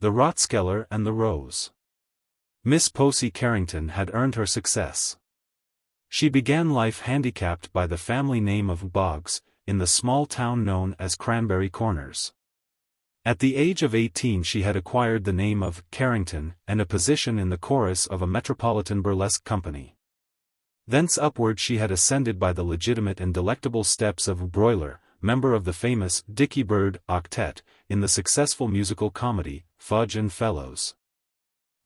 The Rathskeller and the Rose. Miss Posey Carrington had earned her success. She began life handicapped by the family name of Boggs, in the small town known as Cranberry Corners. At the age of 18 she had acquired the name of Carrington and a position in the chorus of a metropolitan burlesque company. Thence upward she had ascended by the legitimate and delectable steps of Broiler, member of the famous Dicky Bird Octet, in the successful musical comedy, Fudge and Fellows.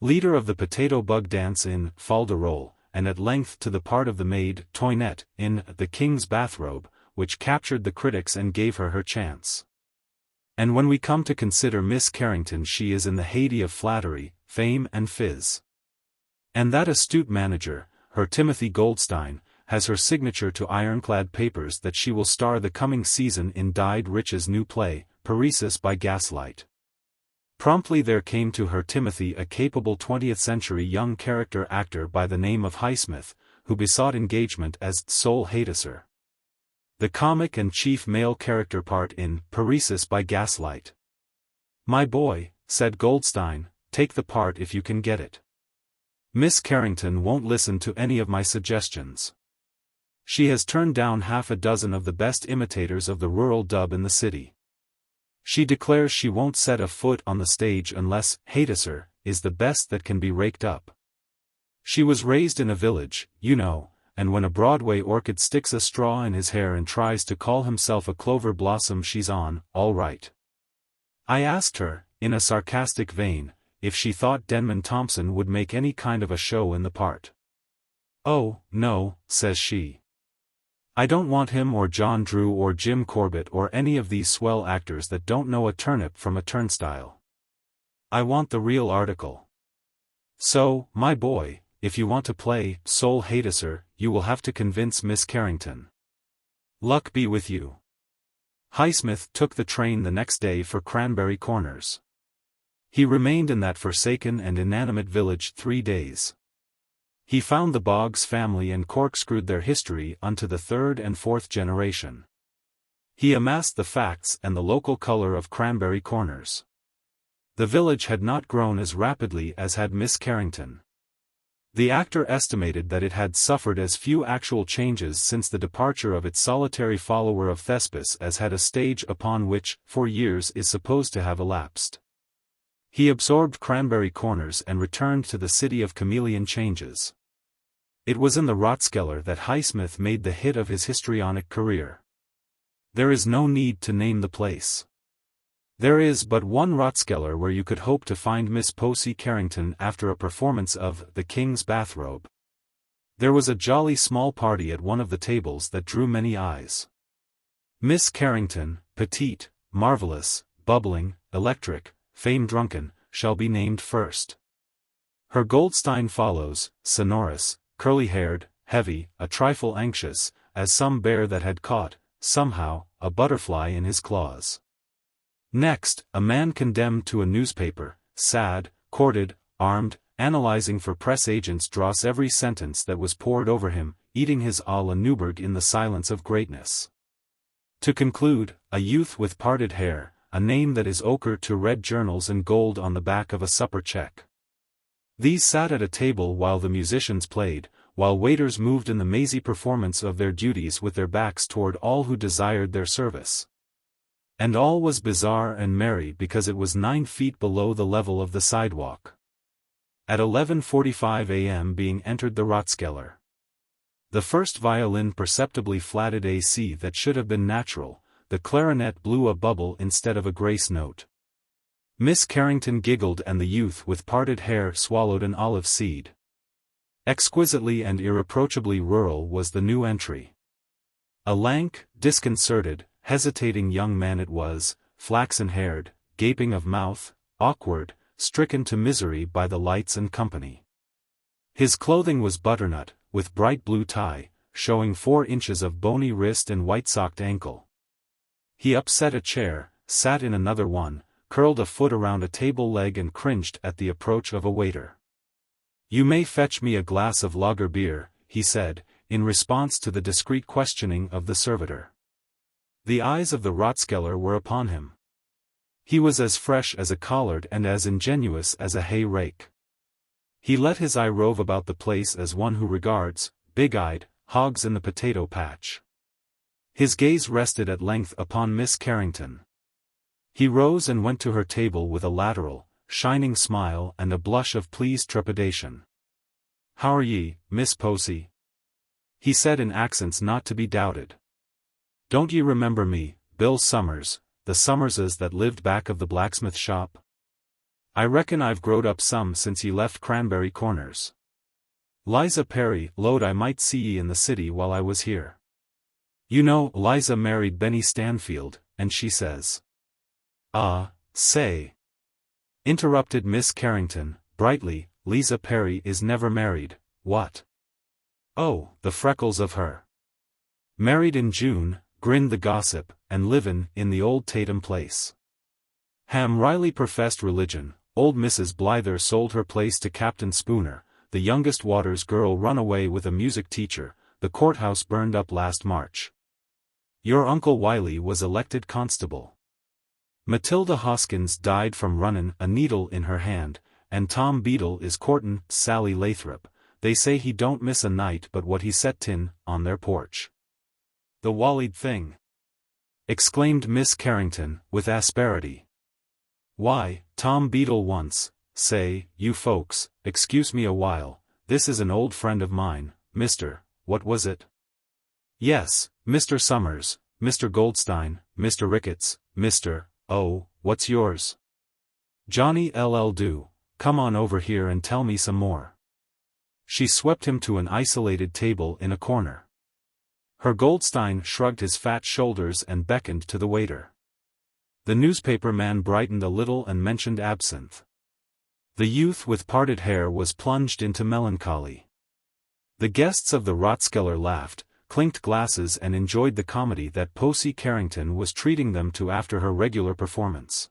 Leader of the potato bug dance in Fol de Rol, and at length to the part of the maid Toinette in The King's Bathrobe, which captured the critics and gave her her chance. And when we come to consider Miss Carrington, she is in the heyday of flattery, fame and fizz. And that astute manager, her Timothy Goldstein, has her signature to ironclad papers that she will star the coming season in Dyed Rich's new play, Paresis by Gaslight. Promptly there came to her Timothy a capable 20th-century young character actor by the name of Highsmith, who besought engagement as Sol Hadeser, the comic and chief male character part in Paresis by Gaslight. "My boy," said Goldstein, "take the part if you can get it. Miss Carrington won't listen to any of my suggestions. She has turned down half a dozen of the best imitators of the rural dub in the city. She declares she won't set a foot on the stage unless Hadeser is the best that can be raked up. She was raised in a village, you know, and when a Broadway orchid sticks a straw in his hair and tries to call himself a clover blossom, she's on, all right." I asked her, in a sarcastic vein, if she thought Denman Thompson would make any kind of a show in the part. "Oh, no," says she. "I don't want him or John Drew or Jim Corbett or any of these swell actors that don't know a turnip from a turnstile. I want the real article. So, my boy, if you want to play Sol Hadeser, you will have to convince Miss Carrington. Luck be with you." Highsmith took the train the next day for Cranberry Corners. He remained in that forsaken and inanimate village 3 days. He found the Boggs family and corkscrewed their history unto the 3rd and 4th generation. He amassed the facts and the local color of Cranberry Corners. The village had not grown as rapidly as had Miss Carrington. The actor estimated that it had suffered as few actual changes since the departure of its solitary follower of Thespis as had a stage upon which, 4 years is supposed to have elapsed. He absorbed Cranberry Corners and returned to the city of chameleon changes. It was in the Rathskeller that Highsmith made the hit of his histrionic career. There is no need to name the place. There is but one Rathskeller where you could hope to find Miss Posey Carrington after a performance of The King's Bathrobe. There was a jolly small party at one of the tables that drew many eyes. Miss Carrington, petite, marvelous, bubbling, electric, fame-drunken, shall be named first. Her Goldstein follows, sonorous, curly-haired, heavy, a trifle anxious, as some bear that had caught, somehow, a butterfly in his claws. Next, a man condemned to a newspaper, sad, courted, armed, analyzing for press agents dross every sentence that was poured over him, eating his à la Newburgh in the silence of greatness. To conclude, a youth with parted hair, a name that is ochre to red journals and gold on the back of a supper check. These sat at a table while the musicians played, while waiters moved in the mazy performance of their duties with their backs toward all who desired their service. And all was bizarre and merry because it was 9 feet below the level of the sidewalk. At 11:45 a.m. being entered the Rathskeller. The first violin perceptibly flatted a C that should have been natural, the clarinet blew a bubble instead of a grace note. Miss Carrington giggled and the youth with parted hair swallowed an olive seed. Exquisitely and irreproachably rural was the new entry. A lank, disconcerted, hesitating young man it was, flaxen-haired, gaping of mouth, awkward, stricken to misery by the lights and company. His clothing was butternut, with bright blue tie, showing 4 inches of bony wrist and white-socked ankle. He upset a chair, sat in another one, curled a foot around a table leg and cringed at the approach of a waiter. "You may fetch me a glass of lager beer," he said, in response to the discreet questioning of the servitor. The eyes of the Rathskeller were upon him. He was as fresh as a collard and as ingenuous as a hay rake. He let his eye rove about the place as one who regards, big-eyed, hogs in the potato patch. His gaze rested at length upon Miss Carrington. He rose and went to her table with a lateral, shining smile and a blush of pleased trepidation. "How are ye, Miss Posey?" he said in accents not to be doubted. "Don't ye remember me, Bill Summers, the Summerses that lived back of the blacksmith shop? I reckon I've growed up some since ye left Cranberry Corners. Liza Perry 'lowed I might see ye in the city while I was here. You know, Liza married Benny Stanfield, and she says—" Say," interrupted Miss Carrington, brightly, "Liza Perry is never married, what?" "Oh, the freckles of her. Married in June," grinned the gossip, "and livin' in the old Tatum place." Ham Riley professed religion. Old Mrs. Blyther sold her place to Captain Spooner, the youngest Waters girl run away with a music teacher, the courthouse burned up last March. Your Uncle Wiley was elected constable. Matilda Hoskins died from runnin' a needle in her hand, and Tom Beadle is courtin' Sally Lathrop. They say he don't miss a night but what he set tin on their porch. "The wallied thing!" exclaimed Miss Carrington, with asperity. "Why, Tom Beadle once, say, you folks, excuse me a while, this is an old friend of mine, Mr. What was it? Yes, Mr. Summers, Mr. Goldstein, Mr. Ricketts, Mr. Oh, what's yours? Johnny L.L. Do, come on over here and tell me some more." She swept him to an isolated table in a corner. Her Goldstein shrugged his fat shoulders and beckoned to the waiter. The newspaper man brightened a little and mentioned absinthe. The youth with parted hair was plunged into melancholy. The guests of the Rathskeller laughed, clinked glasses and enjoyed the comedy that Posey Carrington was treating them to after her regular performance.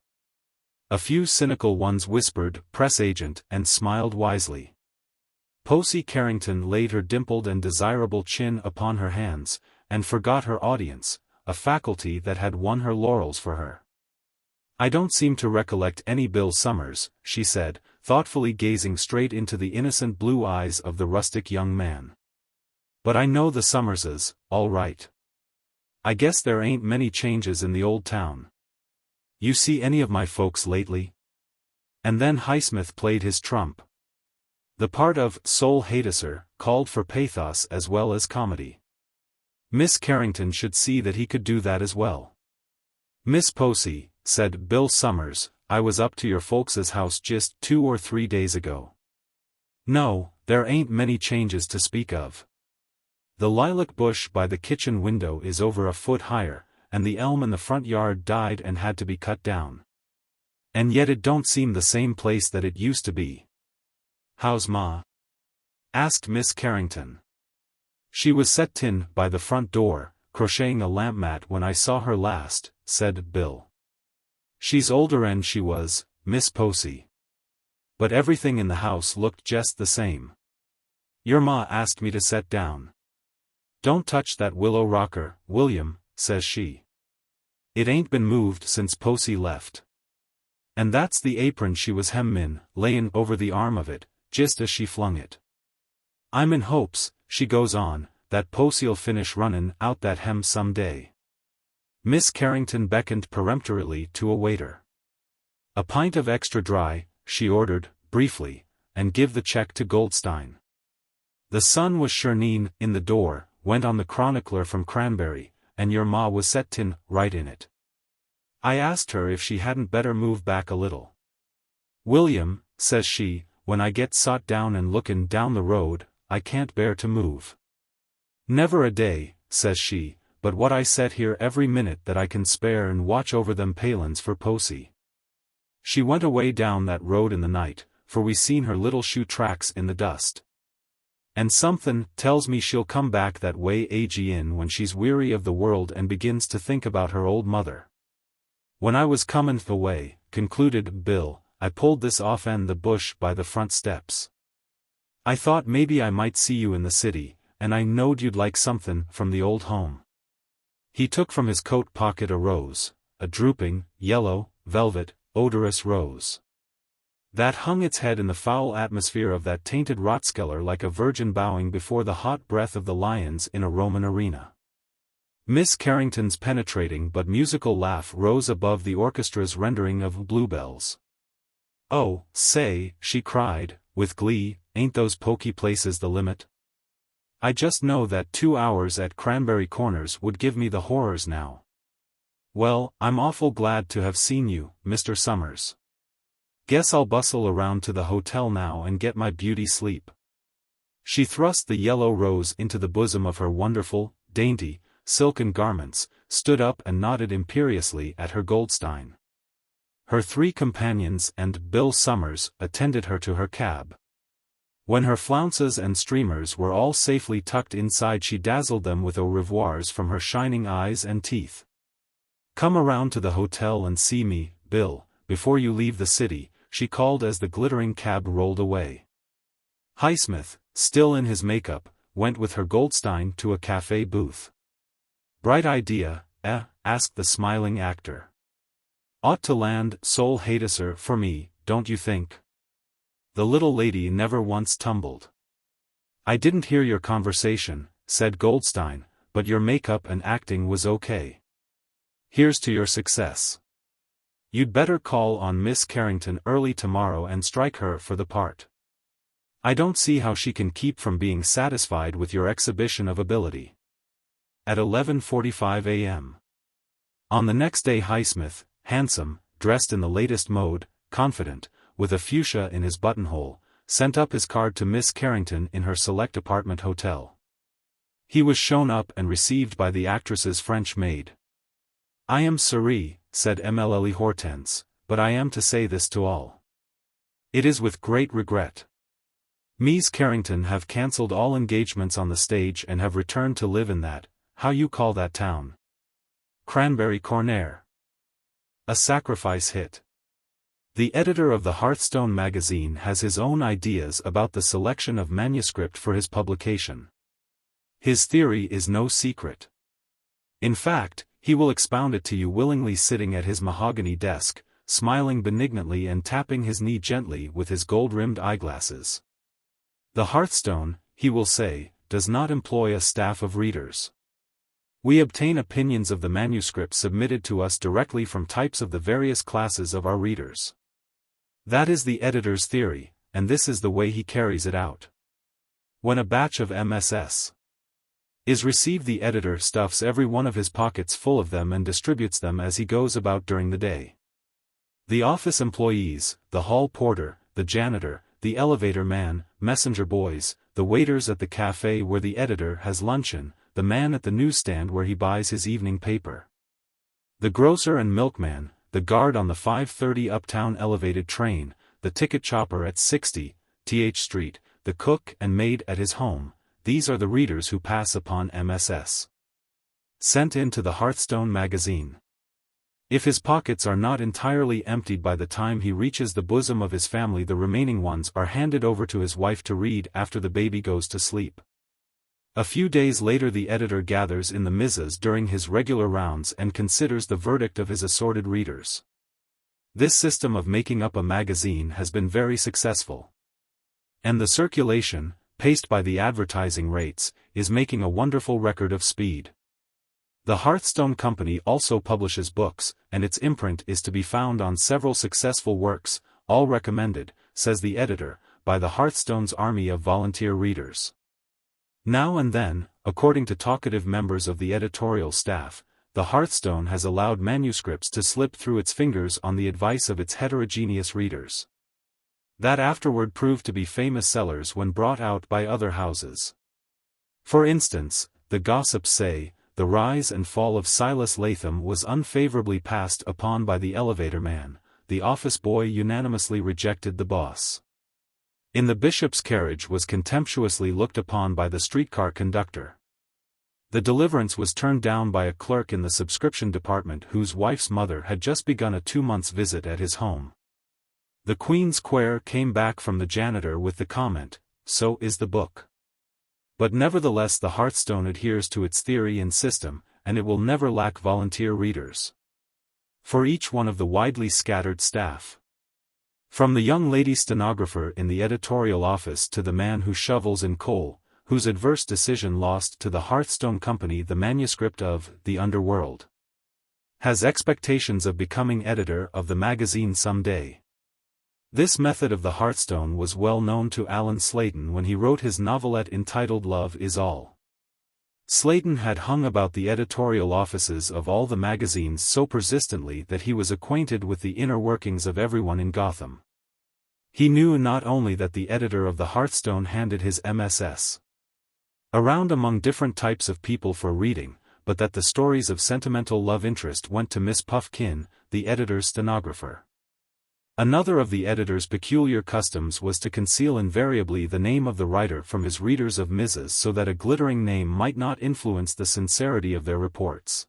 A few cynical ones whispered, "Press agent," and smiled wisely. Posey Carrington laid her dimpled and desirable chin upon her hands, and forgot her audience, a faculty that had won her laurels for her. "I don't seem to recollect any Bill Summers," she said, thoughtfully gazing straight into the innocent blue eyes of the rustic young man. "But I know the Summerses, all right. I guess there ain't many changes in the old town. You see any of my folks lately?" And then Highsmith played his trump. The part of Soul Hatisser called for pathos as well as comedy. Miss Carrington should see that he could do that as well. "Miss Posey," said Bill Summers, "I was up to your folks's house just 2 or 3 days ago. No, there ain't many changes to speak of. The lilac bush by the kitchen window is over a foot higher, and the elm in the front yard died and had to be cut down. And yet it don't seem the same place that it used to be." "How's Ma?" asked Miss Carrington. "She was set tin by the front door, crocheting a lamp mat when I saw her last," said Bill. "She's older'n she was, Miss Posey. But everything in the house looked just the same. Your Ma asked me to set down. 'Don't touch that willow rocker, William,' says she. It ain't been moved since Posey left. And that's the apron she was hemmin', layin' over the arm of it, just as she flung it. I'm in hopes," she goes on, "that Posey'll finish runnin' out that hem some day." Miss Carrington beckoned peremptorily to a waiter. "A pint of extra dry," she ordered, briefly, "and give the check to Goldstein." "The sun was sherneen in the door," went on the chronicler from Cranberry, "and your Ma was set tin right in it. I asked her if she hadn't better move back a little. 'William,' says she, 'when I get sot down and lookin' down the road, I can't bear to move. Never a day,' says she, 'but what I set here every minute that I can spare and watch over them palins for Posey.' She went away down that road in the night, for we seen her little shoe tracks in the dust. And somethin' tells me she'll come back that way agin when she's weary of the world and begins to think about her old mother. When I was comin' away," concluded Bill, "I pulled this off-end the bush by the front steps. I thought maybe I might see you in the city, and I knowed you'd like somethin' from the old home." He took from his coat pocket a rose, a drooping, yellow, velvet, odorous rose. That hung its head in the foul atmosphere of that tainted Rathskeller like a virgin bowing before the hot breath of the lions in a Roman arena. Miss Carrington's penetrating but musical laugh rose above the orchestra's rendering of Bluebells. "Oh, say," she cried, with glee, "ain't those poky places the limit? I just know that 2 hours at Cranberry Corners would give me the horrors now. Well, I'm awful glad to have seen you, Mr. Summers. Guess I'll bustle around to the hotel now and get my beauty sleep." She thrust the yellow rose into the bosom of her wonderful, dainty, silken garments, stood up and nodded imperiously at her Goldstein. Her 3 companions and Bill Summers attended her to her cab. When her flounces and streamers were all safely tucked inside, she dazzled them with au revoirs from her shining eyes and teeth. "Come around to the hotel and see me, Bill, before you leave the city," she called as the glittering cab rolled away. Highsmith, still in his makeup, went with her Goldstein to a cafe booth. "Bright idea, eh?" asked the smiling actor. "Ought to land Soul Hadeser for me, don't you think? The little lady never once tumbled." "I didn't hear your conversation," said Goldstein, "but your makeup and acting was okay. Here's to your success. You'd better call on Miss Carrington early tomorrow and strike her for the part. I don't see how she can keep from being satisfied with your exhibition of ability." At 11:45 a.m. On the next day, Highsmith, handsome, dressed in the latest mode, confident, with a fuchsia in his buttonhole, sent up his card to Miss Carrington in her select apartment hotel. He was shown up and received by the actress's French maid. "I am sorry," said Mlle Hortense, "but I am to say this to all. It is with great regret. Miss Carrington have cancelled all engagements on the stage and have returned to live in that, how you call that town? Cranberry Corner. A sacrifice hit. The editor of the Hearthstone magazine has his own ideas about the selection of manuscript for his publication. His theory is no secret. In fact, he will expound it to you willingly sitting at his mahogany desk, smiling benignantly and tapping his knee gently with his gold-rimmed eyeglasses. The Hearthstone, he will say, does not employ a staff of readers. We obtain opinions of the manuscript submitted to us directly from types of the various classes of our readers. That is the editor's theory, and this is the way he carries it out. When a batch of MSS is received, the editor stuffs every one of his pockets full of them and distributes them as he goes about during the day. The office employees, the hall porter, the janitor, the elevator man, messenger boys, the waiters at the café where the editor has luncheon, the man at the newsstand where he buys his evening paper, the grocer and milkman, the guard on the 5:30 uptown elevated train, the ticket chopper at 60th Street, the cook and maid at his home, these are the readers who pass upon MSS. Sent into the Hearthstone magazine. If his pockets are not entirely emptied by the time he reaches the bosom of his family, the remaining ones are handed over to his wife to read after the baby goes to sleep. A few days later the editor gathers in the misses during his regular rounds and considers the verdict of his assorted readers. This system of making up a magazine has been very successful. And the circulation, paced by the advertising rates, is making a wonderful record of speed. The Hearthstone Company also publishes books, and its imprint is to be found on several successful works, all recommended, says the editor, by the Hearthstone's army of volunteer readers. Now and then, according to talkative members of the editorial staff, the Hearthstone has allowed manuscripts to slip through its fingers on the advice of its heterogeneous readers. That afterward proved to be famous sellers when brought out by other houses. For instance, the gossips say, The Rise and Fall of Silas Latham was unfavorably passed upon by the elevator man, the office boy unanimously rejected the boss. In the Bishop's Carriage was contemptuously looked upon by the streetcar conductor. The Deliverance was turned down by a clerk in the subscription department whose wife's mother had just begun a 2-month visit at his home. The Queen's Quair came back from the janitor with the comment, "So is the book." But nevertheless the Hearthstone adheres to its theory and system, and it will never lack volunteer readers. for each one of the widely scattered staff. From the young lady stenographer in the editorial office to the man who shovels in coal, whose adverse decision lost to the Hearthstone Company the manuscript of The Underworld. Has expectations of becoming editor of the magazine someday. This method of the Hearthstone was well known to Alan Slayton when he wrote his novelette entitled Love Is All. Slayton had hung about the editorial offices of all the magazines so persistently that he was acquainted with the inner workings of everyone in Gotham. He knew not only that the editor of the Hearthstone handed his MSS around among different types of people for reading, but that the stories of sentimental love interest went to Miss Puffkin, the editor's stenographer. Another of the editor's peculiar customs was to conceal invariably the name of the writer from his readers of Mrs. so that a glittering name might not influence the sincerity of their reports.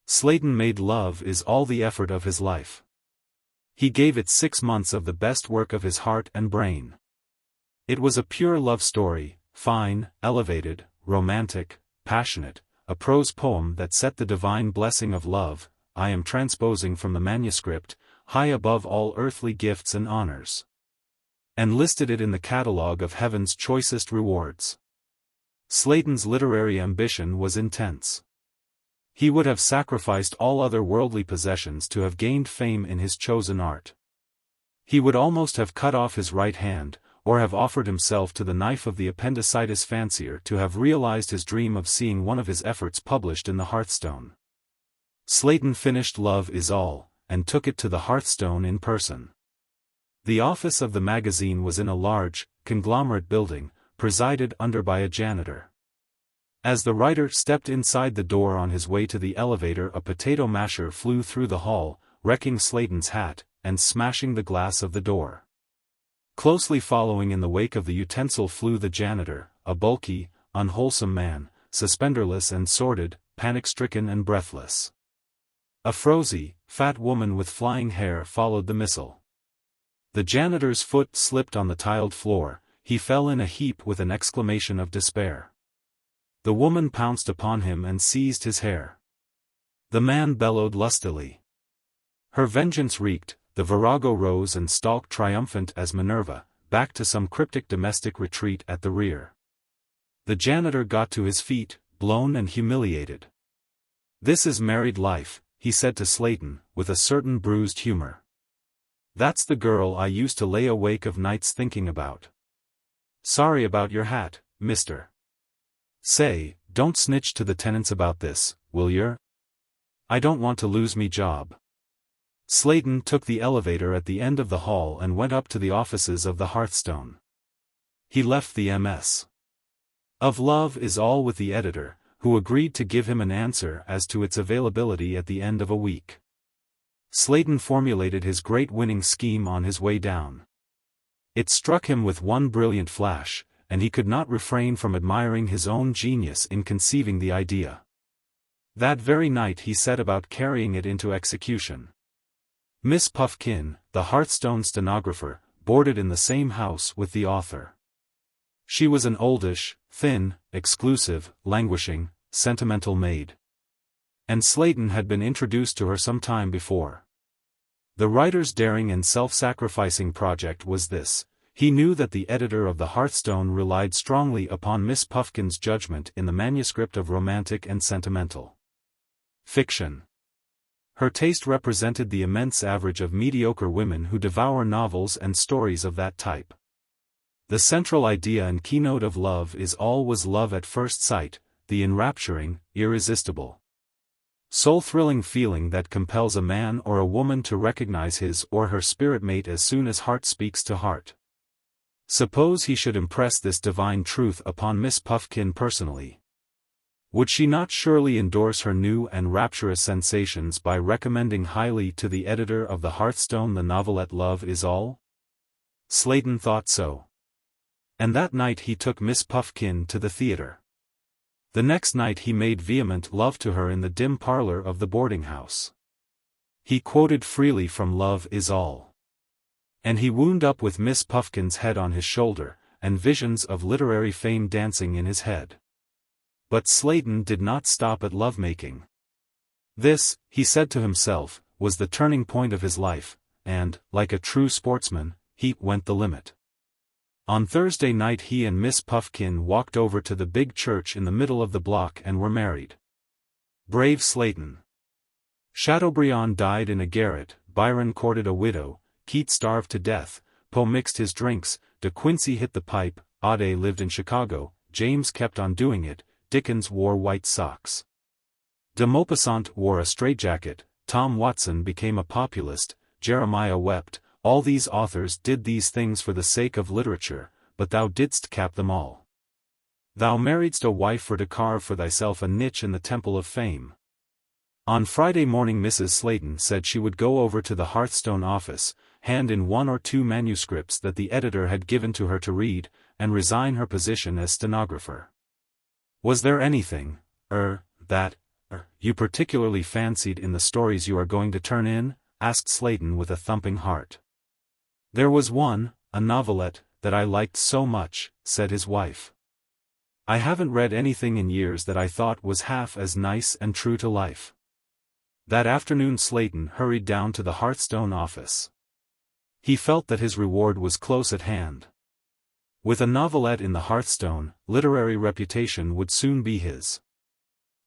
Slayton made Love Is All the effort of his life. He gave it 6 months of the best work of his heart and brain. It was a pure love story, fine, elevated, romantic, passionate, a prose poem that set the divine blessing of love, I am transposing from the manuscript, high above all earthly gifts and honors, and listed it in the catalogue of heaven's choicest rewards. Slayton's literary ambition was intense. He would have sacrificed all other worldly possessions to have gained fame in his chosen art. He would almost have cut off his right hand, or have offered himself to the knife of the appendicitis fancier to have realized his dream of seeing one of his efforts published in the Hearthstone. Slayton finished Love Is All, and took it to the Hearthstone in person. The office of the magazine was in a large, conglomerate building, presided under by a janitor. As the writer stepped inside the door on his way to the elevator, a potato masher flew through the hall, wrecking Slayton's hat, and smashing the glass of the door. Closely following in the wake of the utensil flew the janitor, a bulky, unwholesome man, suspenderless and sordid, panic-stricken and breathless. A frowsy, fat woman with flying hair followed the missile. The janitor's foot slipped on the tiled floor, he fell in a heap with an exclamation of despair. The woman pounced upon him and seized his hair. The man bellowed lustily. Her vengeance wreaked, the virago rose and stalked triumphant as Minerva, back to some cryptic domestic retreat at the rear. The janitor got to his feet, blown and humiliated. "This is married life," he said to Slayton, with a certain bruised humor. "That's the girl I used to lay awake of nights thinking about. Sorry about your hat, mister. Say, don't snitch to the tenants about this, will yer? I don't want to lose me job." Slayton took the elevator at the end of the hall and went up to the offices of the Hearthstone. He left the MS of Love Is All with the editor, who agreed to give him an answer as to its availability at the end of a week. Slayton formulated his great winning scheme on his way down. It struck him with one brilliant flash, and he could not refrain from admiring his own genius in conceiving the idea. That very night he set about carrying it into execution. Miss Puffkin, the Hearthstone stenographer, boarded in the same house with the author. She was an oldish, thin, exclusive, languishing, sentimental maid. And Slayton had been introduced to her some time before. The writer's daring and self-sacrificing project was this: he knew that the editor of the Hearthstone relied strongly upon Miss Puffkin's judgment in the manuscript of romantic and sentimental fiction. Her taste represented the immense average of mediocre women who devour novels and stories of that type. The central idea and keynote of Love Is All was love at first sight, the enrapturing, irresistible, soul-thrilling feeling that compels a man or a woman to recognize his or her spirit mate as soon as heart speaks to heart. Suppose he should impress this divine truth upon Miss Puffkin personally. Would she not surely endorse her new and rapturous sensations by recommending highly to the editor of the Hearthstone the novelette Love Is All? Slayton thought so. And that night he took Miss Puffkin to the theater. The next night he made vehement love to her in the dim parlor of the boarding house. He quoted freely from Love Is All. And he wound up with Miss Puffkin's head on his shoulder, and visions of literary fame dancing in his head. But Slayton did not stop at lovemaking. This, he said to himself, was the turning point of his life, and, like a true sportsman, he went the limit. On Thursday night he and Miss Puffkin walked over to the big church in the middle of the block and were married. Brave Slayton. Chateaubriand died in a garret, Byron courted a widow, Keats starved to death, Poe mixed his drinks, De Quincey hit the pipe, Ade lived in Chicago, James kept on doing it, Dickens wore white socks. De Maupassant wore a straitjacket, Tom Watson became a populist, Jeremiah wept. All these authors did these things for the sake of literature, but thou didst cap them all. Thou marriedst a wife for to carve for thyself a niche in the temple of fame. On Friday morning Mrs. Slayton said she would go over to the Hearthstone office, hand in 1 or 2 manuscripts that the editor had given to her to read, and resign her position as stenographer. Was there anything, that you particularly fancied in the stories you are going to turn in? Asked Slayton with a thumping heart. There was one, a novelette, that I liked so much, said his wife. I haven't read anything in years that I thought was half as nice and true to life. That afternoon Slayton hurried down to the Hearthstone office. He felt that his reward was close at hand. With a novelette in the Hearthstone, literary reputation would soon be his.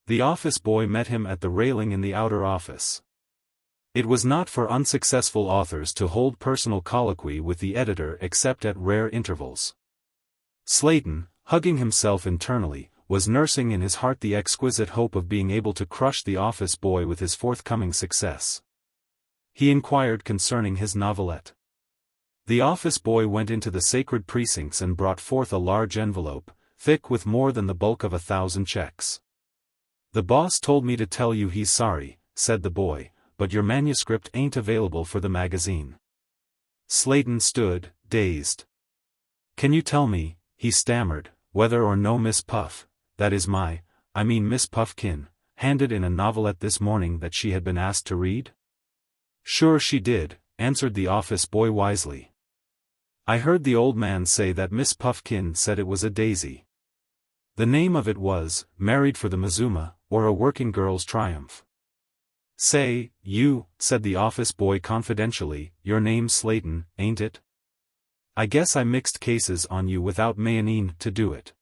The office boy met him at the railing in the outer office. It was not for unsuccessful authors to hold personal colloquy with the editor except at rare intervals. Slayton, hugging himself internally, was nursing in his heart the exquisite hope of being able to crush the office boy with his forthcoming success. He inquired concerning his novelette. The office boy went into the sacred precincts and brought forth a large envelope, thick with more than the bulk of 1,000 checks. The boss told me to tell you he's sorry, said the boy, but your manuscript ain't available for the magazine. Slayton stood, dazed. Can you tell me, he stammered, whether or no Miss Puff, that is Miss Puffkin, handed in a novelette this morning that she had been asked to read? Sure she did, answered the office boy wisely. I heard the old man say that Miss Puffkin said it was a daisy. The name of it was, Married for the Mazuma, or A Working Girl's Triumph. Say, you, said the office boy confidentially, your name's Slayton, ain't it? I guess I mixed cases on you without mayonnaise to do it.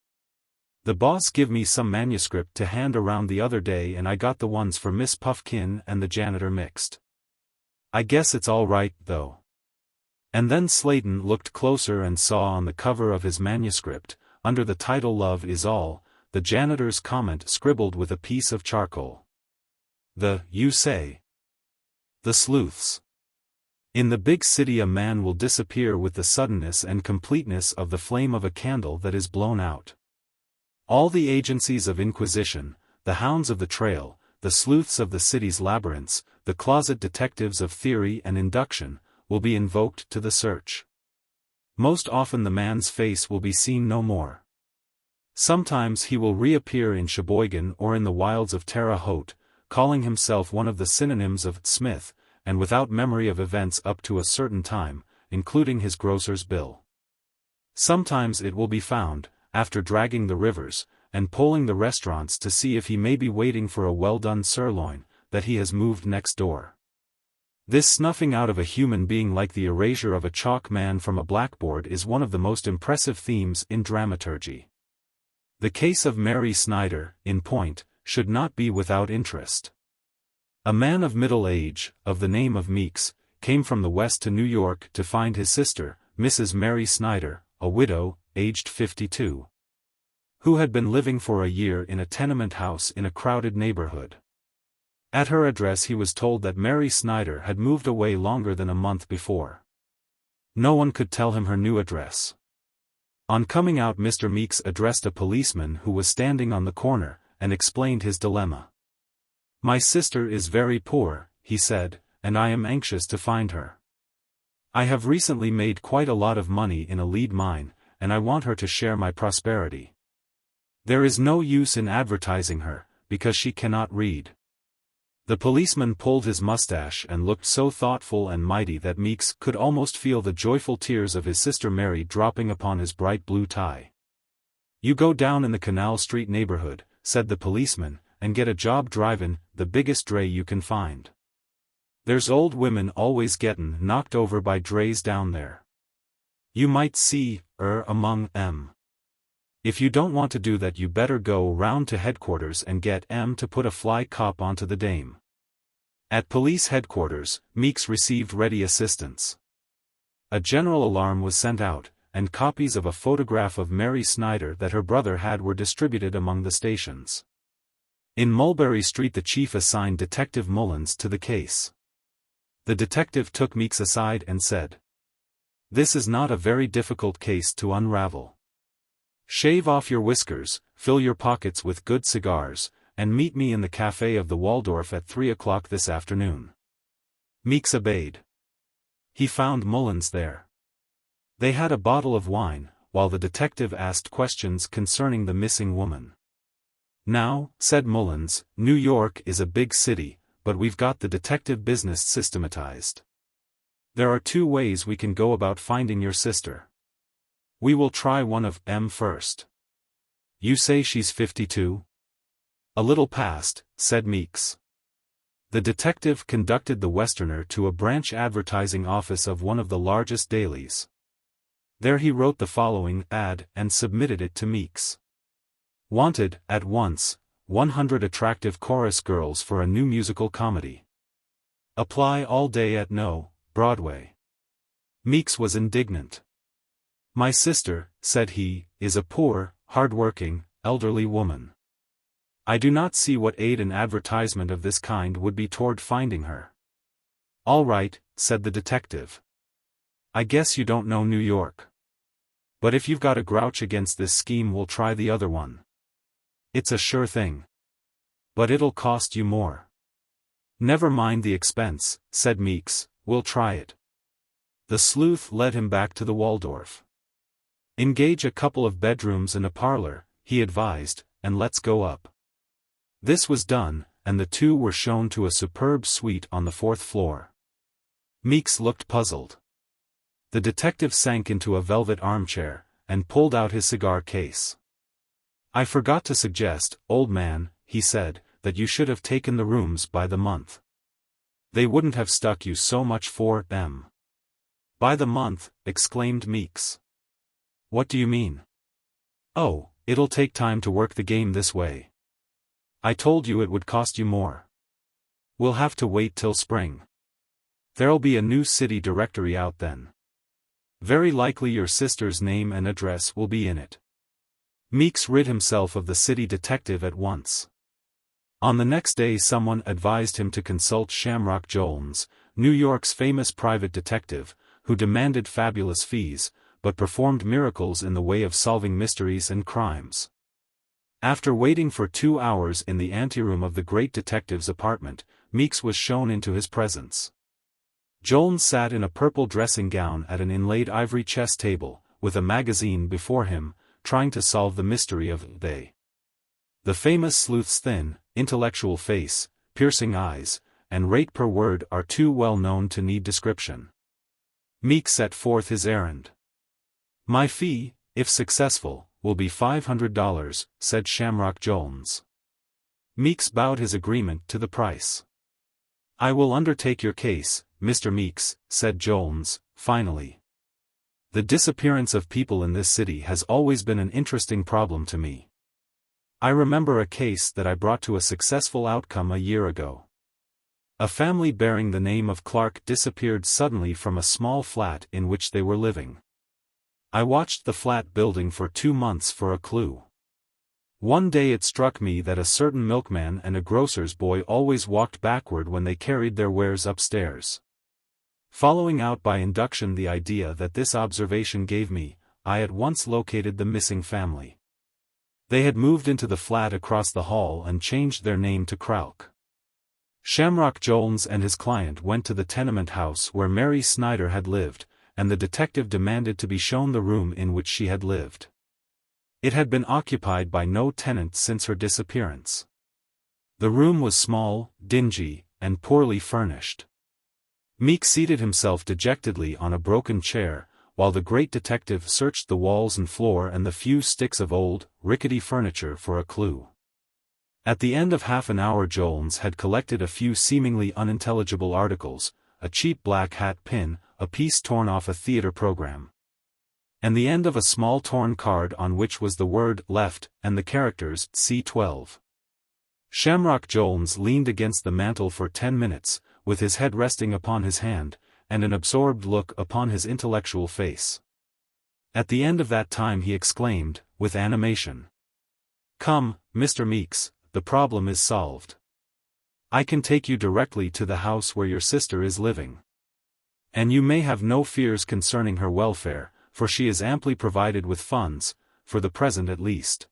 The boss give me some manuscript to hand around the other day and I got the ones for Miss Puffkin and the janitor mixed. I guess it's all right, though. And then Slayton looked closer and saw on the cover of his manuscript, under the title Love is All, the janitor's comment scribbled with a piece of charcoal. You say. The Sleuths. In the big city a man will disappear with the suddenness and completeness of the flame of a candle that is blown out. All the agencies of inquisition, the hounds of the trail, the sleuths of the city's labyrinths, the closet detectives of theory and induction, will be invoked to the search. Most often the man's face will be seen no more. Sometimes he will reappear in Sheboygan or in the wilds of Terre Haute, calling himself one of the synonyms of Smith, and without memory of events up to a certain time, including his grocer's bill. Sometimes it will be found, after dragging the rivers, and polling the restaurants to see if he may be waiting for a well-done sirloin, that he has moved next door. This snuffing out of a human being like the erasure of a chalk man from a blackboard is one of the most impressive themes in dramaturgy. The case of Mary Snyder, in point, should not be without interest. A man of middle age, of the name of Meeks, came from the West to New York to find his sister, Mrs. Mary Snyder, a widow, aged 52. Who had been living for a year in a tenement house in a crowded neighborhood. At her address he was told that Mary Snyder had moved away longer than a month before. No one could tell him her new address. On coming out Mr. Meeks addressed a policeman who was standing on the corner, and explained his dilemma. My sister is very poor, he said, and I am anxious to find her. I have recently made quite a lot of money in a lead mine, and I want her to share my prosperity. There is no use in advertising her, because she cannot read. The policeman pulled his mustache and looked so thoughtful and mighty that Meeks could almost feel the joyful tears of his sister Mary dropping upon his bright blue tie. You go down in the Canal Street neighborhood, said the policeman, and get a job drivin' the biggest dray you can find. There's old women always gettin' knocked over by drays down there. You might see, among 'em. If you don't want to do that you better go round to headquarters and get 'em to put a fly cop onto the dame. At police headquarters, Meeks received ready assistance. A general alarm was sent out, and copies of a photograph of Mary Snyder that her brother had were distributed among the stations. In Mulberry Street the chief assigned Detective Mullins to the case. The detective took Meeks aside and said, "This is not a very difficult case to unravel. Shave off your whiskers, fill your pockets with good cigars, and meet me in the Café of the Waldorf at 3 o'clock this afternoon." Meeks obeyed. He found Mullins there. They had a bottle of wine, while the detective asked questions concerning the missing woman. "Now," said Mullins, "New York is a big city, but we've got the detective business systematized. There are two ways we can go about finding your sister. We will try one of 'em first. You say she's 52? "A little past," said Meeks. The detective conducted the Westerner to a branch advertising office of one of the largest dailies. There he wrote the following ad and submitted it to Meeks. "Wanted, at once, 100 attractive chorus girls for a new musical comedy. Apply all day at No. Broadway." Meeks was indignant. "My sister," said he, "is a poor, hard-working, elderly woman. I do not see what aid an advertisement of this kind would be toward finding her." "All right," said the detective. "I guess you don't know New York. But if you've got a grouch against this scheme we'll try the other one. It's a sure thing. But it'll cost you more." "Never mind the expense," said Meeks, "we'll try it." The sleuth led him back to the Waldorf. "Engage a couple of bedrooms and a parlor," he advised, "and let's go up." This was done, and the two were shown to a superb suite on the 4th floor. Meeks looked puzzled. The detective sank into a velvet armchair, and pulled out his cigar case. "I forgot to suggest, old man," he said, "that you should have taken the rooms by the month. They wouldn't have stuck you so much for 'em." "By the month?" exclaimed Meeks. "What do you mean?" "Oh, it'll take time to work the game this way. I told you it would cost you more. We'll have to wait till spring. There'll be a new city directory out then. Very likely your sister's name and address will be in it." Meeks rid himself of the city detective at once. On the next day someone advised him to consult Shamrock Jones, New York's famous private detective, who demanded fabulous fees, but performed miracles in the way of solving mysteries and crimes. After waiting for 2 hours in the anteroom of the great detective's apartment, Meeks was shown into his presence. Jones sat in a purple dressing gown at an inlaid ivory chess table, with a magazine before him, trying to solve the mystery of the famous sleuth's thin, intellectual face, piercing eyes, and rate per word are too well known to need description. Meeks set forth his errand. "My fee, if successful, will be $500, said Shamrock Jones. Meeks bowed his agreement to the price. "I will undertake your case, Mr. Meeks," said Jones, finally. "The disappearance of people in this city has always been an interesting problem to me. I remember a case that I brought to a successful outcome a year ago. A family bearing the name of Clark disappeared suddenly from a small flat in which they were living. I watched the flat building for 2 months for a clue. One day it struck me that a certain milkman and a grocer's boy always walked backward when they carried their wares upstairs. Following out by induction the idea that this observation gave me, I at once located the missing family. They had moved into the flat across the hall and changed their name to Krauk." Shamrock Jones and his client went to the tenement house where Mary Snyder had lived, and the detective demanded to be shown the room in which she had lived. It had been occupied by no tenant since her disappearance. The room was small, dingy, and poorly furnished. Meeks seated himself dejectedly on a broken chair, while the great detective searched the walls and floor and the few sticks of old, rickety furniture for a clue. At the end of half an hour Jones had collected a few seemingly unintelligible articles, a cheap black hat pin, a piece torn off a theater program, and the end of a small torn card on which was the word left and the characters C12. Shamrock Jones leaned against the mantel for 10 minutes, with his head resting upon his hand, and an absorbed look upon his intellectual face. At the end of that time he exclaimed, with animation, "Come, Mr. Meeks, the problem is solved. I can take you directly to the house where your sister is living. And you may have no fears concerning her welfare, for she is amply provided with funds, for the present at least."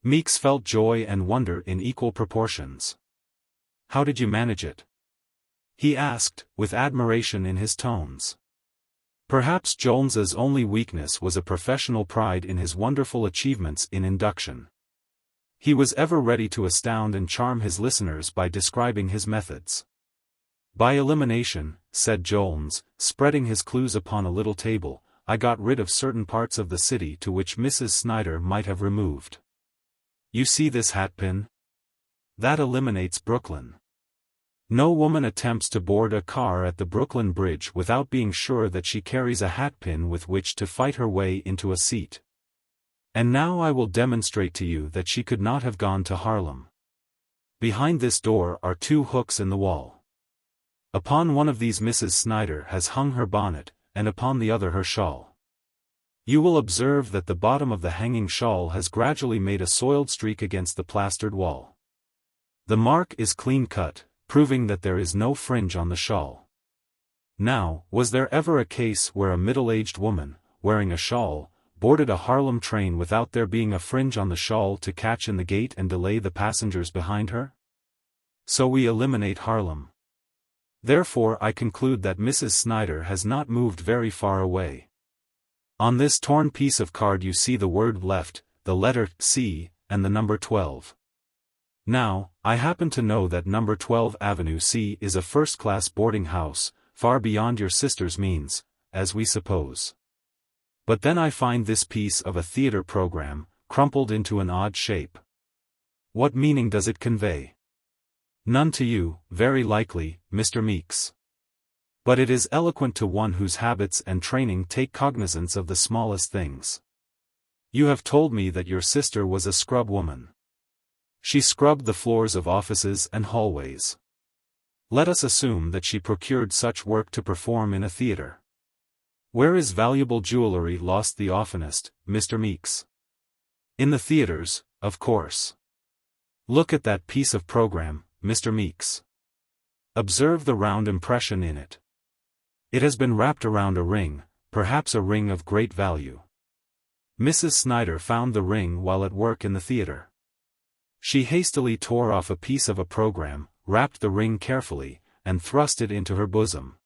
Meeks felt joy and wonder in equal proportions. "How did you manage it?" he asked, with admiration in his tones. Perhaps Jones's only weakness was a professional pride in his wonderful achievements in induction. He was ever ready to astound and charm his listeners by describing his methods. "By elimination," said Jones, spreading his clues upon a little table, "I got rid of certain parts of the city to which Mrs. Snyder might have removed. You see this hatpin? That eliminates Brooklyn. No woman attempts to board a car at the Brooklyn Bridge without being sure that she carries a hatpin with which to fight her way into a seat. And now I will demonstrate to you that she could not have gone to Harlem. Behind this door are 2 hooks in the wall. Upon one of these Mrs. Snyder has hung her bonnet, and upon the other her shawl. You will observe that the bottom of the hanging shawl has gradually made a soiled streak against the plastered wall. The mark is clean cut, proving that there is no fringe on the shawl. Now, was there ever a case where a middle-aged woman, wearing a shawl, boarded a Harlem train without there being a fringe on the shawl to catch in the gate and delay the passengers behind her? So we eliminate Harlem. Therefore I conclude that Mrs. Snyder has not moved very far away. On this torn piece of card you see the word left, the letter C, and the number 12. Now, I happen to know that number 12 Avenue C is a first-class boarding house, far beyond your sister's means, as we suppose. But then I find this piece of a theater program, crumpled into an odd shape. What meaning does it convey? None to you, very likely, Mr. Meeks. But it is eloquent to one whose habits and training take cognizance of the smallest things. You have told me that your sister was a scrub woman. She scrubbed the floors of offices and hallways. Let us assume that she procured such work to perform in a theater. Where is valuable jewelry lost the oftenest, Mr. Meeks? In the theaters, of course. Look at that piece of program, Mr. Meeks. Observe the round impression in it. It has been wrapped around a ring, perhaps a ring of great value. Mrs. Snyder found the ring while at work in the theater. She hastily tore off a piece of a program, wrapped the ring carefully, and thrust it into her bosom.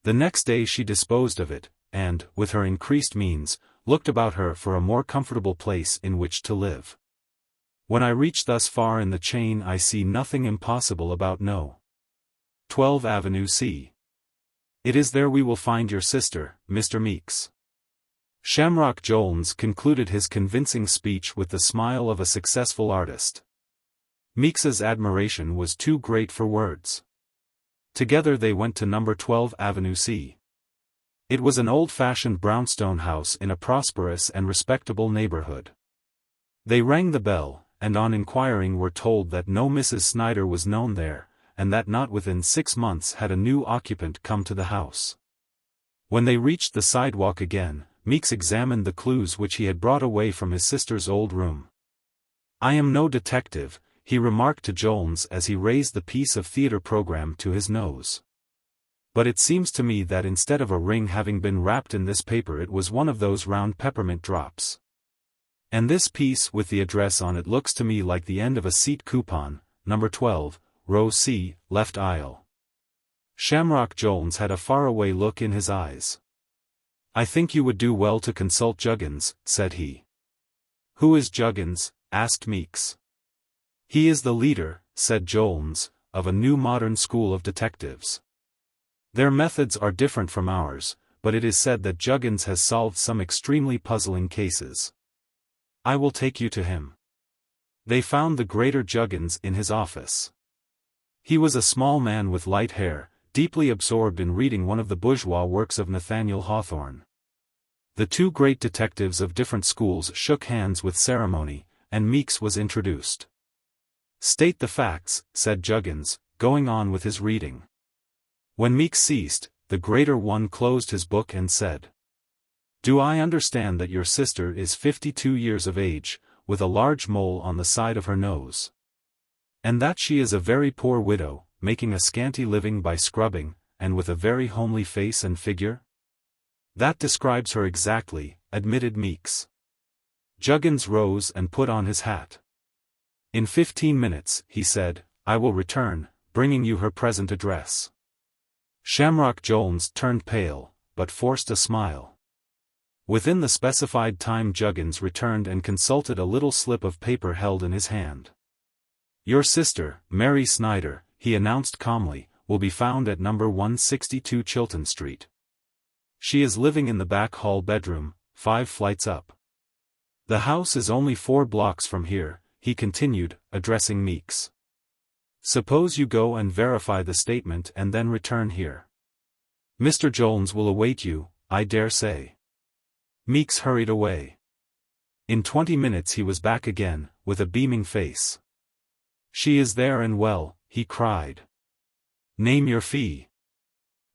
The next day she disposed of it, and, with her increased means, looked about her for a more comfortable place in which to live. When I reach thus far in the chain I see nothing impossible about No. 12 Avenue C. It is there we will find your sister, Mr. Meeks. Shamrock Jones concluded his convincing speech with the smile of a successful artist. Meeks's admiration was too great for words. Together they went to number 12 Avenue C. It was an old-fashioned brownstone house in a prosperous and respectable neighborhood. They rang the bell, and on inquiring were told that no Mrs. Snyder was known there, and that not within 6 months had a new occupant come to the house. When they reached the sidewalk again, Meeks examined the clues which he had brought away from his sister's old room. "I am no detective," he remarked to Jones as he raised the piece of theater program to his nose. "But it seems to me that instead of a ring having been wrapped in this paper it was one of those round peppermint drops. And this piece with the address on it looks to me like the end of a seat coupon, number 12, row C, left aisle." Shamrock Jones had a faraway look in his eyes. "I think you would do well to consult Juggins," said he. "Who is Juggins?" asked Meeks. "He is the leader," said Jones, "of a new modern school of detectives. Their methods are different from ours, but it is said that Juggins has solved some extremely puzzling cases. I will take you to him." They found the greater Juggins in his office. He was a small man with light hair, deeply absorbed in reading one of the bourgeois works of Nathaniel Hawthorne. The two great detectives of different schools shook hands with ceremony, and Meeks was introduced. "State the facts," said Juggins, going on with his reading. When Meeks ceased, the greater one closed his book and said, "Do I understand that your sister is 52 years of age, with a large mole on the side of her nose? And that she is a very poor widow, making a scanty living by scrubbing, and with a very homely face and figure?" "That describes her exactly," admitted Meeks. Juggins rose and put on his hat. "In 15 minutes, he said, "I will return, bringing you her present address." Shamrock Jones turned pale, but forced a smile. Within the specified time Juggins returned and consulted a little slip of paper held in his hand. "Your sister, Mary Snyder," he announced calmly, "will be found at number 162 Chilton Street. She is living in the back hall bedroom, 5 flights up. The house is only 4 blocks from here," he continued, addressing Meeks. "Suppose you go and verify the statement and then return here. Mr. Jones will await you, I dare say." Meeks hurried away. In 20 minutes he was back again, with a beaming face. "She is there and well," he cried. "Name your fee."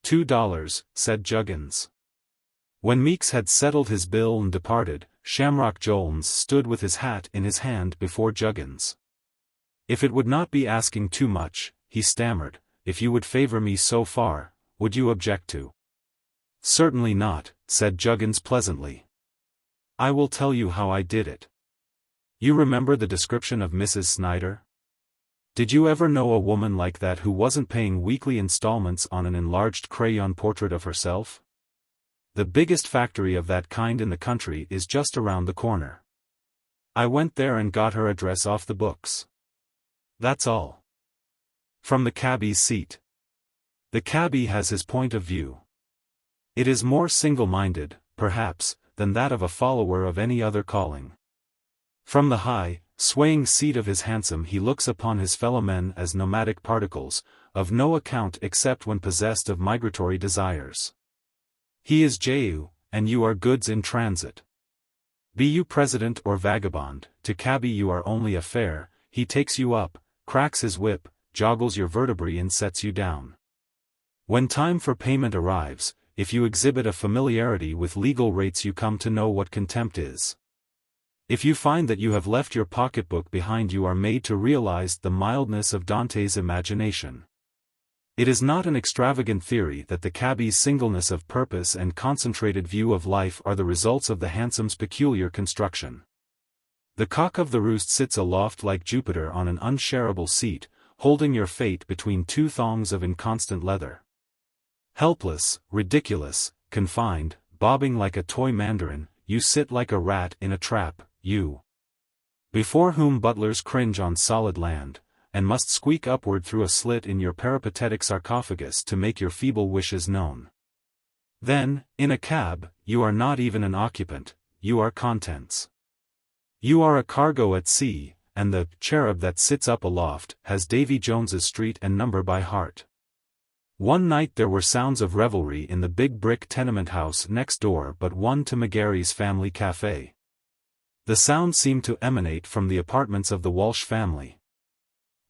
$2, said Juggins. When Meeks had settled his bill and departed, Shamrock Jones stood with his hat in his hand before Juggins. "If it would not be asking too much," he stammered, "if you would favor me so far, would you object to?" "Certainly not," said Juggins pleasantly. "I will tell you how I did it. You remember the description of Mrs. Snyder? Did you ever know a woman like that who wasn't paying weekly installments on an enlarged crayon portrait of herself? The biggest factory of that kind in the country is just around the corner. I went there and got her address off the books. That's all. From the cabby's seat. The cabby has his point of view. It is more single-minded, perhaps, than that of a follower of any other calling. From the high, swaying seat of his hansom he looks upon his fellow men as nomadic particles, of no account except when possessed of migratory desires. He is Jehu, and you are goods in transit. Be you president or vagabond, to cabby you are only a fare. He takes you up, cracks his whip, joggles your vertebrae and sets you down. When time for payment arrives, if you exhibit a familiarity with legal rates you come to know what contempt is. If you find that you have left your pocketbook behind you are made to realize the mildness of Dante's imagination. It is not an extravagant theory that the cabby's singleness of purpose and concentrated view of life are the results of the hansom's peculiar construction. The cock of the roost sits aloft like Jupiter on an unshareable seat, holding your fate between 2 thongs of inconstant leather. Helpless, ridiculous, confined, bobbing like a toy mandarin, you sit like a rat in a trap, you, before whom butlers cringe on solid land, and must squeak upward through a slit in your peripatetic sarcophagus to make your feeble wishes known. Then, in a cab, you are not even an occupant, you are contents. You are a cargo at sea, and the cherub that sits up aloft has Davy Jones's street and number by heart. One night there were sounds of revelry in the big brick tenement house next door but one to McGarry's family café. The sound seemed to emanate from the apartments of the Walsh family.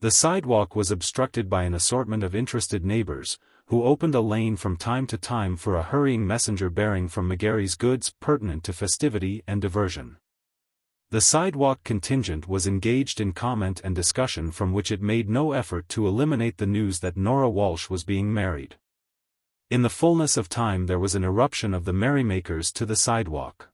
The sidewalk was obstructed by an assortment of interested neighbors, who opened a lane from time to time for a hurrying messenger bearing from McGarry's goods pertinent to festivity and diversion. The sidewalk contingent was engaged in comment and discussion from which it made no effort to eliminate the news that Nora Walsh was being married. In the fullness of time there was an eruption of the merrymakers to the sidewalk.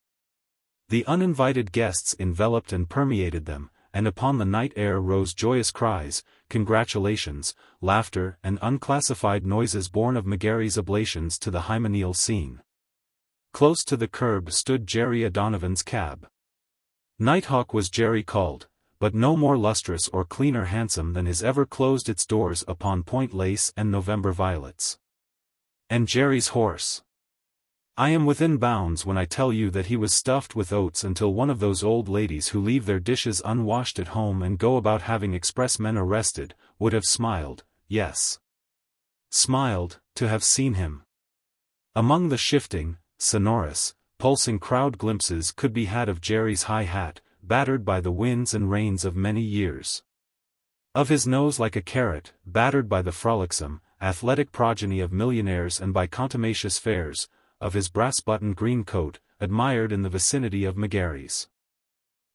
The uninvited guests enveloped and permeated them, and upon the night air rose joyous cries, congratulations, laughter and unclassified noises born of McGarry's oblations to the hymeneal scene. Close to the curb stood Jerry O'Donovan's cab. Nighthawk was Jerry called, but no more lustrous or cleaner handsome than his ever closed its doors upon point lace and November violets. And Jerry's horse. I am within bounds when I tell you that he was stuffed with oats until one of those old ladies who leave their dishes unwashed at home and go about having expressmen arrested, would have smiled, yes. Smiled, to have seen him. Among the shifting, sonorous, pulsing crowd glimpses could be had of Jerry's high hat, battered by the winds and rains of many years. Of his nose like a carrot, battered by the frolicsome, athletic progeny of millionaires and by contumacious fares, of his brass-buttoned green coat, admired in the vicinity of McGarry's.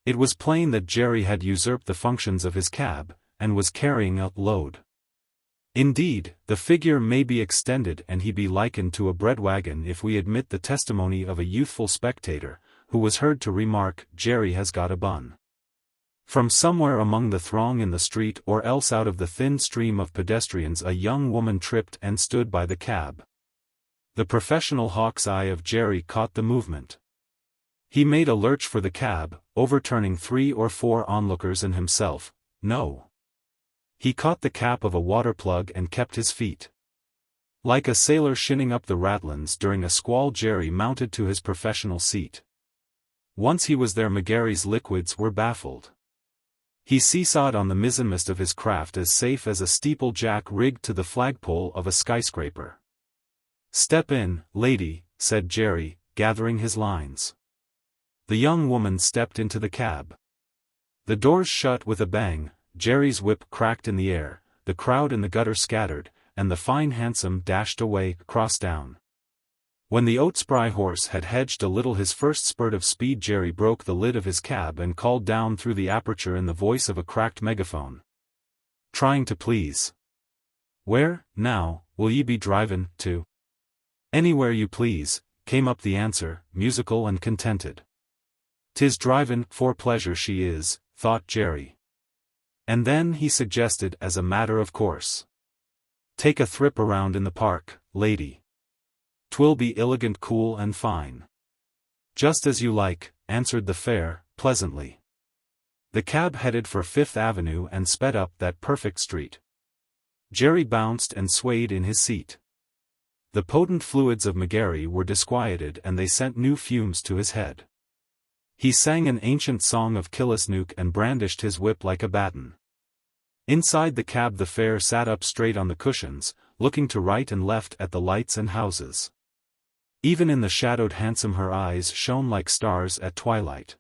It was plain that Jerry had usurped the functions of his cab, and was carrying a load. Indeed, the figure may be extended and he be likened to a bread wagon if we admit the testimony of a youthful spectator, who was heard to remark, "Jerry has got a bun." From somewhere among the throng in the street or else out of the thin stream of pedestrians a young woman tripped and stood by the cab. The professional hawk's eye of Jerry caught the movement. He made a lurch for the cab, overturning 3 or 4 onlookers and himself. No. He caught the cap of a water plug and kept his feet. Like a sailor shinning up the Ratlins during a squall, Jerry mounted to his professional seat. Once he was there, McGarry's liquids were baffled. He seesawed on the mizzenmast of his craft as safe as a steeplejack rigged to the flagpole of a skyscraper. "Step in, lady," said Jerry, gathering his lines. The young woman stepped into the cab. The doors shut with a bang, Jerry's whip cracked in the air, the crowd in the gutter scattered, and the fine hansom dashed away, cross down. When the oat-spry horse had hedged a little his first spurt of speed, Jerry broke the lid of his cab and called down through the aperture in the voice of a cracked megaphone. "Trying to please. Where, now, will ye be drivin' to?" "Anywhere you please," came up the answer, musical and contented. "'Tis drivin' for pleasure she is," thought Jerry. And then he suggested as a matter of course. "Take a thrip around in the park, lady. 'Twill be illigant, cool and fine." "Just as you like," answered the fare, pleasantly. The cab headed for Fifth Avenue and sped up that perfect street. Jerry bounced and swayed in his seat. The potent fluids of McGarry were disquieted and they sent new fumes to his head. He sang an ancient song of Killisnook and brandished his whip like a baton. Inside the cab the fare sat up straight on the cushions, looking to right and left at the lights and houses. Even in the shadowed hansom her eyes shone like stars at twilight.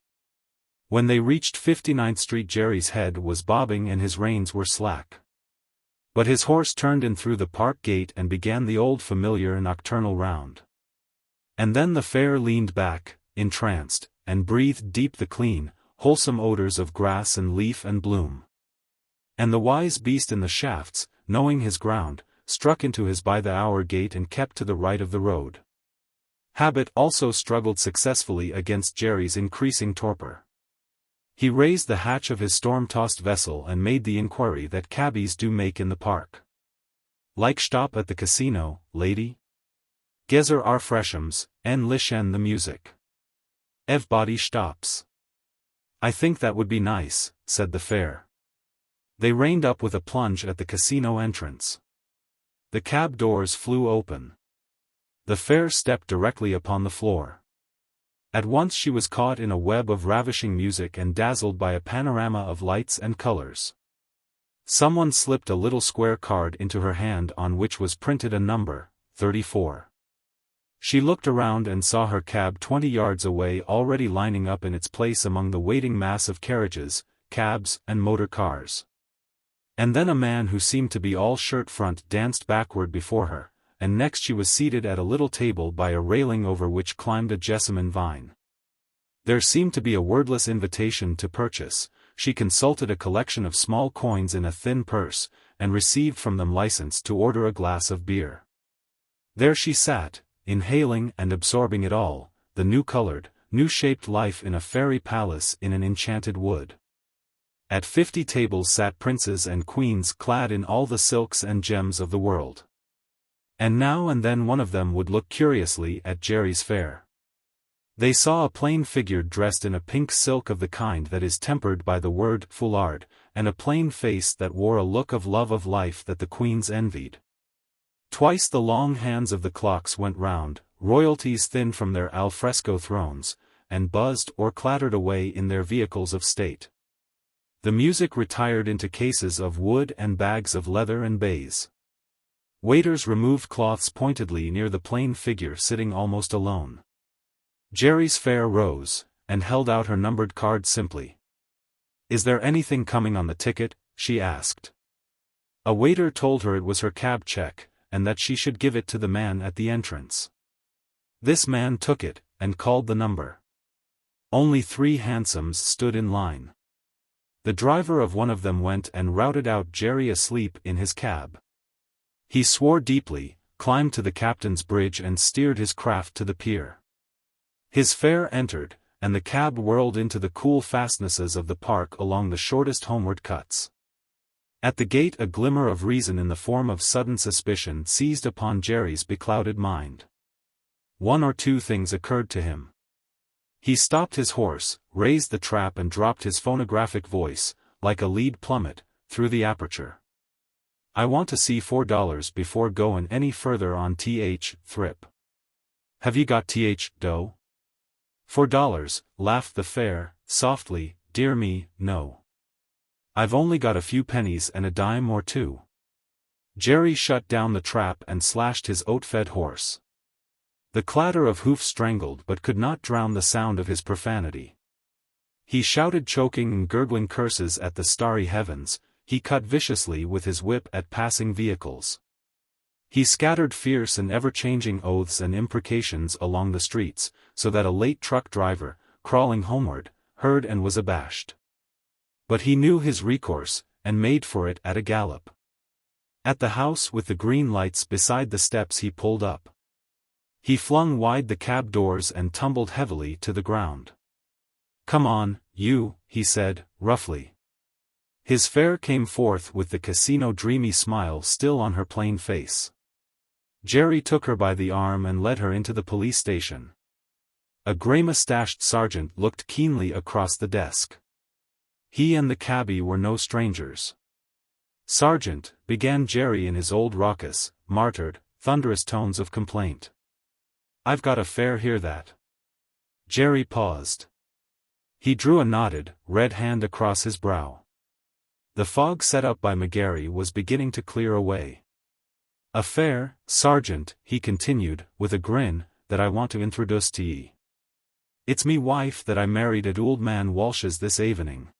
When they reached 59th Street Jerry's head was bobbing and his reins were slack. But his horse turned in through the park gate and began the old familiar nocturnal round. And then the fare leaned back, entranced, and breathed deep the clean, wholesome odors of grass and leaf and bloom. And the wise beast in the shafts, knowing his ground, struck into his by-the-hour gait and kept to the right of the road. Habit also struggled successfully against Jerry's increasing torpor. He raised the hatch of his storm-tossed vessel and made the inquiry that cabbies do make in the park. "Like stop at the casino, lady? Gezer our freshums, en lischen the music. Everybody stops." "I think that would be nice," said the fare. They reined up with a plunge at the casino entrance. The cab doors flew open. The fare stepped directly upon the floor. At once she was caught in a web of ravishing music and dazzled by a panorama of lights and colors. Someone slipped a little square card into her hand on which was printed a number, 34. She looked around and saw her cab 20 yards away already lining up in its place among the waiting mass of carriages, cabs, and motor cars. And then a man who seemed to be all shirt front danced backward before her, and next she was seated at a little table by a railing over which climbed a jessamine vine. There seemed to be a wordless invitation to purchase. She consulted a collection of small coins in a thin purse, and received from them license to order a glass of beer. There she sat, inhaling and absorbing it all, the new-colored, new-shaped life in a fairy palace in an enchanted wood. At 50 tables sat princes and queens clad in all the silks and gems of the world. And now and then one of them would look curiously at Jerry's fare. They saw a plain figure dressed in a pink silk of the kind that is tempered by the word foulard, and a plain face that wore a look of love of life that the queens envied. Twice the long hands of the clocks went round, royalties thinned from their alfresco thrones, and buzzed or clattered away in their vehicles of state. The music retired into cases of wood and bags of leather and baize. Waiters removed cloths pointedly near the plain figure sitting almost alone. Jerry's fare rose, and held out her numbered card simply. "Is there anything coming on the ticket?" she asked. A waiter told her it was her cab check, and that she should give it to the man at the entrance. This man took it, and called the number. Only 3 hansoms stood in line. The driver of one of them went and routed out Jerry asleep in his cab. He swore deeply, climbed to the captain's bridge and steered his craft to the pier. His fare entered, and the cab whirled into the cool fastnesses of the park along the shortest homeward cuts. At the gate a glimmer of reason in the form of sudden suspicion seized upon Jerry's beclouded mind. One or two things occurred to him. He stopped his horse, raised the trap and dropped his phonographic voice, like a lead plummet, through the aperture. "I want to see $4 before goin' any further on thrip. Have you got dough?" $4, laughed the fare, softly. "Dear me, no. I've only got a few pennies and a dime or two." Jerry shut down the trap and slashed his oat-fed horse. The clatter of hoofs strangled but could not drown the sound of his profanity. He shouted choking and gurgling curses at the starry heavens, he cut viciously with his whip at passing vehicles. He scattered fierce and ever-changing oaths and imprecations along the streets, so that a late truck driver, crawling homeward, heard and was abashed. But he knew his recourse, and made for it at a gallop. At the house with the green lights beside the steps he pulled up. He flung wide the cab doors and tumbled heavily to the ground. "Come on, you," he said, roughly. His fare came forth with the casino dreamy smile still on her plain face. Jerry took her by the arm and led her into the police station. A grey-mustached sergeant looked keenly across the desk. He and the cabby were no strangers. "Sergeant," began Jerry in his old raucous, martyred, thunderous tones of complaint. "I've got a fare here that—" Jerry paused. He drew a knotted, red hand across his brow. The fog set up by McGarry was beginning to clear away. "A fare, Sergeant," he continued, with a grin, "that I want to introduce to ye. It's me wife that I married at old man Walsh's this evening.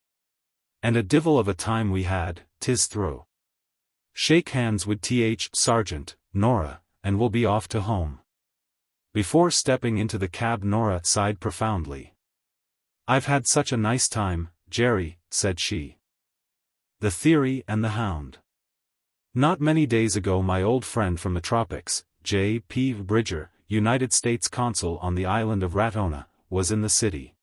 And a divil of a time we had, 'tis through. Shake hands with Sergeant, Nora, and we'll be off to home." Before stepping into the cab Nora sighed profoundly. "I've had such a nice time, Jerry," said she. The Theory and the Hound. Not many days ago my old friend from the tropics, J. P. Bridger, United States Consul on the island of Rathona, was in the city.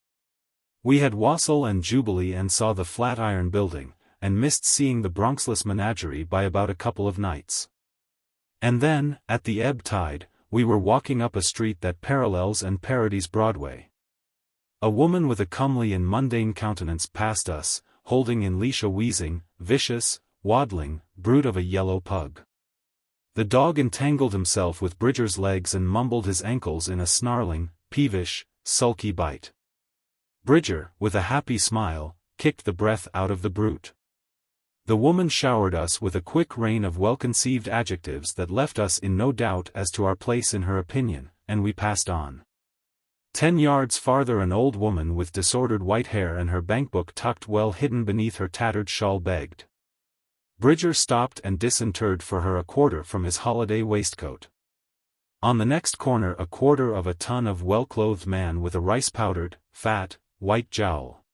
We had wassail and jubilee and saw the Flatiron Building, and missed seeing the Bronxless Menagerie by about a couple of nights. And then, at the ebb tide, we were walking up a street that parallels and parodies Broadway. A woman with a comely and mundane countenance passed us, holding in leash a wheezing, vicious, waddling, brute of a yellow pug. The dog entangled himself with Bridger's legs and mumbled his ankles in a snarling, peevish, sulky bite. Bridger, with a happy smile, kicked the breath out of the brute. The woman showered us with a quick rain of well-conceived adjectives that left us in no doubt as to our place in her opinion, and we passed on. 10 yards farther an old woman with disordered white hair and her bankbook tucked well hidden beneath her tattered shawl begged. Bridger stopped and disinterred for her a quarter from his holiday waistcoat. On the next corner a quarter of a ton of well-clothed man with a rice-powdered, fat, white jowl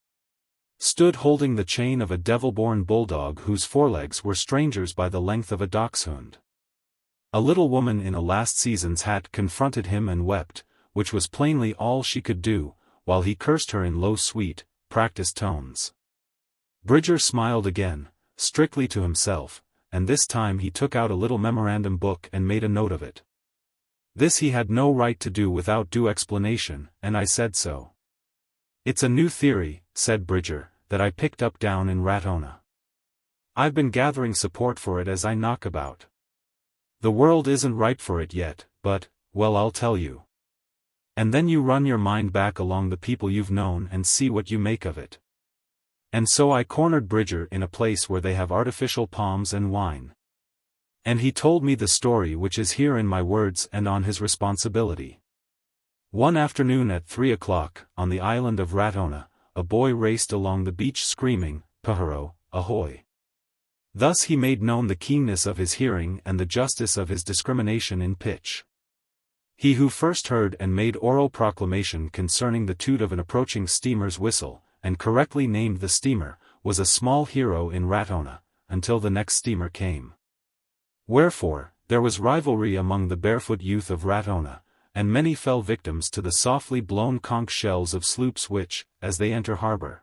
stood holding the chain of a devil-born bulldog whose forelegs were strangers by the length of a dachshund. A little woman in a last season's hat confronted him and wept, which was plainly all she could do, while he cursed her in low sweet, practiced tones. Bridger smiled again, strictly to himself, and this time he took out a little memorandum book and made a note of it. This he had no right to do without due explanation, and I said so. "It's a new theory," said Bridger, "that I picked up down in Rathona. I've been gathering support for it as I knock about. The world isn't ripe for it yet, but, well, I'll tell you. And then you run your mind back along the people you've known and see what you make of it. And so I cornered Bridger in a place where they have artificial palms and wine. And he told me the story which is here in my words and on his responsibility. One afternoon at 3 o'clock, on the island of Ratona, a boy raced along the beach screaming, "Pajaro, ahoy!" Thus he made known the keenness of his hearing and the justice of his discrimination in pitch. He who first heard and made oral proclamation concerning the toot of an approaching steamer's whistle, and correctly named the steamer, was a small hero in Ratona, until the next steamer came. Wherefore, there was rivalry among the barefoot youth of Ratona, and many fell victims to the softly blown conch shells of sloops which, as they enter harbor,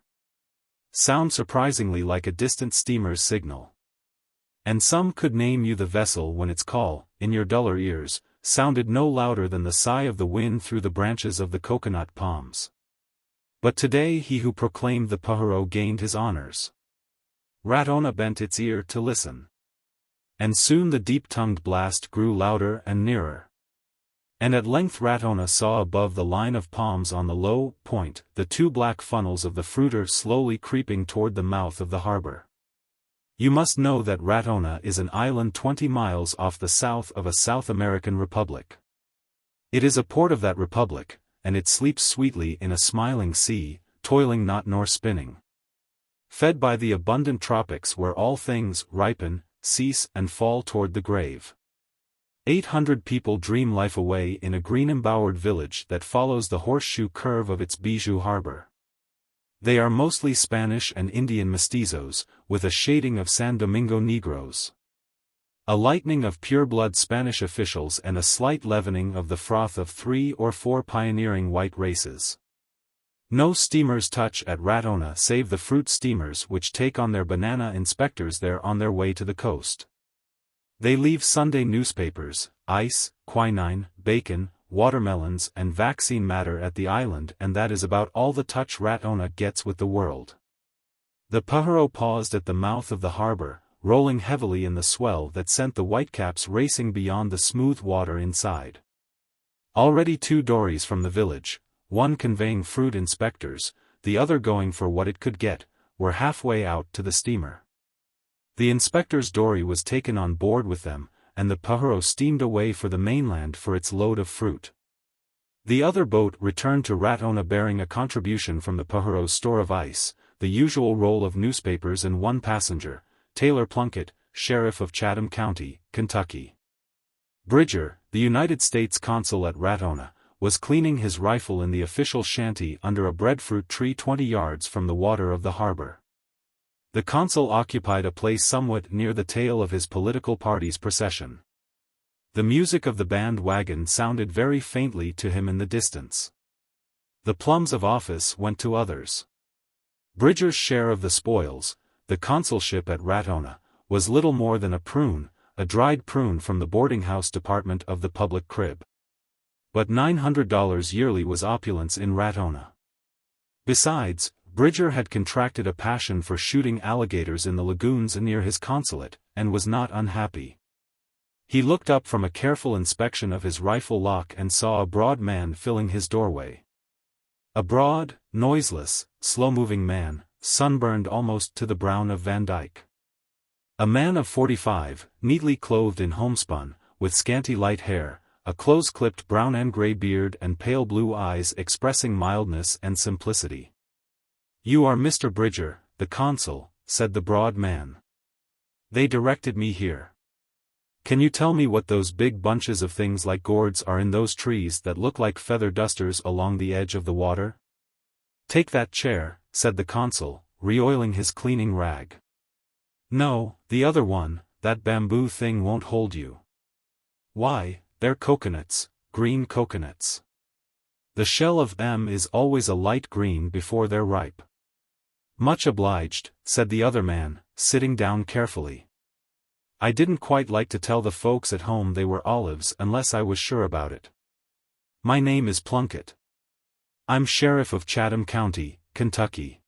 sound surprisingly like a distant steamer's signal. And some could name you the vessel when its call, in your duller ears, sounded no louder than the sigh of the wind through the branches of the coconut palms. But today he who proclaimed the Pajaro gained his honors. Ratona bent its ear to listen. And soon the deep-tongued blast grew louder and nearer. And at length Ratona saw above the line of palms on the low point the two black funnels of the fruiter slowly creeping toward the mouth of the harbor. You must know that Ratona is an island 20 miles off the south of a South American republic. It is a port of that republic, and it sleeps sweetly in a smiling sea, toiling not nor spinning. Fed by the abundant tropics where all things ripen, cease and fall toward the grave. 800 people dream life away in a green-embowered village that follows the horseshoe curve of its bijou harbor. They are mostly Spanish and Indian mestizos, with a shading of San Domingo Negroes. A lightening of pure-blood Spanish officials and a slight leavening of the froth of 3 or 4 pioneering white races. No steamers touch at Ratona save the fruit steamers which take on their banana inspectors there on their way to the coast. They leave Sunday newspapers, ice, quinine, bacon, watermelons and vaccine matter at the island, and that is about all the touch Ratona gets with the world. The Pajaro paused at the mouth of the harbor, rolling heavily in the swell that sent the whitecaps racing beyond the smooth water inside. Already 2 dories from the village, one conveying fruit inspectors, the other going for what it could get, were halfway out to the steamer. The inspector's dory was taken on board with them, and the Pajaro steamed away for the mainland for its load of fruit. The other boat returned to Ratona bearing a contribution from the Pajaro's store of ice, the usual roll of newspapers and 1 passenger, Taylor Plunkett, Sheriff of Chatham County, Kentucky. Bridger, the United States consul at Ratona, was cleaning his rifle in the official shanty under a breadfruit tree 20 yards from the water of the harbor. The consul occupied a place somewhat near the tail of his political party's procession. The music of the band wagon sounded very faintly to him in the distance. The plums of office went to others. Bridger's share of the spoils, the consulship at Ratona, was little more than a prune, a dried prune from the boarding-house department of the public crib. But $900 yearly was opulence in Ratona. Besides, Bridger had contracted a passion for shooting alligators in the lagoons near his consulate, and was not unhappy. He looked up from a careful inspection of his rifle lock and saw a broad man filling his doorway. A broad, noiseless, slow-moving man, sunburned almost to the brown of Van Dyke. A man of 45, neatly clothed in homespun, with scanty light hair, a close-clipped brown and gray beard and pale blue eyes expressing mildness and simplicity. "You are Mr. Bridger, the consul," said the broad man. "They directed me here. Can you tell me what those big bunches of things like gourds are in those trees that look like feather dusters along the edge of the water?" "Take that chair," said the consul, re-oiling his cleaning rag. "No, the other one, that bamboo thing won't hold you." "Why, they're coconuts, green coconuts. The shell of them is always a light green before they're ripe." "Much obliged," said the other man, sitting down carefully. "I didn't quite like to tell the folks at home they were olives unless I was sure about it. My name is Plunkett. I'm Sheriff of Chatham County, Kentucky.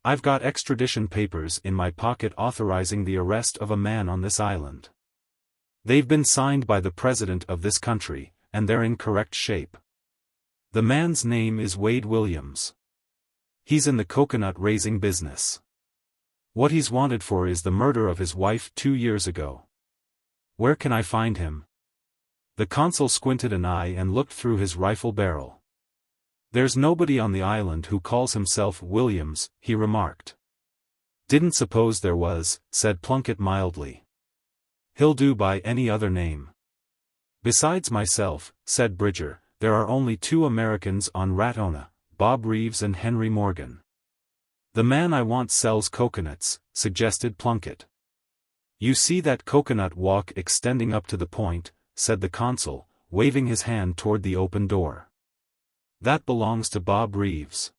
I've got extradition papers in my pocket authorizing the arrest of a man on this island. They've been signed by the President of this country, and they're in correct shape. The man's name is Wade Williams. He's in the coconut raising business. What he's wanted for is the murder of his wife 2 years ago. Where can I find him? The consul squinted an eye and looked through his rifle barrel. There's nobody on the island who calls himself Williams, he remarked. Didn't suppose there was, said Plunkett mildly. He'll do by any other name. Besides myself, said Bridger, there are only 2 Americans on Rathskeller, Bob Reeves and Henry Morgan. The man I want sells coconuts, suggested Plunkett. You see that coconut walk extending up to the point, said the consul, waving his hand toward the open door. That belongs to Bob Reeves.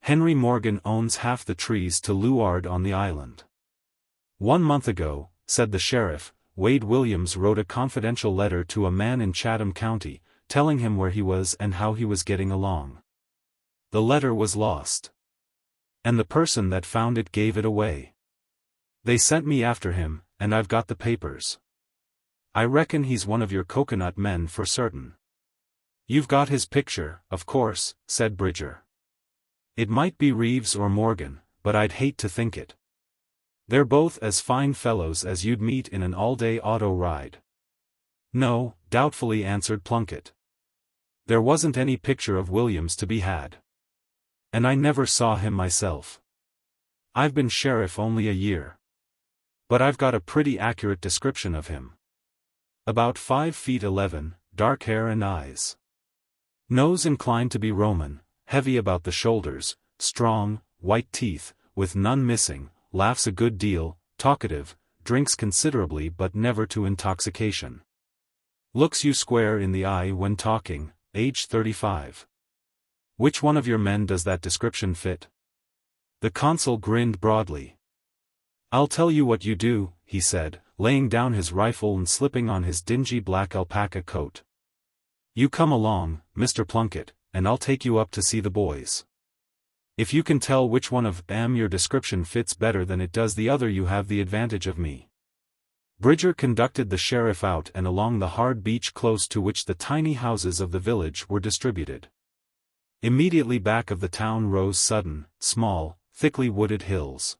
Henry Morgan owns half the trees to leeward on the island. 1 month ago, said the sheriff, Wade Williams wrote a confidential letter to a man in Chatham County, telling him where he was and how he was getting along. The letter was lost. And the person that found it gave it away. They sent me after him, and I've got the papers. I reckon he's one of your coconut men for certain. You've got his picture, of course, said Bridger. It might be Reeves or Morgan, but I'd hate to think it. They're both as fine fellows as you'd meet in an all-day auto ride. No, doubtfully answered Plunkett. There wasn't any picture of Williams to be had. And I never saw him myself. I've been sheriff only a year. But I've got a pretty accurate description of him. About 5 feet 11, dark hair and eyes. Nose inclined to be Roman, heavy about the shoulders, strong, white teeth, with none missing, laughs a good deal, talkative, drinks considerably but never to intoxication. Looks you square in the eye when talking, age 35. Which one of your men does that description fit? The consul grinned broadly. I'll tell you what you do, he said, laying down his rifle and slipping on his dingy black alpaca coat. You come along, Mr. Plunkett, and I'll take you up to see the boys. If you can tell which one of them your description fits better than it does the other, you have the advantage of me. Bridger conducted the sheriff out and along the hard beach close to which the tiny houses of the village were distributed. Immediately back of the town rose sudden, small, thickly wooded hills.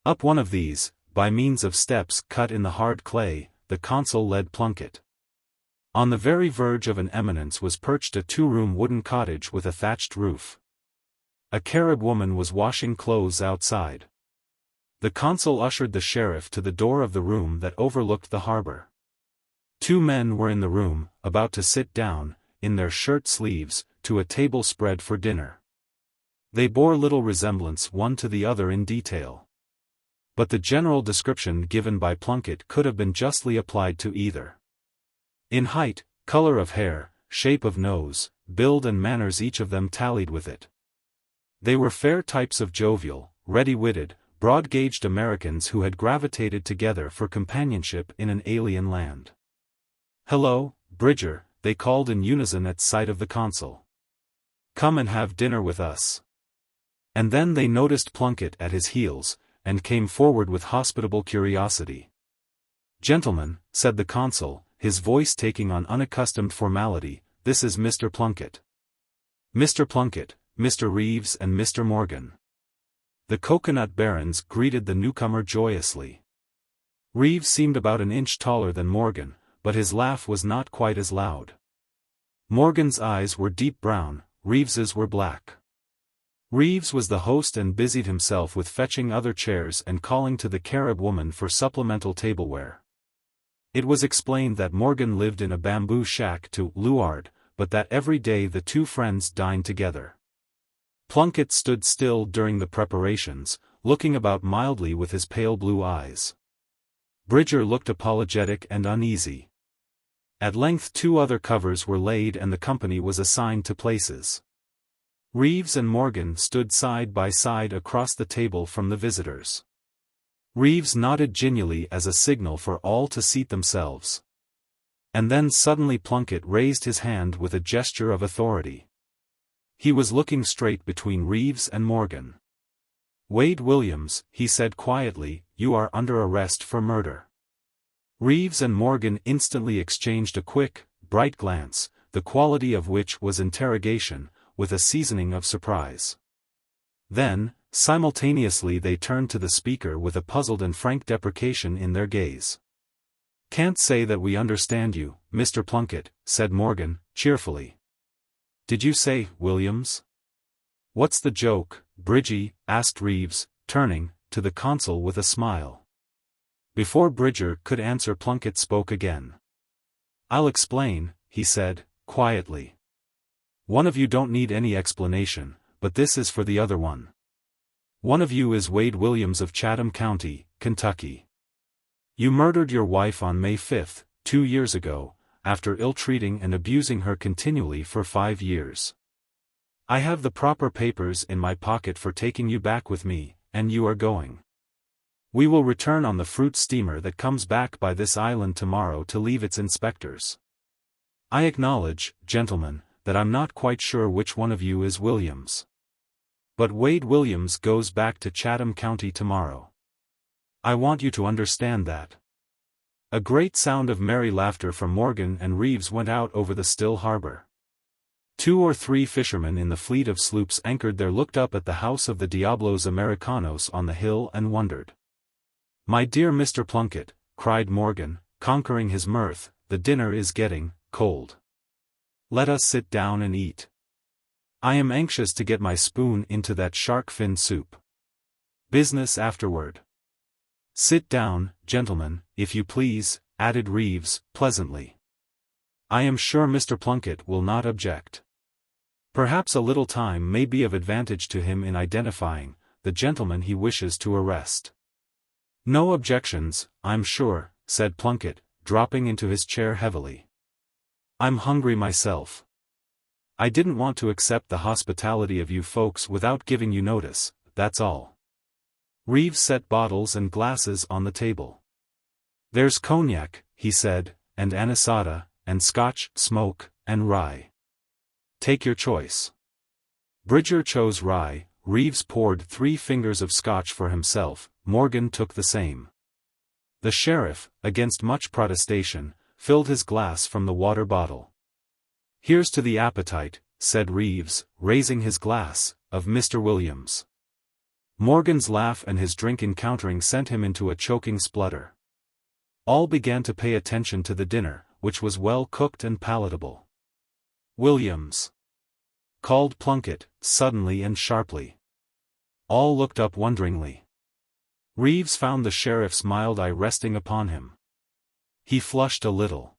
Up one of these, by means of steps cut in the hard clay, the consul led Plunkett. On the very verge of an eminence was perched a 2-room wooden cottage with a thatched roof. A Carib woman was washing clothes outside. The consul ushered the sheriff to the door of the room that overlooked the harbor. 2 men were in the room, about to sit down, in their shirt sleeves, to a table spread for dinner. They bore little resemblance one to the other in detail. But the general description given by Plunkett could have been justly applied to either. In height, color of hair, shape of nose, build and manners, each of them tallied with it. They were fair types of jovial, ready-witted, broad-gauged Americans who had gravitated together for companionship in an alien land. "Hello, Bridger," they called in unison at sight of the consul. "Come and have dinner with us." And then they noticed Plunkett at his heels, and came forward with hospitable curiosity. "Gentlemen," said the consul, his voice taking on unaccustomed formality, "this is Mr. Plunkett. Mr. Plunkett, Mr. Reeves and Mr. Morgan." The coconut barons greeted the newcomer joyously. Reeves seemed about an inch taller than Morgan, but his laugh was not quite as loud. Morgan's eyes were deep brown, Reeves's were black. Reeves was the host and busied himself with fetching other chairs and calling to the Carib woman for supplemental tableware. It was explained that Morgan lived in a bamboo shack to leeward, but that every day the 2 friends dined together. Plunkett stood still during the preparations, looking about mildly with his pale blue eyes. Bridger looked apologetic and uneasy. At length 2 other covers were laid and the company was assigned to places. Reeves and Morgan stood side by side across the table from the visitors. Reeves nodded genially as a signal for all to seat themselves. And then suddenly Plunkett raised his hand with a gesture of authority. He was looking straight between Reeves and Morgan. "Wade Williams," he said quietly, "you are under arrest for murder." Reeves and Morgan instantly exchanged a quick, bright glance, the quality of which was interrogation, with a seasoning of surprise. Then, simultaneously they turned to the speaker with a puzzled and frank deprecation in their gaze. "Can't say that we understand you, Mr. Plunkett," said Morgan, cheerfully. "Did you say, Williams?" "What's the joke, Bridgie?" asked Reeves, turning to the consul with a smile. Before Bridger could answer, Plunkett spoke again. "I'll explain," he said, quietly. "One of you don't need any explanation, but this is for the other one. One of you is Wade Williams of Chatham County, Kentucky. You murdered your wife on May 5, 2 years ago, after ill-treating and abusing her continually for 5 years. I have the proper papers in my pocket for taking you back with me, and you are going. We will return on the fruit steamer that comes back by this island tomorrow to leave its inspectors. I acknowledge, gentlemen, that I'm not quite sure which one of you is Williams. But Wade Williams goes back to Chatham County tomorrow. I want you to understand that." A great sound of merry laughter from Morgan and Reeves went out over the still harbor. 2 or 3 fishermen in the fleet of sloops anchored there looked up at the house of the Diablos Americanos on the hill and wondered. "My dear Mr. Plunkett," cried Morgan, conquering his mirth, "the dinner is getting cold. Let us sit down and eat. I am anxious to get my spoon into that shark fin soup. Business afterward. Sit down, gentlemen, if you please," added Reeves, pleasantly. "I am sure Mr. Plunkett will not object. Perhaps a little time may be of advantage to him in identifying the gentleman he wishes to arrest." "No objections, I'm sure," said Plunkett, dropping into his chair heavily. "I'm hungry myself. I didn't want to accept the hospitality of you folks without giving you notice, that's all." Reeves set bottles and glasses on the table. "There's cognac," he said, "and anisada, and Scotch, smoke, and rye. Take your choice." Bridger chose rye, Reeves poured 3 fingers of Scotch for himself, Morgan took the same. The sheriff, against much protestation, filled his glass from the water bottle. "Here's to the appetite," said Reeves, raising his glass, "of Mr. Williams." Morgan's laugh and his drink encountering sent him into a choking splutter. All began to pay attention to the dinner, which was well cooked and palatable. "Williams!" called Plunkett, suddenly and sharply. All looked up wonderingly. Reeves found the sheriff's mild eye resting upon him. He flushed a little.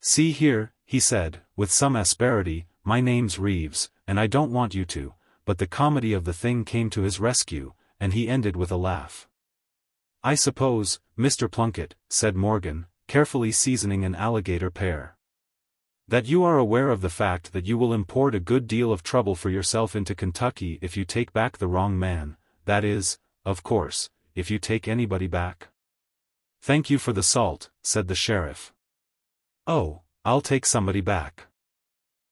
"See here," he said, with some asperity, "my name's Reeves, and I don't want you to," but the comedy of the thing came to his rescue, and he ended with a laugh. "I suppose, Mr. Plunkett," said Morgan, carefully seasoning an alligator pear, "that you are aware of the fact that you will import a good deal of trouble for yourself into Kentucky if you take back the wrong man, that is, of course, if you take anybody back." "Thank you for the salt," said the sheriff. "Oh, I'll take somebody back.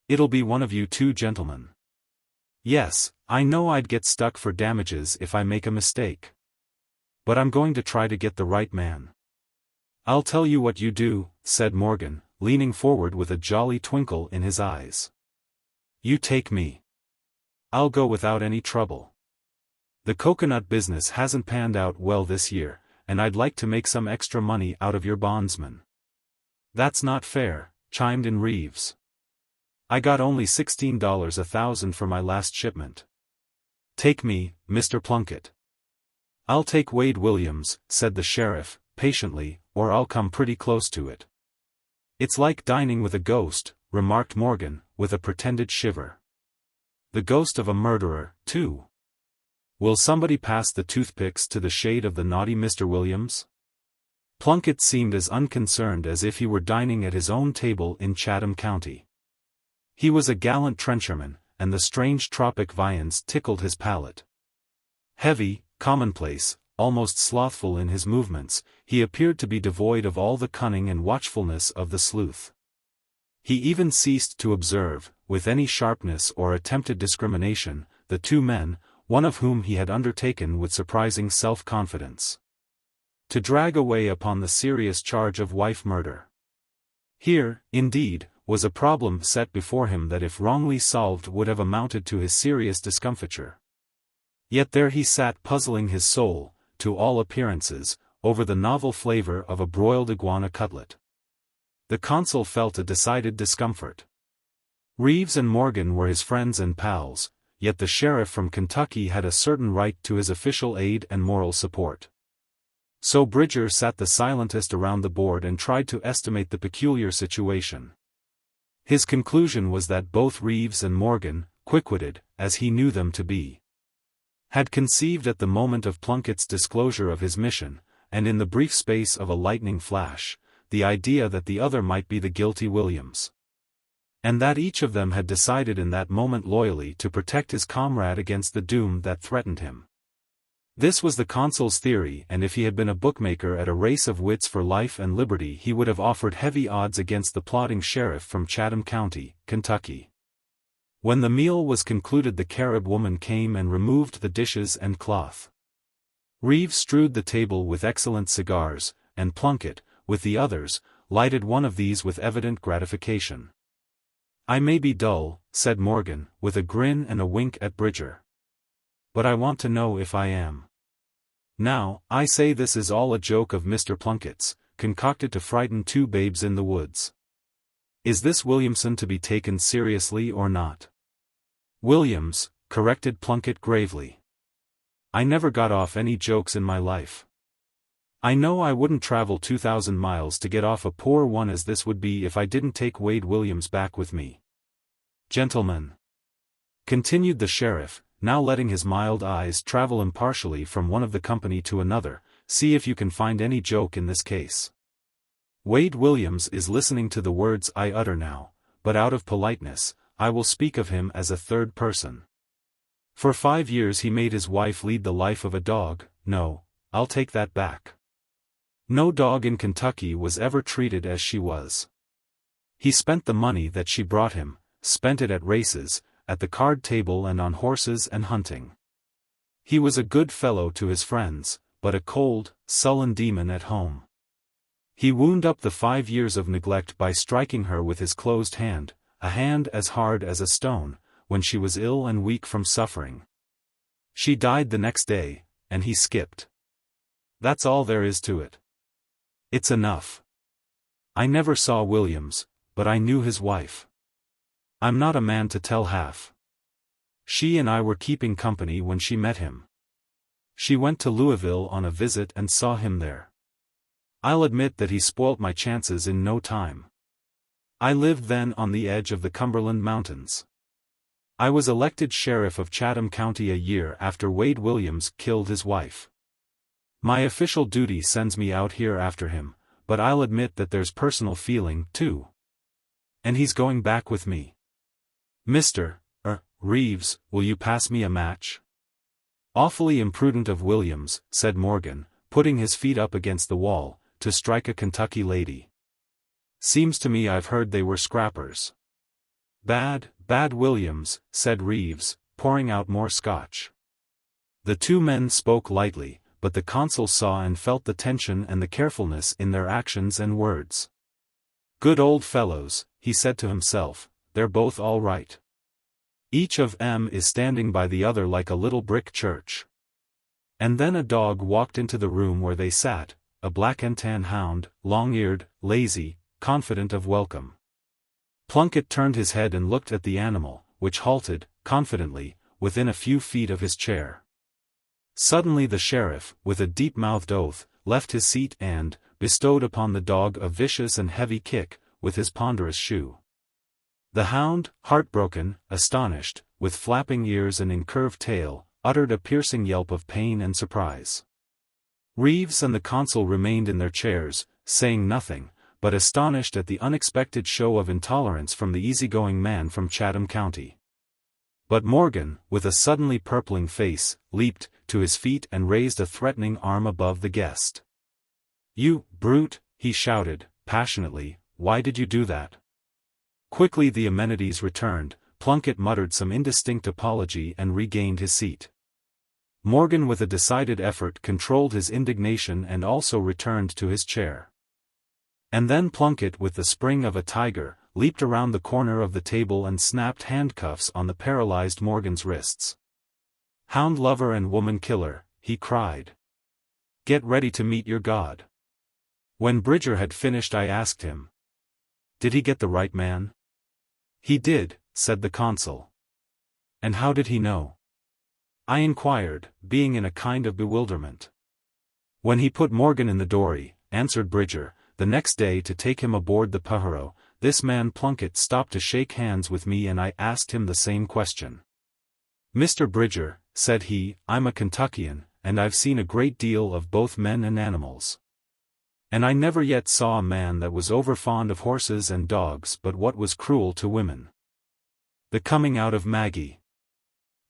It'll be one of you 2 gentlemen. Yes, I know I'd get stuck for damages if I make a mistake. But I'm going to try to get the right man." "I'll tell you what you do," said Morgan, leaning forward with a jolly twinkle in his eyes. "You take me. I'll go without any trouble. The coconut business hasn't panned out well this year, and I'd like to make some extra money out of your bondsman." "That's not fair," chimed in Reeves. "I got only $16 a thousand for my last shipment. Take me, Mr. Plunkett." "I'll take Wade Williams," said the sheriff, patiently, "or I'll come pretty close to it." "It's like dining with a ghost," remarked Morgan, with a pretended shiver. "The ghost of a murderer, too. Will somebody pass the toothpicks to the shade of the naughty Mr. Williams?" Plunkett seemed as unconcerned as if he were dining at his own table in Chatham County. He was a gallant trencherman, and the strange tropic viands tickled his palate. Heavy, commonplace, almost slothful in his movements, he appeared to be devoid of all the cunning and watchfulness of the sleuth. He even ceased to observe, with any sharpness or attempted discrimination, the 2 men, one of whom he had undertaken with surprising self-confidence to drag away upon the serious charge of wife murder. Here, indeed, was a problem set before him that if wrongly solved would have amounted to his serious discomfiture. Yet there he sat puzzling his soul, to all appearances, over the novel flavor of a broiled iguana cutlet. The consul felt a decided discomfort. Reeves and Morgan were his friends and pals, yet the sheriff from Kentucky had a certain right to his official aid and moral support. So Bridger sat the silentest around the board and tried to estimate the peculiar situation. His conclusion was that both Reeves and Morgan, quick-witted, as he knew them to be, had conceived at the moment of Plunkett's disclosure of his mission, and in the brief space of a lightning flash, the idea that the other might be the guilty Williams. And that each of them had decided in that moment loyally to protect his comrade against the doom that threatened him. This was the consul's theory, and if he had been a bookmaker at a race of wits for life and liberty he would have offered heavy odds against the plotting sheriff from Chatham County, Kentucky. When the meal was concluded the Carib woman came and removed the dishes and cloth. Reeves strewed the table with excellent cigars, and Plunkett, with the others, lighted one of these with evident gratification. "I may be dull," said Morgan, with a grin and a wink at Bridger, "but I want to know if I am. Now, I say this is all a joke of Mr. Plunkett's, concocted to frighten two babes in the woods. Is this Williamson to be taken seriously or not?" "Williams," corrected Plunkett gravely. "I never got off any jokes in my life. I know I wouldn't travel 2,000 miles to get off a poor one as this would be if I didn't take Wade Williams back with me. Gentlemen," continued the sheriff, now letting his mild eyes travel impartially from one of the company to another, "see if you can find any joke in this case. Wade Williams is listening to the words I utter now, but out of politeness, I will speak of him as a third person. For 5 years he made his wife lead the life of a dog. No, I'll take that back. No dog in Kentucky was ever treated as she was. He spent the money that she brought him, spent it at races, at the card table and on horses and hunting. He was a good fellow to his friends, but a cold, sullen demon at home. He wound up the 5 years of neglect by striking her with his closed hand, a hand as hard as a stone, when she was ill and weak from suffering. She died the next day, and he skipped. That's all there is to it. It's enough. I never saw Williams, but I knew his wife. I'm not a man to tell half. She and I were keeping company when she met him. She went to Louisville on a visit and saw him there. I'll admit that he spoilt my chances in no time. I lived then on the edge of the Cumberland Mountains. I was elected sheriff of Chatham County a year after Wade Williams killed his wife. My official duty sends me out here after him, but I'll admit that there's personal feeling, too. And he's going back with me. Mr. Reeves, will you pass me a match?" "Awfully imprudent of Williams," said Morgan, putting his feet up against the wall, "to strike a Kentucky lady. Seems to me I've heard they were scrappers." Bad Williams," said Reeves, pouring out more scotch. The two men spoke lightly, but the consul saw and felt the tension and the carefulness in their actions and words. "Good old fellows," he said to himself, "they're both all right. Each of 'em is standing by the other like a little brick church." And then a dog walked into the room where they sat, a black and tan hound, long-eared, lazy, confident of welcome. Plunkett turned his head and looked at the animal, which halted, confidently, within a few feet of his chair. Suddenly the sheriff, with a deep-mouthed oath, left his seat and bestowed upon the dog a vicious and heavy kick, with his ponderous shoe. The hound, heartbroken, astonished, with flapping ears and incurved tail, uttered a piercing yelp of pain and surprise. Reeves and the consul remained in their chairs, saying nothing, but astonished at the unexpected show of intolerance from the easygoing man from Chatham County. But Morgan, with a suddenly purpling face, leaped to his feet and raised a threatening arm above the guest. "You brute," he shouted, passionately, "why did you do that?" Quickly the amenities returned. Plunkett muttered some indistinct apology and regained his seat. Morgan with a decided effort controlled his indignation and also returned to his chair. And then Plunkett with the spring of a tiger, leaped around the corner of the table and snapped handcuffs on the paralyzed Morgan's wrists. "Hound lover and woman killer," he cried. "Get ready to meet your god." When Bridger had finished, I asked him, "Did he get the right man?" "He did," said the consul. "And how did he know?" I inquired, being in a kind of bewilderment. "When he put Morgan in the dory," answered Bridger, "the next day to take him aboard the Pajaro, this man Plunkett stopped to shake hands with me and I asked him the same question. 'Mr. Bridger,' said he, 'I'm a Kentuckian, and I've seen a great deal of both men and animals. And I never yet saw a man that was overfond of horses and dogs but what was cruel to women.'" The Coming Out of Maggie.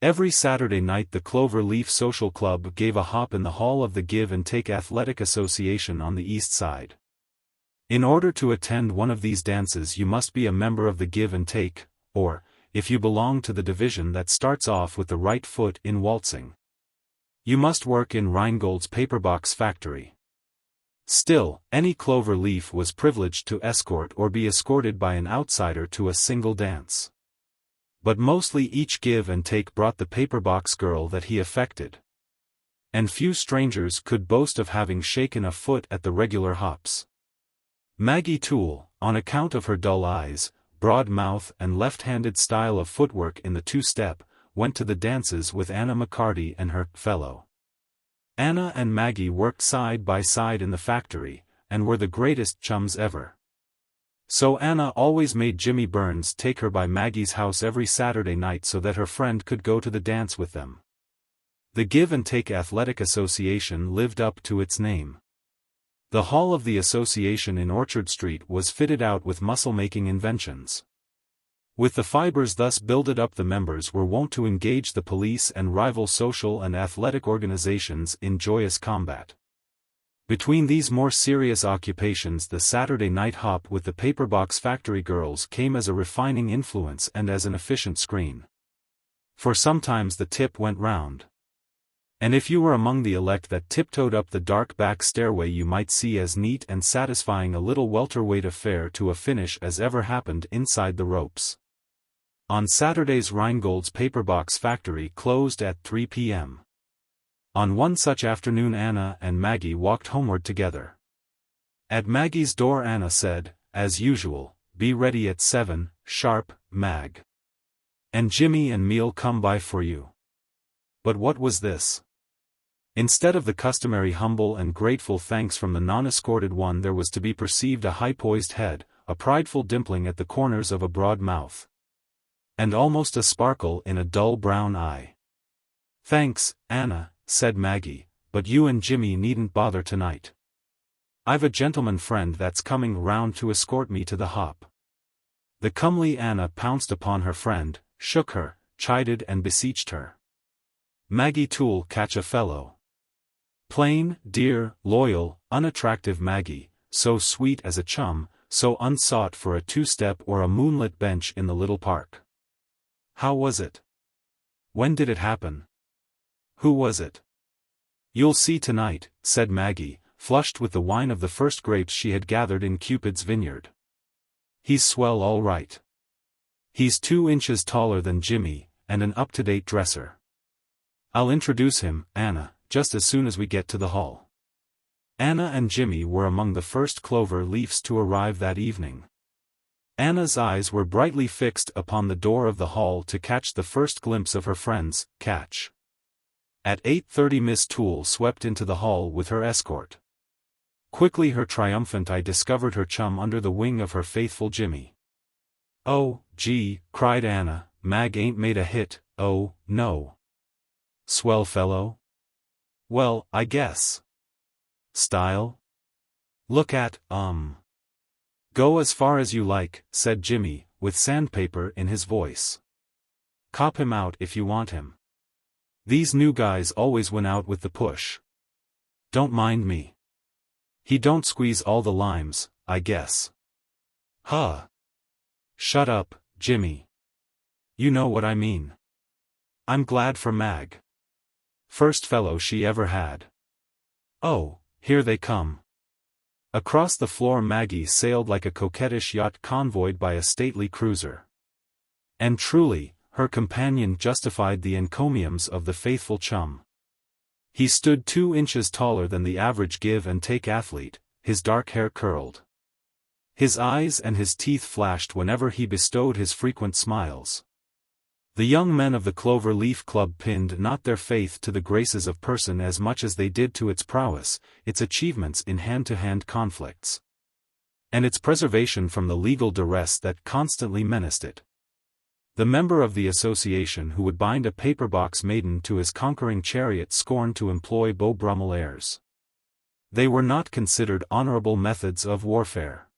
Every Saturday night the Clover Leaf Social Club gave a hop in the hall of the Give and Take Athletic Association on the East Side. In order to attend one of these dances you must be a member of the Give and Take, or, if you belong to the division that starts off with the right foot in waltzing, you must work in Rheingold's paperbox factory. Still, any Clover Leaf was privileged to escort or be escorted by an outsider to a single dance. But mostly each Give and Take brought the paperbox girl that he affected. And few strangers could boast of having shaken a foot at the regular hops. Maggie Toole, on account of her dull eyes, broad mouth and left-handed style of footwork in the two-step, went to the dances with Anna McCarty and her fellow. Anna and Maggie worked side by side in the factory, and were the greatest chums ever. So Anna always made Jimmy Burns take her by Maggie's house every Saturday night so that her friend could go to the dance with them. The Give and Take Athletic Association lived up to its name. The hall of the association in Orchard Street was fitted out with muscle-making inventions. With the fibers thus builded up the members were wont to engage the police and rival social and athletic organizations in joyous combat. Between these more serious occupations the Saturday night hop with the paperbox factory girls came as a refining influence and as an efficient screen. For sometimes the tip went round. And if you were among the elect that tiptoed up the dark back stairway you might see as neat and satisfying a little welterweight affair to a finish as ever happened inside the ropes. On Saturdays Rheingold's paperbox factory closed at 3 p.m. On one such afternoon Anna and Maggie walked homeward together. At Maggie's door Anna said, as usual, "Be ready at 7, sharp, Mag. And Jimmy and me'll come by for you." But what was this? Instead of the customary humble and grateful thanks from the non-escorted one there was to be perceived a high-poised head, a prideful dimpling at the corners of a broad mouth, and almost a sparkle in a dull brown eye. "Thanks, Anna," said Maggie, "but you and Jimmy needn't bother tonight. I've a gentleman friend that's coming round to escort me to the hop." The comely Anna pounced upon her friend, shook her, chided and beseeched her. Maggie Toole catch a fellow. Plain, dear, loyal, unattractive Maggie, so sweet as a chum, so unsought for a two-step or a moonlit bench in the little park. How was it? When did it happen? Who was it? "You'll see tonight," said Maggie, flushed with the wine of the first grapes she had gathered in Cupid's vineyard. "He's swell all right. He's 2 inches taller than Jimmy, and an up-to-date dresser. I'll introduce him, Anna, just as soon as we get to the hall." Anna and Jimmy were among the first Clover Leafs to arrive that evening. Anna's eyes were brightly fixed upon the door of the hall to catch the first glimpse of her friends, catch. At 8:30 Miss Toole swept into the hall with her escort. Quickly her triumphant eye discovered her chum under the wing of her faithful Jimmy. "Oh, gee," cried Anna, "Mag ain't made a hit, oh, no." "Swell fellow?" "Well, I guess." "Style?" "Look at, Go as far as you like," said Jimmy, with sandpaper in his voice. "Cop him out if you want him. These new guys always win out with the push. Don't mind me. He don't squeeze all the limes, I guess." "Huh. Shut up, Jimmy. You know what I mean. I'm glad for Mag. First fellow she ever had. Oh, here they come." Across the floor Maggie sailed like a coquettish yacht convoyed by a stately cruiser. And truly, her companion justified the encomiums of the faithful chum. He stood 2 inches taller than the average give-and-take athlete, his dark hair curled. His eyes and his teeth flashed whenever he bestowed his frequent smiles. The young men of the Clover Leaf Club pinned not their faith to the graces of person as much as they did to its prowess, its achievements in hand-to-hand conflicts, and its preservation from the legal duress that constantly menaced it. The member of the association who would bind a paper-box maiden to his conquering chariot scorned to employ Beau Brummel airs. They were not considered honorable methods of warfare.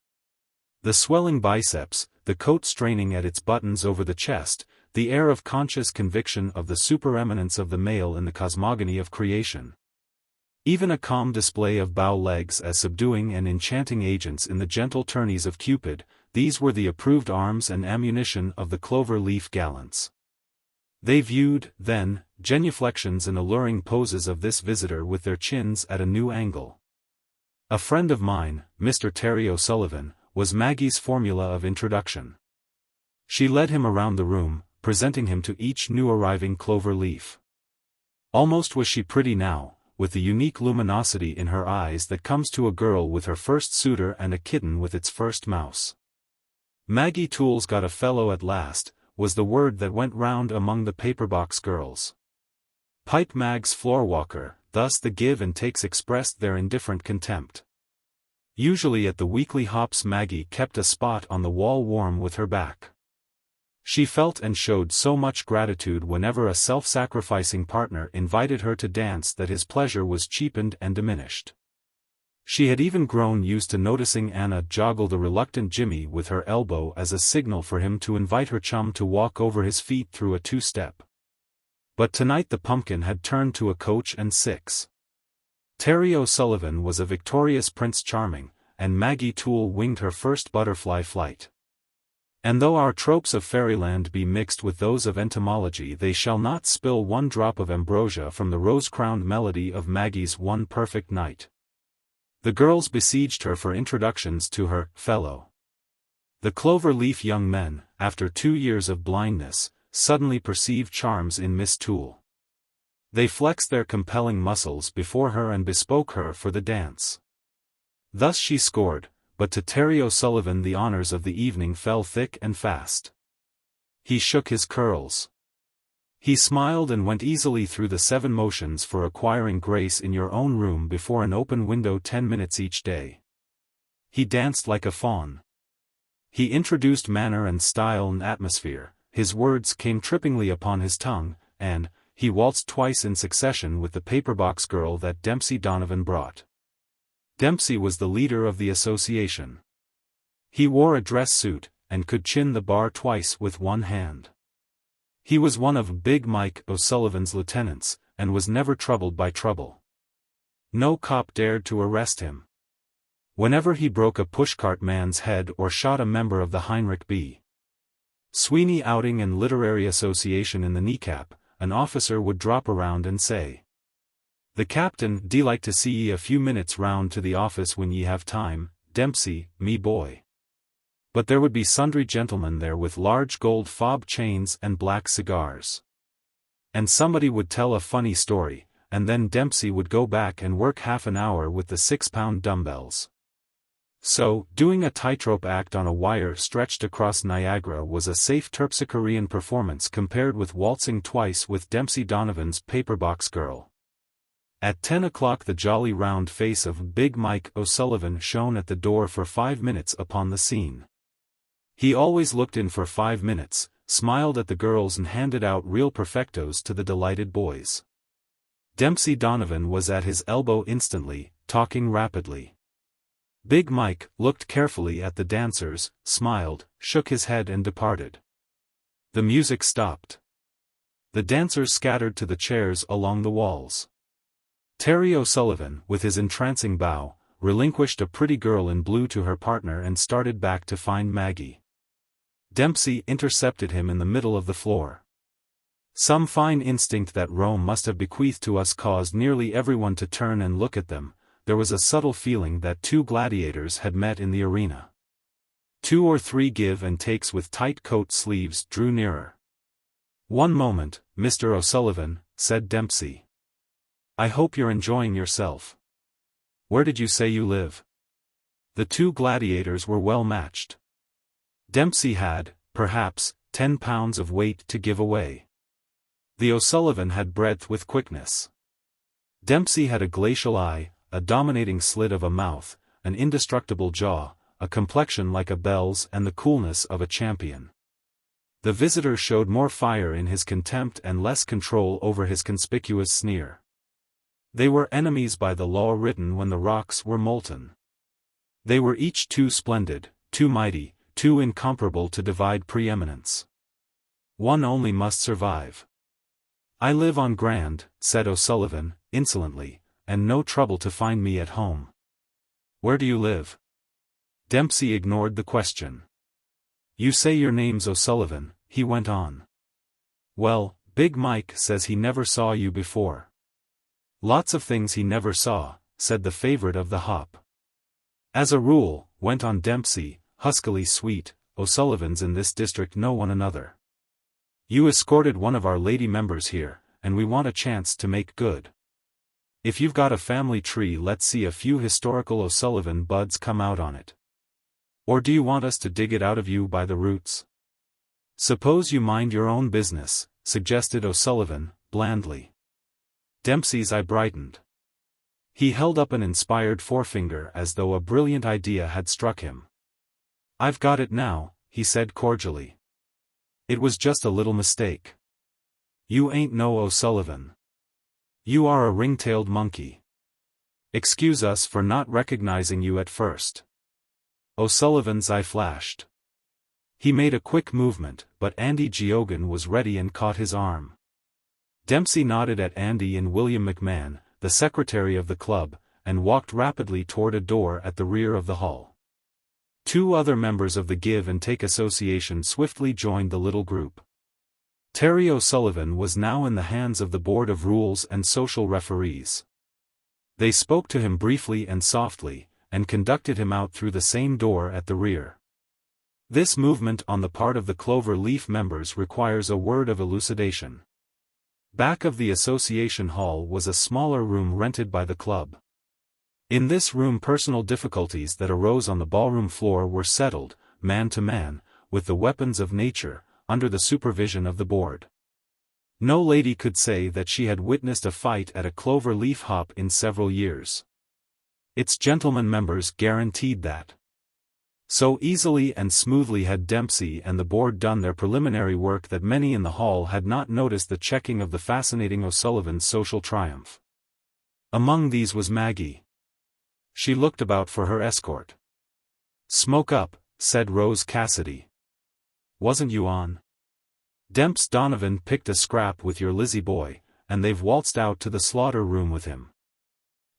The swelling biceps, the coat straining at its buttons over the chest, the air of conscious conviction of the supereminence of the male in the cosmogony of creation. Even a calm display of bow legs as subduing and enchanting agents in the gentle tourneys of Cupid, these were the approved arms and ammunition of the Clover Leaf gallants. They viewed, then, genuflections and alluring poses of this visitor with their chins at a new angle. A friend of mine, Mr. Terry O'Sullivan, was Maggie's formula of introduction. She led him around the room, presenting him to each new arriving Clover Leaf. Almost was she pretty now, with the unique luminosity in her eyes that comes to a girl with her first suitor and a kitten with its first mouse. Maggie Toole's got a fellow at last, was the word that went round among the paperbox girls. Pipe Mag's floorwalker, thus the give and takes expressed their indifferent contempt. Usually at the weekly hops Maggie kept a spot on the wall warm with her back. She felt and showed so much gratitude whenever a self-sacrificing partner invited her to dance that his pleasure was cheapened and diminished. She had even grown used to noticing Anna joggle the reluctant Jimmy with her elbow as a signal for him to invite her chum to walk over his feet through a 2-step. But tonight the pumpkin had turned to a coach and 6. Terry O'Sullivan was a victorious Prince Charming, and Maggie Toole winged her first butterfly flight. And though our tropes of fairyland be mixed with those of entomology, they shall not spill one drop of ambrosia from the rose-crowned melody of Maggie's One Perfect Night. The girls besieged her for introductions to her fellow. The Clover Leaf young men, after 2 years of blindness, suddenly perceived charms in Miss Toole. They flexed their compelling muscles before her and bespoke her for the dance. Thus she scored, but to Terry O'Sullivan the honors of the evening fell thick and fast. He shook his curls. He smiled and went easily through the 7 motions for acquiring grace in your own room before an open window 10 minutes each day. He danced like a faun. He introduced manner and style and atmosphere, his words came trippingly upon his tongue, and he waltzed twice in succession with the paperbox girl that Dempsey Donovan brought. Dempsey was the leader of the association. He wore a dress suit, and could chin the bar twice with one hand. He was one of Big Mike O'Sullivan's lieutenants, and was never troubled by trouble. No cop dared to arrest him. Whenever he broke a pushcart man's head or shot a member of the Heinrich B. Sweeney outing and literary association in the kneecap, an officer would drop around and say, "The captain d'd like to see ye a few minutes round to the office when ye have time, Dempsey, me boy." But there would be sundry gentlemen there with large gold fob chains and black cigars. And somebody would tell a funny story, and then Dempsey would go back and work half an hour with the 6-pound dumbbells. So, doing a tightrope act on a wire stretched across Niagara was a safe terpsichorean performance compared with waltzing twice with Dempsey Donovan's paperbox girl. At 10 o'clock the jolly round face of Big Mike O'Sullivan shone at the door for 5 minutes upon the scene. He always looked in for 5 minutes, smiled at the girls and handed out real perfectos to the delighted boys. Dempsey Donovan was at his elbow instantly, talking rapidly. Big Mike looked carefully at the dancers, smiled, shook his head and departed. The music stopped. The dancers scattered to the chairs along the walls. Terry O'Sullivan, with his entrancing bow, relinquished a pretty girl in blue to her partner and started back to find Maggie. Dempsey intercepted him in the middle of the floor. Some fine instinct that Rome must have bequeathed to us caused nearly everyone to turn and look at them. there was a subtle feeling that two gladiators had met in the arena. 2 or 3 give and takes with tight coat sleeves drew nearer. "One moment, Mr. O'Sullivan," said Dempsey. "I hope you're enjoying yourself. Where did you say you live?" The two gladiators were well matched. Dempsey had, perhaps, 10 pounds of weight to give away. The O'Sullivan had breadth with quickness. Dempsey had a glacial eye, a dominating slit of a mouth, an indestructible jaw, a complexion like a belle's and the coolness of a champion. The visitor showed more fire in his contempt and less control over his conspicuous sneer. They were enemies by the law written when the rocks were molten. They were each too splendid, too mighty, too incomparable to divide preeminence. One only must survive. "I live on Grand," said O'Sullivan, insolently, "and no trouble to find me at home." "Where do you live?" Dempsey ignored the question. "You say your name's O'Sullivan," he went on. "Well, Big Mike says he never saw you before." "Lots of things he never saw," said the favorite of the hop. "As a rule," went on Dempsey, huskily sweet, "O'Sullivans in this district know one another. You escorted one of our lady members here, and we want a chance to make good. If you've got a family tree, let's see a few historical O'Sullivan buds come out on it. Or do you want us to dig it out of you by the roots?" "Suppose you mind your own business," suggested O'Sullivan, blandly. Dempsey's eye brightened. He held up an inspired forefinger as though a brilliant idea had struck him. "I've got it now," he said cordially. "It was just a little mistake. You ain't no O'Sullivan. You are a ring-tailed monkey. Excuse us for not recognizing you at first." O'Sullivan's eye flashed. He made a quick movement, but Andy Geoghegan was ready and caught his arm. Dempsey nodded at Andy and William McMahon, the secretary of the club, and walked rapidly toward a door at the rear of the hall. 2 other members of the Give and Take Association swiftly joined the little group. Terry O'Sullivan was now in the hands of the Board of Rules and Social Referees. They spoke to him briefly and softly, and conducted him out through the same door at the rear. This movement on the part of the Clover Leaf members requires a word of elucidation. Back of the association hall was a smaller room rented by the club. In this room personal difficulties that arose on the ballroom floor were settled, man to man, with the weapons of nature, under the supervision of the board. No lady could say that she had witnessed a fight at a Clover Leaf hop in several years. Its gentlemen members guaranteed that. So easily and smoothly had Dempsey and the board done their preliminary work that many in the hall had not noticed the checking of the fascinating O'Sullivan's social triumph. Among these was Maggie. She looked about for her escort. "Smoke up," said Rose Cassidy. "Wasn't you on? Demps Donovan picked a scrap with your Lizzie boy, and they've waltzed out to the slaughter room with him.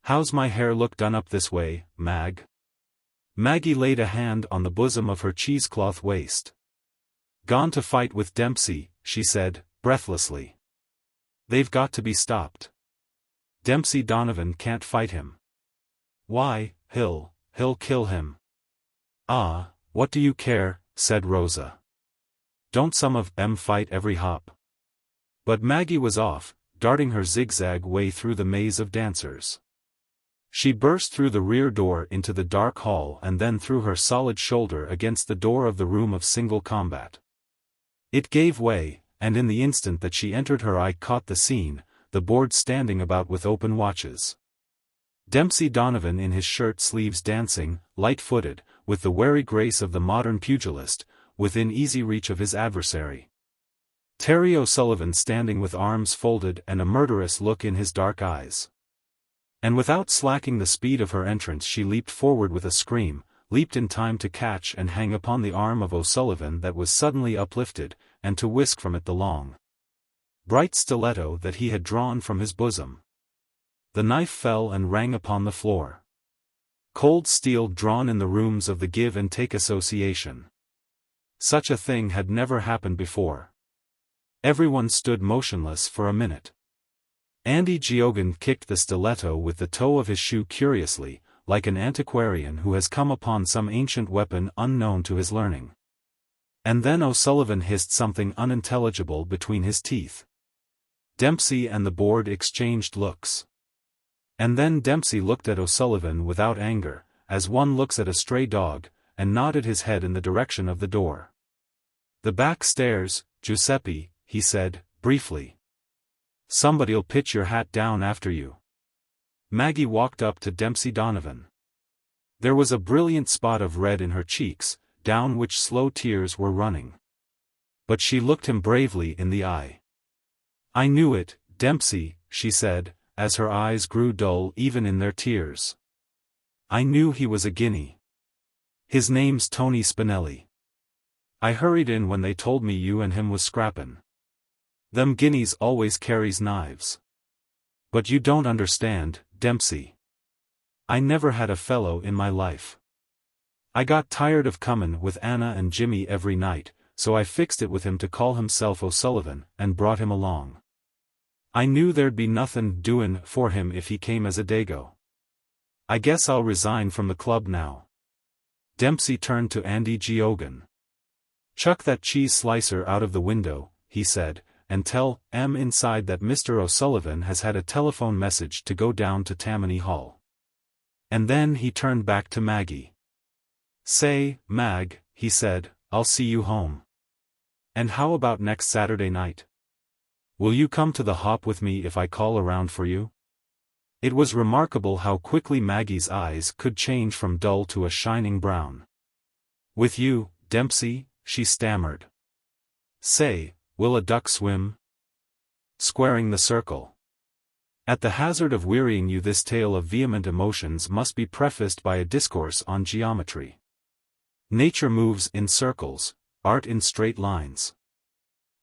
How's my hair look done up this way, Mag?" Maggie laid a hand on the bosom of her cheesecloth waist. "Gone to fight with Dempsey," she said, breathlessly. "They've got to be stopped. Dempsey Donovan can't fight him." "Why, he'll kill him." "Ah, what do you care," said Rosa. "Don't some of them fight every hop?" But Maggie was off, darting her zigzag way through the maze of dancers. She burst through the rear door into the dark hall and then threw her solid shoulder against the door of the room of single combat. It gave way, and in the instant that she entered her eye caught the scene, the board standing about with open watches. Dempsey Donovan in his shirt sleeves dancing, light-footed, with the wary grace of the modern pugilist, within easy reach of his adversary. Terry O'Sullivan standing with arms folded and a murderous look in his dark eyes. And without slacking the speed of her entrance she leaped forward with a scream, leaped in time to catch and hang upon the arm of O'Sullivan that was suddenly uplifted, and to whisk from it the long, bright stiletto that he had drawn from his bosom. The knife fell and rang upon the floor. Cold steel drawn in the rooms of the Give and Take Association. Such a thing had never happened before. Everyone stood motionless for a minute. Andy Geoghegan kicked the stiletto with the toe of his shoe curiously, like an antiquarian who has come upon some ancient weapon unknown to his learning. And then O'Sullivan hissed something unintelligible between his teeth. Dempsey and the board exchanged looks. And then Dempsey looked at O'Sullivan without anger, as one looks at a stray dog, and nodded his head in the direction of the door. "The back stairs, Giuseppe," he said, briefly. "Somebody'll pitch your hat down after you." Maggie walked up to Dempsey Donovan. There was a brilliant spot of red in her cheeks, down which slow tears were running. But she looked him bravely in the eye. "I knew it, Dempsey," she said, as her eyes grew dull even in their tears. "I knew he was a guinea. His name's Tony Spinelli. I hurried in when they told me you and him was scrappin'. Them guineas always carries knives. But you don't understand, Dempsey. I never had a fellow in my life. I got tired of comin' with Anna and Jimmy every night, so I fixed it with him to call himself O'Sullivan, and brought him along. I knew there'd be nothin' doin' for him if he came as a dago. I guess I'll resign from the club now." Dempsey turned to Andy Geoghegan. "Chuck that cheese slicer out of the window," he said, "and tell M inside that Mr. O'Sullivan has had a telephone message to go down to Tammany Hall." And then he turned back to Maggie. "Say, Mag," he said, "I'll see you home. And how about next Saturday night? Will you come to the hop with me if I call around for you?" It was remarkable how quickly Maggie's eyes could change from dull to a shining brown. "With you, Dempsey?" she stammered. "Say, will a duck swim?" Squaring the circle. At the hazard of wearying you, this tale of vehement emotions must be prefaced by a discourse on geometry. Nature moves in circles, art in straight lines.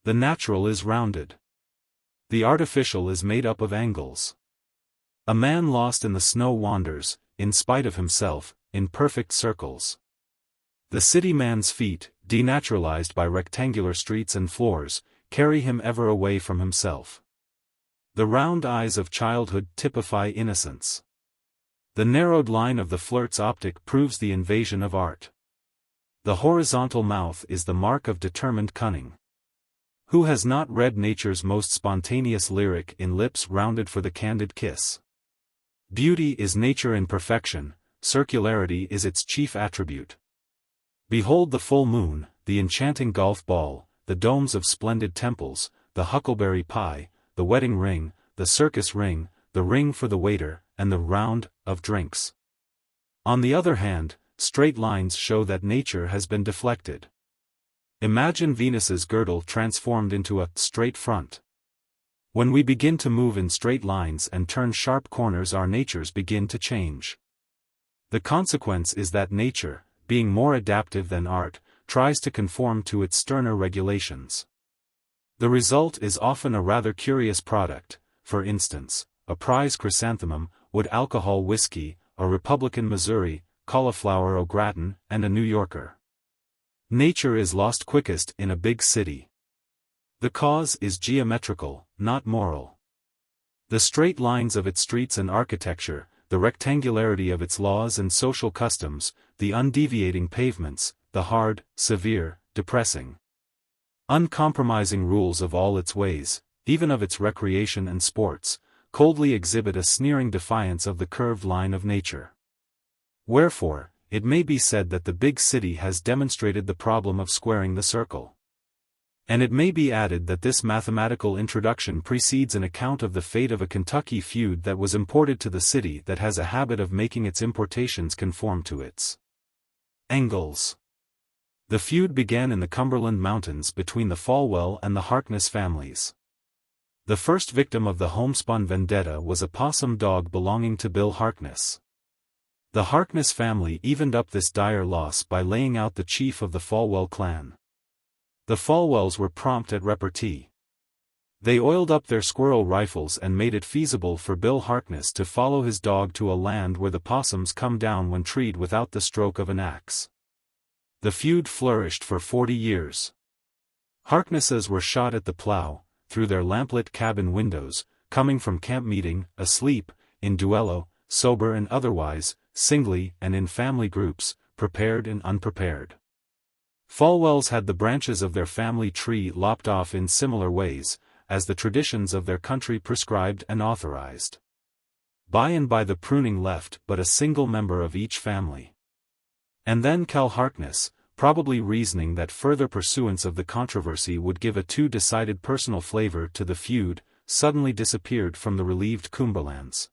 The natural is rounded. The artificial is made up of angles. A man lost in the snow wanders, in spite of himself, in perfect circles. The city man's feet, denaturalized by rectangular streets and floors, carry him ever away from himself. The round eyes of childhood typify innocence. The narrowed line of the flirt's optic proves the invasion of art. The horizontal mouth is the mark of determined cunning. Who has not read nature's most spontaneous lyric in lips rounded for the candid kiss? Beauty is nature in perfection, circularity is its chief attribute. Behold the full moon, the enchanting golf ball, the domes of splendid temples, the huckleberry pie, the wedding ring, the circus ring, the ring for the waiter, and the round of drinks. On the other hand, straight lines show that nature has been deflected. Imagine Venus's girdle transformed into a straight front. When we begin to move in straight lines and turn sharp corners, our natures begin to change. The consequence is that nature, being more adaptive than art, tries to conform to its sterner regulations. The result is often a rather curious product, for instance, a prize chrysanthemum, wood alcohol whiskey, a Republican Missouri, cauliflower au gratin, and a New Yorker. Nature is lost quickest in a big city. The cause is geometrical, not moral. The straight lines of its streets and architecture, the rectangularity of its laws and social customs, the undeviating pavements, the hard, severe, depressing, uncompromising rules of all its ways, even of its recreation and sports, coldly exhibit a sneering defiance of the curved line of nature. Wherefore, it may be said that the big city has demonstrated the problem of squaring the circle. And it may be added that this mathematical introduction precedes an account of the fate of a Kentucky feud that was imported to the city that has a habit of making its importations conform to its angles. The feud began in the Cumberland Mountains between the Falwell and the Harkness families. The first victim of the homespun vendetta was a possum dog belonging to Bill Harkness. The Harkness family evened up this dire loss by laying out the chief of the Falwell clan. The Falwells were prompt at repartee. They oiled up their squirrel rifles and made it feasible for Bill Harkness to follow his dog to a land where the possums come down when treed without the stroke of an axe. The feud flourished for 40 years. Harknesses were shot at the plow, through their lamplit cabin windows, coming from camp meeting, asleep, in duello, sober and otherwise, singly and in family groups, prepared and unprepared. Falwells had the branches of their family tree lopped off in similar ways, as the traditions of their country prescribed and authorized. By and by the pruning left but a single member of each family. And then Cal Harkness, probably reasoning that further pursuance of the controversy would give a too decided personal flavor to the feud, suddenly disappeared from the relieved Cumberlands.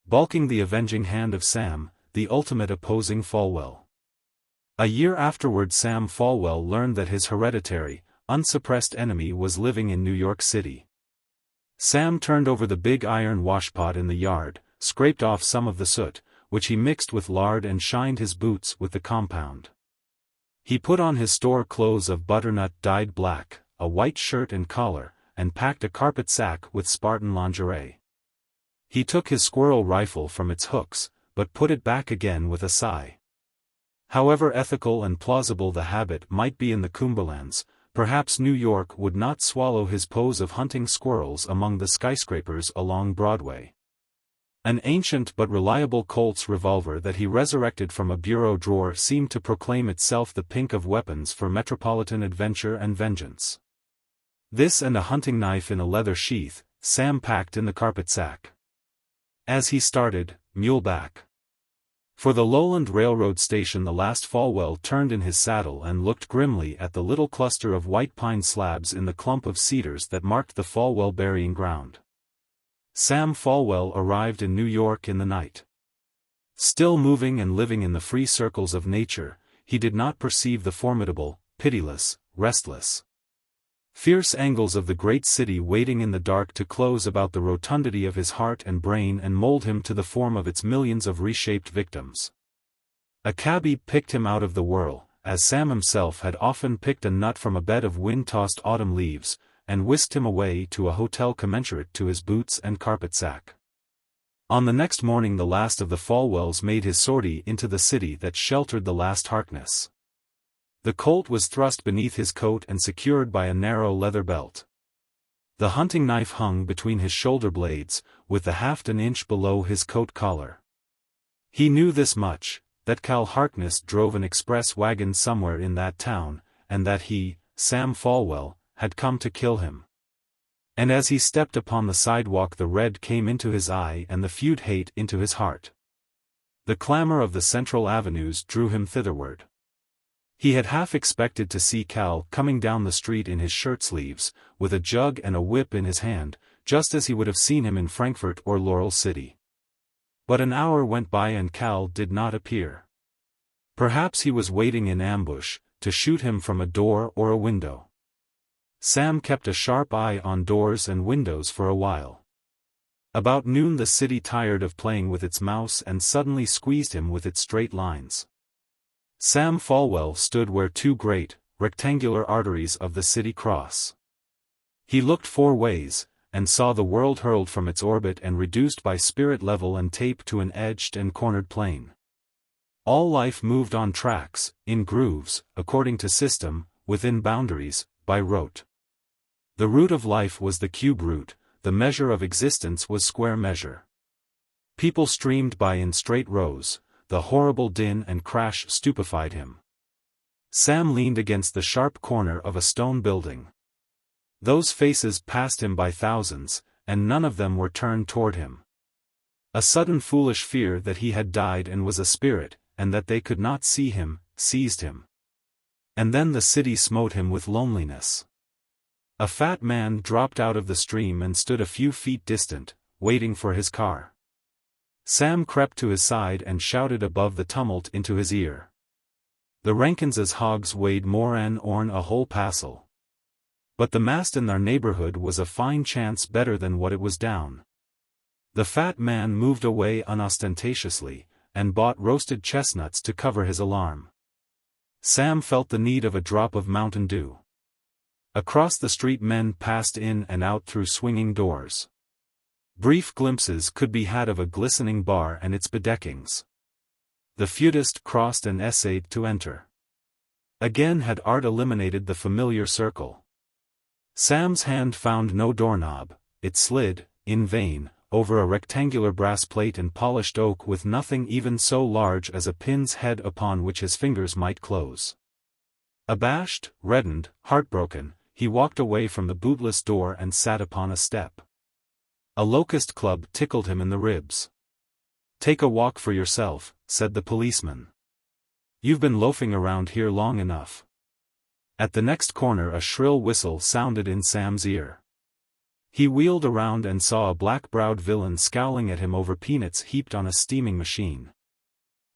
Balking the avenging hand of Sam, the ultimate opposing Falwell. A year afterward Sam Falwell learned that his hereditary, unsuppressed enemy was living in New York City. Sam turned over the big iron washpot in the yard, scraped off some of the soot, which he mixed with lard and shined his boots with the compound. He put on his store clothes of butternut dyed black, a white shirt and collar, and packed a carpet sack with Spartan lingerie. He took his squirrel rifle from its hooks, but put it back again with a sigh. However ethical and plausible the habit might be in the Cumberlands, perhaps New York would not swallow his pose of hunting squirrels among the skyscrapers along Broadway. An ancient but reliable Colt's revolver that he resurrected from a bureau drawer seemed to proclaim itself the pink of weapons for metropolitan adventure and vengeance. This and a hunting knife in a leather sheath, Sam packed in the carpet sack. As he started, muleback. For the Lowland Railroad station the last Falwell turned in his saddle and looked grimly at the little cluster of white pine slabs in the clump of cedars that marked the Falwell burying ground. Sam Falwell arrived in New York in the night. Still moving and living in the free circles of nature, he did not perceive the formidable, pitiless, restless, fierce angles of the great city waiting in the dark to close about the rotundity of his heart and brain and mold him to the form of its millions of reshaped victims. A cabby picked him out of the whirl, as Sam himself had often picked a nut from a bed of wind-tossed autumn leaves, and whisked him away to a hotel commensurate to his boots and carpet sack. On the next morning the last of the Falwells made his sortie into the city that sheltered the last Harkness. The Colt was thrust beneath his coat and secured by a narrow leather belt. The hunting knife hung between his shoulder blades, with the haft an inch below his coat collar. He knew this much, that Cal Harkness drove an express wagon somewhere in that town, and that he, Sam Falwell, had come to kill him. And as he stepped upon the sidewalk the red came into his eye and the feud hate into his heart. The clamor of the central avenues drew him thitherward. He had half expected to see Cal coming down the street in his shirt-sleeves, with a jug and a whip in his hand, just as he would have seen him in Frankfort or Laurel City. But an hour went by and Cal did not appear. Perhaps he was waiting in ambush, to shoot him from a door or a window. Sam kept a sharp eye on doors and windows for a while. About noon the city tired of playing with its mouse and suddenly squeezed him with its straight lines. Sam Falwell stood where two great, rectangular arteries of the city cross. He looked four ways, and saw the world hurled from its orbit and reduced by spirit level and tape to an edged and cornered plane. All life moved on tracks, in grooves, according to system, within boundaries, by rote. The root of life was the cube root, the measure of existence was square measure. People streamed by in straight rows, the horrible din and crash stupefied him. Sam leaned against the sharp corner of a stone building. Those faces passed him by thousands, and none of them were turned toward him. A sudden foolish fear that he had died and was a spirit, and that they could not see him, seized him. And then the city smote him with loneliness. A fat man dropped out of the stream and stood a few feet distant, waiting for his car. Sam crept to his side and shouted above the tumult into his ear. The Rankins's hogs weighed more an orn a whole passel. But the mast in their neighborhood was a fine chance better than what it was down. The fat man moved away unostentatiously, and bought roasted chestnuts to cover his alarm. Sam felt the need of a drop of Mountain Dew. Across the street men passed in and out through swinging doors. Brief glimpses could be had of a glistening bar and its bedeckings. The feudist crossed and essayed to enter. Again had art eliminated the familiar circle. Sam's hand found no doorknob, it slid, in vain, over a rectangular brass plate and polished oak with nothing even so large as a pin's head upon which his fingers might close. Abashed, reddened, heartbroken, he walked away from the bootless door and sat upon a step. A locust club tickled him in the ribs. "Take a walk for yourself," said the policeman. "You've been loafing around here long enough." At the next corner a shrill whistle sounded in Sam's ear. He wheeled around and saw a black-browed villain scowling at him over peanuts heaped on a steaming machine.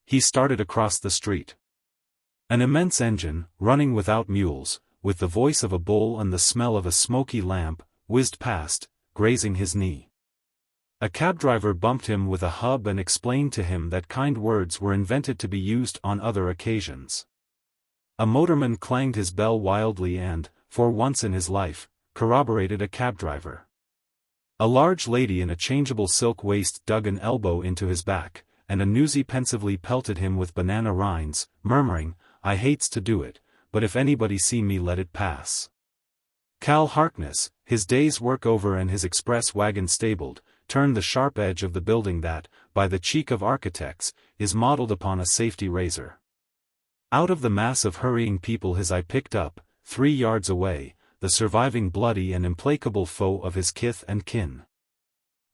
He started across the street. An immense engine, running without mules, with the voice of a bull and the smell of a smoky lamp, whizzed past, grazing his knee. A cab driver bumped him with a hub and explained to him that kind words were invented to be used on other occasions. A motorman clanged his bell wildly and, for once in his life, corroborated a cab driver. A large lady in a changeable silk waist dug an elbow into his back, and a newsie pensively pelted him with banana rinds, murmuring, "I hates to do it, but if anybody see me let it pass." Cal Harkness, his day's work over and his express wagon stabled, turned the sharp edge of the building that, by the cheek of architects, is modeled upon a safety razor. Out of the mass of hurrying people his eye picked up, 3 yards away, the surviving bloody and implacable foe of his kith and kin.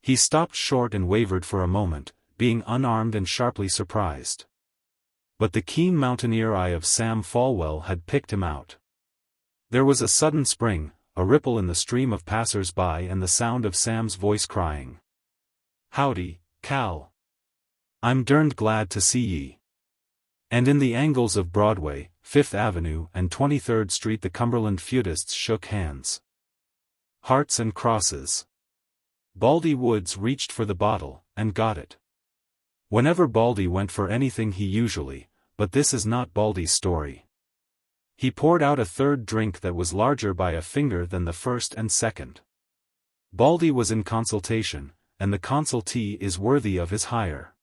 He stopped short and wavered for a moment, being unarmed and sharply surprised. But the keen mountaineer eye of Sam Falwell had picked him out. There was a sudden spring, a ripple in the stream of passers-by and the sound of Sam's voice crying, "Howdy, Cal. I'm derned glad to see ye." And in the angles of Broadway, 5th Avenue and 23rd Street the Cumberland feudists shook hands. Hearts and crosses. Baldy Woods reached for the bottle, and got it. Whenever Baldy went for anything he usually, but this is not Baldy's story. He poured out a third drink that was larger by a finger than the first and second. Baldy was in consultation, and the consultee is worthy of his hire.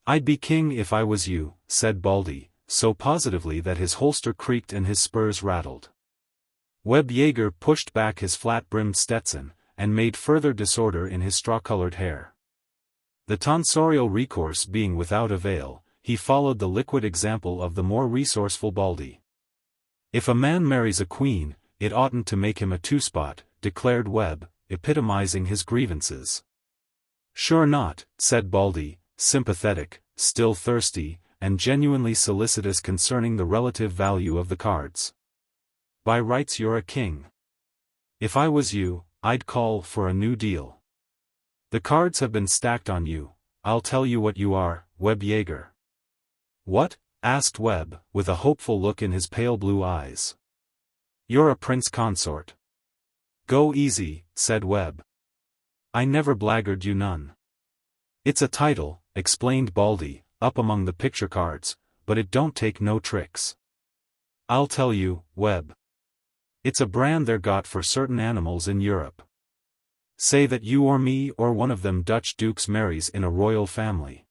"I'd be king if I was you," said Baldy, so positively that his holster creaked and his spurs rattled. Webb Yeager pushed back his flat-brimmed Stetson, and made further disorder in his straw-colored hair. The tonsorial recourse being without avail, he followed the liquid example of the more resourceful Baldy. "If a man marries a queen, it oughtn't to make him a two-spot," declared Webb, epitomizing his grievances. "Sure not," said Baldy, sympathetic, still thirsty, and genuinely solicitous concerning the relative value of the cards. "By rights you're a king. If I was you, I'd call for a new deal. The cards have been stacked on you. I'll tell you what you are, Webb Yeager." "What?" asked Webb, with a hopeful look in his pale blue eyes. "You're a prince consort." "Go easy," said Webb. "I never blackguard you none." "It's a title," explained Baldy, "up among the picture cards, but it don't take no tricks. I'll tell you, Webb. It's a brand they're got for certain animals in Europe. Say that you or me or one of them Dutch dukes marries in a royal family.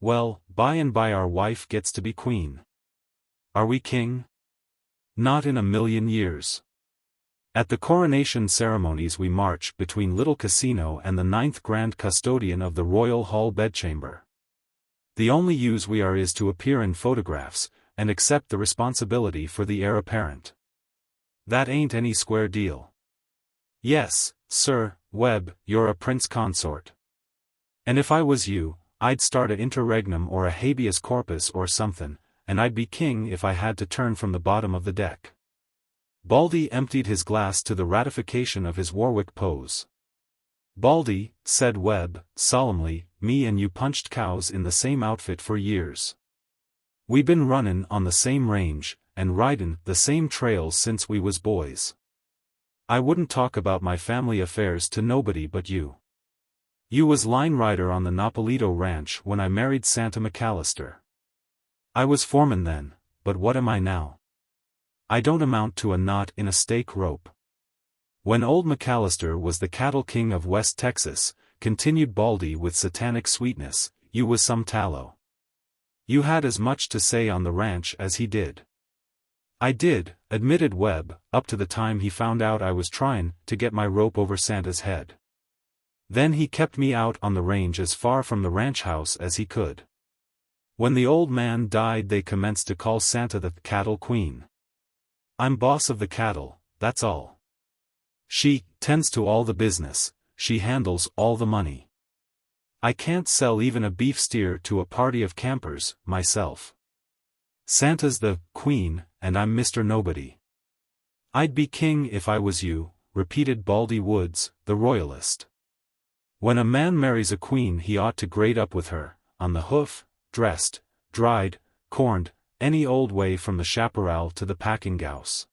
Well, by and by our wife gets to be queen. Are we king? Not in a million years. At the coronation ceremonies we march between Little Casino and the 9th Grand Custodian of the Royal Hall Bedchamber. The only use we are is to appear in photographs, and accept the responsibility for the heir apparent. That ain't any square deal. Yes, sir, Webb, you're a prince consort. And if I was you, I'd start a interregnum or a habeas corpus or somethin', and I'd be king if I had to turn from the bottom of the deck." Baldy emptied his glass to the ratification of his Warwick pose. "Baldy," said Webb, solemnly, "me and you punched cows in the same outfit for years. We been runnin' on the same range, and ridin' the same trails since we was boys. I wouldn't talk about my family affairs to nobody but you. You was line rider on the Napolito Ranch when I married Santa McAllister. I was foreman then, but what am I now? I don't amount to a knot in a stake rope. When old McAllister was the cattle king of West Texas," continued Baldy with satanic sweetness, "you was some tallow. You had as much to say on the ranch as he did." "I did," admitted Webb, "up to the time he found out I was tryin' to get my rope over Santa's head. Then he kept me out on the range as far from the ranch house as he could. When the old man died, they commenced to call Santa the cattle queen. I'm boss of the cattle, that's all. She tends to all the business, she handles all the money. I can't sell even a beef steer to a party of campers, myself. Santa's the queen, and I'm Mr. Nobody. I'd be king if I was you, repeated Baldy Woods, the royalist. When a man marries a queen, he ought to grade up with her, on the hoof, dressed, dried, corned, any old way from the chaparral to the packing-house.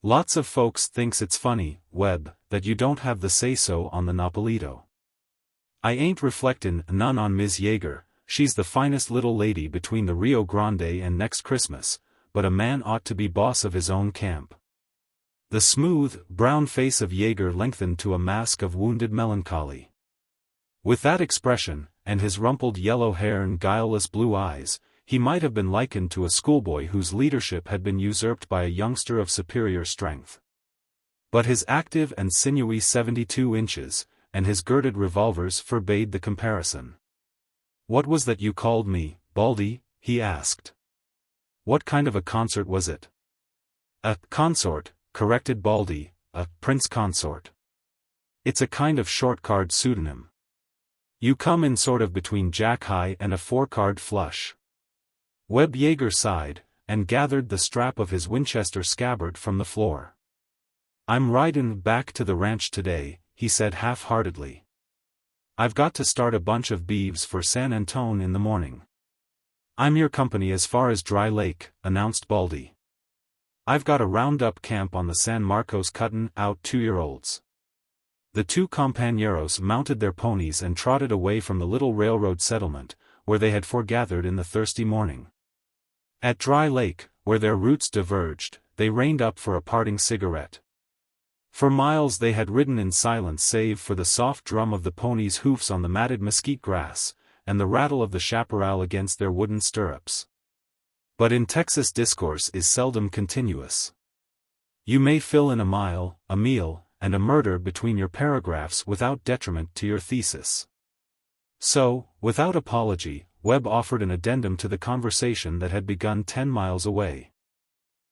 Lots of folks thinks it's funny, Webb, that you don't have the say-so on the Nopalito. I ain't reflectin' none on Ms. Yeager, she's the finest little lady between the Rio Grande and next Christmas, but a man ought to be boss of his own camp. The smooth, brown face of Yeager lengthened to a mask of wounded melancholy. With that expression, and his rumpled yellow hair and guileless blue eyes, he might have been likened to a schoolboy whose leadership had been usurped by a youngster of superior strength. But his active and sinewy 72 inches, and his girded revolvers forbade the comparison. "What was that you called me, Baldy?" he asked. "What kind of a concert was it?" "A consort," corrected Baldy, "a prince consort. It's a kind of short-card pseudonym. You come in sort of between Jack High and a 4-card flush." Webb Yeager sighed, and gathered the strap of his Winchester scabbard from the floor. "I'm ridin' back to the ranch today," he said half-heartedly. "I've got to start a bunch of beeves for San Antone in the morning." "I'm your company as far as Dry Lake," announced Baldy. "I've got a round-up camp on the San Marcos cuttin' out 2-year-olds. The two compañeros mounted their ponies and trotted away from the little railroad settlement, where they had foregathered in the thirsty morning. At Dry Lake, where their routes diverged, they reined up for a parting cigarette. For miles they had ridden in silence save for the soft drum of the ponies' hoofs on the matted mesquite grass, and the rattle of the chaparral against their wooden stirrups. But in Texas discourse is seldom continuous. You may fill in a mile, a meal, and a murder between your paragraphs without detriment to your thesis. So, without apology, Webb offered an addendum to the conversation that had begun 10 miles away.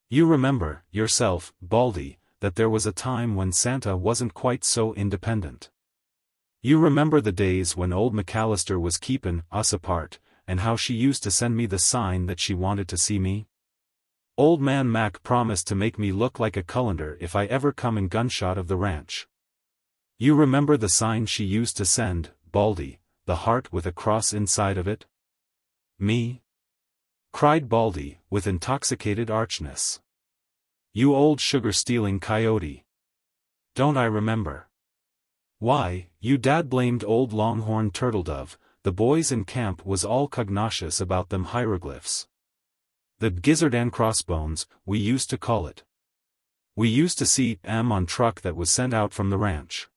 "You remember, yourself, Baldy, that there was a time when Santa wasn't quite so independent. You remember the days when old McAllister was keepin' us apart, and how she used to send me the sign that she wanted to see me? Old man Mack promised to make me look like a cullender if I ever come in gunshot of the ranch. You remember the sign she used to send, Baldy, the heart with a cross inside of it?" "Me?" cried Baldy, with intoxicated archness. "You old sugar-stealing coyote. Don't I remember? Why, you dad-blamed old longhorn turtledove, the boys in camp was all cognoscious about them hieroglyphs. The gizzard and crossbones, we used to call it. We used to see 'em on truck that was sent out from the ranch.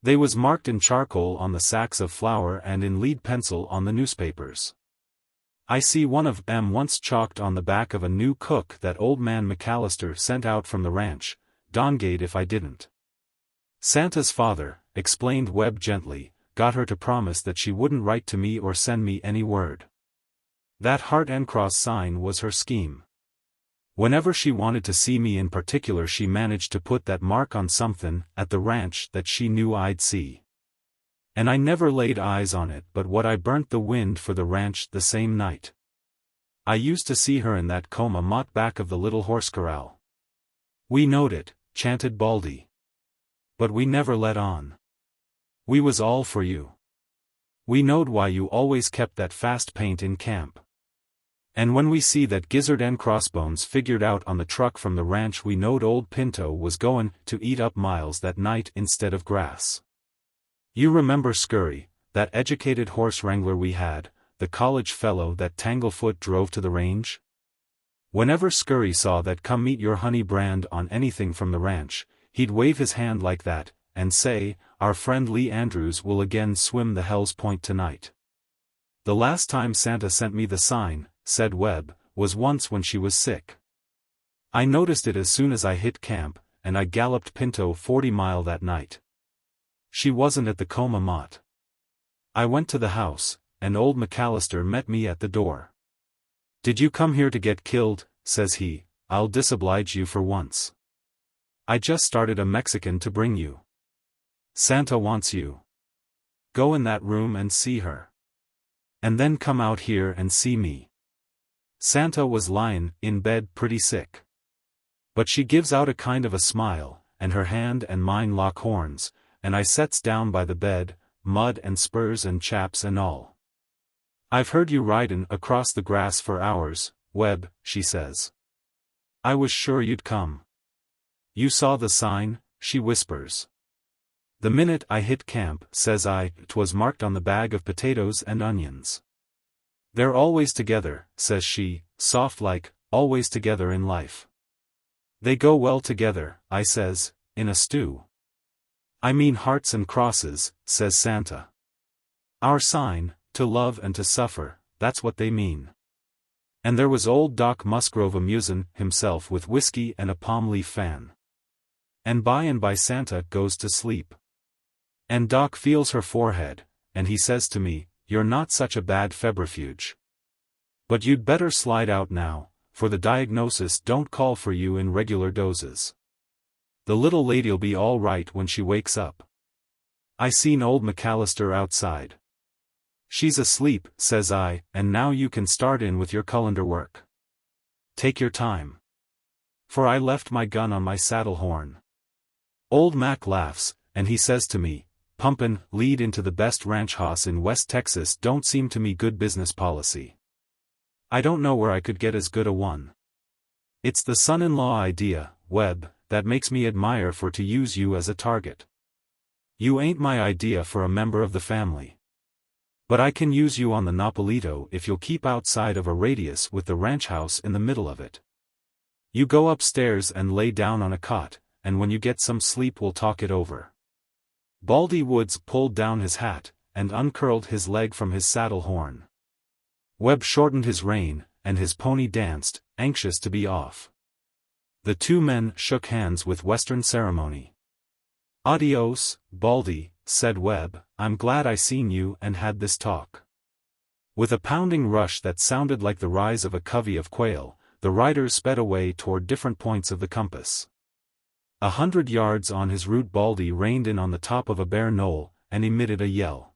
They was marked in charcoal on the sacks of flour and in lead pencil on the newspapers. I see one of 'em once chalked on the back of a new cook that old man McAllister sent out from the ranch, dongade if I didn't. Santa's father," explained Webb gently, "got her to promise that she wouldn't write to me or send me any word. That heart and cross sign was her scheme. Whenever she wanted to see me in particular she managed to put that mark on something at the ranch that she knew I'd see. And I never laid eyes on it but what I burnt the wind for the ranch the same night. I used to see her in that coma mott back of the little horse corral." "We knowed it," chanted Baldy. "But we never let on. We was all for you. We knowed why you always kept that fast paint in camp. And when we see that gizzard and crossbones figured out on the truck from the ranch we knowed old Pinto was goin' to eat up miles that night instead of grass. You remember Scurry, that educated horse wrangler we had, the college fellow that Tanglefoot drove to the range? Whenever Scurry saw that 'Come meet your honey' brand on anything from the ranch, he'd wave his hand like that, and say, 'Our friend Lee Andrews will again swim the Hell's Point tonight.' The last time Santa sent me the sign," said Webb, "was once when she was sick. I noticed it as soon as I hit camp, and I galloped Pinto 40 mile that night. she wasn't at the coma mott. I went to the house, and old McAllister met me at the door. "Did you come here to get killed?" says he. "I'll disoblige you for once. I just started a Mexican to bring you. Santa wants you. Go in that room and see her. And then come out here and see me." Santa was lying in bed pretty sick. But she gives out a kind of a smile, and her hand and mine lock horns, and I sets down by the bed, mud and spurs and chaps and all. "I've heard you ridin' across the grass for hours, Webb," she says. "I was sure you'd come." "You saw the sign?" she whispers. "The minute I hit camp," says I, "'twas marked on the bag of potatoes and onions." "They're always together," says she, soft like, "always together in life." "They go well together," I says, "in a stew." "I mean hearts and crosses," says Santa. "Our sign, to love and to suffer, that's what they mean." And there was old Doc Musgrove amusin' himself with whiskey and a palm leaf fan. And by Santa goes to sleep. And Doc feels her forehead, and he says to me, "You're not such a bad febrifuge. But you'd better slide out now, for the diagnosis don't call for you in regular doses. The little lady'll be all right when she wakes up." I seen old McAllister outside. "She's asleep," says I, "and now you can start in with your cullender work. Take your time." For I left my gun on my saddle horn. Old Mac laughs, and he says to me, "Pumpin' lead into the best ranch house in West Texas don't seem to me good business policy. I don't know where I could get as good a one. It's the son-in-law idea, Webb, that makes me admire for to use you as a target. You ain't my idea for a member of the family. But I can use you on the Nopalito if you'll keep outside of a radius with the ranch house in the middle of it. You go upstairs and lay down on a cot, and when you get some sleep we'll talk it over." Baldy Woods pulled down his hat, and uncurled his leg from his saddle horn. Webb shortened his rein, and his pony danced, anxious to be off. The two men shook hands with Western ceremony. "Adios, Baldy," said Webb, "I'm glad I seen you and had this talk." With a pounding rush that sounded like the rise of a covey of quail, the riders sped away toward different points of the compass. 100 yards on his route Baldy reined in on the top of a bare knoll, and emitted a yell.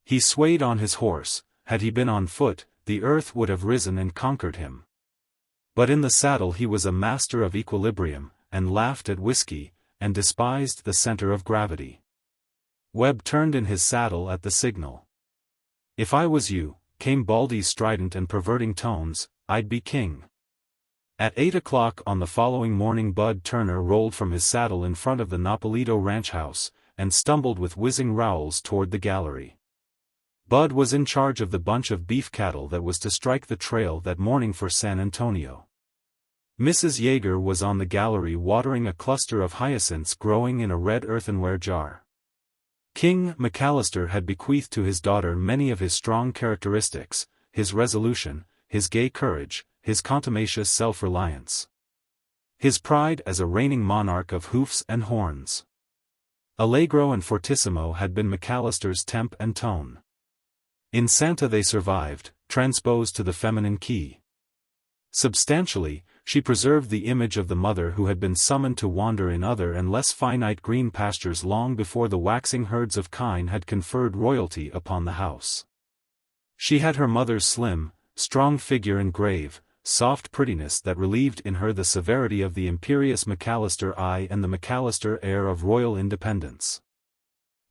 He swayed on his horse. Had he been on foot, the earth would have risen and conquered him. But in the saddle he was a master of equilibrium, and laughed at whiskey, and despised the center of gravity. Webb turned in his saddle at the signal. "If I was you," came Baldy's strident and perverting tones, "I'd be king." At 8 o'clock on the following morning Bud Turner rolled from his saddle in front of the Nopalito ranch house, and stumbled with whizzing rowels toward the gallery. Bud was in charge of the bunch of beef cattle that was to strike the trail that morning for San Antonio. Mrs. Yeager was on the gallery watering a cluster of hyacinths growing in a red earthenware jar. King McAllister had bequeathed to his daughter many of his strong characteristics, his resolution, his gay courage, his contumacious self-reliance. His pride as a reigning monarch of hoofs and horns. Allegro and fortissimo had been McAllister's temp and tone. In Santa they survived, transposed to the feminine key. Substantially, she preserved the image of the mother who had been summoned to wander in other and less finite green pastures long before the waxing herds of kine had conferred royalty upon the house. She had her mother's slim, strong figure and grave, soft prettiness that relieved in her the severity of the imperious McAllister eye and the McAllister air of royal independence.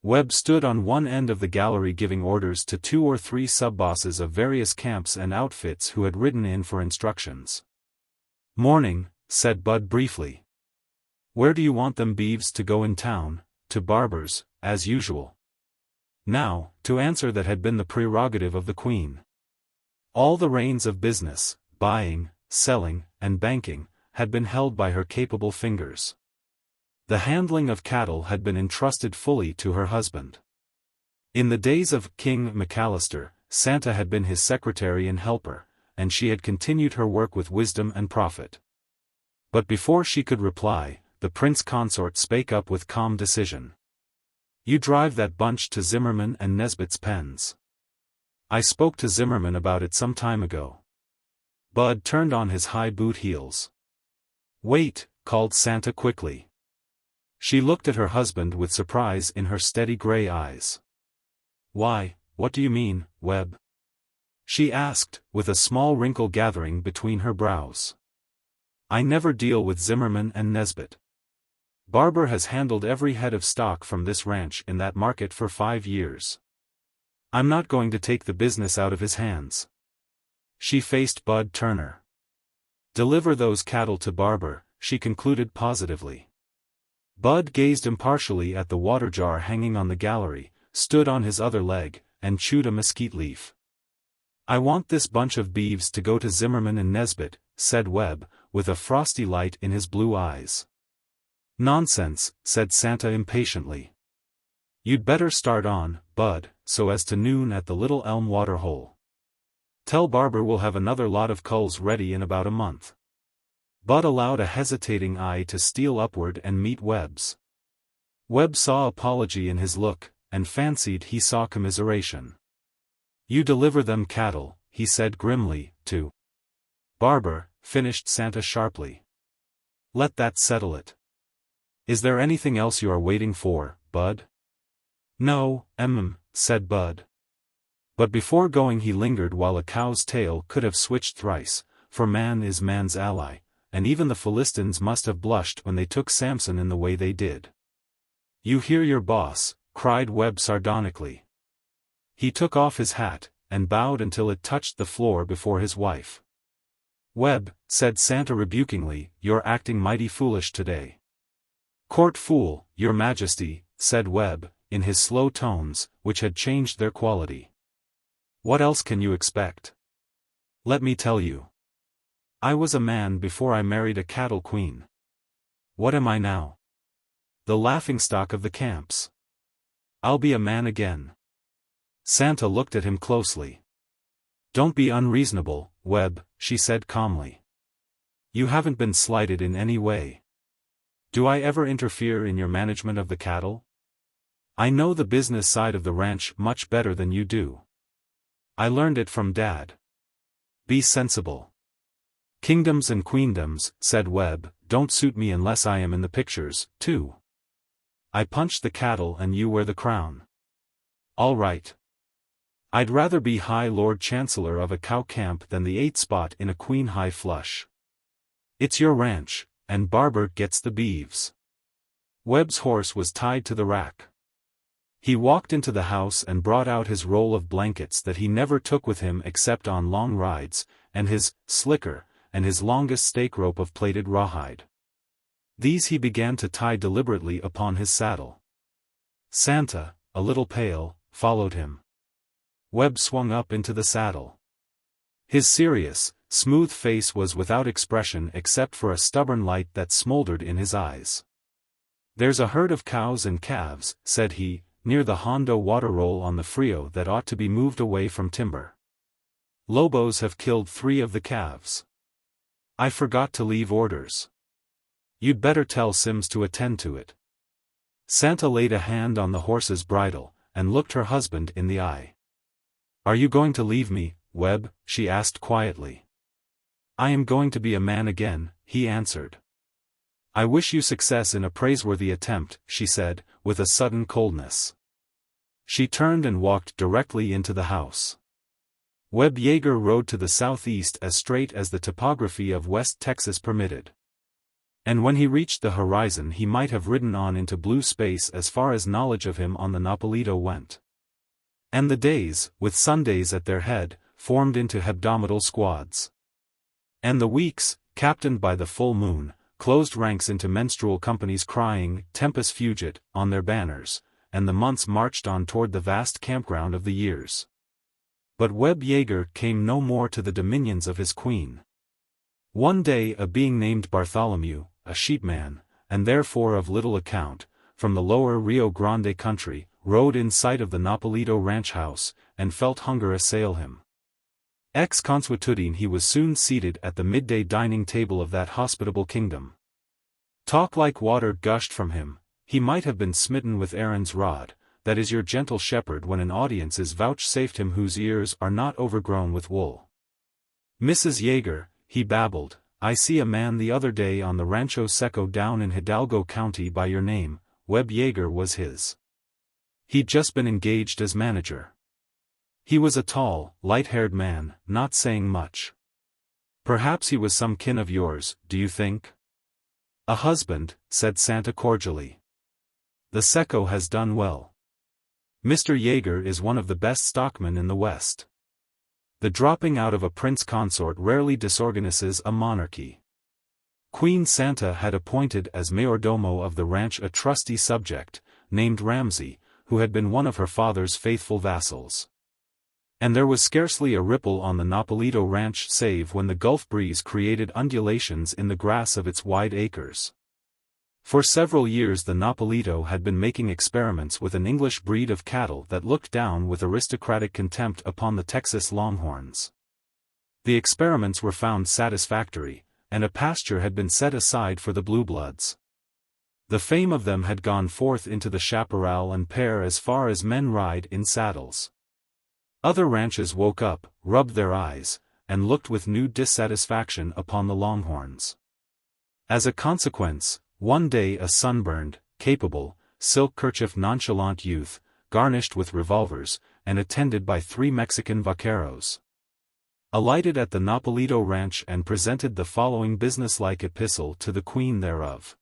Webb stood on one end of the gallery giving orders to 2 or 3 sub-bosses of various camps and outfits who had ridden in for instructions. "Morning," said Bud briefly. "Where do you want them beeves to go in town?" "To Barber's, as usual." Now, to answer that had been the prerogative of the Queen. All the reins of business, buying, selling, and banking, had been held by her capable fingers. The handling of cattle had been entrusted fully to her husband. In the days of King McAllister, Santa had been his secretary and helper, and she had continued her work with wisdom and profit. But before she could reply, the prince consort spake up with calm decision. You drive that bunch to Zimmerman and Nesbitt's pens. I spoke to Zimmerman about it some time ago. Bud turned on his high boot heels. Wait, called Santa quickly. She looked at her husband with surprise in her steady gray eyes. Why, what do you mean, Webb? She asked, with a small wrinkle gathering between her brows. I never deal with Zimmerman and Nesbitt. Barber has handled every head of stock from this ranch in that market for 5 years. I'm not going to take the business out of his hands. She faced Bud Turner. Deliver those cattle to Barber, she concluded positively. Bud gazed impartially at the water jar hanging on the gallery, stood on his other leg, and chewed a mesquite leaf. I want this bunch of beeves to go to Zimmerman and Nesbitt, said Webb, with a frosty light in his blue eyes. Nonsense, said Santa impatiently. You'd better start on, Bud, so as to noon at the Little Elm water hole. Tell Barber we'll have another lot of culls ready in about a month. Bud allowed a hesitating eye to steal upward and meet Webb's. Webb saw apology in his look, and fancied he saw commiseration. You deliver them cattle, he said grimly, to Barber, finished Santa sharply. Let that settle it. Is there anything else you are waiting for, Bud? No, said Bud. But before going he lingered while a cow's tail could have switched thrice, for man is man's ally, and even the Philistines must have blushed when they took Samson in the way they did. You hear your boss, cried Webb sardonically. He took off his hat, and bowed until it touched the floor before his wife. Webb, said Santa rebukingly, you're acting mighty foolish today. Court fool, your majesty, said Webb, in his slow tones, which had changed their quality. What else can you expect? Let me tell you. I was a man before I married a cattle queen. What am I now? The laughingstock of the camps. I'll be a man again. Santa looked at him closely. Don't be unreasonable, Webb, she said calmly. You haven't been slighted in any way. Do I ever interfere in your management of the cattle? I know the business side of the ranch much better than you do. I learned it from Dad. Be sensible. Kingdoms and queendoms, said Webb, don't suit me unless I am in the pictures, too. I punch the cattle and you wear the crown. All right. I'd rather be High Lord Chancellor of a cow camp than the 8th spot in a queen high flush. It's your ranch, and Barber gets the beeves. Webb's horse was tied to the rack. He walked into the house and brought out his roll of blankets that he never took with him except on long rides, and his slicker, and his longest stake rope of plaited rawhide. These he began to tie deliberately upon his saddle. Santa, a little pale, followed him. Webb swung up into the saddle. His serious, smooth face was without expression except for a stubborn light that smoldered in his eyes. There's a herd of cows and calves, said he, near the Hondo water roll on the Frio that ought to be moved away from timber. Lobos have killed 3 of the calves. I forgot to leave orders. You'd better tell Sims to attend to it. Santa laid a hand on the horse's bridle, and looked her husband in the eye. Are you going to leave me, Webb? She asked quietly. I am going to be a man again, he answered. I wish you success in a praiseworthy attempt, she said, with a sudden coldness. She turned and walked directly into the house. Webb Yeager rode to the southeast as straight as the topography of West Texas permitted. And when he reached the horizon he might have ridden on into blue space as far as knowledge of him on the Nopalito went. And the days, with Sundays at their head, formed into hebdomadal squads. And the weeks, captained by the full moon, closed ranks into menstrual companies crying, Tempus Fugit, on their banners, and the months marched on toward the vast campground of the years. But Webb Yeager came no more to the dominions of his queen. One day a being named Bartholomew, a sheepman, and therefore of little account, from the lower Rio Grande country, rode in sight of the Nopalito ranch house, and felt hunger assail him. Ex consuetudine he was soon seated at the midday dining table of that hospitable kingdom. Talk like water gushed from him, he might have been smitten with Aaron's rod, that is your gentle shepherd when an audience is vouchsafed him whose ears are not overgrown with wool. Mrs. Yeager, he babbled, I see a man the other day on the Rancho Seco down in Hidalgo County by your name, Webb Yeager was his. He'd just been engaged as manager. He was a tall, light-haired man, not saying much. Perhaps he was some kin of yours, do you think? A husband, said Santa cordially. The Seco has done well. Mr. Yeager is one of the best stockmen in the West. The dropping out of a prince consort rarely disorganizes a monarchy. Queen Santa had appointed as mayordomo of the ranch a trusty subject, named Ramsay, who had been one of her father's faithful vassals. And there was scarcely a ripple on the Napolito ranch save when the Gulf breeze created undulations in the grass of its wide acres. For several years the Napolito had been making experiments with an English breed of cattle that looked down with aristocratic contempt upon the Texas Longhorns. The experiments were found satisfactory, and a pasture had been set aside for the Blue Bloods. The fame of them had gone forth into the chaparral and pear as far as men ride in saddles. Other ranches woke up, rubbed their eyes, and looked with new dissatisfaction upon the Longhorns. As a consequence, one day a sunburned, capable, silk-kerchief nonchalant youth, garnished with revolvers, and attended by 3 Mexican vaqueros, alighted at the Napolito ranch and presented the following businesslike epistle to the queen thereof.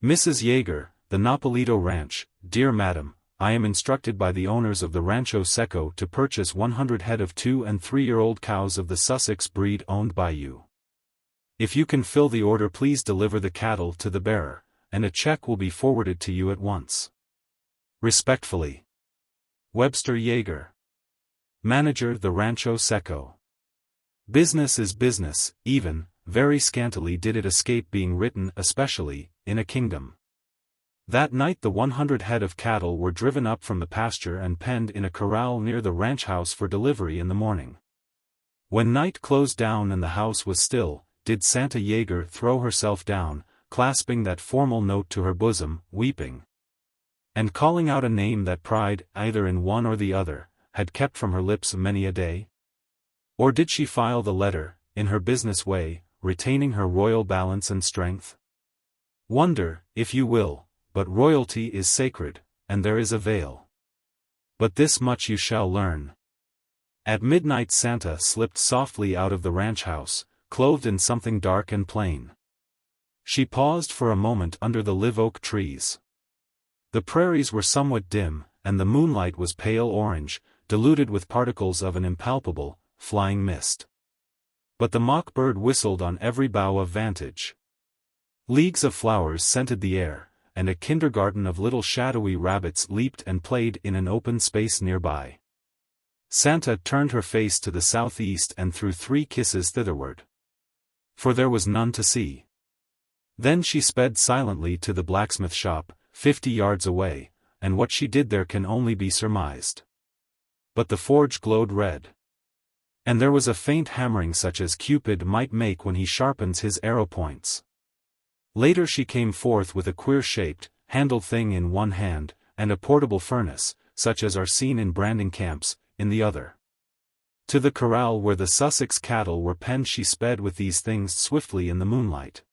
Mrs. Yeager, the Napolito ranch, dear madam, I am instructed by the owners of the Rancho Seco to purchase 100 head of 2- and 3-year-old cows of the Sussex breed owned by you. If you can fill the order, please deliver the cattle to the bearer, and a check will be forwarded to you at once. Respectfully, Webster Yeager, Manager, the Rancho Seco. Business is business, even, very scantily did it escape being written, especially, in a kingdom. That night the 100 head of cattle were driven up from the pasture and penned in a corral near the ranch house for delivery in the morning. When night closed down and the house was still, did Santa Yeager throw herself down, clasping that formal note to her bosom, weeping, and calling out a name that pride, either in one or the other, had kept from her lips many a day? Or did she file the letter, in her business way, retaining her royal balance and strength? Wonder, if you will, but royalty is sacred, and there is a veil. But this much you shall learn. At midnight Santa slipped softly out of the ranch house, clothed in something dark and plain. She paused for a moment under the live oak trees. The prairies were somewhat dim, and the moonlight was pale orange, diluted with particles of an impalpable, flying mist. But the mock-bird whistled on every bough of vantage. Leagues of flowers scented the air, and a kindergarten of little shadowy rabbits leaped and played in an open space nearby. Santa turned her face to the southeast and threw 3 kisses thitherward. For there was none to see. Then she sped silently to the blacksmith shop, 50 yards away, and what she did there can only be surmised. But the forge glowed red. And there was a faint hammering such as Cupid might make when he sharpens his arrow points. Later she came forth with a queer-shaped, handled thing in one hand, and a portable furnace, such as are seen in branding camps, in the other. To the corral where the Sussex cattle were penned she sped with these things swiftly in the moonlight.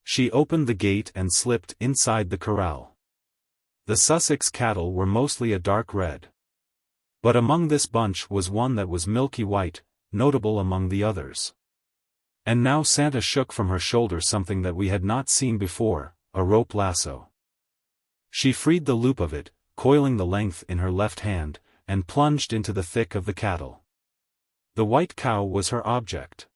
She opened the gate and slipped inside the corral. The Sussex cattle were mostly a dark red. But among this bunch was one that was milky white, notable among the others. And now Santa shook from her shoulder something that we had not seen before, a rope lasso. She freed the loop of it, coiling the length in her left hand, and plunged into the thick of the cattle. The white cow was her object.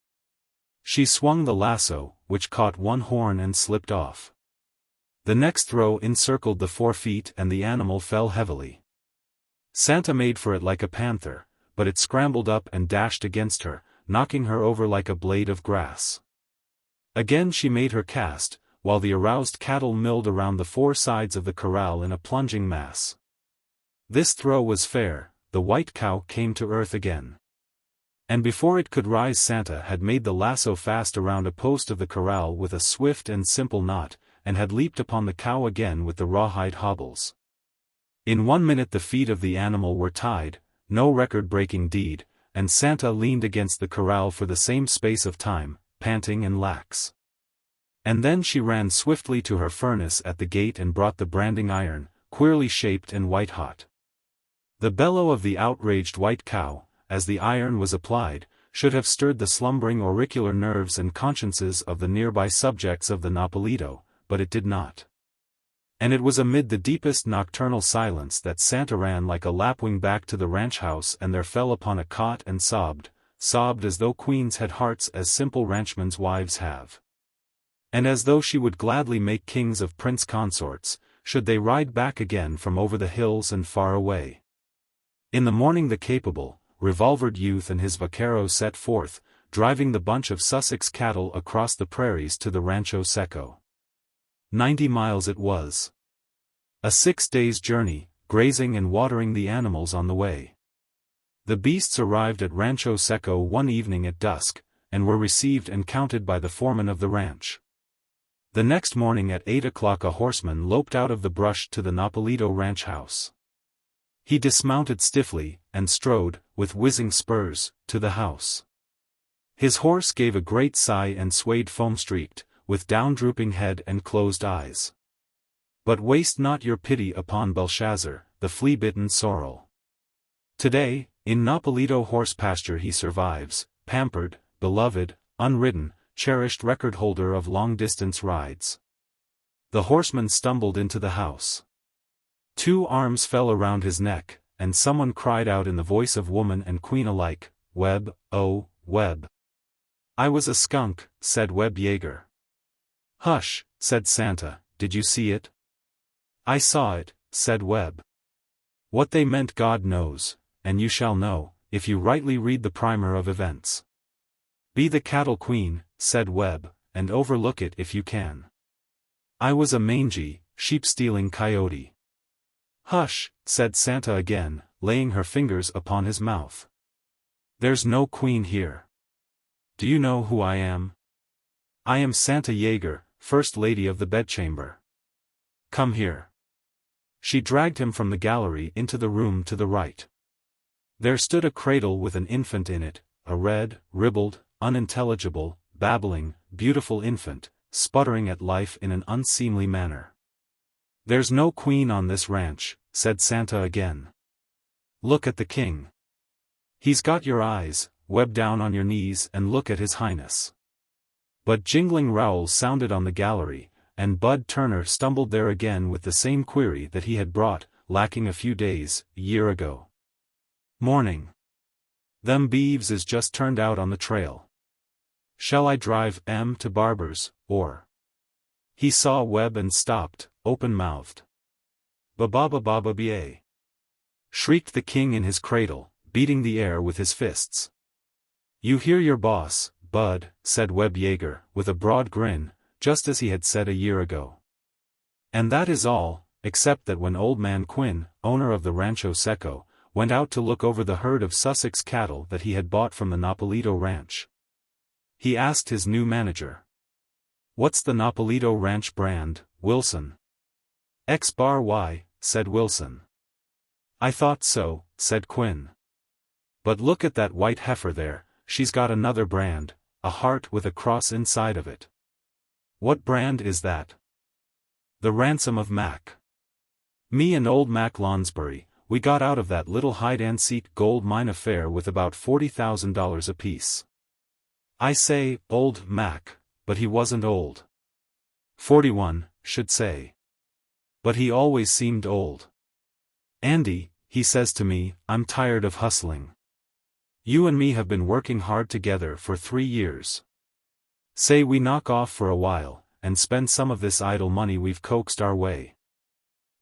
She swung the lasso, which caught one horn and slipped off. The next throw encircled the 4 feet and the animal fell heavily. Santa made for it like a panther, but it scrambled up and dashed against her, knocking her over like a blade of grass. Again she made her cast, while the aroused cattle milled around the 4 sides of the corral in a plunging mass. This throw was fair, the white cow came to earth again. And before it could rise Santa had made the lasso fast around a post of the corral with a swift and simple knot, and had leaped upon the cow again with the rawhide hobbles. In 1 minute the feet of the animal were tied, no record-breaking deed, and Santa leaned against the corral for the same space of time, panting and lax. And then she ran swiftly to her furnace at the gate and brought the branding iron, queerly shaped and white-hot. The bellow of the outraged white cow, as the iron was applied, should have stirred the slumbering auricular nerves and consciences of the nearby subjects of the Napolito, but it did not. And it was amid the deepest nocturnal silence that Santa ran like a lapwing back to the ranch house and there fell upon a cot and sobbed as though queens had hearts as simple ranchmen's wives have. And as though she would gladly make kings of prince consorts, should they ride back again from over the hills and far away. In the morning the capable, revolvered youth and his vaquero set forth, driving the bunch of Sussex cattle across the prairies to the Rancho Seco. 90 miles it was. A 6 days' journey, grazing and watering the animals on the way. The beasts arrived at Rancho Seco one evening at dusk, and were received and counted by the foreman of the ranch. The next morning at 8 o'clock a horseman loped out of the brush to the Napolito ranch house. He dismounted stiffly, and strode, with whizzing spurs, to the house. His horse gave a great sigh and swayed foam-streaked, with down-drooping head and closed eyes. But waste not your pity upon Belshazzar, the flea-bitten sorrel. Today, in Napolito horse pasture he survives, pampered, beloved, unridden, cherished record-holder of long-distance rides. The horseman stumbled into the house. 2 arms fell around his neck, and someone cried out in the voice of woman and queen alike, "Webb, oh, Webb." "I was a skunk," said Webb Yeager. "Hush," said Santa, "did you see it?" "I saw it," said Webb. What they meant God knows, and you shall know, if you rightly read the primer of events. "Be the cattle queen," said Webb, "and overlook it if you can." "I was a mangy, sheep-stealing coyote." "Hush," said Santa again, laying her fingers upon his mouth. "There's no queen here. Do you know who I am? I am Santa Yeager, First Lady of the Bedchamber. Come here." She dragged him from the gallery into the room to the right. There stood a cradle with an infant in it, a red, ribald, unintelligible, babbling, beautiful infant, sputtering at life in an unseemly manner. "There's no queen on this ranch," said Santa again. "Look at the king. He's got your eyes, Webb, down on your knees and look at his highness." But jingling rowels sounded on the gallery, and Bud Turner stumbled there again with the same query that he had brought, lacking a few days, a year ago. "Morning. Them beeves is just turned out on the trail. Shall I drive M to Barber's, or?" He saw Webb and stopped, open-mouthed. "Ba-ba-ba-ba-ba-ba," shrieked the king in his cradle, beating the air with his fists. "You hear your boss, Bud," said Webb Yeager, with a broad grin, just as he had said a year ago. "And that is all, except that when old man Quinn, owner of the Rancho Seco, went out to look over the herd of Sussex cattle that he had bought from the Napolito ranch, he asked his new manager, 'What's the Napolito ranch brand, Wilson?' X-Y, said Wilson. 'I thought so,' said Quinn. 'But look at that white heifer there, she's got another brand, a heart with a cross inside of it.' 'What brand is that?' 'The Ransom of Mack. Me and old Mac Lonsbury, we got out of that little hide-and-seek gold mine affair with about $40,000 apiece.' I say, old Mac, but he wasn't old. 41, should say. But he always seemed old. 'Andy,' he says to me, 'I'm tired of hustling. You and me have been working hard together for 3 years. Say we knock off for a while, and spend some of this idle money we've coaxed our way.'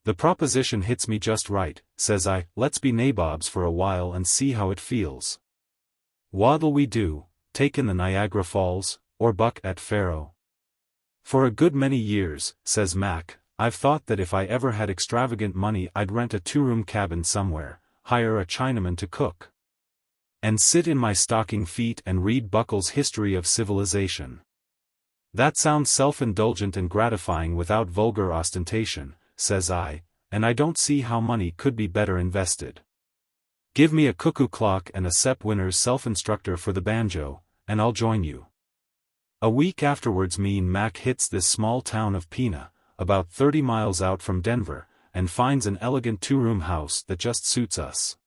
The proposition hits me just right, says I, 'Let's be nabobs for a while and see how it feels. What'll we do, take in the Niagara Falls, or buck at Faro?' 'For a good many years,' says Mac, 'I've thought that if I ever had extravagant money I'd rent a 2-room cabin somewhere, hire a Chinaman to cook, and sit in my stocking feet and read Buckle's History of Civilization. That sounds self-indulgent and gratifying without vulgar ostentation,' says I, and I don't see how money could be better invested. Give me a cuckoo clock and a SEP winner's self-instructor for the banjo, and I'll join you. A week afterwards me and Mac hits this small town of Pena, about 30 miles out from Denver, and finds an elegant 2-room house that just suits us.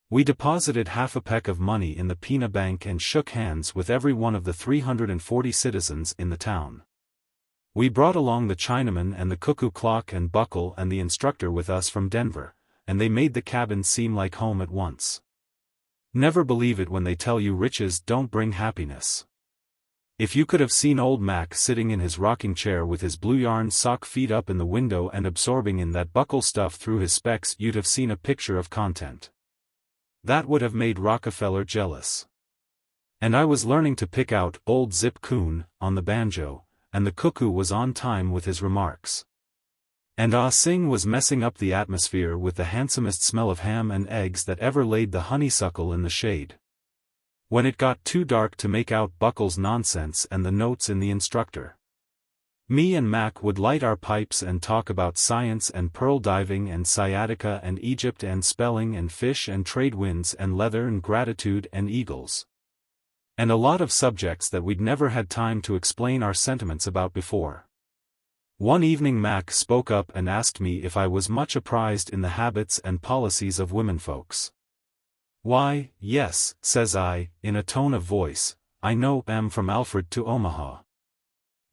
We deposited half a peck of money in the Pena Bank and shook hands with every one of the 340 citizens in the town. We brought along the Chinaman and the cuckoo clock and Buckle and the instructor with us from Denver, and they made the cabin seem like home at once. Never believe it when they tell you riches don't bring happiness. If you could have seen old Mac sitting in his rocking chair with his blue yarn sock feet up in the window and absorbing in that Buckle stuff through his specs, you'd have seen a picture of content. That would have made Rockefeller jealous. And I was learning to pick out old Zip Coon on the banjo, and the cuckoo was on time with his remarks. And Ah Sing was messing up the atmosphere with the handsomest smell of ham and eggs that ever laid the honeysuckle in the shade. When it got too dark to make out Buckle's nonsense and the notes in the instructor, me and Mac would light our pipes and talk about science and pearl diving and sciatica and Egypt and spelling and fish and trade winds and leather and gratitude and eagles. And a lot of subjects that we'd never had time to explain our sentiments about before. One evening Mac spoke up and asked me if I was much apprised in the habits and policies of womenfolks. Why, yes, says I, in a tone of voice, I know from Alfred to Omaha.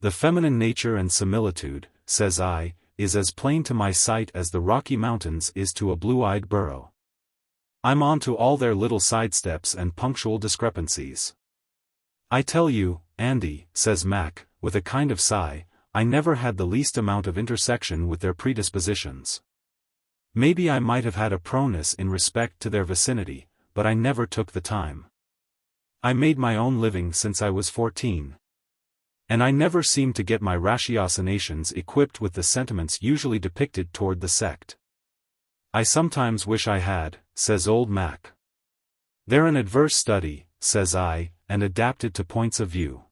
The feminine nature and similitude, says I, is as plain to my sight as the Rocky Mountains is to a blue-eyed burro. I'm on to all their little sidesteps and punctual discrepancies. I tell you, Andy, says Mac, with a kind of sigh, I never had the least amount of intersection with their predispositions. Maybe I might have had a proneness in respect to their vicinity, but I never took the time. I made my own living since I was 14. And I never seemed to get my ratiocinations equipped with the sentiments usually depicted toward the sect. I sometimes wish I had, says old Mac. They're an adverse study, says I, and adapted to points of view.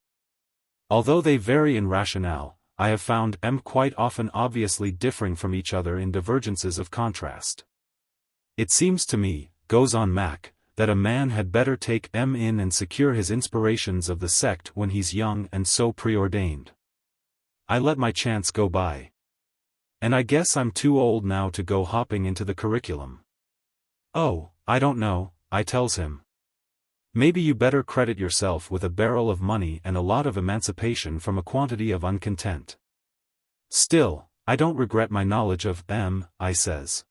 Although they vary in rationale, I have found them quite often obviously differing from each other in divergences of contrast. It seems to me, goes on Mac, that a man had better take them in and secure his inspirations of the sect when he's young and so preordained. I let my chance go by. And I guess I'm too old now to go hopping into the curriculum. Oh, I don't know, I tells him. Maybe you better credit yourself with a barrel of money and a lot of emancipation from a quantity of uncontent. Still, I don't regret my knowledge of them, I says.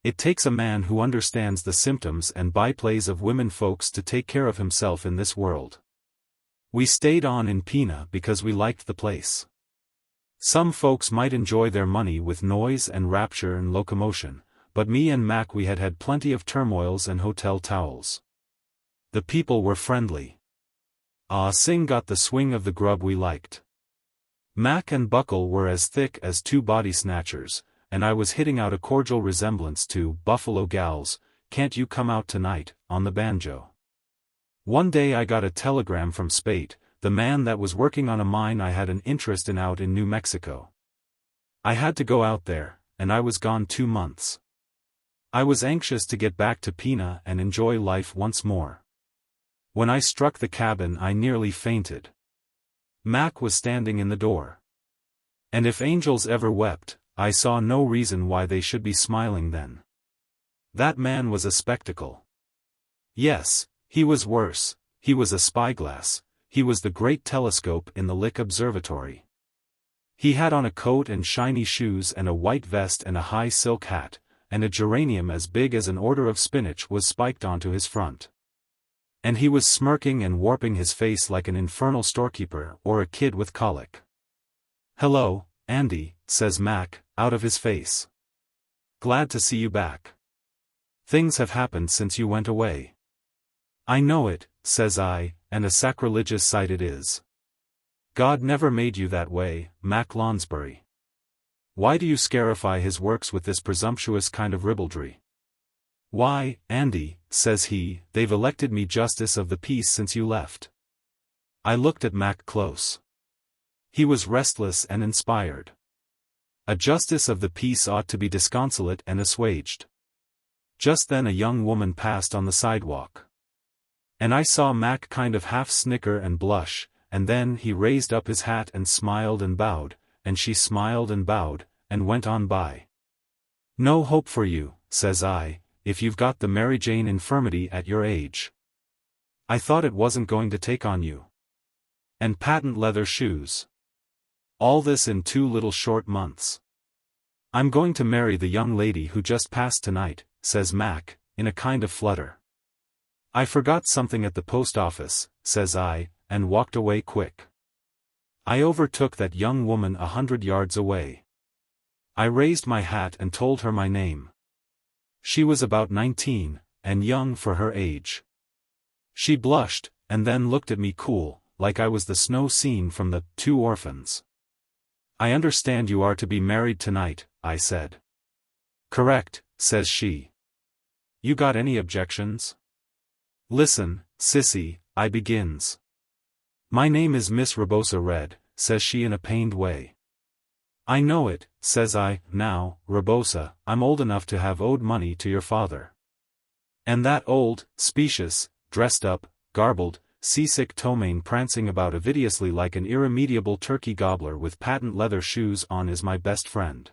It takes a man who understands the symptoms and byplays of women folks to take care of himself in this world. We stayed on in Pena because we liked the place. Some folks might enjoy their money with noise and rapture and locomotion, but me and Mac we had had plenty of turmoils and hotel towels. The people were friendly. Ah Sing got the swing of the grub we liked. Mac and Buckle were as thick as two body snatchers, and I was hitting out a cordial resemblance to Buffalo Gals, Can't You Come Out Tonight, on the banjo. One day I got a telegram from Spate, the man that was working on a mine I had an interest in out in New Mexico. I had to go out there, and I was gone 2 months. I was anxious to get back to Pena and enjoy life once more. When I struck the cabin I nearly fainted. Mac was standing in the door. And if angels ever wept, I saw no reason why they should be smiling then. That man was a spectacle. Yes, he was worse, he was a spyglass, he was the great telescope in the Lick Observatory. He had on a coat and shiny shoes and a white vest and a high silk hat, and a geranium as big as an order of spinach was spiked onto his front. And he was smirking and warping his face like an infernal storekeeper or a kid with colic. Hello, Andy, says Mac, out of his face. Glad to see you back. Things have happened since you went away. I know it, says I, and a sacrilegious sight it is. God never made you that way, Mac Lonsbury. Why do you scarify his works with this presumptuous kind of ribaldry? Why, Andy, says he, they've elected me Justice of the Peace since you left. I looked at Mac close. He was restless and inspired. A justice of the peace ought to be disconsolate and assuaged. Just then a young woman passed on the sidewalk. And I saw Mack kind of half snicker and blush, and then he raised up his hat and smiled and bowed, and she smiled and bowed, and went on by. No hope for you, says I, if you've got the Mary Jane infirmity at your age. I thought it wasn't going to take on you. And patent leather shoes. All this in 2 little short months. I'm going to marry the young lady who just passed tonight, says Mack, in a kind of flutter. I forgot something at the post office, says I, and walked away quick. I overtook that young woman 100 yards away. I raised my hat and told her my name. She was about 19, and young for her age. She blushed, and then looked at me cool, like I was the snow scene from the 2 Orphans. I understand you are to be married tonight, I said. Correct, says she. You got any objections? Listen, sissy, I begins. My name is Miss Rebosa Red, says she in a pained way. I know it, says I. Now, Rebosa, I'm old enough to have owed money to your father. And that old, specious, dressed up, garbled, seasick Tomaine prancing about avidiously like an irremediable turkey gobbler with patent leather shoes on is my best friend.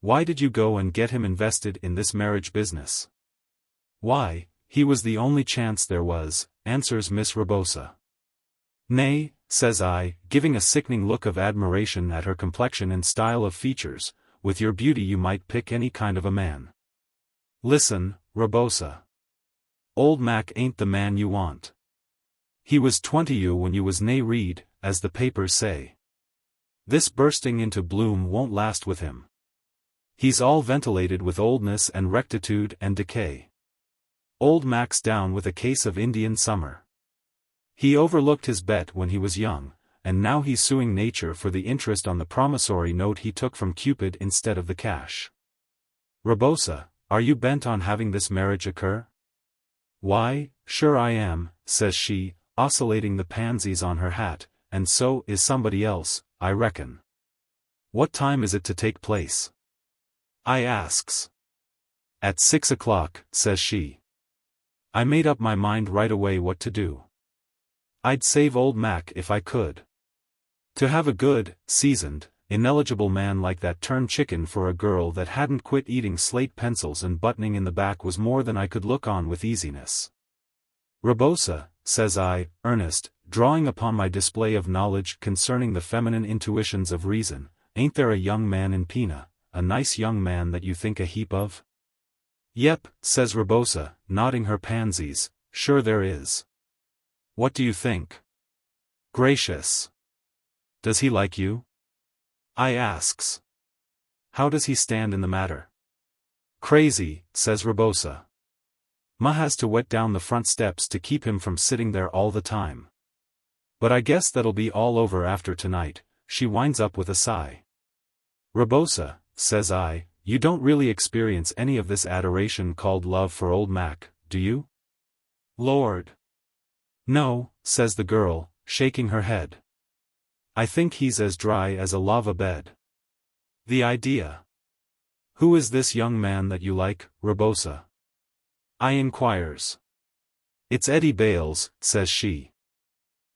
Why did you go and get him invested in this marriage business? Why, he was the only chance there was, answers Miss Rebosa. Nay, says I, giving a sickening look of admiration at her complexion and style of features, with your beauty you might pick any kind of a man. Listen, Rebosa. Old Mack ain't the man you want. He was 20 you when you was nae read, as the papers say. This bursting into bloom won't last with him. He's all ventilated with oldness and rectitude and decay. Old Mack's down with a case of Indian summer. He overlooked his bet when he was young, and now he's suing nature for the interest on the promissory note he took from Cupid instead of the cash. Rebosa, are you bent on having this marriage occur? Why, sure I am, says she, oscillating the pansies on her hat, and so is somebody else, I reckon. What time is it to take place? I asks. At 6 o'clock, says she. I made up my mind right away what to do. I'd save old Mack if I could. To have a good, seasoned, ineligible man like that turn chicken for a girl that hadn't quit eating slate pencils and buttoning in the back was more than I could look on with easiness. Rebosa, says I, earnest, drawing upon my display of knowledge concerning the feminine intuitions of reason, ain't there a young man in Pina, a nice young man that you think a heap of? Yep, says Rebosa, nodding her pansies, sure there is. What do you think? Gracious. Does he like you? I asks. How does he stand in the matter? Crazy, says Rebosa. Ma has to wet down the front steps to keep him from sitting there all the time. But I guess that'll be all over after tonight, she winds up with a sigh. Rebosa, says I, you don't really experience any of this adoration called love for old Mack, do you? Lord. No, says the girl, shaking her head. I think he's as dry as a lava bed. The idea. Who is this young man that you like, Rebosa? I inquires. It's Eddie Bales, says she.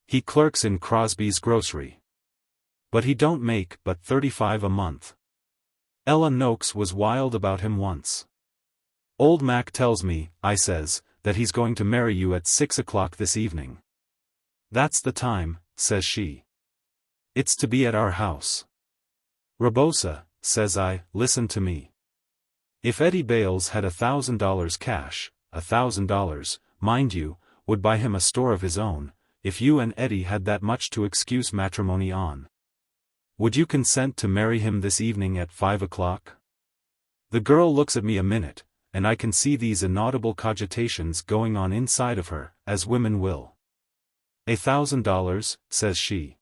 He clerks in Crosby's grocery. But he don't make but $35 a month. Ella Noakes was wild about him once. Old Mack tells me, I says, that he's going to marry you at 6 o'clock this evening. That's the time, says she. It's to be at our house. Rebosa, says I, listen to me. If Eddie Bales had $1,000 cash, $1,000, mind you, would buy him a store of his own, if you and Eddie had that much to excuse matrimony on. Would you consent to marry him this evening at 5 o'clock? The girl looks at me a minute, and I can see these inaudible cogitations going on inside of her, as women will. $1,000, says she.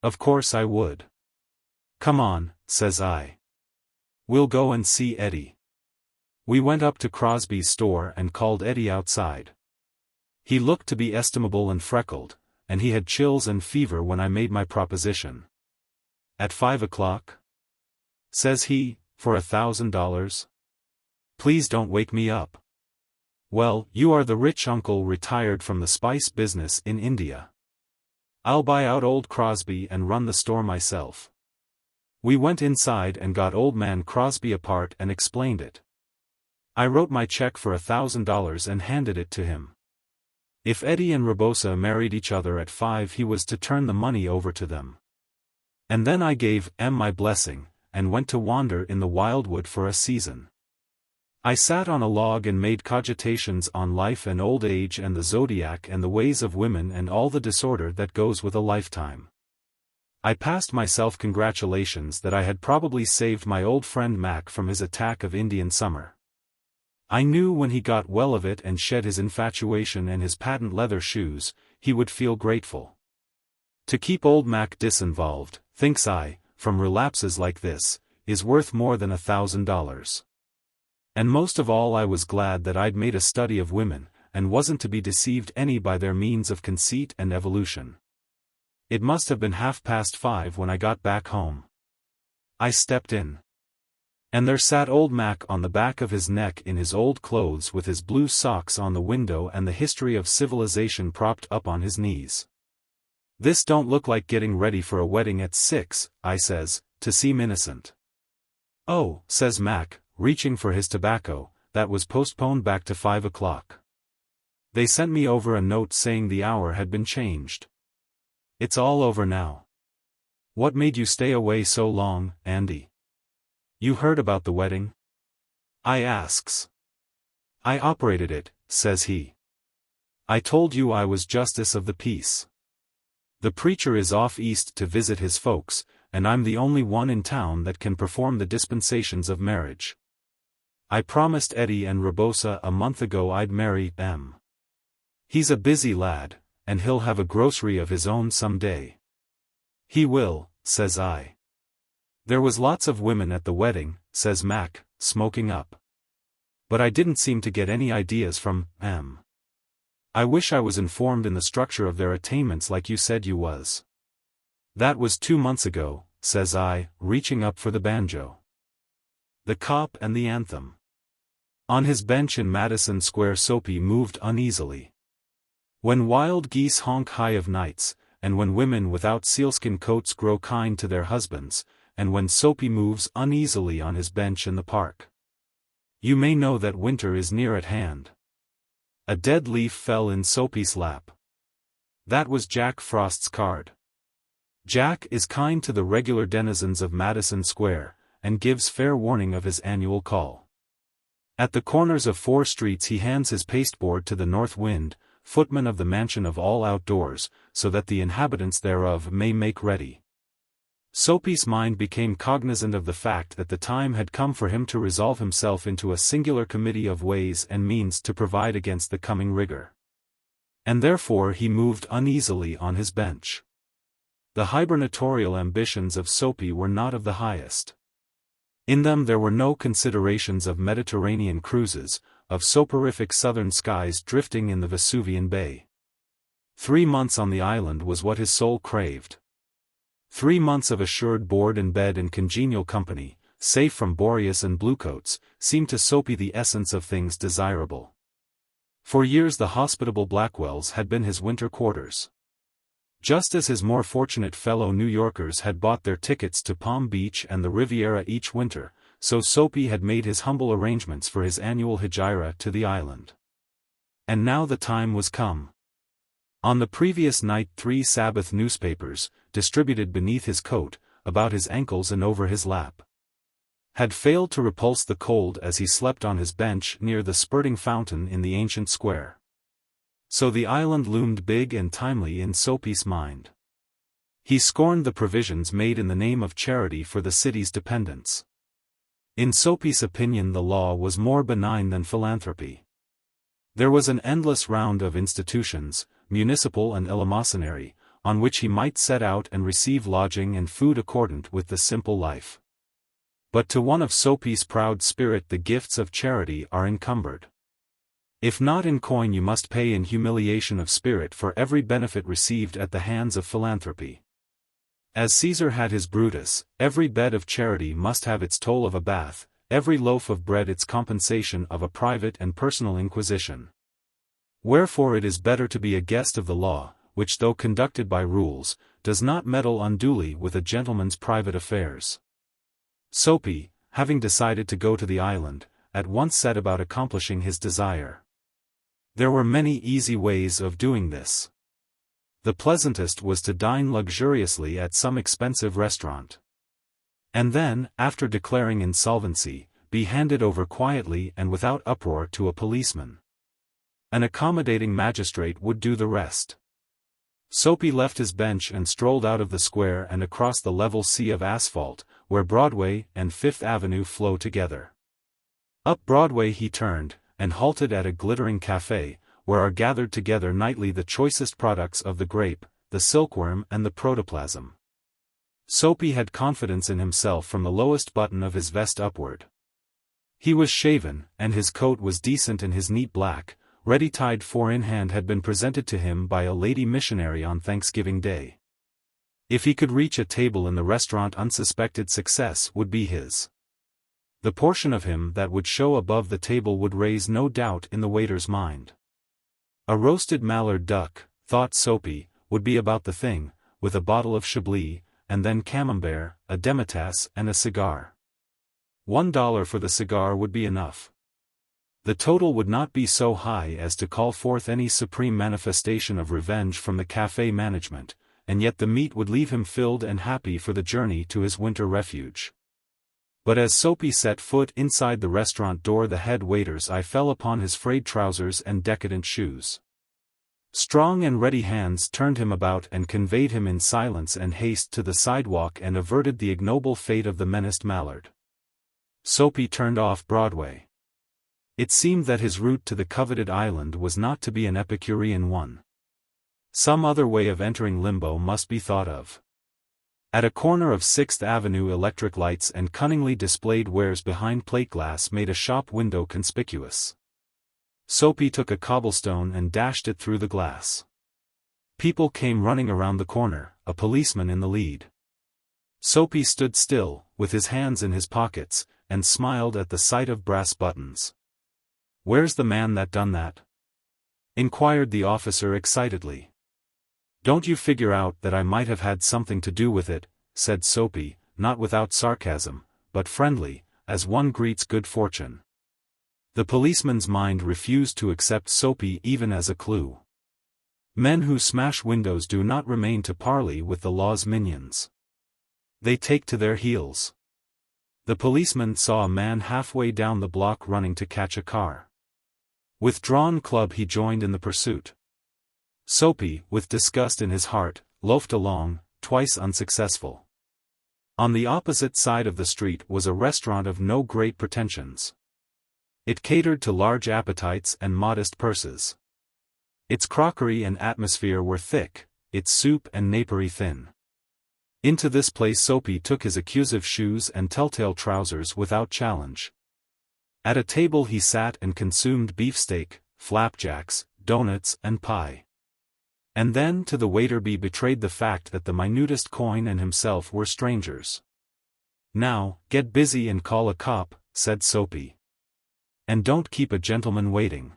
Of course I would. Come on, says I. We'll go and see Eddie. We went up to Crosby's store and called Eddie outside. He looked to be estimable and freckled, and he had chills and fever when I made my proposition. At 5 o'clock? says he, for $1,000? Please don't wake me up. Well, you are the rich uncle retired from the spice business in India. I'll buy out old Crosby and run the store myself. We went inside and got old man Crosby apart and explained it. I wrote my check for $1,000 and handed it to him. If Eddie and Rebosa married each other at 5, he was to turn the money over to them. And then I gave M my blessing, and went to wander in the wildwood for a season. I sat on a log and made cogitations on life and old age and the zodiac and the ways of women and all the disorder that goes with a lifetime. I passed myself congratulations that I had probably saved my old friend Mac from his attack of Indian summer. I knew when he got well of it and shed his infatuation and his patent leather shoes, he would feel grateful. To keep old Mac disinvolved, thinks I, from relapses like this, is worth more than $1,000. And most of all I was glad that I'd made a study of women, and wasn't to be deceived any by their means of conceit and evolution. It must have been 5:30 when I got back home. I stepped in. And there sat old Mac on the back of his neck in his old clothes with his blue socks on the window and the history of civilization propped up on his knees. This don't look like getting ready for a wedding at 6, I says, to seem innocent. Oh, says Mac, reaching for his tobacco, that was postponed back to 5 o'clock. They sent me over a note saying the hour had been changed. It's all over now. What made you stay away so long, Andy? You heard about the wedding? I asks. I operated it, says he. I told you I was justice of the peace. The preacher is off east to visit his folks, and I'm the only one in town that can perform the dispensations of marriage. I promised Eddie and Rebosa a month ago I'd marry M. He's a busy lad, and he'll have a grocery of his own some day. He will, says I. There was lots of women at the wedding, says Mac, smoking up. But I didn't seem to get any ideas from M. I wish I was informed in the structure of their attainments like you said you was. That was 2 months ago, says I, reaching up for the banjo. The cop and the anthem. On his bench in Madison Square Soapy moved uneasily. When wild geese honk high of nights, and when women without sealskin coats grow kind to their husbands, and when Soapy moves uneasily on his bench in the park. You may know that winter is near at hand. A dead leaf fell in Soapy's lap. That was Jack Frost's card. Jack is kind to the regular denizens of Madison Square, and gives fair warning of his annual call. At the corners of 4 streets he hands his pasteboard to the north wind, footman of the mansion of all outdoors, so that the inhabitants thereof may make ready. Soapy's mind became cognizant of the fact that the time had come for him to resolve himself into a singular committee of ways and means to provide against the coming rigor. And therefore he moved uneasily on his bench. The hibernatorial ambitions of Soapy were not of the highest. In them there were no considerations of Mediterranean cruises, of soporific southern skies drifting in the Vesuvian Bay. 3 months on the island was what his soul craved. 3 months of assured board and bed and congenial company, safe from Boreas and bluecoats, seemed to Soapy the essence of things desirable. For years the hospitable Blackwells had been his winter quarters. Just as his more fortunate fellow New Yorkers had bought their tickets to Palm Beach and the Riviera each winter, so Soapy had made his humble arrangements for his annual hijira to the island. And now the time was come. On the previous night 3 Sabbath newspapers, distributed beneath his coat, about his ankles and over his lap, had failed to repulse the cold as he slept on his bench near the spurting fountain in the ancient square. So the island loomed big and timely in Soapy's mind. He scorned the provisions made in the name of charity for the city's dependents. In Soapy's opinion the law was more benign than philanthropy. There was an endless round of institutions, municipal and eleemosynary, on which he might set out and receive lodging and food accordant with the simple life. But to one of Soapy's proud spirit the gifts of charity are encumbered. If not in coin you must pay in humiliation of spirit for every benefit received at the hands of philanthropy. As Caesar had his Brutus, every bed of charity must have its toll of a bath, every loaf of bread its compensation of a private and personal inquisition. Wherefore it is better to be a guest of the law, which though conducted by rules, does not meddle unduly with a gentleman's private affairs. Soapy, having decided to go to the island, at once set about accomplishing his desire. There were many easy ways of doing this. The pleasantest was to dine luxuriously at some expensive restaurant. And then, after declaring insolvency, be handed over quietly and without uproar to a policeman. An accommodating magistrate would do the rest. Soapy left his bench and strolled out of the square and across the level sea of asphalt, where Broadway and Fifth Avenue flow together. Up Broadway he turned, and halted at a glittering café, where are gathered together nightly the choicest products of the grape, the silkworm and the protoplasm. Soapy had confidence in himself from the lowest button of his vest upward. He was shaven, and his coat was decent in his neat black, ready-tied four-in-hand had been presented to him by a lady missionary on Thanksgiving Day. If he could reach a table in the restaurant unsuspected success would be his. The portion of him that would show above the table would raise no doubt in the waiter's mind. A roasted mallard duck, thought Soapy, would be about the thing, with a bottle of Chablis, and then camembert, a demitasse and a cigar. $1 for the cigar would be enough. The total would not be so high as to call forth any supreme manifestation of revenge from the café management, and yet the meat would leave him filled and happy for the journey to his winter refuge. But as Soapy set foot inside the restaurant door the head waiter's eye fell upon his frayed trousers and decadent shoes. Strong and ready hands turned him about and conveyed him in silence and haste to the sidewalk and averted the ignoble fate of the menaced mallard. Soapy turned off Broadway. It seemed that his route to the coveted island was not to be an Epicurean one. Some other way of entering limbo must be thought of. At a corner of 6th Avenue electric lights and cunningly displayed wares behind plate glass made a shop window conspicuous. Soapy took a cobblestone and dashed it through the glass. People came running around the corner, a policeman in the lead. Soapy stood still, with his hands in his pockets, and smiled at the sight of brass buttons. "Where's the man that done that?" inquired the officer excitedly. "Don't you figure out that I might have had something to do with it," said Soapy, not without sarcasm, but friendly, as one greets good fortune. The policeman's mind refused to accept Soapy even as a clue. Men who smash windows do not remain to parley with the law's minions. They take to their heels. The policeman saw a man halfway down the block running to catch a car. With drawn club he joined in the pursuit. Soapy, with disgust in his heart, loafed along, twice unsuccessful. On the opposite side of the street was a restaurant of no great pretensions. It catered to large appetites and modest purses. Its crockery and atmosphere were thick, its soup and napery thin. Into this place Soapy took his accusive shoes and telltale trousers without challenge. At a table he sat and consumed beefsteak, flapjacks, doughnuts and pie. And then to the waiter be betrayed the fact that the minutest coin and himself were strangers. "Now, get busy and call a cop," said Soapy. "And don't keep a gentleman waiting."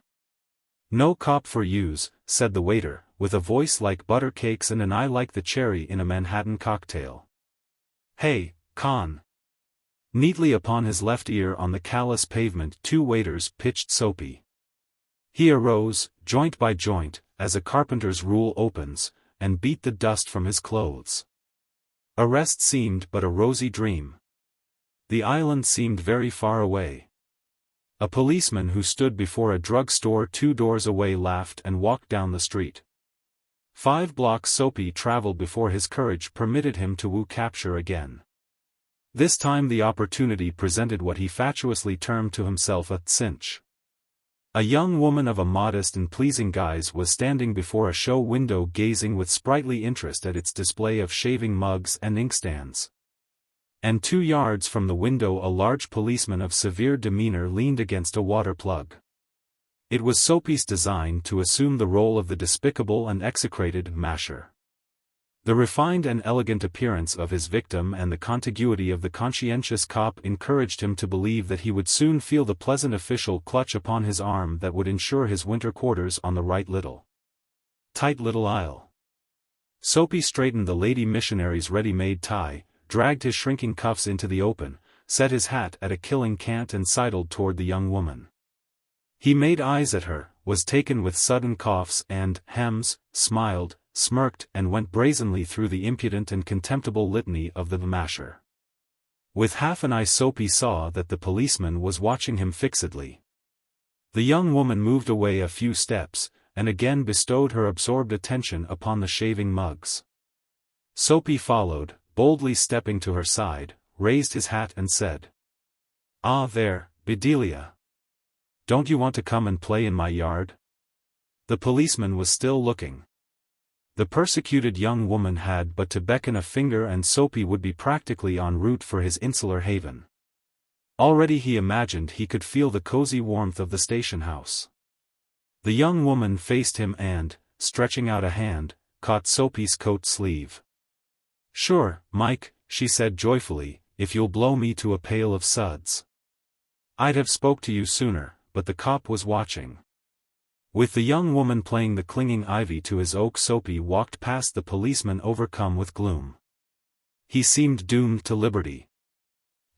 "No cop for yous," said the waiter, with a voice like butter cakes and an eye like the cherry in a Manhattan cocktail. "Hey, con." Neatly upon his left ear on the callous pavement 2 waiters pitched Soapy. He arose, joint by joint, as a carpenter's rule opens, and beat the dust from his clothes. Arrest seemed but a rosy dream. The island seemed very far away. A policeman who stood before a drug store 2 doors away laughed and walked down the street. 5 blocks Soapy traveled before his courage permitted him to woo capture again. This time the opportunity presented what he fatuously termed to himself a cinch. A young woman of a modest and pleasing guise was standing before a show window gazing with sprightly interest at its display of shaving mugs and inkstands. And 2 yards from the window a large policeman of severe demeanor leaned against a water plug. It was Soapy's design to assume the role of the despicable and execrated masher. The refined and elegant appearance of his victim and the contiguity of the conscientious cop encouraged him to believe that he would soon feel the pleasant official clutch upon his arm that would ensure his winter quarters on the right tight little aisle. Soapy straightened the lady missionary's ready-made tie, dragged his shrinking cuffs into the open, set his hat at a killing cant and sidled toward the young woman. He made eyes at her, was taken with sudden coughs and hems, smiled, smirked and went brazenly through the impudent and contemptible litany of the masher. With half an eye Soapy saw that the policeman was watching him fixedly. The young woman moved away a few steps, and again bestowed her absorbed attention upon the shaving mugs. Soapy followed, boldly stepping to her side, raised his hat and said, "Ah there, Bedelia. Don't you want to come and play in my yard?" The policeman was still looking. The persecuted young woman had but to beckon a finger and Soapy would be practically en route for his insular haven. Already he imagined he could feel the cozy warmth of the station house. The young woman faced him and, stretching out a hand, caught Soapy's coat sleeve. "Sure, Mike," she said joyfully, "if you'll blow me to a pail of suds. I'd have spoke to you sooner, but the cop was watching." With the young woman playing the clinging ivy to his oak, Soapy walked past the policeman overcome with gloom. He seemed doomed to liberty.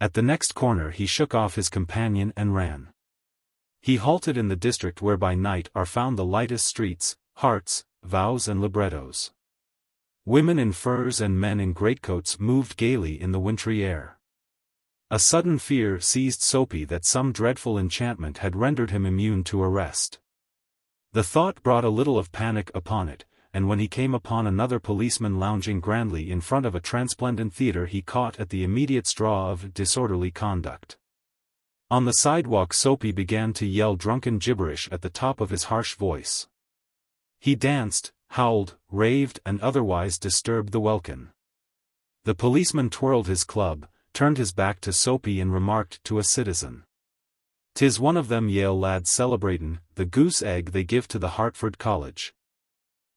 At the next corner he shook off his companion and ran. He halted in the district where by night are found the lightest streets, hearts, vows and librettos. Women in furs and men in greatcoats moved gaily in the wintry air. A sudden fear seized Soapy that some dreadful enchantment had rendered him immune to arrest. The thought brought a little of panic upon it, and when he came upon another policeman lounging grandly in front of a transplendent theater he caught at the immediate straw of disorderly conduct. On the sidewalk Soapy began to yell drunken gibberish at the top of his harsh voice. He danced, howled, raved and otherwise disturbed the welkin. The policeman twirled his club, turned his back to Soapy and remarked to a citizen, "'Tis one of them Yale lads celebratin' the goose egg they give to the Hartford College.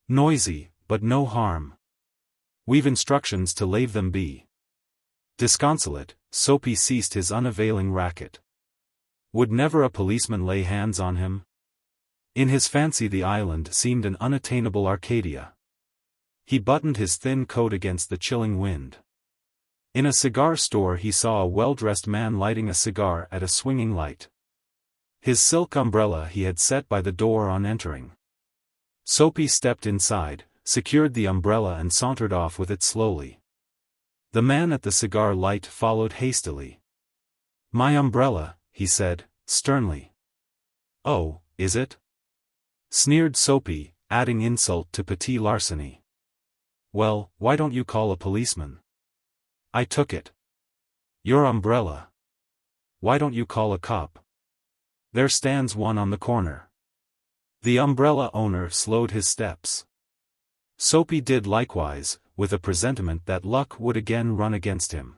Noisy, but no harm. We've instructions to lave them be." Disconsolate, Soapy ceased his unavailing racket. Would never a policeman lay hands on him? In his fancy the island seemed an unattainable Arcadia. He buttoned his thin coat against the chilling wind. In a cigar store he saw a well-dressed man lighting a cigar at a swinging light. His silk umbrella he had set by the door on entering. Soapy stepped inside, secured the umbrella and sauntered off with it slowly. The man at the cigar light followed hastily. "My umbrella," he said, sternly. "Oh, is it?" sneered Soapy, adding insult to petty larceny. "Well, why don't you call a policeman?" "I took it." "Your umbrella. Why don't you call a cop? There stands one on the corner." The umbrella owner slowed his steps. Soapy did likewise, with a presentiment that luck would again run against him.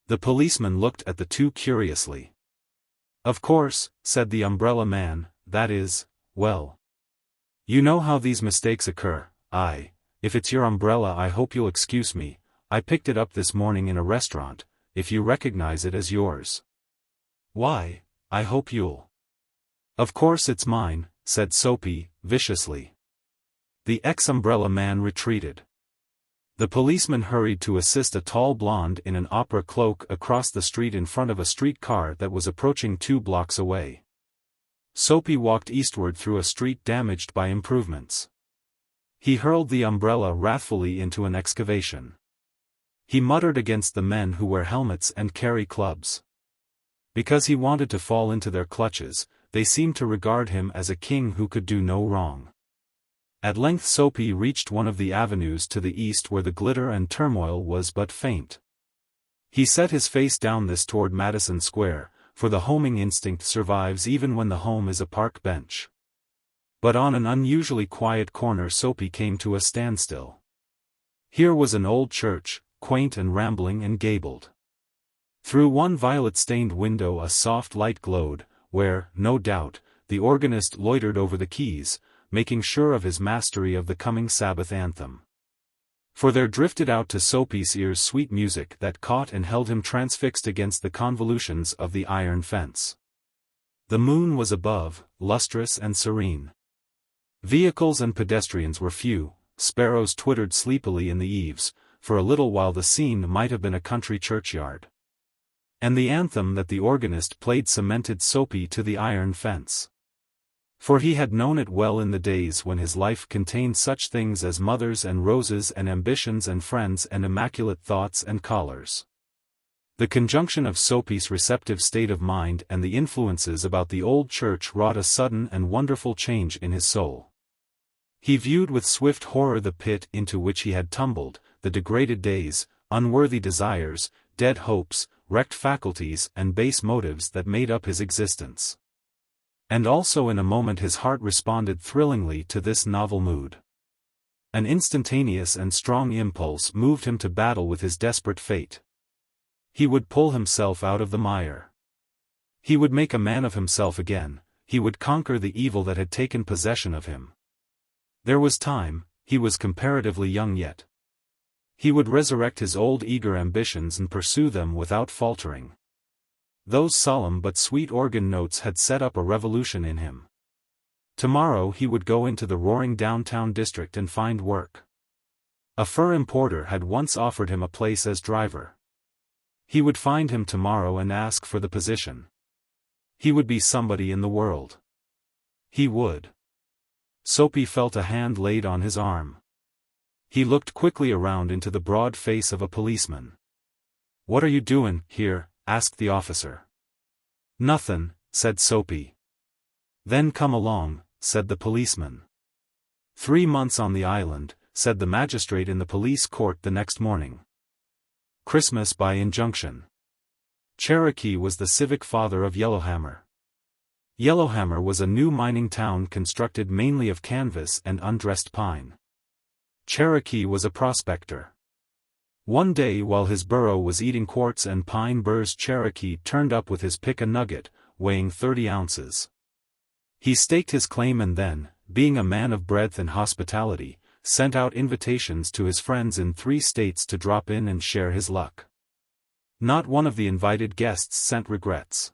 The policeman looked at the two curiously. "Of course," said the umbrella man, "that is, well. You know how these mistakes occur. If it's your umbrella I hope you'll excuse me, I picked it up this morning in a restaurant, if you recognize it as yours." "Why, I hope you'll—" "Of course it's mine," said Soapy, viciously. The ex-umbrella man retreated. The policeman hurried to assist a tall blonde in an opera cloak across the street in front of a streetcar that was approaching 2 blocks away. Soapy walked eastward through a street damaged by improvements. He hurled the umbrella wrathfully into an excavation. He muttered against the men who wear helmets and carry clubs. Because he wanted to fall into their clutches, they seemed to regard him as a king who could do no wrong. At length Soapy reached one of the avenues to the east where the glitter and turmoil was but faint. He set his face down this toward Madison Square, for the homing instinct survives even when the home is a park bench. But on an unusually quiet corner Soapy came to a standstill. Here was an old church, quaint and rambling and gabled. Through one violet-stained window a soft light glowed, where, no doubt, the organist loitered over the keys, making sure of his mastery of the coming Sabbath anthem. For there drifted out to Soapy's ears sweet music that caught and held him transfixed against the convolutions of the iron fence. The moon was above, lustrous and serene. Vehicles and pedestrians were few, sparrows twittered sleepily in the eaves, for a little while the scene might have been a country churchyard. And the anthem that the organist played cemented Soapy to the iron fence. For he had known it well in the days when his life contained such things as mothers and roses and ambitions and friends and immaculate thoughts and collars. The conjunction of Soapy's receptive state of mind and the influences about the old church wrought a sudden and wonderful change in his soul. He viewed with swift horror the pit into which he had tumbled, the degraded days, unworthy desires, dead hopes, wrecked faculties and base motives that made up his existence. And also in a moment his heart responded thrillingly to this novel mood. An instantaneous and strong impulse moved him to battle with his desperate fate. He would pull himself out of the mire. He would make a man of himself again, he would conquer the evil that had taken possession of him. There was time, he was comparatively young yet. He would resurrect his old eager ambitions and pursue them without faltering. Those solemn but sweet organ notes had set up a revolution in him. Tomorrow he would go into the roaring downtown district and find work. A fur importer had once offered him a place as driver. He would find him tomorrow and ask for the position. He would be somebody in the world. He would. Soapy felt a hand laid on his arm. He looked quickly around into the broad face of a policeman. "What are you doing here?" asked the officer. "Nothin'," said Soapy. "Then come along," said the policeman. 3 months on the island, said the magistrate in the police court the next morning. Christmas by injunction. Cherokee was the civic father of Yellowhammer. Yellowhammer was a new mining town constructed mainly of canvas and undressed pine. Cherokee was a prospector. One day while his burro was eating quartz and pine burrs, Cherokee turned up with his pick a nugget, weighing 30 ounces. He staked his claim and then, being a man of breadth and hospitality, sent out invitations to his friends in 3 states to drop in and share his luck. Not one of the invited guests sent regrets.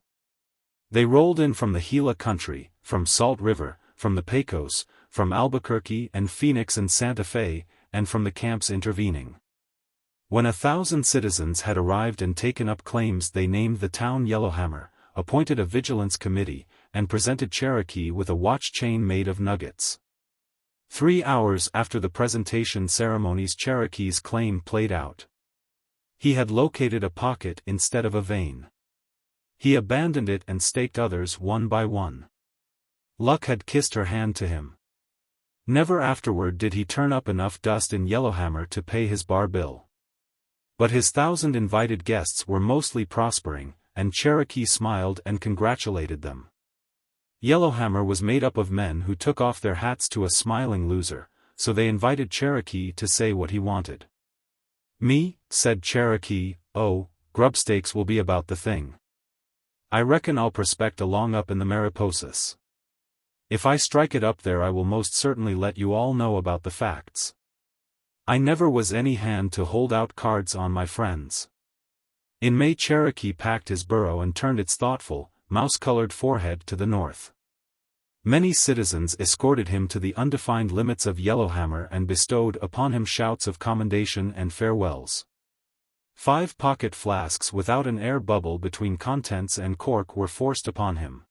They rolled in from the Gila country, from Salt River, from the Pecos, from Albuquerque and Phoenix and Santa Fe, and from the camps intervening. When 1,000 citizens had arrived and taken up claims, they named the town Yellowhammer, appointed a vigilance committee, and presented Cherokee with a watch chain made of nuggets. 3 hours after the presentation ceremonies, Cherokee's claim played out. He had located a pocket instead of a vein. He abandoned it and staked others one by one. Luck had kissed her hand to him. Never afterward did he turn up enough dust in Yellowhammer to pay his bar bill. But his 1,000 invited guests were mostly prospering, and Cherokee smiled and congratulated them. Yellowhammer was made up of men who took off their hats to a smiling loser, so they invited Cherokee to say what he wanted. "Me," said Cherokee, "oh, grubstakes will be about the thing. I reckon I'll prospect along up in the Mariposas. If I strike it up there I will most certainly let you all know about the facts. I never was any hand to hold out cards on my friends." In May, Cherokee packed his burro and turned its thoughtful, mouse-colored forehead to the north. Many citizens escorted him to the undefined limits of Yellowhammer and bestowed upon him shouts of commendation and farewells. 5 pocket flasks without an air bubble between contents and cork were forced upon him.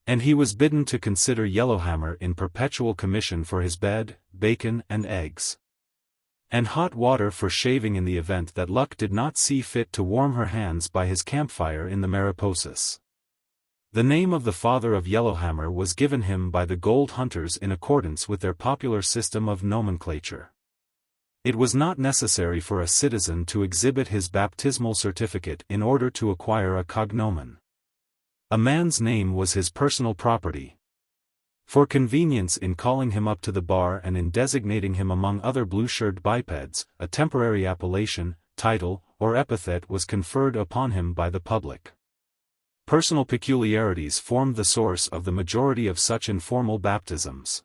And he was bidden to consider Yellowhammer in perpetual commission for his bed, bacon and eggs. And hot water for shaving in the event that luck did not see fit to warm her hands by his campfire in the Mariposas. The name of the father of Yellowhammer was given him by the gold hunters in accordance with their popular system of nomenclature. It was not necessary for a citizen to exhibit his baptismal certificate in order to acquire a cognomen. A man's name was his personal property. For convenience in calling him up to the bar and in designating him among other blue-shirted bipeds, a temporary appellation, title, or epithet was conferred upon him by the public. Personal peculiarities formed the source of the majority of such informal baptisms.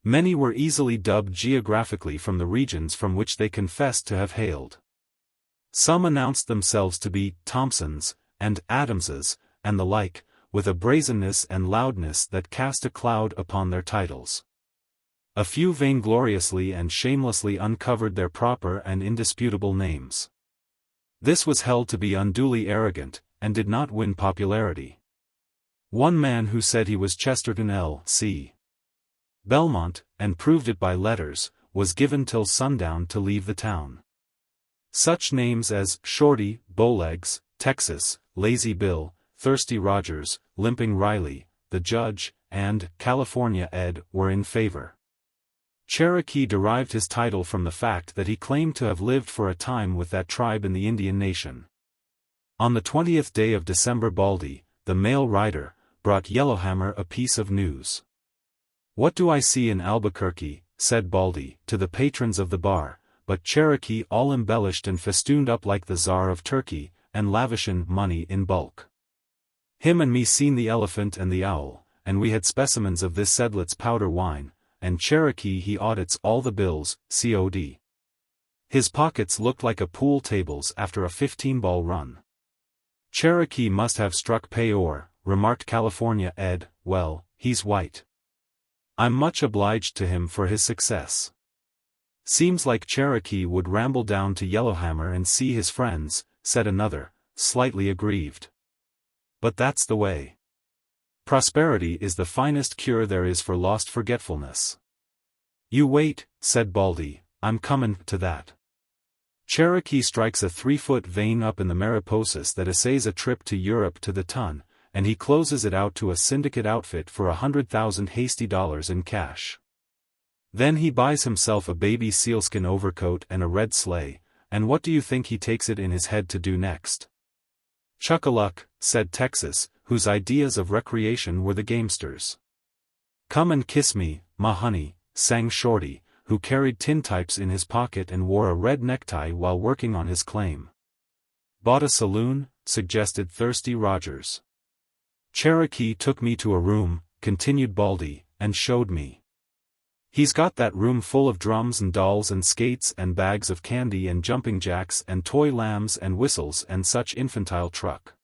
Many were easily dubbed geographically from the regions from which they confessed to have hailed. Some announced themselves to be Thompsons, and Adamses, and the like, with a brazenness and loudness that cast a cloud upon their titles. A few vaingloriously and shamelessly uncovered their proper and indisputable names. This was held to be unduly arrogant, and did not win popularity. One man who said he was Chesterton L.C. Belmont, and proved it by letters, was given till sundown to leave the town. Such names as Shorty, Bowlegs, Texas, Lazy Bill, Thirsty Rogers, Limping Riley, The Judge, and California Ed were in favor. Cherokee derived his title from the fact that he claimed to have lived for a time with that tribe in the Indian nation. On the 20th day of December Baldy, the mail rider, brought Yellowhammer a piece of news. "What do I see in Albuquerque?" said Baldy, to the patrons of the bar, but Cherokee all embellished and festooned up like the Tsar of Turkey, and lavishin' money in bulk. Him and me seen the elephant and the owl, and we had specimens of this Sedlet's powder wine, and Cherokee he audits all the bills, COD. His pockets looked like a pool tables after a 15-ball run. "Cherokee must have struck payor," remarked California Ed. "Well, he's white. I'm much obliged to him for his success. Seems like Cherokee would ramble down to Yellowhammer and see his friends," said another, slightly aggrieved. "But that's the way. Prosperity is the finest cure there is for lost forgetfulness." "You wait," said Baldy, "I'm comin' to that." Cherokee strikes a 3-foot vein up in the Mariposas that essays a trip to Europe to the ton, and he closes it out to a syndicate outfit for 100,000 hasty dollars in cash. Then he buys himself a baby sealskin overcoat and a red sleigh, and what do you think he takes it in his head to do next? "Chuck-a-luck," said Texas, whose ideas of recreation were the gamesters. "Come and kiss me, ma honey," sang Shorty, who carried tintypes in his pocket and wore a red necktie while working on his claim. "Bought a saloon?" suggested Thirsty Rogers. "Cherokee took me to a room," continued Baldy, "and showed me. He's got that room full of drums and dolls and skates and bags of candy and jumping jacks and toy lambs and whistles and such infantile truck.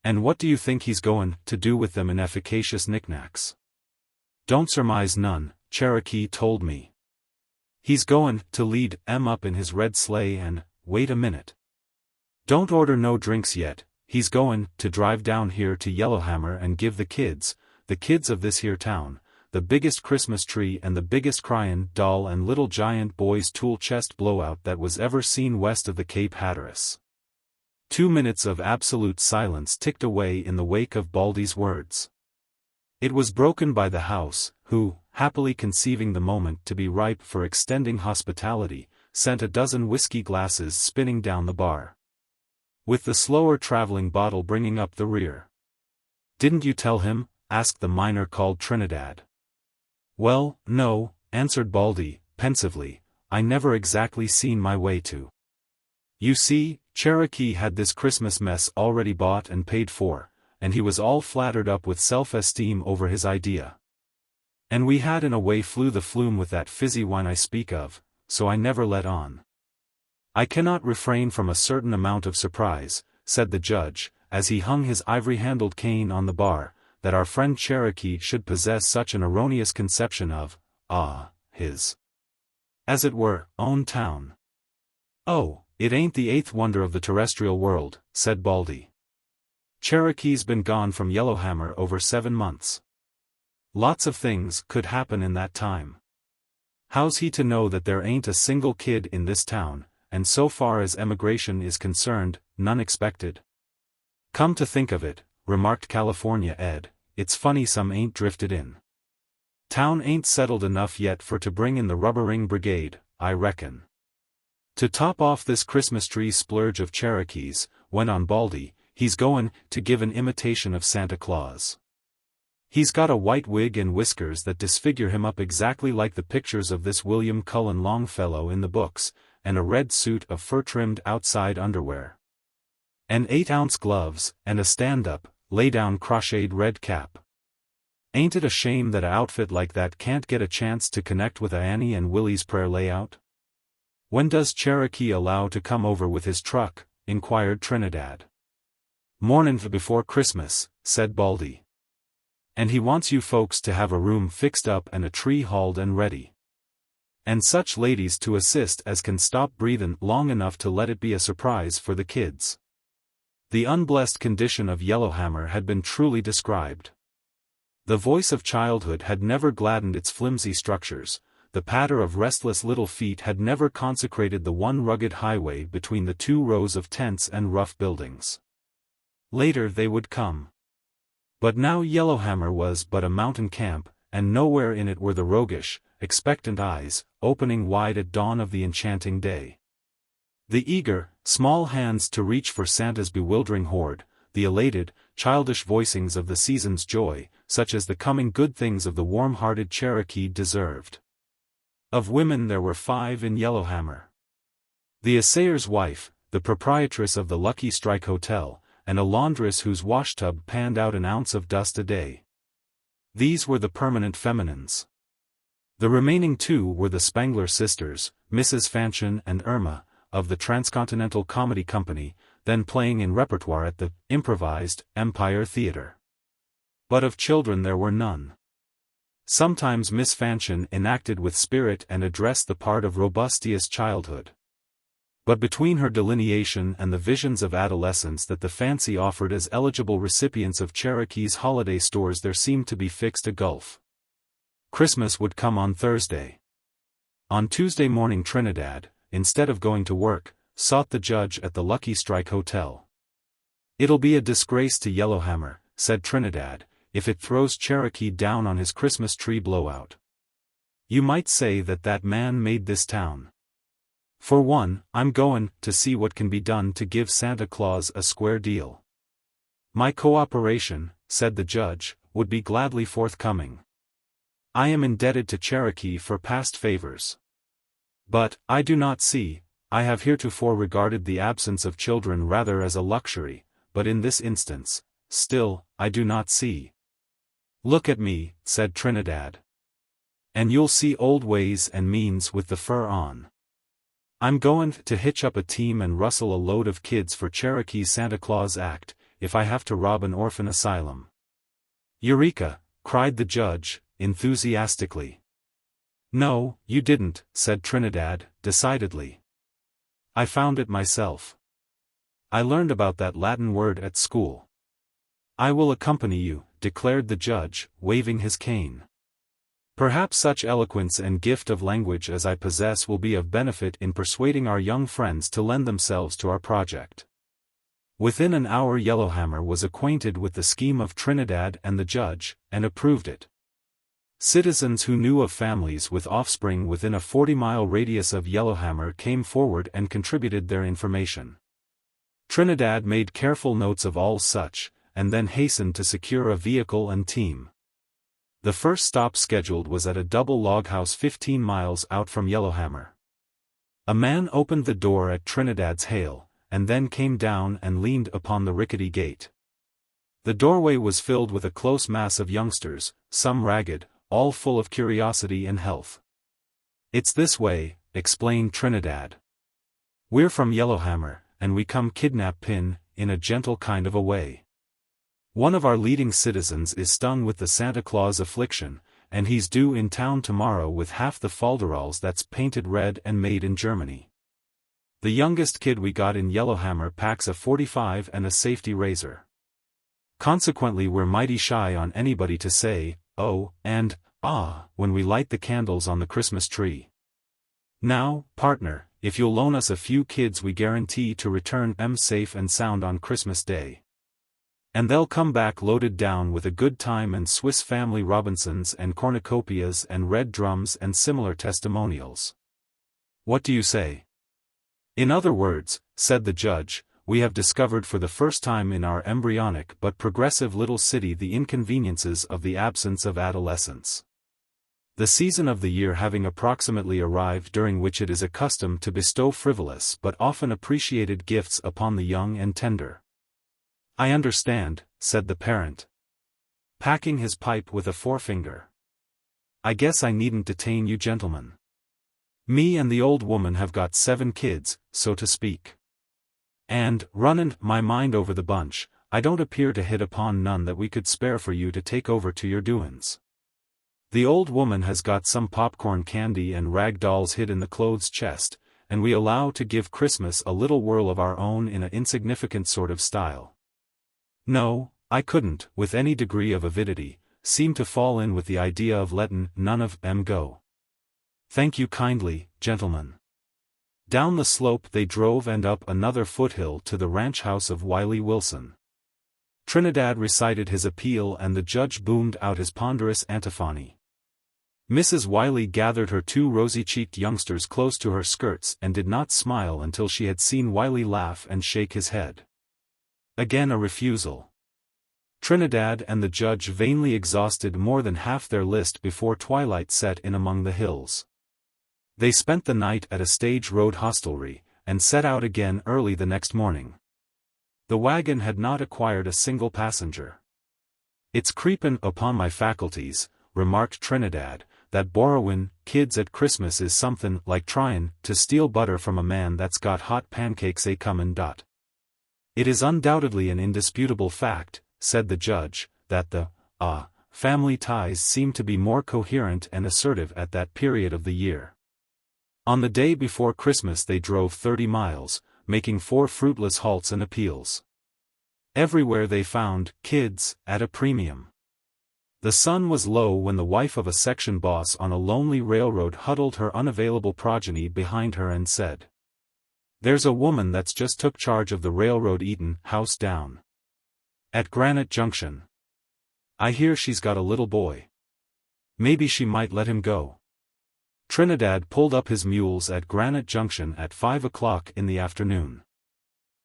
And what do you think he's goin' to do with them inefficacious knickknacks? Don't surmise none," Cherokee told me. "He's goin' to lead 'em up in his red sleigh and, wait a minute. Don't order no drinks yet, he's goin' to drive down here to Yellowhammer and give the kids of this here town, the biggest Christmas tree and the biggest cryin' doll and little giant boy's tool chest blowout that was ever seen west of the Cape Hatteras." 2 minutes of absolute silence ticked away in the wake of Baldy's words. It was broken by the house, who, happily conceiving the moment to be ripe for extending hospitality, sent a dozen whiskey glasses spinning down the bar, with the slower traveling bottle bringing up the rear. "Didn't you tell him?" asked the miner called Trinidad. "Well, no," answered Baldy, pensively, "I never exactly seen my way to. You see, Cherokee had this Christmas mess already bought and paid for, and he was all flattered up with self-esteem over his idea. And we had in a way flew the flume with that fizzy wine I speak of, so I never let on. I cannot refrain from a certain amount of surprise," said the judge, as he hung his ivory-handled cane on the bar, "that our friend Cherokee should possess such an erroneous conception of, his, as it were, own town." "Oh, it ain't the eighth wonder of the terrestrial world," said Baldy. "Cherokee's been gone from Yellowhammer over 7 months. Lots of things could happen in that time. How's he to know that there ain't a single kid in this town, and so far as emigration is concerned, none expected? Come to think of it," remarked California Ed, "it's funny some ain't drifted in. Town ain't settled enough yet for to bring in the rubber ring brigade, I reckon." "To top off this Christmas tree splurge of Cherokee's," went on Baldy, "he's goin' to give an imitation of Santa Claus. He's got a white wig and whiskers that disfigure him up exactly like the pictures of this William Cullen Longfellow in the books, and a red suit of fur-trimmed outside underwear, and 8-ounce gloves, and a stand-up, lay-down crocheted red cap. Ain't it a shame that a outfit like that can't get a chance to connect with Annie and Willie's prayer layout? When does Cherokee allow to come over with his truck? Inquired Trinidad. Mornin' before Christmas, said Baldy. And he wants you folks to have a room fixed up and a tree hauled and ready. And such ladies to assist as can stop breathin' long enough to let it be a surprise for the kids. The unblessed condition of Yellowhammer had been truly described. The voice of childhood had never gladdened its flimsy structures, the patter of restless little feet had never consecrated the one rugged highway between the two rows of tents and rough buildings. Later they would come. But now Yellowhammer was but a mountain camp, and nowhere in it were the roguish, expectant eyes, opening wide at dawn of the enchanting day. The eager, small hands to reach for Santa's bewildering hoard, the elated, childish voicings of the season's joy, such as the coming good things of the warm-hearted Cherokee deserved. Of women there were 5 in Yellowhammer. The assayer's wife, the proprietress of the Lucky Strike Hotel, and a laundress whose washtub panned out an ounce of dust a day. These were the permanent feminines. The remaining 2 were the Spangler sisters, Mrs. Fanchon and Irma, of the Transcontinental Comedy Company, then playing in repertoire at the improvised Empire Theatre. But of children there were none. Sometimes Miss Fanchon enacted with spirit and addressed the part of robustious childhood. But between her delineation and the visions of adolescence that the fancy offered as eligible recipients of Cherokee's holiday stores there seemed to be fixed a gulf. Christmas would come on Thursday. On Tuesday morning Trinidad, instead of going to work, sought the judge at the Lucky Strike Hotel. "It'll be a disgrace to Yellowhammer," said Trinidad, "if it throws Cherokee down on his Christmas tree blowout. You might say that man made this town. For one, I'm goin' to see what can be done to give Santa Claus a square deal." "My cooperation," said the judge, "would be gladly forthcoming. I am indebted to Cherokee for past favors. But, I do not see, I have heretofore regarded the absence of children rather as a luxury, but in this instance, still, I do not see." "Look at me," said Trinidad. "And you'll see old ways and means with the fur on. I'm goin' to hitch up a team and rustle a load of kids for Cherokee's Santa Claus act, if I have to rob an orphan asylum." "Eureka!" cried the judge, enthusiastically. "No, you didn't," said Trinidad, decidedly. "I found it myself. I learned about that Latin word at school." "I will accompany you," declared the judge, waving his cane. "Perhaps such eloquence and gift of language as I possess will be of benefit in persuading our young friends to lend themselves to our project." Within an hour Yellowhammer was acquainted with the scheme of Trinidad and the judge, and approved it. Citizens who knew of families with offspring within a 40-mile radius of Yellowhammer came forward and contributed their information. Trinidad made careful notes of all such, and then hastened to secure a vehicle and team. The first stop scheduled was at a double log house 15 miles out from Yellowhammer. A man opened the door at Trinidad's hail, and then came down and leaned upon the rickety gate. The doorway was filled with a close mass of youngsters, some ragged, all full of curiosity and health. "It's this way," explained Trinidad. "We're from Yellowhammer, and we come kidnap Pin, in a gentle kind of a way. One of our leading citizens is stung with the Santa Claus affliction, and he's due in town tomorrow with half the falderals that's painted red and made in Germany. The youngest kid we got in Yellowhammer packs a .45 and a safety razor. Consequently we're mighty shy on anybody to say, oh, and, ah, when we light the candles on the Christmas tree. Now, partner, if you'll loan us a few kids we guarantee to return them safe and sound on Christmas Day. And they'll come back loaded down with a good time and Swiss Family Robinsons and cornucopias and red drums and similar testimonials. What do you say?" "In other words," said the judge, "we have discovered for the first time in our embryonic but progressive little city the inconveniences of the absence of adolescence. The season of the year having approximately arrived during which it is accustomed to bestow frivolous but often appreciated gifts upon the young and tender." "I understand," said the parent. packing his pipe with a forefinger. "I guess I needn't detain you gentlemen. Me and the old woman have got 7 kids, so to speak. And, runnin' my mind over the bunch, I don't appear to hit upon none that we could spare for you to take over to your doin's. The old woman has got some popcorn candy and rag dolls hid in the clothes chest, and we allow to give Christmas a little whirl of our own in a insignificant sort of style." No, I couldn't, with any degree of avidity, seem to fall in with the idea of lettin' none of 'em go. "Thank you kindly, gentlemen." Down the slope they drove and up another foothill to the ranch house of Wiley Wilson. Trinidad recited his appeal and the judge boomed out his ponderous antiphony. Mrs. Wiley gathered her 2 rosy-cheeked youngsters close to her skirts and did not smile until she had seen Wiley laugh and shake his head. Again a refusal. Trinidad and the judge vainly exhausted more than half their list before twilight set in among the hills. They spent the night at a stage road hostelry, and set out again early the next morning. The wagon had not acquired a single passenger. "It's creepin' upon my faculties," remarked Trinidad, "that borrowin' kids at Christmas is somethin' like tryin' to steal butter from a man that's got hot pancakes a comin'. It is undoubtedly an indisputable fact," said the judge, "that the family ties seem to be more coherent and assertive at that period of the year." On the day before Christmas they drove 30 miles, making 4 fruitless halts and appeals. Everywhere they found kids at a premium. The sun was low when the wife of a section boss on a lonely railroad huddled her unavailable progeny behind her and said, "There's a woman that's just took charge of the railroad eatin' house down at Granite Junction. I hear she's got a little boy. Maybe she might let him go." Trinidad pulled up his mules at Granite Junction at 5 o'clock in the afternoon.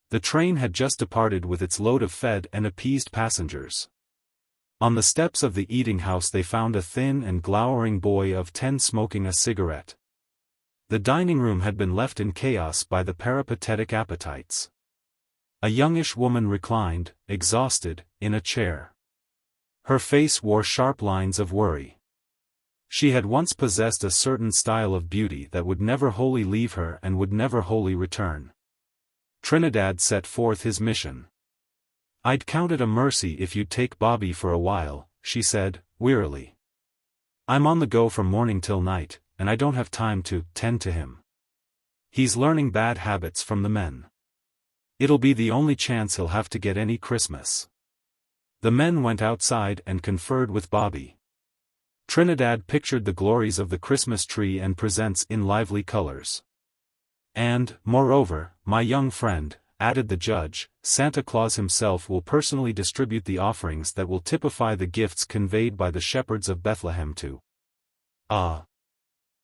The train had just departed with its load of fed and appeased passengers. On the steps of the eating house they found a thin and glowering boy of 10 smoking a cigarette. The dining room had been left in chaos by the peripatetic appetites. A youngish woman reclined, exhausted, in a chair. Her face wore sharp lines of worry. She had once possessed a certain style of beauty that would never wholly leave her and would never wholly return. Trinidad set forth his mission. "I'd count it a mercy if you'd take Bobby for a while," she said, wearily. "I'm on the go from morning till night, and I don't have time to tend to him. He's learning bad habits from the men. It'll be the only chance he'll have to get any Christmas." The men went outside and conferred with Bobby. Trinidad pictured the glories of the Christmas tree and presents in lively colors. "And, moreover, my young friend," added the judge, "Santa Claus himself will personally distribute the offerings that will typify the gifts conveyed by the shepherds of Bethlehem to." "Ah.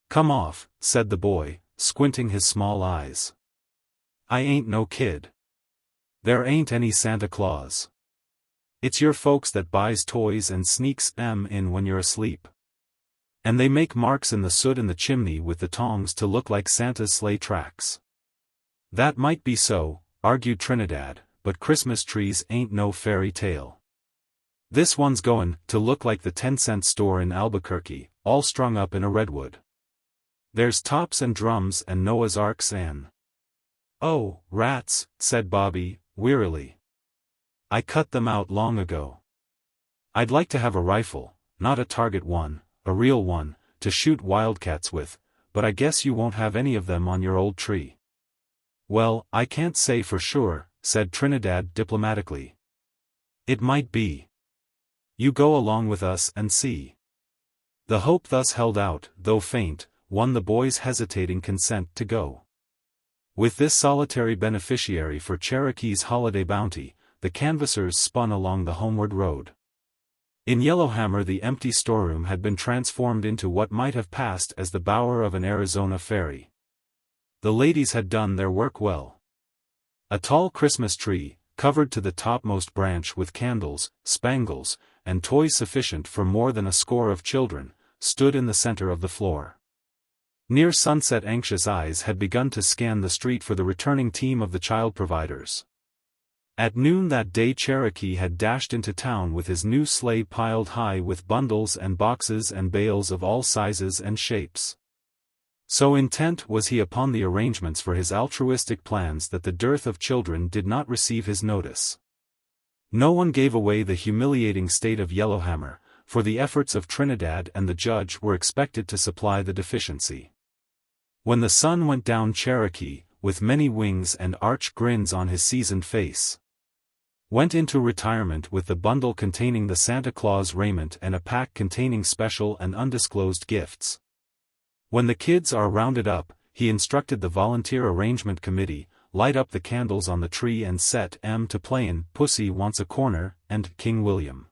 Come off," said the boy, squinting his small eyes. "I ain't no kid. There ain't any Santa Claus. It's your folks that buys toys and sneaks 'em in when you're asleep. And they make marks in the soot in the chimney with the tongs to look like Santa's sleigh tracks." "That might be so," argued Trinidad, "but Christmas trees ain't no fairy tale. This one's goin' to look like the 10-cent store in Albuquerque, all strung up in a redwood. There's tops and drums and Noah's Arks and—" "Oh, rats," said Bobby, wearily. "I cut them out long ago. I'd like to have a rifle, not a target one, a real one, to shoot wildcats with, but I guess you won't have any of them on your old tree." "Well, I can't say for sure," said Trinidad diplomatically. "It might be. You go along with us and see." The hope thus held out, though faint, won the boy's hesitating consent to go. With this solitary beneficiary for Cherokee's holiday bounty, the canvassers spun along the homeward road. In Yellowhammer the empty storeroom had been transformed into what might have passed as the bower of an Arizona ferry. The ladies had done their work well. A tall Christmas tree, covered to the topmost branch with candles, spangles, and toys sufficient for more than a score of children, stood in the center of the floor. Near sunset anxious eyes had begun to scan the street for the returning team of the child providers. At noon that day Cherokee had dashed into town with his new sleigh piled high with bundles and boxes and bales of all sizes and shapes. So intent was he upon the arrangements for his altruistic plans that the dearth of children did not receive his notice. No one gave away the humiliating state of Yellowhammer, for the efforts of Trinidad and the judge were expected to supply the deficiency. When the sun went down Cherokee, with many wings and arch grins on his seasoned face, went into retirement with the bundle containing the Santa Claus raiment and a pack containing special and undisclosed gifts. When the kids are rounded up, he instructed the volunteer arrangement committee, light up the candles on the tree and set M to play in Pussy Wants a Corner and King William.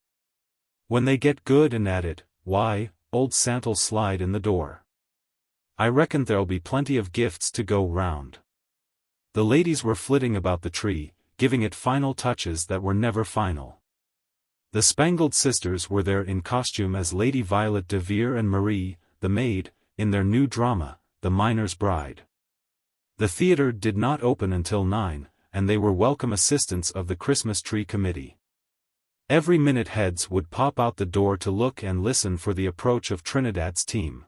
When they get good and at it, why, old Santa'll slide in the door. I reckon there'll be plenty of gifts to go round. The ladies were flitting about the tree, giving it final touches that were never final. The Spangled Sisters were there in costume as Lady Violet de Vere and Marie, the maid, in their new drama, The Miner's Bride. The theater did not open until 9, and they were welcome assistants of the Christmas Tree Committee. Every minute heads would pop out the door to look and listen for the approach of Trinidad's team.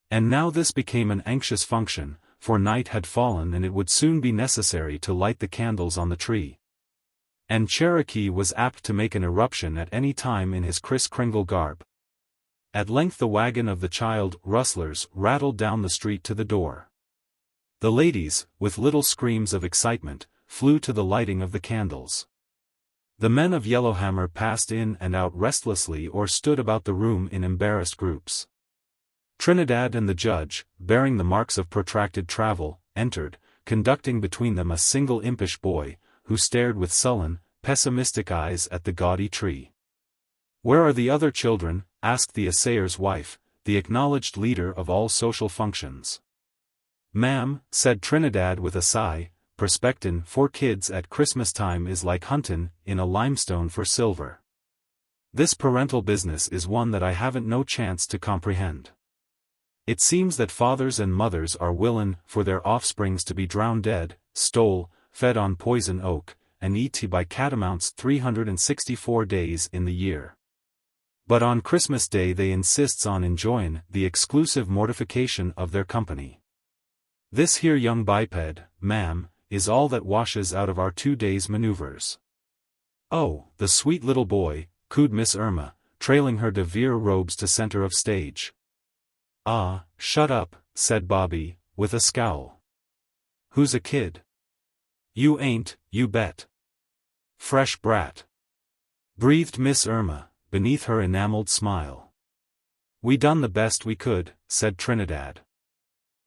And now this became an anxious function, for night had fallen and it would soon be necessary to light the candles on the tree. And Cherokee was apt to make an eruption at any time in his Kris Kringle garb. At length the wagon of the child rustlers rattled down the street to the door. The ladies, with little screams of excitement, flew to the lighting of the candles. The men of Yellowhammer passed in and out restlessly or stood about the room in embarrassed groups. Trinidad and the judge, bearing the marks of protracted travel, entered, conducting between them a single impish boy, who stared with sullen, pessimistic eyes at the gaudy tree. "Where are the other children?" asked the assayer's wife, the acknowledged leader of all social functions. "Ma'am," said Trinidad with a sigh, "perspectin' 4 kids at Christmas time is like huntin' in a limestone for silver. This parental business is one that I haven't no chance to comprehend. It seems that fathers and mothers are willin' for their offsprings to be drowned dead, stole, fed on poison oak, and eat by catamounts 364 days in the year. But on Christmas Day they insists on enjoyin' the exclusive mortification of their company. This here young biped, ma'am, is all that washes out of our 2 days' maneuvers." "Oh, the sweet little boy," cooed Miss Irma, trailing her de Vere robes to center of stage. "Ah, shut up," said Bobby, with a scowl. "Who's a kid?" "You ain't, you bet." "Fresh brat," breathed Miss Irma, beneath her enameled smile. "We done the best we could," said Trinidad.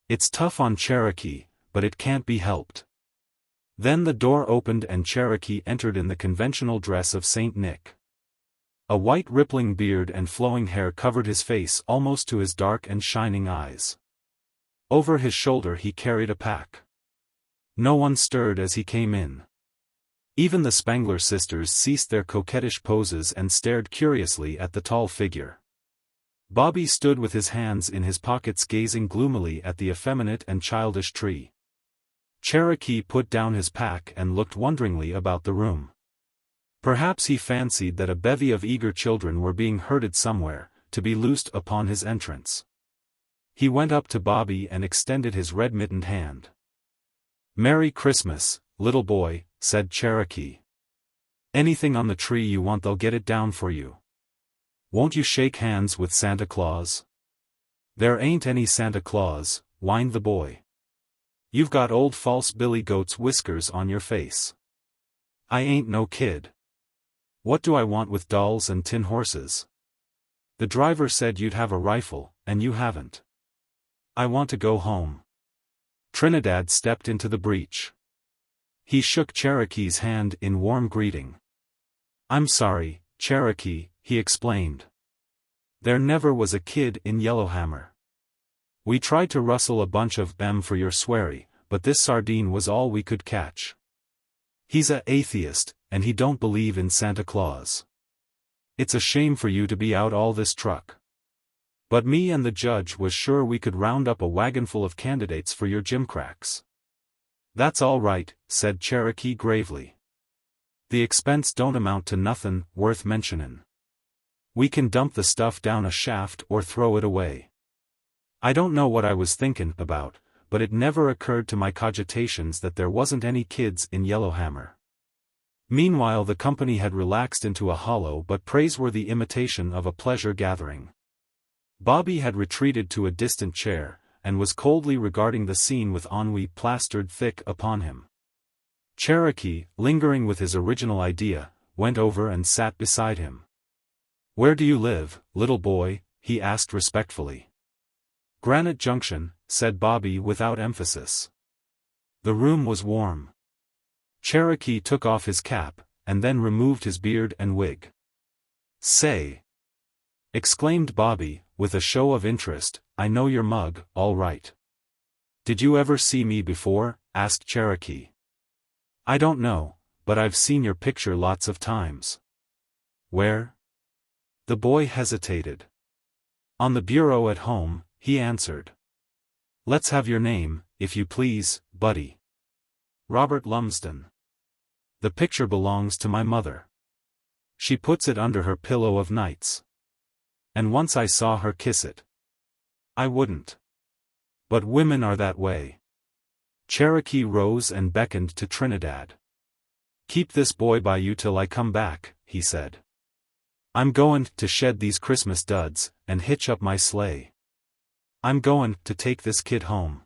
"It's tough on Cherokee, but it can't be helped." Then the door opened and Cherokee entered in the conventional dress of Saint Nick. A white rippling beard and flowing hair covered his face almost to his dark and shining eyes. Over his shoulder he carried a pack. No one stirred as he came in. Even the Spangler sisters ceased their coquettish poses and stared curiously at the tall figure. Bobby stood with his hands in his pockets gazing gloomily at the effeminate and childish tree. Cherokee put down his pack and looked wonderingly about the room. Perhaps he fancied that a bevy of eager children were being herded somewhere, to be loosed upon his entrance. He went up to Bobby and extended his red-mittened hand. "Merry Christmas, little boy," said Cherokee. "Anything on the tree you want, they'll get it down for you. Won't you shake hands with Santa Claus?" "There ain't any Santa Claus," whined the boy. "You've got old false Billy Goat's whiskers on your face. I ain't no kid. What do I want with dolls and tin horses? The driver said you'd have a rifle, and you haven't. I want to go home." Trinidad stepped into the breach. He shook Cherokee's hand in warm greeting. "I'm sorry, Cherokee," he explained. "There never was a kid in Yellowhammer. We tried to rustle a bunch of them for your sweary, but this sardine was all we could catch. He's a atheist, and he don't believe in Santa Claus. It's a shame for you to be out all this truck. But me and the judge was sure we could round up a wagonful of candidates for your gimcracks." "That's all right," said Cherokee gravely. The expense don't amount to nothin' worth mentionin'. We can dump the stuff down a shaft or throw it away. I don't know what I was thinkin' about, but it never occurred to my cogitations that there wasn't any kids in Yellowhammer. Meanwhile the company had relaxed into a hollow but praiseworthy imitation of a pleasure gathering. Bobby had retreated to a distant chair, and was coldly regarding the scene with ennui plastered thick upon him. Cherokee, lingering with his original idea, went over and sat beside him. "Where do you live, little boy?" he asked respectfully. "Granite Junction," said Bobby without emphasis. The room was warm. Cherokee took off his cap, and then removed his beard and wig. "Say!" exclaimed Bobby, with a show of interest, "I know your mug, all right." "Did you ever see me before?" asked Cherokee. "I don't know, but I've seen your picture lots of times." "Where?" The boy hesitated. "On the bureau at home," he answered. "Let's have your name, if you please, buddy." "Robert Lumsden. The picture belongs to my mother. She puts it under her pillow of nights. And once I saw her kiss it. I wouldn't. But women are that way." Cherokee rose and beckoned to Trinidad. "Keep this boy by you till I come back," he said. "I'm goin' to shed these Christmas duds, and hitch up my sleigh. I'm goin' to take this kid home."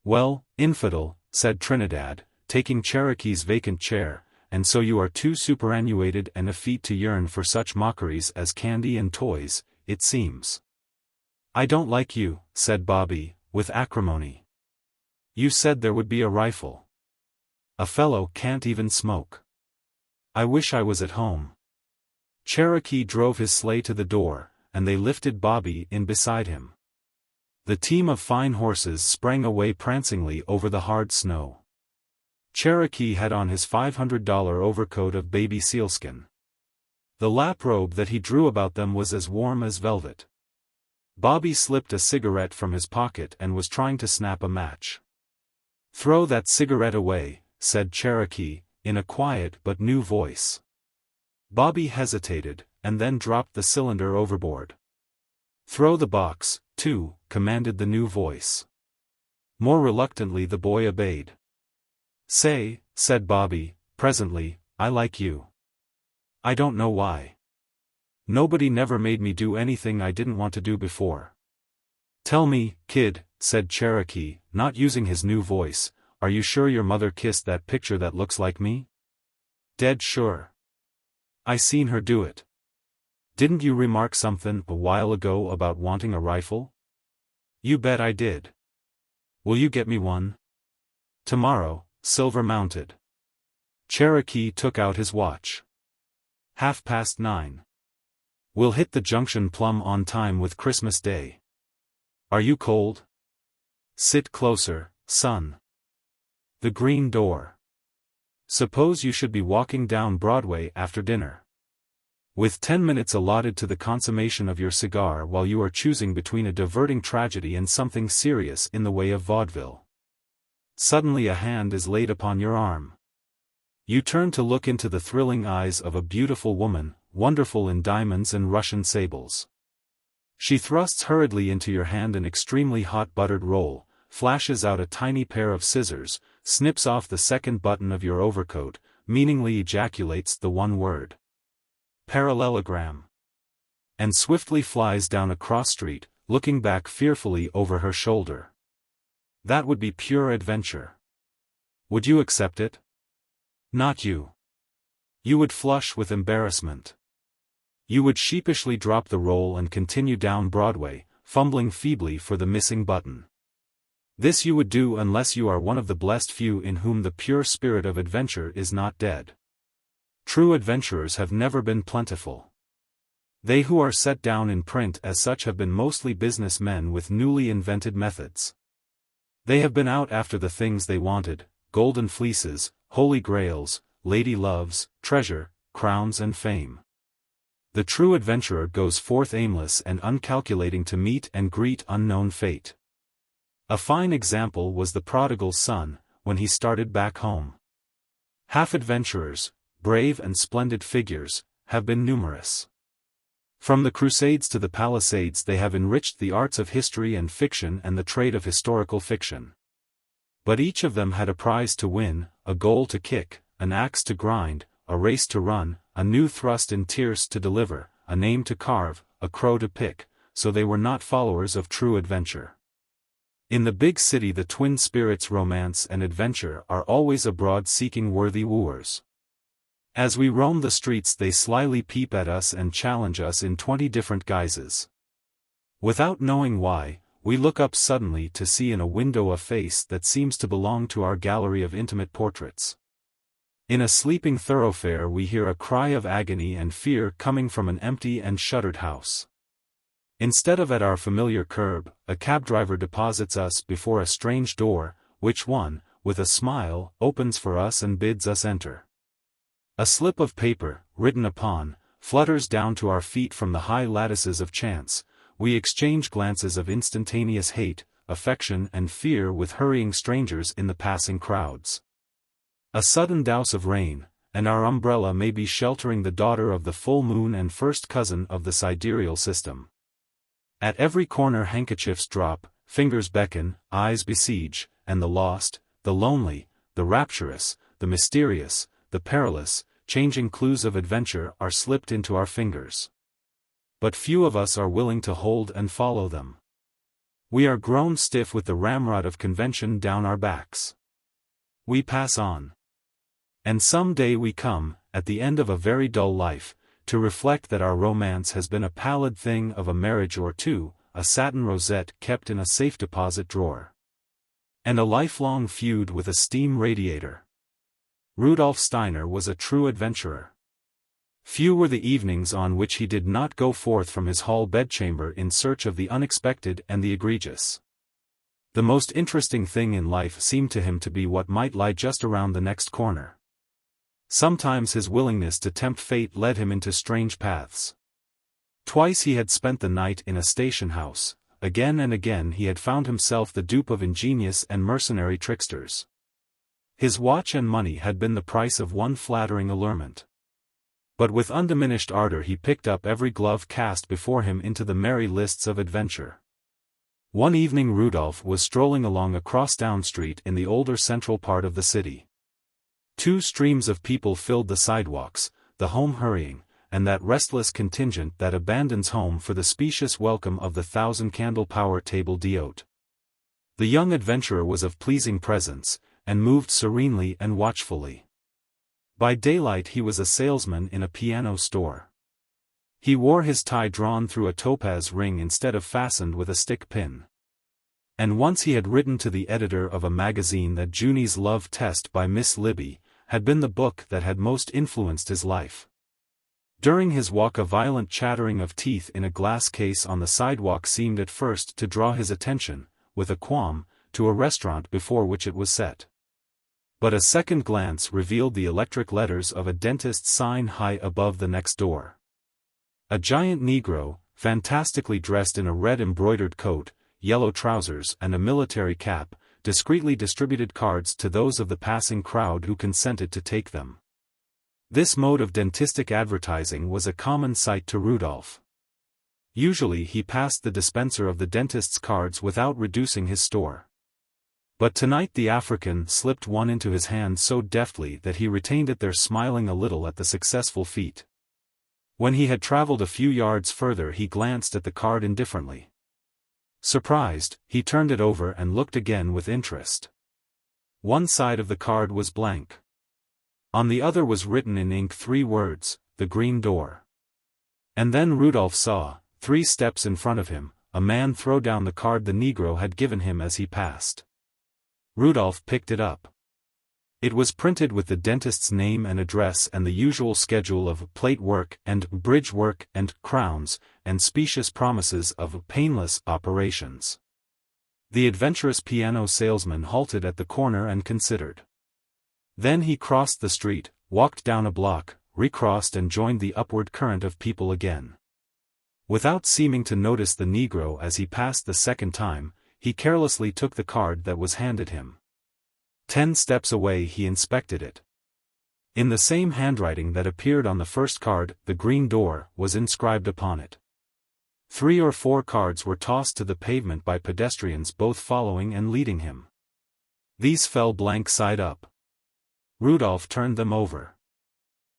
"Well, infidel," said Trinidad, taking Cherokee's vacant chair, "and so you are too superannuated and effete to yearn for such mockeries as candy and toys, it seems." "I don't like you," said Bobby, with acrimony. "You said there would be a rifle. A fellow can't even smoke. I wish I was at home." Cherokee drove his sleigh to the door, and they lifted Bobby in beside him. The team of fine horses sprang away prancingly over the hard snow. Cherokee had on his $500 overcoat of baby sealskin. The laprobe that he drew about them was as warm as velvet. Bobby slipped a cigarette from his pocket and was trying to snap a match. "Throw that cigarette away," said Cherokee, in a quiet but new voice. Bobby hesitated, and then dropped the cylinder overboard. "Throw the box, too," commanded the new voice. More reluctantly the boy obeyed. "Say," said Bobby, presently, "I like you. I don't know why. Nobody never made me do anything I didn't want to do before." "Tell me, kid," said Cherokee, not using his new voice, "are you sure your mother kissed that picture that looks like me?" "Dead sure. I seen her do it. Didn't you remark something a while ago about wanting a rifle?" "You bet I did. Will you get me one?" "Tomorrow, silver mounted." Cherokee took out his watch. 9:30. "We'll hit the junction plumb on time with Christmas Day. Are you cold? Sit closer, son." The green door. "Suppose you should be walking down Broadway after dinner. With 10 minutes allotted to the consummation of your cigar while you are choosing between a diverting tragedy and something serious in the way of vaudeville. Suddenly a hand is laid upon your arm. You turn to look into the thrilling eyes of a beautiful woman, wonderful in diamonds and Russian sables. She thrusts hurriedly into your hand an extremely hot buttered roll, flashes out a tiny pair of scissors, snips off the second button of your overcoat, meaningly ejaculates the one word, "Parallelogram," and swiftly flies down a cross street, looking back fearfully over her shoulder. That would be pure adventure. Would you accept it? Not you. You would flush with embarrassment. You would sheepishly drop the roll and continue down Broadway, fumbling feebly for the missing button. This you would do unless you are one of the blessed few in whom the pure spirit of adventure is not dead. True adventurers have never been plentiful. They who are set down in print as such have been mostly business men with newly invented methods. They have been out after the things they wanted, golden fleeces, holy grails, lady loves, treasure, crowns and fame. The true adventurer goes forth aimless and uncalculating to meet and greet unknown fate. A fine example was the prodigal son, when he started back home. Half adventurers, brave and splendid figures, have been numerous. From the Crusades to the Palisades they have enriched the arts of history and fiction and the trade of historical fiction. But each of them had a prize to win, a goal to kick, an axe to grind, a race to run, a new thrust in tierce to deliver, a name to carve, a crow to pick, so they were not followers of true adventure. In the big city the twin spirits romance and adventure are always abroad seeking worthy wooers. As we roam the streets they slyly peep at us and challenge us in 20 different guises. Without knowing why, we look up suddenly to see in a window a face that seems to belong to our gallery of intimate portraits. In a sleeping thoroughfare we hear a cry of agony and fear coming from an empty and shuttered house. Instead of at our familiar curb, a cab driver deposits us before a strange door, which one, with a smile, opens for us and bids us enter. A slip of paper, written upon, flutters down to our feet from the high lattices of chance. We exchange glances of instantaneous hate, affection and fear with hurrying strangers in the passing crowds. A sudden douse of rain, and our umbrella may be sheltering the daughter of the full moon and first cousin of the sidereal system. At every corner handkerchiefs drop, fingers beckon, eyes besiege, and the lost, the lonely, the rapturous, the mysterious, the perilous, changing clues of adventure are slipped into our fingers. But few of us are willing to hold and follow them. We are grown stiff with the ramrod of convention down our backs. We pass on. And some day we come, at the end of a very dull life, to reflect that our romance has been a pallid thing of a marriage or two, a satin rosette kept in a safe deposit drawer, and a lifelong feud with a steam radiator. Rudolf Steiner was a true adventurer. Few were the evenings on which he did not go forth from his hall bedchamber in search of the unexpected and the egregious. The most interesting thing in life seemed to him to be what might lie just around the next corner. Sometimes his willingness to tempt fate led him into strange paths. Twice he had spent the night in a station house, again and again he had found himself the dupe of ingenious and mercenary tricksters. His watch and money had been the price of one flattering allurement. But with undiminished ardor he picked up every glove cast before him into the merry lists of adventure. One evening Rudolf was strolling along a cross-town street in the older central part of the city. Two streams of people filled the sidewalks, the home-hurrying, and that restless contingent that abandons home for the specious welcome of the thousand-candle power table d'hôte. The young adventurer was of pleasing presence, and moved serenely and watchfully. By daylight he was a salesman in a piano store. He wore his tie drawn through a topaz ring instead of fastened with a stick pin. And once he had written to the editor of a magazine that Junie's Love Test by Miss Libby had been the book that had most influenced his life. During his walk a violent chattering of teeth in a glass case on the sidewalk seemed at first to draw his attention, with a qualm, to a restaurant before which it was set. But a second glance revealed the electric letters of a dentist's sign high above the next door. A giant Negro, fantastically dressed in a red embroidered coat, yellow trousers and a military cap, discreetly distributed cards to those of the passing crowd who consented to take them. This mode of dentistic advertising was a common sight to Rudolf. Usually he passed the dispenser of the dentist's cards without reducing his store. But tonight the African slipped one into his hand so deftly that he retained it there, smiling a little at the successful feat. When he had traveled a few yards further he glanced at the card indifferently. Surprised, he turned it over and looked again with interest. One side of the card was blank. On the other was written in ink 3 words, "The Green Door." And then Rudolf saw, 3 steps in front of him, a man throw down the card the Negro had given him as he passed. Rudolf picked it up. It was printed with the dentist's name and address and the usual schedule of plate work and bridge work and crowns, and specious promises of painless operations. The adventurous piano salesman halted at the corner and considered. Then he crossed the street, walked down a block, recrossed and joined the upward current of people again. Without seeming to notice the Negro as he passed the second time, he carelessly took the card that was handed him. 10 steps away he inspected it. In the same handwriting that appeared on the first card, the green door was inscribed upon it. 3 or 4 cards were tossed to the pavement by pedestrians both following and leading him. These fell blank side up. Rudolph turned them over.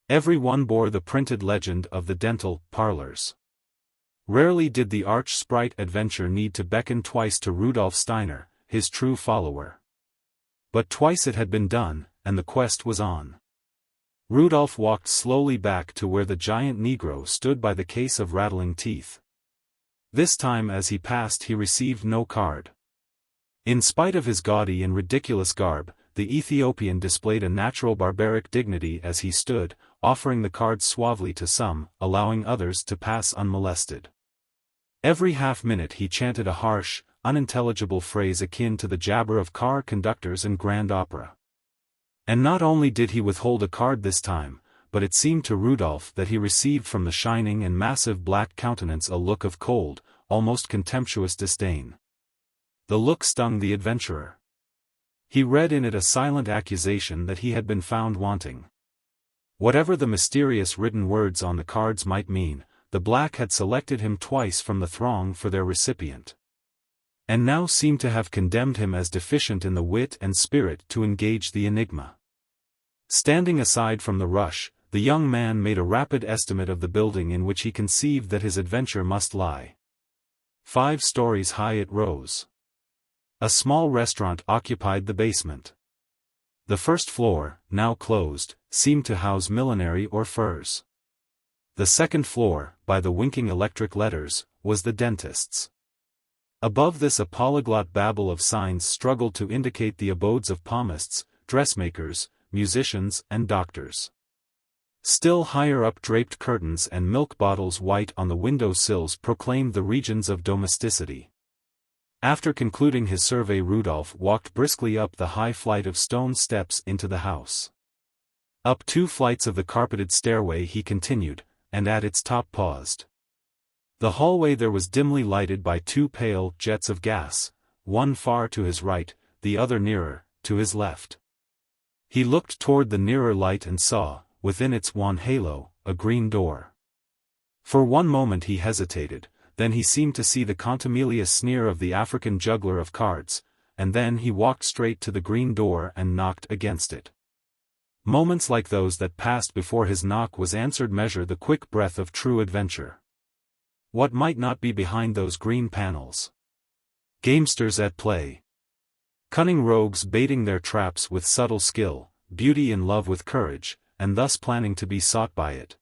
Every one bore the printed legend of the dental parlors. Rarely did the arch-sprite adventure need to beckon twice to Rudolf Steiner, his true follower. But twice it had been done, and the quest was on. Rudolph walked slowly back to where the giant Negro stood by the case of rattling teeth. This time as he passed he received no card. In spite of his gaudy and ridiculous garb, the Ethiopian displayed a natural barbaric dignity as he stood, offering the cards suavely to some, allowing others to pass unmolested. Every half-minute he chanted a harsh, unintelligible phrase akin to the jabber of car conductors and grand opera. And not only did he withhold a card this time, but it seemed to Rudolph that he received from the shining and massive black countenance a look of cold, almost contemptuous disdain. The look stung the adventurer. He read in it a silent accusation that he had been found wanting. Whatever the mysterious written words on the cards might mean, the black had selected him twice from the throng for their recipient. And now seemed to have condemned him as deficient in the wit and spirit to engage the enigma. Standing aside from the rush, the young man made a rapid estimate of the building in which he conceived that his adventure must lie. 5 stories high it rose. A small restaurant occupied the basement. The first floor, now closed, seemed to house millinery or furs. The second floor, by the winking electric letters, was the dentist's. Above this a polyglot babble of signs struggled to indicate the abodes of palmists, dressmakers, musicians and doctors. Still higher up draped curtains and milk bottles white on the window sills proclaimed the regions of domesticity. After concluding his survey Rudolph walked briskly up the high flight of stone steps into the house. Up 2 flights of the carpeted stairway he continued, and at its top paused. The hallway there was dimly lighted by 2 pale jets of gas, one far to his right, the other nearer, to his left. He looked toward the nearer light and saw, within its wan halo, a green door. For one moment he hesitated, then he seemed to see the contumelious sneer of the African juggler of cards, and then he walked straight to the green door and knocked against it. Moments like those that passed before his knock was answered measure the quick breath of true adventure. What might not be behind those green panels? Gamesters at play. Cunning rogues baiting their traps with subtle skill, beauty in love with courage, and thus planning to be sought by it.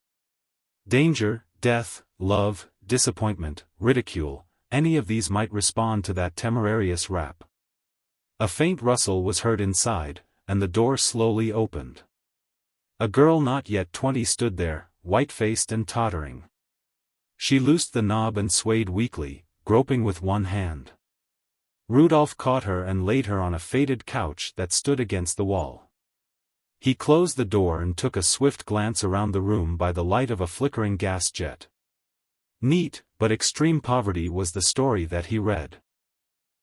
Danger, death, love, disappointment, ridicule, any of these might respond to that temerarious rap. A faint rustle was heard inside, and the door slowly opened. A girl not yet 20 stood there, white-faced and tottering. She loosed the knob and swayed weakly, groping with one hand. Rudolph caught her and laid her on a faded couch that stood against the wall. He closed the door and took a swift glance around the room by the light of a flickering gas jet. Neat, but extreme poverty was the story that he read.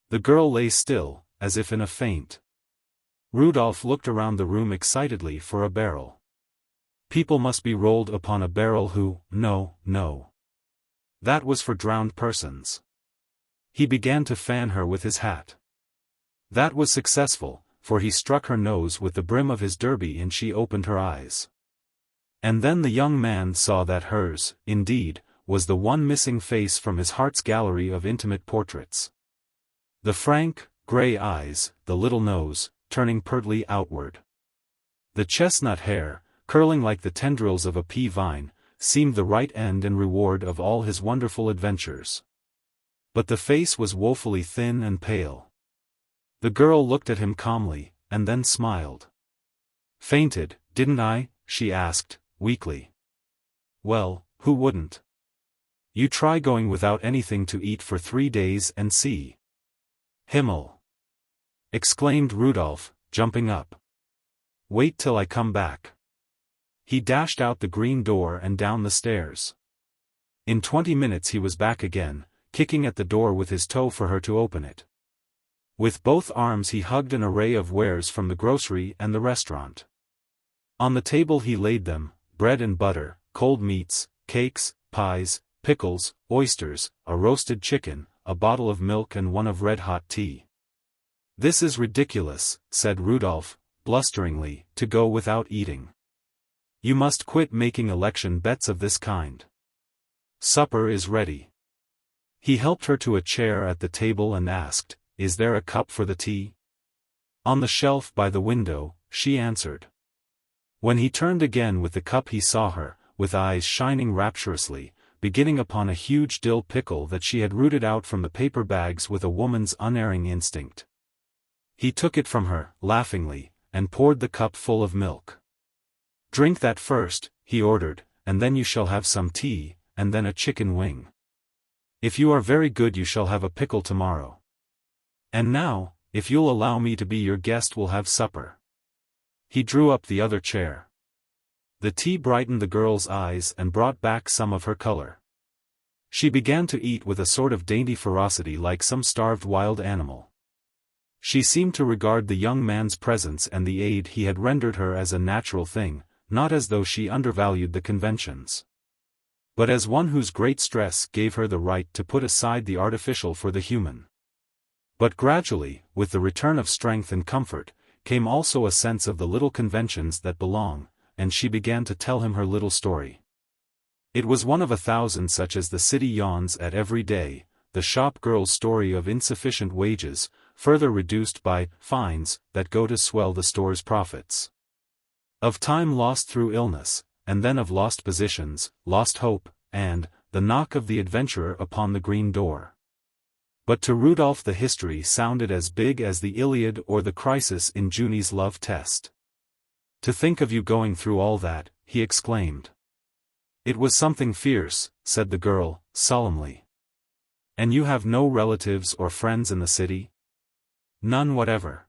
The girl lay still, as if in a faint. Rudolph looked around the room excitedly for a barrel. People must be rolled upon a barrel who, no. That was for drowned persons. He began to fan her with his hat. That was successful, for he struck her nose with the brim of his derby and she opened her eyes. And then the young man saw that hers, indeed, was the one missing face from his heart's gallery of intimate portraits. The frank, gray eyes, the little nose, turning pertly outward. The chestnut hair, curling like the tendrils of a pea vine, seemed the right end and reward of all his wonderful adventures. But the face was woefully thin and pale. The girl looked at him calmly, and then smiled. "Fainted, didn't I?" she asked, weakly. "Well, who wouldn't? You try going without anything to eat for 3 days and see." "Himmel!" exclaimed Rudolph, jumping up. "Wait till I come back." He dashed out the green door and down the stairs. In 20 minutes he was back again, kicking at the door with his toe for her to open it. With both arms he hugged an array of wares from the grocery and the restaurant. On the table he laid them, bread and butter, cold meats, cakes, pies, pickles, oysters, a roasted chicken, a bottle of milk and one of red-hot tea. "This is ridiculous," said Rudolph, blusteringly, "to go without eating. You must quit making election bets of this kind. Supper is ready." He helped her to a chair at the table and asked, "Is there a cup for the tea?" "On the shelf by the window," she answered. When he turned again with the cup he saw her, with eyes shining rapturously, beginning upon a huge dill pickle that she had rooted out from the paper bags with a woman's unerring instinct. He took it from her, laughingly, and poured the cup full of milk. "Drink that first," he ordered, "and then you shall have some tea, and then a chicken wing. If you are very good you shall have a pickle tomorrow. And now, if you'll allow me to be your guest, we'll have supper." He drew up the other chair. The tea brightened the girl's eyes and brought back some of her color. She began to eat with a sort of dainty ferocity like some starved wild animal. She seemed to regard the young man's presence and the aid he had rendered her as a natural thing, not as though she undervalued the conventions, but as one whose great stress gave her the right to put aside the artificial for the human. But gradually, with the return of strength and comfort, came also a sense of the little conventions that belong, and she began to tell him her little story. It was one of 1,000 such as the city yawns at every day, the shop girl's story of insufficient wages, further reduced by fines that go to swell the store's profits. Of time lost through illness, and then of lost positions, lost hope, and the knock of the adventurer upon the green door. But to Rudolph the history sounded as big as the Iliad or the crisis in Junie's love test. "To think of you going through all that," he exclaimed. "It was something fierce," said the girl, solemnly. "And you have no relatives or friends in the city?" "None whatever."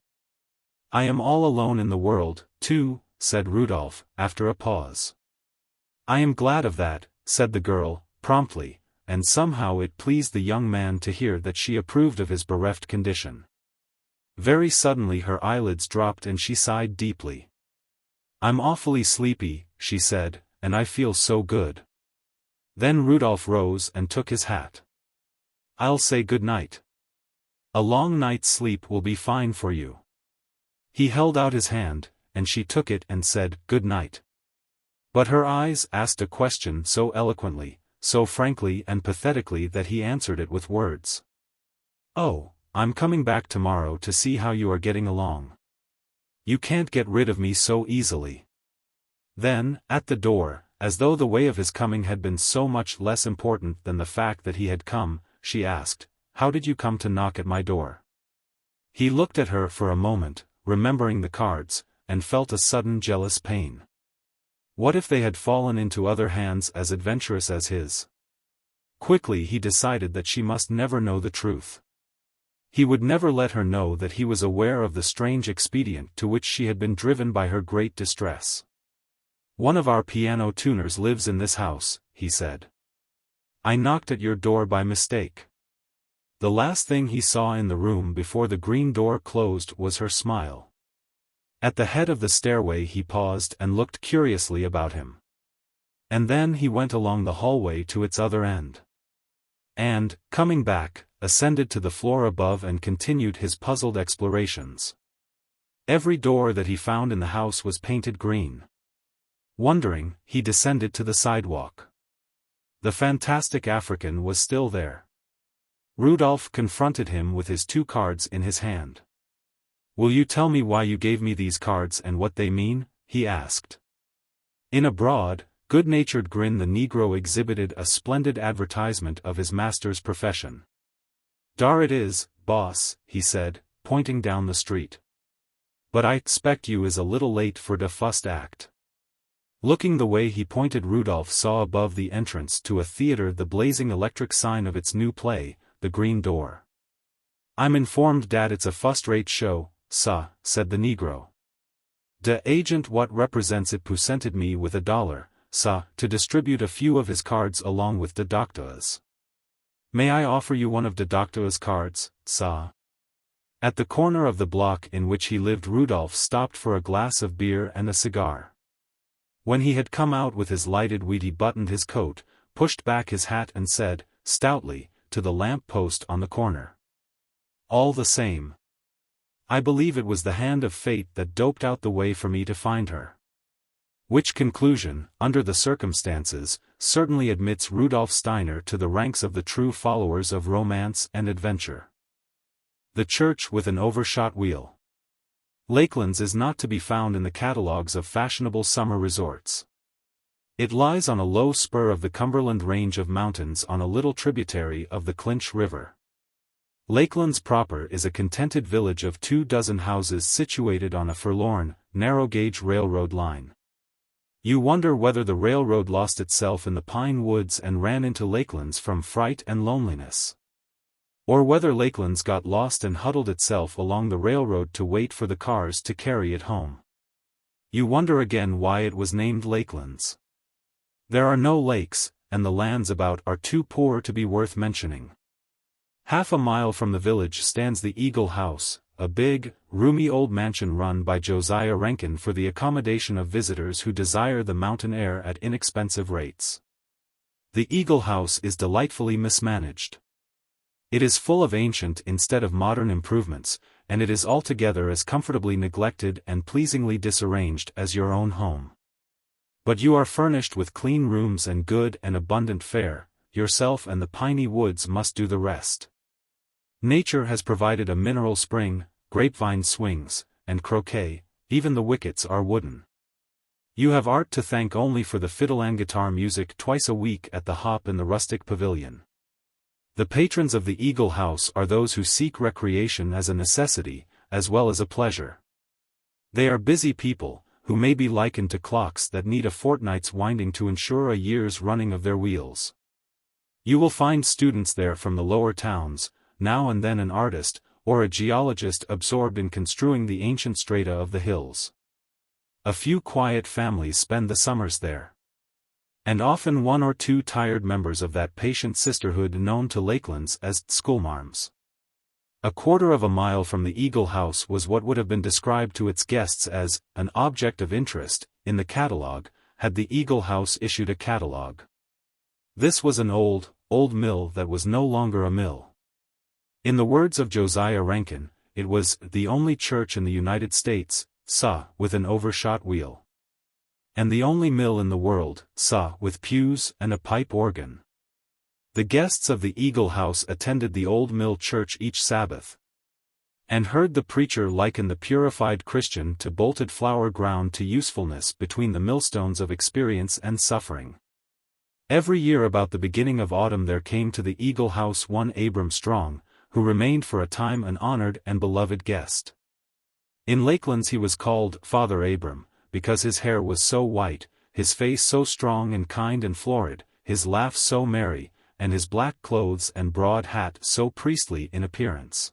"I am all alone in the world, too," said Rudolph, after a pause. "I am glad of that," said the girl, promptly, and somehow it pleased the young man to hear that she approved of his bereft condition. Very suddenly her eyelids dropped and she sighed deeply. "I'm awfully sleepy," she said, "and I feel so good." Then Rudolph rose and took his hat. "I'll say good night. A long night's sleep will be fine for you." He held out his hand, and she took it and said, "Good night." But her eyes asked a question so eloquently, so frankly and pathetically that he answered it with words. "Oh, I'm coming back tomorrow to see how you are getting along. You can't get rid of me so easily." Then, at the door, as though the way of his coming had been so much less important than the fact that he had come, she asked, "How did you come to knock at my door?" He looked at her for a moment, remembering the cards, and felt a sudden jealous pain. What if they had fallen into other hands as adventurous as his? Quickly he decided that she must never know the truth. He would never let her know that he was aware of the strange expedient to which she had been driven by her great distress. "One of our piano tuners lives in this house," he said. "I knocked at your door by mistake." The last thing he saw in the room before the green door closed was her smile. At the head of the stairway he paused and looked curiously about him. And then he went along the hallway to its other end. And, coming back, ascended to the floor above and continued his puzzled explorations. Every door that he found in the house was painted green. Wondering, he descended to the sidewalk. The fantastic African was still there. Rudolph confronted him with his 2 cards in his hand. "Will you tell me why you gave me these cards and what they mean?" he asked. In a broad, good-natured grin the Negro exhibited a splendid advertisement of his master's profession. "Dar it is, boss," he said, pointing down the street. "But I expect you is a little late for de fust act." Looking the way he pointed, Rudolph saw above the entrance to a theater the blazing electric sign of its new play, The Green Door. "I'm informed dat it's a fust-rate show, sah," said the Negro. "De agent what represents it presented me with $1, sah, to distribute a few of his cards along with de doctor's. May I offer you one of de doctor's cards, sah?" At the corner of the block in which he lived Rudolph stopped for a glass of beer and a cigar. When he had come out with his lighted weed, he buttoned his coat, pushed back his hat and said, stoutly, to the lamp-post on the corner. All the same. I believe it was the hand of fate that doped out the way for me to find her. Which conclusion, under the circumstances, certainly admits Rudolf Steiner to the ranks of the true followers of romance and adventure. The Church with an Overshot-Wheel. Lakelands is not to be found in the catalogues of fashionable summer resorts. It lies on a low spur of the Cumberland range of mountains on a little tributary of the Clinch River. Lakelands proper is a contented village of 24 houses situated on a forlorn, narrow-gauge railroad line. You wonder whether the railroad lost itself in the pine woods and ran into Lakelands from fright and loneliness. Or whether Lakelands got lost and huddled itself along the railroad to wait for the cars to carry it home. You wonder again why it was named Lakelands. There are no lakes, and the lands about are too poor to be worth mentioning. Half a mile from the village stands the Eagle House, a big, roomy old mansion run by Josiah Rankin for the accommodation of visitors who desire the mountain air at inexpensive rates. The Eagle House is delightfully mismanaged. It is full of ancient instead of modern improvements, and it is altogether as comfortably neglected and pleasingly disarranged as your own home. But you are furnished with clean rooms and good and abundant fare, yourself and the piney woods must do the rest. Nature has provided a mineral spring, grapevine swings, and croquet, even the wickets are wooden. You have art to thank only for the fiddle and guitar music twice a week at the hop in the rustic pavilion. The patrons of the Eagle House are those who seek recreation as a necessity, as well as a pleasure. They are busy people, who may be likened to clocks that need a fortnight's winding to ensure a year's running of their wheels. You will find students there from the lower towns, now and then an artist, or a geologist absorbed in construing the ancient strata of the hills. A few quiet families spend the summers there. And often one or two tired members of that patient sisterhood known to Lakelands as schoolmarms. A quarter of a mile from the Eagle House was what would have been described to its guests as an object of interest in the catalogue, had the Eagle House issued a catalogue. This was an old mill that was no longer a mill. In the words of Josiah Rankin, it was the only church in the United States, with an overshot-wheel. And the only mill in the world, with pews and a pipe organ. The guests of the Eagle House attended the old mill church each Sabbath, and heard the preacher liken the purified Christian to bolted flour ground to usefulness between the millstones of experience and suffering. Every year about the beginning of autumn there came to the Eagle House one Abram Strong, who remained for a time an honored and beloved guest. In Lakelands he was called Father Abram, because his hair was so white, his face so strong and kind and florid, his laugh so merry, and his black clothes and broad hat so priestly in appearance.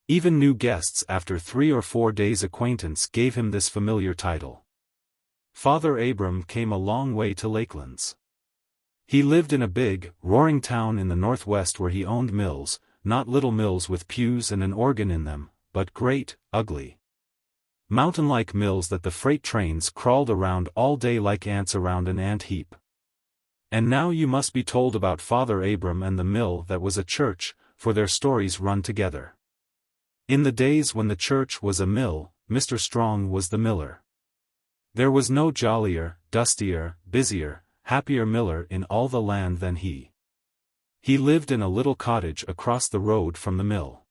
Even new guests after 3 or 4 days' acquaintance gave him this familiar title. Father Abram came a long way to Lakelands. He lived in a big, roaring town in the northwest where he owned mills, not little mills with pews and an organ in them, but great, ugly, mountain-like mills that the freight trains crawled around all day like ants around an ant heap. And now you must be told about Father Abram and the mill that was a church, for their stories run together. In the days when the church was a mill, Mr. Strong was the miller. There was no jollier, dustier, busier, happier miller in all the land than he. He lived in a little cottage across the road from the mill.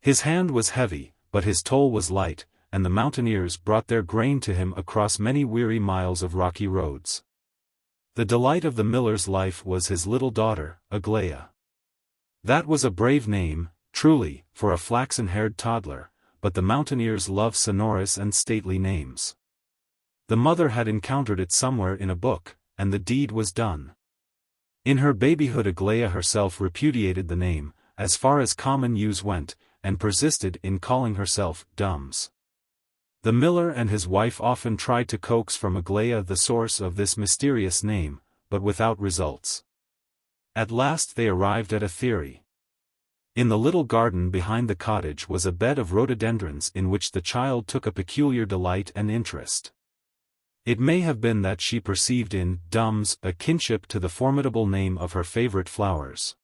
His hand was heavy, but his toll was light, and the mountaineers brought their grain to him across many weary miles of rocky roads. The delight of the miller's life was his little daughter, Aglaia. That was a brave name, truly, for a flaxen-haired toddler, but the mountaineers love sonorous and stately names. The mother had encountered it somewhere in a book, and the deed was done. In her babyhood Aglaia herself repudiated the name, as far as common use went, and persisted in calling herself Dums. The miller and his wife often tried to coax from Aglaia the source of this mysterious name, but without results. At last they arrived at a theory. In the little garden behind the cottage was a bed of rhododendrons in which the child took a peculiar delight and interest. It may have been that she perceived in Dums a kinship to the formidable name of her favorite flowers.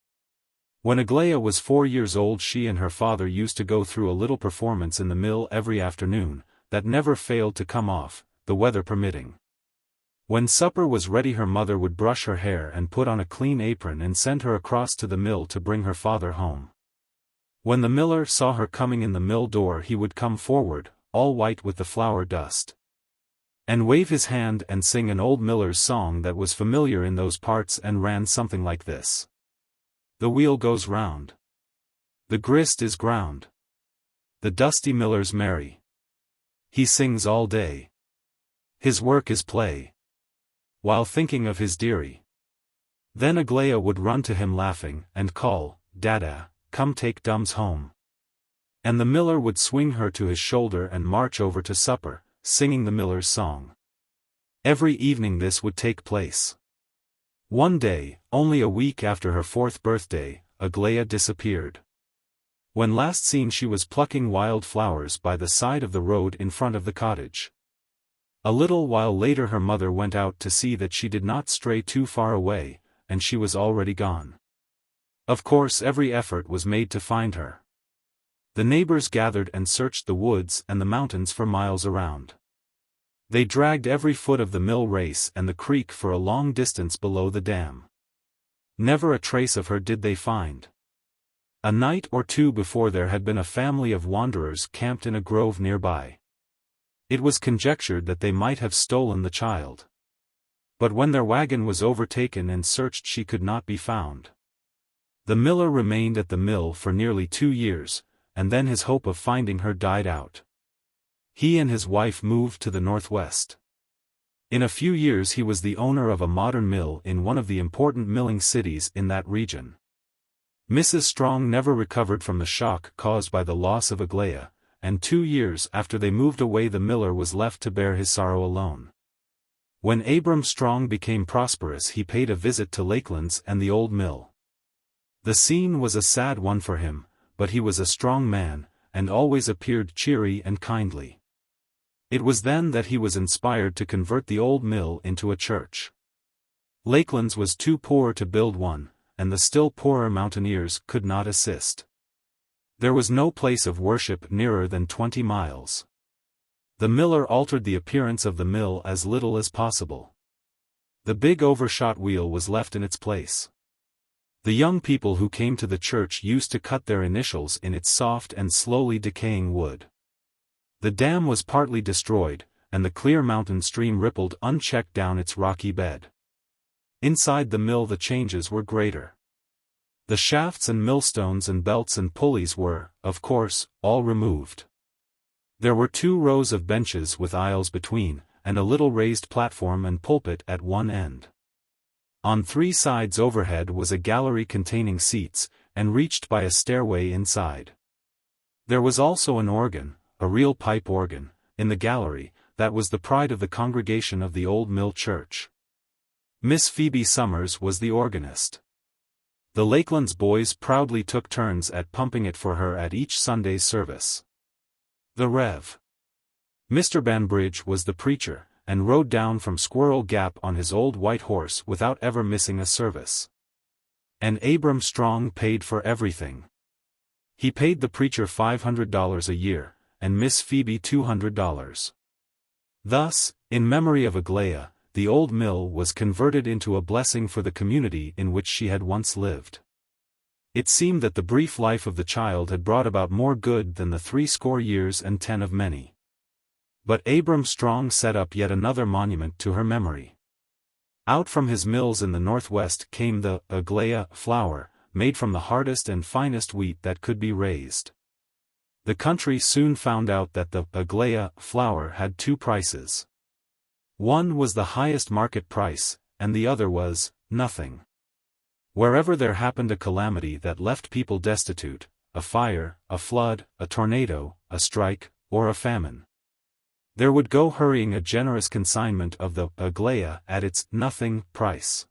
When Aglaia was 4 years old, she and her father used to go through a little performance in the mill every afternoon, that never failed to come off, the weather permitting. When supper was ready, her mother would brush her hair and put on a clean apron and send her across to the mill to bring her father home. When the miller saw her coming in the mill door, he would come forward, all white with the flour dust, and wave his hand and sing an old miller's song that was familiar in those parts and ran something like this. The wheel goes round. The grist is ground. The dusty miller's merry. He sings all day. His work is play, while thinking of his dearie. Then Aglaia would run to him laughing, and call, "Dada, come take Dums home." And the miller would swing her to his shoulder and march over to supper, singing the miller's song. Every evening this would take place. One day, only a week after her 4th birthday, Aglaia disappeared. When last seen, she was plucking wild flowers by the side of the road in front of the cottage. A little while later her mother went out to see that she did not stray too far away, and she was already gone. Of course every effort was made to find her. The neighbors gathered and searched the woods and the mountains for miles around. They dragged every foot of the mill race and the creek for a long distance below the dam. Never a trace of her did they find. A night or two before, there had been a family of wanderers camped in a grove nearby. It was conjectured that they might have stolen the child. But when their wagon was overtaken and searched, she could not be found. The miller remained at the mill for nearly 2 years, and then his hope of finding her died out. He and his wife moved to the northwest. In a few years he was the owner of a modern mill in one of the important milling cities in that region. Mrs. Strong never recovered from the shock caused by the loss of Aglaia, and 2 years after they moved away the miller was left to bear his sorrow alone. When Abram Strong became prosperous, he paid a visit to Lakelands and the old mill. The scene was a sad one for him, but he was a strong man, and always appeared cheery and kindly. It was then that he was inspired to convert the old mill into a church. Lakelands was too poor to build one, and the still poorer mountaineers could not assist. There was no place of worship nearer than 20 miles. The miller altered the appearance of the mill as little as possible. The big Overshot-Wheel was left in its place. The young people who came to the church used to cut their initials in its soft and slowly decaying wood. The dam was partly destroyed, and the clear mountain stream rippled unchecked down its rocky bed. Inside the mill the changes were greater. The shafts and millstones and belts and pulleys were, of course, all removed. There were 2 rows of benches with aisles between, and a little raised platform and pulpit at one end. On 3 sides overhead was a gallery containing seats, and reached by a stairway inside. There was also an organ, a real pipe organ, in the gallery, that was the pride of the congregation of the old mill church. Miss Phoebe Summers was the organist. The Lakelands boys proudly took turns at pumping it for her at each Sunday's service. The Rev. Mr. Banbridge was the preacher, and rode down from Squirrel Gap on his old white horse without ever missing a service. And Abram Strong paid for everything. He paid the preacher $500 a year, and Miss Phoebe $200. Thus, in memory of Aglaia, the old mill was converted into a blessing for the community in which she had once lived. It seemed that the brief life of the child had brought about more good than the 80 years and 10 of many. But Abram Strong set up yet another monument to her memory. Out from his mills in the northwest came the Aglaia flour, made from the hardest and finest wheat that could be raised. The country soon found out that the Aglaia flour had 2 prices. One was the highest market price, and the other was nothing. Wherever there happened a calamity that left people destitute, a fire, a flood, a tornado, a strike, or a famine, there would go hurrying a generous consignment of the Aglaia at its nothing price.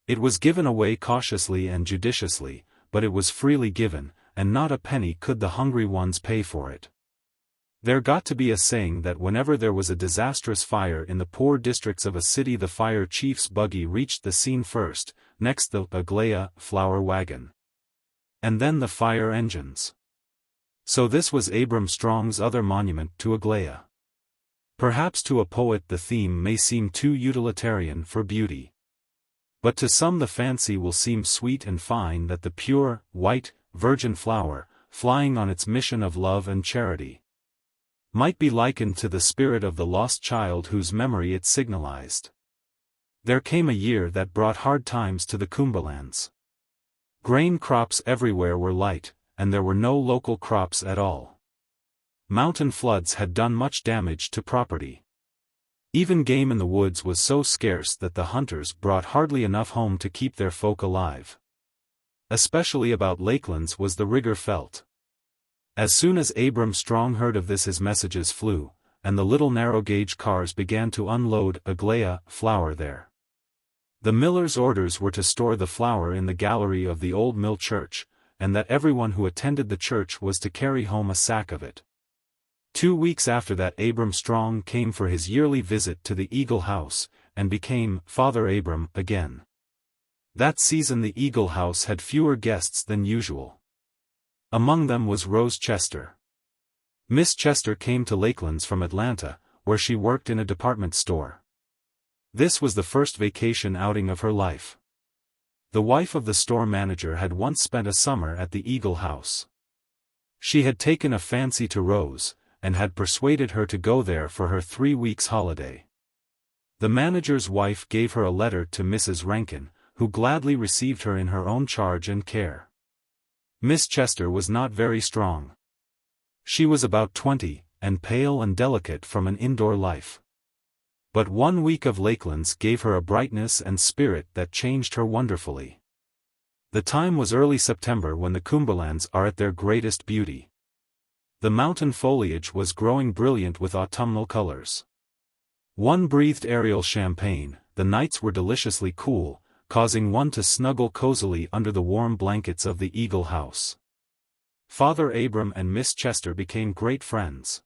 It was given away cautiously and judiciously, but it was freely given, and not a penny could the hungry ones pay for it. There got to be a saying that whenever there was a disastrous fire in the poor districts of a city, the fire chief's buggy reached the scene first, next the Aglaia flower wagon, and then the fire engines. So this was Abram Strong's other monument to Aglaia. Perhaps to a poet the theme may seem too utilitarian for beauty. But to some the fancy will seem sweet and fine that the pure, white, virgin flower, flying on its mission of love and charity, might be likened to the spirit of the lost child whose memory it signalized. There came a year that brought hard times to the Cumberlands. Grain crops everywhere were light, and there were no local crops at all. Mountain floods had done much damage to property. Even game in the woods was so scarce that the hunters brought hardly enough home to keep their folk alive. Especially about Lakelands was the rigor felt. As soon as Abram Strong heard of this, his messages flew, and the little narrow-gauge cars began to unload Aglaia flour there. The miller's orders were to store the flour in the gallery of the old mill church, and that everyone who attended the church was to carry home a sack of it. 2 weeks after that Abram Strong came for his yearly visit to the Eagle House, and became Father Abram again. That season the Eagle House had fewer guests than usual. Among them was Rose Chester. Miss Chester came to Lakelands from Atlanta, where she worked in a department store. This was the first vacation outing of her life. The wife of the store manager had once spent a summer at the Eagle House. She had taken a fancy to Rose, and had persuaded her to go there for her 3 weeks' holiday. The manager's wife gave her a letter to Mrs. Rankin, who gladly received her in her own charge and care. Miss Chester was not very strong. She was about 20, and pale and delicate from an indoor life. But 1 week of Lakelands gave her a brightness and spirit that changed her wonderfully. The time was early September, when the Cumberlands are at their greatest beauty. The mountain foliage was growing brilliant with autumnal colors. One breathed aerial champagne, the nights were deliciously cool, causing one to snuggle cozily under the warm blankets of the Eagle House. Father Abram and Miss Chester became great friends.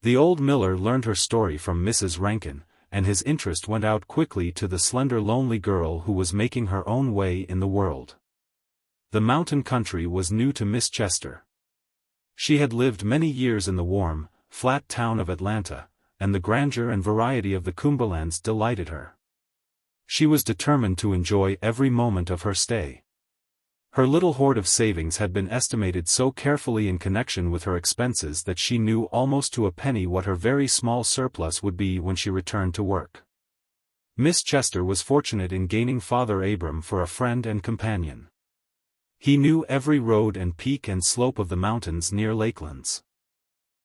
The old miller learned her story from Mrs. Rankin, and his interest went out quickly to the slender lonely girl who was making her own way in the world. The mountain country was new to Miss Chester. She had lived many years in the warm, flat town of Atlanta, and the grandeur and variety of the Cumberlands delighted her. She was determined to enjoy every moment of her stay. Her little hoard of savings had been estimated so carefully in connection with her expenses that she knew almost to a penny what her very small surplus would be when she returned to work. Miss Chester was fortunate in gaining Father Abram for a friend and companion. He knew every road and peak and slope of the mountains near Lakelands.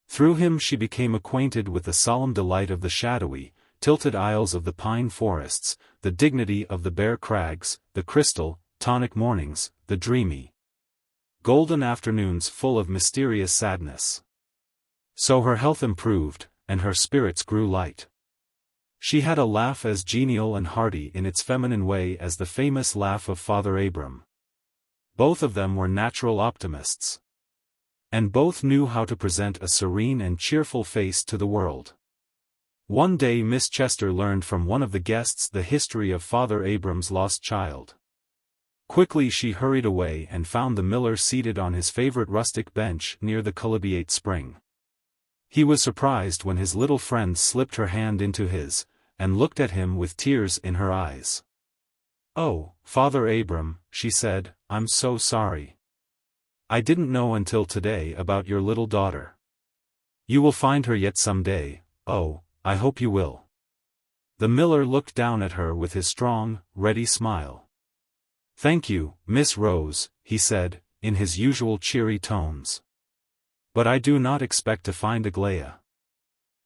Through him she became acquainted with the solemn delight of the shadowy, tilted aisles of the pine forests, the dignity of the bare crags, the crystal, tonic mornings, the dreamy, golden afternoons full of mysterious sadness. So her health improved, and her spirits grew light. She had a laugh as genial and hearty in its feminine way as the famous laugh of Father Abram. Both of them were natural optimists. And both knew how to present a serene and cheerful face to the world. One day Miss Chester learned from one of the guests the history of Father Abram's lost child. Quickly she hurried away and found the miller seated on his favorite rustic bench near the Chalybeate spring. He was surprised when his little friend slipped her hand into his, and looked at him with tears in her eyes. "Oh, Father Abram," she said, "I'm so sorry. I didn't know until today about your little daughter. You will find her yet some day, oh, I hope you will." The miller looked down at her with his strong, ready smile. "Thank you, Miss Rose," he said, in his usual cheery tones. "But I do not expect to find Aglaia.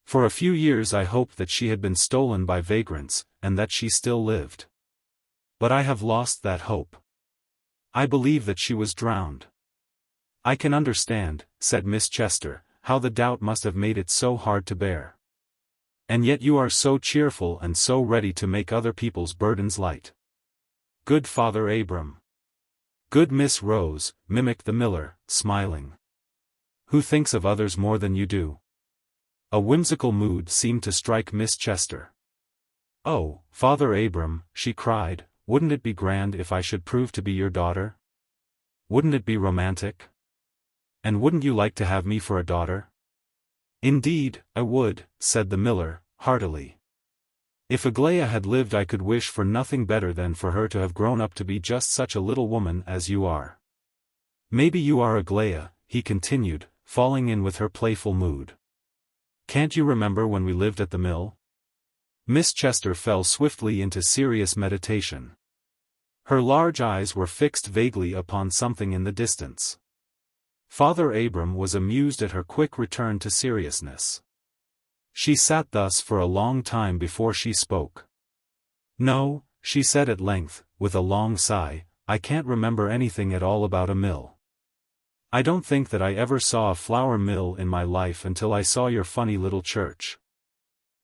For a few years I hoped that she had been stolen by vagrants, and that she still lived. But I have lost that hope. I believe that she was drowned." "I can understand," said Miss Chester, "how the doubt must have made it so hard to bear. And yet you are so cheerful and so ready to make other people's burdens light." "Good Father Abram." "Good Miss Rose," mimicked the miller, smiling. "Who thinks of others more than you do?" A whimsical mood seemed to strike Miss Chester. "Oh, Father Abram," she cried, "wouldn't it be grand if I should prove to be your daughter? Wouldn't it be romantic? And wouldn't you like to have me for a daughter?" "Indeed, I would," said the miller, heartily. "If Aglaia had lived, I could wish for nothing better than for her to have grown up to be just such a little woman as you are. Maybe you are Aglaia," he continued, falling in with her playful mood. "Can't you remember when we lived at the mill?" Miss Chester fell swiftly into serious meditation. Her large eyes were fixed vaguely upon something in the distance. Father Abram was amused at her quick return to seriousness. She sat thus for a long time before she spoke. "No," she said at length, with a long sigh, "I can't remember anything at all about a mill. I don't think that I ever saw a flour mill in my life until I saw your funny little church.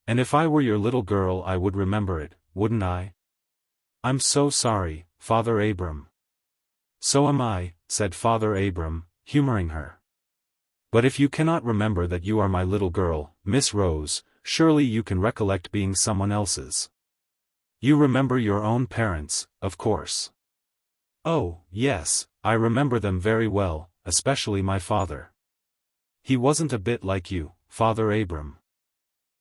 And if I were your little girl I would remember it, wouldn't I?" "I'm so sorry, Father Abram." "So am I," said Father Abram, humoring her. "But if you cannot remember that you are my little girl, Miss Rose, surely you can recollect being someone else's. You remember your own parents, of course." "Oh, yes, I remember them very well, especially my father. He wasn't a bit like you, Father Abram."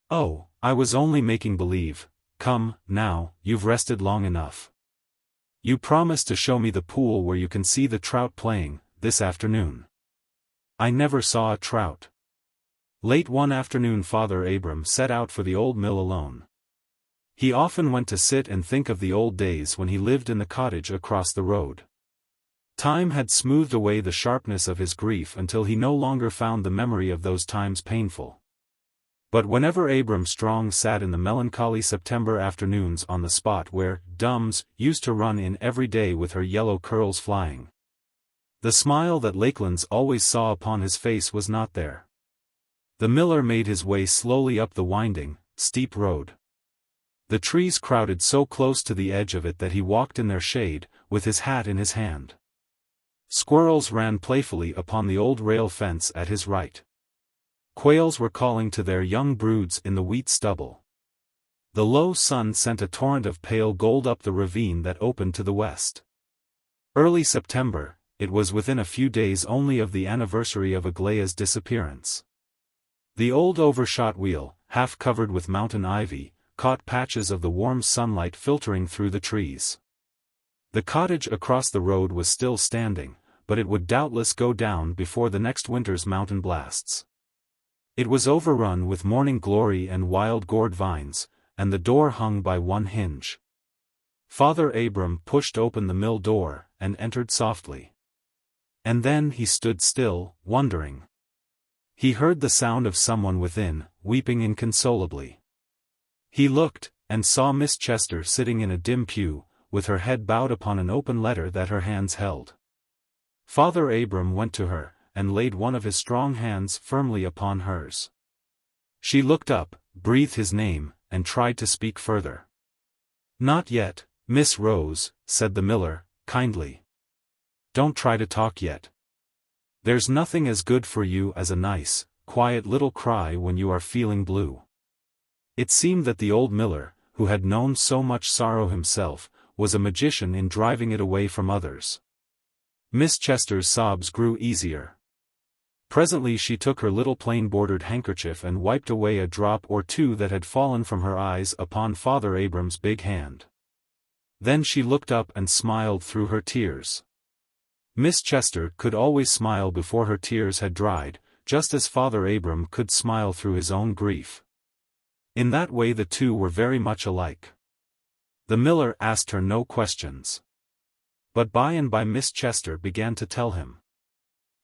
"Oh, I was only making believe. Come, now, you've rested long enough. You promised to show me the pool where you can see the trout playing, this afternoon." "I never saw a trout." Late one afternoon Father Abram set out for the old mill alone. He often went to sit and think of the old days when he lived in the cottage across the road. Time had smoothed away the sharpness of his grief until he no longer found the memory of those times painful. But whenever Abram Strong sat in the melancholy September afternoons on the spot where Dums used to run in every day with her yellow curls flying, the smile that Lakelands always saw upon his face was not there. The miller made his way slowly up the winding, steep road. The trees crowded so close to the edge of it that he walked in their shade, with his hat in his hand. Squirrels ran playfully upon the old rail fence at his right. Quails were calling to their young broods in the wheat stubble. The low sun sent a torrent of pale gold up the ravine that opened to the west. Early September, it was within a few days only of the anniversary of Aglaia's disappearance. The old Overshot-Wheel, half covered with mountain ivy, caught patches of the warm sunlight filtering through the trees. The cottage across the road was still standing, but it would doubtless go down before the next winter's mountain blasts. It was overrun with morning glory and wild gourd vines, and the door hung by one hinge. Father Abram pushed open the mill door, and entered softly. And then he stood still, wondering. He heard the sound of someone within, weeping inconsolably. He looked, and saw Miss Chester sitting in a dim pew, with her head bowed upon an open letter that her hands held. Father Abram went to her, and laid one of his strong hands firmly upon hers. She looked up, breathed his name, and tried to speak further. "Not yet, Miss Rose," said the miller, kindly. "Don't try to talk yet. There's nothing as good for you as a nice, quiet little cry when you are feeling blue." It seemed that the old miller, who had known so much sorrow himself, was a magician in driving it away from others. Miss Chester's sobs grew easier. Presently she took her little plain-bordered handkerchief and wiped away a drop or two that had fallen from her eyes upon Father Abram's big hand. Then she looked up and smiled through her tears. Miss Chester could always smile before her tears had dried, just as Father Abram could smile through his own grief. In that way the two were very much alike. The miller asked her no questions. But by and by Miss Chester began to tell him.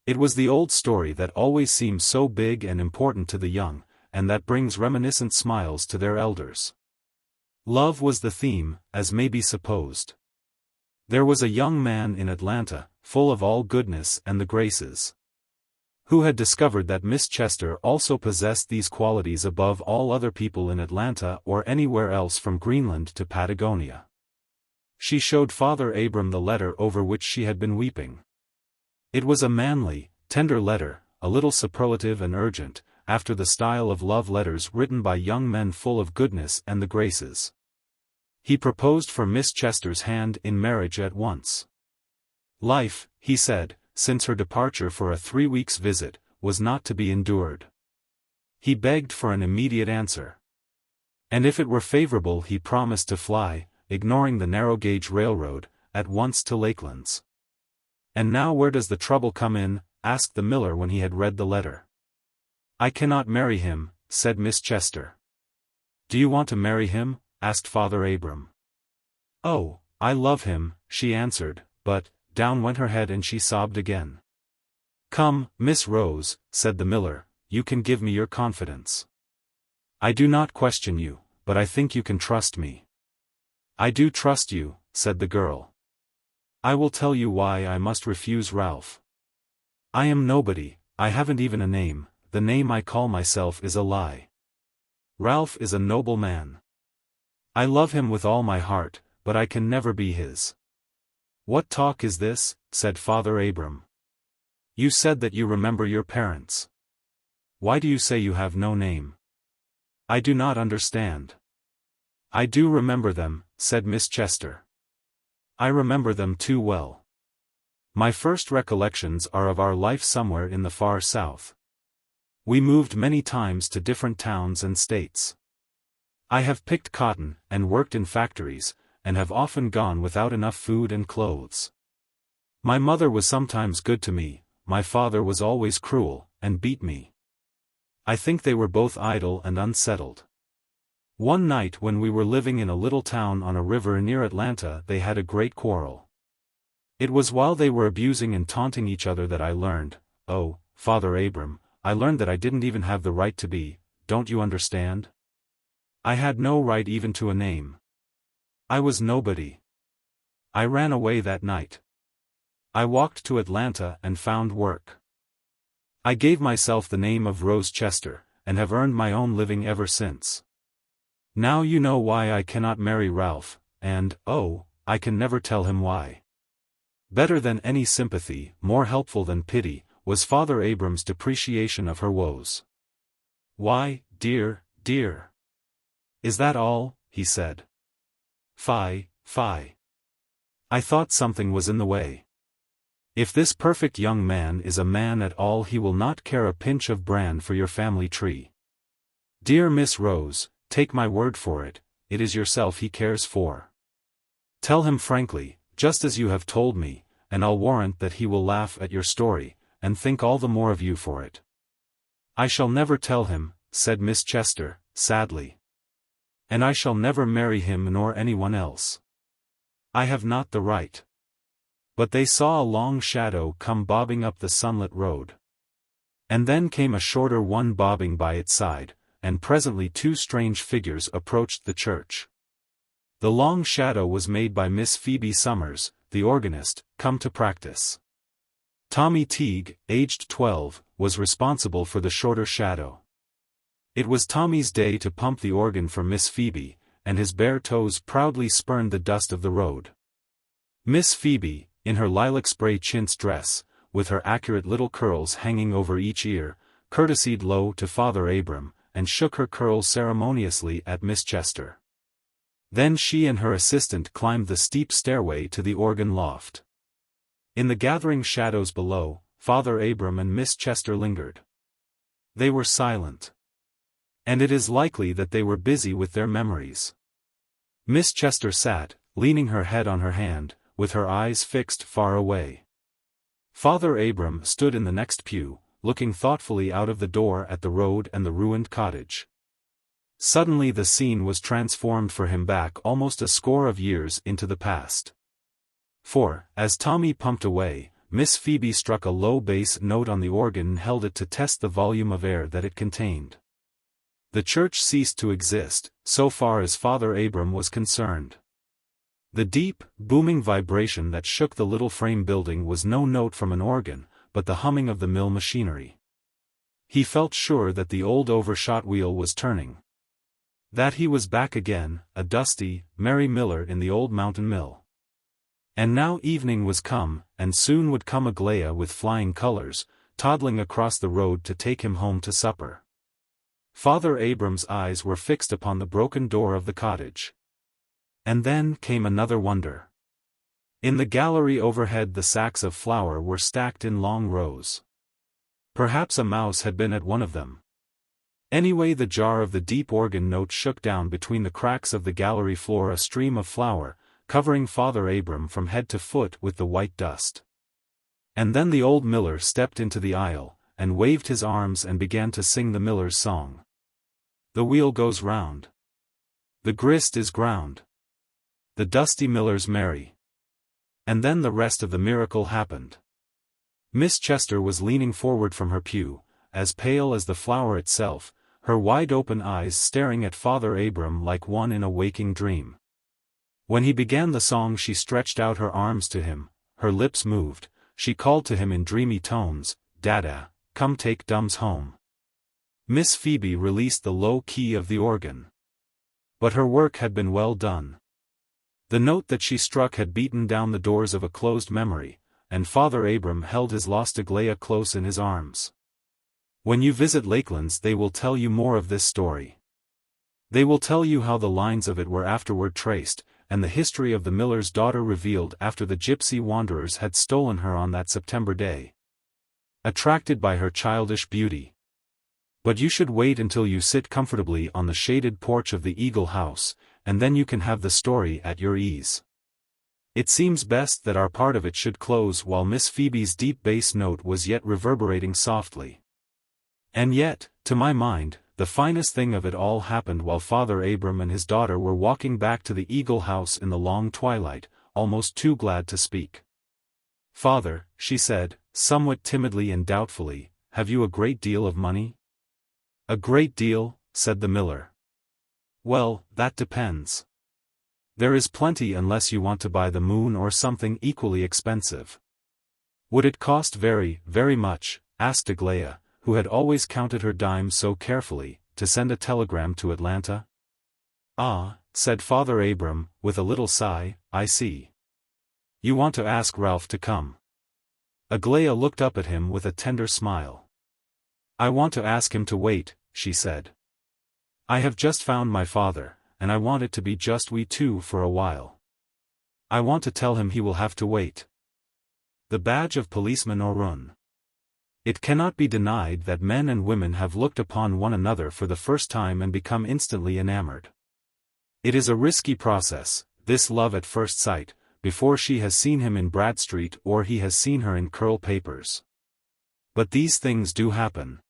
It was the old story that always seems so big and important to the young, and that brings reminiscent smiles to their elders. Love was the theme, as may be supposed. There was a young man in Atlanta, full of all goodness and the graces, who had discovered that Miss Chester also possessed these qualities above all other people in Atlanta or anywhere else from Greenland to Patagonia. She showed Father Abram the letter over which she had been weeping. It was a manly, tender letter, a little superlative and urgent, after the style of love letters written by young men full of goodness and the graces. He proposed for Miss Chester's hand in marriage at once. Life, he said, since her departure for a 3 weeks' visit, was not to be endured. He begged for an immediate answer. And if it were favorable he promised to fly, ignoring the narrow-gauge railroad, at once to Lakelands. "And now where does the trouble come in?" asked the miller when he had read the letter. "I cannot marry him," said Miss Chester. "Do you want to marry him?" asked Father Abram. "Oh, I love him," she answered, but, down went her head and she sobbed again. "Come, Miss Rose," said the miller, "you can give me your confidence. I do not question you, but I think you can trust me." "I do trust you," said the girl. "I will tell you why I must refuse Ralph. I am nobody, I haven't even a name, the name I call myself is a lie. Ralph is a noble man. I love him with all my heart, but I can never be his." "What talk is this?" said Father Abram. "You said that you remember your parents. Why do you say you have no name? I do not understand." "I do remember them," said Miss Chester. "I remember them too well. My first recollections are of our life somewhere in the far south. We moved many times to different towns and states. I have picked cotton, and worked in factories, and have often gone without enough food and clothes. My mother was sometimes good to me, my father was always cruel, and beat me. I think they were both idle and unsettled. One night when we were living in a little town on a river near Atlanta they had a great quarrel. It was while they were abusing and taunting each other that I learned, oh, Father Abram, I learned that I didn't even have the right to be, don't you understand? I had no right even to a name. I was nobody. I ran away that night. I walked to Atlanta and found work. I gave myself the name of Rose Chester, and have earned my own living ever since. Now you know why I cannot marry Ralph, and, oh, I can never tell him why." Better than any sympathy, more helpful than pity, was Father Abram's depreciation of her woes. "Why, dear, dear. Is that all?" he said. "Fie, fie. I thought something was in the way. If this perfect young man is a man at all he will not care a pinch of bran for your family tree. Dear Miss Rose, take my word for it, it is yourself he cares for. Tell him frankly, just as you have told me, and I'll warrant that he will laugh at your story, and think all the more of you for it." "I shall never tell him," said Miss Chester, sadly. "And I shall never marry him nor anyone else. I have not the right." But they saw a long shadow come bobbing up the sunlit road. And then came a shorter one bobbing by its side, and presently two strange figures approached the church. The long shadow was made by Miss Phoebe Summers, the organist, come to practice. Tommy Teague, aged 12, was responsible for the shorter shadow. It was Tommy's day to pump the organ for Miss Phoebe, and his bare toes proudly spurned the dust of the road. Miss Phoebe, in her lilac spray chintz dress, with her accurate little curls hanging over each ear, courtesied low to Father Abram, and shook her curls ceremoniously at Miss Chester. Then she and her assistant climbed the steep stairway to the organ loft. In the gathering shadows below, Father Abram and Miss Chester lingered. They were silent. And it is likely that they were busy with their memories. Miss Chester sat, leaning her head on her hand, with her eyes fixed far away. Father Abram stood in the next pew, looking thoughtfully out of the door at the road and the ruined cottage. Suddenly the scene was transformed for him back almost a score of years into the past. For, as Tommy pumped away, Miss Phoebe struck a low bass note on the organ and held it to test the volume of air that it contained. The church ceased to exist, so far as Father Abram was concerned. The deep, booming vibration that shook the little frame building was no note from an organ, but the humming of the mill machinery. He felt sure that the old Overshot-Wheel was turning. That he was back again, a dusty, merry miller in the old mountain mill. And now evening was come, and soon would come Aglaia with flying colors, toddling across the road to take him home to supper. Father Abram's eyes were fixed upon the broken door of the cottage. And then came another wonder. In the gallery overhead the sacks of flour were stacked in long rows. Perhaps a mouse had been at one of them. Anyway, the jar of the deep organ note shook down between the cracks of the gallery floor a stream of flour, covering Father Abram from head to foot with the white dust. And then the old miller stepped into the aisle, and waved his arms and began to sing the miller's song. The wheel goes round. The grist is ground. The dusty miller's merry. And then the rest of the miracle happened. Miss Chester was leaning forward from her pew, as pale as the flower itself, her wide-open eyes staring at Father Abram like one in a waking dream. When he began the song she stretched out her arms to him, her lips moved, she called to him in dreamy tones, "Dada, come take Dums home." Miss Phoebe released the low key of the organ. But her work had been well done. The note that she struck had beaten down the doors of a closed memory, and Father Abram held his lost Aglaia close in his arms. When you visit Lakelands they will tell you more of this story. They will tell you how the lines of it were afterward traced, and the history of the miller's daughter revealed after the gypsy wanderers had stolen her on that September day. Attracted by her childish beauty. But you should wait until you sit comfortably on the shaded porch of the Eagle House, and then you can have the story at your ease. It seems best that our part of it should close while Miss Phoebe's deep bass note was yet reverberating softly. And yet, to my mind, the finest thing of it all happened while Father Abram and his daughter were walking back to the Eagle House in the long twilight, almost too glad to speak. "Father," she said, somewhat timidly and doubtfully, "have you a great deal of money?" "A great deal," said the miller. "Well, that depends. There is plenty unless you want to buy the moon or something equally expensive." "Would it cost very, very much," asked Aglaia, who had always counted her dimes so carefully, "to send a telegram to Atlanta?" "Ah," said Father Abram, with a little sigh, "I see. You want to ask Ralph to come." Aglaia looked up at him with a tender smile. "I want to ask him to wait," she said. "I have just found my father, and I want it to be just we two for a while. I want to tell him he will have to wait." The badge of Policeman Orun. It cannot be denied that men and women have looked upon one another for the first time and become instantly enamored. It is a risky process, this love at first sight, before she has seen him in Bradstreet or he has seen her in curl papers. But these things do happen.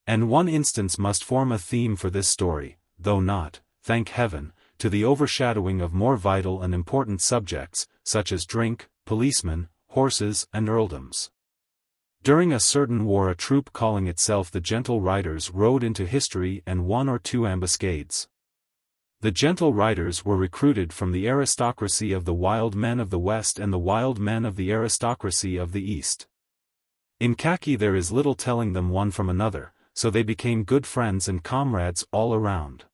And one instance must form a theme for this story, though not, thank heaven, to the overshadowing of more vital and important subjects, such as drink, policemen, horses and earldoms. During a certain war a troop calling itself the Gentle Riders rode into history and one or two ambuscades. The Gentle Riders were recruited from the aristocracy of the wild men of the West and the wild men of the aristocracy of the East. In khaki there is little telling them one from another, so they became good friends and comrades all around.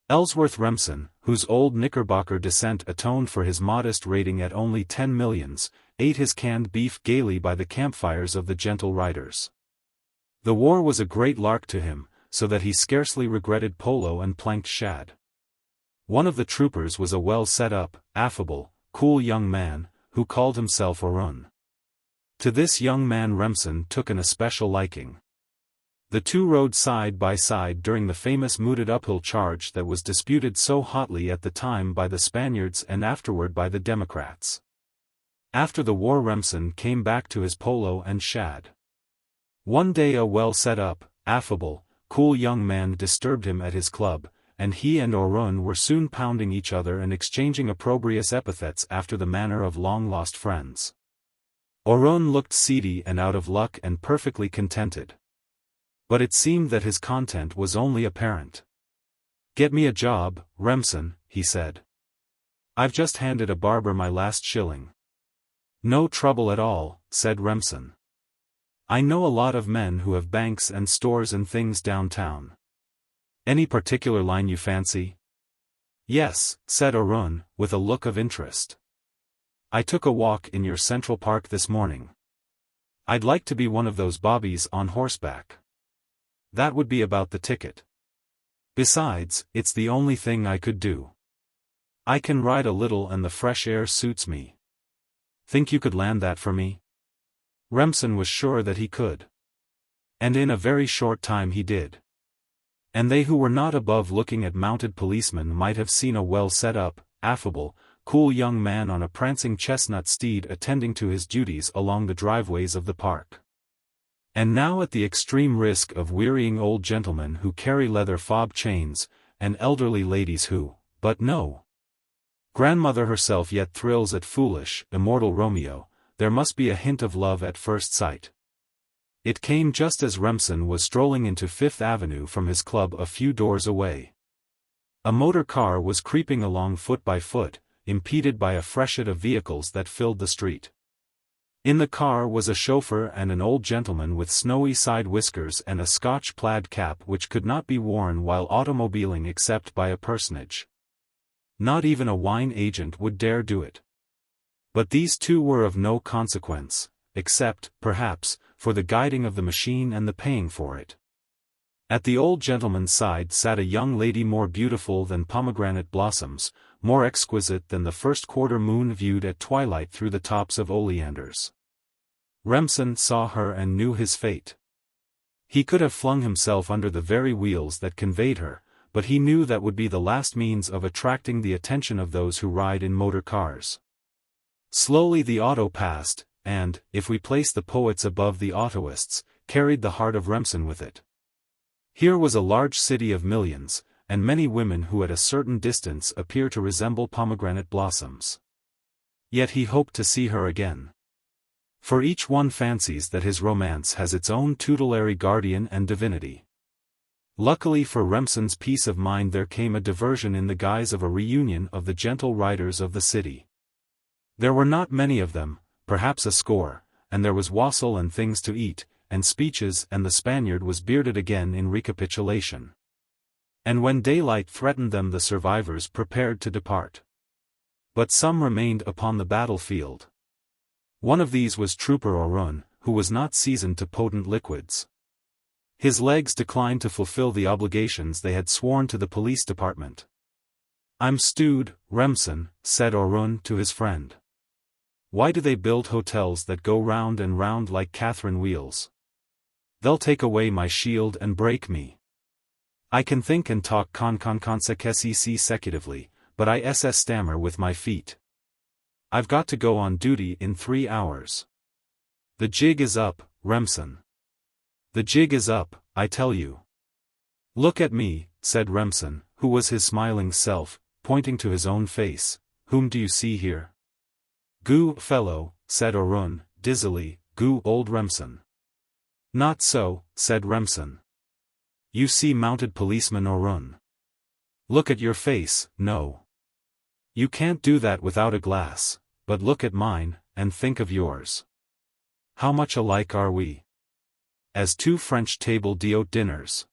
Ellsworth Remsen, whose old Knickerbocker descent atoned for his modest rating at only 10 millions, ate his canned beef gaily by the campfires of the Gentle Riders. The war was a great lark to him, so that he scarcely regretted polo and planked shad. One of the troopers was a well-set-up, affable, cool young man, who called himself Orun. To this young man Remsen took an especial liking. The two rode side by side during the famous mooted uphill charge that was disputed so hotly at the time by the Spaniards and afterward by the Democrats. After the war Remsen came back to his polo and shad. One day a well-set-up, affable, cool young man disturbed him at his club, and he and Orun were soon pounding each other and exchanging opprobrious epithets after the manner of long-lost friends. Orun looked seedy and out of luck and perfectly contented. But it seemed that his content was only apparent. "Get me a job, Remsen," he said. "I've just handed a barber my last shilling." "No trouble at all," said Remsen. "I know a lot of men who have banks and stores and things downtown. Any particular line you fancy?" "Yes," said Orun, with a look of interest. "I took a walk in your Central Park this morning. I'd like to be one of those bobbies on horseback." that would be about the ticket. Besides, it's the only thing I could do. I can ride a little and the fresh air suits me. Think you could land that for me?" Remsen was sure that he could. And in a very short time he did. And they who were not above looking at mounted policemen might have seen a well-set-up, affable, cool young man on a prancing chestnut steed attending to his duties along the driveways of the park. And now, at the extreme risk of wearying old gentlemen who carry leather fob chains, and elderly ladies who, but no. Grandmother herself yet thrills at foolish, immortal Romeo, there must be a hint of love at first sight. It came just as Remsen was strolling into Fifth Avenue from his club a few doors away. A motor car was creeping along foot by foot, impeded by a freshet of vehicles that filled the street. In the car was a chauffeur and an old gentleman with snowy side whiskers and a Scotch plaid cap which could not be worn while automobiling except by a personage. Not even a wine agent would dare do it. But these two were of no consequence, except, perhaps, for the guiding of the machine and the paying for it. At the old gentleman's side sat a young lady more beautiful than pomegranate blossoms, more exquisite than the first quarter moon viewed at twilight through the tops of oleanders. Remsen saw her and knew his fate. He could have flung himself under the very wheels that conveyed her, but he knew that would be the last means of attracting the attention of those who ride in motor cars. Slowly the auto passed, and, if we place the poets above the autoists, carried the heart of Remsen with it. Here was a large city of millions, and many women who at a certain distance appear to resemble pomegranate blossoms. Yet he hoped to see her again. For each one fancies that his romance has its own tutelary guardian and divinity. Luckily for Remsen's peace of mind there came a diversion in the guise of a reunion of the gentle riders of the city. There were not many of them, perhaps a score, and there was wassail and things to eat, and speeches, and the Spaniard was bearded again in recapitulation. And when daylight threatened them the survivors prepared to depart. But some remained upon the battlefield. One of these was Trooper Orun, who was not seasoned to potent liquids. His legs declined to fulfill the obligations they had sworn to the police department. "I'm stewed, Remsen," said Orun to his friend. "Why do they build hotels that go round and round like Catherine wheels? They'll take away my shield and break me. I can think and talk consecutively, but I stammer with my feet. I've got to go on duty in 3 hours. The jig is up, Remsen. The jig is up, I tell you." "Look at me," said Remsen, who was his smiling self, pointing to his own face. "Whom do you see here?" "Goo, fellow," said Orun, dizzily, "goo, old Remsen." "Not so," said Remsen. "You see mounted policeman Orun. Look at your face, no. You can't do that without a glass, but look at mine, and think of yours. How much alike are we? As 2 French table d'hôte dinners.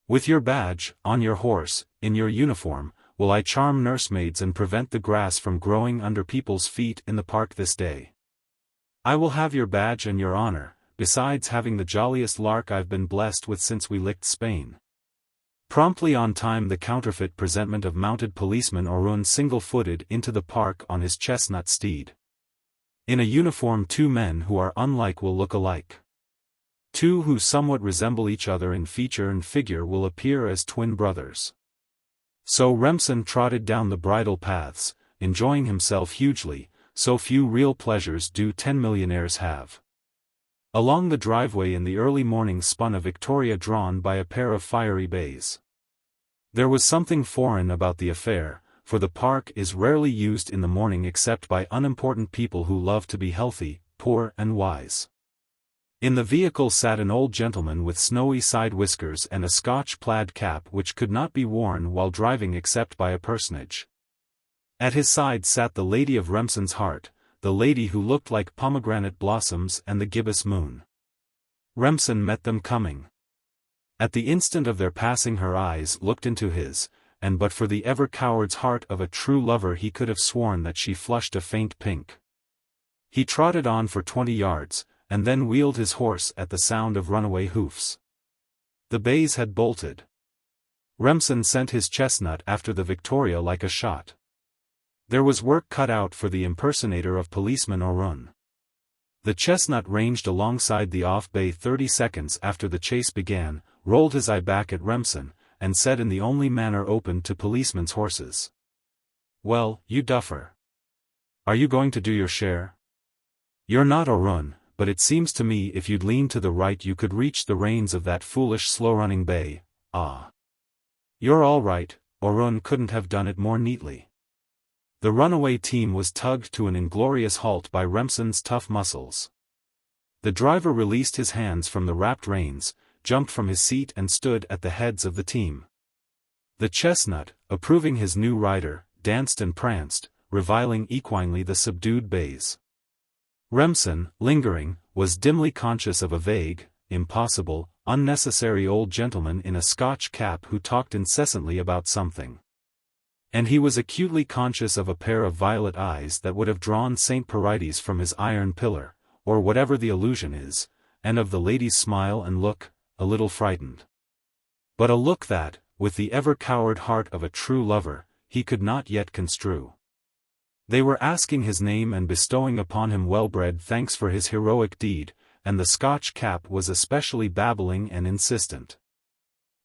With your badge, on your horse, in your uniform, will I charm nursemaids and prevent the grass from growing under people's feet in the park this day. I will have your badge and your honor, besides having the jolliest lark I've been blessed with since we licked Spain." Promptly on time the counterfeit presentment of mounted policeman Orun single-footed into the park on his chestnut steed. In a uniform 2 men who are unlike will look alike. 2 who somewhat resemble each other in feature and figure will appear as twin brothers. So Remsen trotted down the bridle paths, enjoying himself hugely, so few real pleasures do 10 millionaires have. Along the driveway in the early morning spun a victoria drawn by a pair of fiery bays. There was something foreign about the affair, for the park is rarely used in the morning except by unimportant people who love to be healthy, poor and wise. In the vehicle sat an old gentleman with snowy side whiskers and a Scotch plaid cap which could not be worn while driving except by a personage. At his side sat the lady of Remsen's heart, the lady who looked like pomegranate blossoms and the gibbous moon. Remsen met them coming. At the instant of their passing her eyes looked into his, and but for the ever-coward's heart of a true lover he could have sworn that she flushed a faint pink. He trotted on for 20 yards, and then wheeled his horse at the sound of runaway hoofs. The bays had bolted. Remsen sent his chestnut after the Victoria like a shot. There was work cut out for the impersonator of Policeman Orun. The chestnut ranged alongside the off bay 30 seconds after the chase began, rolled his eye back at Remsen, and said in the only manner open to policemen's horses. "Well, you duffer. Are you going to do your share? You're not Orun, but it seems to me if you'd lean to the right you could reach the reins of that foolish slow-running bay. Ah. You're all right, Orun couldn't have done it more neatly." The runaway team was tugged to an inglorious halt by Remsen's tough muscles. The driver released his hands from the wrapped reins, jumped from his seat and stood at the heads of the team. The chestnut, approving his new rider, danced and pranced, reviling equinely the subdued bays. Remsen, lingering, was dimly conscious of a vague, impossible, unnecessary old gentleman in a Scotch cap who talked incessantly about something. And he was acutely conscious of a pair of violet eyes that would have drawn St. Parides from his iron pillar, or whatever the illusion is, and of the lady's smile and look, a little frightened. But a look that, with the ever-coward heart of a true lover, he could not yet construe. They were asking his name and bestowing upon him well-bred thanks for his heroic deed, and the Scotch cap was especially babbling and insistent.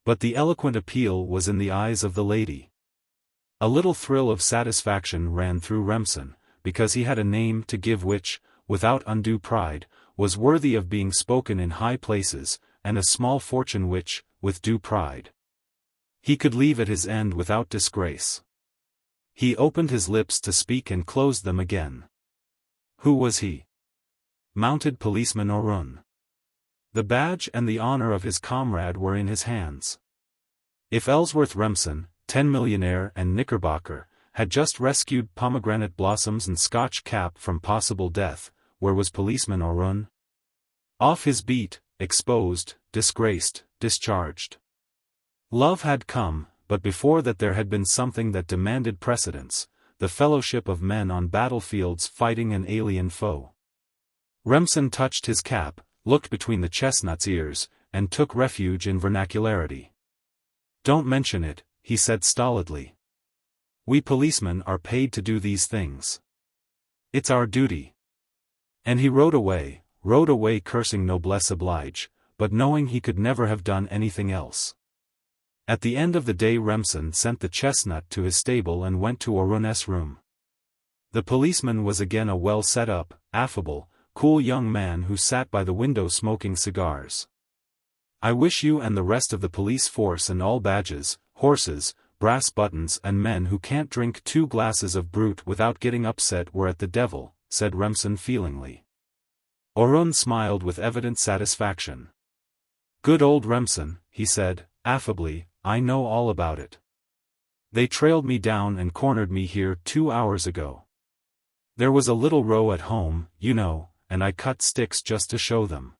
But the eloquent appeal was in the eyes of the lady. A little thrill of satisfaction ran through Remsen, because he had a name to give which, without undue pride, was worthy of being spoken in high places, and a small fortune which, with due pride, he could leave at his end without disgrace. He opened his lips to speak and closed them again. Who was he? Mounted Policeman Orun. The badge and the honor of his comrade were in his hands. If Ellsworth Remsen, 10-millionaire and Knickerbocker, had just rescued pomegranate blossoms and Scotch cap from possible death, where was Policeman Orun? Off his beat, exposed, disgraced, discharged. Love had come, but before that there had been something that demanded precedence, the fellowship of men on battlefields fighting an alien foe. Remsen touched his cap, looked between the chestnut's ears, and took refuge in vernacularity. "Don't mention it," he said stolidly. "We policemen are paid to do these things. It's our duty." And he rode away cursing noblesse oblige, but knowing he could never have done anything else. At the end of the day Remsen sent the chestnut to his stable and went to Orun's room. The policeman was again a well-set-up, affable, cool young man who sat by the window smoking cigars. "I wish you and the rest of the police force and all badges, horses, brass buttons and men who can't drink 2 glasses of brut without getting upset were at the devil," said Remsen feelingly. Orun smiled with evident satisfaction. "Good old Remsen," he said, affably, "I know all about it. They trailed me down and cornered me here 2 hours ago. There was a little row at home, you know, and I cut sticks just to show them.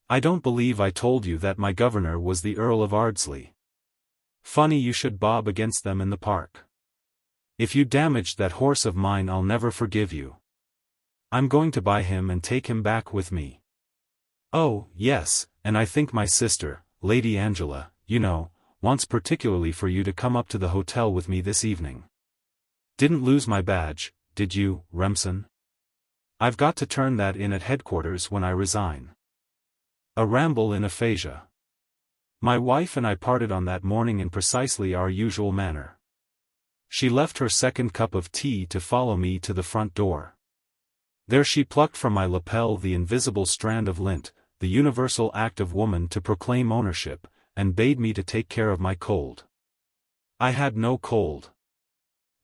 I don't believe I told you that my governor was the Earl of Ardsley. Funny you should bob against them in the park. If you damaged that horse of mine I'll never forgive you. I'm going to buy him and take him back with me. Oh, yes, and I think my sister, Lady Angela, you know, wants particularly for you to come up to the hotel with me this evening. Didn't lose my badge, did you, Remsen? I've got to turn that in at headquarters when I resign. A ramble in Aphasia. My wife and I parted on that morning in precisely our usual manner. She left her second cup of tea to follow me to the front door. There she plucked from my lapel the invisible strand of lint, the universal act of woman to proclaim ownership, and bade me to take care of my cold. I had no cold.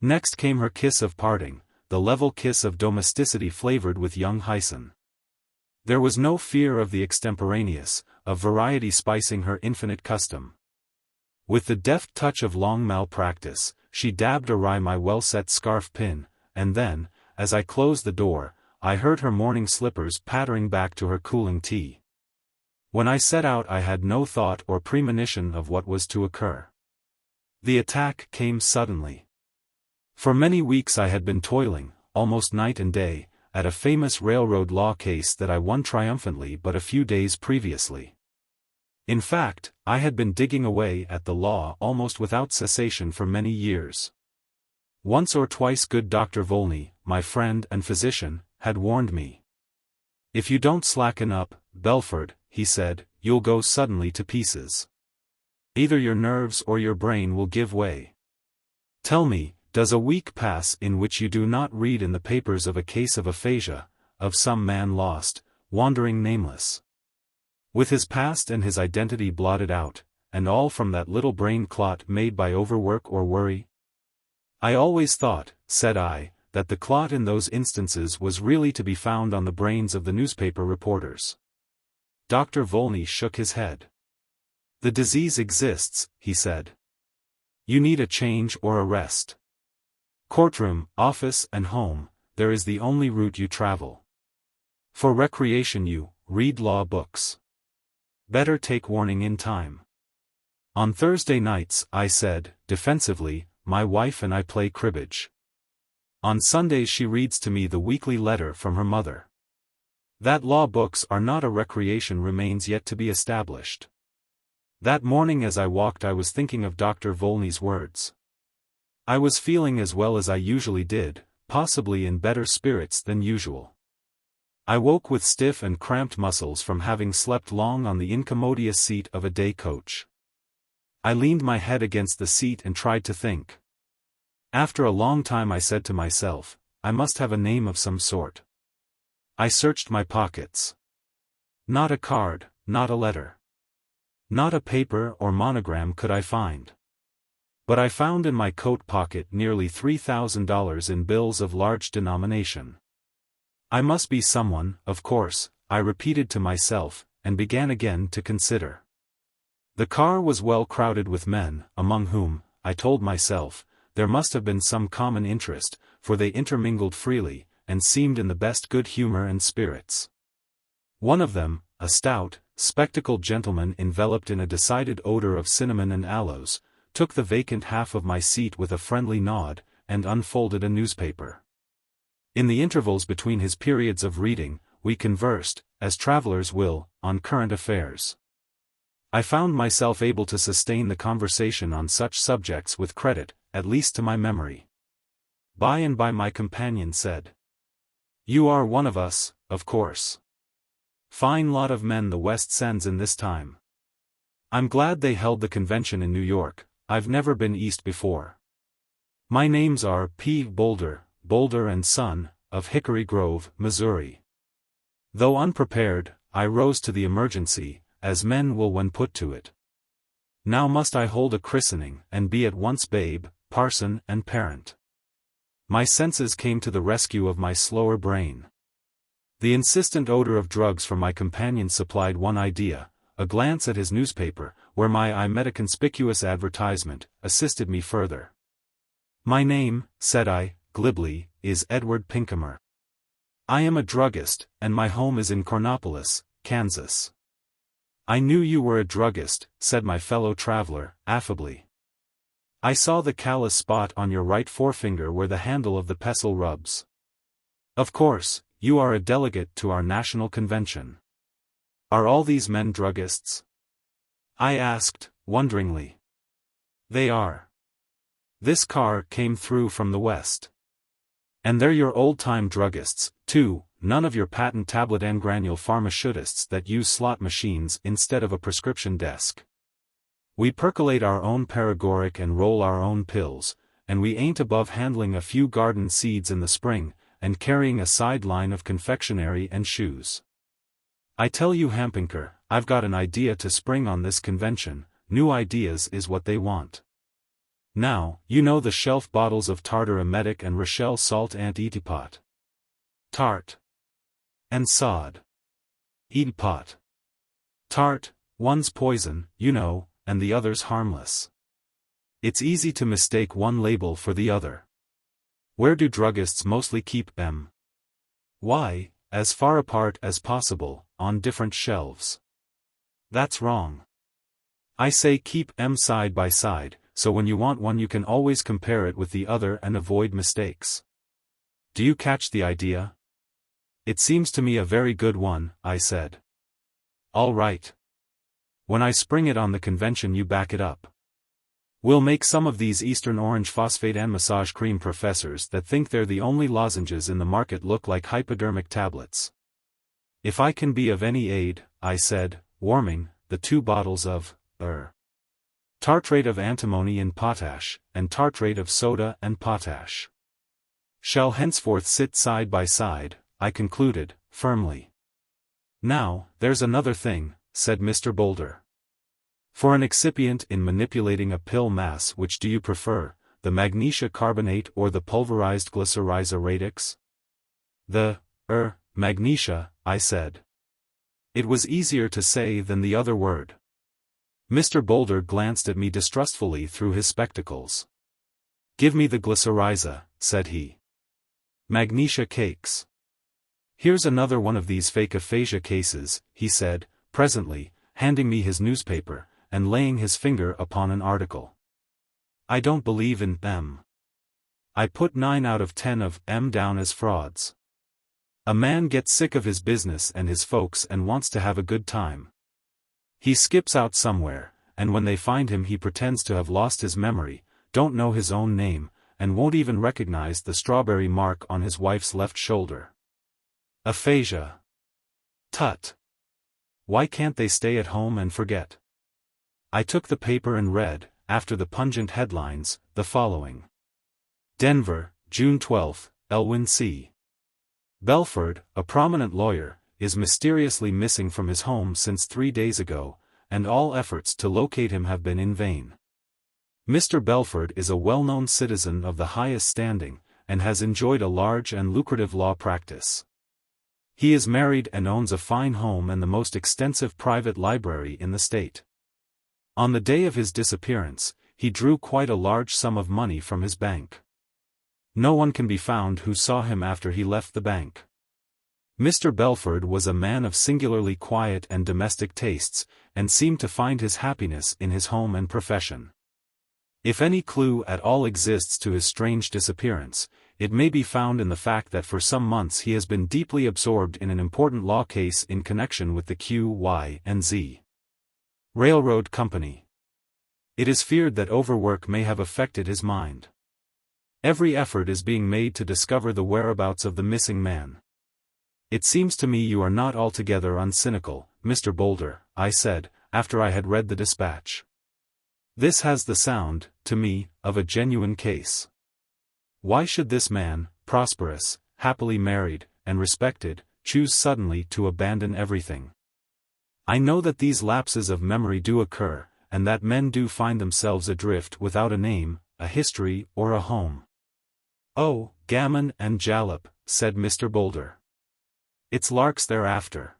Next came her kiss of parting, the level kiss of domesticity flavored with young hyson. There was no fear of the extemporaneous, of variety spicing her infinite custom. With the deft touch of long malpractice, she dabbed awry my well-set scarf pin, and then, as I closed the door, I heard her morning slippers pattering back to her cooling tea. When I set out I had no thought or premonition of what was to occur. The attack came suddenly. For many weeks I had been toiling, almost night and day, at a famous railroad law case that I won triumphantly but a few days previously. In fact, I had been digging away at the law almost without cessation for many years. Once or twice good Dr. Volney, my friend and physician, had warned me. If you don't slacken up, Belford, he said, you'll go suddenly to pieces. Either your nerves or your brain will give way. Tell me, does a week pass in which you do not read in the papers of a case of aphasia, of some man lost, wandering nameless, with his past and his identity blotted out, and all from that little brain clot made by overwork or worry? I always thought, said I, that the clot in those instances was really to be found on the brains of the newspaper reporters. Dr. Volney shook his head. The disease exists, he said. You need a change or a rest. Courtroom, office and home, there is the only route you travel. For recreation you read law books. Better take warning in time. On Thursday nights, I said, defensively, my wife and I play cribbage. On Sundays she reads to me the weekly letter from her mother. That law books are not a recreation remains yet to be established. That morning as I walked I was thinking of Dr. Volney's words. I was feeling as well as I usually did, possibly in better spirits than usual. I woke with stiff and cramped muscles from having slept long on the incommodious seat of a day coach. I leaned my head against the seat and tried to think. After a long time I said to myself, I must have a name of some sort. I searched my pockets. Not a card, not a letter. Not a paper or monogram could I find. But I found in my coat pocket nearly $3,000 in bills of large denomination. I must be someone, of course, I repeated to myself, and began again to consider. The car was well crowded with men, among whom, I told myself, there must have been some common interest, for they intermingled freely, and seemed in the best good humor and spirits. One of them, a stout, spectacled gentleman enveloped in a decided odor of cinnamon and aloes, took the vacant half of my seat with a friendly nod, and unfolded a newspaper. In the intervals between his periods of reading, we conversed, as travelers will, on current affairs. I found myself able to sustain the conversation on such subjects with credit, at least to my memory. By and by my companion said, "You are one of us, of course. Fine lot of men the West sends in this time. I'm glad they held the convention in New York. I've never been East before. My names are P. Boulder, Boulder and Son, of Hickory Grove, Missouri." Though unprepared, I rose to the emergency, as men will when put to it. Now must I hold a christening, and be at once babe, parson and parent. My senses came to the rescue of my slower brain. The insistent odor of drugs from my companion supplied one idea. A glance at his newspaper, where my eye met a conspicuous advertisement, assisted me further. "My name," said I, glibly, "is Edward Pincomer. I am a druggist, and my home is in Cornopolis, Kansas." "I knew you were a druggist," said my fellow traveler, affably. "I saw the callous spot on your right forefinger where the handle of the pestle rubs. Of course, you are a delegate to our national convention. Are all these men druggists?" I asked, wonderingly. "They are. This car came through from the West. And they're your old-time druggists, too, none of your patent tablet and granule pharmaceutists that use slot machines instead of a prescription desk. We percolate our own paregoric and roll our own pills, and we ain't above handling a few garden seeds in the spring, and carrying a sideline of confectionery and shoes. I tell you Hampinker, I've got an idea to spring on this convention. New ideas is what they want. Now, you know the shelf bottles of tartar emetic and Rochelle salt anti-pot. Tart. And sod. Pot. Tart, one's poison, you know, and the other's harmless. It's easy to mistake one label for the other. Where do druggists mostly keep them? Why, as far apart as possible, on different shelves. That's wrong. I say keep them side by side, so when you want one you can always compare it with the other and avoid mistakes. Do you catch the idea? It seems to me a very good one, I said. All right. When I spring it on the convention you back it up. We'll make some of these Eastern orange phosphate and massage cream professors that think they're the only lozenges in the market look like hypodermic tablets. If I can be of any aid, I said, warming the 2 bottles of, tartrate of antimony and potash, and tartrate of soda and potash. Shall henceforth sit side by side, I concluded, firmly. Now, there's another thing, said Mr. Boulder. For an excipient in manipulating a pill mass, which do you prefer, the magnesia carbonate or the pulverized glycyrrhiza radix? The, magnesia, I said. It was easier to say than the other word. Mr. Boulder glanced at me distrustfully through his spectacles. Give me the glycyrrhiza, said he. Magnesia cakes. Here's another one of these fake aphasia cases, he said, presently, handing me his newspaper, and laying his finger upon an article. I don't believe in them. I put 9 out of 10 of them down as frauds. A man gets sick of his business and his folks and wants to have a good time. He skips out somewhere, and when they find him he pretends to have lost his memory, don't know his own name, and won't even recognize the strawberry mark on his wife's left shoulder. Aphasia. Tut. Why can't they stay at home and forget? I took the paper and read, after the pungent headlines, the following. Denver, June 12, Elwyn C. Belford, a prominent lawyer, is mysteriously missing from his home since 3 days ago, and all efforts to locate him have been in vain. Mr. Belford is a well-known citizen of the highest standing, and has enjoyed a large and lucrative law practice. He is married and owns a fine home and the most extensive private library in the state. On the day of his disappearance, he drew quite a large sum of money from his bank. No one can be found who saw him after he left the bank. Mr. Belford was a man of singularly quiet and domestic tastes, and seemed to find his happiness in his home and profession. If any clue at all exists to his strange disappearance, it may be found in the fact that for some months he has been deeply absorbed in an important law case in connection with the Q, Y, and Z Railroad Company. It is feared that overwork may have affected his mind. Every effort is being made to discover the whereabouts of the missing man. It seems to me you are not altogether uncynical, Mr. Boulder, I said, after I had read the dispatch. This has the sound, to me, of a genuine case. Why should this man, prosperous, happily married, and respected, choose suddenly to abandon everything? I know that these lapses of memory do occur, and that men do find themselves adrift without a name, a history, or a home. Oh, gammon and jalap, said Mr. Boulder. It's larks they're after.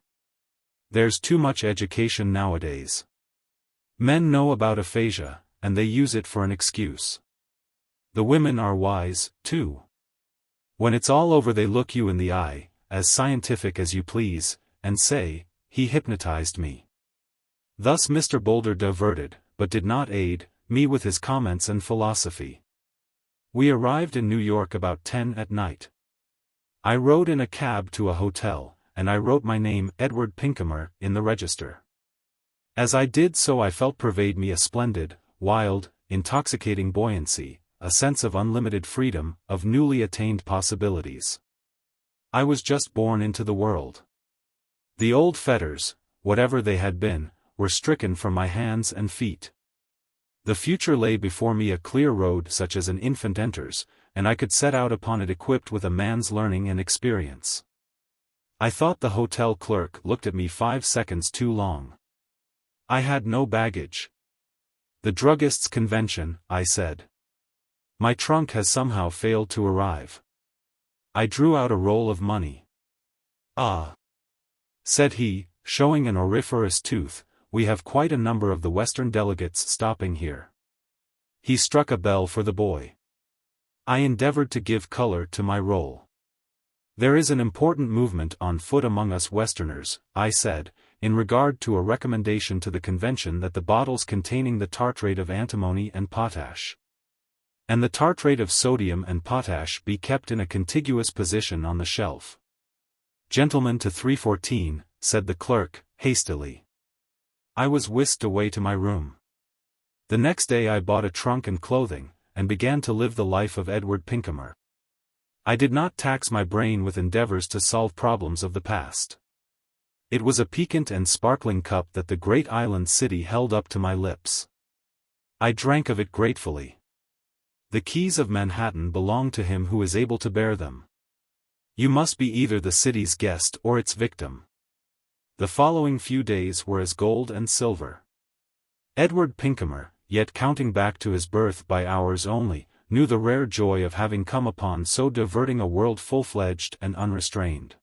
There's too much education nowadays. Men know about aphasia, and they use it for an excuse. The women are wise, too. When it's all over they look you in the eye, as scientific as you please, and say, he hypnotized me. Thus Mr. Boulder diverted, but did not aid, me with his comments and philosophy. We arrived in New York about 10 at night. I rode in a cab to a hotel, and I wrote my name, Edward Pincomer, in the register. As I did so I felt pervade me a splendid, wild, intoxicating buoyancy, a sense of unlimited freedom, of newly attained possibilities. I was just born into the world. The old fetters, whatever they had been, were stricken from my hands and feet. The future lay before me, a clear road such as an infant enters, and I could set out upon it equipped with a man's learning and experience. I thought the hotel clerk looked at me 5 seconds too long. I had no baggage. The druggist's convention, I said. My trunk has somehow failed to arrive. I drew out a roll of money. Ah, said he, showing an auriferous tooth, we have quite a number of the Western delegates stopping here. He struck a bell for the boy. I endeavored to give color to my role. There is an important movement on foot among us Westerners, I said, in regard to a recommendation to the convention that the bottles containing the tartrate of antimony and potash and the tartrate of sodium and potash be kept in a contiguous position on the shelf. Gentlemen to 314, said the clerk, hastily. I was whisked away to my room. The next day I bought a trunk and clothing, and began to live the life of Edward Pincomer. I did not tax my brain with endeavors to solve problems of the past. It was a piquant and sparkling cup that the great island city held up to my lips. I drank of it gratefully. The keys of Manhattan belong to him who is able to bear them. You must be either the city's guest or its victim. The following few days were as gold and silver. Edward Pincomer, yet counting back to his birth by hours only, knew the rare joy of having come upon so diverting a world full-fledged and unrestrained.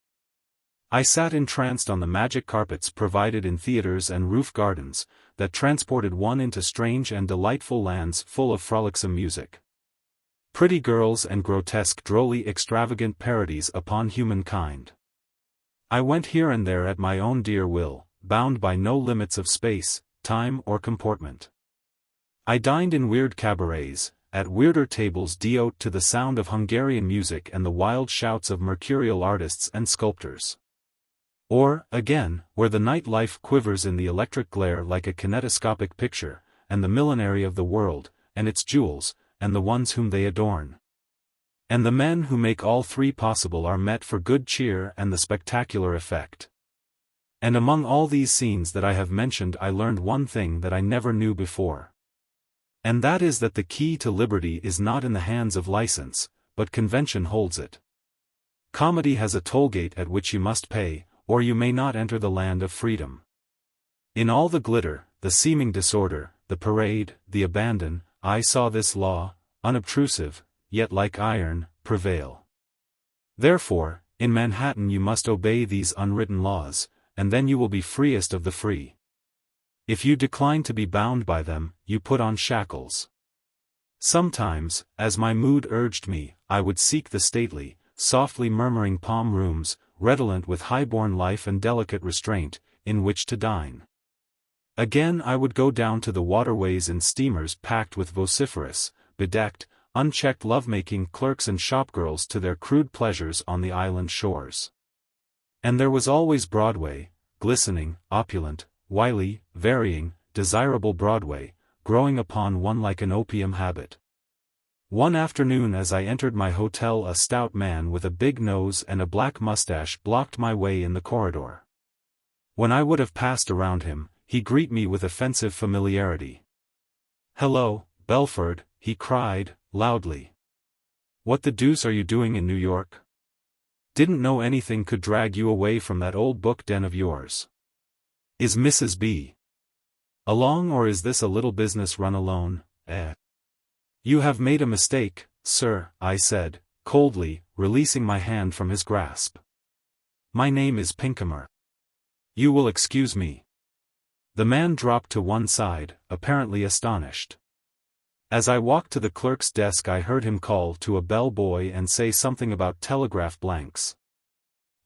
I sat entranced on the magic carpets provided in theaters and roof gardens, that transported one into strange and delightful lands full of frolicsome music. Pretty girls and grotesque drolly extravagant parodies upon humankind. I went here and there at my own dear will, bound by no limits of space, time or comportment. I dined in weird cabarets, at weirder tables d'hôte to the sound of Hungarian music and the wild shouts of mercurial artists and sculptors. Or, again, where the night life quivers in the electric glare like a kinetoscopic picture, and the millinery of the world, and its jewels, and the ones whom they adorn. And the men who make all three possible are met for good cheer and the spectacular effect. And among all these scenes that I have mentioned I learned one thing that I never knew before. And that is that the key to liberty is not in the hands of license, but convention holds it. Comedy has a toll-gate at which you must pay, or you may not enter the land of freedom. In all the glitter, the seeming disorder, the parade, the abandon, I saw this law, unobtrusive, yet like iron, prevail. Therefore, in Manhattan you must obey these unwritten laws, and then you will be freest of the free. If you decline to be bound by them, you put on shackles. Sometimes, as my mood urged me, I would seek the stately, softly murmuring palm rooms, redolent with high-born life and delicate restraint, in which to dine. Again I would go down to the waterways in steamers packed with vociferous, bedecked, unchecked love-making clerks and shopgirls to their crude pleasures on the island shores. And there was always Broadway, glistening, opulent, wily, varying, desirable Broadway, growing upon one like an opium habit. One afternoon as I entered my hotel a stout man with a big nose and a black mustache blocked my way in the corridor. When I would have passed around him, he greeted me with offensive familiarity. "Hello, Belford," he cried, loudly. "What the deuce are you doing in New York? Didn't know anything could drag you away from that old book den of yours. Is Mrs. B. along or is this a little business run alone, eh?" "You have made a mistake, sir," I said, coldly, releasing my hand from his grasp. "My name is Pincomer. You will excuse me." The man dropped to one side, apparently astonished. As I walked to the clerk's desk I heard him call to a bell boy and say something about telegraph blanks.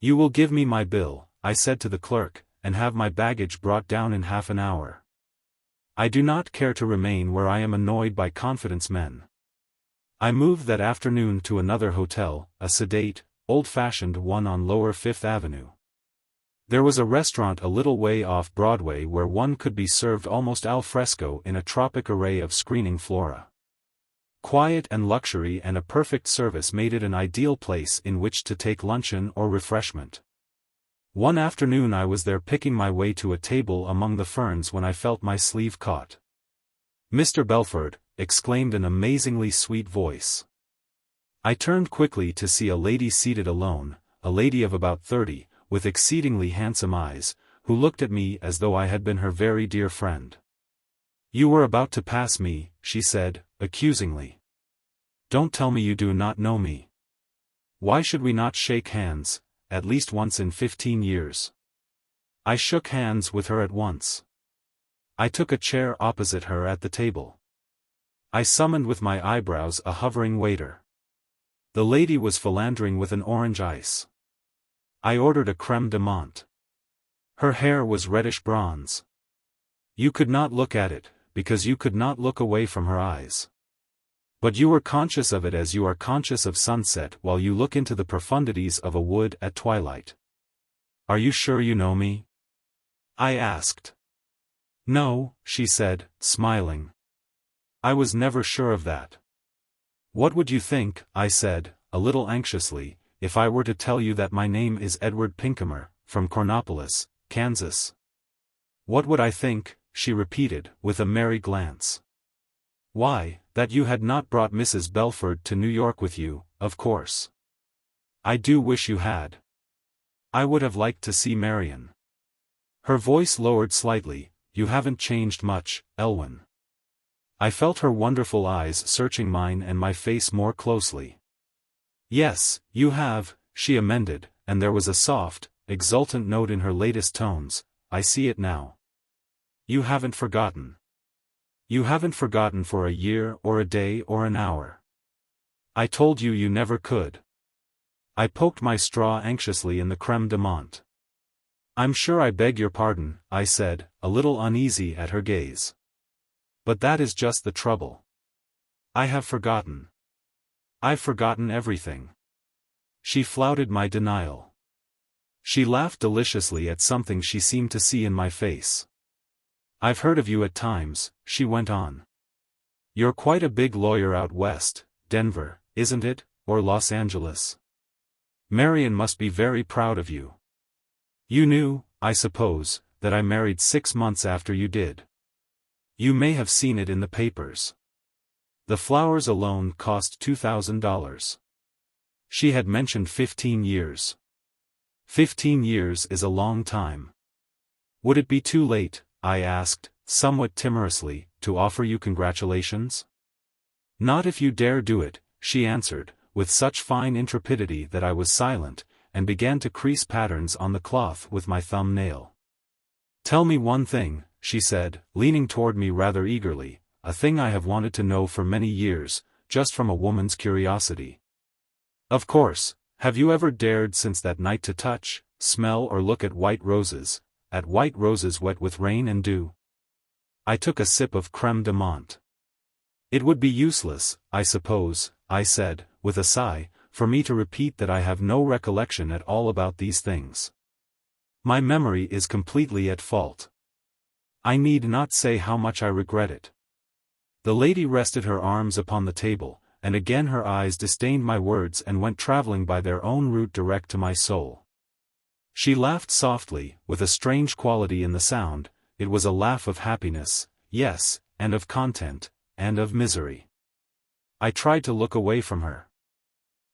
"You will give me my bill," I said to the clerk, "and have my baggage brought down in half an hour. I do not care to remain where I am annoyed by confidence men." I moved that afternoon to another hotel, a sedate, old-fashioned one on Lower Fifth Avenue. There was a restaurant a little way off Broadway where one could be served almost al fresco in a tropic array of screening flora. Quiet and luxury and a perfect service made it an ideal place in which to take luncheon or refreshment. One afternoon I was there picking my way to a table among the ferns when I felt my sleeve caught. "Mr. Belford," exclaimed an amazingly sweet voice. I turned quickly to see a lady seated alone, a lady of about 30, with exceedingly handsome eyes, who looked at me as though I had been her very dear friend. "You were about to pass me," she said, accusingly. "Don't tell me you do not know me. Why should we not shake hands, at least once in 15 years? I shook hands with her at once. I took a chair opposite her at the table. I summoned with my eyebrows a hovering waiter. The lady was philandering with an orange ice. I ordered a crème de menthe. Her hair was reddish bronze. You could not look at it, because you could not look away from her eyes. But you were conscious of it as you are conscious of sunset while you look into the profundities of a wood at twilight. "Are you sure you know me?" I asked. No, she said, smiling. I was never sure of that. What would you think, I said, a little anxiously, if I were to tell you that my name is Edward Pincomer, from Cornopolis, Kansas? What would I think, she repeated, with a merry glance. Why, that you had not brought Mrs. Belford to New York with you, of course. I do wish you had. I would have liked to see Marion. Her voice lowered slightly. You haven't changed much, Elwyn. I felt her wonderful eyes searching mine and my face more closely. Yes, you have, she amended, and there was a soft, exultant note in her latest tones. I see it now. You haven't forgotten. You haven't forgotten for a year or a day or an hour. I told you you never could. I poked my straw anxiously in the creme de menthe. I'm sure I beg your pardon, I said, a little uneasy at her gaze. But that is just the trouble. I have forgotten. I've forgotten everything. She flouted my denial. She laughed deliciously at something she seemed to see in my face. I've heard of you at times, she went on. You're quite a big lawyer out west, Denver, isn't it, or Los Angeles? Marion must be very proud of you. You knew, I suppose, that I married 6 months after you did. You may have seen it in the papers. The flowers alone cost $2,000. She had mentioned 15 years. 15 years is a long time. Would it be too late, I asked, somewhat timorously, to offer you congratulations? Not if you dare do it, she answered, with such fine intrepidity that I was silent, and began to crease patterns on the cloth with my thumb nail. Tell me one thing, she said, leaning toward me rather eagerly, a thing I have wanted to know for many years, just from a woman's curiosity. Of course, have you ever dared since that night to touch, smell or look at white roses wet with rain and dew? I took a sip of creme de menthe. It would be useless, I suppose, I said, with a sigh, for me to repeat that I have no recollection at all about these things. My memory is completely at fault. I need not say how much I regret it. The lady rested her arms upon the table, and again her eyes disdained my words and went traveling by their own route direct to my soul. She laughed softly, with a strange quality in the sound. It was a laugh of happiness, yes, and of content, and of misery. I tried to look away from her.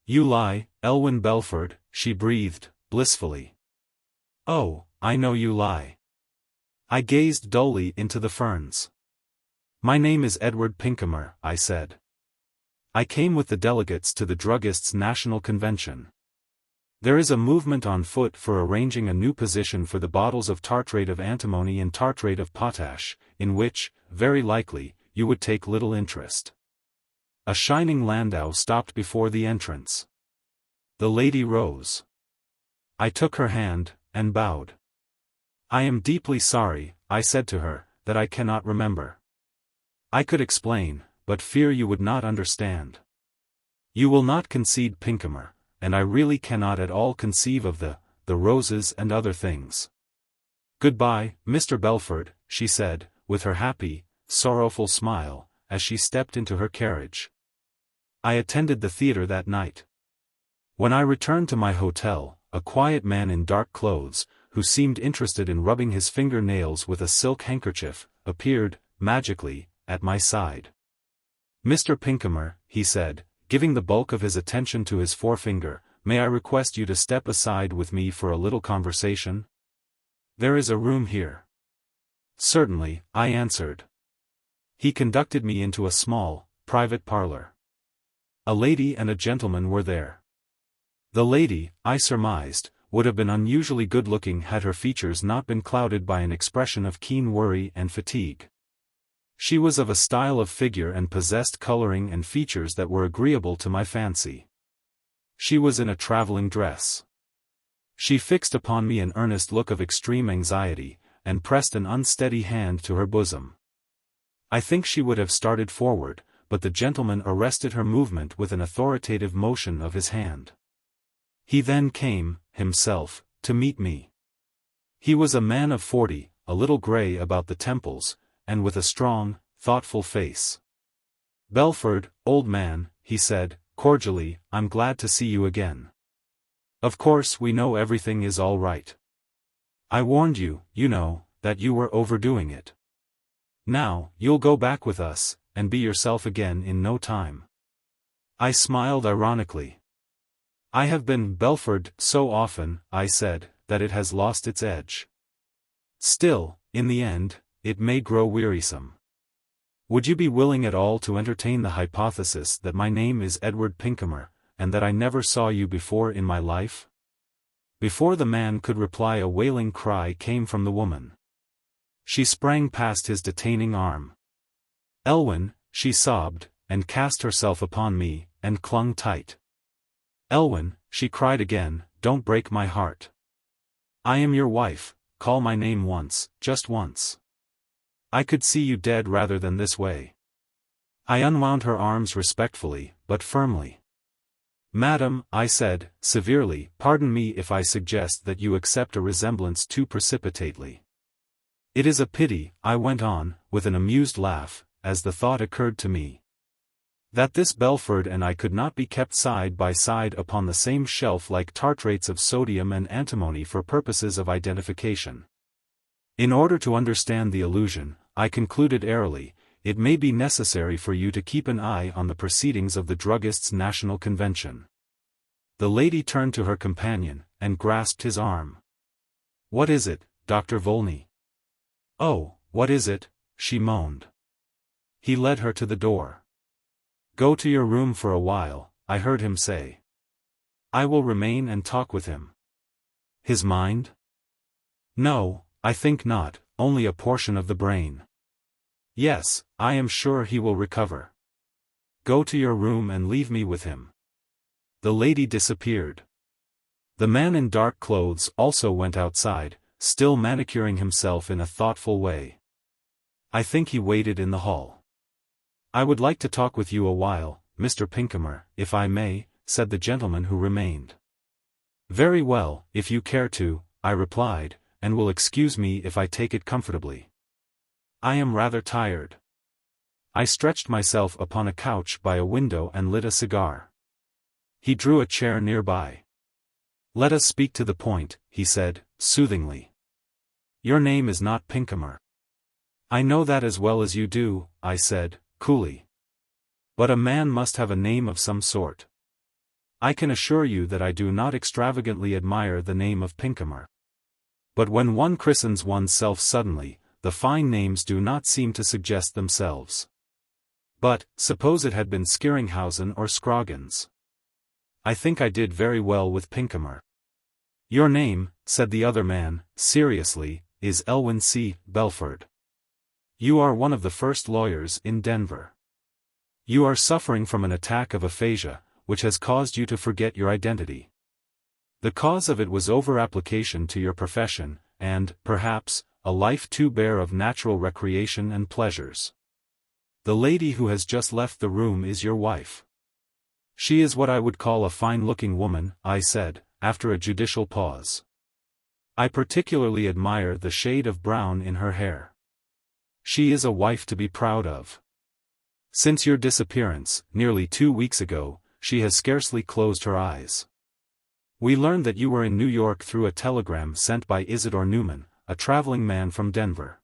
You lie, Elwyn Belford, she breathed, blissfully. Oh, I know you lie. I gazed dully into the ferns. My name is Edward Pincomer, I said. I came with the delegates to the Druggists' National Convention. There is a movement on foot for arranging a new position for the bottles of tartrate of antimony and tartrate of potash, in which, very likely, you would take little interest. A shining landau stopped before the entrance. The lady rose. I took her hand, and bowed. I am deeply sorry, I said to her, that I cannot remember. I could explain, but fear you would not understand. You will not concede Pincomer, and I really cannot at all conceive of the roses and other things. Goodbye, Mr. Belford, she said, with her happy, sorrowful smile, as she stepped into her carriage. I attended the theater that night. When I returned to my hotel, a quiet man in dark clothes, who seemed interested in rubbing his finger-nails with a silk handkerchief, appeared, magically, at my side. Mr. Pincomer, he said, giving the bulk of his attention to his forefinger, may I request you to step aside with me for a little conversation? There is a room here. Certainly, I answered. He conducted me into a small, private parlor. A lady and a gentleman were there. The lady, I surmised, would have been unusually good-looking had her features not been clouded by an expression of keen worry and fatigue. She was of a style of figure and possessed coloring and features that were agreeable to my fancy. She was in a traveling dress. She fixed upon me an earnest look of extreme anxiety, and pressed an unsteady hand to her bosom. I think she would have started forward, but the gentleman arrested her movement with an authoritative motion of his hand. He then came, himself, to meet me. He was a man of 40, a little gray about the temples, and with a strong, thoughtful face. "Belford, old man," he said, cordially, "I'm glad to see you again. Of course we know everything is all right. I warned you, you know, that you were overdoing it. Now, you'll go back with us, and be yourself again in no time." I smiled ironically. "I have been Belford so often," I said, "that it has lost its edge. Still, in the end, it may grow wearisome. Would you be willing at all to entertain the hypothesis that my name is Edward Pincomer, and that I never saw you before in my life?" Before the man could reply, a wailing cry came from the woman. She sprang past his detaining arm. "Elwyn," she sobbed, and cast herself upon me, and clung tight. "Elwyn," she cried again, "don't break my heart. I am your wife, call my name once, just once. I could see you dead rather than this way." I unwound her arms respectfully, but firmly. "Madam," I said, severely, "pardon me if I suggest that you accept a resemblance too precipitately. It is a pity," I went on, with an amused laugh, as the thought occurred to me, "that this Belford and I could not be kept side by side upon the same shelf like tartrates of sodium and antimony for purposes of identification." In order to understand the illusion, I concluded airily, it may be necessary for you to keep an eye on the proceedings of the Druggists' National Convention. The lady turned to her companion, and grasped his arm. "What is it, Dr. Volney?" "Oh, what is it?" she moaned. He led her to the door. "Go to your room for a while," I heard him say. "I will remain and talk with him." "His mind?" "No, I think not, only a portion of the brain." "Yes, I am sure he will recover. Go to your room and leave me with him." The lady disappeared. The man in dark clothes also went outside, still manicuring himself in a thoughtful way. I think he waited in the hall. "I would like to talk with you a while, Mr. Pincomer, if I may," said the gentleman who remained. "Very well, if you care to," I replied, "and will excuse me if I take it comfortably. I am rather tired." I stretched myself upon a couch by a window and lit a cigar. He drew a chair nearby. "Let us speak to the point," he said, soothingly. "Your name is not Pincomer." "I know that as well as you do," I said, coolly. "But a man must have a name of some sort. I can assure you that I do not extravagantly admire the name of Pincomer. But when one christens oneself suddenly, the fine names do not seem to suggest themselves. But, suppose it had been Skirringhausen or Scroggins. I think I did very well with Pincomer." "Your name," said the other man, seriously, "is Elwyn C. Belford. You are one of the first lawyers in Denver. You are suffering from an attack of aphasia, which has caused you to forget your identity. The cause of it was over-application to your profession, and, perhaps, a life too bare of natural recreation and pleasures. The lady who has just left the room is your wife. She is what I would call a fine-looking woman," I said, after a judicial pause. "I particularly admire the shade of brown in her hair. She is a wife to be proud of. Since your disappearance, nearly 2 weeks ago, she has scarcely closed her eyes. We learned that you were in New York through a telegram sent by Isidore Newman, a traveling man from Denver.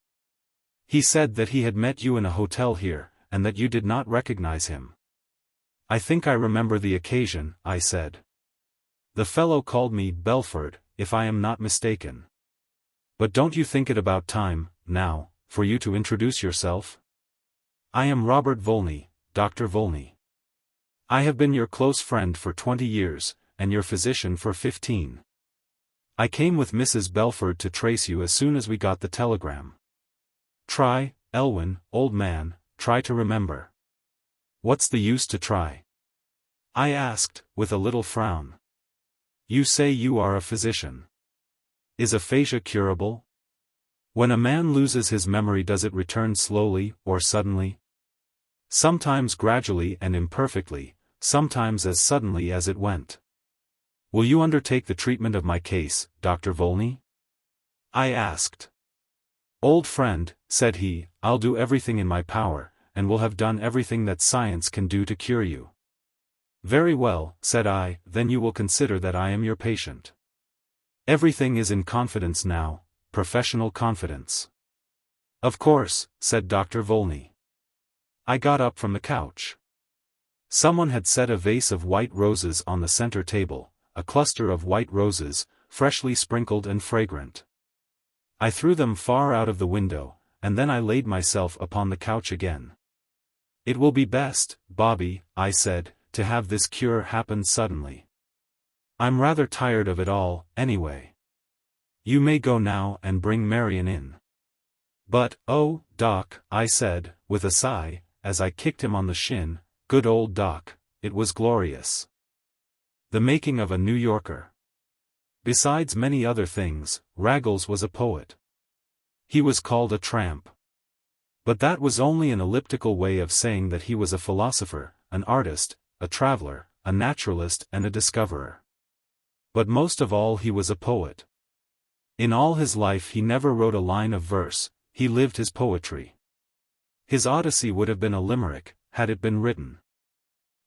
He said that he had met you in a hotel here, and that you did not recognize him." "I think I remember the occasion," I said. "The fellow called me Belford, if I am not mistaken. But don't you think it about time, now, for you to introduce yourself?" "I am Robert Volney, Dr. Volney. I have been your close friend for 20 years, and your physician for 15. I came with Mrs. Belford to trace you as soon as we got the telegram. Try, Elwyn, old man, try to remember." "What's the use to try?" I asked, with a little frown. "You say you are a physician. Is aphasia curable? When a man loses his memory, does it return slowly, or suddenly? Sometimes gradually and imperfectly, sometimes as suddenly as it went. Will you undertake the treatment of my case, Dr. Volney?" I asked. "Old friend," said he, "I'll do everything in my power, and will have done everything that science can do to cure you." "Very well," said I, "then you will consider that I am your patient." Everything is in confidence now, professional confidence. "Of course," said Dr. Volney. I got up from the couch. Someone had set a vase of white roses on the center table, a cluster of white roses, freshly sprinkled and fragrant. I threw them far out of the window, and then I laid myself upon the couch again. "It will be best, Bobby," I said, "to have this cure happen suddenly. I'm rather tired of it all, anyway. You may go now and bring Marion in." "But, oh, Doc," I said, with a sigh, as I kicked him on the shin, "good old Doc, it was glorious. The making of a New Yorker." Besides many other things, Raggles was a poet. He was called a tramp. But that was only an elliptical way of saying that he was a philosopher, an artist, a traveler, a naturalist and a discoverer. But most of all he was a poet. In all his life he never wrote a line of verse, he lived his poetry. His Odyssey would have been a limerick, had it been written.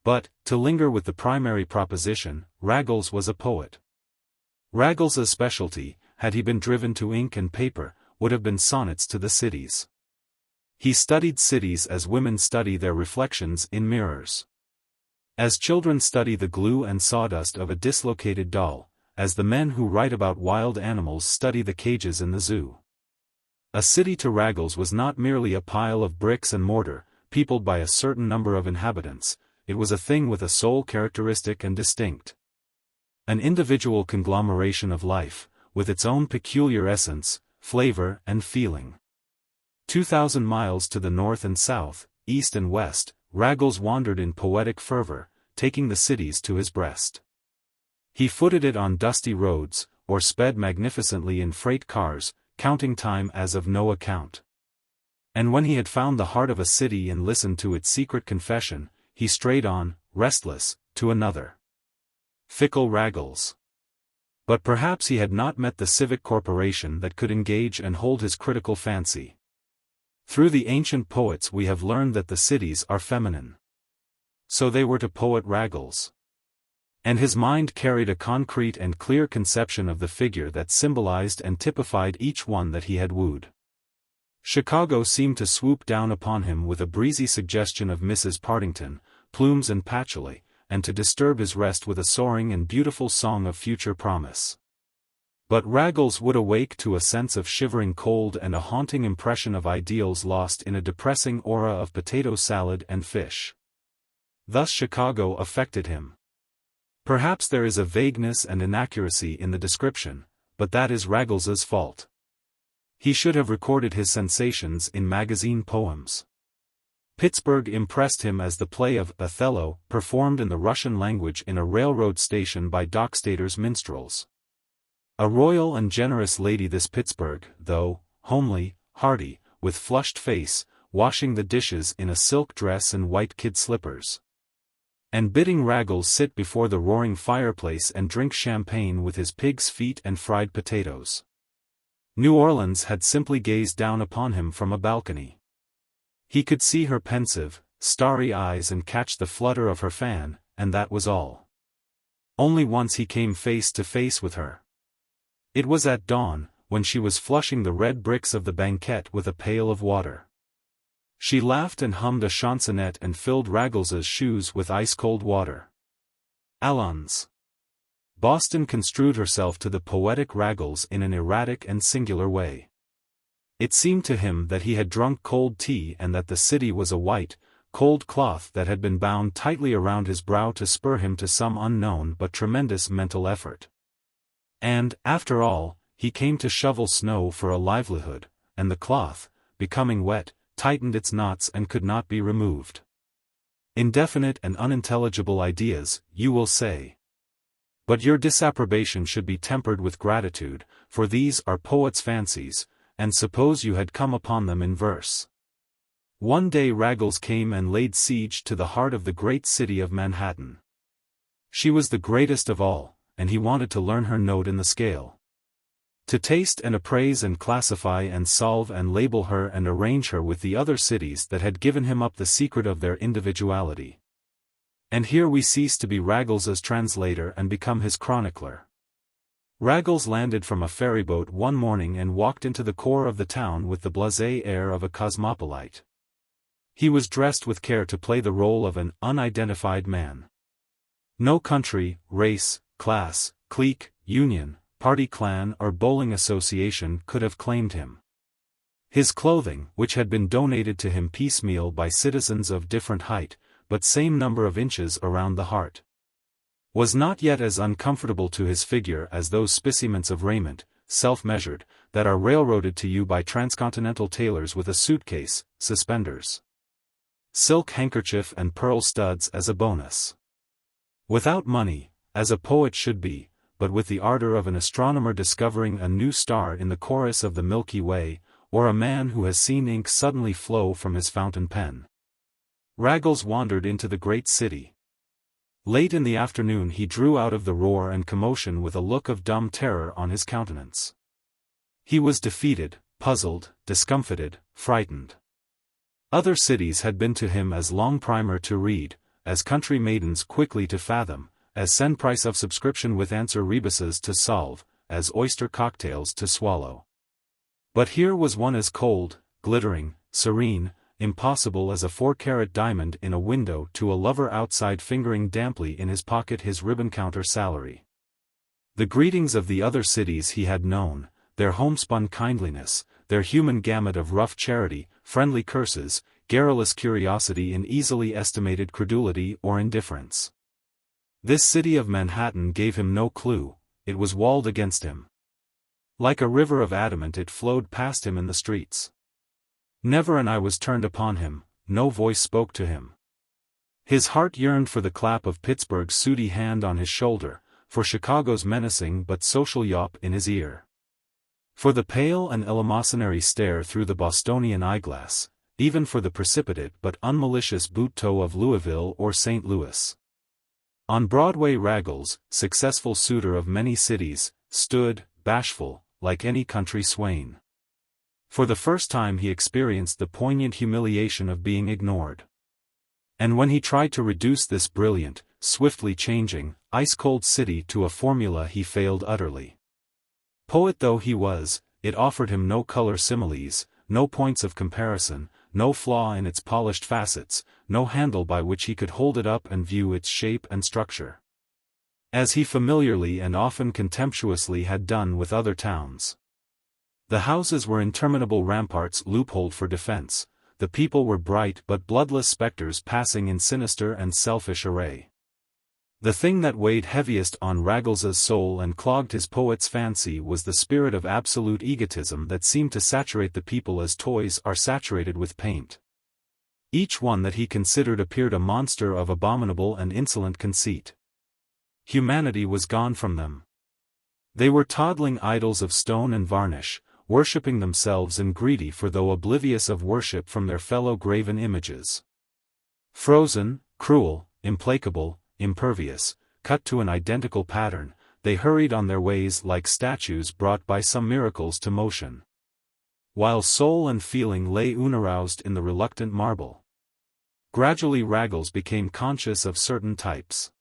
But, to linger with the primary proposition, Raggles was a poet. Raggles's specialty, had he been driven to ink and paper, would have been sonnets to the cities. He studied cities as women study their reflections in mirrors. As children study the glue and sawdust of a dislocated doll, as the men who write about wild animals study the cages in the zoo. A city to Raggles was not merely a pile of bricks and mortar, peopled by a certain number of inhabitants, it was a thing with a soul characteristic and distinct. An individual conglomeration of life, with its own peculiar essence, flavor and feeling. 2,000 miles to the north and south, east and west, Raggles wandered in poetic fervor, taking the cities to his breast. He footed it on dusty roads, or sped magnificently in freight cars, counting time as of no account. And when he had found the heart of a city and listened to its secret confession, he strayed on, restless, to another. Fickle Raggles. But perhaps he had not met the civic corporation that could engage and hold his critical fancy. Through the ancient poets we have learned that the cities are feminine. So they were to poet Raggles. And his mind carried a concrete and clear conception of the figure that symbolized and typified each one that he had wooed. Chicago seemed to swoop down upon him with a breezy suggestion of Mrs. Partington, plumes and patchouli, and to disturb his rest with a soaring and beautiful song of future promise. But Raggles would awake to a sense of shivering cold and a haunting impression of ideals lost in a depressing aura of potato salad and fish. Thus Chicago affected him. Perhaps there is a vagueness and inaccuracy in the description, but that is Raggles's fault. He should have recorded his sensations in magazine poems. Pittsburgh impressed him as the play of Othello, performed in the Russian language in a railroad station by Dockstader's minstrels. A royal and generous lady this Pittsburgh, though, homely, hearty, with flushed face, washing the dishes in a silk dress and white kid slippers. And bidding Raggles sit before the roaring fireplace and drink champagne with his pig's feet and fried potatoes. New Orleans had simply gazed down upon him from a balcony. He could see her pensive, starry eyes and catch the flutter of her fan, and that was all. Only once he came face to face with her. It was at dawn, when she was flushing the red bricks of the banquette with a pail of water. She laughed and hummed a chansonnette and filled Raggles's shoes with ice-cold water. Allons. Boston construed herself to the poetic Raggles in an erratic and singular way. It seemed to him that he had drunk cold tea and that the city was a white, cold cloth that had been bound tightly around his brow to spur him to some unknown but tremendous mental effort. And, after all, he came to shovel snow for a livelihood, and the cloth, becoming wet, tightened its knots and could not be removed. Indefinite and unintelligible ideas, you will say. But your disapprobation should be tempered with gratitude, for these are poets' fancies, and suppose you had come upon them in verse. One day Raggles came and laid siege to the heart of the great city of Manhattan. She was the greatest of all, and he wanted to learn her note in the scale. To taste and appraise and classify and solve and label her and arrange her with the other cities that had given him up the secret of their individuality. And here we cease to be Raggles's translator and become his chronicler. Raggles landed from a ferryboat one morning and walked into the core of the town with the blasé air of a cosmopolite. He was dressed with care to play the role of an unidentified man. No country, race, class, clique, union, party, clan or bowling association could have claimed him. His clothing, which had been donated to him piecemeal by citizens of different height, but same number of inches around the heart, was not yet as uncomfortable to his figure as those specimens of raiment, self-measured, that are railroaded to you by transcontinental tailors with a suitcase, suspenders, silk handkerchief and pearl studs as a bonus. Without money, as a poet should be, but with the ardor of an astronomer discovering a new star in the chorus of the Milky Way, or a man who has seen ink suddenly flow from his fountain pen. Raggles wandered into the great city. Late in the afternoon he drew out of the roar and commotion with a look of dumb terror on his countenance. He was defeated, puzzled, discomfited, frightened. Other cities had been to him as long primer to read, as country maidens quickly to fathom, as send price of subscription with answer rebuses to solve, as oyster cocktails to swallow. But here was one as cold, glittering, serene, impossible as a 4-carat diamond in a window to a lover outside fingering damply in his pocket his ribbon-counter salary. The greetings of the other cities he had known, their homespun kindliness, their human gamut of rough charity, friendly curses, garrulous curiosity and easily estimated credulity or indifference. This city of Manhattan gave him no clue, it was walled against him. Like a river of adamant it flowed past him in the streets. Never an eye was turned upon him, no voice spoke to him. His heart yearned for the clap of Pittsburgh's sooty hand on his shoulder, for Chicago's menacing but social yawp in his ear. For the pale and eleemosynary stare through the Bostonian eyeglass, even for the precipitate but unmalicious boot toe of Louisville or St. Louis. On Broadway Raggles, successful suitor of many cities, stood, bashful, like any country swain. For the first time he experienced the poignant humiliation of being ignored. And when he tried to reduce this brilliant, swiftly changing, ice-cold city to a formula he failed utterly. Poet though he was, it offered him no color similes, no points of comparison, no flaw in its polished facets, no handle by which he could hold it up and view its shape and structure. As he familiarly and often contemptuously had done with other towns. The houses were interminable ramparts loopholed for defense, the people were bright but bloodless specters passing in sinister and selfish array. The thing that weighed heaviest on Raggles's soul and clogged his poet's fancy was the spirit of absolute egotism that seemed to saturate the people as toys are saturated with paint. Each one that he considered appeared a monster of abominable and insolent conceit. Humanity was gone from them. They were toddling idols of stone and varnish, worshipping themselves and greedy for though oblivious of worship from their fellow graven images. Frozen, cruel, implacable, impervious, cut to an identical pattern, they hurried on their ways like statues brought by some miracles to motion. While soul and feeling lay unaroused in the reluctant marble. Gradually Raggles became conscious of certain types.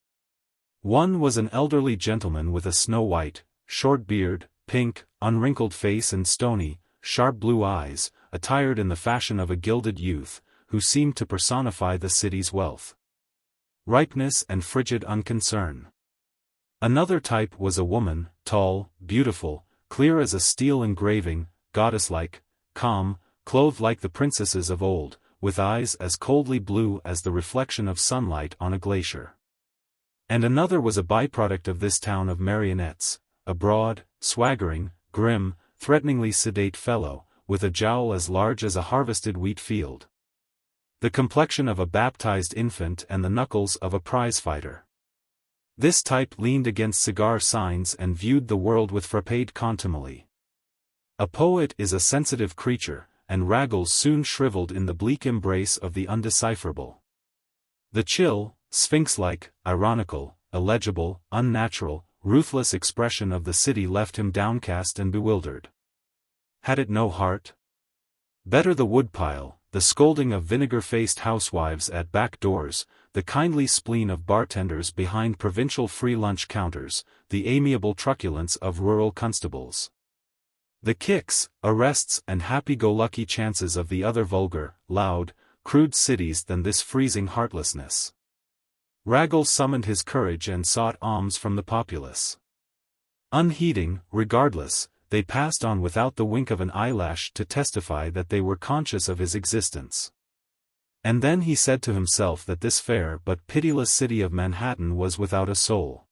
One was an elderly gentleman with a snow-white, short beard, pink, unwrinkled face and stony, sharp blue eyes, attired in the fashion of a gilded youth, who seemed to personify the city's wealth, ripeness and frigid unconcern. Another type was a woman, tall, beautiful, clear as a steel engraving, goddess-like, calm, clothed like the princesses of old, with eyes as coldly blue as the reflection of sunlight on a glacier. And another was a byproduct of this town of marionettes, a broad, swaggering, grim, threateningly sedate fellow, with a jowl as large as a harvested wheat field. The complexion of a baptized infant and the knuckles of a prize-fighter. This type leaned against cigar signs and viewed the world with frappéd contumely. A poet is a sensitive creature, and Raggles soon shriveled in the bleak embrace of the undecipherable. The chill, sphinx-like, ironical, illegible, unnatural, ruthless expression of the city left him downcast and bewildered. Had it no heart? Better the woodpile, the scolding of vinegar-faced housewives at back doors, the kindly spleen of bartenders behind provincial free lunch counters, the amiable truculence of rural constables. The kicks, arrests and happy-go-lucky chances of the other vulgar, loud, crude cities than this freezing heartlessness. Raggles summoned his courage and sought alms from the populace. Unheeding, regardless, they passed on without the wink of an eyelash to testify that they were conscious of his existence. And then he said to himself that this fair but pitiless city of Manhattan was without a soul.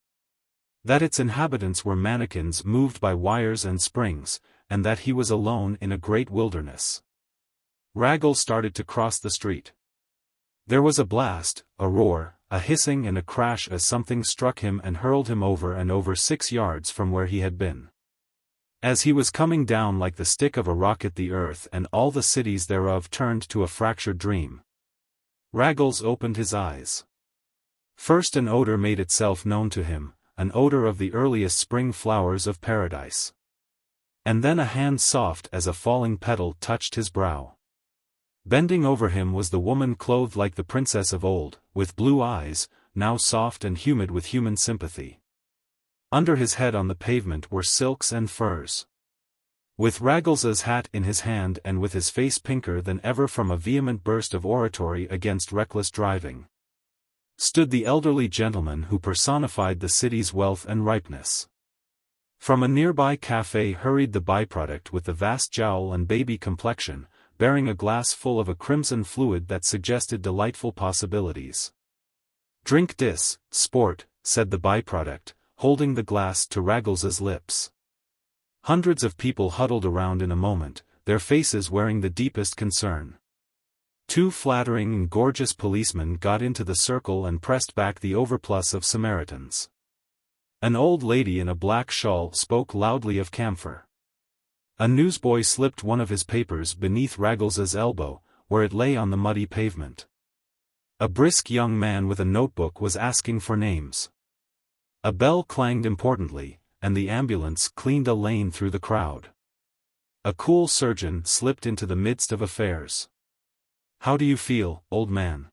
That its inhabitants were mannequins moved by wires and springs, and that he was alone in a great wilderness. Raggles started to cross the street. There was a blast, a roar, a hissing and a crash as something struck him and hurled him over and over 6 yards from where he had been. As he was coming down like the stick of a rocket, the earth and all the cities thereof turned to a fractured dream. Raggles opened his eyes. First an odor made itself known to him, an odor of the earliest spring flowers of paradise. And then a hand soft as a falling petal touched his brow. Bending over him was the woman clothed like the princess of old, with blue eyes, now soft and humid with human sympathy. Under his head on the pavement were silks and furs. With Raggles's hat in his hand and with his face pinker than ever from a vehement burst of oratory against reckless driving, stood the elderly gentleman who personified the city's wealth and ripeness. From a nearby café hurried the byproduct with the vast jowl and baby complexion, bearing a glass full of a crimson fluid that suggested delightful possibilities. "Drink dis, sport," said the byproduct, holding the glass to Raggles's lips. Hundreds of people huddled around in a moment, their faces wearing the deepest concern. 2 flattering and gorgeous policemen got into the circle and pressed back the overplus of Samaritans. An old lady in a black shawl spoke loudly of camphor. A newsboy slipped one of his papers beneath Raggles's elbow, where it lay on the muddy pavement. A brisk young man with a notebook was asking for names. A bell clanged importantly, and the ambulance cleaned a lane through the crowd. A cool surgeon slipped into the midst of affairs. "How do you feel, old man?"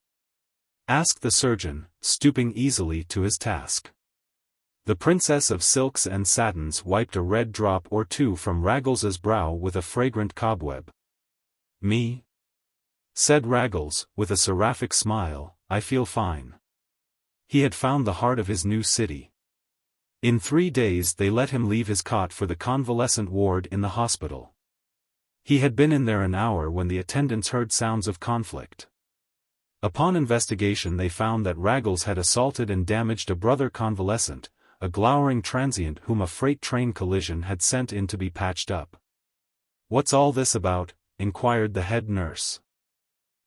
asked the surgeon, stooping easily to his task. The princess of silks and satins wiped a red drop or two from Raggles's brow with a fragrant cobweb. "Me?" said Raggles, with a seraphic smile, "I feel fine." He had found the heart of his new city. In 3 days they let him leave his cot for the convalescent ward in the hospital. He had been in there an hour when the attendants heard sounds of conflict. Upon investigation they found that Raggles had assaulted and damaged a brother convalescent, a glowering transient whom a freight train collision had sent in to be patched up. "What's all this about?" inquired the head nurse.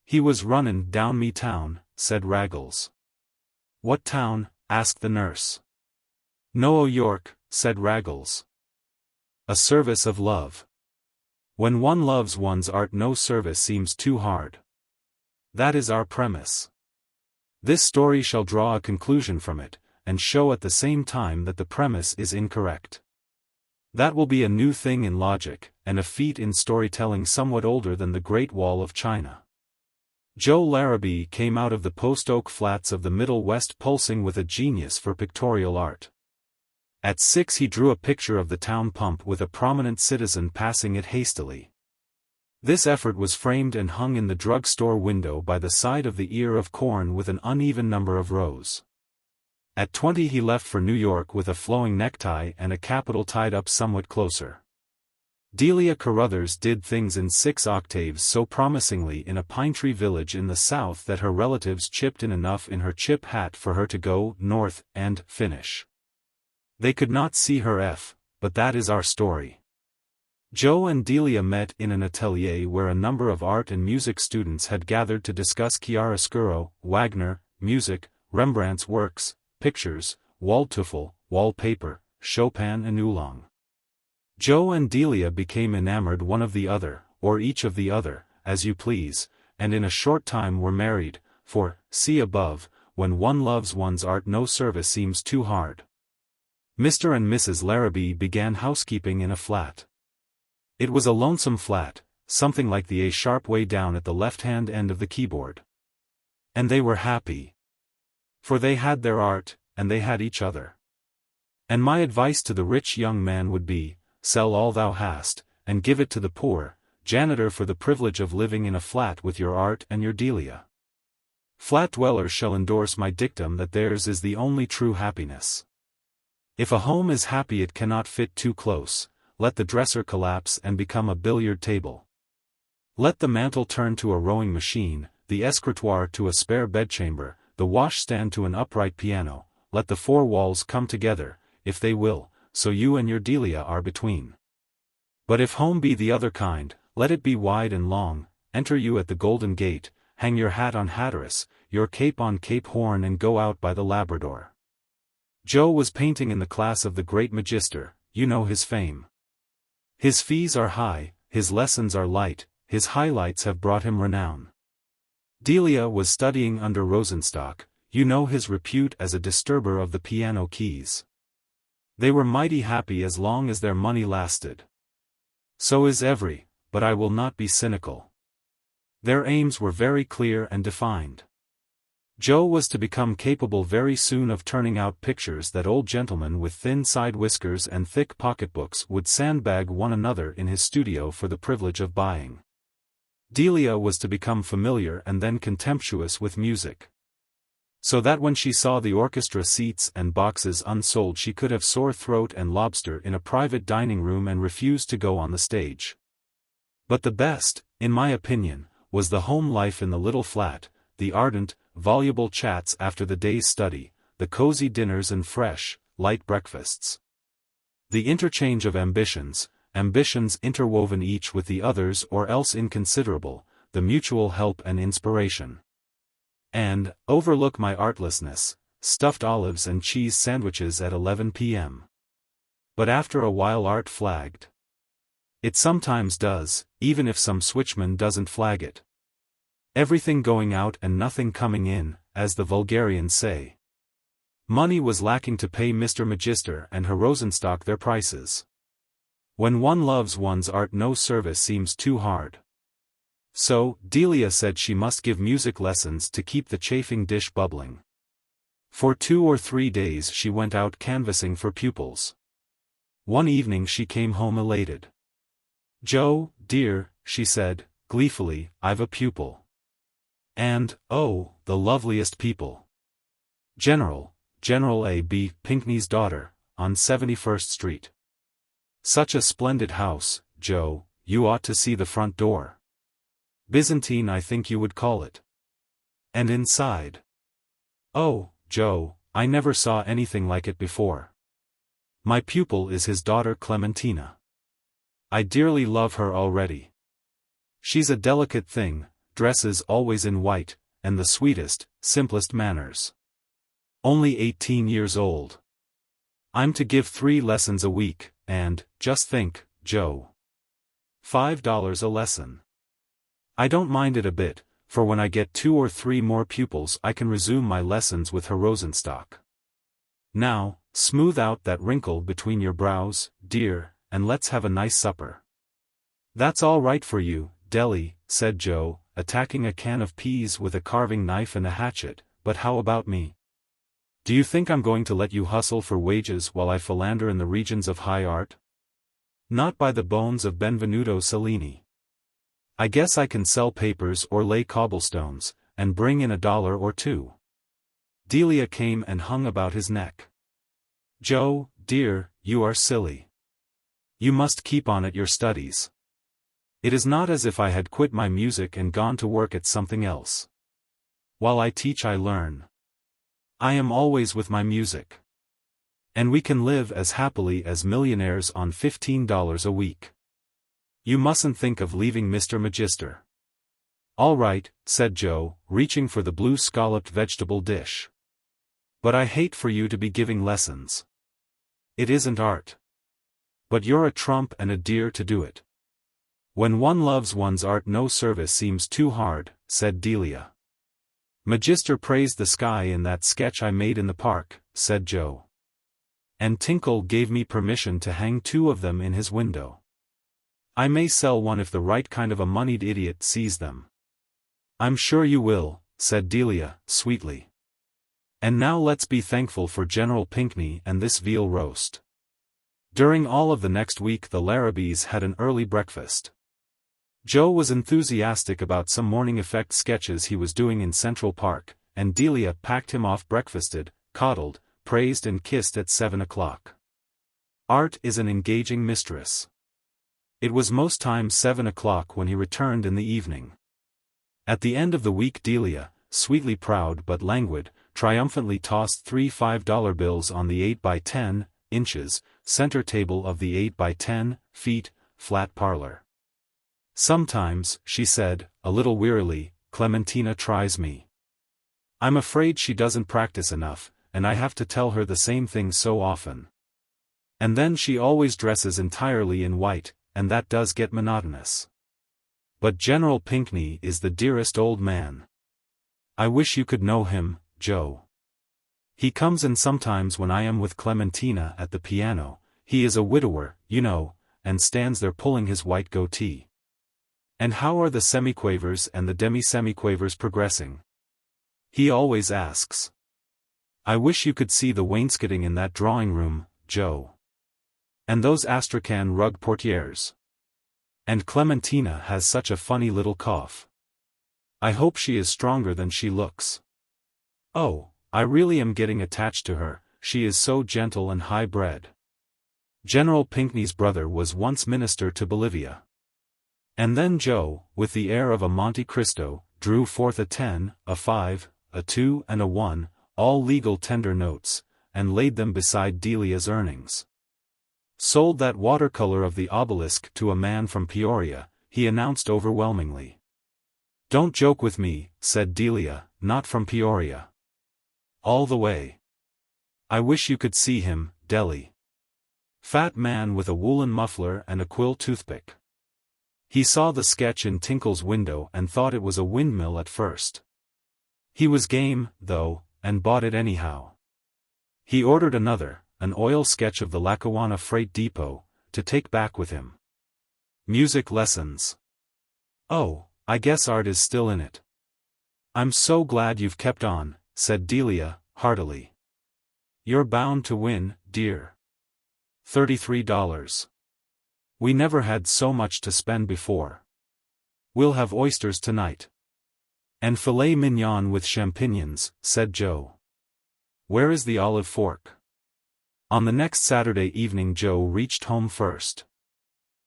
"He was runnin' down me town," said Raggles. "What town?" asked the nurse. "No York," said Raggles. "A service of love. When one loves one's art no service seems too hard. That is our premise. This story shall draw a conclusion from it, and show at the same time that the premise is incorrect. That will be a new thing in logic, and a feat in storytelling somewhat older than the Great Wall of China." Joe Larrabee came out of the post-oak flats of the Middle West pulsing with a genius for pictorial art. At 6 he drew a picture of the town pump with a prominent citizen passing it hastily. This effort was framed and hung in the drug-store window by the side of the ear of corn with an uneven number of rows. At 20 he left for New York with a flowing necktie and a capital tied up somewhat closer. Delia Carruthers did things in 6 octaves so promisingly in a pine tree village in the South that her relatives chipped in enough in her chip hat for her to go north and finish. They could not see her F, but that is our story. Joe and Delia met in an atelier where a number of art and music students had gathered to discuss chiaroscuro, Wagner, music, Rembrandt's works, pictures, Waldteufel, wallpaper, Chopin and Oolong. Joe and Delia became enamored one of the other, or each of the other, as you please, and in a short time were married, for, see above, when one loves one's art no service seems too hard. Mr. and Mrs. Larrabee began housekeeping in a flat. It was a lonesome flat, something like the A-sharp way down at the left-hand end of the keyboard. And they were happy. For they had their art, and they had each other. And my advice to the rich young man would be, sell all thou hast, and give it to the poor, janitor, for the privilege of living in a flat with your art and your Delia. Flat dwellers shall endorse my dictum that theirs is the only true happiness. If a home is happy it cannot fit too close, let the dresser collapse and become a billiard table. Let the mantel turn to a rowing machine, the escritoire to a spare bedchamber, the washstand to an upright piano, let the four walls come together, if they will, so you and your Delia are between. But if home be the other kind, let it be wide and long, enter you at the Golden Gate, hang your hat on Hatteras, your cape on Cape Horn, and go out by the Labrador. Joe was painting in the class of the great Magister, you know his fame. His fees are high, his lessons are light, his highlights have brought him renown. Delia was studying under Rosenstock, you know his repute as a disturber of the piano keys. They were mighty happy as long as their money lasted. So is every, but I will not be cynical. Their aims were very clear and defined. Joe was to become capable very soon of turning out pictures that old gentlemen with thin side whiskers and thick pocketbooks would sandbag one another in his studio for the privilege of buying. Delia was to become familiar and then contemptuous with music. So that when she saw the orchestra seats and boxes unsold she could have sore throat and lobster in a private dining room and refuse to go on the stage. But the best, in my opinion, was the home life in the little flat, the ardent, voluble chats after the day's study, the cozy dinners and fresh, light breakfasts. The interchange of ambitions interwoven each with the others or else inconsiderable, the mutual help and inspiration. And, overlook my artlessness, stuffed olives and cheese sandwiches at 11 p.m. But after a while art flagged. It sometimes does, even if some switchman doesn't flag it. Everything going out and nothing coming in, as the vulgarians say. Money was lacking to pay Mr. Magister and Herr Rosenstock their prices. When one loves one's art no service seems too hard. So, Delia said she must give music lessons to keep the chafing dish bubbling. For 2 or 3 days she went out canvassing for pupils. One evening she came home elated. "Joe, dear," she said, gleefully, "I've a pupil. And, oh, the loveliest people. General A. B. Pinkney's daughter, on 71st Street. Such a splendid house, Joe, you ought to see the front door. Byzantine I think you would call it. And inside. Oh, Joe, I never saw anything like it before. My pupil is his daughter Clementina. I dearly love her already. She's a delicate thing, dresses always in white, and the sweetest, simplest manners. Only 18 years old. I'm to give 3 lessons a week, and, just think, Joe. $5 a lesson. I don't mind it a bit, for when I get 2 or 3 more pupils I can resume my lessons with Herr Rosenstock. Now, smooth out that wrinkle between your brows, dear, and let's have a nice supper." "That's all right for you, Deli," said Joe, attacking a can of peas with a carving knife and a hatchet, "but how about me? Do you think I'm going to let you hustle for wages while I philander in the regions of high art? Not by the bones of Benvenuto Cellini. I guess I can sell papers or lay cobblestones, and bring in $1 or 2. Delia came and hung about his neck. "Joe, dear, you are silly. You must keep on at your studies. It is not as if I had quit my music and gone to work at something else. While I teach I learn. I am always with my music. And we can live as happily as millionaires on $15 a week. You mustn't think of leaving Mr. Magister." "All right," said Joe, reaching for the blue scalloped vegetable dish. "But I hate for you to be giving lessons. It isn't art. But you're a trump and a dear to do it. When one loves one's art no service seems too hard," said Delia. "Magister praised the sky in that sketch I made in the park," said Joe. And Tinkle gave me permission to hang 2 of them in his window. I may sell one if the right kind of a moneyed idiot sees them. I'm sure you will, said Delia, sweetly. And now let's be thankful for General Pinckney and this veal roast. During all of the next week the Larrabees had an early breakfast. Joe was enthusiastic about some morning effect sketches he was doing in Central Park, and Delia packed him off breakfasted, coddled, praised and kissed at 7 o'clock. Art is an engaging mistress. It was most times 7 o'clock when he returned in the evening. At the end of the week Delia, sweetly proud but languid, triumphantly tossed 3 $5 bills on the 8 by 10 inches center table of the 8 by 10 feet flat parlor. Sometimes, she said, a little wearily, Clementina tries me. I'm afraid she doesn't practice enough, and I have to tell her the same thing so often. And then she always dresses entirely in white, and that does get monotonous. But General Pinckney is the dearest old man. I wish you could know him, Joe. He comes in sometimes when I am with Clementina at the piano. He is a widower, you know, and stands there pulling his white goatee. And how are the semiquavers and the demi-semiquavers progressing? He always asks. I wish you could see the wainscoting in that drawing room, Joe. And those astrakhan rug portieres. And Clementina has such a funny little cough. I hope she is stronger than she looks. Oh, I really am getting attached to her, she is so gentle and high-bred. General Pinckney's brother was once minister to Bolivia. And then Joe, with the air of a Monte Cristo, drew forth a 10, a 5, a 2 and a 1, all legal tender notes, and laid them beside Delia's earnings. Sold that watercolor of the obelisk to a man from Peoria, he announced overwhelmingly. Don't joke with me, said Delia, not from Peoria. All the way. I wish you could see him, Deli. Fat man with a woolen muffler and a quill toothpick. He saw the sketch in Tinkle's window and thought it was a windmill at first. He was game, though, and bought it anyhow. He ordered another, an oil sketch of the Lackawanna Freight Depot, to take back with him. Music lessons. Oh, I guess art is still in it. I'm so glad you've kept on, said Delia, heartily. You're bound to win, dear. $33. We never had so much to spend before. We'll have oysters tonight. And filet mignon with champignons, said Joe. Where is the olive fork? On the next Saturday evening Joe reached home first.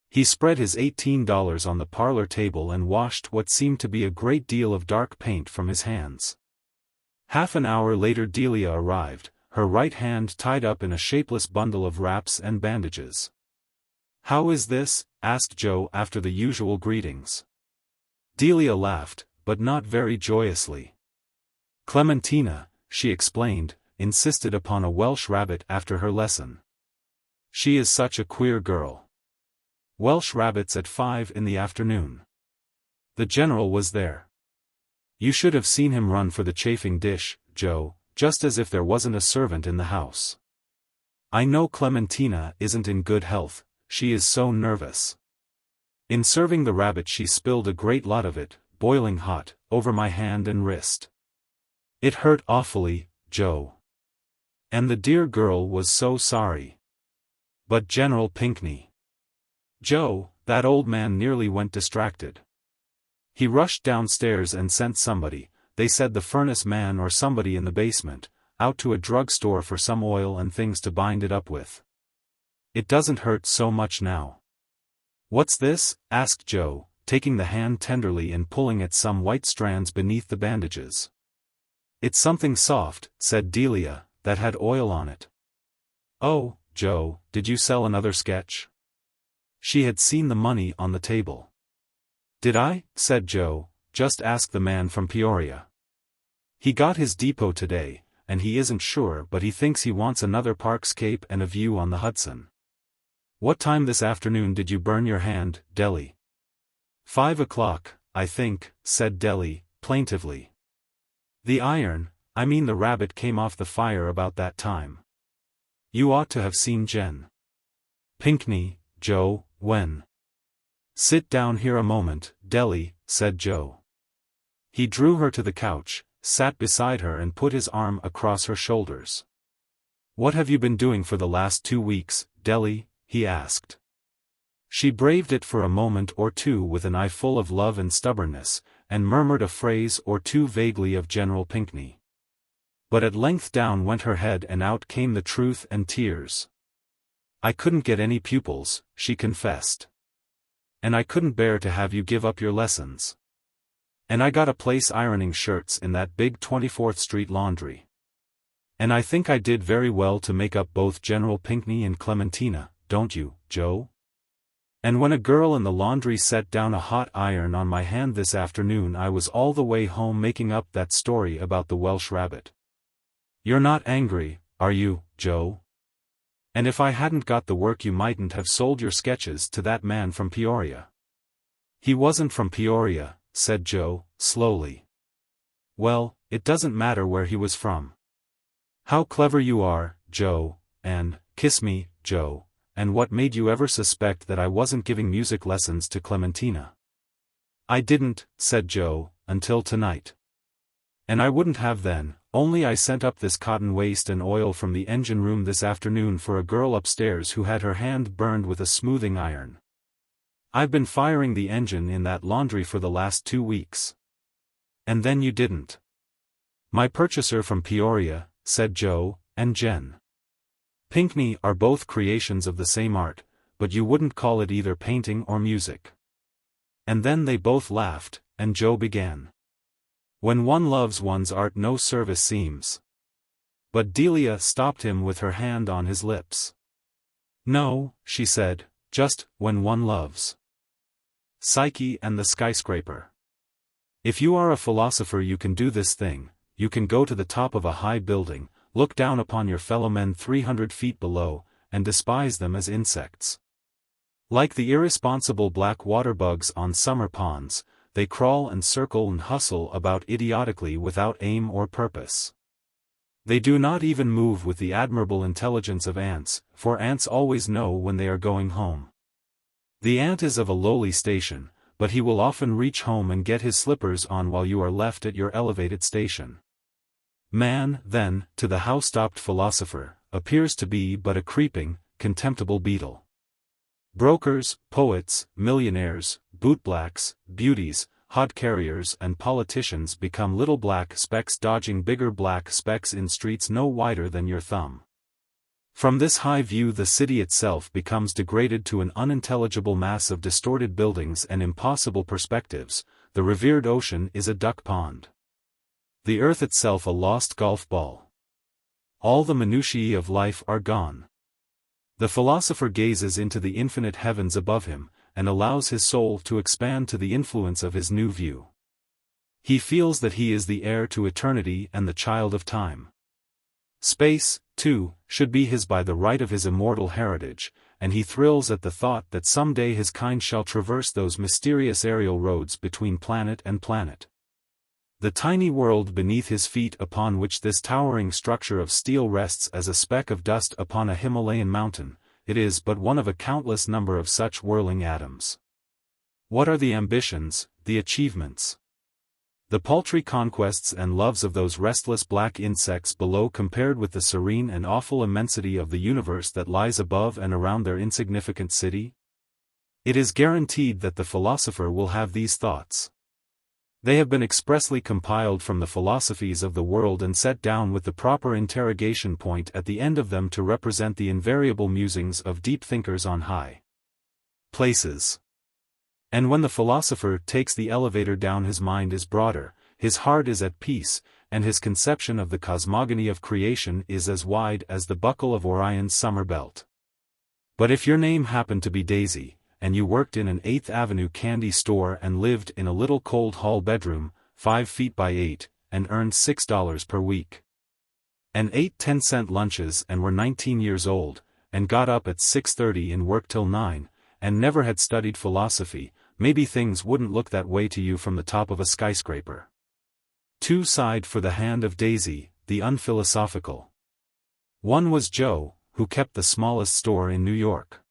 He spread his $18 on the parlor table and washed what seemed to be a great deal of dark paint from his hands. Half an hour later Delia arrived, her right hand tied up in a shapeless bundle of wraps and bandages. How is this? Asked Joe after the usual greetings. Delia laughed, but not very joyously. Clementina, she explained, insisted upon a Welsh rabbit after her lesson. She is such a queer girl. Welsh rabbits at 5 in the afternoon. The general was there. You should have seen him run for the chafing dish, Joe, just as if there wasn't a servant in the house. I know Clementina isn't in good health, she is so nervous. In serving the rabbit she spilled a great lot of it, boiling hot, over my hand and wrist. It hurt awfully, Joe. And the dear girl was so sorry. But General Pinckney. Joe, that old man nearly went distracted. He rushed downstairs and sent somebody, they said the furnace man or somebody in the basement, out to a drugstore for some oil and things to bind it up with. It doesn't hurt so much now. What's this? Asked Joe, taking the hand tenderly and pulling at some white strands beneath the bandages. It's something soft, said Delia, that had oil on it. Oh, Joe, did you sell another sketch? She had seen the money on the table. Did I? Said Joe, just ask the man from Peoria. He got his depot today, and he isn't sure but he thinks he wants another parkscape and a view on the Hudson. What time this afternoon did you burn your hand, Deli? 5 o'clock, I think, said Deli, plaintively. The iron, I mean the rabbit came off the fire about that time. You ought to have seen Jen. Pinckney, Joe, when? Sit down here a moment, Deli, said Joe. He drew her to the couch, sat beside her and put his arm across her shoulders. What have you been doing for the last 2 weeks, Deli? He asked. She braved it for a moment or two with an eye full of love and stubbornness, and murmured a phrase or two vaguely of General Pinckney. But at length down went her head and out came the truth and tears. I couldn't get any pupils, she confessed. And I couldn't bear to have you give up your lessons. And I got a place ironing shirts in that big 24th Street laundry. And I think I did very well to make up both General Pinckney and Clementina, don't you, Joe? And when a girl in the laundry set down a hot iron on my hand this afternoon, I was all the way home making up that story about the Welsh rabbit. You're not angry, are you, Joe? And if I hadn't got the work you mightn't have sold your sketches to that man from Peoria. He wasn't from Peoria, said Joe, slowly. Well, it doesn't matter where he was from. How clever you are, Joe, and, kiss me, Joe, and what made you ever suspect that I wasn't giving music lessons to Clementina? I didn't, said Joe, until tonight. And I wouldn't have then, only I sent up this cotton waste and oil from the engine room this afternoon for a girl upstairs who had her hand burned with a smoothing iron. I've been firing the engine in that laundry for the last 2 weeks. And then you didn't. My purchaser from Peoria, said Joe, and Jen Pinckney are both creations of the same art, but you wouldn't call it either painting or music. And then they both laughed, and Joe began. When one loves one's art no service seems. But Delia stopped him with her hand on his lips. No, she said, just, when one loves. Psyche and the skyscraper. If you are a philosopher you can do this thing, you can go to the top of a high building, look down upon your fellow men 300 feet below, and despise them as insects. Like the irresponsible black water bugs on summer ponds, they crawl and circle and hustle about idiotically without aim or purpose. They do not even move with the admirable intelligence of ants, for ants always know when they are going home. The ant is of a lowly station, but he will often reach home and get his slippers on while you are left at your elevated station. Man, then, to the house-topped philosopher, appears to be but a creeping, contemptible beetle. Brokers, poets, millionaires, bootblacks, beauties, hod carriers and politicians become little black specks dodging bigger black specks in streets no wider than your thumb. From this high view the city itself becomes degraded to an unintelligible mass of distorted buildings and impossible perspectives. The revered ocean is a duck pond. The earth itself a lost golf ball. All the minutiae of life are gone. The philosopher gazes into the infinite heavens above him, and allows his soul to expand to the influence of his new view. He feels that he is the heir to eternity and the child of time. Space, too, should be his by the right of his immortal heritage, and he thrills at the thought that someday his kind shall traverse those mysterious aerial roads between planet and planet. The tiny world beneath his feet upon which this towering structure of steel rests as a speck of dust upon a Himalayan mountain, it is but one of a countless number of such whirling atoms. What are the ambitions, the achievements, the paltry conquests and loves of those restless black insects below compared with the serene and awful immensity of the universe that lies above and around their insignificant city? It is guaranteed that the philosopher will have these thoughts. They have been expressly compiled from the philosophies of the world and set down with the proper interrogation point at the end of them to represent the invariable musings of deep thinkers on high places. And when the philosopher takes the elevator down his mind is broader, his heart is at peace, and his conception of the cosmogony of creation is as wide as the buckle of Orion's summer belt. But if your name happened to be Daisy, and you worked in an 8th Avenue candy store and lived in a little cold hall bedroom, 5 feet by 8, and earned $6 per week, and ate 10-cent lunches and were 19 years old, and got up at 6:30 and worked till 9, and never had studied philosophy, maybe things wouldn't look that way to you from the top of a skyscraper. 2 sighed for the hand of Daisy, the unphilosophical. One was Joe, who kept the smallest store in New York.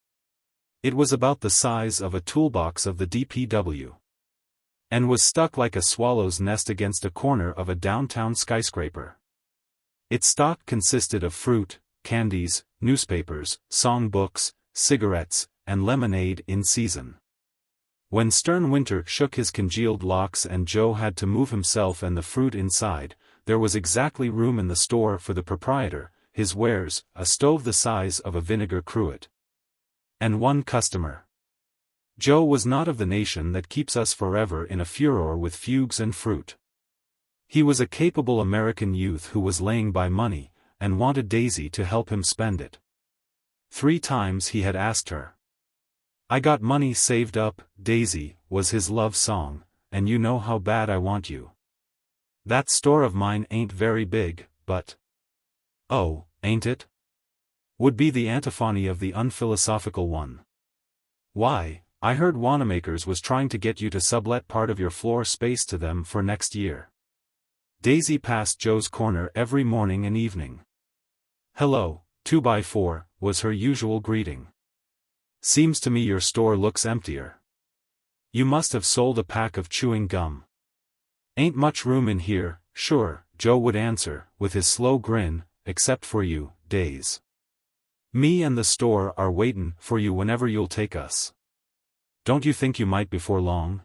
It was about the size of a toolbox of the DPW. And was stuck like a swallow's nest against a corner of a downtown skyscraper. Its stock consisted of fruit, candies, newspapers, songbooks, cigarettes, and lemonade in season. When stern winter shook his congealed locks and Joe had to move himself and the fruit inside, there was exactly room in the store for the proprietor, his wares, a stove the size of a vinegar cruet. And one customer. Joe was not of the nation that keeps us forever in a furor with fugues and fruit. He was a capable American youth who was laying by money, and wanted Daisy to help him spend it. 3 times he had asked her. "I got money saved up, Daisy," was his love song, "and you know how bad I want you. That store of mine ain't very big, but—" "Oh, ain't it?" would be the antiphony of the unphilosophical one. "Why, I heard Wanamaker's was trying to get you to sublet part of your floor space to them for next year." Daisy passed Joe's corner every morning and evening. "Hello, 2x4, was her usual greeting. "Seems to me your store looks emptier. You must have sold a pack of chewing gum." "Ain't much room in here, sure," Joe would answer, with his slow grin, "except for you, Days. Me and the store are waitin' for you whenever you'll take us. Don't you think you might before long?"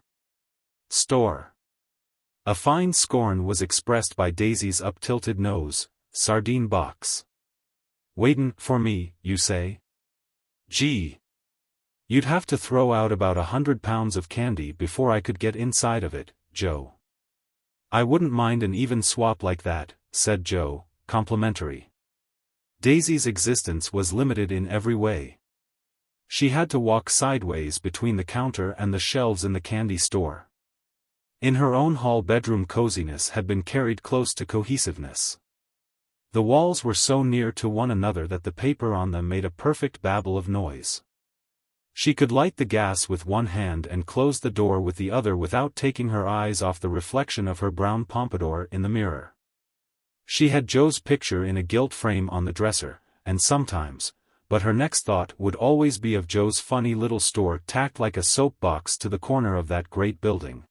Store. A fine scorn was expressed by Daisy's up-tilted nose. "Sardine box. Waitin' for me, you say? Gee. You'd have to throw out about 100 pounds of candy before I could get inside of it, Joe." "I wouldn't mind an even swap like that," said Joe, complimentary. Daisy's existence was limited in every way. She had to walk sideways between the counter and the shelves in the candy store. In her own hall bedroom coziness had been carried close to cohesiveness. The walls were so near to one another that the paper on them made a perfect babble of noise. She could light the gas with one hand and close the door with the other without taking her eyes off the reflection of her brown pompadour in the mirror. She had Joe's picture in a gilt frame on the dresser, and sometimes, but her next thought would always be of Joe's funny little store tacked like a soapbox to the corner of that great building.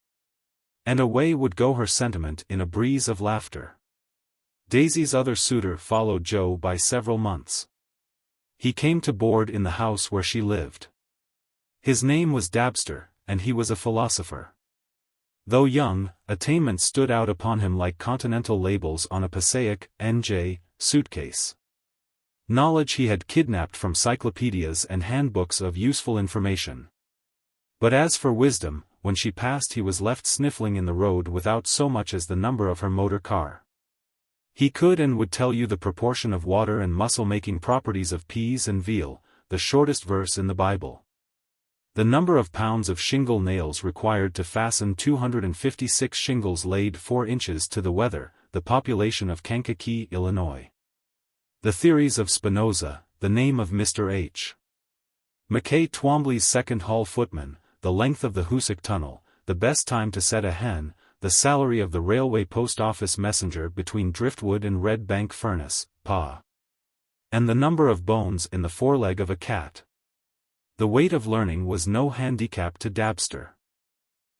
And away would go her sentiment in a breeze of laughter. Daisy's other suitor followed Joe by several months. He came to board in the house where she lived. His name was Dabster, and he was a philosopher. Though young, attainments stood out upon him like continental labels on a Passaic, N.J., suitcase. Knowledge he had kidnapped from cyclopedias and handbooks of useful information. But as for wisdom, when she passed he was left sniffling in the road without so much as the number of her motor car. He could and would tell you the proportion of water and muscle-making properties of peas and veal, the shortest verse in the Bible. The number of pounds of shingle nails required to fasten 256 shingles laid 4 inches to the weather, the population of Kankakee, Illinois. The theories of Spinoza, the name of Mr. H. Mackay Twombly's second hall footman, the length of the Hoosick Tunnel, the best time to set a hen, the salary of the railway post office messenger between Driftwood and Red Bank Furnace, Pa. And the number of bones in the foreleg of a cat. The weight of learning was no handicap to Dabster.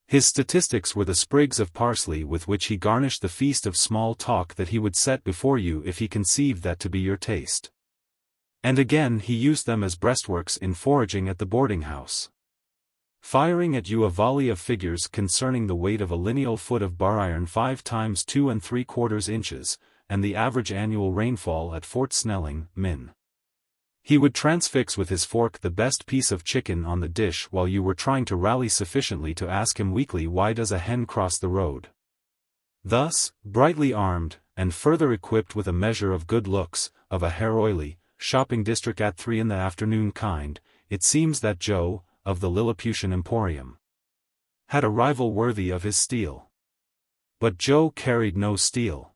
His statistics were the sprigs of parsley with which he garnished the feast of small talk that he would set before you if he conceived that to be your taste. And again he used them as breastworks in foraging at the boarding-house. Firing at you a volley of figures concerning the weight of a lineal foot of bar iron 5 times 2 3/4 inches, and the average annual rainfall at Fort Snelling, Min. He would transfix with his fork the best piece of chicken on the dish while you were trying to rally sufficiently to ask him weakly why does a hen cross the road. Thus, brightly armed, and further equipped with a measure of good looks, of a hair oily, shopping district at 3 in the afternoon kind, it seems that Joe, of the Lilliputian Emporium, had a rival worthy of his steel. But Joe carried no steel.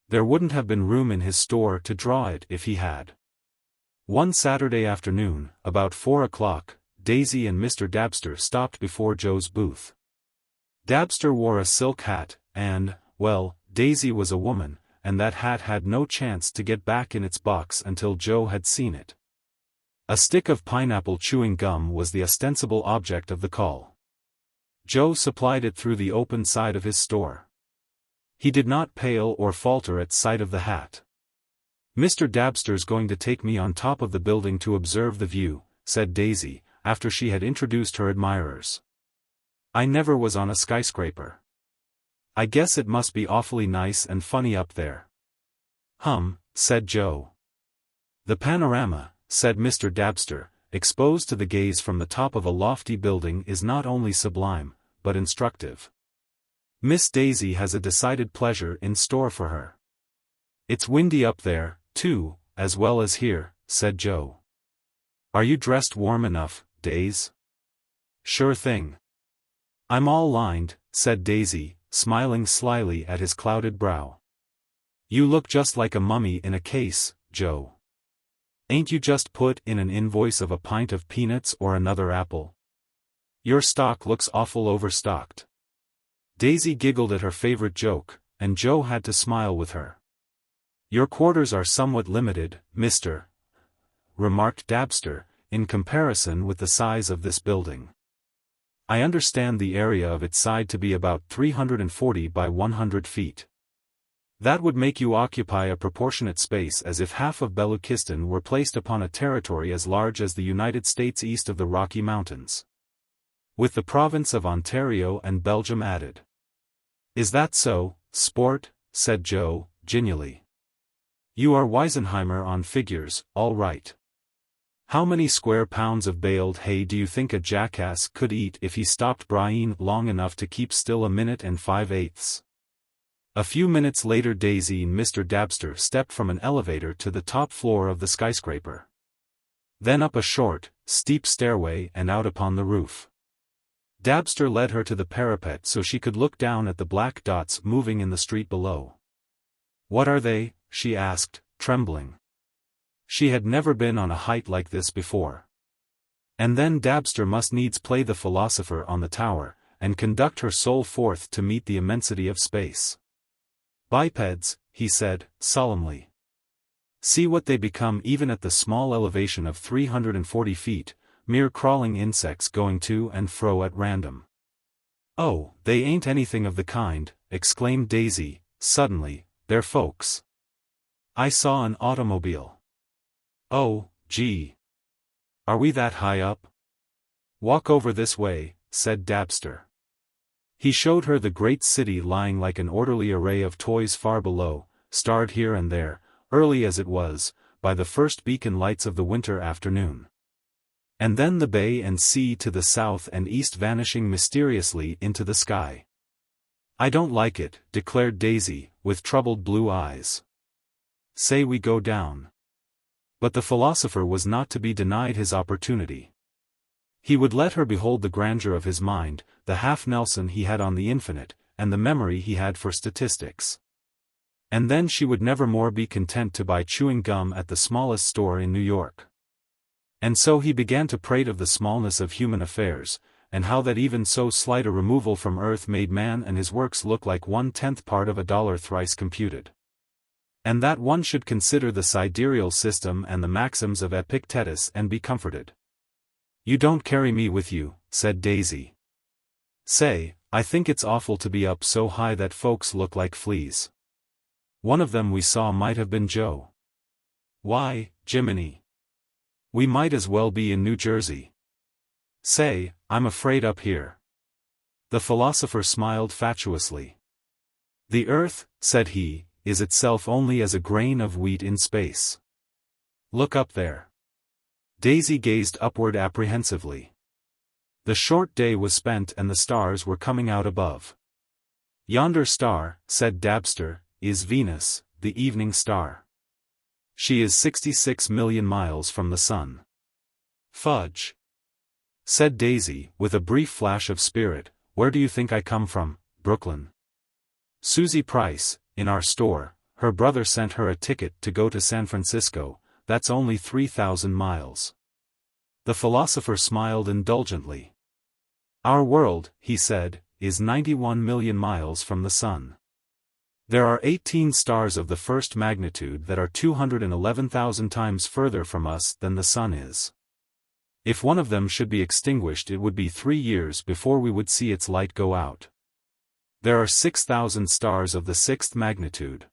There wouldn't have been room in his store to draw it if he had. One Saturday afternoon, about 4 o'clock, Daisy and Mr. Dabster stopped before Joe's booth. Dabster wore a silk hat, and, well, Daisy was a woman, and that hat had no chance to get back in its box until Joe had seen it. A stick of pineapple chewing gum was the ostensible object of the call. Joe supplied it through the open side of his store. He did not pale or falter at sight of the hat. "Mr. Dabster's going to take me on top of the building to observe the view," said Daisy, after she had introduced her admirers. "I never was on a skyscraper. I guess it must be awfully nice and funny up there." Said Joe. "The panorama," said Mr. Dabster, "exposed to the gaze from the top of a lofty building is not only sublime, but instructive. Miss Daisy has a decided pleasure in store for her." "It's windy up there, too, as well as here," said Joe. "Are you dressed warm enough, Daisy?" "Sure thing. I'm all lined," said Daisy, smiling slyly at his clouded brow. "You look just like a mummy in a case, Joe. Ain't you just put in an invoice of a pint of peanuts or another apple? Your stock looks awful overstocked." Daisy giggled at her favorite joke, and Joe had to smile with her. "Your quarters are somewhat limited, Mr. remarked Dabster, in comparison with the size of this building. I understand the area of its side to be about 340 by 100 feet. That would make you occupy a proportionate space as if half of Belookistan were placed upon a territory as large as the United States east of the Rocky Mountains, with the province of Ontario and Belgium added." "Is that so, sport?" said Joe, genially. "You are Weisenheimer on figures, all right. How many square pounds of baled hay do you think a jackass could eat if he stopped braying long enough to keep still a minute and 5/8? A few minutes later Daisy and Mr. Dabster stepped from an elevator to the top floor of the skyscraper. Then up a short, steep stairway and out upon the roof. Dabster led her to the parapet so she could look down at the black dots moving in the street below. "What are they?" she asked, trembling. She had never been on a height like this before. And then Dabster must needs play the philosopher on the tower, and conduct her soul forth to meet the immensity of space. "Bipeds," he said, solemnly. "See what they become even at the small elevation of 340 feet, mere crawling insects going to and fro at random." "Oh, they ain't anything of the kind," exclaimed Daisy, suddenly, "they're folks. I saw an automobile." "Oh, gee. Are we that high up?" "Walk over this way," said Dabster. He showed her the great city lying like an orderly array of toys far below, starred here and there, early as it was, by the first beacon lights of the winter afternoon. And then the bay and sea to the south and east vanishing mysteriously into the sky. "I don't like it," declared Daisy, with troubled blue eyes. "Say we go down." But the philosopher was not to be denied his opportunity. He would let her behold the grandeur of his mind, the half-Nelson he had on the infinite, and the memory he had for statistics. And then she would never more be content to buy chewing gum at the smallest store in New York. And so he began to prate of the smallness of human affairs, and how that even so slight a removal from earth made man and his works look like 1/10 part of a dollar thrice computed. And that one should consider the sidereal system and the maxims of Epictetus and be comforted. "You don't carry me with you," said Daisy. "Say, I think it's awful to be up so high that folks look like fleas. One of them we saw might have been Joe. Why, Jiminy. We might as well be in New Jersey. Say, I'm afraid up here." The philosopher smiled fatuously. "The earth," said he, "is itself only as a grain of wheat in space. Look up there." Daisy gazed upward apprehensively. The short day was spent and the stars were coming out above. "Yonder star," said Dabster, "is Venus, the evening star. She is 66 million miles from the sun." "Fudge," said Daisy, with a brief flash of spirit. "Where do you think I come from, Brooklyn?" "Susie Price, in our store, her brother sent her a ticket to go to San Francisco. That's only 3,000 miles. The philosopher smiled indulgently. "Our world," he said, "is 91 million miles from the sun." There are 18 stars of the first magnitude that are 211,000 times further from us than the Sun is. If one of them should be extinguished, it would be 3 years before we would see its light go out. There are 6,000 stars of the sixth magnitude.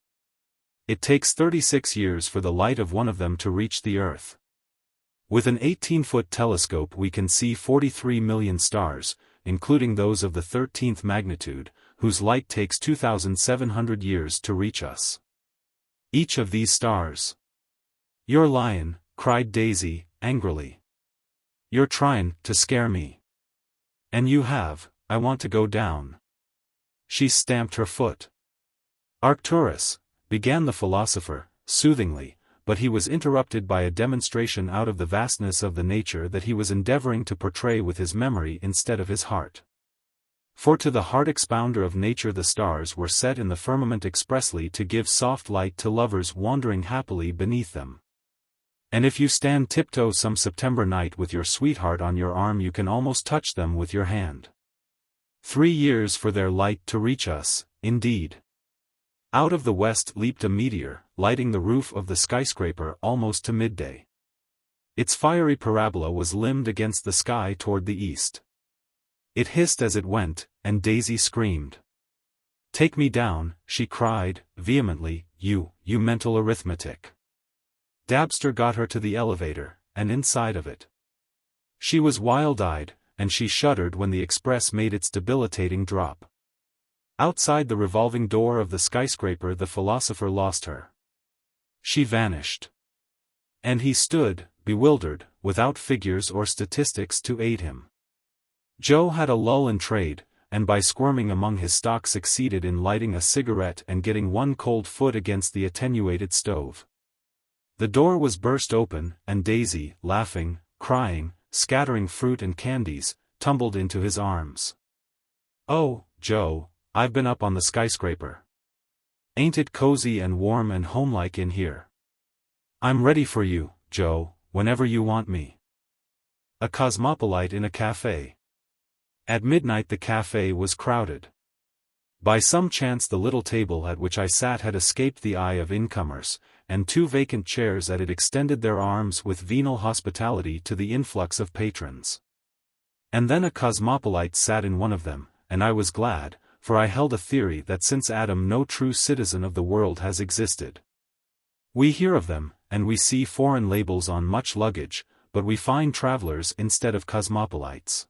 It takes 36 years for the light of one of them to reach the Earth. With an 18-foot telescope we can see 43 million stars, including those of the 13th magnitude, whose light takes 2,700 years to reach us. Each of these stars. "You're lyin'," cried Daisy, angrily. "You're tryin' to scare me. And you have, I want to go down." She stamped her foot. "Arcturus," began the philosopher, soothingly, but he was interrupted by a demonstration out of the vastness of the nature that he was endeavoring to portray with his memory instead of his heart. For to the heart expounder of nature the stars were set in the firmament expressly to give soft light to lovers wandering happily beneath them. And if you stand tiptoe some September night with your sweetheart on your arm you can almost touch them with your hand. 3 years for their light to reach us, indeed. Out of the west leaped a meteor, lighting the roof of the Pskyscraper almost to midday. Its fiery parabola was limned against the sky toward the east. It hissed as it went, and Daisy screamed. "Take me down," she cried, vehemently, you mental arithmetic." Dabster got her to the elevator, and inside of it. She was wild-eyed, and she shuddered when the express made its debilitating drop. Outside the revolving door of the Skyscraper the philosopher lost her. She vanished. And he stood, bewildered, without figures or statistics to aid him. Joe had a lull in trade, and by squirming among his stock succeeded in lighting a cigarette and getting one cold foot against the attenuated stove. The door was burst open, and Daisy, laughing, crying, scattering fruit and candies, tumbled into his arms. "Oh, Joe, I've been up on the Skyscraper. Ain't it cozy and warm and homelike in here? I'm ready for you, Joe, whenever you want me." A cosmopolite in a café. At midnight the café was crowded. By some chance the little table at which I sat had escaped the eye of incomers, and 2 vacant chairs at it extended their arms with venal hospitality to the influx of patrons. And then a cosmopolite sat in one of them, and I was glad, for I held a theory that since Adam no true citizen of the world has existed. We hear of them, and we see foreign labels on much luggage, but we find travelers instead of cosmopolites.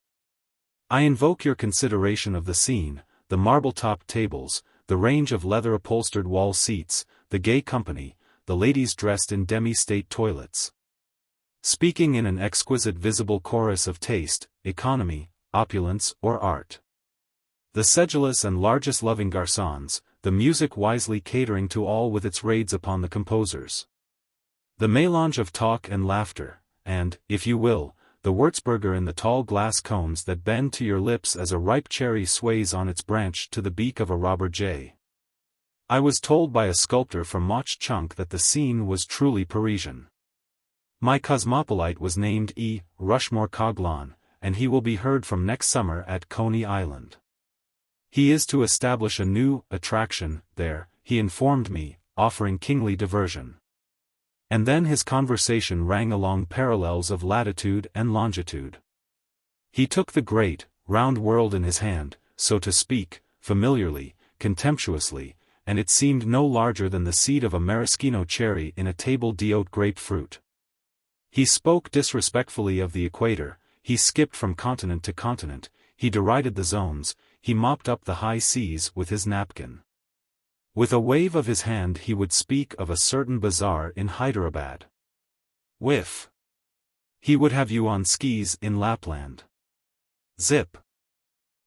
I invoke your consideration of the scene, the marble-topped tables, the range of leather-upholstered wall seats, the gay company, the ladies dressed in demi-state toilets. Speaking in an exquisite visible chorus of taste, economy, opulence, or art. The sedulous and largest loving garçons, the music wisely catering to all with its raids upon the composers. The melange of talk and laughter, and, if you will, the Würzburger in the tall glass cones that bend to your lips as a ripe cherry sways on its branch to the beak of a robber jay. I was told by a sculptor from Mauch Chunk that the scene was truly Parisian. My cosmopolite was named E. Rushmore Coghlan, and he will be heard from next summer at Coney Island. He is to establish a new attraction there, he informed me, offering kingly diversion. And then his conversation rang along parallels of latitude and longitude. He took the great, round world in his hand, so to speak, familiarly, contemptuously, and it seemed no larger than the seed of a maraschino cherry in a table d'hôte grapefruit. He spoke disrespectfully of the equator, he skipped from continent to continent, he derided the zones, he mopped up the high seas with his napkin. With a wave of his hand he would speak of a certain bazaar in Hyderabad. Whiff! He would have you on skis in Lapland. Zip!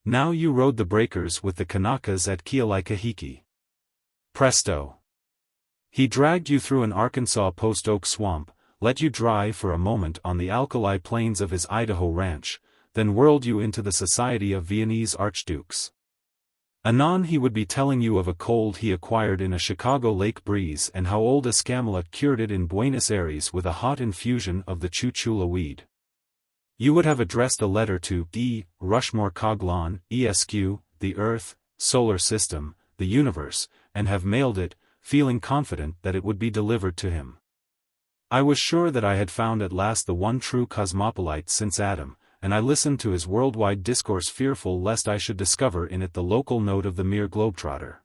Now you rode the breakers with the Kanakas at Kealaikahiki. Presto! He dragged you through an Arkansas post-oak swamp, let you dry for a moment on the alkali plains of his Idaho ranch, then whirled you into the society of Viennese archdukes. Anon he would be telling you of a cold he acquired in a Chicago lake breeze and how old Escamilla cured it in Buenos Aires with a hot infusion of the chuchula weed. You would have addressed a letter to E. Rushmore Coghlan, ESQ, the Earth, Solar System, the Universe, and have mailed it, feeling confident that it would be delivered to him. I was sure that I had found at last the one true Cosmopolite since Adam, and I listened to his worldwide discourse fearful lest I should discover in it the local note of the mere globetrotter.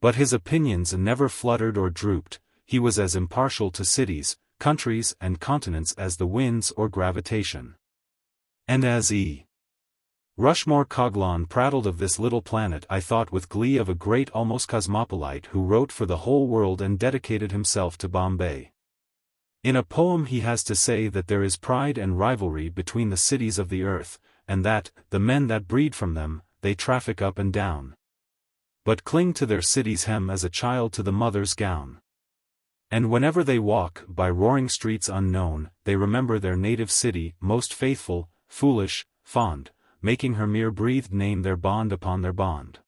But his opinions never fluttered or drooped, he was as impartial to cities, countries and continents as the winds or gravitation. And as E. Rushmore Coghlan prattled of this little planet, I thought with glee of a great almost cosmopolite who wrote for the whole world and dedicated himself to Bombay. In a poem he has to say that there is pride and rivalry between the cities of the earth, and that, the men that breed from them, they traffic up and down, but cling to their city's hem as a child to the mother's gown. And whenever they walk by roaring streets unknown, they remember their native city, most faithful, foolish, fond, making her mere breathed name their bond upon their bond.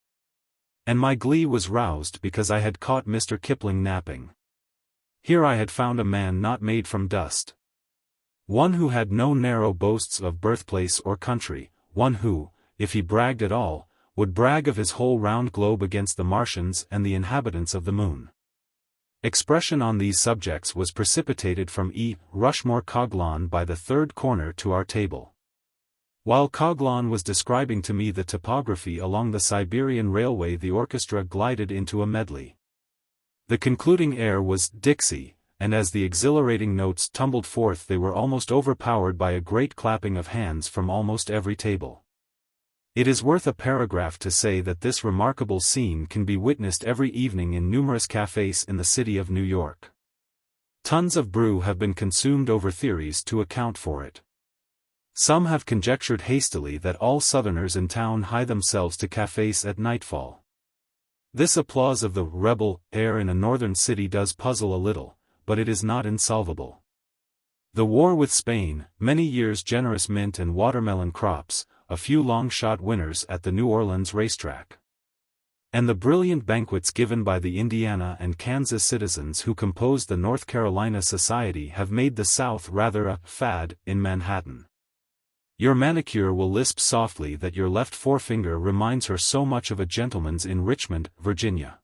And my glee was roused because I had caught Mr. Kipling napping. Here I had found a man not made from dust. One who had no narrow boasts of birthplace or country, one who, if he bragged at all, would brag of his whole round globe against the Martians and the inhabitants of the moon. Expression on these subjects was precipitated from E. Rushmore Coghlan by the third corner to our table. While Coghlan was describing to me the topography along the Siberian Railway, the orchestra glided into a medley. The concluding air was Dixie, and as the exhilarating notes tumbled forth they were almost overpowered by a great clapping of hands from almost every table. It is worth a paragraph to say that this remarkable scene can be witnessed every evening in numerous cafés in the city of New York. Tons of brew have been consumed over theories to account for it. Some have conjectured hastily that all Southerners in town hie themselves to cafés at nightfall. This applause of the rebel air in a northern city does puzzle a little, but it is not insolvable. The war with Spain, many years' generous mint and watermelon crops, a few long-shot winners at the New Orleans racetrack, and the brilliant banquets given by the Indiana and Kansas citizens who composed the North Carolina Society have made the South rather a fad in Manhattan. Your manicure will lisp softly that your left forefinger reminds her so much of a gentleman's in Richmond, Virginia.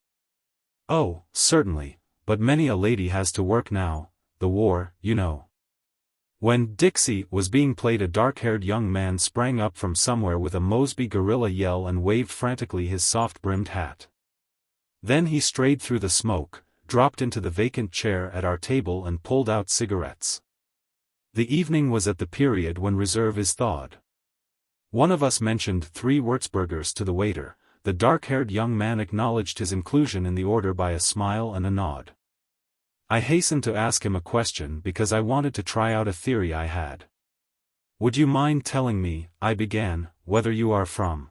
Oh, certainly, but many a lady has to work now, the war, you know. When Dixie was being played, a dark-haired young man sprang up from somewhere with a Mosby guerrilla yell and waved frantically his soft-brimmed hat. Then he strayed through the smoke, dropped into the vacant chair at our table and pulled out cigarettes. The evening was at the period when reserve is thawed. One of us mentioned 3 Würzburgers to the waiter. The dark-haired young man acknowledged his inclusion in the order by a smile and a nod. I hastened to ask him a question because I wanted to try out a theory I had. "Would you mind telling me," I began, "whether you are from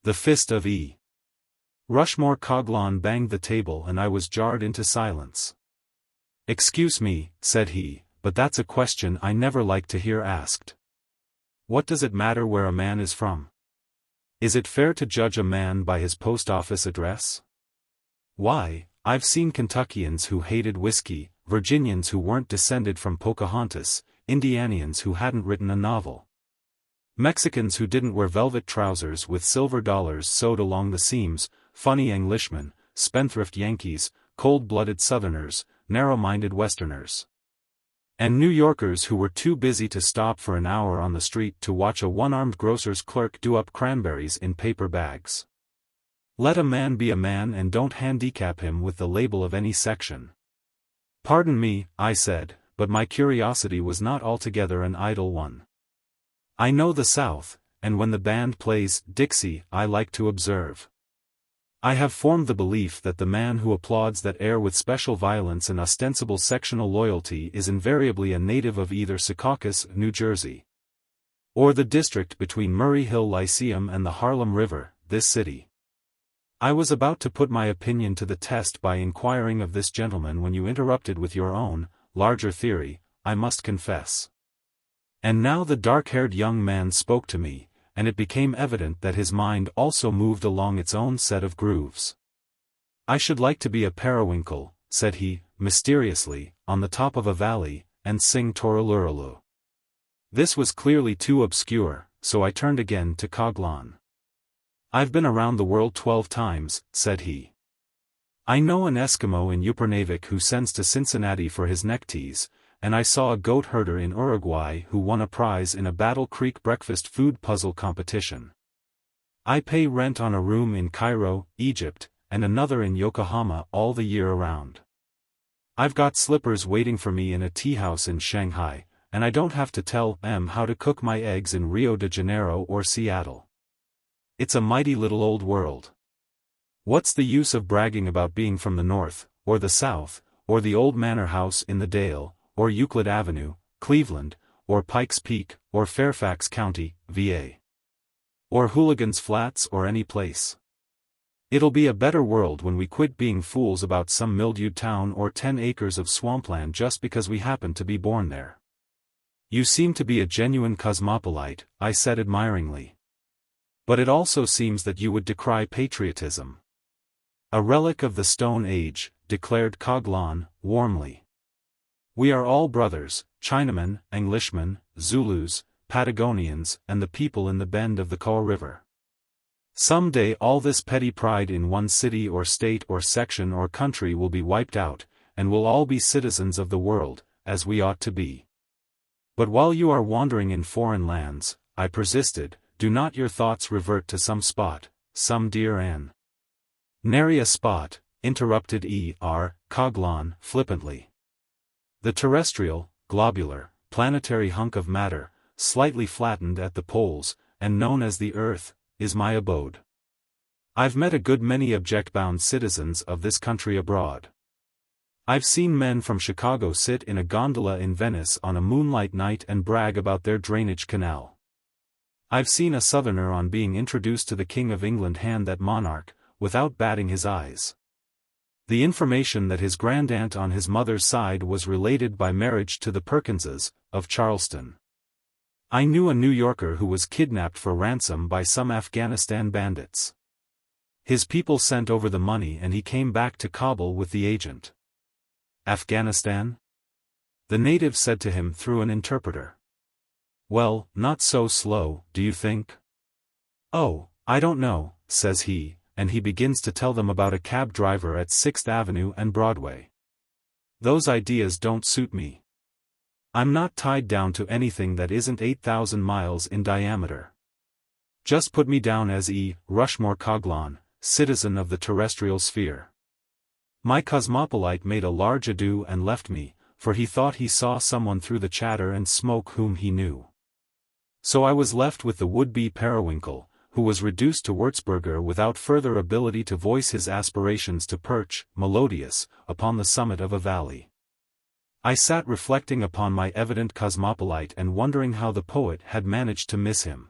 the fist of E." Rushmore Coghlan banged the table and I was jarred into silence. "Excuse me," said he, "but that's a question I never like to hear asked. What does it matter where a man is from? Is it fair to judge a man by his post office address? Why, I've seen Kentuckians who hated whiskey, Virginians who weren't descended from Pocahontas, Indianians who hadn't written a novel, Mexicans who didn't wear velvet trousers with silver dollars sewed along the seams, funny Englishmen, spendthrift Yankees, cold-blooded Southerners, narrow-minded Westerners, and New Yorkers who were too busy to stop for an hour on the street to watch a one-armed grocer's clerk do up cranberries in paper bags. Let a man be a man and don't handicap him with the label of any section." "Pardon me," I said, "but my curiosity was not altogether an idle one. I know the South, and when the band plays Dixie I like to observe. I have formed the belief that the man who applauds that air with special violence and ostensible sectional loyalty is invariably a native of either Secaucus, New Jersey, or the district between Murray Hill Lyceum and the Harlem River, this city." I was about to put my opinion to the test by inquiring of this gentleman when you interrupted with your own, larger theory, I must confess. And now the dark-haired young man spoke to me, and it became evident that his mind also moved along its own set of grooves. "I should like to be a periwinkle," said he, mysteriously, "on the top of a valley, and sing Toraluraloo." This was clearly too obscure, so I turned again to Coghlan. "I've been around the world 12 times, said he. I know an Eskimo in Upernavik who sends to Cincinnati for his neckties, and I saw a goat herder in Uruguay who won a prize in a Battle Creek breakfast food puzzle competition. I pay rent on a room in Cairo, Egypt, and another in Yokohama all the year around. I've got slippers waiting for me in a tea house in Shanghai, and I don't have to tell them how to cook my eggs in Rio de Janeiro or Seattle. It's a mighty little old world. What's the use of bragging about being from the North, or the South, or the old manor house in the Dale, or Euclid Avenue, Cleveland, or Pikes Peak, or Fairfax County, VA. Or Hooligan's Flats or any place. It'll be a better world when we quit being fools about some mildewed town or 10 acres of swampland just because we happen to be born there. You seem to be a genuine cosmopolite, I said admiringly. But it also seems that you would decry patriotism. A relic of the Stone Age, declared Coghlan, warmly. We are all brothers, Chinamen, Englishmen, Zulus, Patagonians, and the people in the bend of the Kaw River. Some day all this petty pride in one city or state or section or country will be wiped out, and we'll all be citizens of the world, as we ought to be. But while you are wandering in foreign lands, I persisted, do not your thoughts revert to some spot, some dear Anne? Nary a spot, interrupted E.R. Coghlan, flippantly. The terrestrial, globular, planetary hunk of matter, slightly flattened at the poles, and known as the Earth, is my abode. I've met a good many object-bound citizens of this country abroad. I've seen men from Chicago sit in a gondola in Venice on a moonlight night and brag about their drainage canal. I've seen a Southerner on being introduced to the King of England hand that monarch, without batting his eyes. The information that his grandaunt on his mother's side was related by marriage to the Perkinses, of Charleston. I knew a New Yorker who was kidnapped for ransom by some Afghanistan bandits. His people sent over the money and he came back to Kabul with the agent. Afghanistan? The native said to him through an interpreter. Well, not so slow, do you think? Oh, I don't know, says he, and he begins to tell them about a cab driver at 6th Avenue and Broadway. Those ideas don't suit me. I'm not tied down to anything that isn't 8,000 miles in diameter. Just put me down as E. Rushmore Coghlan, citizen of the terrestrial sphere. My cosmopolite made a large adieu and left me, for he thought he saw someone through the chatter and smoke whom he knew. So I was left with the would-be periwinkle, who was reduced to Würzburger without further ability to voice his aspirations to perch, melodious, upon the summit of a valley. I sat reflecting upon my evident cosmopolite and wondering how the poet had managed to miss him.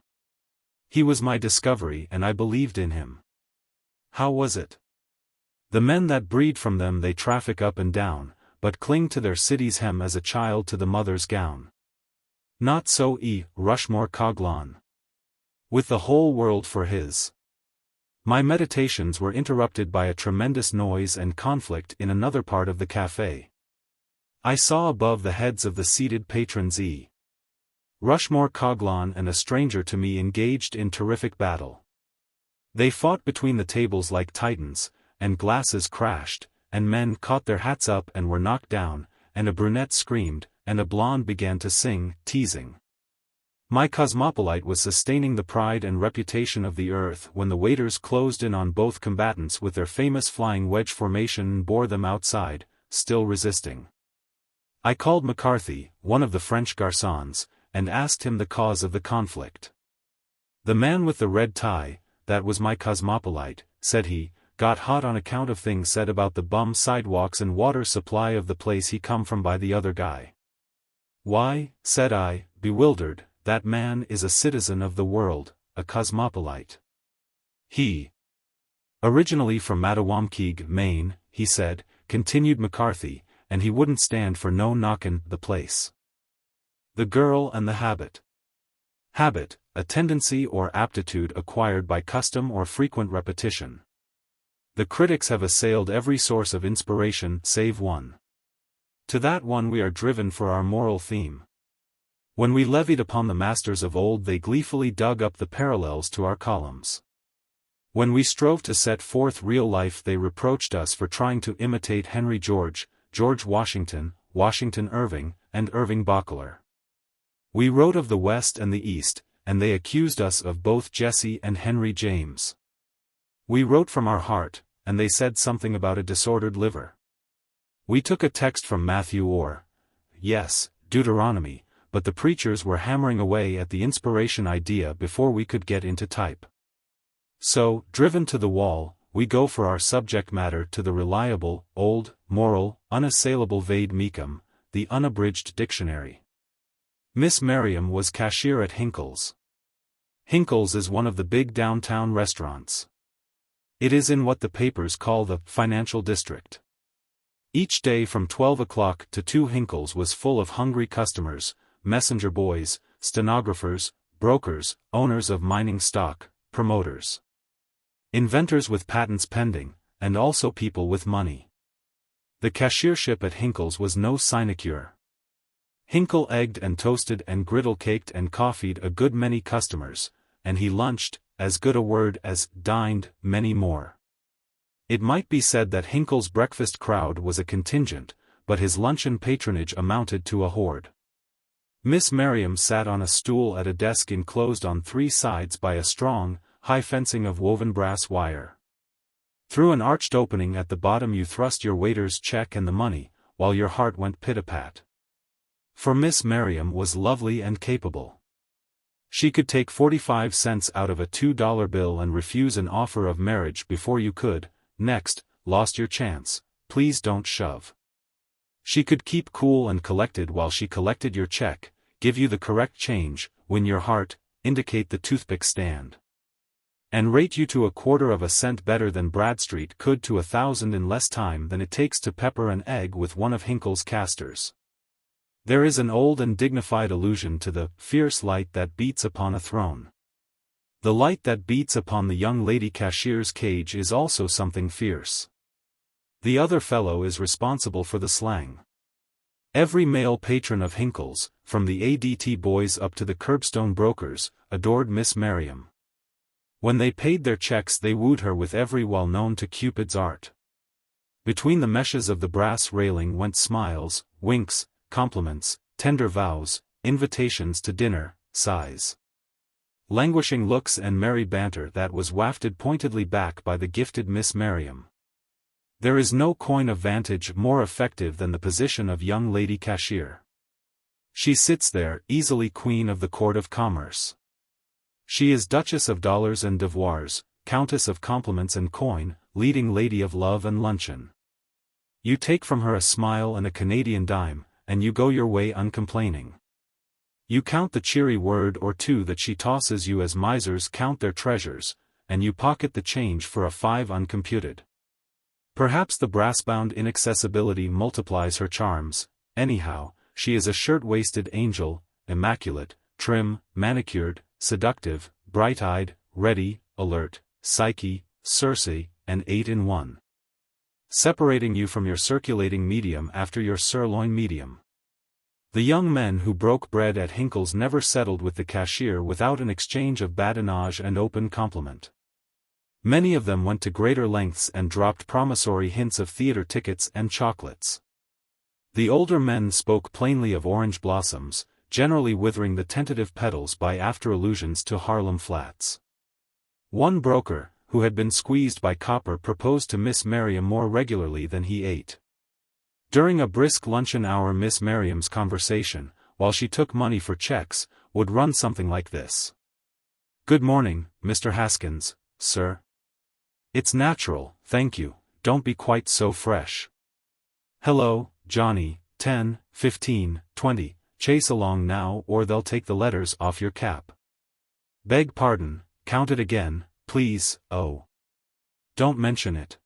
He was my discovery and I believed in him. How was it? The men that breed from them they traffic up and down, but cling to their city's hem as a child to the mother's gown. Not so E. Rushmore Coghlan. With the whole world for his. My meditations were interrupted by a tremendous noise and conflict in another part of the café. I saw above the heads of the seated patrons E. Rushmore Coghlan and a stranger to me engaged in terrific battle. They fought between the tables like titans, and glasses crashed, and men caught their hats up and were knocked down, and a brunette screamed, and a blonde began to sing, teasing. My cosmopolite was sustaining the pride and reputation of the earth when the waiters closed in on both combatants with their famous flying wedge formation and bore them outside, still resisting. I called McCarthy, one of the French garçons, and asked him the cause of the conflict. The man with the red tie, that was my cosmopolite, said he, got hot on account of things said about the bum sidewalks and water supply of the place he come from by the other guy. Why, said I, bewildered, that man is a citizen of the world, a cosmopolite. He. Originally from Mattawamkeag, Maine, he said, continued McCarthy, and he wouldn't stand for no knockin' the place. The girl and the habit. Habit, a tendency or aptitude acquired by custom or frequent repetition. The critics have assailed every source of inspiration save one. To that one we are driven for our moral theme. When we levied upon the masters of old they gleefully dug up the parallels to our columns. When we strove to set forth real life they reproached us for trying to imitate Henry George, George Washington, Washington Irving, and Irving Bockler. We wrote of the West and the East, and they accused us of both Jesse and Henry James. We wrote from our heart, and they said something about a disordered liver. We took a text from Matthew or, yes, Deuteronomy, but the preachers were hammering away at the inspiration idea before we could get into type. So, driven to the wall, we go for our subject matter to the reliable, old, moral, unassailable Vade Mecum, the unabridged dictionary. Miss Merriam was cashier at Hinkle's. Hinkle's is one of the big downtown restaurants. It is in what the papers call the financial district. Each day from 12 o'clock to 2 Hinkle's was full of hungry customers, messenger boys, stenographers, brokers, owners of mining stock, promoters, inventors with patents pending, and also people with money. The cashiership at Hinkle's was no sinecure. Hinkle egged and toasted and griddle-caked and coffeed a good many customers, and he lunched, as good a word as dined, many more. It might be said that Hinkle's breakfast crowd was a contingent, but his luncheon patronage amounted to a horde. Miss Merriam sat on a stool at a desk enclosed on 3 sides by a strong, high fencing of woven brass wire. Through an arched opening at the bottom you thrust your waiter's check and the money, while your heart went pit-a-pat. For Miss Merriam was lovely and capable. She could take 45 cents out of a $2 bill and refuse an offer of marriage before you could, next, lost your chance, please don't shove. She could keep cool and collected while she collected your check, give you the correct change, win your heart, indicate the toothpick stand, and rate you to 1/4 cent better than Bradstreet could to 1,000 in less time than it takes to pepper an egg with one of Hinkle's casters. There is an old and dignified allusion to the fierce light that beats upon a throne. The light that beats upon the young lady cashier's cage is also something fierce. The other fellow is responsible for the slang. Every male patron of Hinkle's, from the ADT boys up to the curbstone brokers, adored Miss Merriam. When they paid their checks they wooed her with every well-known to Cupid's art. Between the meshes of the brass railing went smiles, winks, compliments, tender vows, invitations to dinner, sighs, languishing looks and merry banter that was wafted pointedly back by the gifted Miss Merriam. There is no coign of vantage more effective than the position of young lady cashier. She sits there, easily queen of the court of commerce. She is Duchess of dollars and devoirs, Countess of compliments and coin, leading lady of love and luncheon. You take from her a smile and a Canadian dime, and you go your way uncomplaining. You count the cheery word or two that she tosses you as misers count their treasures, and you pocket the change for a 5 uncomputed. Perhaps the brass-bound inaccessibility multiplies her charms. Anyhow, she is a shirt-waisted angel, immaculate, trim, manicured, seductive, bright-eyed, ready, alert, Psyche, Circe, and 8 in 1. Separating you from your circulating medium after your sirloin medium. The young men who broke bread at Hinkle's never settled with the cashier without an exchange of badinage and open compliment. Many of them went to greater lengths and dropped promissory hints of theater tickets and chocolates. The older men spoke plainly of orange blossoms, generally withering the tentative petals by after allusions to Harlem Flats. One broker, who had been squeezed by copper, proposed to Miss Merriam more regularly than he ate. During a brisk luncheon hour Miss Merriam's conversation, while she took money for checks, would run something like this. "Good morning, Mr. Haskins, sir. It's natural, thank you, don't be quite so fresh. Hello, Johnny, 10, 15, 20, chase along now or they'll take the letters off your cap. Beg pardon, count it again, please, oh. Don't mention it.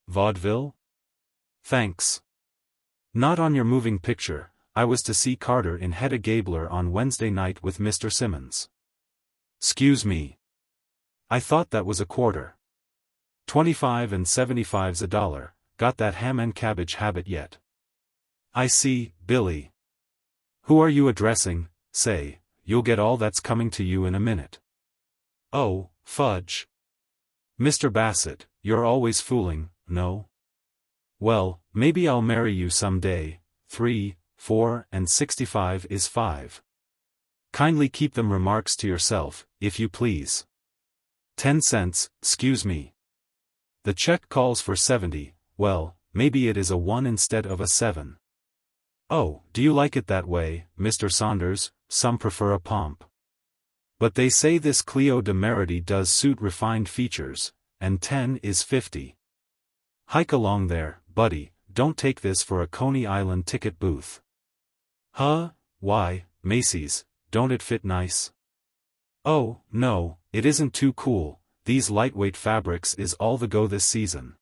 Vaudeville? Thanks. Not on your moving picture, I was to see Carter in Hedda Gabler on Wednesday night with Mr. Simmons. 'Scuse me. I thought that was a quarter. 25 and 75's $1, got that ham and cabbage habit yet? I see, Billy. Who are you addressing? Say, you'll get all that's coming to you in a minute. Oh, fudge. Mr. Bassett, you're always fooling, no? Well, maybe I'll marry you some day. 3, 4 and 65 is 5. Kindly keep them remarks to yourself, if you please. 10 cents, excuse me. The check calls for 70, well, maybe it is a 1 instead of a 7. Oh, do you like it that way, Mr. Saunders? Some prefer a pomp. But they say this Cleo de Merity does suit refined features, and 10 is 50. Hike along there, buddy, don't take this for a Coney Island ticket booth. Huh? Why, Macy's, don't it fit nice? Oh, no, it isn't too cool, these lightweight fabrics is all the go this season.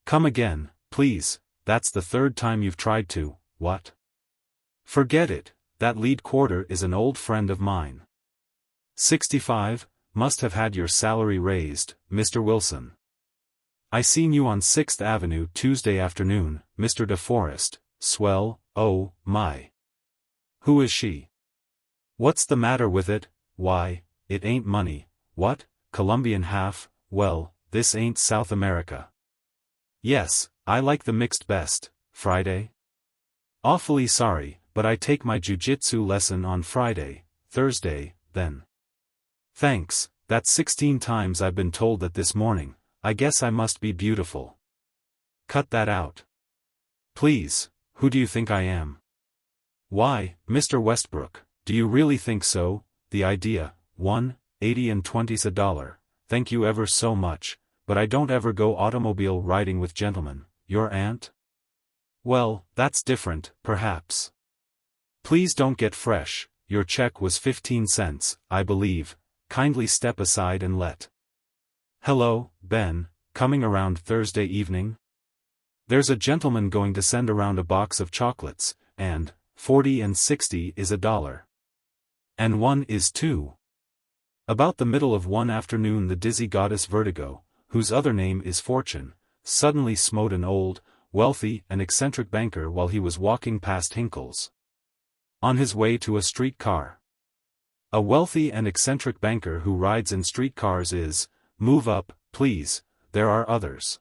Come again, please, that's the 3rd time you've tried to, what? Forget it, that lead quarter is an old friend of mine. 65, must have had your salary raised, Mr. Wilson. I seen you on 6th Avenue Tuesday afternoon, Mr. DeForest, swell, oh, my. Who is she? What's the matter with it? Why, it ain't money. What, Colombian half? Well, this ain't South America. Yes, I like the mixed best. Friday? Awfully sorry, but I take my jiu-jitsu lesson on Friday, Thursday, then. Thanks, that's 16 times I've been told that this morning. I guess I must be beautiful. Cut that out. Please, who do you think I am? Why, Mr. Westbrook, do you really think so? The idea, 1.80 and 20's a dollar, thank you ever so much, but I don't ever go automobile riding with gentlemen. Your aunt? Well, that's different, perhaps. Please don't get fresh, your check was 15 cents, I believe, kindly step aside and let. Hello, Ben, coming around Thursday evening? There's a gentleman going to send around a box of chocolates, and 40 and 60 is a dollar. And 1 is 2. About the middle of one afternoon the dizzy goddess Vertigo, whose other name is Fortune, suddenly smote an old, wealthy and eccentric banker while he was walking past Hinkle's. On his way to a streetcar. A wealthy and eccentric banker who rides in streetcars is, move up, please, there are others.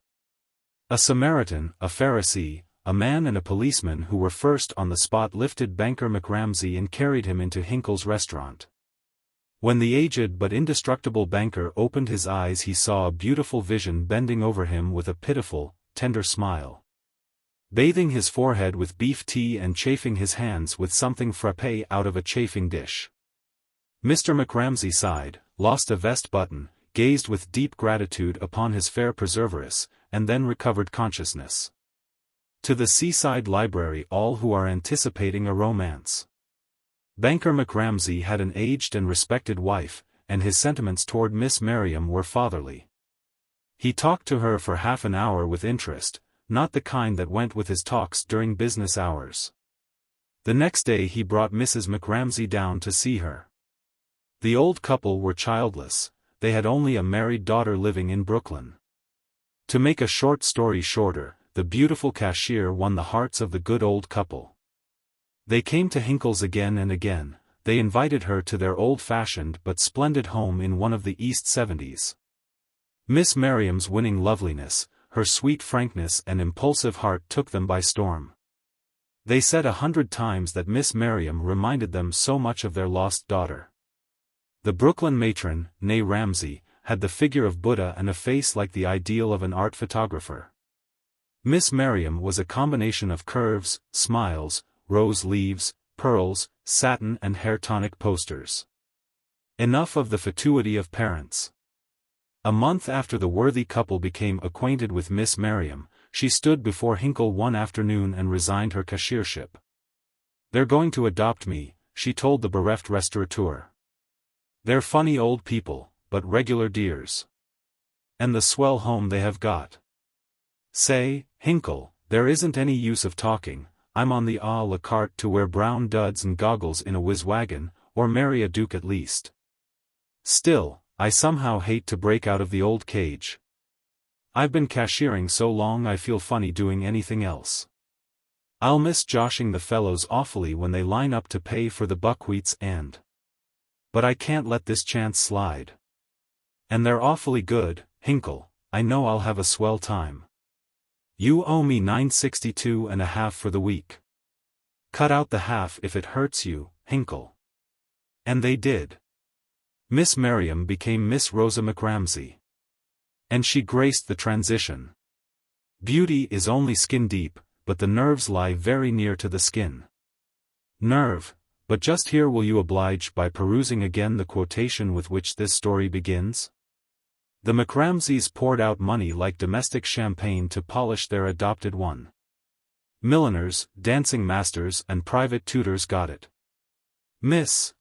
A Samaritan, a Pharisee, a man and a policeman who were first on the spot lifted banker McRamsey and carried him into Hinkle's restaurant. When the aged but indestructible banker opened his eyes he saw a beautiful vision bending over him with a pitiful, tender smile. Bathing his forehead with beef tea and chafing his hands with something frappé out of a chafing dish. Mr. McRamsey sighed, lost a vest button, gazed with deep gratitude upon his fair preserveress, and then recovered consciousness. To the seaside library all who are anticipating a romance. Banker McRamsey had an aged and respected wife, and his sentiments toward Miss Merriam were fatherly. He talked to her for half an hour with interest, not the kind that went with his talks during business hours. The next day he brought Mrs. McRamsey down to see her. The old couple were childless, they had only a married daughter living in Brooklyn. To make a short story shorter, the beautiful cashier won the hearts of the good old couple. They came to Hinkle's again and again, they invited her to their old-fashioned but splendid home in one of the East 70s. Miss Merriam's winning loveliness, her sweet frankness and impulsive heart took them by storm. They said 100 times that Miss Merriam reminded them so much of their lost daughter. The Brooklyn matron, née Ramsey, had the figure of Buddha and a face like the ideal of an art photographer. Miss Merriam was a combination of curves, smiles, rose leaves, pearls, satin and hair tonic posters. Enough of the fatuity of parents. A month after the worthy couple became acquainted with Miss Merriam, she stood before Hinkle one afternoon and resigned her cashiership. "They're going to adopt me," she told the bereft restaurateur. "They're funny old people, but regular dears. And the swell home they have got. Say, Hinkle, there isn't any use of talking, I'm on the à la carte to wear brown duds and goggles in a whiz wagon, or marry a duke at least. Still, I somehow hate to break out of the old cage. I've been cashiering so long I feel funny doing anything else. I'll miss joshing the fellows awfully when they line up to pay for the buckwheats but I can't let this chance slide. And they're awfully good, Hinkle, I know I'll have a swell time. You owe me $9.62.5 for the week. Cut out the half if it hurts you, Hinkle. And they did. Miss Merriam became Miss Rosa McRamsey. And she graced the transition. Beauty is only skin deep, but the nerves lie very near to the skin. Nerve, but just here will you oblige by perusing again the quotation with which this story begins? The McRamseys poured out money like domestic champagne to polish their adopted one. Milliners, dancing masters and private tutors got it. Miss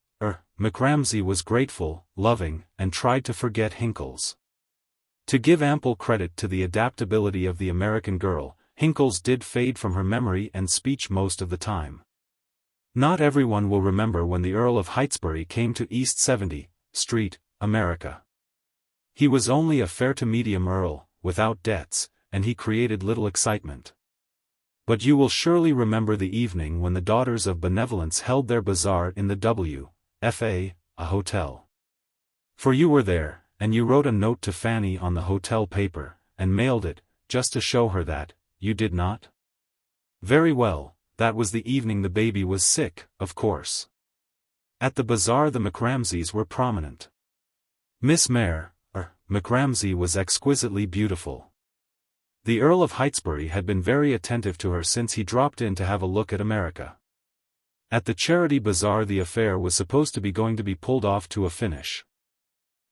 McRamsey was grateful, loving, and tried to forget Hinkle's. To give ample credit to the adaptability of the American girl, Hinkle's did fade from her memory and speech most of the time. Not everyone will remember when the Earl of Heytesbury came to East 70th Street, America. He was only a fair-to-medium earl, without debts, and he created little excitement. But you will surely remember the evening when the Daughters of Benevolence held their bazaar in the W.F.A., a hotel. For you were there, and you wrote a note to Fanny on the hotel paper, and mailed it, just to show her that, you did not? Very well, that was the evening the baby was sick, of course. At the bazaar the McRamseys were prominent. Miss McRamsey was exquisitely beautiful. The Earl of Heytesbury had been very attentive to her since he dropped in to have a look at America. At the charity bazaar the affair was supposed to be pulled off to a finish.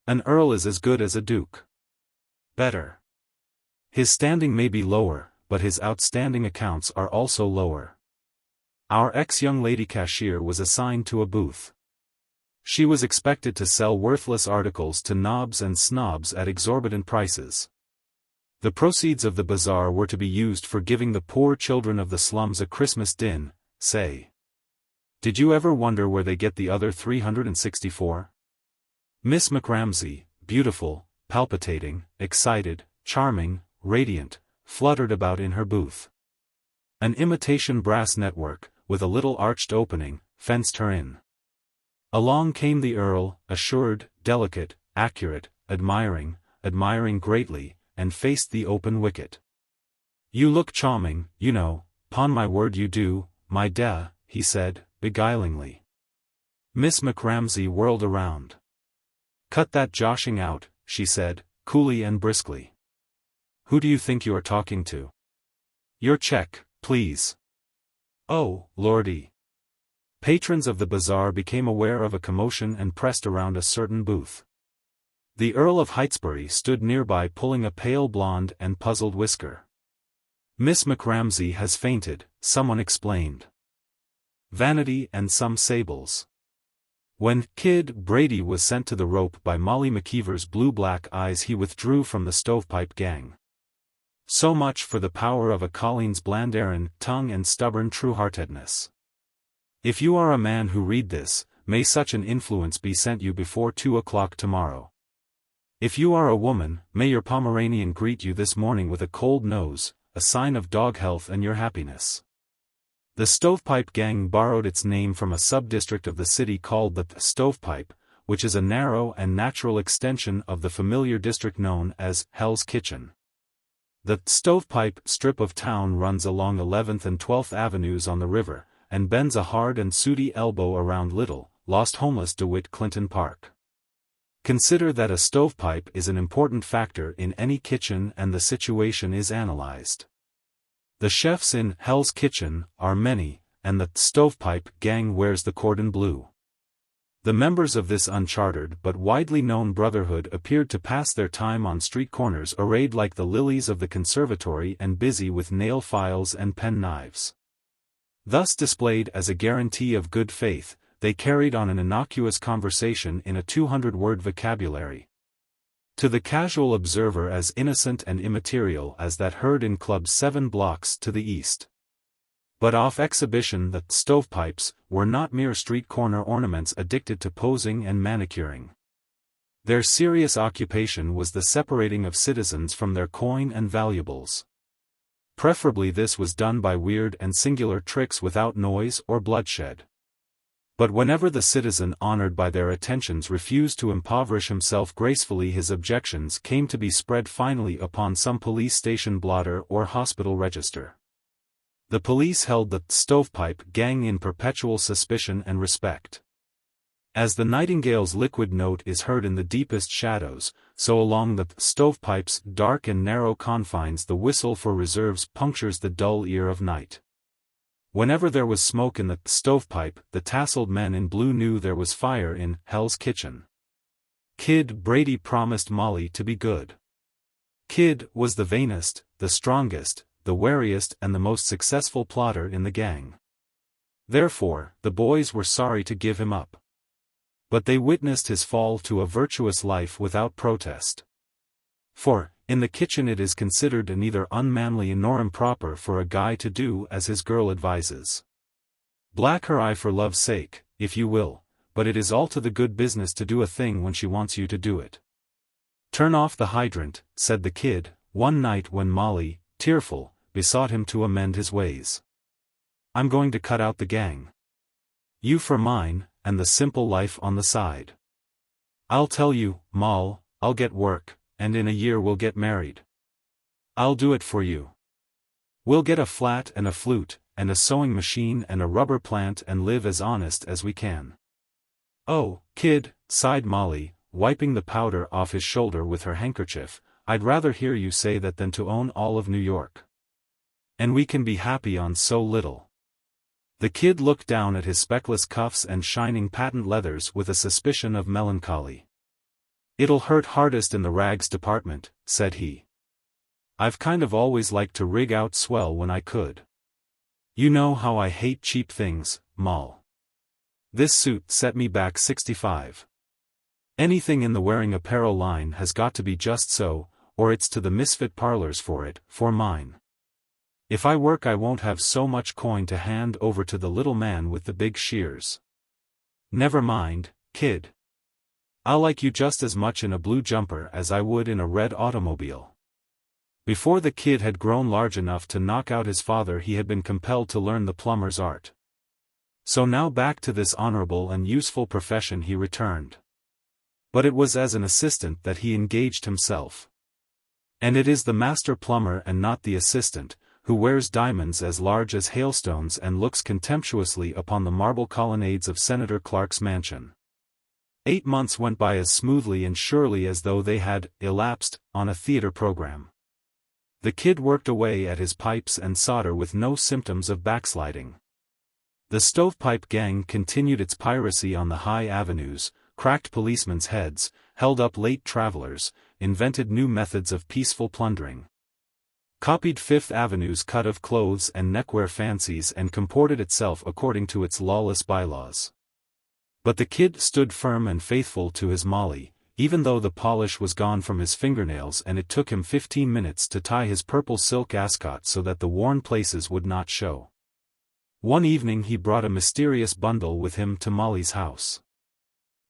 An earl is as good as a duke. Better. His standing may be lower, but his outstanding accounts are also lower. Our ex-young lady cashier was assigned to a booth. She was expected to sell worthless articles to nobs and snobs at exorbitant prices. The proceeds of the bazaar were to be used for giving the poor children of the slums a Christmas din, say. Did you ever wonder where they get the other 364? Miss McRamsey, beautiful, palpitating, excited, charming, radiant, fluttered about in her booth. An imitation brass network, with a little arched opening, fenced her in. Along came the Earl, assured, delicate, accurate, admiring greatly, and faced the open wicket. You look charming, you know, 'pon my word you do, my dear, he said, beguilingly. Miss McRamsey whirled around. Cut that joshing out, she said, coolly and briskly. Who do you think you are talking to? Your check, please. Oh, lordy. Patrons of the bazaar became aware of a commotion and pressed around a certain booth. The Earl of Heytesbury stood nearby pulling a pale blonde and puzzled whisker. Miss McRamsey has fainted, someone explained. Vanity and some Sables. When Kid Brady was sent to the rope by Molly McKeever's blue-black eyes he withdrew from the stovepipe gang. So much for the power of a Colleen's bland errand tongue and stubborn true-heartedness. If you are a man who read this, may such an influence be sent you before 2 o'clock tomorrow. If you are a woman, may your Pomeranian greet you this morning with a cold nose, a sign of dog health and your happiness. The Stovepipe Gang borrowed its name from a sub-district of the city called the Stovepipe, which is a narrow and natural extension of the familiar district known as Hell's Kitchen. The Stovepipe strip of town runs along 11th and 12th Avenues on the river, and bends a hard and sooty elbow around little, lost homeless DeWitt Clinton Park. Consider that a stovepipe is an important factor in any kitchen and the situation is analyzed. The chefs in Hell's Kitchen are many, and the Stovepipe Gang wears the cordon bleu. The members of this unchartered but widely known brotherhood appeared to pass their time on street corners arrayed like the lilies of the conservatory and busy with nail files and pen knives. Thus displayed as a guarantee of good faith, they carried on an innocuous conversation in a 200-word vocabulary. To the casual observer as innocent and immaterial as that heard in clubs 7 blocks to the east. But off exhibition the stovepipes were not mere street corner ornaments addicted to posing and manicuring. Their serious occupation was the separating of citizens from their coin and valuables. Preferably this was done by weird and singular tricks without noise or bloodshed. But whenever the citizen honored by their attentions refused to impoverish himself gracefully, his objections came to be spread finally upon some police station blotter or hospital register. The police held the stovepipe gang in perpetual suspicion and respect. As the nightingale's liquid note is heard in the deepest shadows, so along the stovepipe's dark and narrow confines the whistle for reserves punctures the dull ear of night. Whenever there was smoke in the stovepipe, the tasseled men in blue knew there was fire in Hell's Kitchen. Kid Brady promised Molly to be good. Kid was the vainest, the strongest, the wariest and the most successful plotter in the gang. Therefore, the boys were sorry to give him up. But they witnessed his fall to a virtuous life without protest. For, in the kitchen it is considered neither unmanly nor improper for a guy to do as his girl advises. Black her eye for love's sake, if you will, but it is all to the good business to do a thing when she wants you to do it. Turn off the hydrant, said the kid, one night when Molly, tearful, besought him to amend his ways. I'm going to cut out the gang. You for mine, and the simple life on the side. I'll tell you, Moll, I'll get work, and in a year we'll get married. I'll do it for you. We'll get a flat and a flute, and a sewing machine and a rubber plant and live as honest as we can. Oh, kid, sighed Molly, wiping the powder off his shoulder with her handkerchief, I'd rather hear you say that than to own all of New York. And we can be happy on so little. The kid looked down at his speckless cuffs and shining patent leathers with a suspicion of melancholy. It'll hurt hardest in the rags department, said he. I've kind of always liked to rig out swell when I could. You know how I hate cheap things, Moll. This suit set me back 65. Anything in the wearing apparel line has got to be just so, or it's to the misfit parlors for it, for mine. If I work I won't have so much coin to hand over to the little man with the big shears. Never mind, kid. I'll like you just as much in a blue jumper as I would in a red automobile. Before the kid had grown large enough to knock out his father he had been compelled to learn the plumber's art. So now back to this honorable and useful profession he returned. But it was as an assistant that he engaged himself. And it is the master plumber and not the assistant, who wears diamonds as large as hailstones and looks contemptuously upon the marble colonnades of Senator Clark's mansion. 8 months went by as smoothly and surely as though they had elapsed on a theater program. The kid worked away at his pipes and solder with no symptoms of backsliding. The stovepipe gang continued its piracy on the high avenues, cracked policemen's heads, held up late travelers, invented new methods of peaceful plundering. Copied Fifth Avenue's cut of clothes and neckwear fancies and comported itself according to its lawless bylaws. But the kid stood firm and faithful to his Molly, even though the polish was gone from his fingernails and it took him 15 minutes to tie his purple silk ascot so that the worn places would not show. One evening he brought a mysterious bundle with him to Molly's house.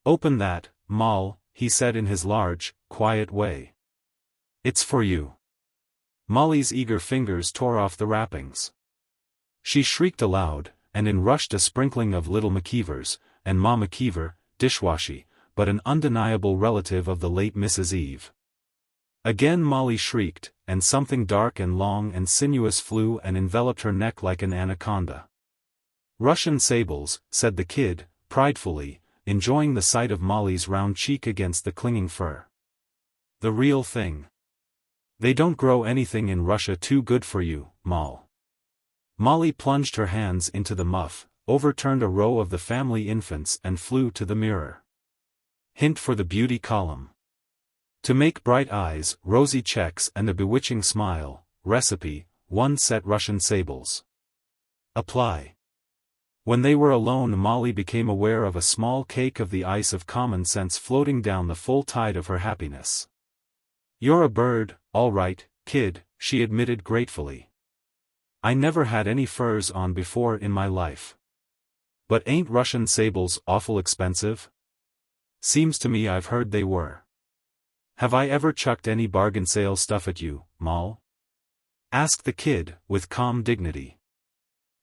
"Open that, Moll," he said in his large, quiet way. "It's for you." Molly's eager fingers tore off the wrappings. She shrieked aloud, and in rushed a sprinkling of little McKeevers, and Ma McKeever, dishwashy, but an undeniable relative of the late Mrs. Eve. Again Molly shrieked, and something dark and long and sinuous flew and enveloped her neck like an anaconda. "Russian sables," said the kid, pridefully, enjoying the sight of Molly's round cheek against the clinging fur. "The real thing. They don't grow anything in Russia too good for you, Moll." Molly plunged her hands into the muff, overturned a row of the family infants and flew to the mirror. Hint for the beauty column. To make bright eyes, rosy checks and a bewitching smile, recipe, 1 set Russian sables. Apply. When they were alone Molly became aware of a small cake of the ice of common sense floating down the full tide of her happiness. "You're a bird, all right, kid," she admitted gratefully. "I never had any furs on before in my life. But ain't Russian sables awful expensive? Seems to me I've heard they were. Have I ever chucked any bargain sale stuff at you, Moll?" asked the kid, with calm dignity.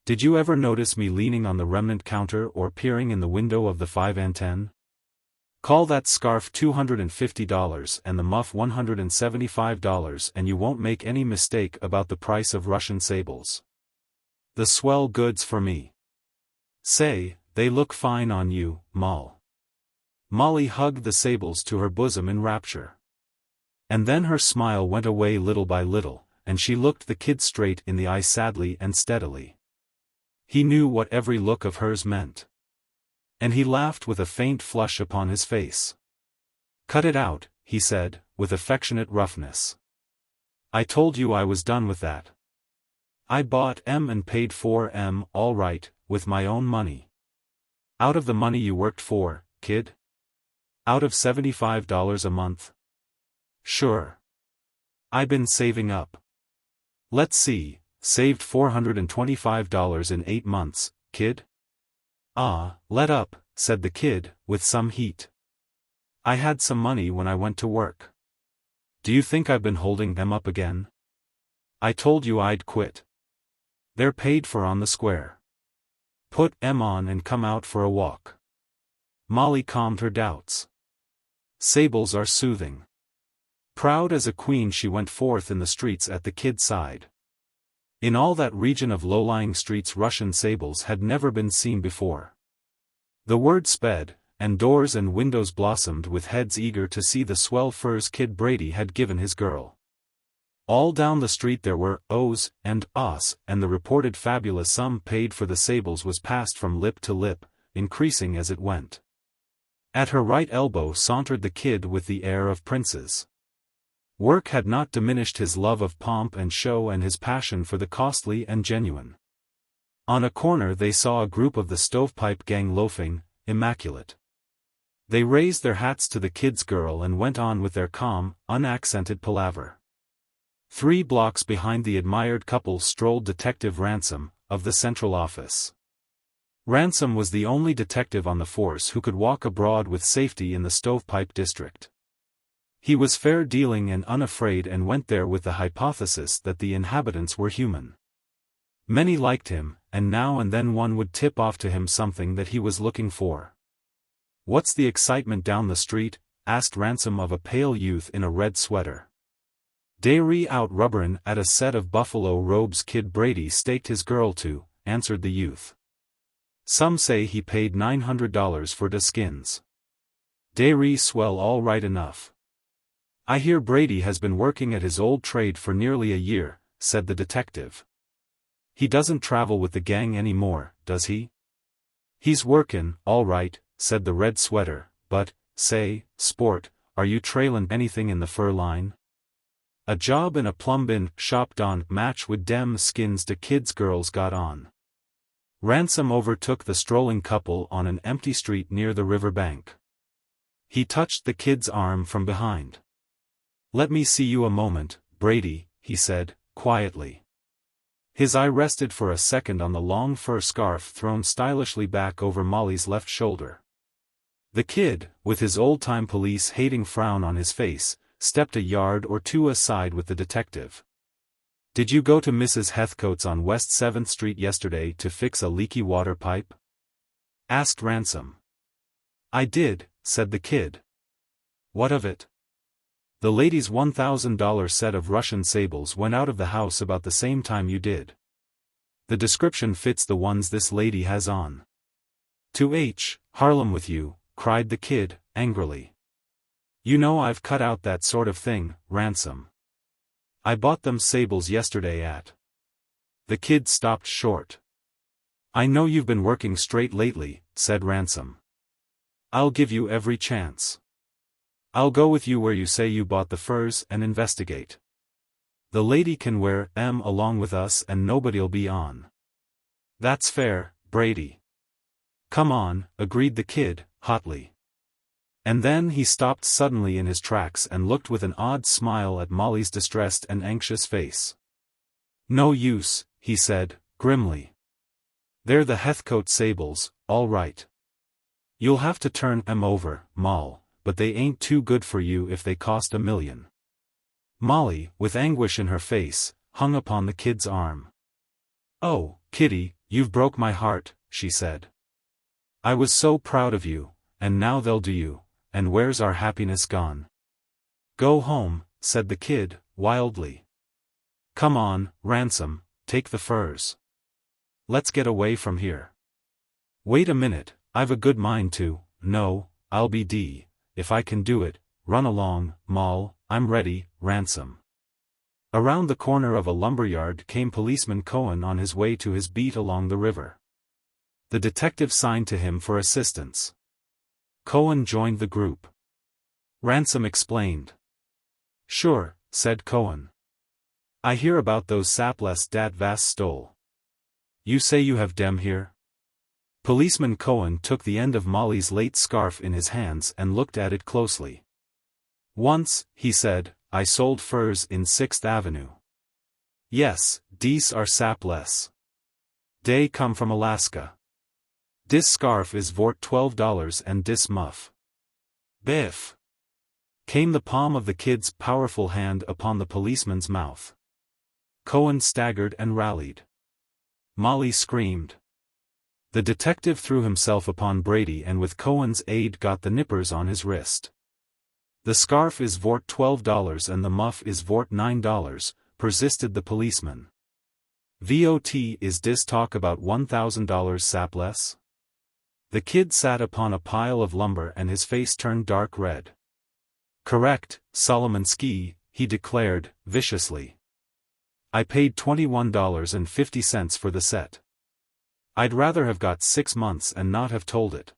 Did you ever notice me leaning on the remnant counter or peering in the window of the 5 and 10? Call that scarf $250 and the muff $175 and you won't make any mistake about the price of Russian sables. The swell goods for me. Say, they look fine on you, Moll. Molly hugged the sables to her bosom in rapture. And then her smile went away little by little, and she looked the kid straight in the eye sadly and steadily. He knew what every look of hers meant. And he laughed with a faint flush upon his face. Cut it out, he said, with affectionate roughness. I told you I was done with that. I bought M and paid for M, all right, with my own money. Out of the money you worked for, kid? Out of $75 a month? Sure. I been saving up. Let's see, saved $425 in 8 months, kid? Ah, let up, said the kid, with some heat. I had some money when I went to work. Do you think I've been holding them up again? I told you I'd quit. They're paid for on the square. Put M on and come out for a walk. Molly calmed her doubts. Sables are soothing. Proud as a queen she went forth in the streets at the kid's side. In all that region of low-lying streets Russian sables had never been seen before. The word sped, and doors and windows blossomed with heads eager to see the swell furs Kid Brady had given his girl. All down the street there were ohs and ahs, and the reported fabulous sum paid for the sables was passed from lip to lip, increasing as it went. At her right elbow sauntered the kid with the air of princes. Work had not diminished his love of pomp and show and his passion for the costly and genuine. On a corner they saw a group of the stovepipe gang loafing, immaculate. They raised their hats to the kid's girl and went on with their calm, unaccented palaver. 3 blocks behind the admired couple strolled Detective Ransom, of the Central Office. Ransom was the only detective on the force who could walk abroad with safety in the stovepipe district. He was fair-dealing and unafraid and went there with the hypothesis that the inhabitants were human. Many liked him, and now and then one would tip off to him something that he was looking for. "What's the excitement down the street?" asked Ransom of a pale youth in a red sweater. "Dairy out rubberin' at a set of buffalo robes Kid Brady staked his girl to," answered the youth. "Some say he paid $900 for the skins. Dairy swell all right enough." "I hear Brady has been working at his old trade for nearly a year," said the detective. "He doesn't travel with the gang anymore, does he?" "He's workin', all right," said the red sweater, "but, say, sport, are you trailin' anything in the fur line? A job in a plumbin' shop don't match with dem skins de kids girls got on." Ransom overtook the strolling couple on an empty street near the river bank. He touched the kid's arm from behind. "Let me see you a moment, Brady," he said, quietly. His eye rested for a second on the long fur scarf thrown stylishly back over Molly's left shoulder. The kid, with his old-time police-hating frown on his face, stepped a yard or two aside with the detective. "Did you go to Mrs. Heathcote's on West 7th Street yesterday to fix a leaky water pipe?" asked Ransom. "I did," said the kid. "What of it?" "The lady's $1,000 set of Russian sables went out of the house about the same time you did. The description fits the ones this lady has on." "To Harlem with you," cried the kid, angrily. "You know I've cut out that sort of thing, Ransom. I bought them sables yesterday at—" The kid stopped short. "I know you've been working straight lately," said Ransom. "I'll give you every chance. I'll go with you where you say you bought the furs and investigate. The lady can wear them along with us and nobody'll be on." "That's fair, Brady." "Come on," agreed the kid, hotly. And then he stopped suddenly in his tracks and looked with an odd smile at Molly's distressed and anxious face. "No use," he said, grimly. "They're the Heathcote sables, all right. You'll have to turn them over, Moll, but they ain't too good for you if they cost $1 million. Molly, with anguish in her face, hung upon the kid's arm. "Oh, Kitty," "You've broke my heart," she said. "I was so proud of you, and now they'll do you, and where's our happiness gone?" "Go home," said the kid, wildly. "Come on, Ransom, take the furs. Let's get away from here." "Wait a minute, I've a good mind to." "No, I'll be D, if I can do it. Run along, Moll, I'm ready, Ransom." Around the corner of a lumberyard came Policeman Cohen on his way to his beat along the river. The detective signed to him for assistance. Cohen joined the group. Ransom explained. "Sure," said Cohen. "I hear about those sapless dat vas stole. You say you have dem here?" Policeman Cohen took the end of Molly's late scarf in his hands and looked at it closely. "Once," he said, "I sold furs in 6th Avenue. Yes, dese are sapless. Dey come from Alaska. Dis scarf is vort $12 and dis muff." "Biff!" came the palm of the kid's powerful hand upon the policeman's mouth. Cohen staggered and rallied. Molly screamed. The detective threw himself upon Brady and with Cohen's aid got the nippers on his wrist. "The scarf is vort $12 and the muff is vort $9, persisted the policeman. "VOT is dis talk about $1,000 sapless?" The kid sat upon a pile of lumber and his face turned dark red. "Correct, Solomon Ski," he declared, viciously. "I paid $21.50 for the set. I'd rather have got 6 months and not have told it.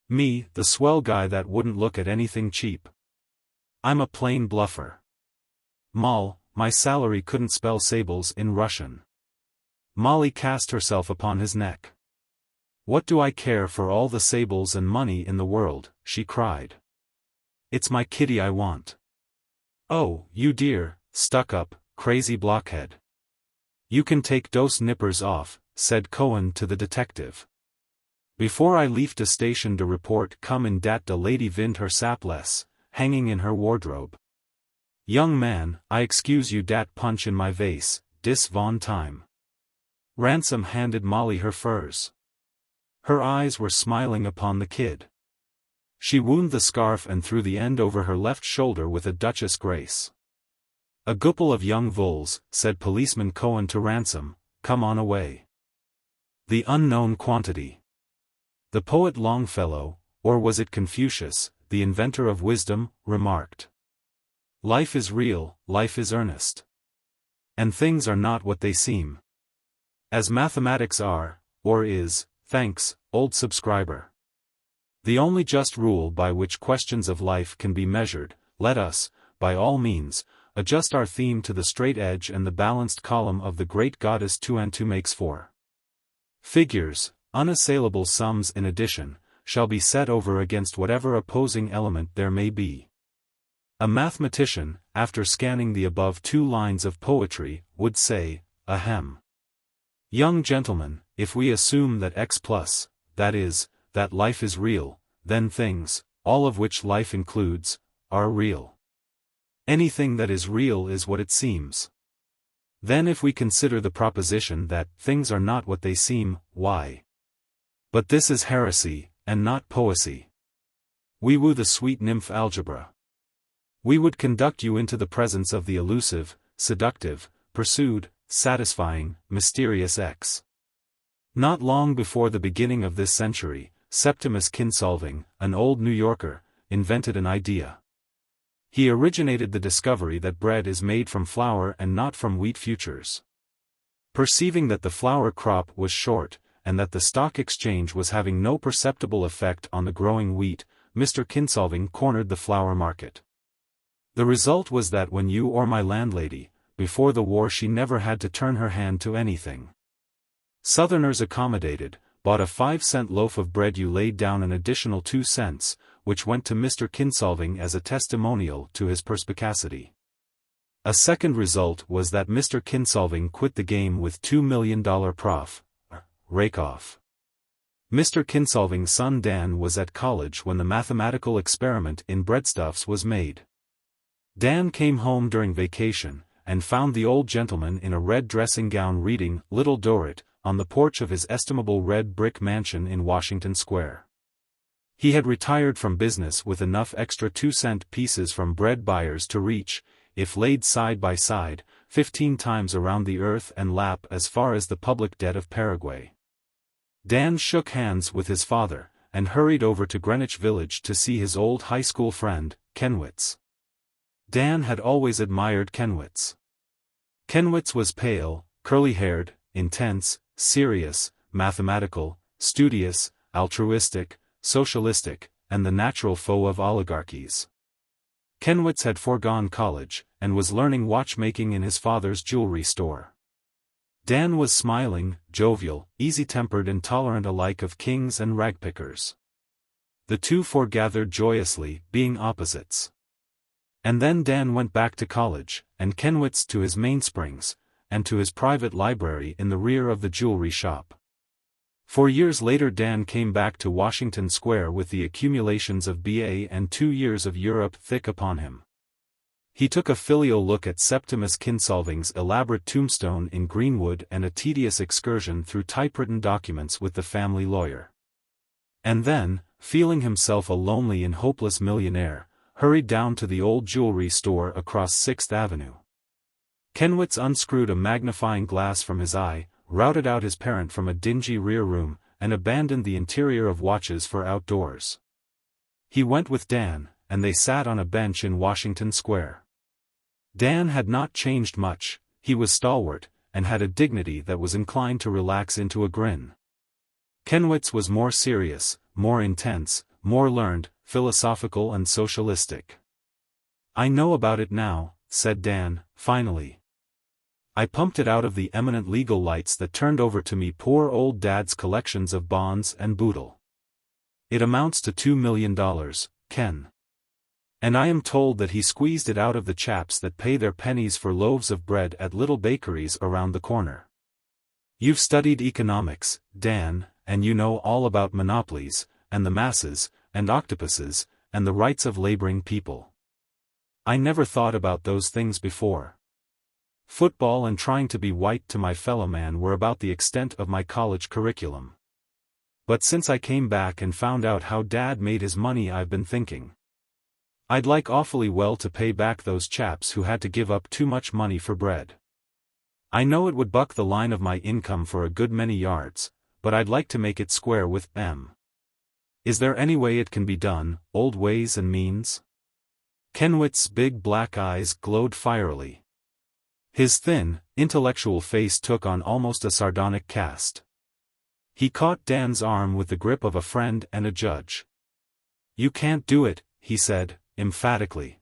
Me, the swell guy that wouldn't look at anything cheap. I'm a plain bluffer. Moll, my salary couldn't spell Sables in Russian." Molly cast herself upon his neck. "What do I care for all the sables and money in the world?" she cried. "It's my kitty I want." "Oh, you dear, stuck-up, crazy blockhead. You can take dose nippers off," said Cohen to the detective. "Before I leave the station to report come in dat de lady vind her sapless, hanging in her wardrobe. Young man, I excuse you dat punch in my vase, dis von time." Ransom handed Molly her furs. Her eyes were smiling upon the kid. She wound the scarf and threw the end over her left shoulder with a Duchess grace. "A couple of young vols," said Policeman Cohen to Ransom, "come on away." The unknown quantity. The poet Longfellow, or was it Confucius, the inventor of wisdom, remarked, "Life is real, life is earnest. And things are not what they seem. As mathematics are, or is, thanks, old subscriber. The only just rule by which questions of life can be measured, let us, by all means, adjust our theme to the straight edge and the balanced column of the great goddess 2 and 2 makes 4. Figures, unassailable sums in addition, shall be set over against whatever opposing element there may be. A mathematician, after scanning the above 2 lines of poetry, would say, ahem. Young gentlemen, if we assume that X plus, that is, that life is real, then things, all of which life includes, are real. Anything that is real is what it seems. Then if we consider the proposition that things are not what they seem, why? But this is heresy, and not poesy. We woo the sweet nymph algebra. We would conduct you into the presence of the elusive, seductive, pursued, satisfying, mysterious X. Not long before the beginning of this century, Septimus Kinsolving, an old New Yorker, invented an idea. He originated the discovery that bread is made from flour and not from wheat futures. Perceiving that the flour crop was short, and that the stock exchange was having no perceptible effect on the growing wheat, Mr. Kinsolving cornered the flour market. The result was that when you or my landlady, before the war she never had to turn her hand to anything. Southerners accommodated, bought a 5-cent loaf of bread, you laid down an additional 2 cents, which went to Mr. Kinsolving as a testimonial to his perspicacity. A second result was that Mr. Kinsolving quit the game with $2 million prof. Rake-off. Mr. Kinsolving's son Dan was at college when the mathematical experiment in breadstuffs was made. Dan came home during vacation, and found the old gentleman in a red dressing gown reading Little Dorrit, on the porch of his estimable red brick mansion in Washington Square. He had retired from business with enough extra 2-cent pieces from bread buyers to reach, if laid side by side, 15 times around the earth and lap as far as the public debt of Paraguay. Dan shook hands with his father, and hurried over to Greenwich Village to see his old high school friend, Kenwitz. Dan had always admired Kenwitz. Kenwitz was pale, curly-haired, intense, serious, mathematical, studious, altruistic, socialistic, and the natural foe of oligarchies. Kenwitz had foregone college, and was learning watchmaking in his father's jewelry store. Dan was smiling, jovial, easy-tempered and tolerant alike of kings and ragpickers. The two foregathered joyously, being opposites. And then Dan went back to college, and Kenwitz to his mainsprings, and to his private library in the rear of the jewelry shop. 4 years later Dan came back to Washington Square with the accumulations of BA and 2 years of Europe thick upon him. He took a filial look at Septimus Kinsolving's elaborate tombstone in Greenwood and a tedious excursion through typewritten documents with the family lawyer. And then, feeling himself a lonely and hopeless millionaire, hurried down to the old jewelry store across 6th Avenue. Kenwitz unscrewed a magnifying glass from his eye, routed out his parent from a dingy rear room, and abandoned the interior of watches for outdoors. He went with Dan, and they sat on a bench in Washington Square. Dan had not changed much, he was stalwart, and had a dignity that was inclined to relax into a grin. Kenwitz was more serious, more intense, more learned, philosophical and socialistic. "I know about it now," said Dan, finally. "I pumped it out of the eminent legal lights that turned over to me poor old Dad's collections of bonds and boodle. It amounts to $2 million, Ken. And I am told that he squeezed it out of the chaps that pay their pennies for loaves of bread at little bakeries around the corner. You've studied economics, Dan, and you know all about monopolies, and the masses, and octopuses, and the rights of laboring people. I never thought about those things before. Football and trying to be white to my fellow man were about the extent of my college curriculum. But since I came back and found out how Dad made his money, I've been thinking. I'd like awfully well to pay back those chaps who had to give up too much money for bread. I know it would buck the line of my income for a good many yards, but I'd like to make it square with them. Is there any way it can be done, old ways and means?" Kenwitz's big black eyes glowed fierily. His thin, intellectual face took on almost a sardonic cast. He caught Dan's arm with the grip of a friend and a judge. "You can't do it," he said, emphatically.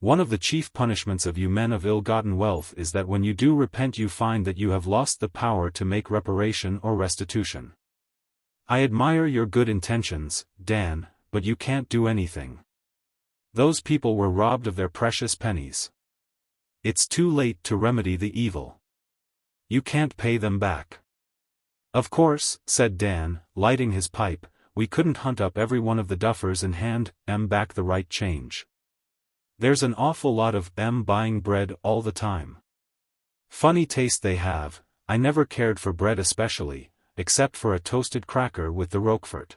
"One of the chief punishments of you men of ill-gotten wealth is that when you do repent you find that you have lost the power to make reparation or restitution. I admire your good intentions, Dan, but you can't do anything. Those people were robbed of their precious pennies. It's too late to remedy the evil. You can't pay them back." "Of course," said Dan, lighting his pipe, "we couldn't hunt up every one of the duffers and hand them back the right change. There's an awful lot of them buying bread all the time. Funny taste they have. I never cared for bread especially, except for a toasted cracker with the Roquefort.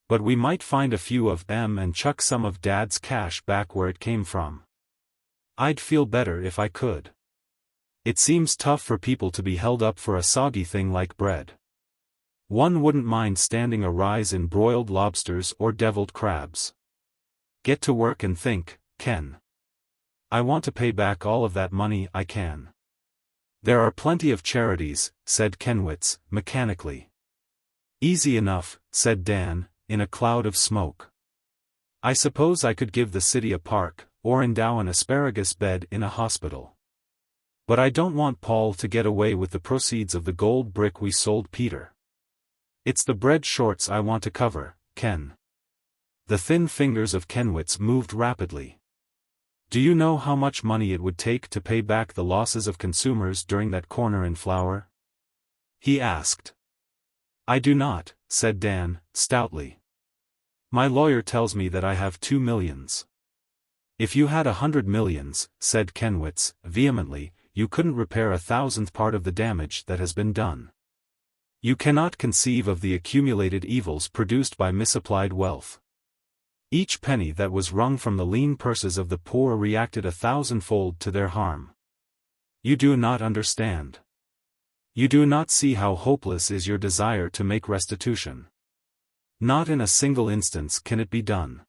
But we might find a few of them and chuck some of Dad's cash back where it came from. I'd feel better if I could. It seems tough for people to be held up for a soggy thing like bread. One wouldn't mind standing a rise in broiled lobsters or deviled crabs. Get to work and think, Ken. I want to pay back all of that money I can." "There are plenty of charities," said Kenwitz, mechanically. "Easy enough," said Dan, in a cloud of smoke. "I suppose I could give the city a park, or endow an asparagus bed in a hospital. But I don't want Paul to get away with the proceeds of the gold brick we sold Peter. It's the bread shorts I want to cover, Ken." The thin fingers of Kenwitz moved rapidly. "Do you know how much money it would take to pay back the losses of consumers during that corner in flour?" he asked. "I do not," said Dan, stoutly. "My lawyer tells me that I have 2 millions. "If you had 100 millions, said Kenwitz, vehemently, "you couldn't repair 1,000th part of the damage that has been done. You cannot conceive of the accumulated evils produced by misapplied wealth. Each penny that was wrung from the lean purses of the poor reacted 1,000-fold to their harm. You do not understand. You do not see how hopeless is your desire to make restitution. Not in a single instance can it be done.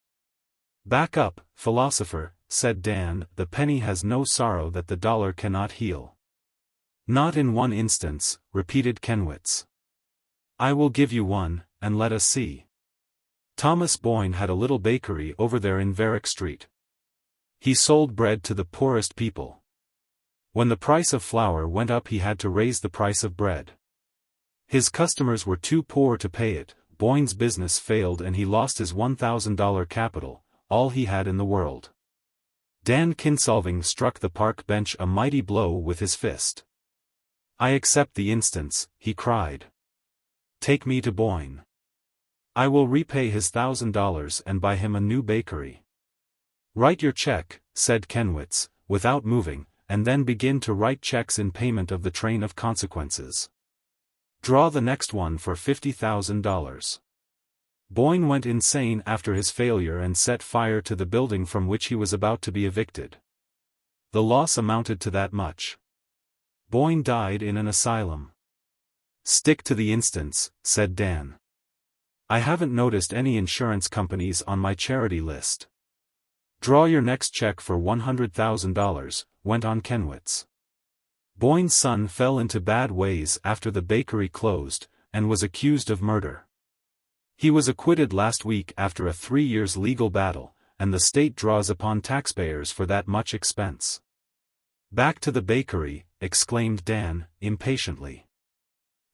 Back up, philosopher, said Dan, the penny has no sorrow that the dollar cannot heal. Not in one instance, repeated Kenwitz. I will give you one, and let us see. Thomas Boyne had a little bakery over there in Varick Street. He sold bread to the poorest people. When the price of flour went up, he had to raise the price of bread. His customers were too poor to pay it. Boyne's business failed and he lost his $1,000 capital, all he had in the world. Dan Kinsolving struck the park bench a mighty blow with his fist. I accept the instance, he cried. Take me to Boyne. I will repay his $1,000 and buy him a new bakery. Write your check, said Kenwitz, without moving, and then begin to write checks in payment of the train of consequences. Draw the next one for $50,000. Boyne went insane after his failure and set fire to the building from which he was about to be evicted. The loss amounted to that much. Boyne died in an asylum. Stick to the instance, said Dan. I haven't noticed any insurance companies on my charity list. Draw your next check for $100,000, went on Kenwitz. Boyne's son fell into bad ways after the bakery closed, and was accused of murder. He was acquitted last week after a 3 years legal battle, and the state draws upon taxpayers for that much expense. Back to the bakery, exclaimed Dan, impatiently.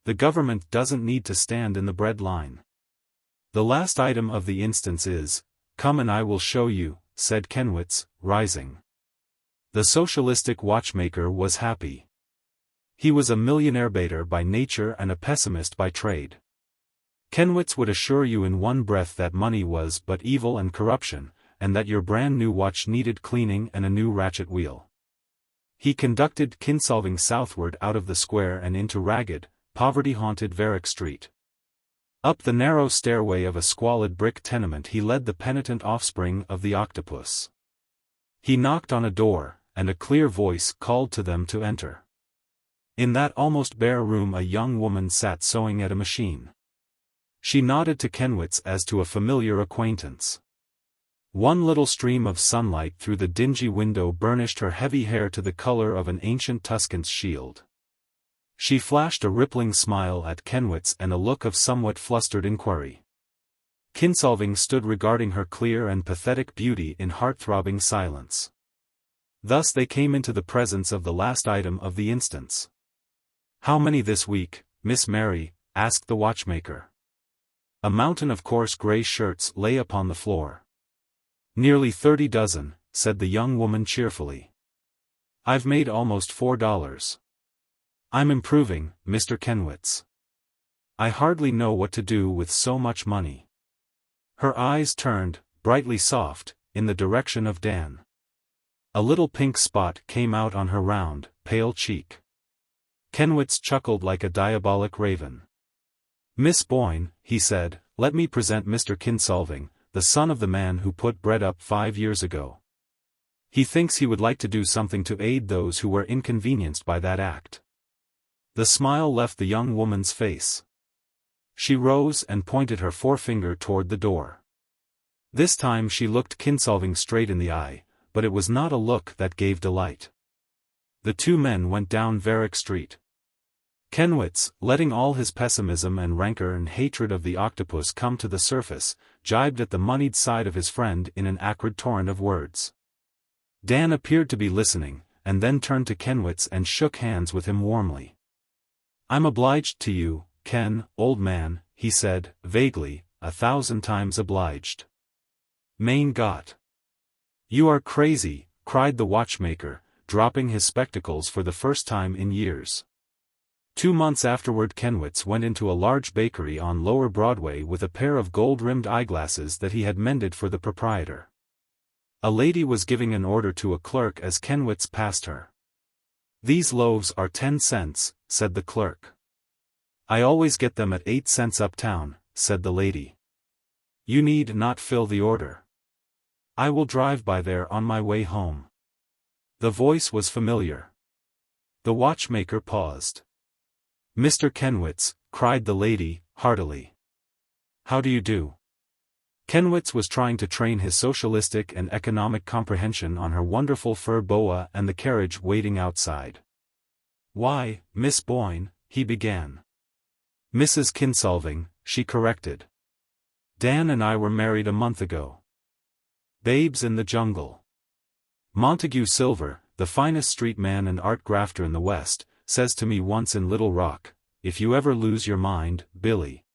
The government doesn't need to stand in the bread line. The last item of the instance is, come and I will show you, said Kenwitz, rising. The socialistic watchmaker was happy. He was a millionaire baiter by nature and a pessimist by trade. Kenwitz would assure you in one breath that money was but evil and corruption, and that your brand new watch needed cleaning and a new ratchet wheel. He conducted Kinsolving southward out of the square and into ragged, poverty-haunted Varick Street. Up the narrow stairway of a squalid brick tenement he led the penitent offspring of the octopus. He knocked on a door, and a clear voice called to them to enter. In that almost bare room a young woman sat sewing at a machine. She nodded to Kenwitz as to a familiar acquaintance. One little stream of sunlight through the dingy window burnished her heavy hair to the color of an ancient Tuscan's shield. She flashed a rippling smile at Kenwitz and a look of somewhat flustered inquiry. Kinsolving stood regarding her clear and pathetic beauty in heart-throbbing silence. Thus they came into the presence of the last item of the instance. How many this week, Miss Mary? Asked the watchmaker. A mountain of coarse gray shirts lay upon the floor. Nearly 30 dozen, said the young woman cheerfully. I've made almost $4. I'm improving, Mr. Kenwitz. I hardly know what to do with so much money. Her eyes turned, brightly soft, in the direction of Dan. A little pink spot came out on her round, pale cheek. Kenwitz chuckled like a diabolic raven. Miss Boyne, he said, let me present Mr. Kinsolving, the son of the man who put bread up 5 years ago. He thinks he would like to do something to aid those who were inconvenienced by that act. The smile left the young woman's face. She rose and pointed her forefinger toward the door. This time she looked Kinsolving straight in the eye, but it was not a look that gave delight. The two men went down Varick Street. Kenwitz, letting all his pessimism and rancor and hatred of the octopus come to the surface, jibed at the moneyed side of his friend in an acrid torrent of words. Dan appeared to be listening, and then turned to Kenwitz and shook hands with him warmly. I'm obliged to you, Ken, old man, he said, vaguely, 1,000 times obliged. Mein Gott. You are crazy, cried the watchmaker, dropping his spectacles for the first time in years. 2 months afterward Kenwitz went into a large bakery on Lower Broadway with a pair of gold-rimmed eyeglasses that he had mended for the proprietor. A lady was giving an order to a clerk as Kenwitz passed her. These loaves are 10 cents, said the clerk. I always get them at 8 cents uptown, said the lady. You need not fill the order. I will drive by there on my way home. The voice was familiar. The watchmaker paused. Mr. Kenwitz, cried the lady, heartily. How do you do? Kenwitz was trying to train his socialistic and economic comprehension on her wonderful fur boa and the carriage waiting outside. Why, Miss Boyne, he began. Mrs. Kinsolving, she corrected. Dan and I were married a month ago. Babes in the jungle. Montague Silver, the finest street man and art grafter in the West, says to me once in Little Rock, if you ever lose your mind, Billy,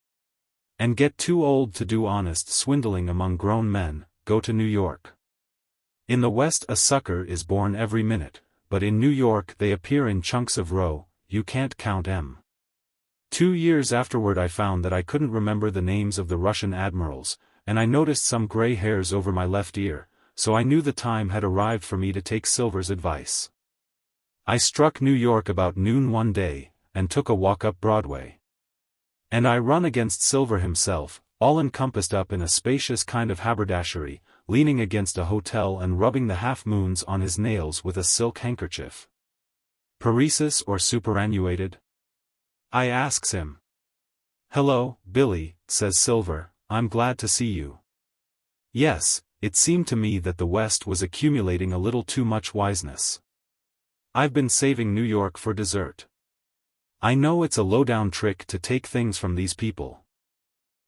and get too old to do honest swindling among grown men, go to New York. In the West a sucker is born every minute, but in New York they appear in chunks of row, you can't count 'em. 2 years afterward I found that I couldn't remember the names of the Russian admirals, and I noticed some gray hairs over my left ear, so I knew the time had arrived for me to take Silver's advice. I struck New York about noon one day, and took a walk up Broadway. And I run against Silver himself, all encompassed up in a spacious kind of haberdashery, leaning against a hotel and rubbing the half-moons on his nails with a silk handkerchief. Paresis or superannuated? I asks him. Hello, Billy, says Silver, I'm glad to see you. Yes, it seemed to me that the West was accumulating a little too much wiseness. I've been saving New York for dessert. I know it's a low-down trick to take things from these people.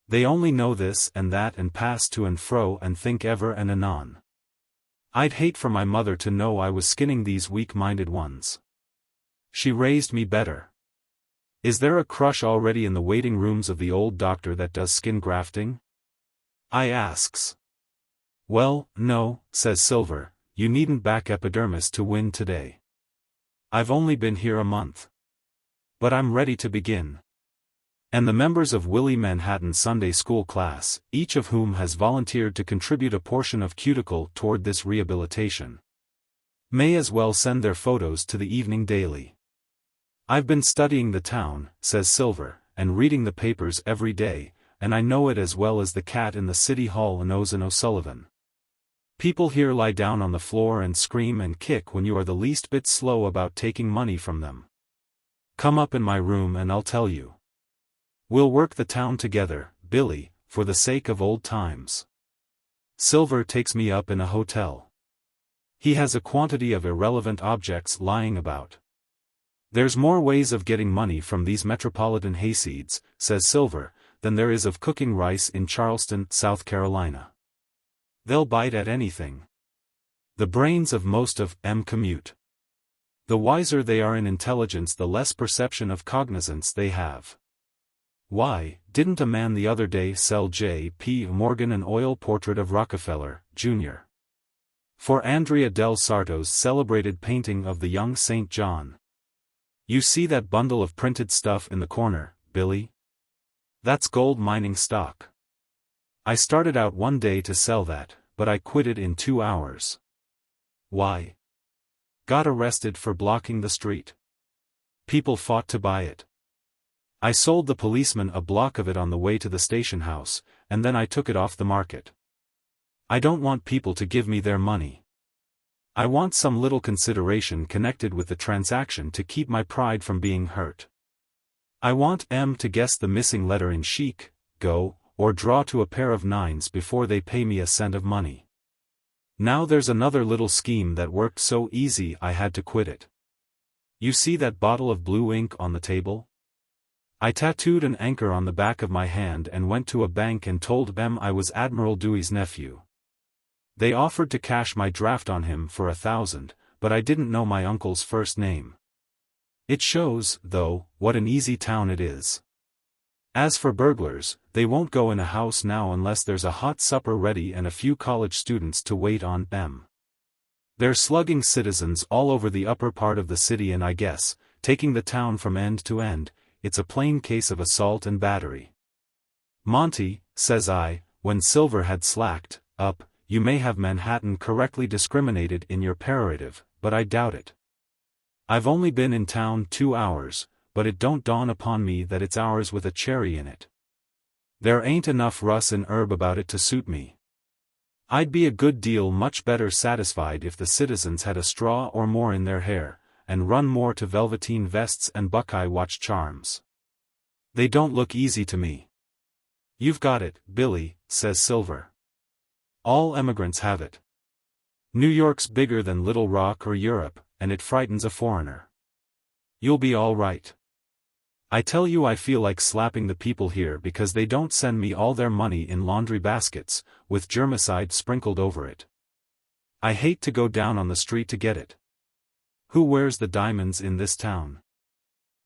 They only know this and that and pass to and fro and think ever and anon. I'd hate for my mother to know I was skinning these weak-minded ones. She raised me better. Is there a crush already in the waiting rooms of the old doctor that does skin grafting? I asks. Well, no, says Silver, you needn't back epidermis to win today. I've only been here a month. But I'm ready to begin. And the members of Willie Manhattan's Sunday school class, each of whom has volunteered to contribute a portion of cuticle toward this rehabilitation, may as well send their photos to the Evening Daily. I've been studying the town, says Silver, and reading the papers every day, and I know it as well as the cat in the city hall knows an O'Sullivan. People here lie down on the floor and scream and kick when you are the least bit slow about taking money from them. Come up in my room and I'll tell you. We'll work the town together, Billy, for the sake of old times. Silver takes me up in a hotel. He has a quantity of irrelevant objects lying about. There's more ways of getting money from these metropolitan hayseeds, says Silver, than there is of cooking rice in Charleston, South Carolina. They'll bite at anything. The brains of most of 'em commute. The wiser they are in intelligence, the less perception of cognizance they have. Why, didn't a man the other day sell J.P. Morgan an oil portrait of Rockefeller, Jr. for Andrea del Sarto's celebrated painting of the young St. John? You see that bundle of printed stuff in the corner, Billy? That's gold mining stock. I started out one day to sell that, but I quit it in 2 hours. Why? Got arrested for blocking the street. People fought to buy it. I sold the policeman a block of it on the way to the station house, and then I took it off the market. I don't want people to give me their money. I want some little consideration connected with the transaction to keep my pride from being hurt. I want 'em to guess the missing letter in chic, go, or draw to a pair of 9s before they pay me a cent of money. Now there's another little scheme that worked so easy I had to quit it. You see that bottle of blue ink on the table? I tattooed an anchor on the back of my hand and went to a bank and told them I was Admiral Dewey's nephew. They offered to cash my draft on him for 1,000, but I didn't know my uncle's first name. It shows, though, what an easy town it is. As for burglars, they won't go in a house now unless there's a hot supper ready and a few college students to wait on them. They're slugging citizens all over the upper part of the city and I guess, taking the town from end to end, it's a plain case of assault and battery. Monty, says I, when Silver had slacked up, you may have Manhattan correctly discriminated in your perorative, but I doubt it. I've only been in town 2 hours, but it don't dawn upon me that it's ours with a cherry in it. There ain't enough Russ and herb about it to suit me. I'd be a good deal much better satisfied if the citizens had a straw or more in their hair, and run more to velveteen vests and Buckeye watch charms. They don't look easy to me. You've got it, Billy, says Silver. All emigrants have it. New York's bigger than Little Rock or Europe, and it frightens a foreigner. You'll be all right. I tell you, I feel like slapping the people here because they don't send me all their money in laundry baskets, with germicide sprinkled over it. I hate to go down on the street to get it. Who wears the diamonds in this town?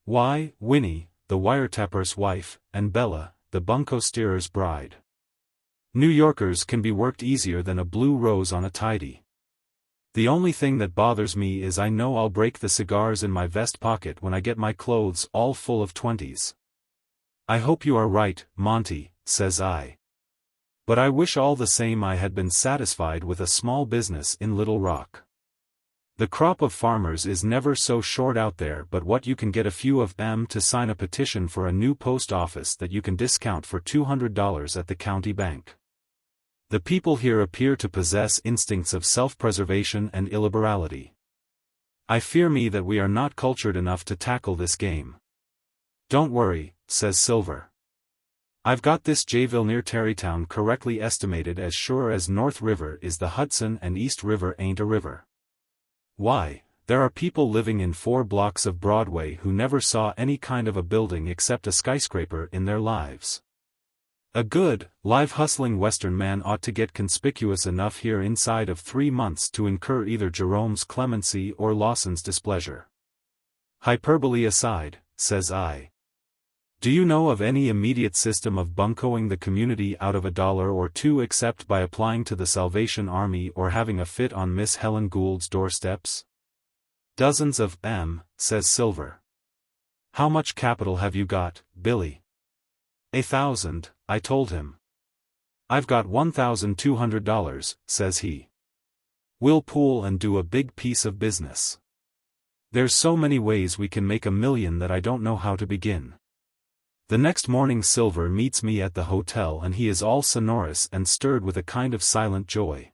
Why, Winnie, the wiretapper's wife, and Bella, the bunco steerer's bride. New Yorkers can be worked easier than a blue rose on a tidy. The only thing that bothers me is I know I'll break the cigars in my vest pocket when I get my clothes all full of 20s. I hope you are right, Monty, says I. But I wish all the same I had been satisfied with a small business in Little Rock. The crop of farmers is never so short out there, but what you can get a few of them to sign a petition for a new post office that you can discount for $200 at the county bank. The people here appear to possess instincts of self-preservation and illiberality. I fear me that we are not cultured enough to tackle this game. Don't worry, says Silver. I've got this Jayville near Tarrytown correctly estimated as sure as North River is the Hudson and East River ain't a river. Why, there are people living in 4 blocks of Broadway who never saw any kind of a building except a skyscraper in their lives. A good, live hustling Western man ought to get conspicuous enough here inside of 3 months to incur either Jerome's clemency or Lawson's displeasure. Hyperbole aside, says I. Do you know of any immediate system of buncoing the community out of $1 or $2 except by applying to the Salvation Army or having a fit on Miss Helen Gould's doorsteps? Dozens of them, says Silver. How much capital have you got, Billy? 1,000, I told him. I've got $1,200, says he. We'll pool and do a big piece of business. There's so many ways we can make $1 million that I don't know how to begin. The next morning Silver meets me at the hotel and he is all sonorous and stirred with a kind of silent joy.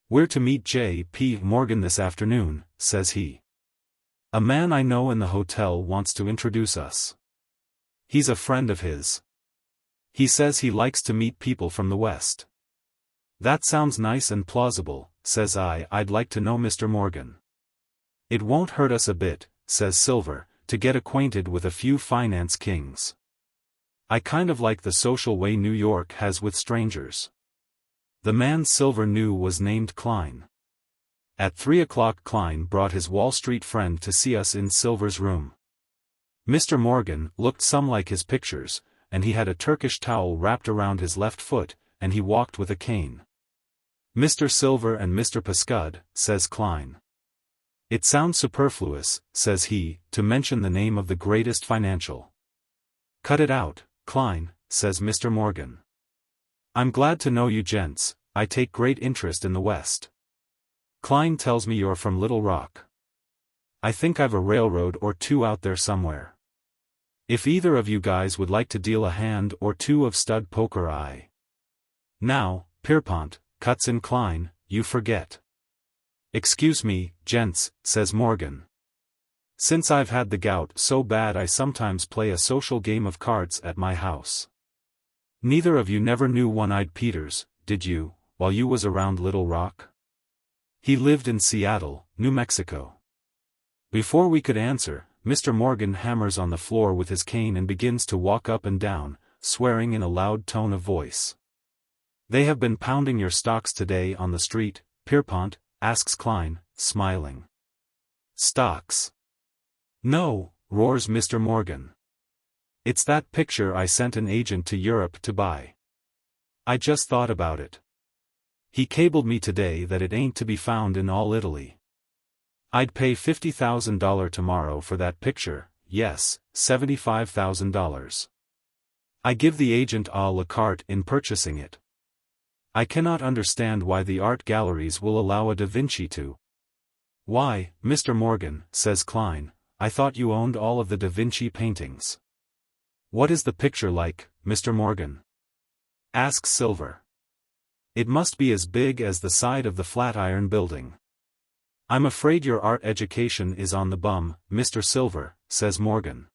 We're to meet J.P. Morgan this afternoon, says he. A man I know in the hotel wants to introduce us. He's a friend of his. He says he likes to meet people from the West. That sounds nice and plausible, says I. I'd like to know Mr. Morgan. It won't hurt us a bit, says Silver, to get acquainted with a few finance kings. I kind of like the social way New York has with strangers. The man Silver knew was named Klein. At 3 o'clock Klein brought his Wall Street friend to see us in Silver's room. Mr. Morgan looked some like his pictures, and he had a Turkish towel wrapped around his left foot, and he walked with a cane. Mr. Silver and Mr. Pascud, says Klein. It sounds superfluous, says he, to mention the name of the greatest financial. Cut it out, Klein, says Mr. Morgan. I'm glad to know you gents, I take great interest in the West. Klein tells me you're from Little Rock. I think I've a railroad or 2 out there somewhere. If either of you guys would like to deal a hand or 2 of stud poker Now, Pierpont, cuts in Klein, you forget. Excuse me, gents, says Morgan. Since I've had the gout so bad I sometimes play a social game of cards at my house. Neither of you never knew One-Eyed Peters, did you, while you was around Little Rock? He lived in Seattle, New Mexico. Before we could answer, Mr. Morgan hammers on the floor with his cane and begins to walk up and down, swearing in a loud tone of voice. They have been pounding your stocks today on the street, Pierpont, asks Klein, smiling. Stocks? No, roars Mr. Morgan. It's that picture I sent an agent to Europe to buy. I just thought about it. He cabled me today that it ain't to be found in all Italy. I'd pay $50,000 tomorrow for that picture, yes, $75,000. I give the agent a la carte in purchasing it. I cannot understand why the art galleries will allow a Da Vinci to. Why, Mr. Morgan, says Klein, I thought you owned all of the Da Vinci paintings. What is the picture like, Mr. Morgan? Asks Silver. It must be as big as the side of the Flatiron Building. I'm afraid your art education is on the bum, Mr. Silver, says Morgan.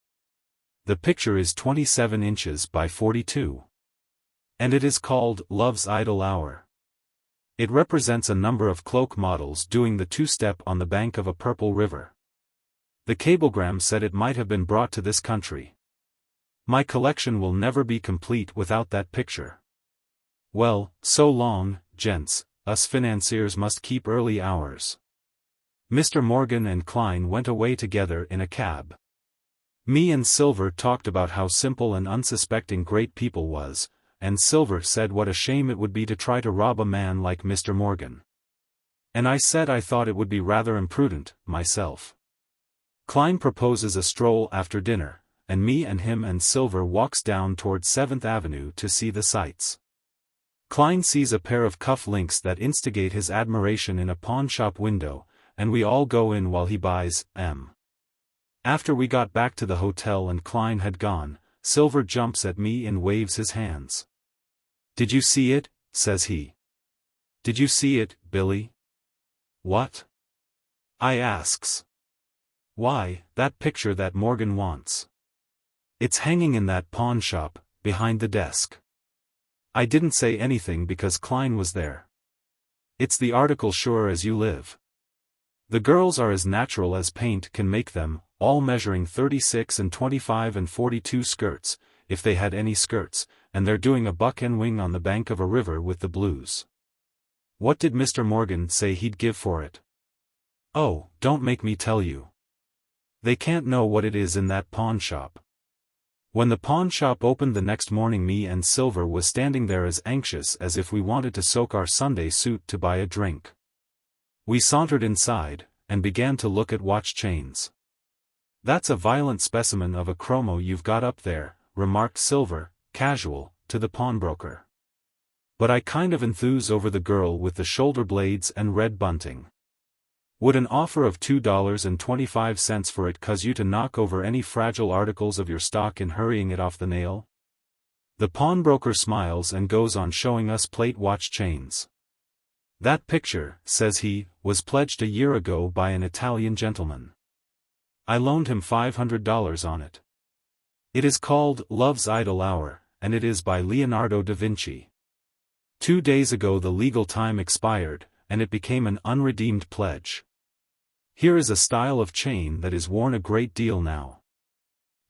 The picture is 27 inches by 42. And it is called Love's Idle Hour. It represents a number of cloak models doing the two-step on the bank of a purple river. The cablegram said it might have been brought to this country. My collection will never be complete without that picture. Well, so long, gents, us financiers must keep early hours. Mr. Morgan and Klein went away together in a cab. Me and Silver talked about how simple and unsuspecting great people was, and Silver said what a shame it would be to try to rob a man like Mr. Morgan. And I said I thought it would be rather imprudent, myself. Klein proposes a stroll after dinner, and me and him and Silver walks down toward 7th Avenue to see the sights. Klein sees a pair of cuff links that instigate his admiration in a pawnshop window, and we all go in while he buys them. After we got back to the hotel and Klein had gone, Silver jumps at me and waves his hands. Did you see it? Says he. Did you see it, Billy? What? I asks. Why, that picture that Morgan wants. It's hanging in that pawn shop, behind the desk. I didn't say anything because Klein was there. It's the article sure as you live. The girls are as natural as paint can make them, all measuring 36 and 25 and 42 skirts, if they had any skirts, and they're doing a buck and wing on the bank of a river with the blues. What did Mr. Morgan say he'd give for it? Oh, don't make me tell you. They can't know what it is in that pawn shop. When the pawn shop opened the next morning, me and Silver was standing there as anxious as if we wanted to soak our Sunday suit to buy a drink. We sauntered inside, and began to look at watch chains. That's a violent specimen of a chromo you've got up there, remarked Silver, casual, to the pawnbroker. But I kind of enthuse over the girl with the shoulder blades and red bunting. Would an offer of $2.25 for it cause you to knock over any fragile articles of your stock in hurrying it off the nail? The pawnbroker smiles and goes on showing us plate watch chains. That picture, says he, was pledged a year ago by an Italian gentleman. I loaned him $500 on it. It is called Love's Idle Hour, and it is by Leonardo da Vinci. 2 days ago the legal time expired, and it became an unredeemed pledge. Here is a style of chain that is worn a great deal now.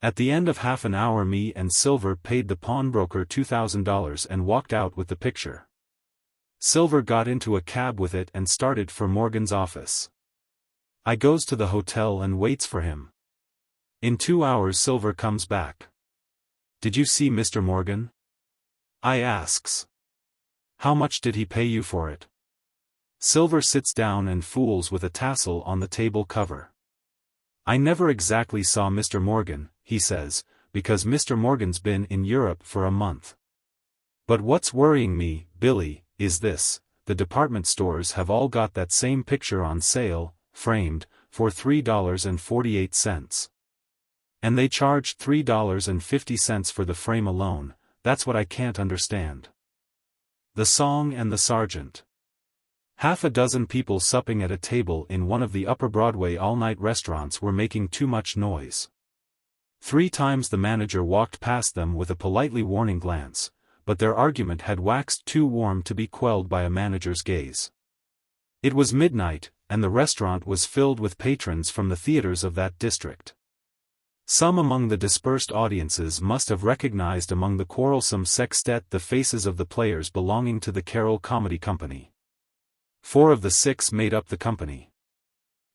At the end of half an hour me and Silver paid the pawnbroker $2,000 and walked out with the picture. Silver got into a cab with it and started for Morgan's office. I goes to the hotel and waits for him. In 2 hours Silver comes back. Did you see Mr. Morgan? I asks. How much did he pay you for it? Silver sits down and fools with a tassel on the table cover. I never exactly saw Mr. Morgan, he says, because Mr. Morgan's been in Europe for a month. But what's worrying me, Billy, is this: the department stores have all got that same picture on sale, framed, for $3.48. And they charge $3.50 for the frame alone. That's what I can't understand. The Song and the Sergeant. Half a dozen people supping at a table in one of the Upper Broadway all-night restaurants were making too much noise. 3 times the manager walked past them with a politely warning glance, but their argument had waxed too warm to be quelled by a manager's gaze. It was midnight, and the restaurant was filled with patrons from the theaters of that district. Some among the dispersed audiences must have recognized among the quarrelsome sextet the faces of the players belonging to the Carroll Comedy Company. 4 of the 6 made up the company.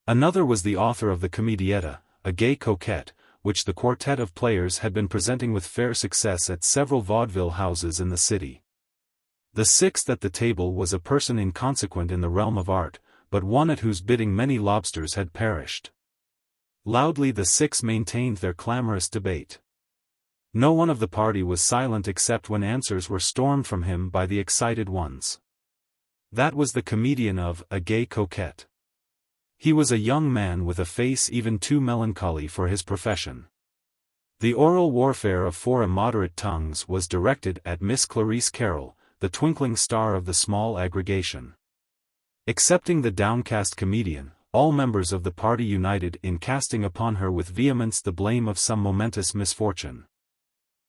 Another was the author of the Comedietta, a gay coquette, which the quartet of players had been presenting with fair success at several vaudeville houses in the city. The 6th at the table was a person inconsequent in the realm of art, but one at whose bidding many lobsters had perished. Loudly the 6 maintained their clamorous debate. No one of the party was silent except when answers were stormed from him by the excited ones. That was the comedian of A Gay Coquette. He was a young man with a face even too melancholy for his profession. The oral warfare of four immoderate tongues was directed at Miss Clarice Carroll, the twinkling star of the small aggregation. Excepting the downcast comedian, all members of the party united in casting upon her with vehemence the blame of some momentous misfortune.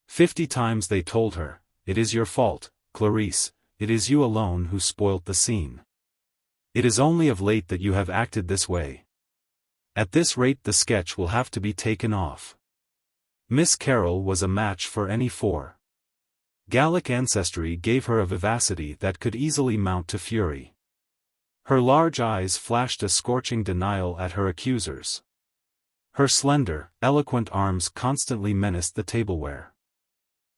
50 times they told her, "It is your fault, Clarice, it is you alone who spoilt the scene. It is only of late that you have acted this way. At this rate the sketch will have to be taken off." Miss Carroll was a match for any four. Gallic ancestry gave her a vivacity that could easily mount to fury. Her large eyes flashed a scorching denial at her accusers. Her slender, eloquent arms constantly menaced the tableware.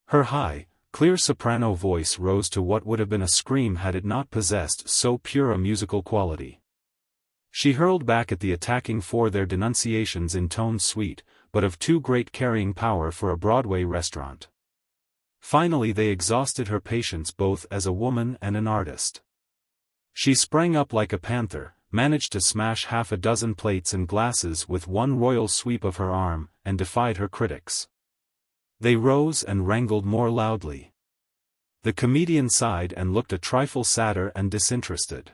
Her high, clear soprano voice rose to what would have been a scream had it not possessed so pure a musical quality. She hurled back at the attacking four their denunciations in tones sweet, but of too great carrying power for a Broadway restaurant. Finally they exhausted her patience both as a woman and an artist. She sprang up like a panther, managed to smash half a dozen plates and glasses with one royal sweep of her arm, and defied her critics. They rose and wrangled more loudly. The comedian sighed and looked a trifle sadder and disinterested.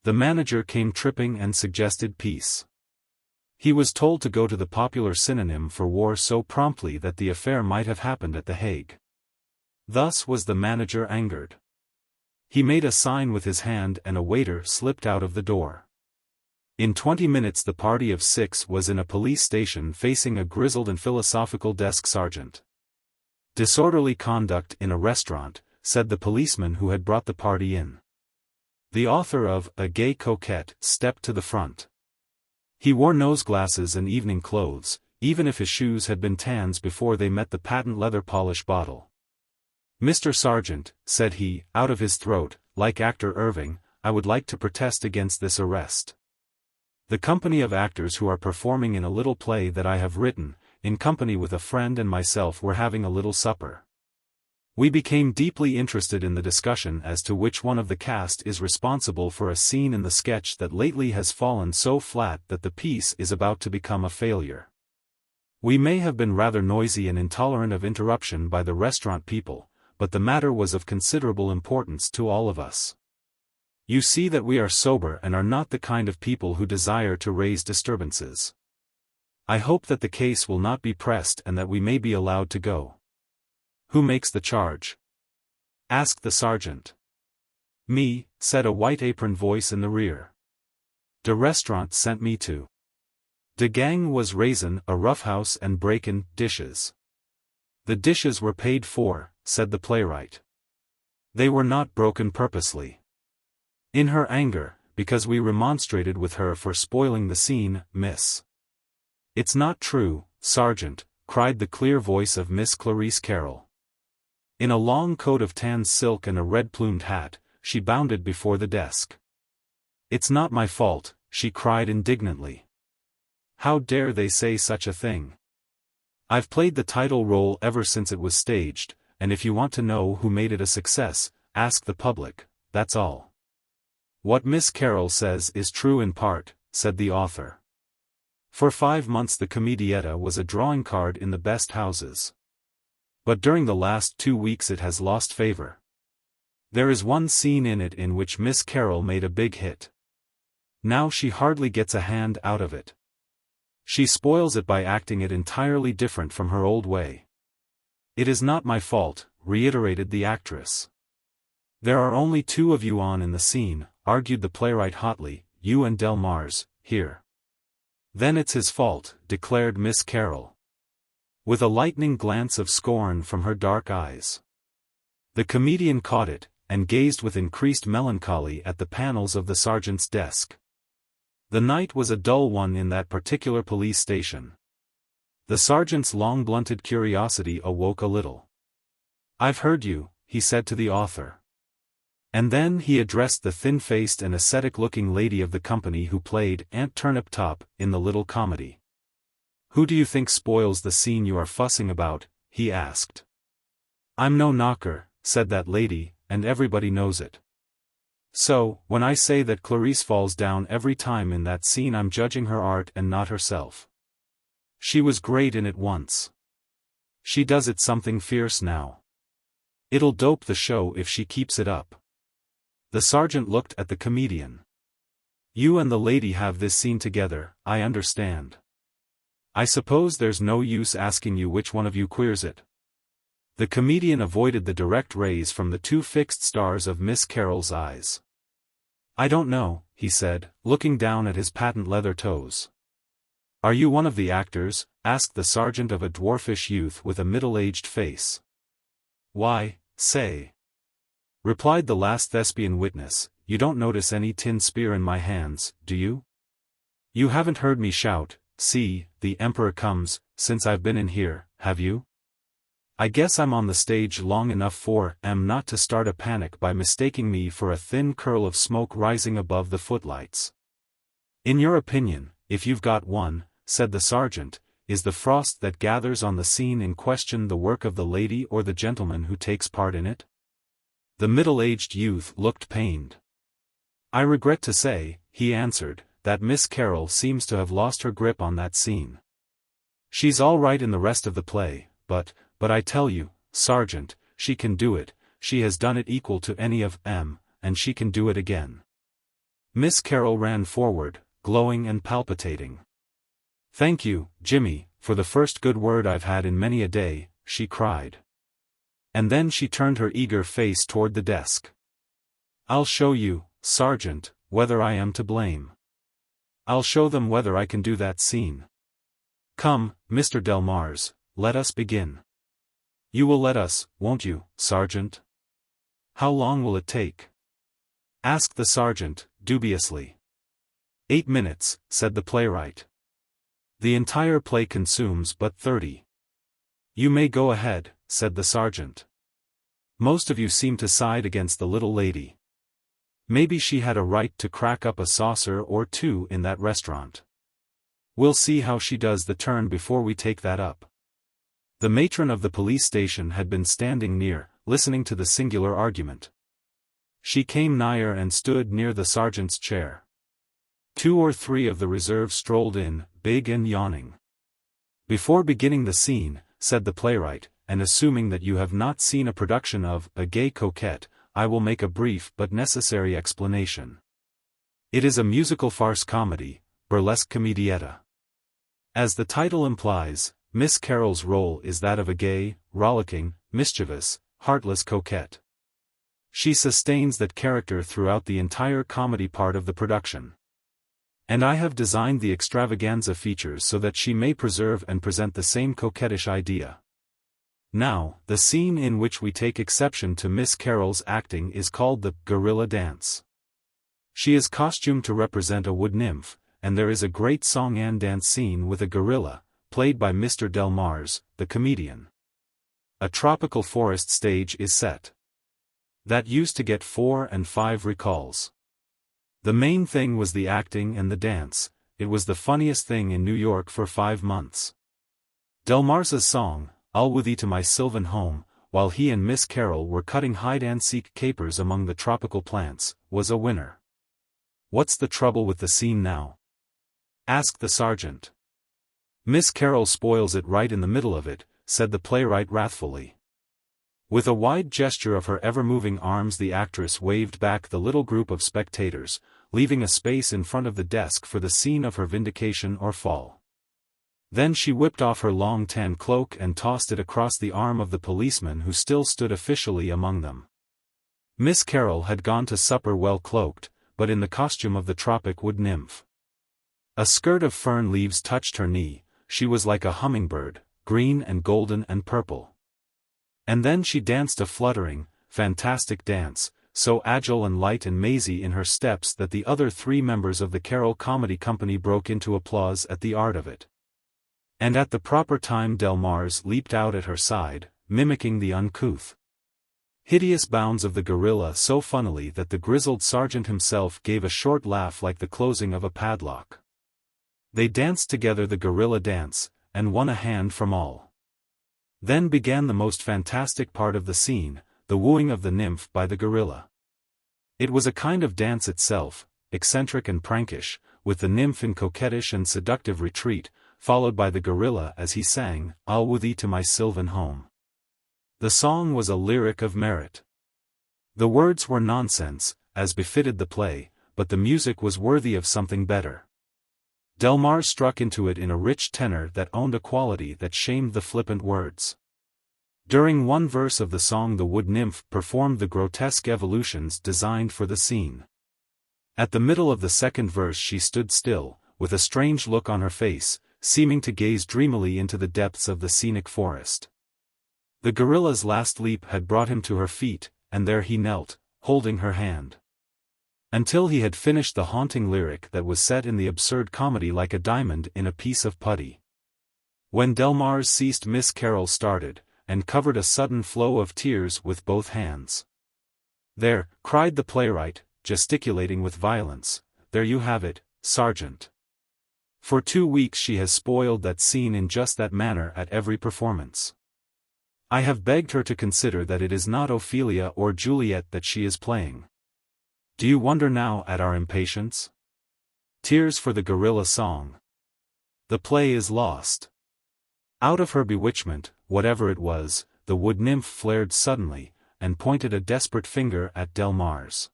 The manager came tripping and suggested peace. He was told to go to the popular synonym for war so promptly that the affair might have happened at The Hague. Thus was the manager angered. He made a sign with his hand and a waiter slipped out of the door. In 20 minutes the party of 6 was in a police station facing a grizzled and philosophical desk sergeant. "Disorderly conduct in a restaurant," said the policeman who had brought the party in. The author of A Gay Coquette stepped to the front. He wore nose glasses and evening clothes, even if his shoes had been tans before they met the patent leather polish bottle. "Mr. Sergeant," said he, out of his throat, like actor Irving, "I would like to protest against this arrest. The company of actors who are performing in a little play that I have written, in company with a friend and myself were having a little supper. We became deeply interested in the discussion as to which one of the cast is responsible for a scene in the sketch that lately has fallen so flat that the piece is about to become a failure. We may have been rather noisy and intolerant of interruption by the restaurant people, but the matter was of considerable importance to all of us. You see that we are sober and are not the kind of people who desire to raise disturbances. I hope that the case will not be pressed and that we may be allowed to go." "Who makes the charge?" asked the sergeant. "Me," said a white-aproned voice in the rear. "De restaurant sent me to." De gang was raisin, a roughhouse and break-in, dishes. "The dishes were paid for," said the playwright. "They were not broken purposely." In her anger, because we remonstrated with her for spoiling the scene, Miss. "It's not true, Sergeant," cried the clear voice of Miss Clarice Carroll. In a long coat of tan silk and a red-plumed hat, she bounded before the desk. "It's not my fault," she cried indignantly. "How dare they say such a thing? I've played the title role ever since it was staged, and if you want to know who made it a success, ask the public, that's all." "What Miss Carroll says is true in part," said the author. "For 5 months the comedietta was a drawing card in the best houses. But during the last 2 weeks it has lost favor. There is one scene in it in which Miss Carroll made a big hit. Now she hardly gets a hand out of it. She spoils it by acting it entirely different from her old way." "It is not my fault," reiterated the actress. "There are only 2 of you on in the scene," argued the playwright hotly, "you and Del Mars, here." "Then it's his fault," declared Miss Carroll, with a lightning glance of scorn from her dark eyes. The comedian caught it, and gazed with increased melancholy at the panels of the sergeant's desk. The night was a dull one in that particular police station. The sergeant's long-blunted curiosity awoke a little. "I've heard you," he said to the author. And then he addressed the thin-faced and ascetic-looking lady of the company who played Aunt Turnip-Top in the little comedy. "Who do you think spoils the scene you are fussing about?" he asked. "I'm no knocker," said that lady, "and everybody knows it." So, when I say that Clarice falls down every time in that scene, I'm judging her art and not herself. She was great in it once. She does it something fierce now. It'll dope the show if she keeps it up. The sergeant looked at the comedian. You and the lady have this scene together, I understand. I suppose there's no use asking you which one of you queers it. The comedian avoided the direct rays from the two fixed stars of Miss Carroll's eyes. I don't know, he said, looking down at his patent leather toes. Are you one of the actors? Asked the sergeant of a dwarfish youth with a middle-aged face. Why, say, replied the last thespian witness, you don't notice any tin spear in my hands, do you? You haven't heard me shout, see, the Emperor comes, since I've been in here, have you? I guess I'm on the stage long enough for not to start a panic by mistaking me for a thin curl of smoke rising above the footlights. In your opinion, if you've got one, said the sergeant, is the frost that gathers on the scene in question the work of the lady or the gentleman who takes part in it? The middle-aged youth looked pained. I regret to say, he answered, that Miss Carroll seems to have lost her grip on that scene. She's all right in the rest of the play, but I tell you, Sergeant, she can do it, she has done it equal to any of them, and she can do it again. Miss Carroll ran forward, glowing and palpitating. Thank you, Jimmy, for the first good word I've had in many a day, she cried. And then she turned her eager face toward the desk. I'll show you, Sergeant, whether I am to blame. I'll show them whether I can do that scene. Come, Mr. Delmars, let us begin. You will let us, won't you, Sergeant? How long will it take? Asked the sergeant, dubiously. 8 minutes, said the playwright. The entire play consumes but 30. You may go ahead, said the sergeant. Most of you seem to side against the little lady. Maybe she had a right to crack up a saucer or two in that restaurant. We'll see how she does the turn before we take that up. The matron of the police station had been standing near, listening to the singular argument. She came nigher and stood near the sergeant's chair. 2 or 3 of the reserve strolled in, big and yawning. Before beginning the scene, said the playwright, and assuming that you have not seen a production of A Gay Coquette, I will make a brief but necessary explanation. It is a musical farce comedy, burlesque comedietta. As the title implies, Miss Carroll's role is that of a gay, rollicking, mischievous, heartless coquette. She sustains that character throughout the entire comedy part of the production. And I have designed the extravaganza features so that she may preserve and present the same coquettish idea. Now, the scene in which we take exception to Miss Carroll's acting is called the gorilla dance. She is costumed to represent a wood nymph, and there is a great song and dance scene with a gorilla, played by Mr. Delmars, the comedian. A tropical forest stage is set. That used to get 4 and 5 recalls. The main thing was the acting and the dance. It was the funniest thing in New York for 5 months. Delmars's song, I'll with thee to my sylvan home, while he and Miss Carroll were cutting hide-and-seek capers among the tropical plants, was a winner. What's the trouble with the scene now? Asked the sergeant. Miss Carroll spoils it right in the middle of it, said the playwright wrathfully. With a wide gesture of her ever-moving arms the actress waved back the little group of spectators, leaving a space in front of the desk for the scene of her vindication or fall. Then she whipped off her long tan cloak and tossed it across the arm of the policeman who still stood officially among them. Miss Carroll had gone to supper well cloaked, but in the costume of the tropic wood nymph. A skirt of fern leaves touched her knee, she was like a hummingbird, green and golden and purple. And then she danced a fluttering, fantastic dance, so agile and light and mazy in her steps that the other 3 members of the Carroll Comedy Company broke into applause at the art of it. And at the proper time Delmars leaped out at her side, mimicking the uncouth, hideous bounds of the gorilla so funnily that the grizzled sergeant himself gave a short laugh like the closing of a padlock. They danced together the gorilla dance, and won a hand from all. Then began the most fantastic part of the scene, the wooing of the nymph by the gorilla. It was a kind of dance itself, eccentric and prankish, with the nymph in coquettish and seductive retreat, followed by the gorilla as he sang, "I'll woo thee to my sylvan home." The song was a lyric of merit. The words were nonsense, as befitted the play, but the music was worthy of something better. Delmar struck into it in a rich tenor that owned a quality that shamed the flippant words. During one verse of the song the wood nymph performed the grotesque evolutions designed for the scene. At the middle of the second verse she stood still, with a strange look on her face, seeming to gaze dreamily into the depths of the scenic forest. The gorilla's last leap had brought him to her feet, and there he knelt, holding her hand. Until he had finished the haunting lyric that was set in the absurd comedy like a diamond in a piece of putty. When Delmars ceased, Miss Carroll started, and covered a sudden flow of tears with both hands. "There," cried the playwright, gesticulating with violence, "there you have it, Sergeant. For 2 weeks she has spoiled that scene in just that manner at every performance. I have begged her to consider that it is not Ophelia or Juliet that she is playing. Do you wonder now at our impatience? Tears for the gorilla song. The play is lost." Out of her bewitchment, whatever it was, the wood nymph flared suddenly, and pointed a desperate finger at Delmars.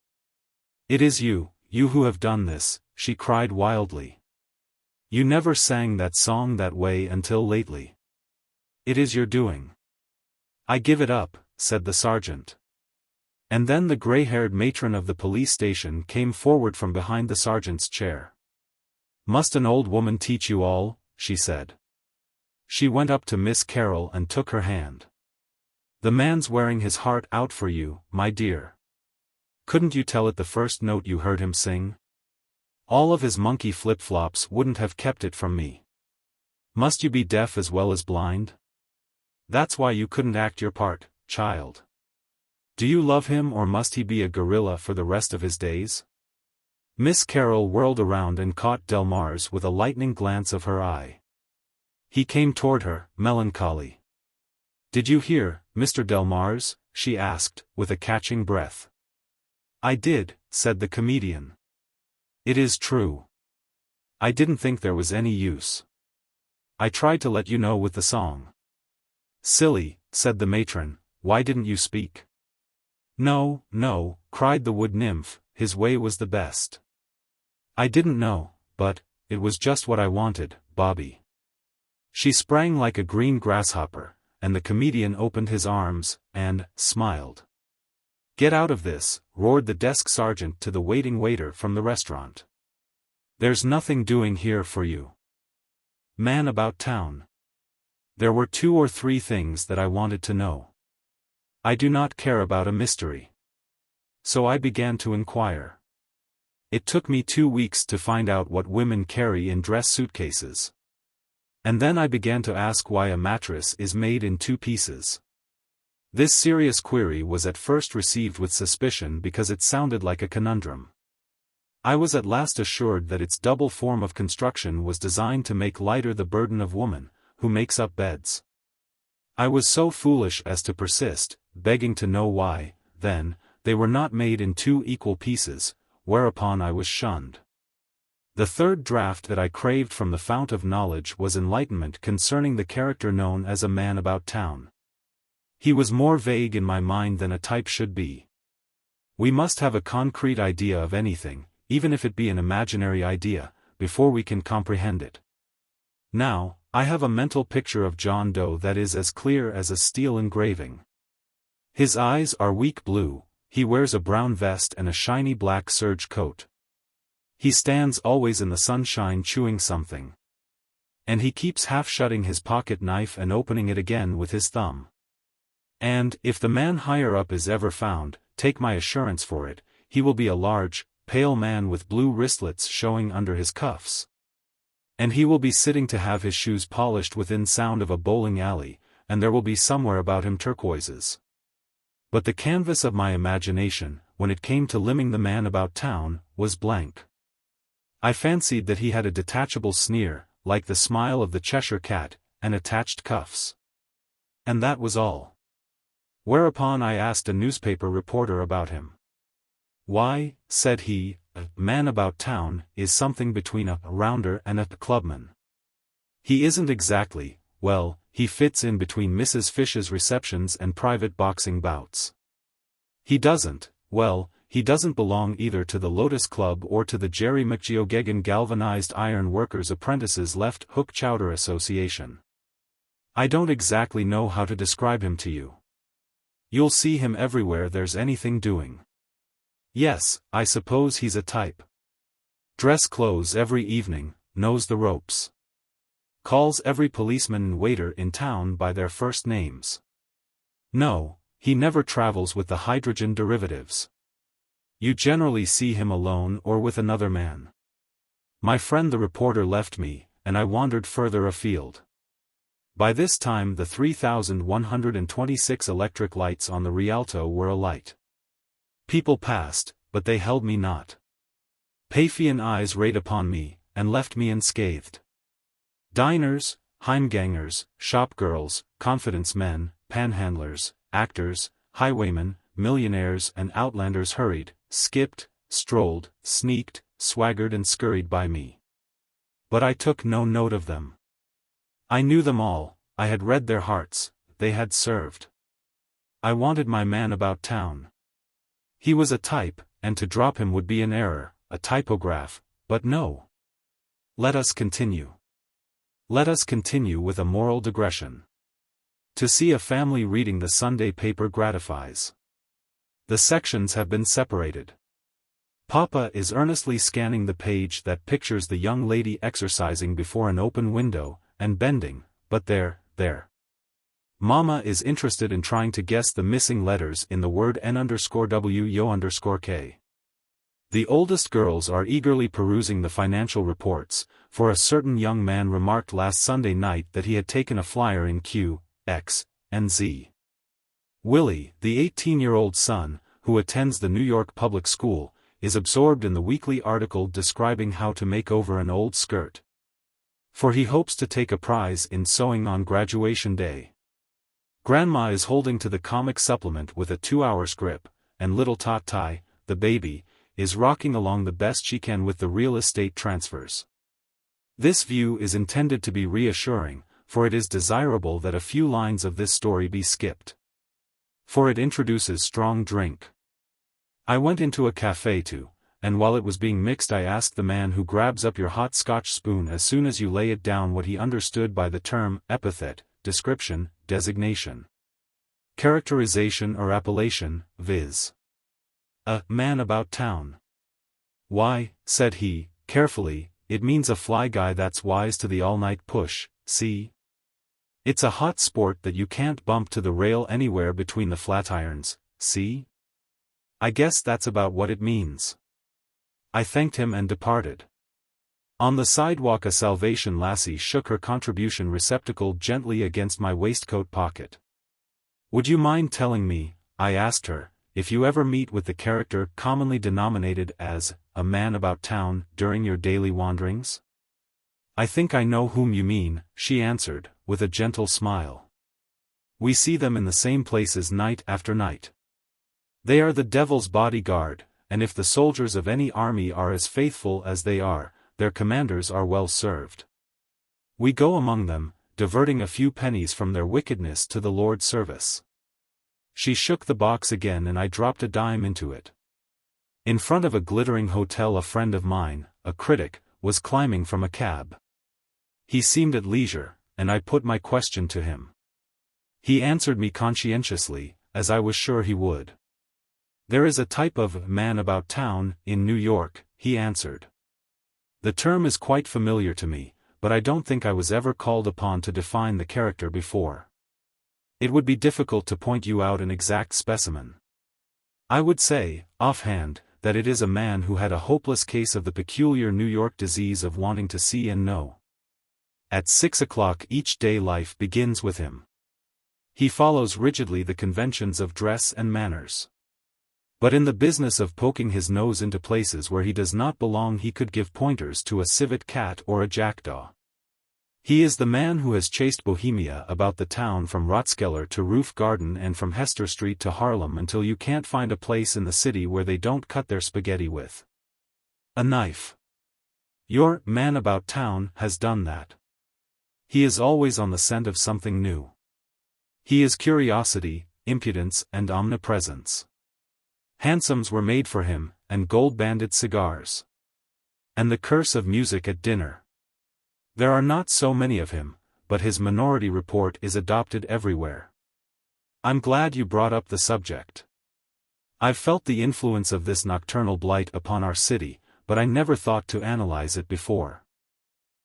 "It is you who have done this," she cried wildly. "You never sang that song that way until lately. It is your doing." "I give it up," said the sergeant. And then the gray-haired matron of the police station came forward from behind the sergeant's chair. "Must an old woman teach you all?" she said. She went up to Miss Carroll and took her hand. "The man's wearing his heart out for you, my dear. Couldn't you tell it the first note you heard him sing? All of his monkey flip-flops wouldn't have kept it from me. Must you be deaf as well as blind? That's why you couldn't act your part, child. Do you love him, or must he be a gorilla for the rest of his days?" Miss Carroll whirled around and caught Delmars with a lightning glance of her eye. He came toward her, melancholy. "Did you hear, Mr. Delmars?" she asked, with a catching breath. "I did," said the comedian. "It is true. I didn't think there was any use. I tried to let you know with the song." "Silly," said the matron, "why didn't you speak?" "No, no," cried the wood nymph, "his way was the best. I didn't know, but it was just what I wanted, Bobby." She sprang like a green grasshopper, and the comedian opened his arms, and smiled. "Get out of this," roared the desk sergeant to the waiting waiter from the restaurant. "There's nothing doing here for you. Man about town. There were 2 or 3 things that I wanted to know. I do not care about a mystery. So I began to inquire. It took me 2 weeks to find out what women carry in dress suitcases. And then I began to ask why a mattress is made in 2 pieces. This serious query was at first received with suspicion because it sounded like a conundrum. I was at last assured that its double form of construction was designed to make lighter the burden of woman, who makes up beds. I was so foolish as to persist, begging to know why, then, they were not made in 2 equal pieces, whereupon I was shunned. The third draught that I craved from the fount of knowledge was enlightenment concerning the character known as a man about town. He was more vague in my mind than a type should be. We must have a concrete idea of anything, even if it be an imaginary idea, before we can comprehend it. Now, I have a mental picture of John Doe that is as clear as a steel engraving. His eyes are weak blue, he wears a brown vest and a shiny black serge coat. He stands always in the sunshine chewing something. And he keeps half shutting his pocket knife and opening it again with his thumb. And, if the man higher up is ever found, take my assurance for it, he will be a large, pale man with blue wristlets showing under his cuffs. And he will be sitting to have his shoes polished within sound of a bowling alley, and there will be somewhere about him turquoises. But the canvas of my imagination, when it came to limning the man about town, was blank. I fancied that he had a detachable sneer, like the smile of the Cheshire cat, and attached cuffs. And that was all. Whereupon I asked a newspaper reporter about him. "Why," said he, "a man about town is something between a rounder and a clubman. He isn't exactly, well, he fits in between Mrs. Fish's receptions and private boxing bouts. He doesn't belong either to the Lotus Club or to the Jerry McGeogegan Galvanized Iron Workers Apprentices Left Hook Chowder Association. I don't exactly know how to describe him to you. You'll see him everywhere there's anything doing. Yes, I suppose he's a type. Dress clothes every evening, knows the ropes. Calls every policeman and waiter in town by their first names. No, he never travels with the hydrogen derivatives. You generally see him alone or with another man. My friend the reporter left me, and I wandered further afield. By this time the 3,126 electric lights on the Rialto were alight. People passed, but they held me not. Paphian eyes rayed upon me, and left me unscathed. Diners, heimgangers, shopgirls, confidence men, panhandlers, actors, highwaymen, millionaires and outlanders hurried, skipped, strolled, sneaked, swaggered and scurried by me. But I took no note of them. I knew them all, I had read their hearts, they had served. I wanted my man about town. He was a type, and to drop him would be an error, a typograph, but no. Let us continue. Let us continue with a moral digression. To see a family reading the Sunday paper gratifies. The sections have been separated. Papa is earnestly scanning the page that pictures the young lady exercising before an open window, and bending, but there. Mama is interested in trying to guess the missing letters in the word N_W_Yo_K. The oldest girls are eagerly perusing the financial reports, for a certain young man remarked last Sunday night that he had taken a flyer in Q, X, and Z. Willie, the 18-year-old son, who attends the New York public school, is absorbed in the weekly article describing how to make over an old skirt. For he hopes to take a prize in sewing on graduation day. Grandma is holding to the comic supplement with a 2-hour script, and little Tot Tai, the baby, is rocking along the best she can with the real estate transfers. This view is intended to be reassuring, for it is desirable that a few lines of this story be skipped. For it introduces strong drink. I went into a café too, and while it was being mixed I asked the man who grabs up your hot Scotch spoon as soon as you lay it down what he understood by the term epithet, description, designation, characterization or appellation, viz. A man about town. Why, said he, carefully, it means a fly guy that's wise to the all-night push, see? It's a hot sport that you can't bump to the rail anywhere between the flatirons, see? I guess that's about what it means. I thanked him and departed. On the sidewalk a Salvation lassie shook her contribution receptacle gently against my waistcoat pocket. Would you mind telling me, I asked her, if you ever meet with the character commonly denominated as a man about town during your daily wanderings? I think I know whom you mean, she answered, with a gentle smile. We see them in the same places night after night. They are the devil's bodyguard, and if the soldiers of any army are as faithful as they are, their commanders are well served. We go among them, diverting a few pennies from their wickedness to the Lord's service. She shook the box again and I dropped a dime into it. In front of a glittering hotel a friend of mine, a critic, was climbing from a cab. He seemed at leisure, and I put my question to him. He answered me conscientiously, as I was sure he would. There is a type of man about town in New York, he answered. The term is quite familiar to me, but I don't think I was ever called upon to define the character before. It would be difficult to point you out an exact specimen. I would say, offhand, that it is a man who had a hopeless case of the peculiar New York disease of wanting to see and know. At 6 o'clock each day life begins with him. He follows rigidly the conventions of dress and manners. But in the business of poking his nose into places where he does not belong he could give pointers to a civet cat or a jackdaw. He is the man who has chased Bohemia about the town from Rathskeller to Roof Garden and from Hester Street to Harlem until you can't find a place in the city where they don't cut their spaghetti with a knife. Your man about town has done that. He is always on the scent of something new. He is curiosity, impudence, and omnipresence. Hansoms were made for him, and gold-banded cigars. And the curse of music at dinner. There are not so many of him, but his Minority Report is adopted everywhere. I'm glad you brought up the subject. I've felt the influence of this nocturnal blight upon our city, but I never thought to analyze it before.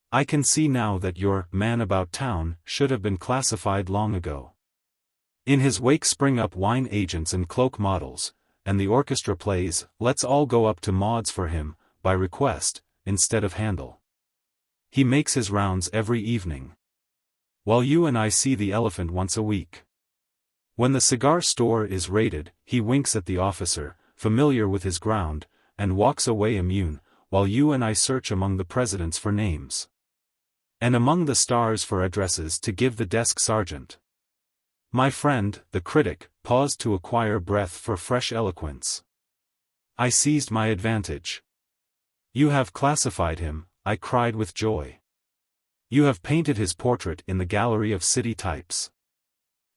I can see now that your man about town should have been classified long ago. In his wake spring up wine agents and cloak models, and the orchestra plays "Let's All Go Up to Maud's" for him, by request, instead of Handel. He makes his rounds every evening. While you and I see the elephant once a week. When the cigar store is raided, he winks at the officer, familiar with his ground, and walks away immune, while you and I search among the presidents for names. And among the stars for addresses to give the desk sergeant. My friend, the critic, paused to acquire breath for fresh eloquence. I seized my advantage. You have classified him, I cried with joy. You have painted his portrait in the gallery of city types.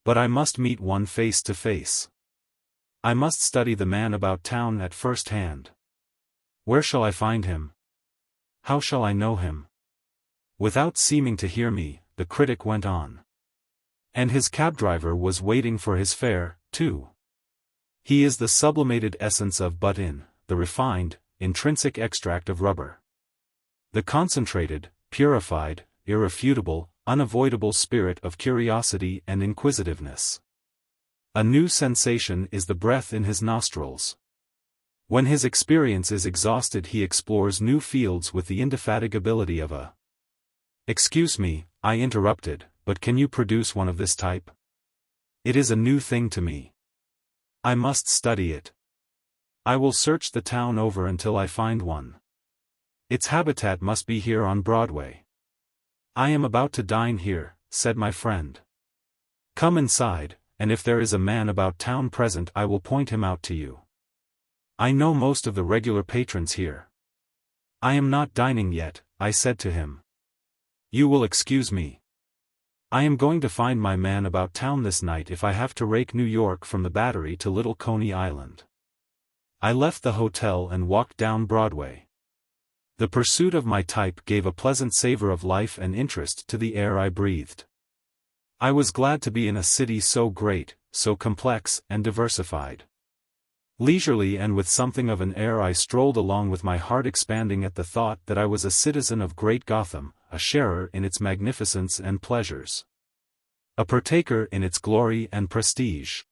But I must meet one face to face. I must study the man about town at first hand. Where shall I find him? How shall I know him? Without seeming to hear me, the critic went on. And his cab driver was waiting for his fare, too. He is the sublimated essence of butt-in, the refined, intrinsic extract of rubber. The concentrated, purified, irrefutable, unavoidable spirit of curiosity and inquisitiveness. A new sensation is the breath in his nostrils. When his experience is exhausted, he explores new fields with the indefatigability of a... Excuse me, I interrupted, but can you produce one of this type? It is a new thing to me. I must study it. I will search the town over until I find one. Its habitat must be here on Broadway. I am about to dine here, said my friend. Come inside, and if there is a man about town present I will point him out to you. I know most of the regular patrons here. I am not dining yet, I said to him. You will excuse me. I am going to find my man about town this night if I have to rake New York from the Battery to Little Coney Island. I left the hotel and walked down Broadway. The pursuit of my type gave a pleasant savor of life and interest to the air I breathed. I was glad to be in a city so great, so complex and diversified. Leisurely and with something of an air I strolled along with my heart expanding at the thought that I was a citizen of great Gotham, a sharer in its magnificence and pleasures. A partaker in its glory and prestige.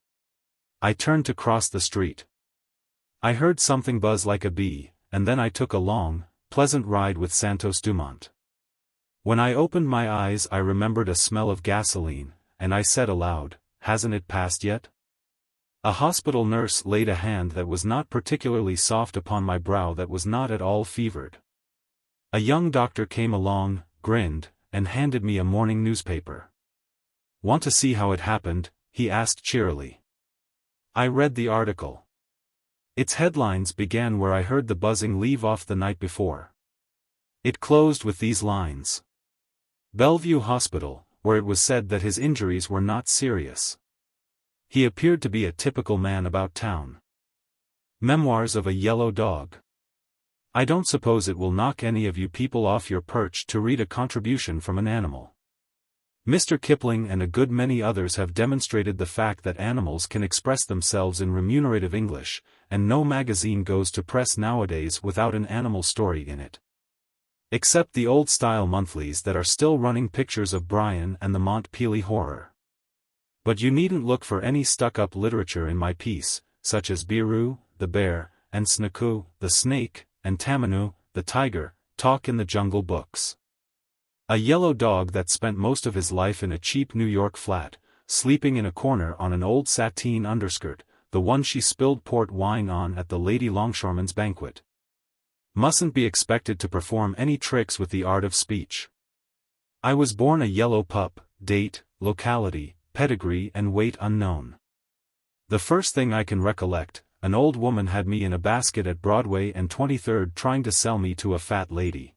I turned to cross the street. I heard something buzz like a bee, and then I took a long, pleasant ride with Santos Dumont. When I opened my eyes I remembered a smell of gasoline, and I said aloud, "Hasn't it passed yet?" A hospital nurse laid a hand that was not particularly soft upon my brow that was not at all fevered. A young doctor came along, grinned, and handed me a morning newspaper. "Want to see how it happened?" he asked cheerily. I read the article. Its headlines began where I heard the buzzing leave off the night before. It closed with these lines. Bellevue Hospital, where it was said that his injuries were not serious. He appeared to be a typical man about town. Memoirs of a Yellow Dog. I don't suppose it will knock any of you people off your perch to read a contribution from an animal. Mr. Kipling and a good many others have demonstrated the fact that animals can express themselves in remunerative English, and no magazine goes to press nowadays without an animal story in it. Except the old-style monthlies that are still running pictures of Brian and the Mont Pele's horror. But you needn't look for any stuck-up literature in my piece, such as Biru, the bear, and Snaku, the snake, and Tamanu, the tiger, talk in the Jungle books. A yellow dog that spent most of his life in a cheap New York flat, sleeping in a corner on an old sateen underskirt, the one she spilled port wine on at the Lady Longshoreman's banquet. Mustn't be expected to perform any tricks with the art of speech. I was born a yellow pup, date, locality, pedigree and weight unknown. The first thing I can recollect, an old woman had me in a basket at Broadway and 23rd trying to sell me to a fat lady.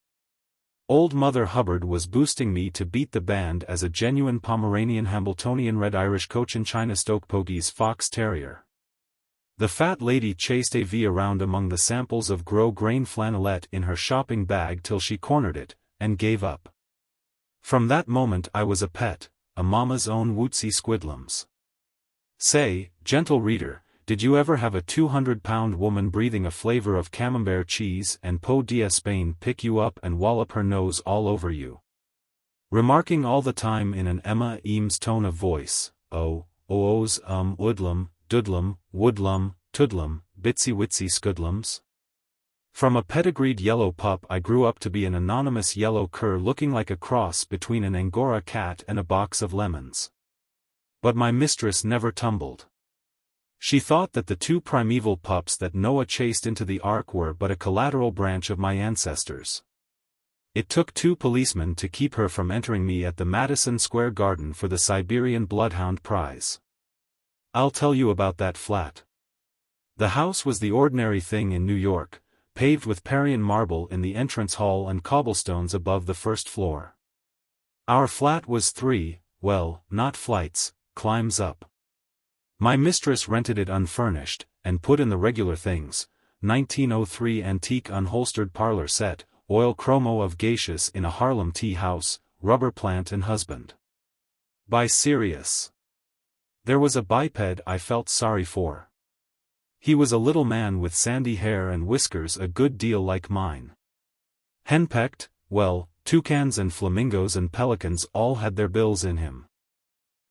Old Mother Hubbard was boosting me to beat the band as a genuine Pomeranian Hambletonian Red Irish Cochin China Stoke Pogies Fox Terrier. The fat lady chased AV around among the samples of Gros-Grain flannelette in her shopping bag till she cornered it, and gave up. From that moment I was a pet, a mama's own wootsy squidlums. Say, gentle reader, did you ever have a 200-pound woman breathing a flavor of camembert cheese and Peau d'Espagne pick you up and wallop her nose all over you? Remarking all the time in an Emma Eames tone of voice, oh, ohs, woodlum, doodlum, woodlum, toodlum, bitsy witsy scudlums? From a pedigreed yellow pup I grew up to be an anonymous yellow cur looking like a cross between an Angora cat and a box of lemons. But my mistress never tumbled. She thought that the two primeval pups that Noah chased into the ark were but a collateral branch of my ancestors. It took 2 policemen to keep her from entering me at the Madison Square Garden for the Siberian Bloodhound Prize. I'll tell you about that flat. The house was the ordinary thing in New York, paved with Parian marble in the entrance hall and cobblestones above the first floor. Our flat was 3, well, not flights, climbs up. My mistress rented it unfurnished, and put in the regular things, 1903 antique unholstered parlor set, oil chromo of geishas in a Harlem tea house, rubber plant and husband. By serious. There was a biped I felt sorry for. He was a little man with sandy hair and whiskers a good deal like mine. Henpecked, well, toucans and flamingos and pelicans all had their bills in him.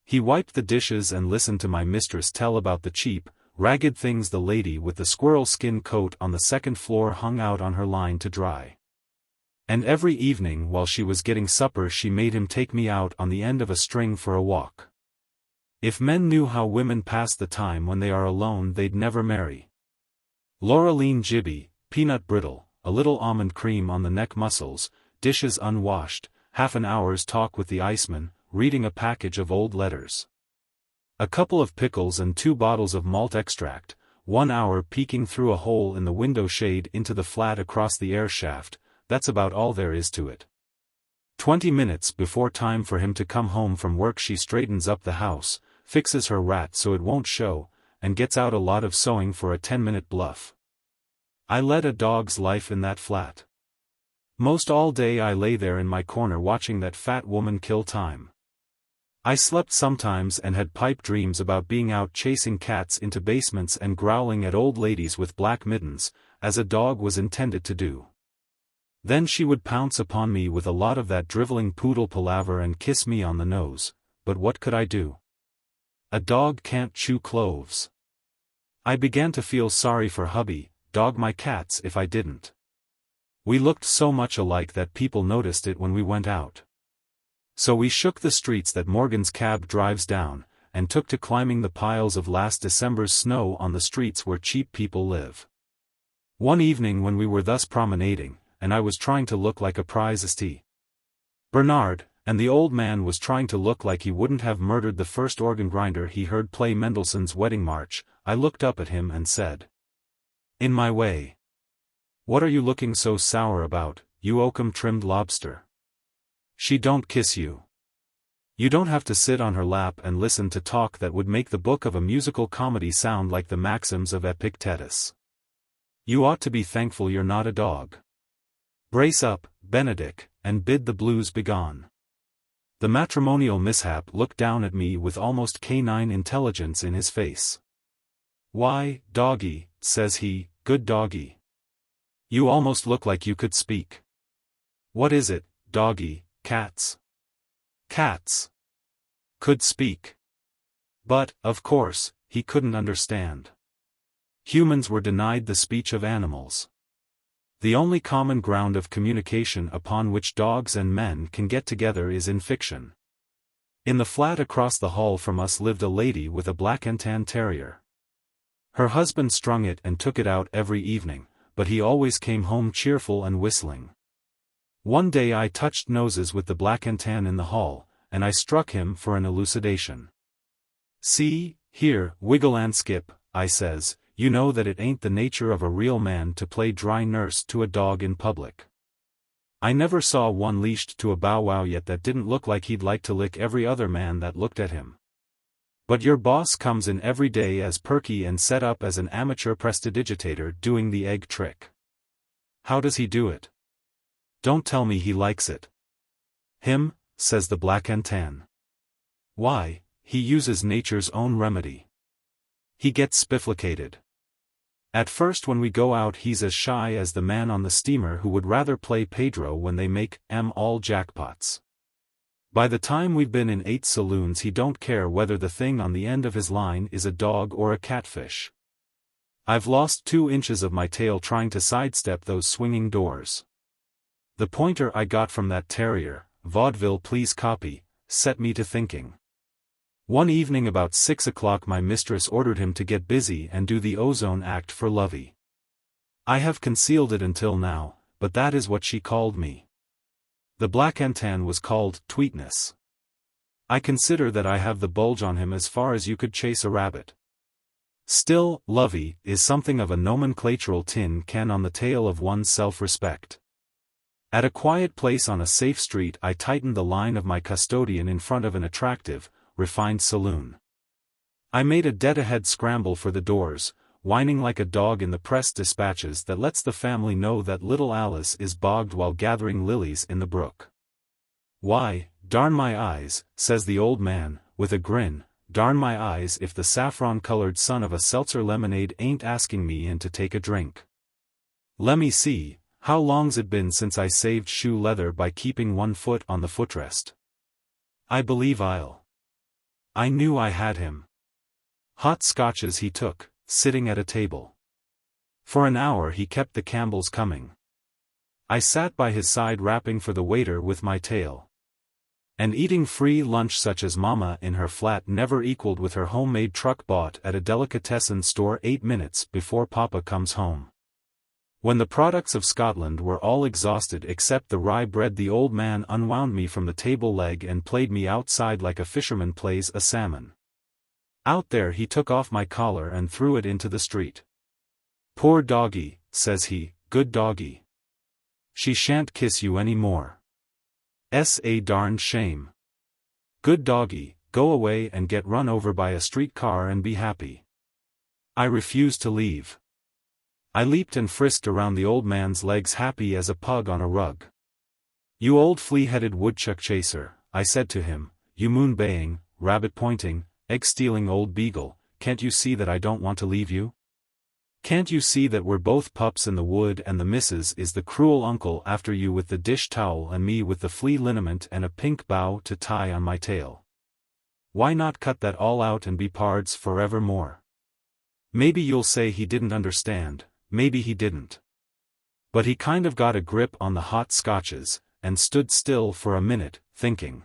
He wiped the dishes and listened to my mistress tell about the cheap, ragged things the lady with the squirrel skin coat on the second floor hung out on her line to dry. And every evening while she was getting supper she made him take me out on the end of a string for a walk. If men knew how women pass the time when they are alone they'd never marry. Laureline Gibby, peanut brittle, a little almond cream on the neck muscles, dishes unwashed, half an hour's talk with the iceman, reading a package of old letters. A couple of pickles and 2 bottles of malt extract, 1 hour peeking through a hole in the window shade into the flat across the air shaft, that's about all there is to it. 20 minutes before time for him to come home from work she straightens up the house, fixes her rat so it won't show, and gets out a lot of sewing for a 10-minute bluff. I led a dog's life in that flat. Most all day I lay there in my corner watching that fat woman kill time. I slept sometimes and had pipe dreams about being out chasing cats into basements and growling at old ladies with black mittens, as a dog was intended to do. Then she would pounce upon me with a lot of that driveling poodle palaver and kiss me on the nose, but what could I do? A dog can't chew cloves. I began to feel sorry for hubby, dog my cats if I didn't. We looked so much alike that people noticed it when we went out. So we shook the streets that Morgan's cab drives down, and took to climbing the piles of last December's snow on the streets where cheap people live. One evening when we were thus promenading, and I was trying to look like a prize St. Bernard, and the old man was trying to look like he wouldn't have murdered the first organ grinder he heard play Mendelssohn's Wedding March, I looked up at him and said, "In my way. What are you looking so sour about, you oakum-trimmed lobster? She don't kiss you. You don't have to sit on her lap and listen to talk that would make the book of a musical comedy sound like the maxims of Epictetus. You ought to be thankful you're not a dog. Brace up, Benedict, and bid the blues begone." The matrimonial mishap looked down at me with almost canine intelligence in his face. "Why, doggy," says he, "good doggy. You almost look like you could speak. What is it, doggy, cats?" Cats. Could speak. But, of course, he couldn't understand. Humans were denied the speech of animals. The only common ground of communication upon which dogs and men can get together is in fiction. In the flat across the hall from us lived a lady with a black and tan terrier. Her husband strung it and took it out every evening, but he always came home cheerful and whistling. One day I touched noses with the black and tan in the hall, and I struck him for an elucidation. "See, here, wiggle and skip," I says, "you know that it ain't the nature of a real man to play dry nurse to a dog in public. I never saw one leashed to a bow wow yet that didn't look like he'd like to lick every other man that looked at him. But your boss comes in every day as perky and set up as an amateur prestidigitator doing the egg trick. How does he do it? Don't tell me he likes it." "Him," says the black and tan. "Why, he uses nature's own remedy. He gets spifflicated. At first when we go out he's as shy as the man on the steamer who would rather play Pedro when they make all jackpots. By the time we've been in 8 saloons he don't care whether the thing on the end of his line is a dog or a catfish. I've lost 2 inches of my tail trying to sidestep those swinging doors. The pointer I got from that terrier, vaudeville please copy, set me to thinking. One evening about 6 o'clock my mistress ordered him to get busy and do the ozone act for Lovey. I have concealed it until now, but that is what she called me. The black and tan was called Tweetness. I consider that I have the bulge on him as far as you could chase a rabbit. Still, Lovey is something of a nomenclatural tin can on the tail of one's self-respect. At a quiet place on a safe street I tightened the line of my custodian in front of an attractive, refined saloon. I made a dead-ahead scramble for the doors, whining like a dog in the press dispatches that lets the family know that little Alice is bogged while gathering lilies in the brook. "Why, darn my eyes," says the old man, with a grin, "darn my eyes if the saffron-colored son of a seltzer lemonade ain't asking me in to take a drink. Lemme see, how long's it been since I saved shoe leather by keeping one foot on the footrest? I believe I knew I had him." Hot scotches he took, sitting at a table. For an hour he kept the Campbells coming. I sat by his side rapping for the waiter with my tail. And eating free lunch such as Mama in her flat never equaled with her homemade truck bought at a delicatessen store 8 minutes before Papa comes home. When the products of Scotland were all exhausted except the rye bread the old man unwound me from the table leg and played me outside like a fisherman plays a salmon. Out there he took off my collar and threw it into the street. "Poor doggy," says he, "good doggy. She shan't kiss you any more. A darned shame. Good doggy, go away and get run over by a streetcar and be happy." I refused to leave. I leaped and frisked around the old man's legs happy as a pug on a rug. "You old flea-headed woodchuck chaser," I said to him, "you moon-baying, rabbit-pointing, egg-stealing old beagle, can't you see that I don't want to leave you? Can't you see that we're both pups in the wood and the missus is the cruel uncle after you with the dish towel and me with the flea liniment and a pink bow to tie on my tail? Why not cut that all out and be pards forevermore?" Maybe you'll say he didn't understand, maybe he didn't. But he kind of got a grip on the hot scotches, and stood still for a minute, thinking.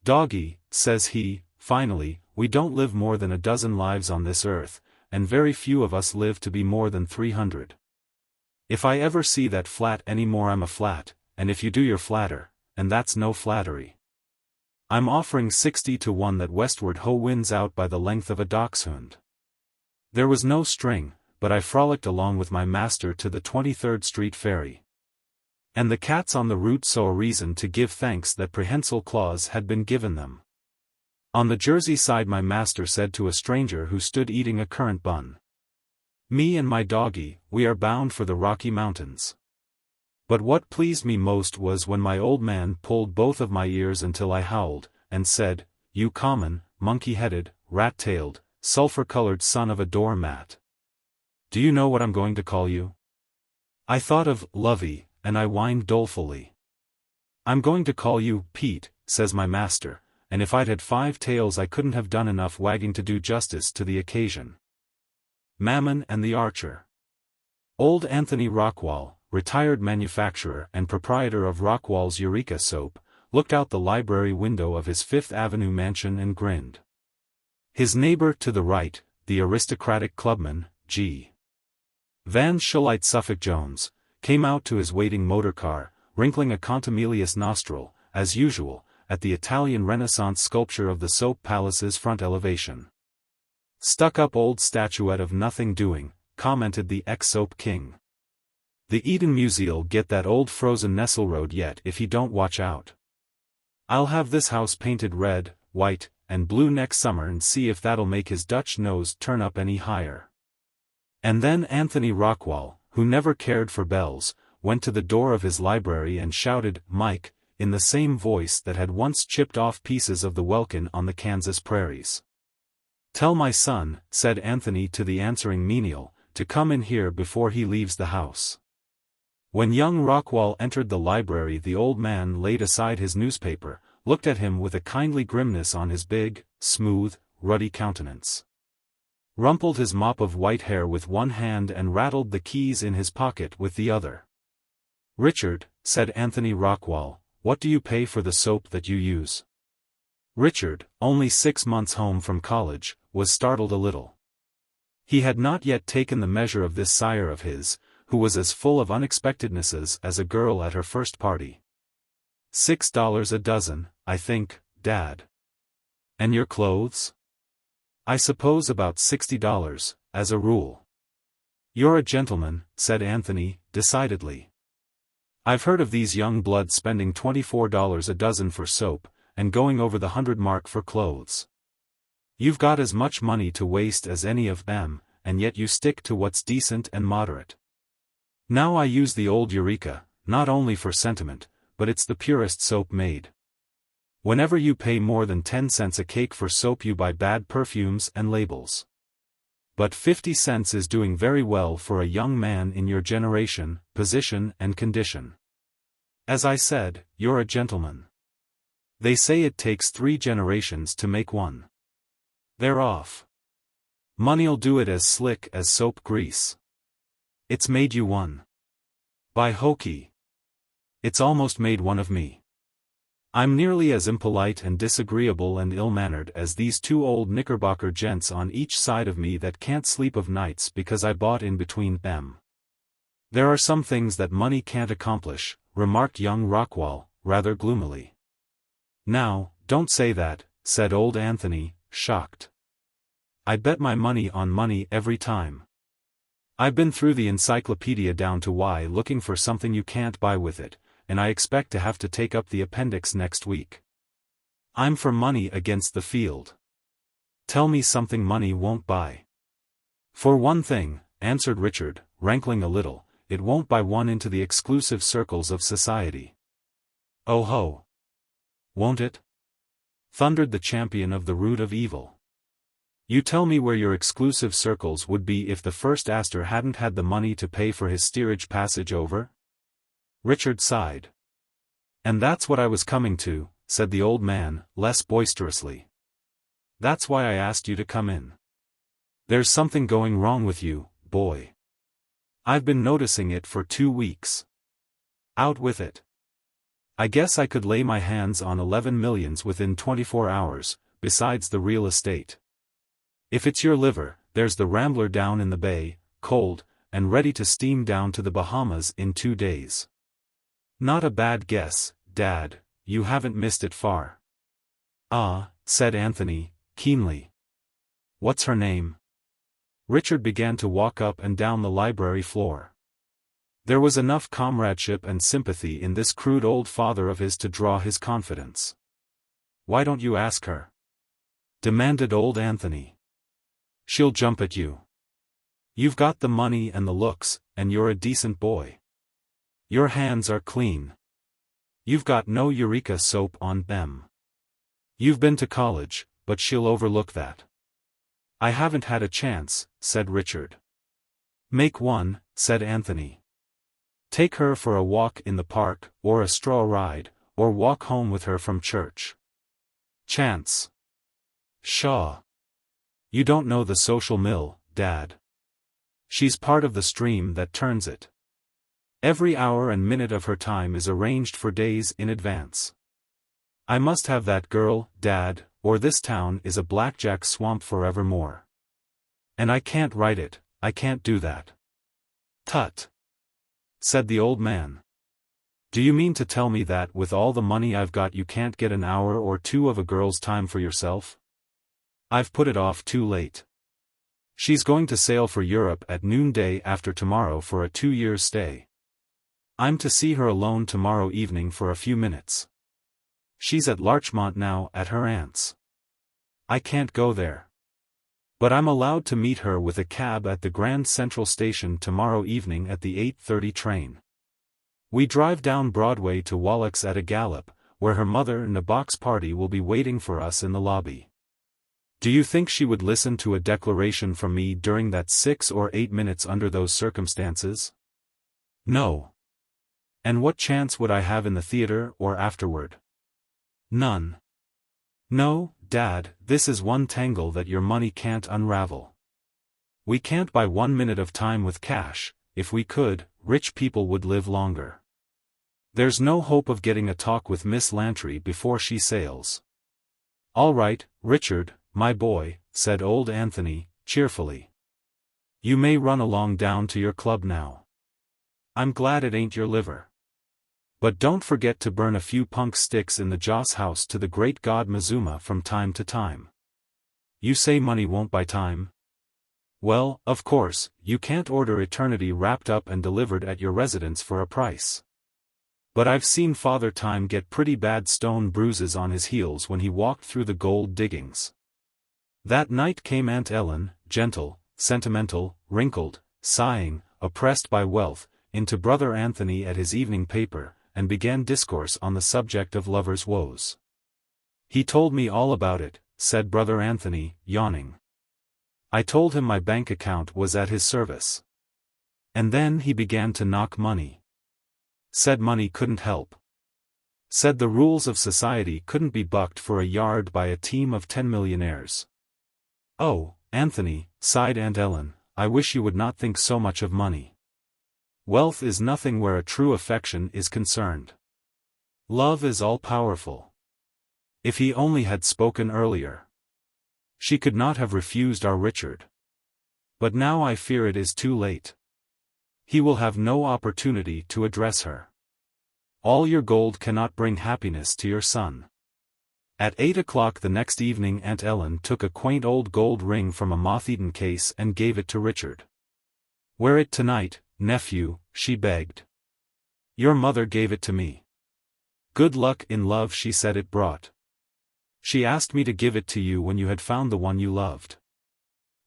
"Doggy," says he, finally, "we don't live more than a dozen lives on this earth, and very few of us live to be more than 300. If I ever see that flat any more I'm a flat, and if you do you're flatter, and that's no flattery. I'm offering 60 to 1 that Westward Ho wins out by the length of a dachshund." There was no string, but I frolicked along with my master to the 23rd Street ferry. And the cats on the route saw a reason to give thanks that prehensile claws had been given them. On the Jersey side my master said to a stranger who stood eating a currant bun, "Me and my doggy, we are bound for the Rocky Mountains." But what pleased me most was when my old man pulled both of my ears until I howled, and said, "You common, monkey-headed, rat-tailed, sulphur-colored son of a doormat. Do you know what I'm going to call you?" I thought of Lovey, and I whined dolefully. "I'm going to call you Pete," says my master, and if I'd had 5 tails I couldn't have done enough wagging to do justice to the occasion. Mammon and the Archer. Old Anthony Rockwall, retired manufacturer and proprietor of Rockwall's Eureka soap, looked out the library window of his Fifth Avenue mansion and grinned. His neighbor to the right, the aristocratic clubman, G. Van Schullite Suffolk Jones, came out to his waiting motorcar, wrinkling a contumelious nostril, as usual, at the Italian Renaissance sculpture of the Soap Palace's front elevation. "Stuck-up old statuette of nothing doing," commented the ex-soap king. "The Eden Musee'll get that old frozen Nesselrode yet if he don't watch out. I'll have this house painted red, white, and blue next summer and see if that'll make his Dutch nose turn up any higher." And then Anthony Rockwall, who never cared for bells, went to the door of his library and shouted, "Mike," in the same voice that had once chipped off pieces of the welkin on the Kansas prairies. "Tell my son," said Anthony to the answering menial, "to come in here before he leaves the house." When young Rockwall entered the library, the old man laid aside his newspaper, looked at him with a kindly grimness on his big, smooth, ruddy countenance, rumpled his mop of white hair with one hand and rattled the keys in his pocket with the other. "Richard," said Anthony Rockwall, "what do you pay for the soap that you use?" Richard, only 6 months home from college, was startled a little. He had not yet taken the measure of this sire of his, who was as full of unexpectednesses as a girl at her first party. $6 a dozen, I think, Dad." "And your clothes?" "I suppose about $60, as a rule." "You're a gentleman," said Anthony, decidedly. "I've heard of these young bloods spending $24 a dozen for soap, and going over the 100 mark for clothes. You've got as much money to waste as any of them, and yet you stick to what's decent and moderate. Now I use the old Eureka, not only for sentiment, but it's the purest soap made. Whenever you pay more than 10 cents a cake for soap you buy bad perfumes and labels. But 50 cents is doing very well for a young man in your generation, position and condition. As I said, you're a gentleman. They say it takes 3 generations to make one. They're off. Money'll do it as slick as soap grease. It's made you one. By hokey. It's almost made one of me. I'm nearly as impolite and disagreeable and ill-mannered as these 2 old Knickerbocker gents on each side of me that can't sleep of nights because I bought in between them. There are some things that money can't accomplish," remarked young Rockwall, rather gloomily. "Now, don't say that," said old Anthony, shocked. "I bet my money on money every time. I've been through the encyclopedia down to Y looking for something you can't buy with it, and I expect to have to take up the appendix next week. I'm for money against the field. Tell me something money won't buy." "For one thing," answered Richard, rankling a little, "it won't buy one into the exclusive circles of society." "Oh ho! Won't it?" thundered the champion of the root of evil. "You tell me where your exclusive circles would be if the first Astor hadn't had the money to pay for his steerage passage over?" Richard sighed. "And that's what I was coming to," said the old man, less boisterously. "That's why I asked you to come in. There's something going wrong with you, boy. I've been noticing it for 2 weeks. Out with it. I guess I could lay my hands on 11 millions within 24 hours, besides the real estate. If it's your liver, there's the Rambler down in the bay, cold, and ready to steam down to the Bahamas in 2 days. Not a bad guess, Dad, you haven't missed it far." "Ah," said Anthony, keenly. "What's her name?" Richard began to walk up and down the library floor. There was enough comradeship and sympathy in this crude old father of his to draw his confidence. "Why don't you ask her?" demanded old Anthony. "She'll jump at you. You've got the money and the looks, and you're a decent boy. Your hands are clean. You've got no Eureka soap on them. You've been to college, but she'll overlook that." "I haven't had a chance," said Richard. "Make one," said Anthony. "Take her for a walk in the park, or a straw ride, or walk home with her from church. Chance. Shaw. You don't know the social mill, Dad. She's part of the stream that turns it. Every hour and minute of her time is arranged for days in advance. I must have that girl, Dad, or this town is a blackjack swamp forevermore. And I can't write it, I can't do that." "Tut!" said the old man. Do you mean to tell me that with all the money I've got you can't get an hour or two of a girl's time for yourself? I've put it off too late. She's going to sail for Europe at noonday after tomorrow for a 2-year stay. I'm to see her alone tomorrow evening for a few minutes. She's at Larchmont now at her aunt's. I can't go there. But I'm allowed to meet her with a cab at the Grand Central Station tomorrow evening at the 8:30 train. We drive down Broadway to Wallach's at a gallop, where her mother and a box party will be waiting for us in the lobby. Do you think she would listen to a declaration from me during that 6 or 8 minutes under those circumstances? No. And what chance would I have in the theater or afterward? None. No, Dad, this is one tangle that your money can't unravel. We can't buy 1 minute of time with cash. If we could, rich people would live longer. There's no hope of getting a talk with Miss Lantry before she sails. All right, Richard, my boy, said old Anthony, cheerfully. You may run along down to your club now. I'm glad it ain't your liver. But don't forget to burn a few punk sticks in the Joss house to the great god Mazuma from time to time. You say money won't buy time? Well, of course, you can't order eternity wrapped up and delivered at your residence for a price. But I've seen Father Time get pretty bad stone bruises on his heels when he walked through the gold diggings. That night came Aunt Ellen, gentle, sentimental, wrinkled, sighing, oppressed by wealth, into Brother Anthony at his evening paper, and began discourse on the subject of lovers' woes. He told me all about it, said Brother Anthony, yawning. I told him my bank account was at his service. And then he began to knock money. Said money couldn't help. Said the rules of society couldn't be bucked for a yard by a team of 10 millionaires. Oh, Anthony, sighed Aunt Ellen, I wish you would not think so much of money. Wealth is nothing where a true affection is concerned. Love is all-powerful. If he only had spoken earlier. She could not have refused our Richard. But now I fear it is too late. He will have no opportunity to address her. All your gold cannot bring happiness to your son. At 8 o'clock the next evening Aunt Ellen took a quaint old gold ring from a moth-eaten case and gave it to Richard. Wear it tonight, nephew, she begged. Your mother gave it to me. Good luck in love she said it brought. She asked me to give it to you when you had found the one you loved.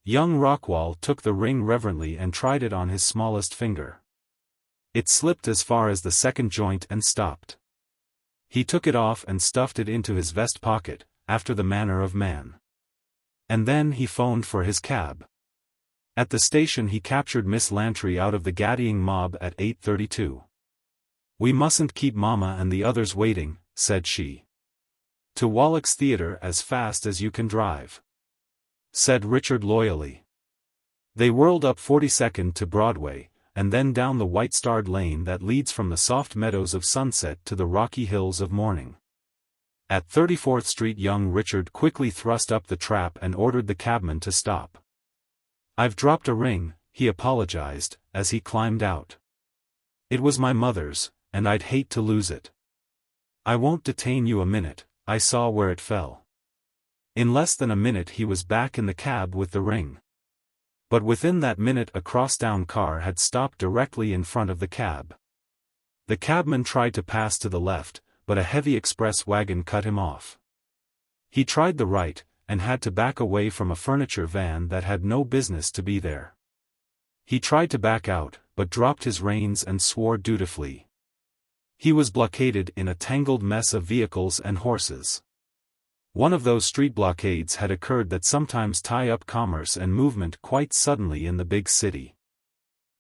Young Rockwall took the ring reverently and tried it on his smallest finger. It slipped as far as the second joint and stopped. He took it off and stuffed it into his vest pocket, after the manner of man. And then he phoned for his cab. At the station he captured Miss Lantry out of the gaddying mob at 8:32. We mustn't keep Mama and the others waiting, said she. To Wallach's Theatre as fast as you can drive, said Richard loyally. They whirled up 42nd to Broadway, and then down the white-starred lane that leads from the soft meadows of Sunset to the rocky hills of Morning. At 34th Street young Richard quickly thrust up the trap and ordered the cabman to stop. I've dropped a ring, he apologized, as he climbed out. It was my mother's, and I'd hate to lose it. I won't detain you a minute, I saw where it fell. In less than a minute he was back in the cab with the ring. But within that minute a crosstown car had stopped directly in front of the cab. The cabman tried to pass to the left, but a heavy express wagon cut him off. He tried the right, and had to back away from a furniture van that had no business to be there. He tried to back out, but dropped his reins and swore dutifully. He was blockaded in a tangled mess of vehicles and horses. One of those street blockades had occurred that sometimes tie up commerce and movement quite suddenly in the big city.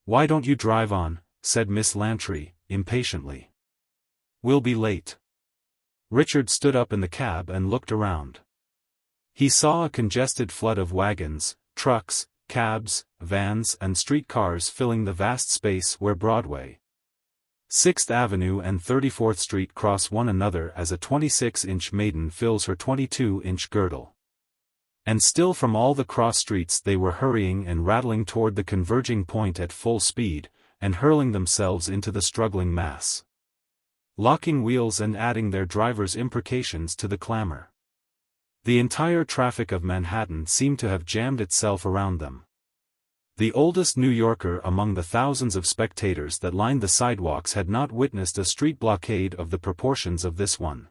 Why don't you drive on, said Miss Lantry, impatiently. We'll be late. Richard stood up in the cab and looked around. He saw a congested flood of wagons, trucks, cabs, vans and streetcars filling the vast space where Broadway, 6th Avenue and 34th Street cross one another as a 26-inch maiden fills her 22-inch girdle. And still from all the cross streets they were hurrying and rattling toward the converging point at full speed, and hurling themselves into the struggling mass. locking wheels and adding their drivers' imprecations to the clamor. The entire traffic of Manhattan seemed to have jammed itself around them. The oldest New Yorker among the thousands of spectators that lined the sidewalks had not witnessed a street blockade of the proportions of this one.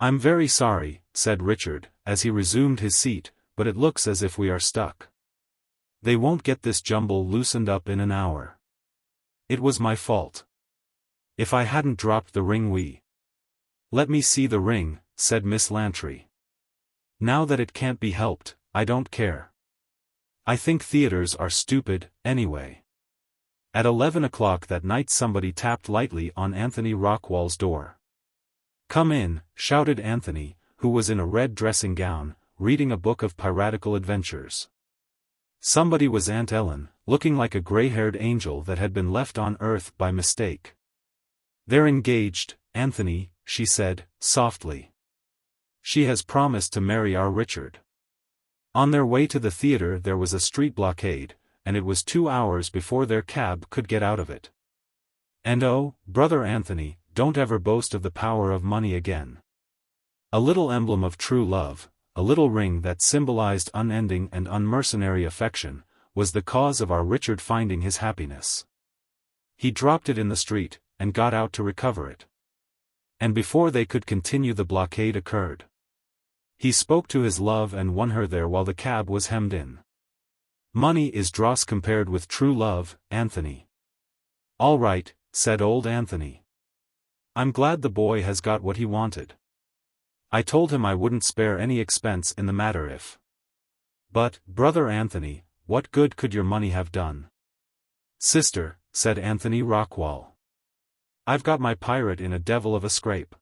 "I'm very sorry," said Richard, as he resumed his seat, "but it looks as if we are stuck. They won't get this jumble loosened up in an hour. It was my fault. If I hadn't dropped the ring we—" "Let me see the ring," said Miss Lantry. "Now that it can't be helped, I don't care. I think theaters are stupid, anyway." At 11 o'clock that night somebody tapped lightly on Anthony Rockwall's door. "Come in," shouted Anthony, who was in a red dressing gown, reading a book of piratical adventures. Somebody was Aunt Ellen, looking like a gray-haired angel that had been left on Earth by mistake. "They're engaged, Anthony," she said, softly. "She has promised to marry our Richard." On their way to the theater there was a street blockade, and it was 2 hours before their cab could get out of it. And oh, brother Anthony, don't ever boast of the power of money again. A little emblem of true love, a little ring that symbolized unending and unmercenary affection, was the cause of our Richard finding his happiness. He dropped it in the street, and got out to recover it. And before they could continue the blockade occurred. He spoke to his love and won her there while the cab was hemmed in. Money is dross compared with true love, Anthony. "All right," said old Anthony. "I'm glad the boy has got what he wanted. I told him I wouldn't spare any expense in the matter if—" "But, brother Anthony, what good could your money have done?" "Sister," said Anthony Rockwall, "I've got my pirate in a devil of a scrape.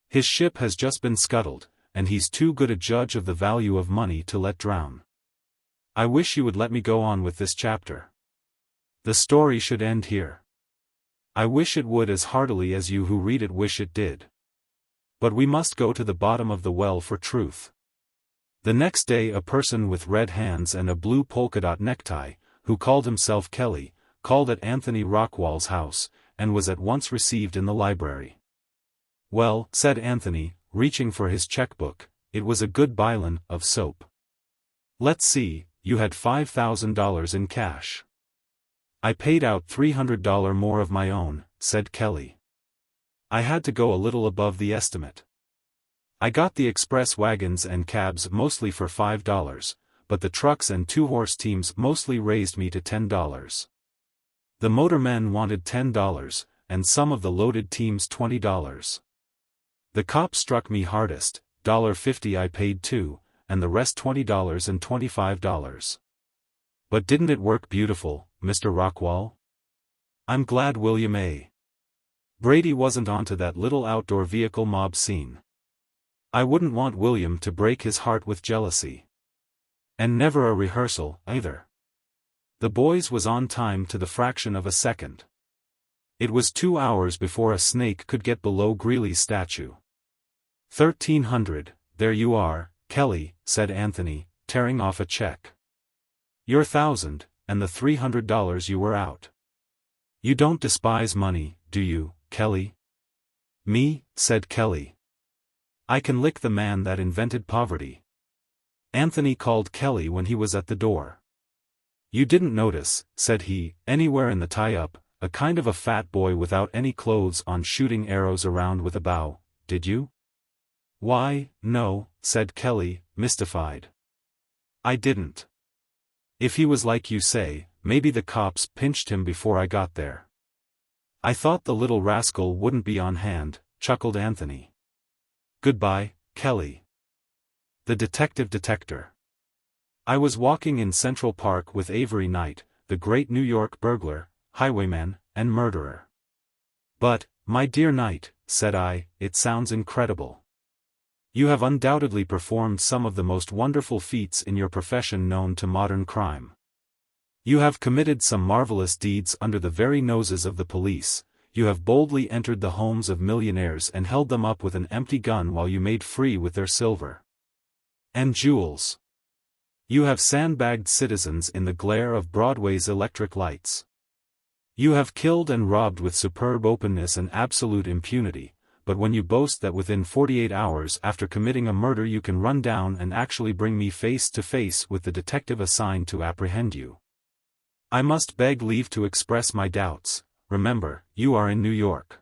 His ship has just been scuttled, and he's too good a judge of the value of money to let drown. I wish you would let me go on with this chapter. The story should end here. I wish it would as heartily as you who read it wish it did. But we must go to the bottom of the well for truth." The next day a person with red hands and a blue polka-dot necktie, who called himself Kelly, called at Anthony Rockwall's house, and was at once received in the library. "Well," said Anthony, reaching for his checkbook, "it was a good bilin of soap. Let's see, you had $5,000 in cash." "I paid out $300 more of my own," said Kelly. "I had to go a little above the estimate. I got the express wagons and cabs mostly for $5, but the trucks and two-horse teams mostly raised me to $10. The motormen wanted $10, and some of the loaded teams $20. The cops struck me hardest, $50 I paid too, and the rest $20 and $25. But didn't it work beautiful, Mr. Rockwall? I'm glad William A. Brady wasn't onto that little outdoor vehicle mob scene. I wouldn't want William to break his heart with jealousy. And never a rehearsal, either. The boys was on time to the fraction of a second. It was 2 hours before a snake could get below Greeley's statue. 1,300, there you are, Kelly, said Anthony, tearing off a check. Your 1,000, and the $300 you were out. You don't despise money, do you, Kelly? Me, said Kelly. I can lick the man that invented poverty. Anthony called Kelly when he was at the door. You didn't notice, said he, anywhere in the tie-up, a kind of a fat boy without any clothes on shooting arrows around with a bow, did you? Why, no, said Kelly, mystified. I didn't. If he was like you say, maybe the cops pinched him before I got there. I thought the little rascal wouldn't be on hand, chuckled Anthony. Goodbye, Kelly. The Detective Detector. I was walking in Central Park with Avery Knight, the great New York burglar, highwayman, and murderer. But, my dear Knight, said I, it sounds incredible. You have undoubtedly performed some of the most wonderful feats in your profession known to modern crime. You have committed some marvelous deeds under the very noses of the police. You have boldly entered the homes of millionaires and held them up with an empty gun while you made free with their silver and jewels. You have sandbagged citizens in the glare of Broadway's electric lights. You have killed and robbed with superb openness and absolute impunity, but when you boast that within 48 hours after committing a murder you can run down and actually bring me face to face with the detective assigned to apprehend you, I must beg leave to express my doubts. Remember, you are in New York.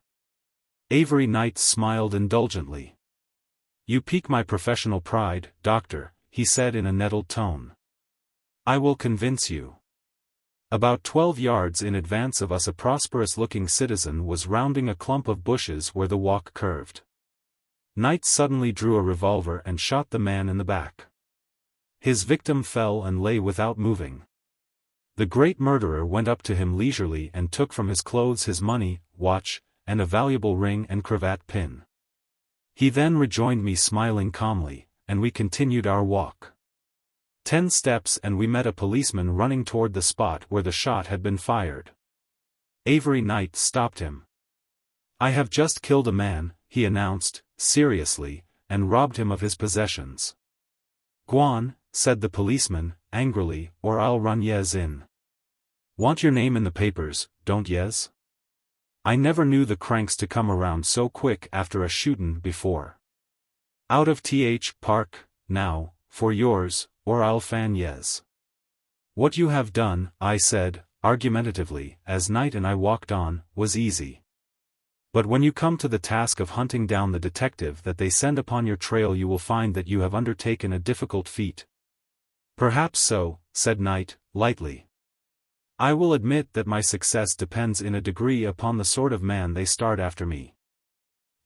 Avery Knight smiled indulgently. You pique my professional pride, Doctor, he said in a nettled tone. I will convince you. About 12 yards in advance of us a prosperous-looking citizen was rounding a clump of bushes where the walk curved. Knight suddenly drew a revolver and shot the man in the back. His victim fell and lay without moving. The great murderer went up to him leisurely and took from his clothes his money, watch, and a valuable ring and cravat pin. He then rejoined me smiling calmly, and we continued our walk. 10 steps and we met a policeman running toward the spot where the shot had been fired. Avery Knight stopped him. I have just killed a man, he announced, seriously, and robbed him of his possessions. Guan, said the policeman, angrily, or I'll run yez in. Want your name in the papers, don't yez? I never knew the cranks to come around so quick after a shootin' before. Out of park, now, for yours, or I'll fan yez. What you have done, I said, argumentatively, as Knight and I walked on, was easy. But when you come to the task of hunting down the detective that they send upon your trail you will find that you have undertaken a difficult feat. Perhaps so, said Knight, lightly. I will admit that my success depends in a degree upon the sort of man they start after me.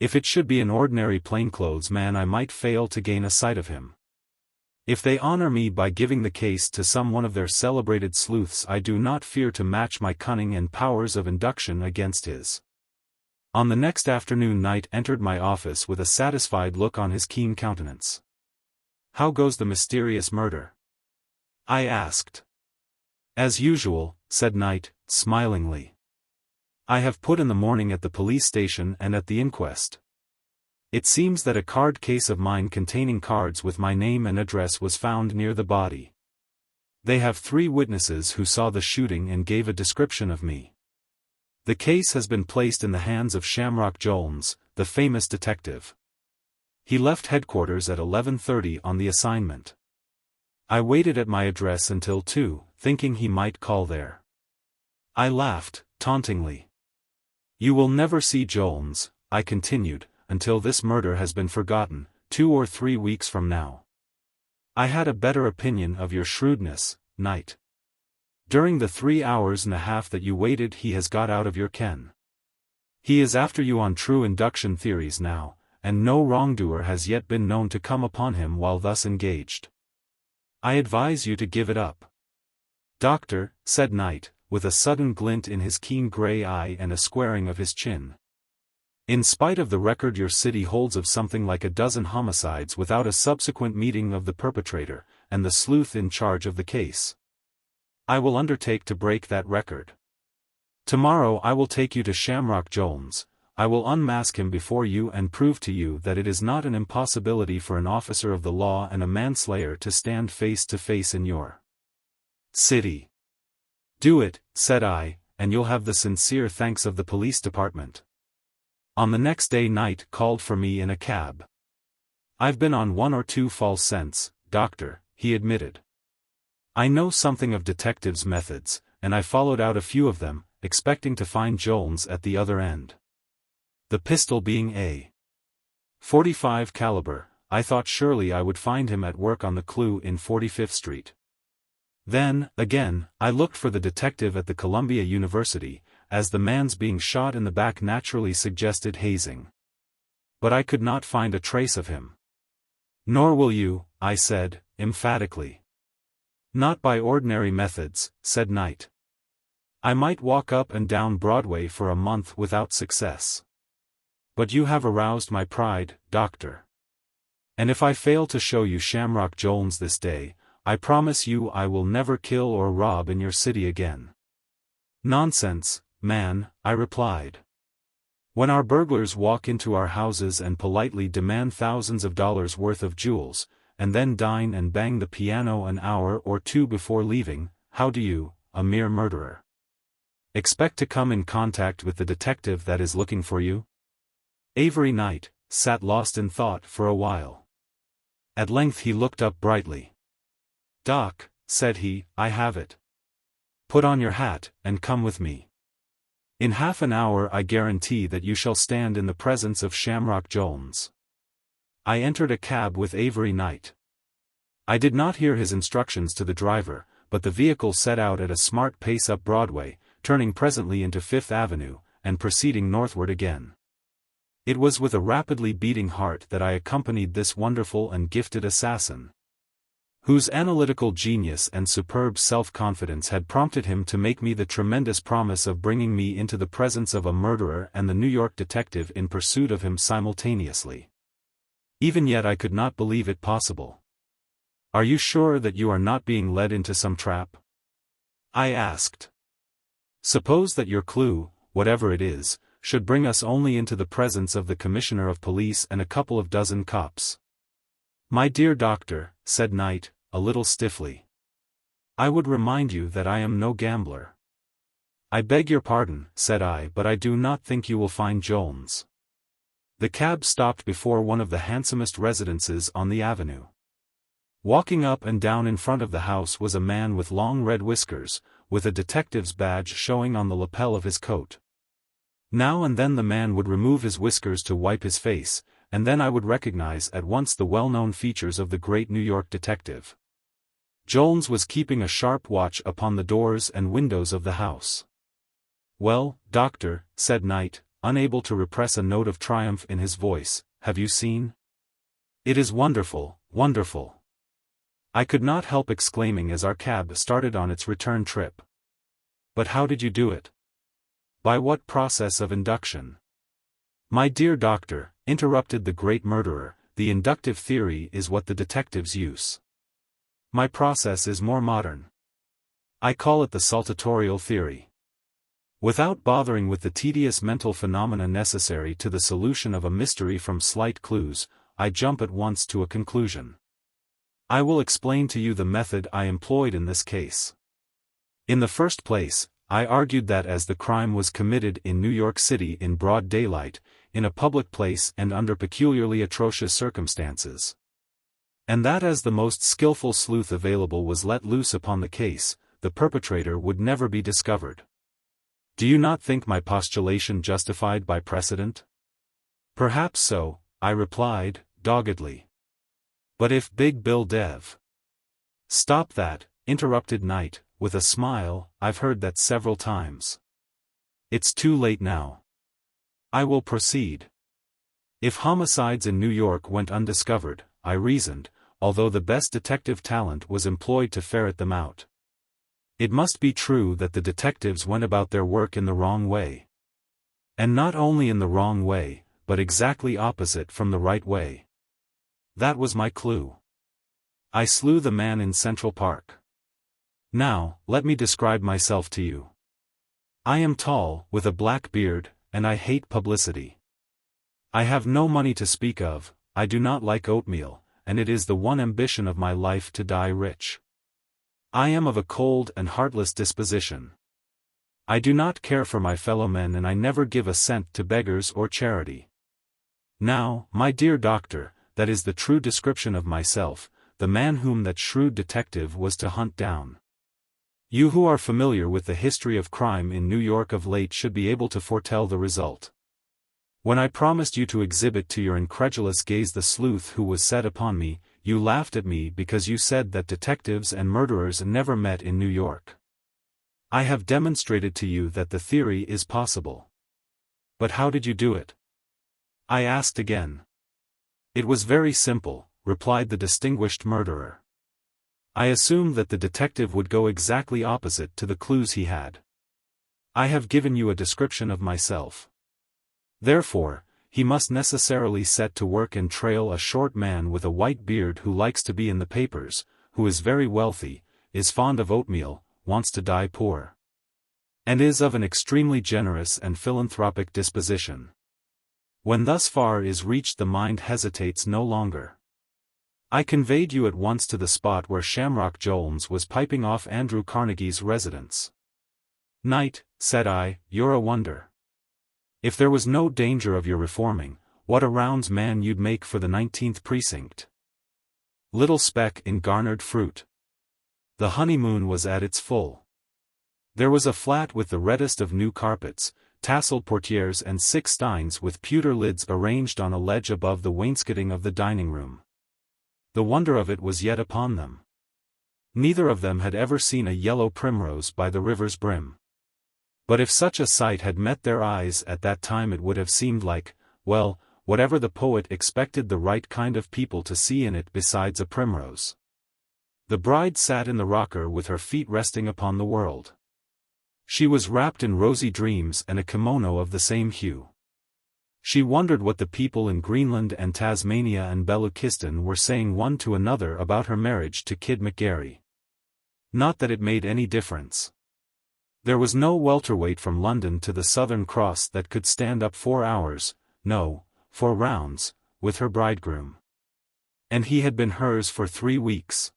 If it should be an ordinary plainclothes man I might fail to gain a sight of him. If they honor me by giving the case to some one of their celebrated sleuths I do not fear to match my cunning and powers of induction against his. On the next afternoon Knight entered my office with a satisfied look on his keen countenance. How goes the mysterious murder? I asked. As usual, said Knight, smilingly. I have put in the morning at the police station and at the inquest. It seems that a card case of mine containing cards with my name and address was found near the body. They have 3 witnesses who saw the shooting and gave a description of me. The case has been placed in the hands of Shamrock Jones, the famous detective. He left headquarters at 11:30 on the assignment. I waited at my address until 2, thinking he might call there. I laughed, tauntingly. You will never see Jones, I continued, until this murder has been forgotten, 2 or 3 weeks from now. I had a better opinion of your shrewdness, Knight. During the 3 hours and a half that you waited he has got out of your ken. He is after you on true induction theories now, and no wrongdoer has yet been known to come upon him while thus engaged. I advise you to give it up. Doctor, said Knight, with a sudden glint in his keen gray eye and a squaring of his chin. In spite of the record your city holds of something like a dozen homicides without a subsequent meeting of the perpetrator, and the sleuth in charge of the case. I will undertake to break that record. Tomorrow I will take you to Shamrock Jones, I will unmask him before you and prove to you that it is not an impossibility for an officer of the law and a manslayer to stand face to face in your city. Do it, said I, and you'll have the sincere thanks of the police department. On the next day Knight called for me in a cab. I've been on 1 or 2 false scents, Doctor, he admitted. I know something of detectives' methods, and I followed out a few of them, expecting to find Jones at the other end. The pistol being a .45 caliber, I thought surely I would find him at work on the clue in 45th Street. Then, again, I looked for the detective at the Columbia University, as the man's being shot in the back naturally suggested hazing. But I could not find a trace of him. Nor will you, I said, emphatically. Not by ordinary methods, said Knight. I might walk up and down Broadway for a month without success. But you have aroused my pride, Doctor. And if I fail to show you Shamrock Jones this day, I promise you I will never kill or rob in your city again. Nonsense, man, I replied. When our burglars walk into our houses and politely demand thousands of dollars worth of jewels, and then dine and bang the piano an hour or 2 before leaving, how do you, a mere murderer, Expect to come in contact with the detective that is looking for you? Avery Knight sat lost in thought for a while. At length he looked up brightly. "Doc," said he, "I have it. Put on your hat, and come with me. In half an hour I guarantee that you shall stand in the presence of Shamrock Jones." I entered a cab with Avery Knight. I did not hear his instructions to the driver, but the vehicle set out at a smart pace up Broadway, turning presently into Fifth Avenue, and proceeding northward again. It was with a rapidly beating heart that I accompanied this wonderful and gifted assassin, whose analytical genius and superb self-confidence had prompted him to make me the tremendous promise of bringing me into the presence of a murderer and the New York detective in pursuit of him simultaneously. Even yet I could not believe it possible. "Are you sure that you are not being led into some trap?" I asked. "Suppose that your clue, whatever it is, should bring us only into the presence of the commissioner of police and a couple of dozen cops." "My dear doctor," said Knight, a little stiffly, "I would remind you that I am no gambler." "I beg your pardon," said I, "but I do not think you will find Jones." The cab stopped before one of the handsomest residences on the avenue. Walking up and down in front of the house was a man with long red whiskers, with a detective's badge showing on the lapel of his coat. Now and then the man would remove his whiskers to wipe his face, and then I would recognize at once the well-known features of the great New York detective. Jones was keeping a sharp watch upon the doors and windows of the house. "Well, doctor," said Knight, unable to repress a note of triumph in his voice, "have you seen? It is wonderful, wonderful." I could not help exclaiming as our cab started on its return trip. "But how did you do it? By what process of induction?" "My dear doctor," interrupted the great murderer, "the inductive theory is what the detectives use. My process is more modern. I call it the saltatorial theory. Without bothering with the tedious mental phenomena necessary to the solution of a mystery from slight clues, I jump at once to a conclusion. I will explain to you the method I employed in this case. In the first place, I argued that as the crime was committed in New York City in broad daylight, in a public place and under peculiarly atrocious circumstances, and that as the most skillful sleuth available was let loose upon the case, the perpetrator would never be discovered. Do you not think my postulation justified by precedent? Perhaps so, I replied, doggedly. But if Big Bill Dev... Stop that, interrupted Knight, with a smile, I've heard that several times. It's too late now. I will proceed. If homicides in New York went undiscovered, I reasoned, although the best detective talent was employed to ferret them out, it must be true that the detectives went about their work in the wrong way. And not only in the wrong way, but exactly opposite from the right way. That was my clue. I slew the man in Central Park. Now, let me describe myself to you. I am tall, with a black beard, and I hate publicity. I have no money to speak of, I do not like oatmeal, and it is the one ambition of my life to die rich. I am of a cold and heartless disposition. I do not care for my fellow men and I never give a cent to beggars or charity. Now, my dear doctor, that is the true description of myself, the man whom that shrewd detective was to hunt down. You who are familiar with the history of crime in New York of late should be able to foretell the result. When I promised you to exhibit to your incredulous gaze the sleuth who was set upon me, you laughed at me because you said that detectives and murderers never met in New York. I have demonstrated to you that the theory is possible. But how did you do it? I asked again. It was very simple, replied the distinguished murderer. I assumed that the detective would go exactly opposite to the clues he had. I have given you a description of myself. Therefore, he must necessarily set to work and trail a short man with a white beard who likes to be in the papers, who is very wealthy, is fond of oatmeal, wants to die poor, and is of an extremely generous and philanthropic disposition. When thus far is reached the mind hesitates no longer. I conveyed you at once to the spot where Shamrock Jones was piping off Andrew Carnegie's residence. Knight, said I, you're a wonder. If there was no danger of your reforming, what a rounds man you'd make for the 19th precinct. Little speck in garnered fruit. The honeymoon was at its full. There was a flat with the reddest of new carpets, tasseled portieres and 6 steins with pewter lids arranged on a ledge above the wainscoting of the dining room. The wonder of it was yet upon them. Neither of them had ever seen a yellow primrose by the river's brim. But if such a sight had met their eyes at that time it would have seemed like, well, whatever the poet expected the right kind of people to see in it besides a primrose. The bride sat in the rocker with her feet resting upon the world. She was wrapped in rosy dreams and a kimono of the same hue. She wondered what the people in Greenland and Tasmania and Belookistan were saying one to another about her marriage to Kid McGarry. Not that it made any difference. There was no welterweight from London to the Southern Cross that could stand up 4 hours, no, 4 rounds, with her bridegroom. And he had been hers for 3 weeks.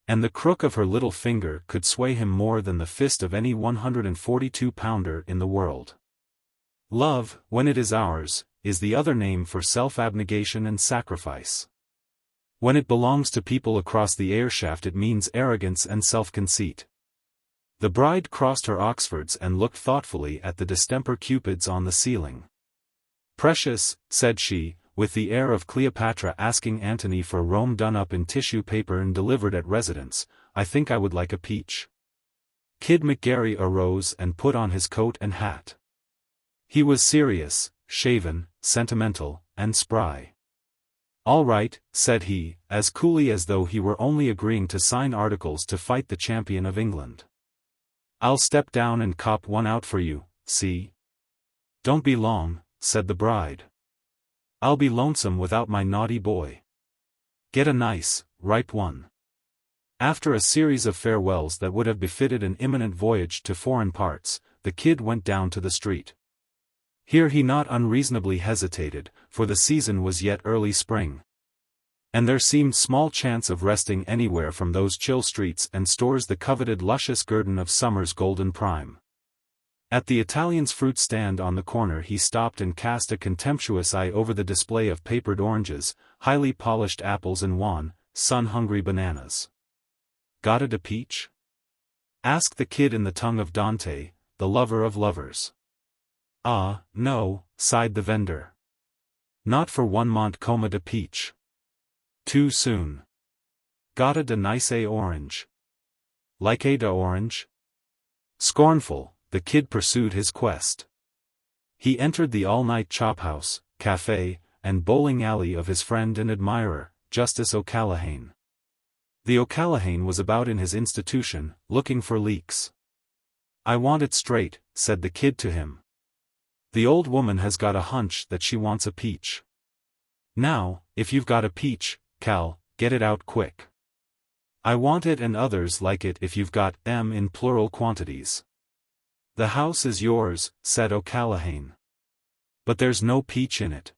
And the crook of her little finger could sway him more than the fist of any 142-pounder in the world. Love, when it is ours, is the other name for self-abnegation and sacrifice. When it belongs to people across the airshaft it means arrogance and self-conceit. The bride crossed her Oxfords and looked thoughtfully at the distemper cupids on the ceiling. Precious, said she, with the air of Cleopatra asking Antony for Rome done up in tissue paper and delivered at residence, I think I would like a peach. Kid McGarry arose and put on his coat and hat. He was serious, shaven, sentimental, and spry. All right, said he, as coolly as though he were only agreeing to sign articles to fight the champion of England. I'll step down and cop one out for you, see? Don't be long, said the bride. I'll be lonesome without my naughty boy. Get a nice, ripe one. After a series of farewells that would have befitted an imminent voyage to foreign parts, the kid went down to the street. Here he not unreasonably hesitated, for the season was yet early spring. And there seemed small chance of resting anywhere from those chill streets and stores the coveted luscious guerdon of summer's golden prime. At the Italian's fruit stand on the corner he stopped and cast a contemptuous eye over the display of papered oranges, highly polished apples and wan, sun-hungry bananas. Got it a peach? Asked the kid in the tongue of Dante, the lover of lovers. Ah, no, sighed the vendor. Not for one Montcoma de peach. Too soon. Got a de nice orange. Like a da orange? Scornful, the kid pursued his quest. He entered the all-night chophouse, café, and bowling alley of his friend and admirer, Justice O'Callaghan. The O'Callaghan was about in his institution, looking for leaks. I want it straight, said the kid to him. The old woman has got a hunch that she wants a peach. Now, if you've got a peach, Cal, get it out quick. I want it and others like it if you've got them in plural quantities. The house is yours, said O'Callaghan. But there's no peach in it.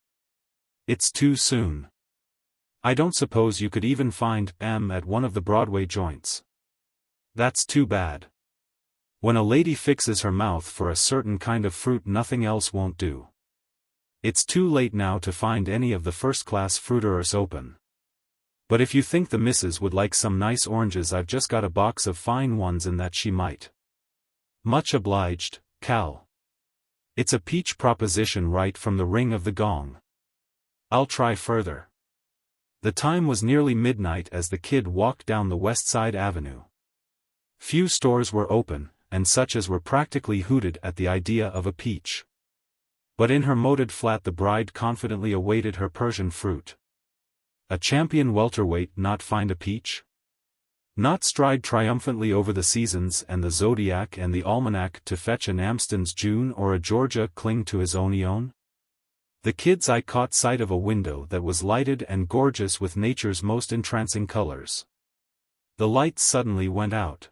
It's too soon. I don't suppose you could even find M at one of the Broadway joints. That's too bad. When a lady fixes her mouth for a certain kind of fruit nothing else won't do. It's too late now to find any of the first-class fruiterers open. But if you think the missus would like some nice oranges I've just got a box of fine ones and that she might. Much obliged, Cal. It's a peach proposition right from the ring of the gong. I'll try further. The time was nearly midnight as the kid walked down the West Side Avenue. Few stores were open, and such as were practically hooted at the idea of a peach. But in her moated flat the bride confidently awaited her Persian fruit. A champion welterweight not find a peach? Not stride triumphantly over the seasons and the zodiac and the almanac to fetch an Amston's June or a Georgia cling to his own? The kid's eye caught sight of a window that was lighted and gorgeous with nature's most entrancing colors. The lights suddenly went out.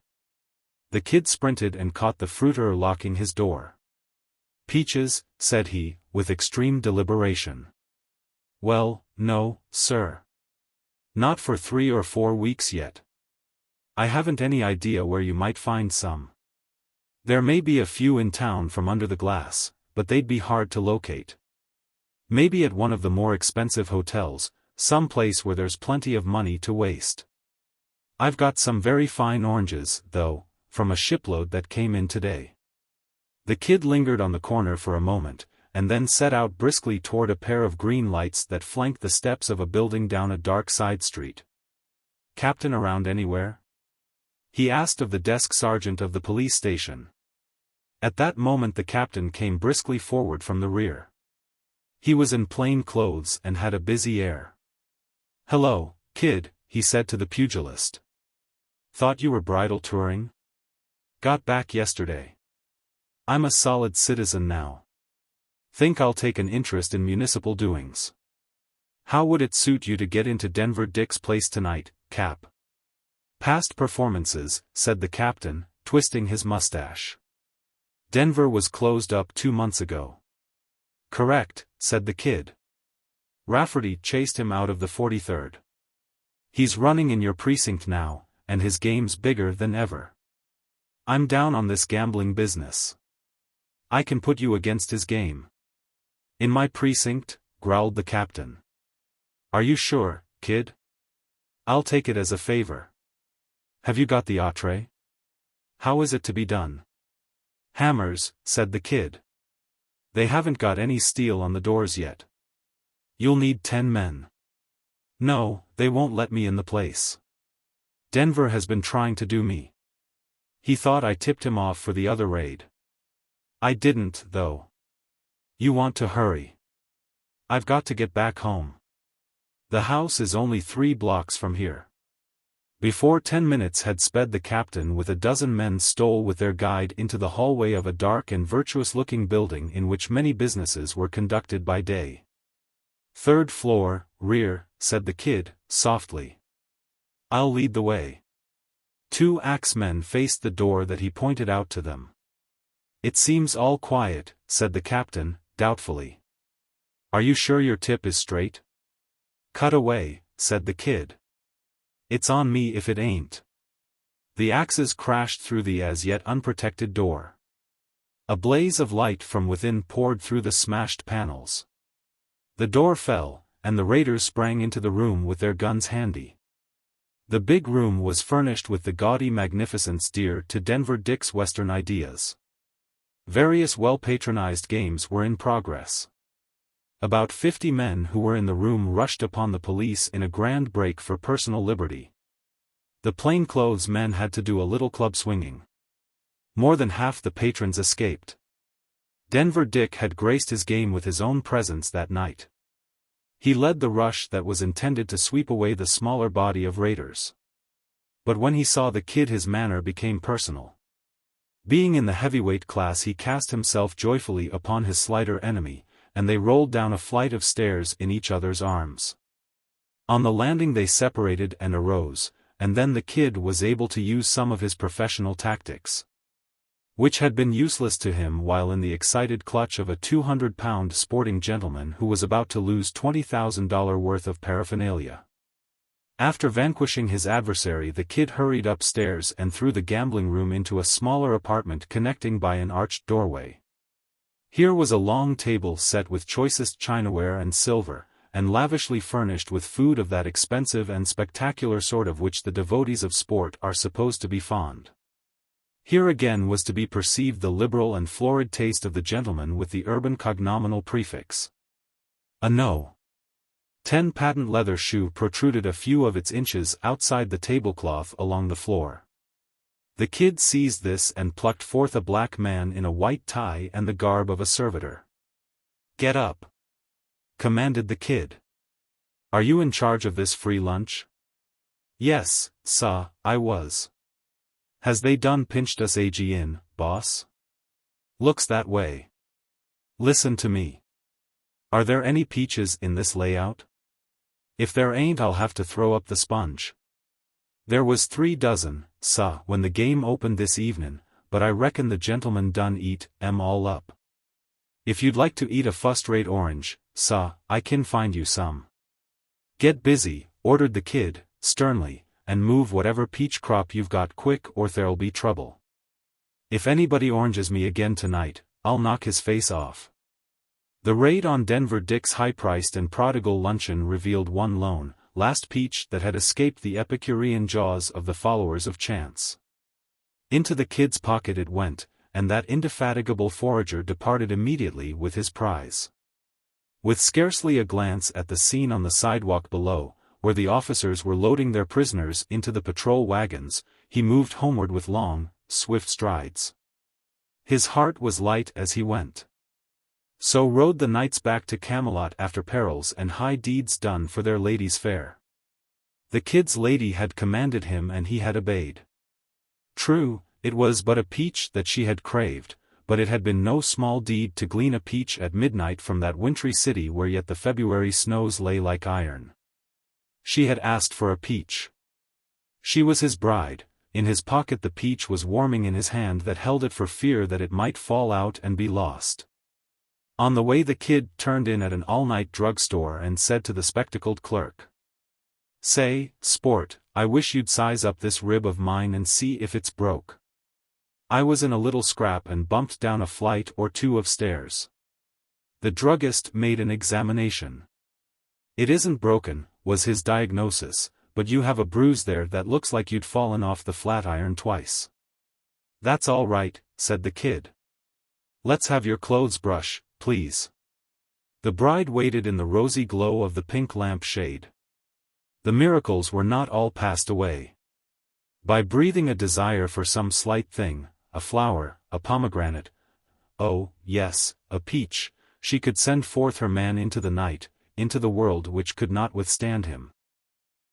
The kid sprinted and caught the fruiterer locking his door. Peaches, said he, with extreme deliberation. Well, no, sir. Not for 3 or 4 weeks yet. I haven't any idea where you might find some. There may be a few in town from under the glass, but they'd be hard to locate. Maybe at one of the more expensive hotels, some place where there's plenty of money to waste. I've got some very fine oranges, though, from a shipload that came in today. The kid lingered on the corner for a moment, and then set out briskly toward a pair of green lights that flanked the steps of a building down a dark side street. "Captain around anywhere?" he asked of the desk sergeant of the police station. At that moment the captain came briskly forward from the rear. He was in plain clothes and had a busy air. "Hello, kid," he said to the pugilist. "Thought you were bridal touring? Got back yesterday. I'm a solid citizen now. Think I'll take an interest in municipal doings. How would it suit you to get into Denver Dick's place tonight, Cap?" "Past performances," said the captain, twisting his mustache. "Denver was closed up 2 months ago." "Correct," said the kid. "Rafferty chased him out of the 43rd. He's running in your precinct now, and his game's bigger than ever. I'm down on this gambling business. I can put you against his game." "In my precinct?" growled the captain. "Are you sure, kid? I'll take it as a favor. Have you got the entree? How is it to be done?" "Hammers," said the kid. "They haven't got any steel on the doors yet. You'll need 10 men. No, they won't let me in the place. Denver has been trying to do me. He thought I tipped him off for the other raid. I didn't, though. You want to hurry. I've got to get back home. The house is only 3 blocks from here." Before 10 minutes had sped the captain with a dozen men stole with their guide into the hallway of a dark and virtuous-looking building in which many businesses were conducted by day. "3rd floor, rear," said the kid, softly. "I'll lead the way." 2 axemen faced the door that he pointed out to them. "It seems all quiet," said the captain, doubtfully. "Are you sure your tip is straight?" "Cut away," said the kid. "It's on me if it ain't." The axes crashed through the as yet unprotected door. A blaze of light from within poured through the smashed panels. The door fell, and the raiders sprang into the room with their guns handy. The big room was furnished with the gaudy magnificence dear to Denver Dick's Western ideas. Various well-patronized games were in progress. About 50 men who were in the room rushed upon the police in a grand break for personal liberty. The plainclothes men had to do a little club swinging. More than half the patrons escaped. Denver Dick had graced his game with his own presence that night. He led the rush that was intended to sweep away the smaller body of raiders. But when he saw the kid his manner became personal. Being in the heavyweight class he cast himself joyfully upon his slighter enemy, and they rolled down a flight of stairs in each other's arms. On the landing they separated and arose, and then the kid was able to use some of his professional tactics, which had been useless to him while in the excited clutch of a 200-pound sporting gentleman who was about to lose $20,000 worth of paraphernalia. After vanquishing his adversary, the kid hurried upstairs and through the gambling room into a smaller apartment connecting by an arched doorway. Here was a long table set with choicest chinaware and silver, and lavishly furnished with food of that expensive and spectacular sort of which the devotees of sport are supposed to be fond. Here again was to be perceived the liberal and florid taste of the gentleman with the urban cognominal prefix. A No. 10 patent leather shoe protruded a few of its inches outside the tablecloth along the floor. The kid seized this and plucked forth a black man in a white tie and the garb of a servitor. "Get up," commanded the kid. "Are you in charge of this free lunch?" "Yes, sah, I was." "Has they done pinched us AG in, boss?" "Looks that way." "Listen to me. Are there any peaches in this layout? If there ain't I'll have to throw up the sponge. There was 3 dozen, sah, when the game opened this evenin', but I reckon the gentleman done eat 'em all up. If you'd like to eat a fust-rate orange, sah, I can find you some." "Get busy," ordered the kid, sternly, "and move whatever peach crop you've got quick or there'll be trouble." If anybody oranges me again tonight, I'll knock his face off. The raid on Denver Dick's high-priced and prodigal luncheon revealed one lone, last peach that had escaped the Epicurean jaws of the followers of chance. Into the kid's pocket it went, and that indefatigable forager departed immediately with his prize. With scarcely a glance at the scene on the sidewalk below, where the officers were loading their prisoners into the patrol wagons, he moved homeward with long, swift strides. His heart was light as he went. So rode the knights back to Camelot after perils and high deeds done for their lady's fair. The kid's lady had commanded him and he had obeyed. True, it was but a peach that she had craved, but it had been no small deed to glean a peach at midnight from that wintry city where yet the February snows lay like iron. She had asked for a peach. She was his bride. In his pocket the peach was warming in his hand that held it for fear that it might fall out and be lost. On the way the kid turned in at an all-night drugstore and said to the spectacled clerk, "Say, sport, I wish you'd size up this rib of mine and see if it's broke. I was in a little scrap and bumped down a flight or two of stairs." The druggist made an examination. "It isn't broken," was his diagnosis, "but you have a bruise there that looks like you'd fallen off the Flatiron twice." "That's all right," said the kid. "Let's have your clothes brush, please." The bride waited in the rosy glow of the pink lamp shade. The miracles were not all passed away. By breathing a desire for some slight thing, a flower, a pomegranate, oh, yes, a peach, she could send forth her man into the night, into the world which could not withstand him.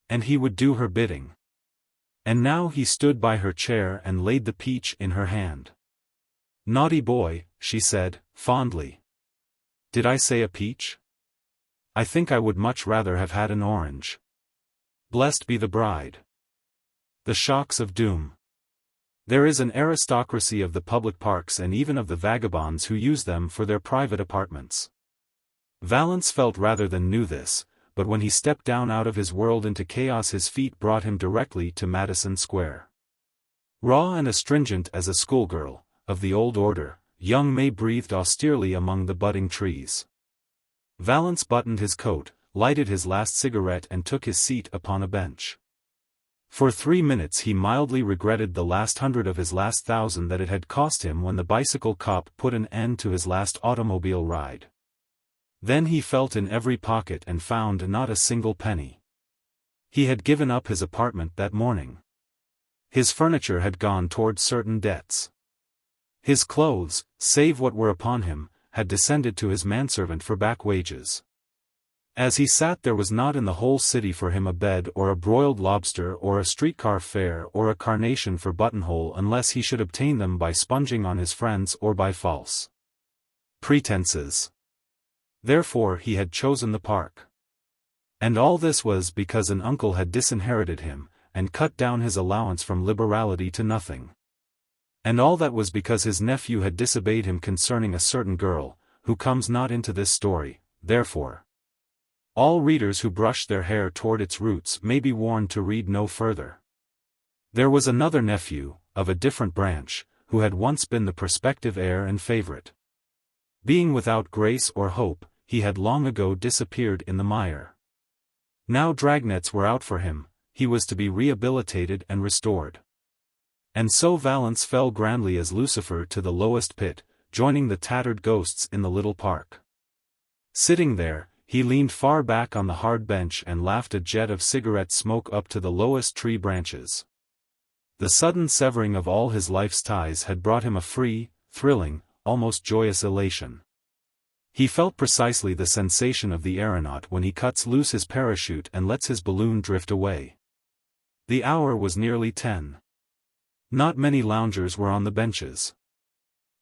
And he would do her bidding. And now he stood by her chair and laid the peach in her hand. "Naughty boy," she said, fondly. "Did I say a peach? I think I would much rather have had an orange." Blessed be the bride. The shocks of doom. There is an aristocracy of the public parks and even of the vagabonds who use them for their private apartments. Valence felt rather than knew this, but when he stepped down out of his world into chaos his feet brought him directly to Madison Square. Raw and astringent as a schoolgirl, of the old order, young May breathed austerely among the budding trees. Valence buttoned his coat, lighted his last cigarette and took his seat upon a bench. For 3 minutes he mildly regretted the last 100 of his last 1,000 that it had cost him when the bicycle cop put an end to his last automobile ride. Then he felt in every pocket and found not a single penny. He had given up his apartment that morning. His furniture had gone toward certain debts. His clothes, save what were upon him, had descended to his manservant for back wages. As he sat there was not in the whole city for him a bed or a broiled lobster or a streetcar fare or a carnation for buttonhole unless he should obtain them by sponging on his friends or by false pretenses. Therefore he had chosen the park. And all this was because an uncle had disinherited him, and cut down his allowance from liberality to nothing. And all that was because his nephew had disobeyed him concerning a certain girl, who comes not into this story, therefore. All readers who brush their hair toward its roots may be warned to read no further. There was another nephew, of a different branch, who had once been the prospective heir and favorite. Being without grace or hope, he had long ago disappeared in the mire. Now dragnets were out for him, he was to be rehabilitated and restored. And so Valence fell grandly as Lucifer to the lowest pit, joining the tattered ghosts in the little park. Sitting there, he leaned far back on the hard bench and laughed a jet of cigarette smoke up to the lowest tree branches. The sudden severing of all his life's ties had brought him a free, thrilling, almost joyous elation. He felt precisely the sensation of the aeronaut when he cuts loose his parachute and lets his balloon drift away. The hour was nearly 10. Not many loungers were on the benches.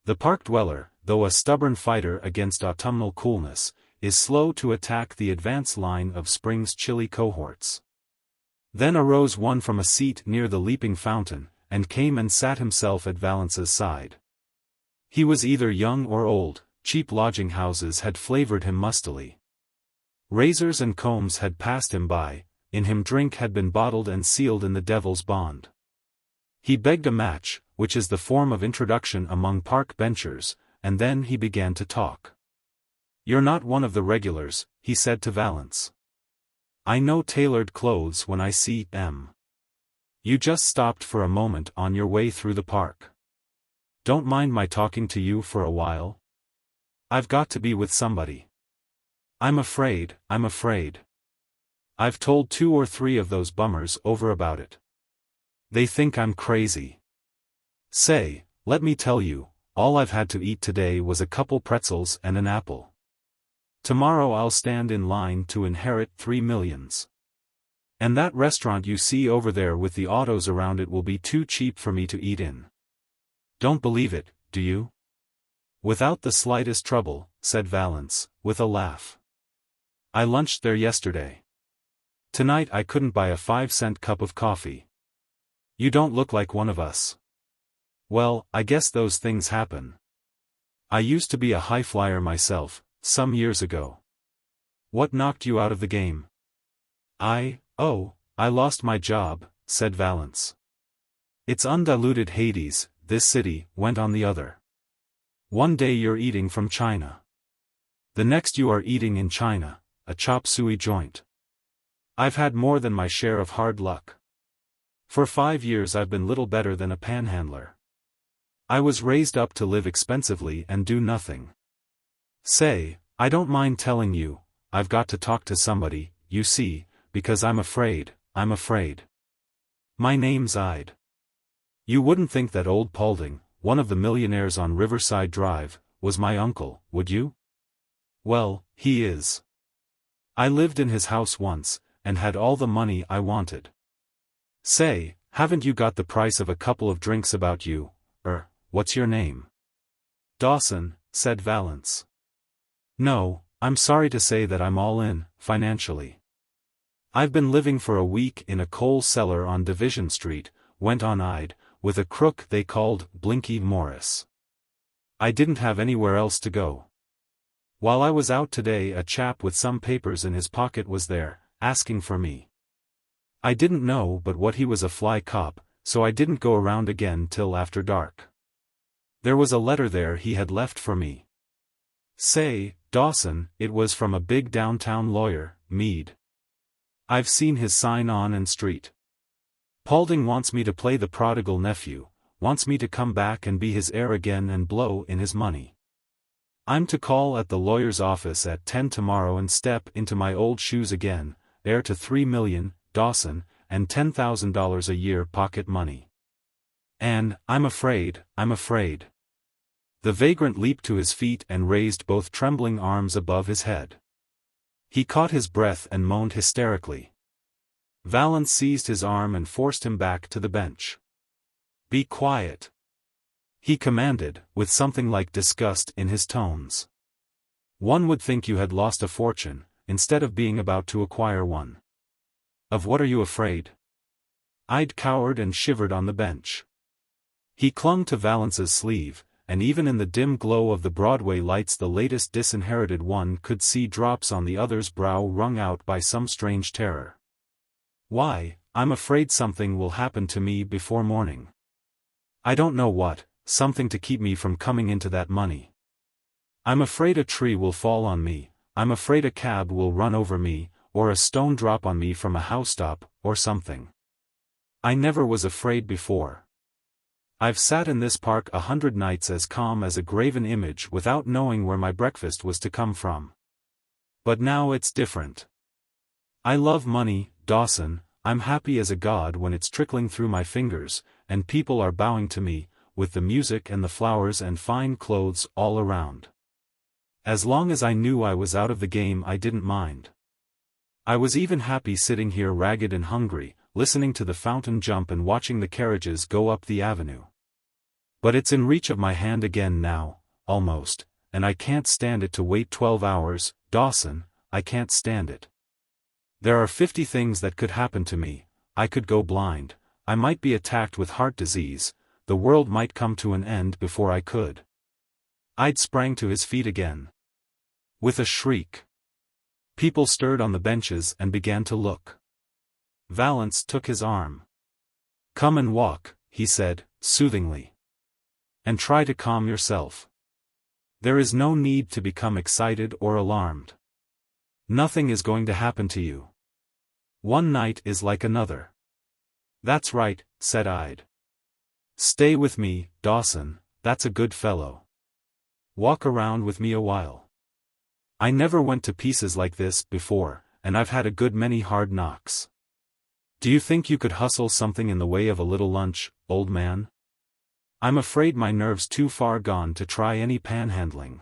The park dweller, though a stubborn fighter against autumnal coolness, is slow to attack the advance line of spring's chilly cohorts. Then arose one from a seat near the leaping fountain, and came and sat himself at Valence's side. He was either young or old, cheap lodging houses had flavored him mustily. Razors and combs had passed him by, in him drink had been bottled and sealed in the devil's bond. He begged a match, which is the form of introduction among park benchers, and then he began to talk. "You're not one of the regulars," he said to Valance. "I know tailored clothes when I see 'em. You just stopped for a moment on your way through the park. Don't mind my talking to you for a while? I've got to be with somebody. I'm afraid. I've told 2 or 3 of those bummers over about it. They think I'm crazy. Say, let me tell you, all I've had to eat today was a couple pretzels and an apple. Tomorrow I'll stand in line to inherit 3 millions. And that restaurant you see over there with the autos around it will be too cheap for me to eat in. Don't believe it, do you?" "Without the slightest trouble," said Valance, with a laugh. "I lunched there yesterday. Tonight I couldn't buy a 5-cent cup of coffee. You don't look like one of us." "Well, I guess those things happen. I used to be a high flyer myself, some years ago." "What knocked you out of the game?" I lost my job," said Valance. "It's undiluted Hades, this city," went on the other. "One day you're eating from China. The next you are eating in China, a chop suey joint. I've had more than my share of hard luck. For 5 years I've been little better than a panhandler. I was raised up to live expensively and do nothing. Say, I don't mind telling you, I've got to talk to somebody, you see, because I'm afraid. My name's Ide. You wouldn't think that old Paulding, one of the millionaires on Riverside Drive, was my uncle, would you? Well, he is. I lived in his house once, and had all the money I wanted. Say, haven't you got the price of a couple of drinks about you? What's your name?" "Dawson," said Valance. "No, I'm sorry to say that I'm all in, financially. I've been living for a week in a coal cellar on Division Street," went on Ide, "with a crook they called Blinky Morris. I didn't have anywhere else to go. While I was out today a chap with some papers in his pocket was there, asking for me. I didn't know but what he was a fly cop, so I didn't go around again till after dark. There was a letter there he had left for me. Say, Dawson, it was from a big downtown lawyer, Meade. I've seen his sign on N Street. Paulding wants me to play the prodigal nephew, wants me to come back and be his heir again and blow in his money. I'm to call at the lawyer's office at 10 tomorrow and step into my old shoes again, heir to 3 million, Dawson, and $10,000 a year pocket money. And, I'm afraid. The vagrant leaped to his feet and raised both trembling arms above his head. He caught his breath and moaned hysterically. Valance seized his arm and forced him back to the bench. "Be quiet," he commanded, with something like disgust in his tones. "One would think you had lost a fortune, instead of being about to acquire one. Of what are you afraid?" Ide cowered and shivered on the bench. He clung to Valance's sleeve, and even in the dim glow of the Broadway lights the latest disinherited one could see drops on the other's brow wrung out by some strange terror. "Why, I'm afraid something will happen to me before morning. I don't know what, something to keep me from coming into that money. I'm afraid a tree will fall on me, I'm afraid a cab will run over me, or a stone drop on me from a housetop, or something. I never was afraid before. I've sat in this park 100 nights as calm as a graven image without knowing where my breakfast was to come from. But now it's different. I love money, Dawson, I'm happy as a god when it's trickling through my fingers, and people are bowing to me, with the music and the flowers and fine clothes all around. As long as I knew I was out of the game I didn't mind. I was even happy sitting here ragged and hungry, listening to the fountain jump and watching the carriages go up the avenue. But it's in reach of my hand again now, almost, and I can't stand it to wait 12 hours, Dawson, I can't stand it. There are 50 things that could happen to me. I could go blind, I might be attacked with heart disease, the world might come to an end before I could." Ide sprang to his feet again. With a shriek. People stirred on the benches and began to look. Valance took his arm. "Come and walk," he said, soothingly. And try to calm yourself. There is no need to become excited or alarmed. Nothing is going to happen to you. One night is like another. That's right, said Ide. Stay with me, Dawson, that's a good fellow. Walk around with me a while. I never went to pieces like this before, and I've had a good many hard knocks. Do you think you could hustle something in the way of a little lunch, old man? I'm afraid my nerve's too far gone to try any panhandling.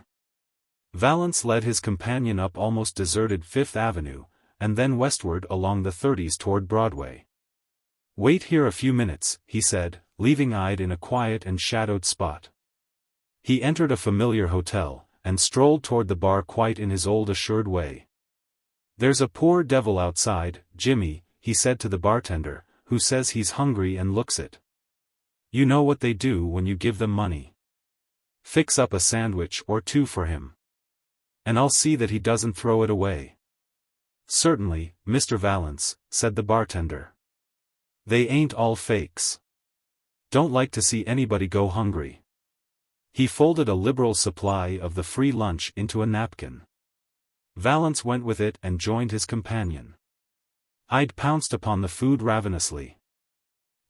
Valance led his companion up almost deserted Fifth Avenue, and then westward along the 30s toward Broadway. Wait here a few minutes, he said, leaving Ide in a quiet and shadowed spot. He entered a familiar hotel, and strolled toward the bar quite in his old assured way. There's a poor devil outside, Jimmy, he said to the bartender, who says he's hungry and looks it. You know what they do when you give them money. Fix up a sandwich or two for him. And I'll see that he doesn't throw it away. Certainly, Mr. Valance, said the bartender. They ain't all fakes. Don't like to see anybody go hungry. He folded a liberal supply of the free lunch into a napkin. Valance went with it and joined his companion. Ide pounced upon the food ravenously.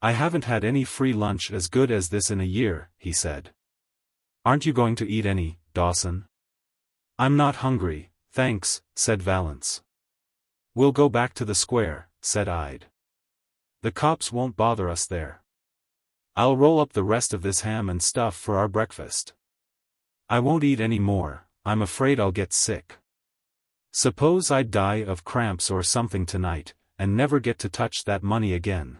I haven't had any free lunch as good as this in a year, he said. Aren't you going to eat any, Dawson? I'm not hungry, thanks, said Valance. We'll go back to the square, said Ide. The cops won't bother us there. I'll roll up the rest of this ham and stuff for our breakfast. I won't eat any more, I'm afraid I'll get sick. Suppose I'd die of cramps or something tonight, and never get to touch that money again.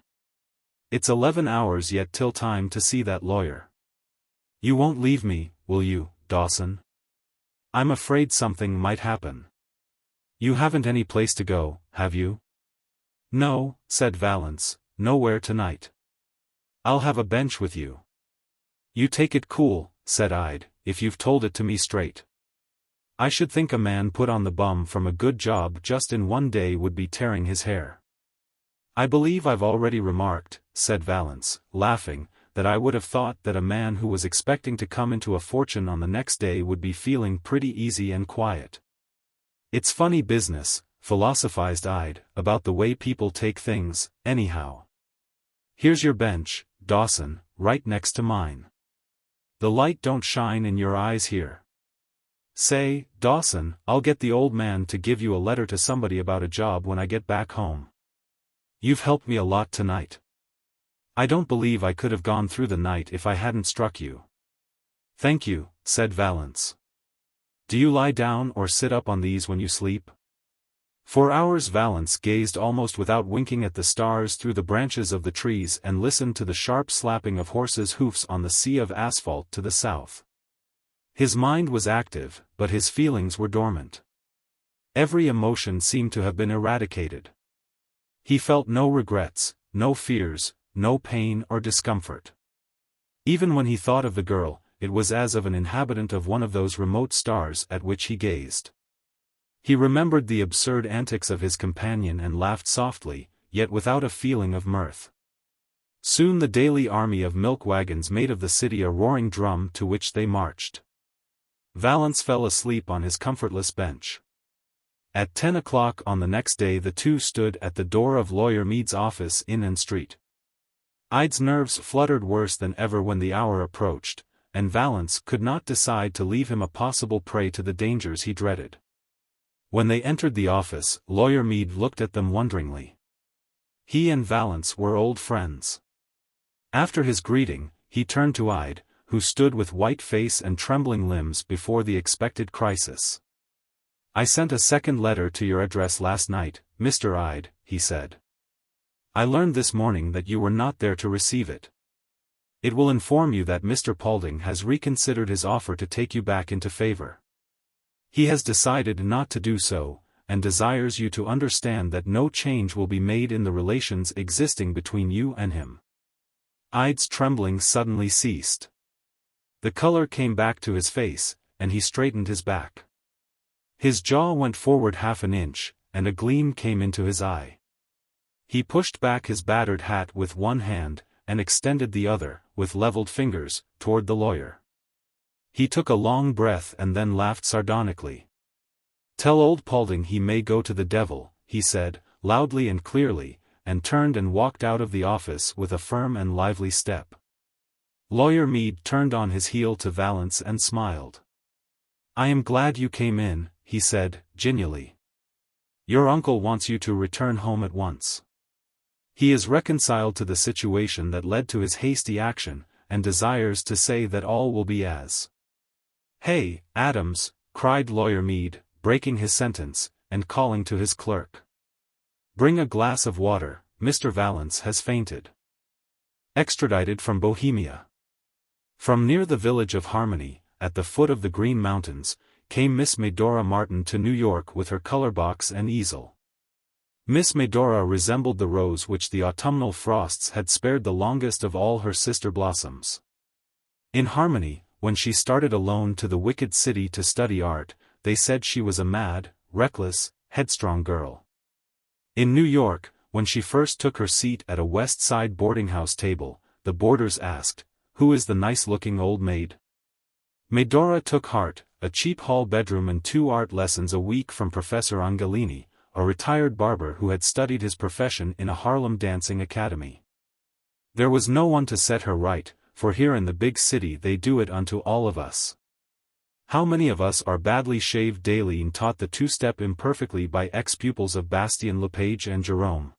It's 11 hours yet till time to see that lawyer. You won't leave me, will you, Dawson? I'm afraid something might happen. You haven't any place to go, have you? No, said Valance, nowhere tonight. I'll have a bench with you. You take it cool, said Ide, if you've told it to me straight. I should think a man put on the bum from a good job just in one day would be tearing his hair. I believe I've already remarked, said Valance, laughing, that I would have thought that a man who was expecting to come into a fortune on the next day would be feeling pretty easy and quiet. It's funny business, philosophized Ide, about the way people take things, anyhow. Here's your bench, Dawson, right next to mine. The light don't shine in your eyes here. Say, Dawson, I'll get the old man to give you a letter to somebody about a job when I get back home. You've helped me a lot tonight. I don't believe I could have gone through the night if I hadn't struck you. Thank you, said Valance. Do you lie down or sit up on these when you sleep? For hours Valance gazed almost without winking at the stars through the branches of the trees and listened to the sharp slapping of horses' hoofs on the sea of asphalt to the south. His mind was active, but his feelings were dormant. Every emotion seemed to have been eradicated. He felt no regrets, no fears, no pain or discomfort. Even when he thought of the girl, it was as of an inhabitant of one of those remote stars at which he gazed. He remembered the absurd antics of his companion and laughed softly, yet without a feeling of mirth. Soon the daily army of milk wagons made of the city a roaring drum to which they marched. Valance fell asleep on his comfortless bench. At 10 o'clock on the next day the two stood at the door of Lawyer Meade's office in N Street. Ide's nerves fluttered worse than ever when the hour approached, and Valance could not decide to leave him a possible prey to the dangers he dreaded. When they entered the office, Lawyer Meade looked at them wonderingly. He and Valance were old friends. After his greeting, he turned to Ide, who stood with white face and trembling limbs before the expected crisis. I sent a second letter to your address last night, Mr. Ide, he said. I learned this morning that you were not there to receive it. It will inform you that Mr. Paulding has reconsidered his offer to take you back into favor. He has decided not to do so, and desires you to understand that no change will be made in the relations existing between you and him. Ide's trembling suddenly ceased. The color came back to his face, and he straightened his back. His jaw went forward half an inch, and a gleam came into his eye. He pushed back his battered hat with one hand, and extended the other, with leveled fingers, toward the lawyer. He took a long breath and then laughed sardonically. "Tell old Paulding he may go to the devil," he said, loudly and clearly, and turned and walked out of the office with a firm and lively step. Lawyer Meade turned on his heel to Valance and smiled. "I am glad you came in," he said, genially. "Your uncle wants you to return home at once. He is reconciled to the situation that led to his hasty action, and desires to say that all will be as." "Hey, Adams," cried Lawyer Meade, breaking his sentence, and calling to his clerk. "Bring a glass of water, Mr. Valance has fainted." Extradited from Bohemia. From near the village of Harmony, at the foot of the Green Mountains, came Miss Medora Martin to New York with her color box and easel. Miss Medora resembled the rose which the autumnal frosts had spared the longest of all her sister blossoms. In Harmony, when she started alone to the wicked city to study art, they said she was a mad, reckless, headstrong girl. In New York, when she first took her seat at a West Side boarding-house table, the boarders asked, "Who is the nice-looking old maid?" Medora took heart, a cheap hall bedroom and 2 art lessons a week from Professor Angelini, a retired barber who had studied his profession in a Harlem dancing academy. There was no one to set her right, for here in the big city they do it unto all of us. How many of us are badly shaved daily and taught the two-step imperfectly by ex-pupils of Bastien Lepage and Jerome?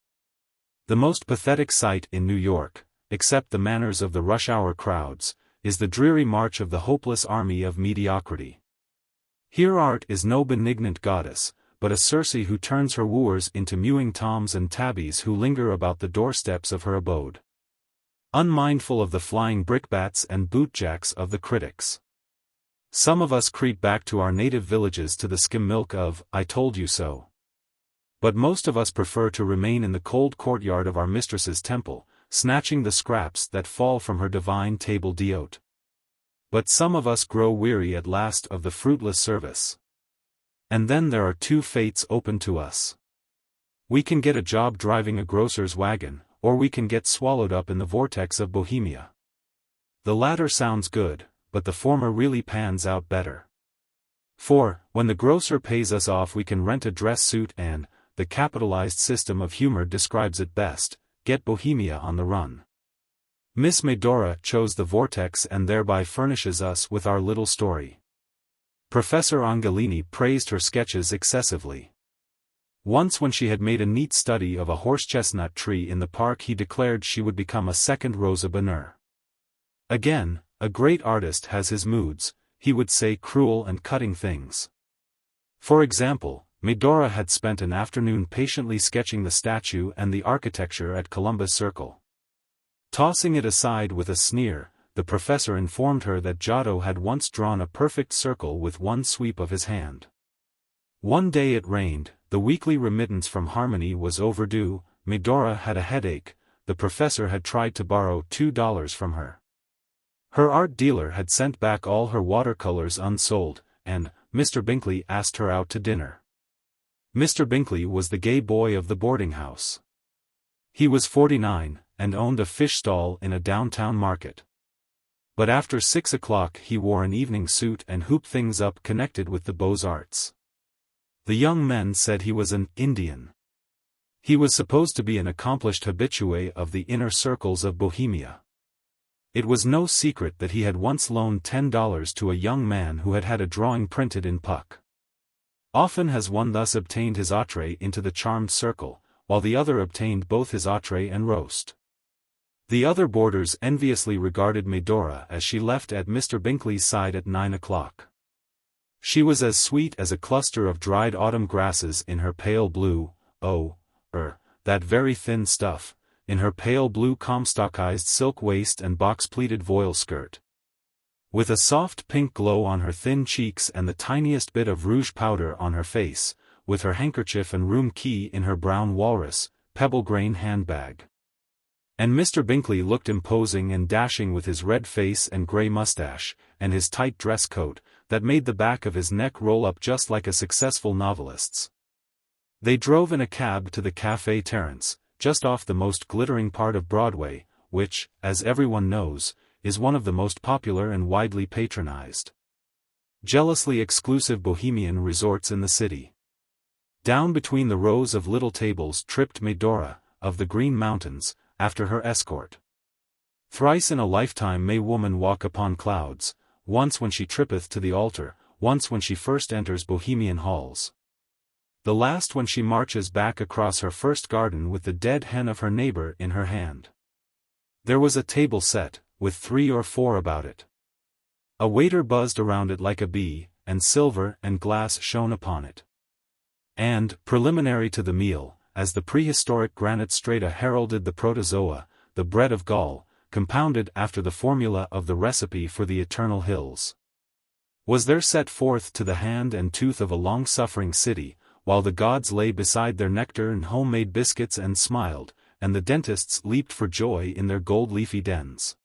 The most pathetic sight in New York, except the manners of the rush-hour crowds, is the dreary march of the hopeless army of mediocrity. Here art is no benignant goddess, but a Circe who turns her wooers into mewing toms and tabbies who linger about the doorsteps of her abode, unmindful of the flying brickbats and bootjacks of the critics. Some of us creep back to our native villages to the skim milk of "I told you so." But most of us prefer to remain in the cold courtyard of our mistress's temple, snatching the scraps that fall from her divine table d'hôte. But some of us grow weary at last of the fruitless service. And then there are 2 fates open to us. We can get a job driving a grocer's wagon, or we can get swallowed up in the vortex of Bohemia. The latter sounds good, but the former really pans out better. For, when the grocer pays us off, we can rent a dress suit and, the capitalized system of humor describes it best, get Bohemia on the run. Miss Medora chose the vortex and thereby furnishes us with our little story. Professor Angelini praised her sketches excessively. Once when she had made a neat study of a horsechestnut tree in the park, he declared she would become a second Rosa Bonheur. Again, a great artist has his moods, he would say cruel and cutting things. For example, Medora had spent an afternoon patiently sketching the statue and the architecture at Columbus Circle. Tossing it aside with a sneer, the professor informed her that Giotto had once drawn a perfect circle with one sweep of his hand. One day it rained, the weekly remittance from Harmony was overdue, Medora had a headache, the professor had tried to borrow $2 from her. Her art dealer had sent back all her watercolors unsold, and Mr. Binkley asked her out to dinner. Mr. Binkley was the gay boy of the boarding house. He was 49, and owned a fish stall in a downtown market. But after 6 o'clock he wore an evening suit and hooped things up connected with the Beaux-Arts. The young men said he was an Indian. He was supposed to be an accomplished habitué of the inner circles of Bohemia. It was no secret that he had once loaned $10 to a young man who had had a drawing printed in Puck. Often has one thus obtained his entree into the charmed circle, while the other obtained both his entree and roast. The other boarders enviously regarded Medora as she left at Mr. Binkley's side at 9 o'clock. She was as sweet as a cluster of dried autumn grasses in her pale blue, that very thin stuff, in her pale blue comstockized silk waist and box-pleated voile skirt. With a soft pink glow on her thin cheeks and the tiniest bit of rouge powder on her face, with her handkerchief and room key in her brown walrus, pebble-grain handbag. And Mr. Binkley looked imposing and dashing with his red face and grey mustache, and his tight dress coat, that made the back of his neck roll up just like a successful novelist's. They drove in a cab to the Café Terrence, just off the most glittering part of Broadway, which, as everyone knows, is one of the most popular and widely patronized. Jealously exclusive bohemian resorts in the city. Down between the rows of little tables tripped Medora, of the Green Mountains, after her escort. Thrice in a lifetime may woman walk upon clouds, once when she trippeth to the altar, once when she first enters bohemian halls. The last when she marches back across her first garden with the dead hen of her neighbor in her hand. There was a table set, with 3 or 4 about it. A waiter buzzed around it like a bee, and silver and glass shone upon it. And, preliminary to the meal, as the prehistoric granite strata heralded the protozoa, the bread of gall, compounded after the formula of the recipe for the eternal hills, was there set forth to the hand and tooth of a long-suffering city, while the gods lay beside their nectar and homemade biscuits and smiled, and the dentists leaped for joy in their gold-leafy dens.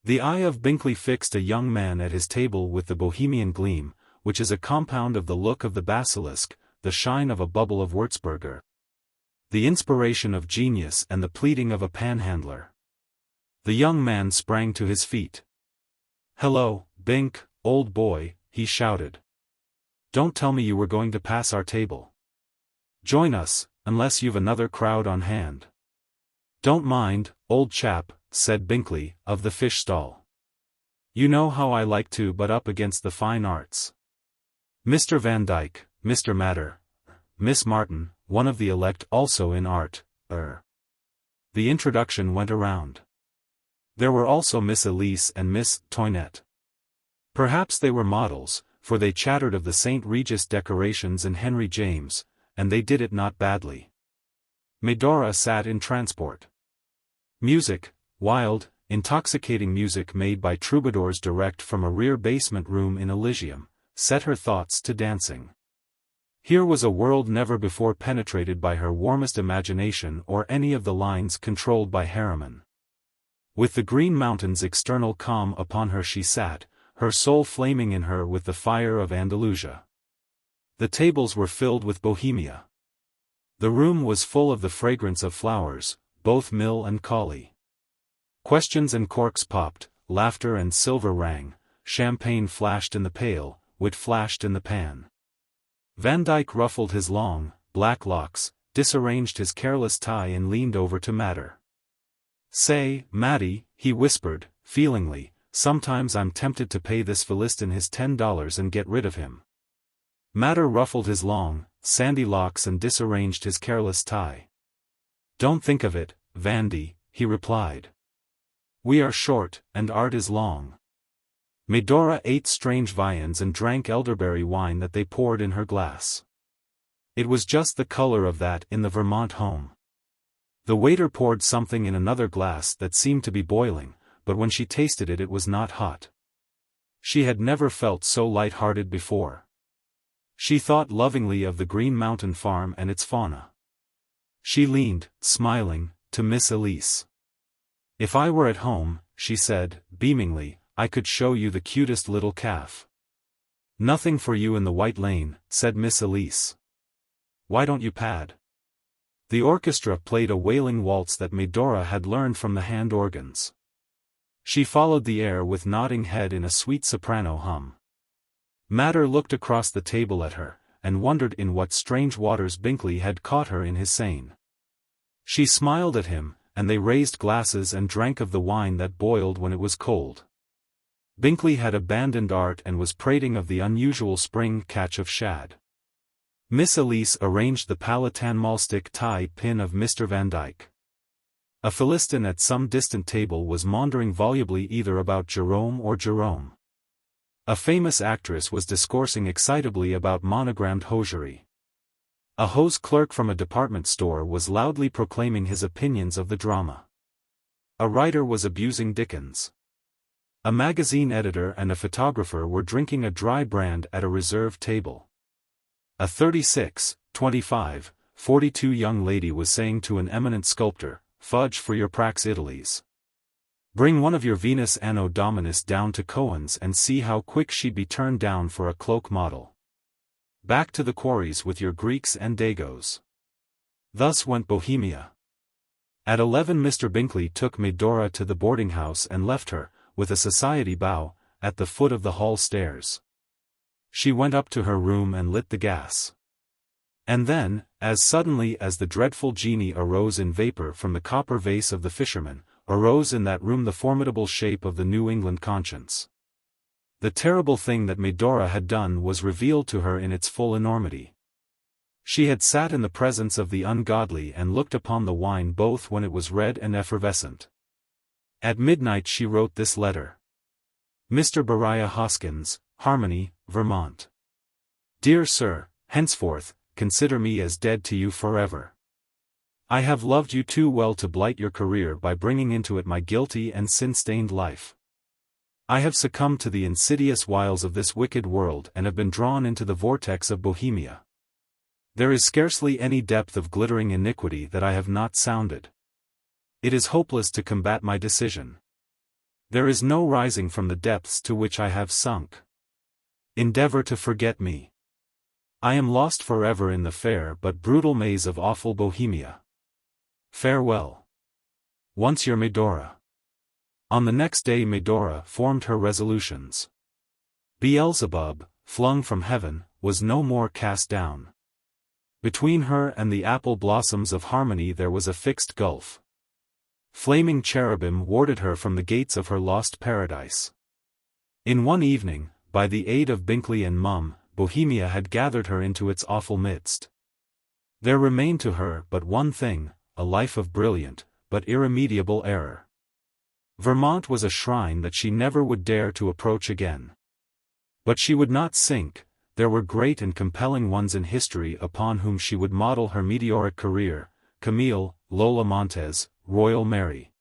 The eye of Binkley fixed a young man at his table with the bohemian gleam, which is a compound of the look of the basilisk, the shine of a bubble of Würzburger, the inspiration of genius and the pleading of a panhandler. The young man sprang to his feet. "Hello, Bink, old boy," he shouted. "Don't tell me you were going to pass our table. Join us, unless you've another crowd on hand." "Don't mind, old chap," said Binkley, of the fish stall. "You know how I like to butt up against the fine arts. Mr. Van Dyke, Mr. Matter, Miss Martin, one of the elect also in art, The introduction went around. There were also Miss Elise and Miss Toinette. Perhaps they were models, for they chattered of the St. Regis decorations and Henry James, and they did it not badly. Medora sat in transport. Music, wild, intoxicating music made by troubadours direct from a rear basement room in Elysium, set her thoughts to dancing. Here was a world never before penetrated by her warmest imagination or any of the lines controlled by Harriman. With the Green Mountains' external calm upon her she sat, her soul flaming in her with the fire of Andalusia. The tables were filled with Bohemia. The room was full of the fragrance of flowers, both mill and collie. Questions and corks popped, laughter and silver rang, champagne flashed in the pail, wit flashed in the pan. Van Dyke ruffled his long, black locks, disarranged his careless tie and leaned over to Matter. "Say, Matty," he whispered, feelingly, "sometimes I'm tempted to pay this Philistine his $10 and get rid of him." Matter ruffled his long, sandy locks and disarranged his careless tie. "Don't think of it, Vandy," he replied. "We are short, and art is long." Medora ate strange viands and drank elderberry wine that they poured in her glass. It was just the color of that in the Vermont home. The waiter poured something in another glass that seemed to be boiling, but when she tasted it it was not hot. She had never felt so light-hearted before. She thought lovingly of the Green Mountain farm and its fauna. She leaned, smiling, to Miss Elise. "If I were at home," she said, beamingly, "I could show you the cutest little calf." "Nothing for you in the White Lane," said Miss Elise. "Why don't you pad?" The orchestra played a wailing waltz that Medora had learned from the hand organs. She followed the air with nodding head in a sweet soprano hum. Matter looked across the table at her, and wondered in what strange waters Binkley had caught her in his seine. She smiled at him, and they raised glasses and drank of the wine that boiled when it was cold. Binkley had abandoned art and was prating of the unusual spring catch of shad. Miss Elise arranged the Palatine Malstick tie pin of Mr. Van Dyke. A Philistine at some distant table was maundering volubly either about Jerome or Jerome. A famous actress was discoursing excitably about monogrammed hosiery. A hose clerk from a department store was loudly proclaiming his opinions of the drama. A writer was abusing Dickens. A magazine editor and a photographer were drinking a dry brand at a reserved table. A 36, 25, 42 young lady was saying to an eminent sculptor, "Fudge for your Prax Italis. Bring one of your Venus Anno Dominus down to Cohen's and see how quick she'd be turned down for a cloak model. Back to the quarries with your Greeks and Dagos." Thus went Bohemia. At 11 Mr. Bingley took Medora to the boarding house and left her, with a society bow, at the foot of the hall stairs. She went up to her room and lit the gas. And then, as suddenly as the dreadful genie arose in vapor from the copper vase of the fisherman, arose in that room the formidable shape of the New England conscience. The terrible thing that Medora had done was revealed to her in its full enormity. She had sat in the presence of the ungodly and looked upon the wine both when it was red and effervescent. At midnight she wrote this letter. Mr. Beriah Hoskins, Harmony, Vermont. Dear Sir, henceforth, consider me as dead to you forever. I have loved you too well to blight your career by bringing into it my guilty and sin-stained life. I have succumbed to the insidious wiles of this wicked world and have been drawn into the vortex of Bohemia. There is scarcely any depth of glittering iniquity that I have not sounded. It is hopeless to combat my decision. There is no rising from the depths to which I have sunk. Endeavor to forget me. I am lost forever in the fair but brutal maze of awful Bohemia. Farewell. Once your Medora. On the next day Medora formed her resolutions. Beelzebub, flung from heaven, was no more cast down. Between her and the apple blossoms of harmony there was a fixed gulf. Flaming cherubim warded her from the gates of her lost paradise. In one evening, by the aid of Bingley and Mum, Bohemia had gathered her into its awful midst. There remained to her but one thing, a life of brilliant, but irremediable error. Vermont was a shrine that she never would dare to approach again. But she would not sink. There were great and compelling ones in history upon whom she would model her meteoric career: Camille, Lola Montez, Royal Mary.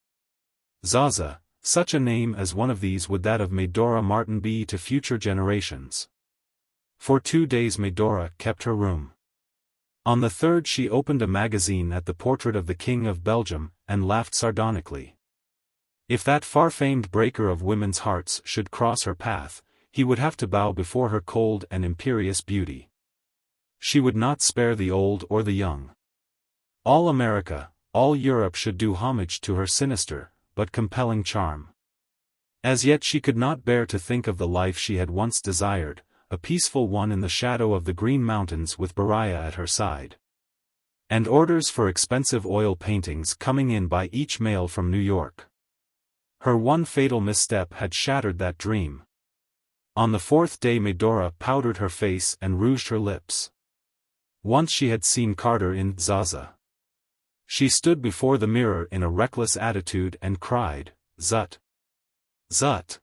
Zaza, such a name as one of these would that of Medora Martin be to future generations. For 2 days Medora kept her room. On the third she opened a magazine at the portrait of the King of Belgium, and laughed sardonically. If that far-famed breaker of women's hearts should cross her path, he would have to bow before her cold and imperious beauty. She would not spare the old or the young. All America, all Europe should do homage to her sinister, but compelling charm. As yet she could not bear to think of the life she had once desired, a peaceful one in the shadow of the Green Mountains with Beriah at her side. And orders for expensive oil paintings coming in by each mail from New York. Her one fatal misstep had shattered that dream. On the 4th day Medora powdered her face and rouged her lips. Once she had seen Carter in Zaza. She stood before the mirror in a reckless attitude and cried, "Zut! Zut!"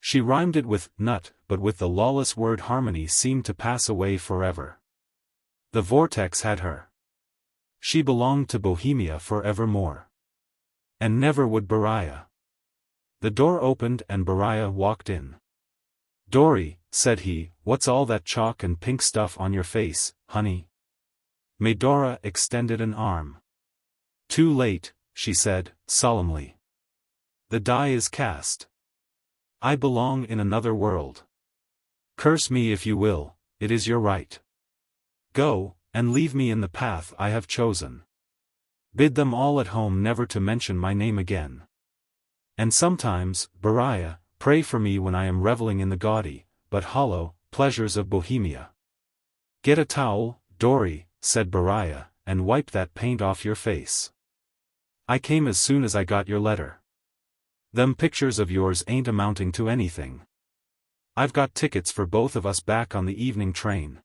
She rhymed it with nut, but with the lawless word harmony seemed to pass away forever. The vortex had her. She belonged to Bohemia forevermore. And never would Beriah. The door opened and Beriah walked in. "Dory," said he, "what's all that chalk and pink stuff on your face, honey?" Medora extended an arm. "Too late," she said, solemnly. "The die is cast. I belong in another world. Curse me if you will, it is your right. Go, and leave me in the path I have chosen. Bid them all at home never to mention my name again. And sometimes, Beriah, pray for me when I am reveling in the gaudy, but hollow, pleasures of Bohemia. Get a towel, Dory," said Beriah, "and wipe that paint off your face. I came as soon as I got your letter. Them pictures of yours ain't amounting to anything. I've got tickets for both of us back on the evening train.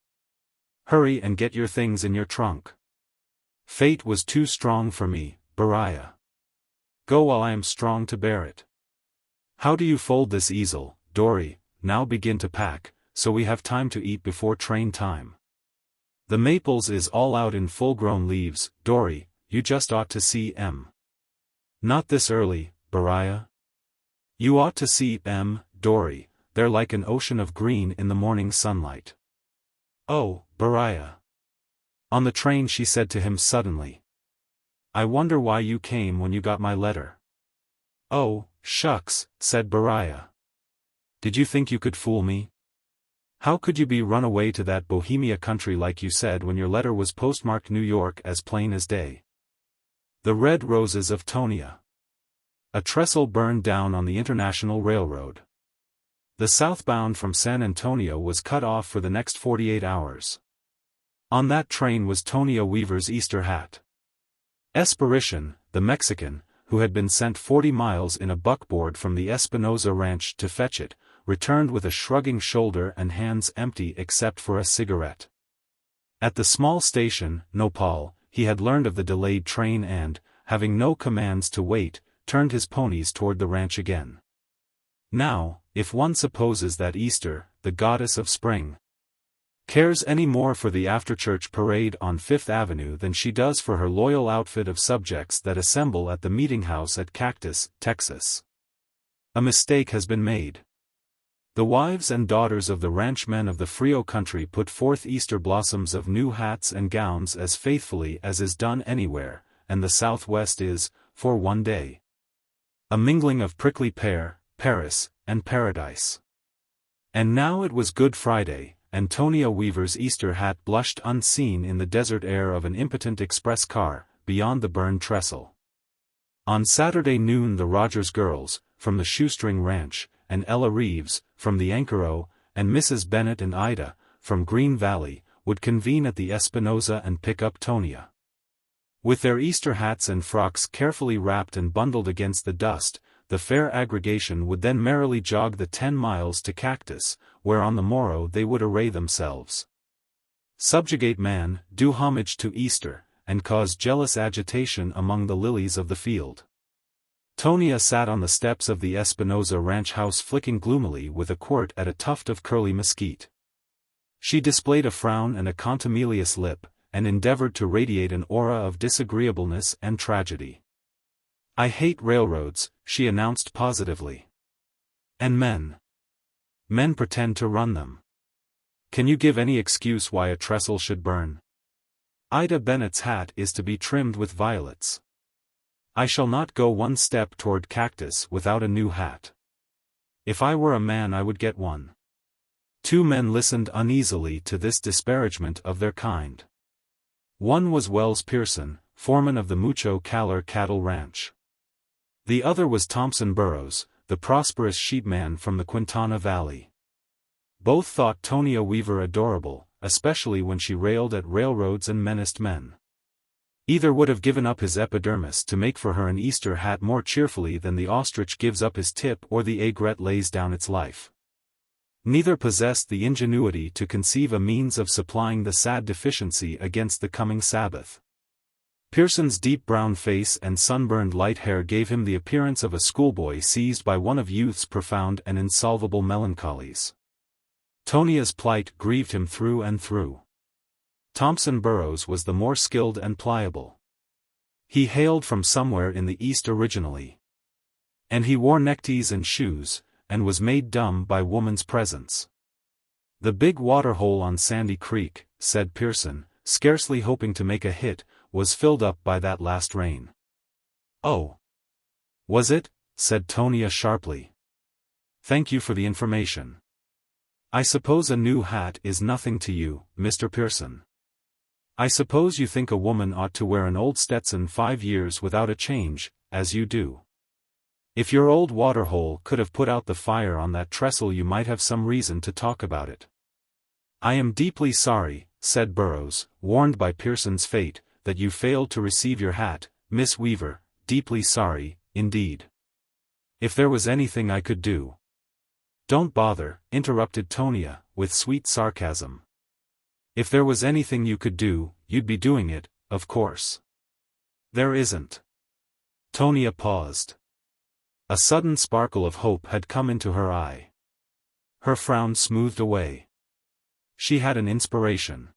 Hurry and get your things in your trunk. Fate was too strong for me, Beriah. Go while I am strong to bear it. How do you fold this easel, Dory? Now begin to pack, so we have time to eat before train time. The maples is all out in full-grown leaves, Dory, you just ought to see 'em. Not this early, Beriah. You ought to see 'em, Dory, they're like an ocean of green in the morning sunlight. Oh, Beriah." On the train she said to him suddenly, "I wonder why you came when you got my letter." "Oh, shucks," said Beriah. "Did you think you could fool me? How could you be run away to that Bohemia country like you said when your letter was postmarked New York as plain as day?" The Red Roses of Tonia. A trestle burned down on the International Railroad. The southbound from San Antonio was cut off for the next 48 hours. On that train was Tonia Weaver's Easter hat. Aspirations, the Mexican, who had been sent 40 miles in a buckboard from the Espinosa Ranch to fetch it, returned with a shrugging shoulder and hands empty except for a cigarette. At the small station, Nopal, he had learned of the delayed train and, having no commands to wait, turned his ponies toward the ranch again. Now, if one supposes that Easter, the goddess of spring, cares any more for the after-church parade on Fifth Avenue than she does for her loyal outfit of subjects that assemble at the meeting house at Cactus, Texas, a mistake has been made. The wives and daughters of the ranchmen of the Frio country put forth Easter blossoms of new hats and gowns as faithfully as is done anywhere, and the Southwest is, for one day, a mingling of prickly pear, Paris, and paradise. And now it was Good Friday, and Tonia Weaver's Easter hat blushed unseen in the desert air of an impotent express car, beyond the burned trestle. On Saturday noon the Rogers girls, from the Shoestring Ranch, and Ella Reeves, from the Anchoro, and Mrs. Bennett and Ida, from Green Valley, would convene at the Espinosa and pick up Tonia. With their Easter hats and frocks carefully wrapped and bundled against the dust, the fair aggregation would then merrily jog the 10 miles to Cactus, where on the morrow they would array themselves. Subjugate man, do homage to Easter, and cause jealous agitation among the lilies of the field. Tonia sat on the steps of the Espinosa ranch house flicking gloomily with a quirt at a tuft of curly mesquite. She displayed a frown and a contumelious lip, and endeavored to radiate an aura of disagreeableness and tragedy. "I hate railroads," she announced positively. "And men. Men pretend to run them. Can you give any excuse why a trestle should burn? Ida Bennett's hat is to be trimmed with violets. I shall not go one step toward Cactus without a new hat. If I were a man I would get one." Two men listened uneasily to this disparagement of their kind. One was Wells Pearson, foreman of the Mucho Calor cattle ranch. The other was Thompson Burrows, the prosperous sheepman from the Quintana Valley. Both thought Tonia Weaver adorable, especially when she railed at railroads and menaced men. Either would have given up his epidermis to make for her an Easter hat more cheerfully than the ostrich gives up his tip or the aigrette lays down its life. Neither possessed the ingenuity to conceive a means of supplying the sad deficiency against the coming Sabbath. Pearson's deep brown face and sunburned light hair gave him the appearance of a schoolboy seized by one of youth's profound and insolvable melancholies. Tonia's plight grieved him through and through. Thompson Burrows was the more skilled and pliable. He hailed from somewhere in the East originally. And he wore neckties and shoes, and was made dumb by woman's presence. "The big waterhole on Sandy Creek," said Pearson, scarcely hoping to make a hit, "was filled up by that last rain." "Oh. Was it?" said Tonia sharply. "Thank you for the information. I suppose a new hat is nothing to you, Mr. Pearson. I suppose you think a woman ought to wear an old Stetson 5 years without a change, as you do. If your old waterhole could have put out the fire on that trestle you might have some reason to talk about it." "I am deeply sorry," said Burrows, warned by Pearson's fate, "that you failed to receive your hat, Miss Weaver, deeply sorry, indeed. If there was anything I could do—" "Don't bother," interrupted Tonia, with sweet sarcasm. "If there was anything you could do, you'd be doing it, of course." "There isn't." Tonia paused. A sudden sparkle of hope had come into her eye. Her frown smoothed away. She had an inspiration.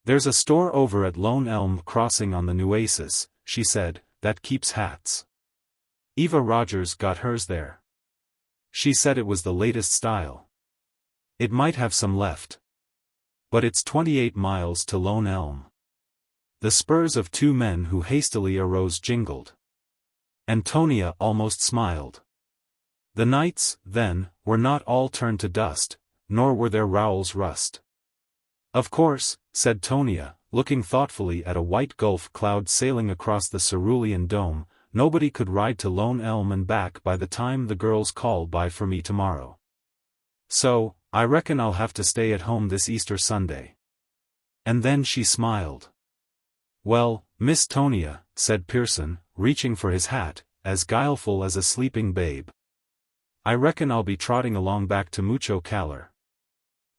"There's a store over at Lone Elm Crossing on the Nueces," she said, "that keeps hats. Eva Rogers got hers there. She said it was the latest style. It might have some left. But it's 28 miles to Lone Elm." The spurs of two men who hastily arose jingled. And Tonia almost smiled. The nights, then, were not all turned to dust, nor were their rowels rust. "Of course," said Tonia, looking thoughtfully at a white gulf cloud sailing across the cerulean dome. "Nobody could ride to Lone Elm and back by the time the girls call by for me tomorrow. So, I reckon I'll have to stay at home this Easter Sunday." And then she smiled. "Well, Miss Tonia," said Pearson, reaching for his hat, as guileful as a sleeping babe. "I reckon I'll be trotting along back to Mucho Caller.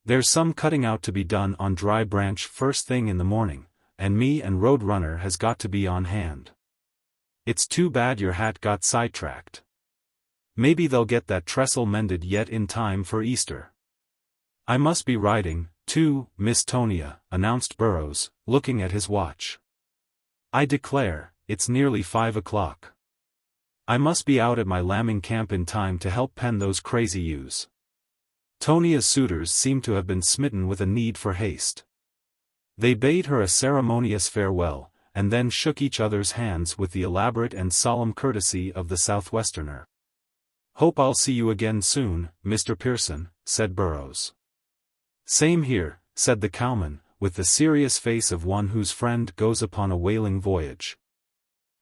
There's some cutting out to be done on Dry Branch first thing in the morning, and me and Roadrunner has got to be on hand. It's too bad your hat got sidetracked. Maybe they'll get that trestle mended yet in time for Easter." "I must be riding, too, Miss Tonia," announced Burrows, looking at his watch. "I declare, it's nearly 5 o'clock. I must be out at my lambing camp in time to help pen those crazy ewes." Tonia's suitors seemed to have been smitten with a need for haste. They bade her a ceremonious farewell, and then shook each other's hands with the elaborate and solemn courtesy of the Southwesterner. "Hope I'll see you again soon, Mr. Pearson," said Burrows. "Same here," said the cowman, with the serious face of one whose friend goes upon a whaling voyage.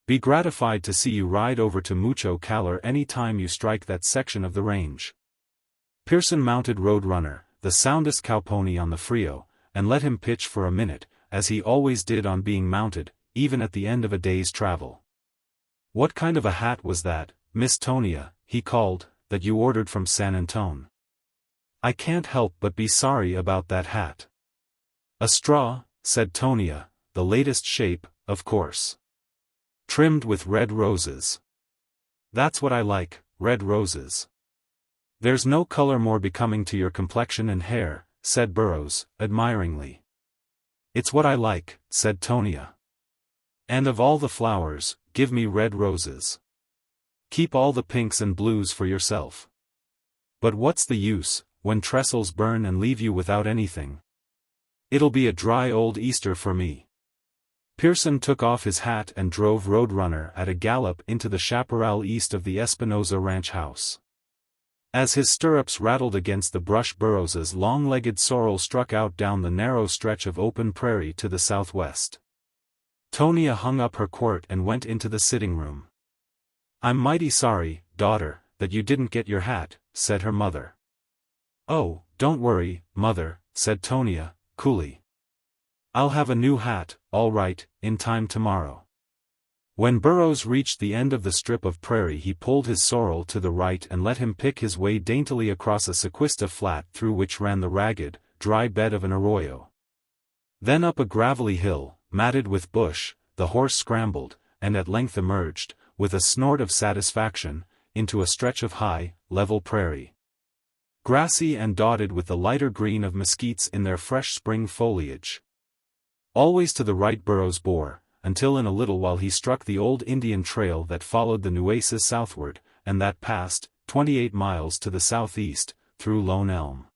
"Be gratified to see you ride over to Mucho Caller any time you strike that section of the range." Pearson mounted Roadrunner, the soundest cowpony on the Frio, and let him pitch for a minute, as he always did on being mounted, even at the end of a day's travel. "What kind of a hat was that, Miss Tonia," he called, "that you ordered from San Antone? I can't help but be sorry about that hat." "A straw," said Tonia, "the latest shape, of course. Trimmed with red roses. That's what I like, red roses. There's no color more becoming to your complexion and hair," said Burrows, admiringly. "It's what I like," said Tonia. "And of all the flowers, give me red roses. Keep all the pinks and blues for yourself. But what's the use, when trestles burn and leave you without anything? It'll be a dry old Easter for me." Pearson took off his hat and drove Roadrunner at a gallop into the chaparral east of the Espinosa Ranch house. As his stirrups rattled against the brush, Burrows's long-legged sorrel struck out down the narrow stretch of open prairie to the southwest. Tonia hung up her quirt and went into the sitting room. "I'm mighty sorry, daughter, that you didn't get your hat," said her mother. "Oh, don't worry, mother," said Tonia, coolly. "I'll have a new hat, all right, in time tomorrow." When Burrows reached the end of the strip of prairie, he pulled his sorrel to the right and let him pick his way daintily across a sequista flat through which ran the ragged, dry bed of an arroyo. Then up a gravelly hill, matted with bush, the horse scrambled, and at length emerged, with a snort of satisfaction, into a stretch of high, level prairie. Grassy and dotted with the lighter green of mesquites in their fresh spring foliage. Always to the right Burrows bore, until in a little while he struck the old Indian trail that followed the Nueces southward, and that passed, 28 miles to the southeast, through Lone Elm.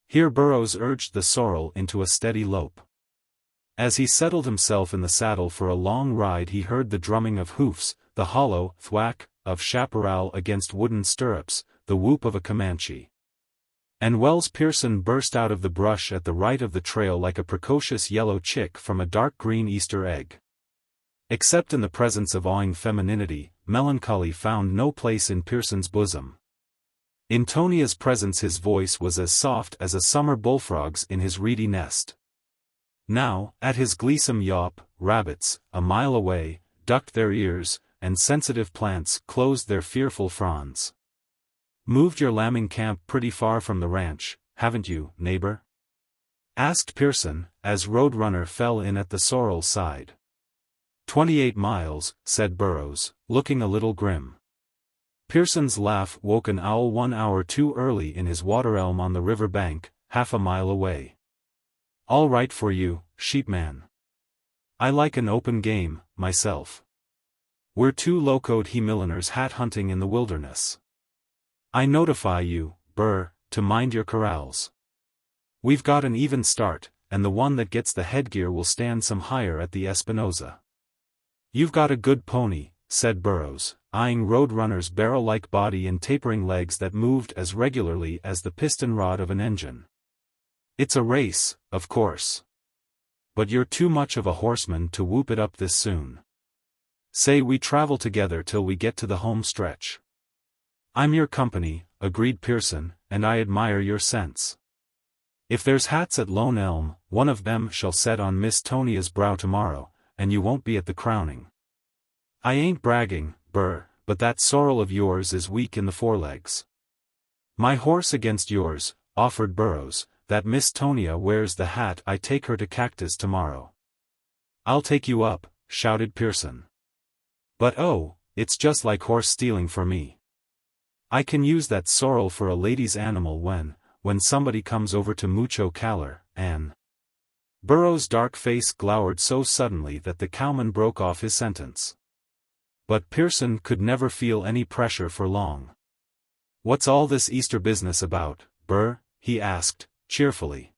Here Burrows urged the sorrel into a steady lope. As he settled himself in the saddle for a long ride, he heard the drumming of hoofs, the hollow thwack of chaparral against wooden stirrups, the whoop of a Comanche. And Wells Pearson burst out of the brush at the right of the trail like a precocious yellow chick from a dark green Easter egg. Except in the presence of awing femininity, melancholy found no place in Pearson's bosom. In Tonia's presence his voice was as soft as a summer bullfrog's in his reedy nest. Now, at his gleesome yawp, rabbits, a mile away, ducked their ears, and sensitive plants closed their fearful fronds. "Moved your lambing camp pretty far from the ranch, haven't you, neighbor?" asked Pearson, as Roadrunner fell in at the sorrel's side. 28 miles, said Burrows, looking a little grim. Pearson's laugh woke an owl 1 hour too early in his water elm on the river bank, half a mile away. "All right for you, sheepman. I like an open game, myself. We're two locoed he-milliners hat-hunting in the wilderness. I notify you, Burr, to mind your corrals. We've got an even start, and the one that gets the headgear will stand some higher at the Espinosa." "You've got a good pony," said Burrows, eyeing Roadrunner's barrel-like body and tapering legs that moved as regularly as the piston rod of an engine. "It's a race, of course." But you're too much of a horseman to whoop it up this soon. Say we travel together till we get to the home stretch. I'm your company, agreed Pearson, and I admire your sense. If there's hats at Lone Elm, one of them shall set on Miss Tonia's brow tomorrow, and you won't be at the crowning. I ain't bragging, Burr, but that sorrel of yours is weak in the forelegs. My horse against yours, offered Burrows, that Miss Tonia wears the hat. I take her to Cactus tomorrow. I'll take you up, shouted Pearson. But oh, it's just like horse stealing for me. I can use that sorrel for a lady's animal when somebody comes over to Mucho Caller, and... Burrows' dark face glowered so suddenly that the cowman broke off his sentence. But Pearson could never feel any pressure for long. What's all this Easter business about, Burr? He asked, cheerfully.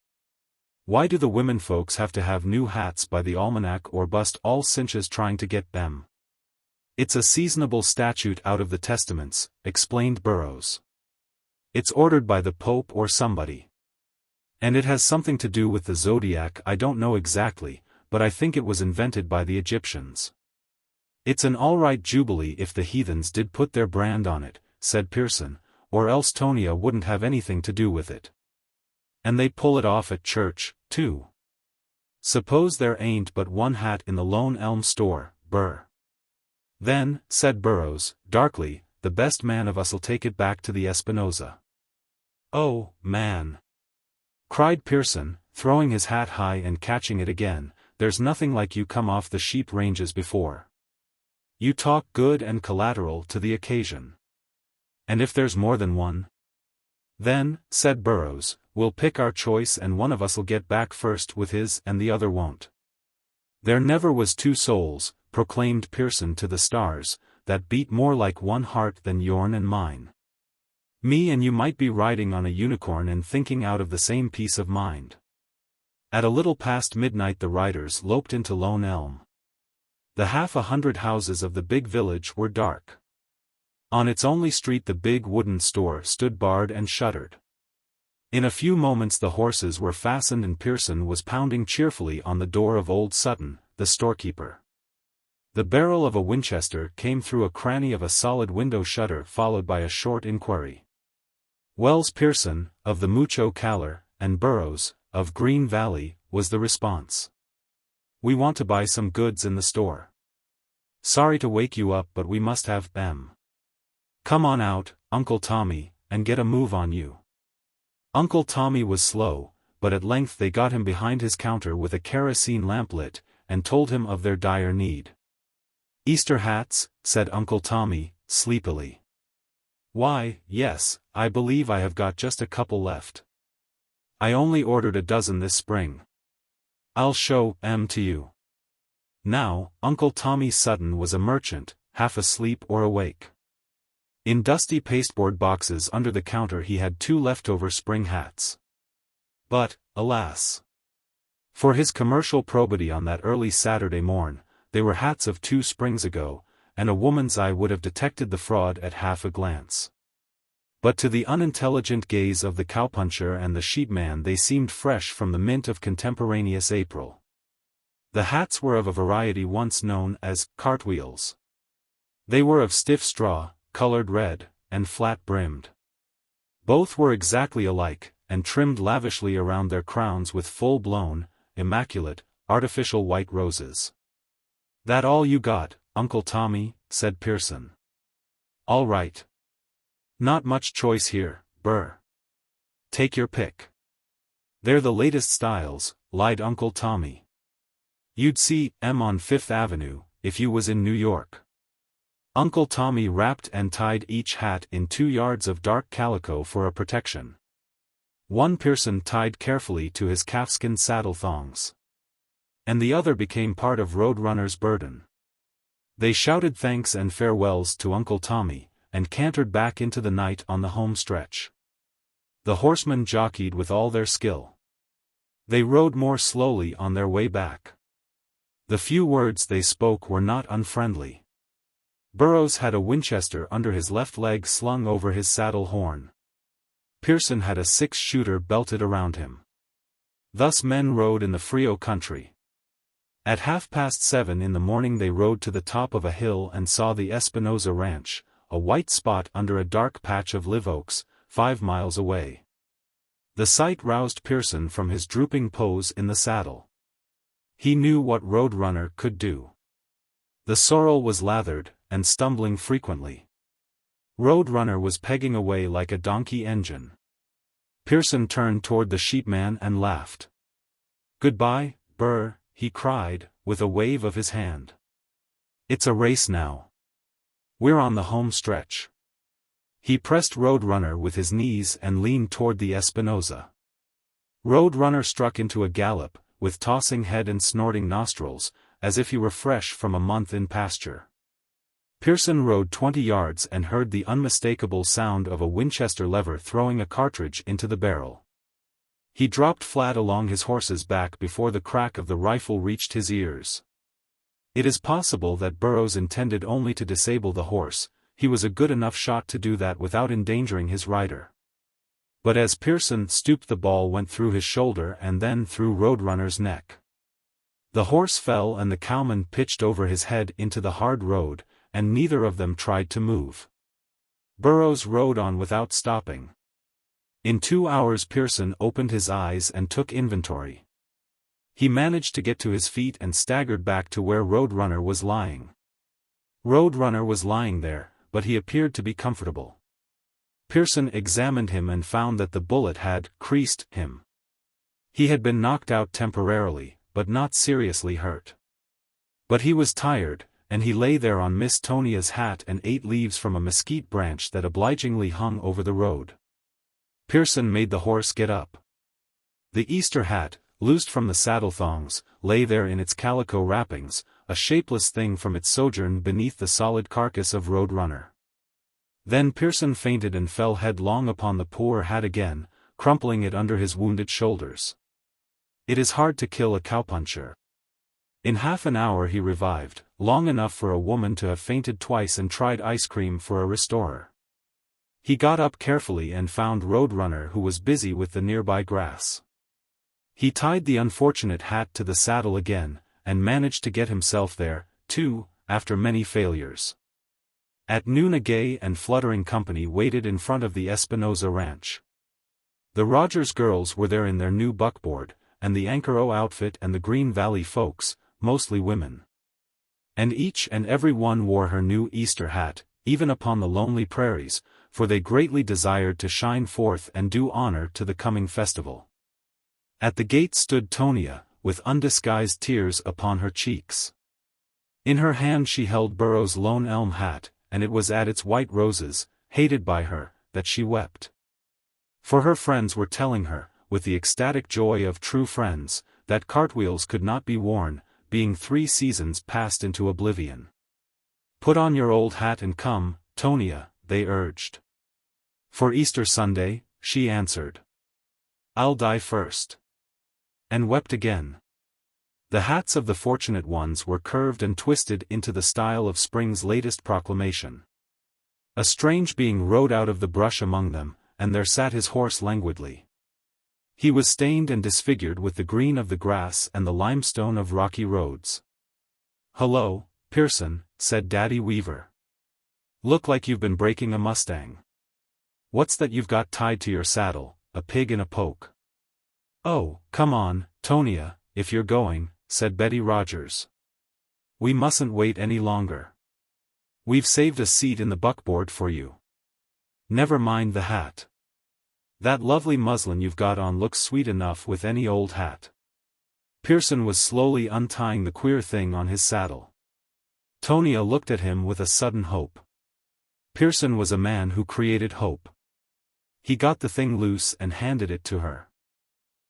Why do the women folks have to have new hats by the almanac or bust all cinches trying to get them? It's a seasonable statute out of the Testaments, explained Burrows. It's ordered by the Pope or somebody. And it has something to do with the zodiac. I don't know exactly, but I think it was invented by the Egyptians. It's an all right jubilee if the heathens did put their brand on it, said Pearson, or else Tonia wouldn't have anything to do with it. And they pull it off at church, too. Suppose there ain't but one hat in the Lone Elm store, Burr. Then, said Burrows, darkly, the best man of us'll take it back to the Espinosa. Oh, man! Cried Pearson, throwing his hat high and catching it again, there's nothing like you come off the sheep ranges before. You talk good and collateral to the occasion. And if there's more than one? Then, said Burrows, we'll pick our choice and one of us'll get back first with his and the other won't. There never was two souls, proclaimed Pearson to the stars, that beat more like one heart than yourn and mine. Me and you might be riding on a unicorn and thinking out of the same peace of mind. At a little past midnight the riders loped into Lone Elm. The 100 houses of the big village were dark. On its only street the big wooden store stood barred and shuttered. In a few moments the horses were fastened and Pearson was pounding cheerfully on the door of old Sutton, the storekeeper. The barrel of a Winchester came through a cranny of a solid window shutter followed by a short inquiry. Wells Pearson, of the Mucho Caller, and Burrows, of Green Valley, was the response. We want to buy some goods in the store. Sorry to wake you up but we must have them. Come on out, Uncle Tommy, and get a move on you. Uncle Tommy was slow, but at length they got him behind his counter with a kerosene lamp lit, and told him of their dire need. Easter hats, said Uncle Tommy, sleepily. Why, yes, I believe I have got just a couple left. I only ordered a dozen this spring. I'll show 'em to you. Now, Uncle Tommy Sutton was a merchant, half asleep or awake. In dusty pasteboard boxes under the counter he had 2 leftover spring hats. But, alas! For his commercial probity on that early Saturday morn, they were hats of 2 springs ago, and a woman's eye would have detected the fraud at half a glance. But to the unintelligent gaze of the cowpuncher and the sheepman they seemed fresh from the mint of contemporaneous April. The hats were of a variety once known as cartwheels. They were of stiff straw, colored red, and flat-brimmed. Both were exactly alike, and trimmed lavishly around their crowns with full-blown, immaculate, artificial white roses. That all you got, Uncle Tommy? Said Pearson. All right. Not much choice here, Burr. Take your pick. They're the latest styles, lied Uncle Tommy. You'd see 'em on Fifth Avenue, if you was in New York. Uncle Tommy wrapped and tied each hat in 2 yards of dark calico for a protection. One Pearson tied carefully to his calfskin saddle thongs. And the other became part of Roadrunner's burden. They shouted thanks and farewells to Uncle Tommy, and cantered back into the night on the home stretch. The horsemen jockeyed with all their skill. They rode more slowly on their way back. The few words they spoke were not unfriendly. Burrows had a Winchester under his left leg slung over his saddle horn. Pearson had a 6-shooter belted around him. Thus men rode in the Frio country. At 7:30 in the morning they rode to the top of a hill and saw the Espinosa Ranch, a white spot under a dark patch of live oaks, 5 miles away. The sight roused Pearson from his drooping pose in the saddle. He knew what Roadrunner could do. The sorrel was lathered, and stumbling frequently. Roadrunner was pegging away like a donkey engine. Pearson turned toward the sheepman and laughed. "Goodbye, Burr," he cried, with a wave of his hand. "It's a race now. We're on the home stretch." He pressed Roadrunner with his knees and leaned toward the Espinosa. Roadrunner struck into a gallop, with tossing head and snorting nostrils, as if he were fresh from a month in pasture. Pearson rode 20 yards and heard the unmistakable sound of a Winchester lever throwing a cartridge into the barrel. He dropped flat along his horse's back before the crack of the rifle reached his ears. It is possible that Burroughs intended only to disable the horse. He was a good enough shot to do that without endangering his rider. But as Pearson stooped, the ball went through his shoulder and then through Roadrunner's neck. The horse fell and the cowman pitched over his head into the hard road, and neither of them tried to move. Burroughs rode on without stopping. In 2 hours Pearson opened his eyes and took inventory. He managed to get to his feet and staggered back to where Roadrunner was lying. Roadrunner was lying there, but he appeared to be comfortable. Pearson examined him and found that the bullet had creased him. He had been knocked out temporarily, but not seriously hurt. But he was tired, and he lay there on Miss Tonia's hat and ate leaves from a mesquite branch that obligingly hung over the road. Pearson made the horse get up. The Easter hat, loosed from the saddle thongs, lay there in its calico wrappings, a shapeless thing from its sojourn beneath the solid carcass of Roadrunner. Then Pearson fainted and fell headlong upon the poor hat again, crumpling it under his wounded shoulders. It is hard to kill a cowpuncher. In half an hour he revived, long enough for a woman to have fainted twice and tried ice cream for a restorer. He got up carefully and found Roadrunner, who was busy with the nearby grass. He tied the unfortunate hat to the saddle again, and managed to get himself there, too, after many failures. At noon a gay and fluttering company waited in front of the Espinosa Ranch. The Rogers girls were there in their new buckboard, and the Ankaro outfit and the Green Valley folks, mostly women. And each and every one wore her new Easter hat, even upon the lonely prairies, for they greatly desired to shine forth and do honor to the coming festival. At the gate stood Tonia, with undisguised tears upon her cheeks. In her hand she held Burroughs' lone elm hat, and it was at its white roses, hated by her, that she wept. For her friends were telling her, with the ecstatic joy of true friends, that cartwheels could not be worn, being 3 seasons passed into oblivion. "Put on your old hat and come, Tonia," they urged. "For Easter Sunday," she answered. "I'll die first." And wept again. The hats of the fortunate ones were curved and twisted into the style of spring's latest proclamation. A strange being rode out of the brush among them, and there sat his horse languidly. He was stained and disfigured with the green of the grass and the limestone of rocky roads. "Hello, Pearson," said Daddy Weaver. "Look like you've been breaking a mustang. What's that you've got tied to your saddle, a pig in a poke?" "Oh, come on, Tonia, if you're going," said Betty Rogers. "We mustn't wait any longer. We've saved a seat in the buckboard for you. Never mind the hat. That lovely muslin you've got on looks sweet enough with any old hat." Pearson was slowly untying the queer thing on his saddle. Tonia looked at him with a sudden hope. Pearson was a man who created hope. He got the thing loose and handed it to her.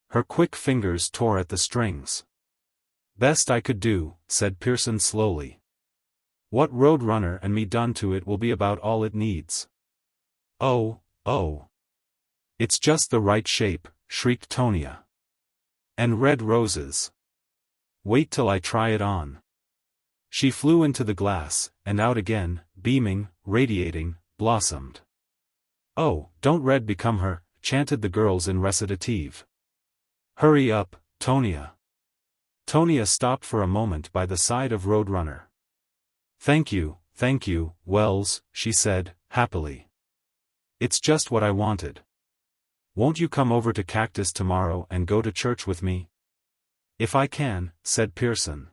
Her quick fingers tore at the strings. "Best I could do," said Pearson slowly. "What Roadrunner and me done to it will be about all it needs." "Oh, oh. It's just the right shape," shrieked Tonia. "And red roses. Wait till I try it on." She flew into the glass, and out again, beaming, radiating, blossomed. "Oh, don't red become her," chanted the girls in recitative. "Hurry up, Tonia." Tonia stopped for a moment by the side of Roadrunner. Thank you, Wells, she said, happily. It's just what I wanted. Won't you come over to Cactus tomorrow and go to church with me? If I can, said Pearson.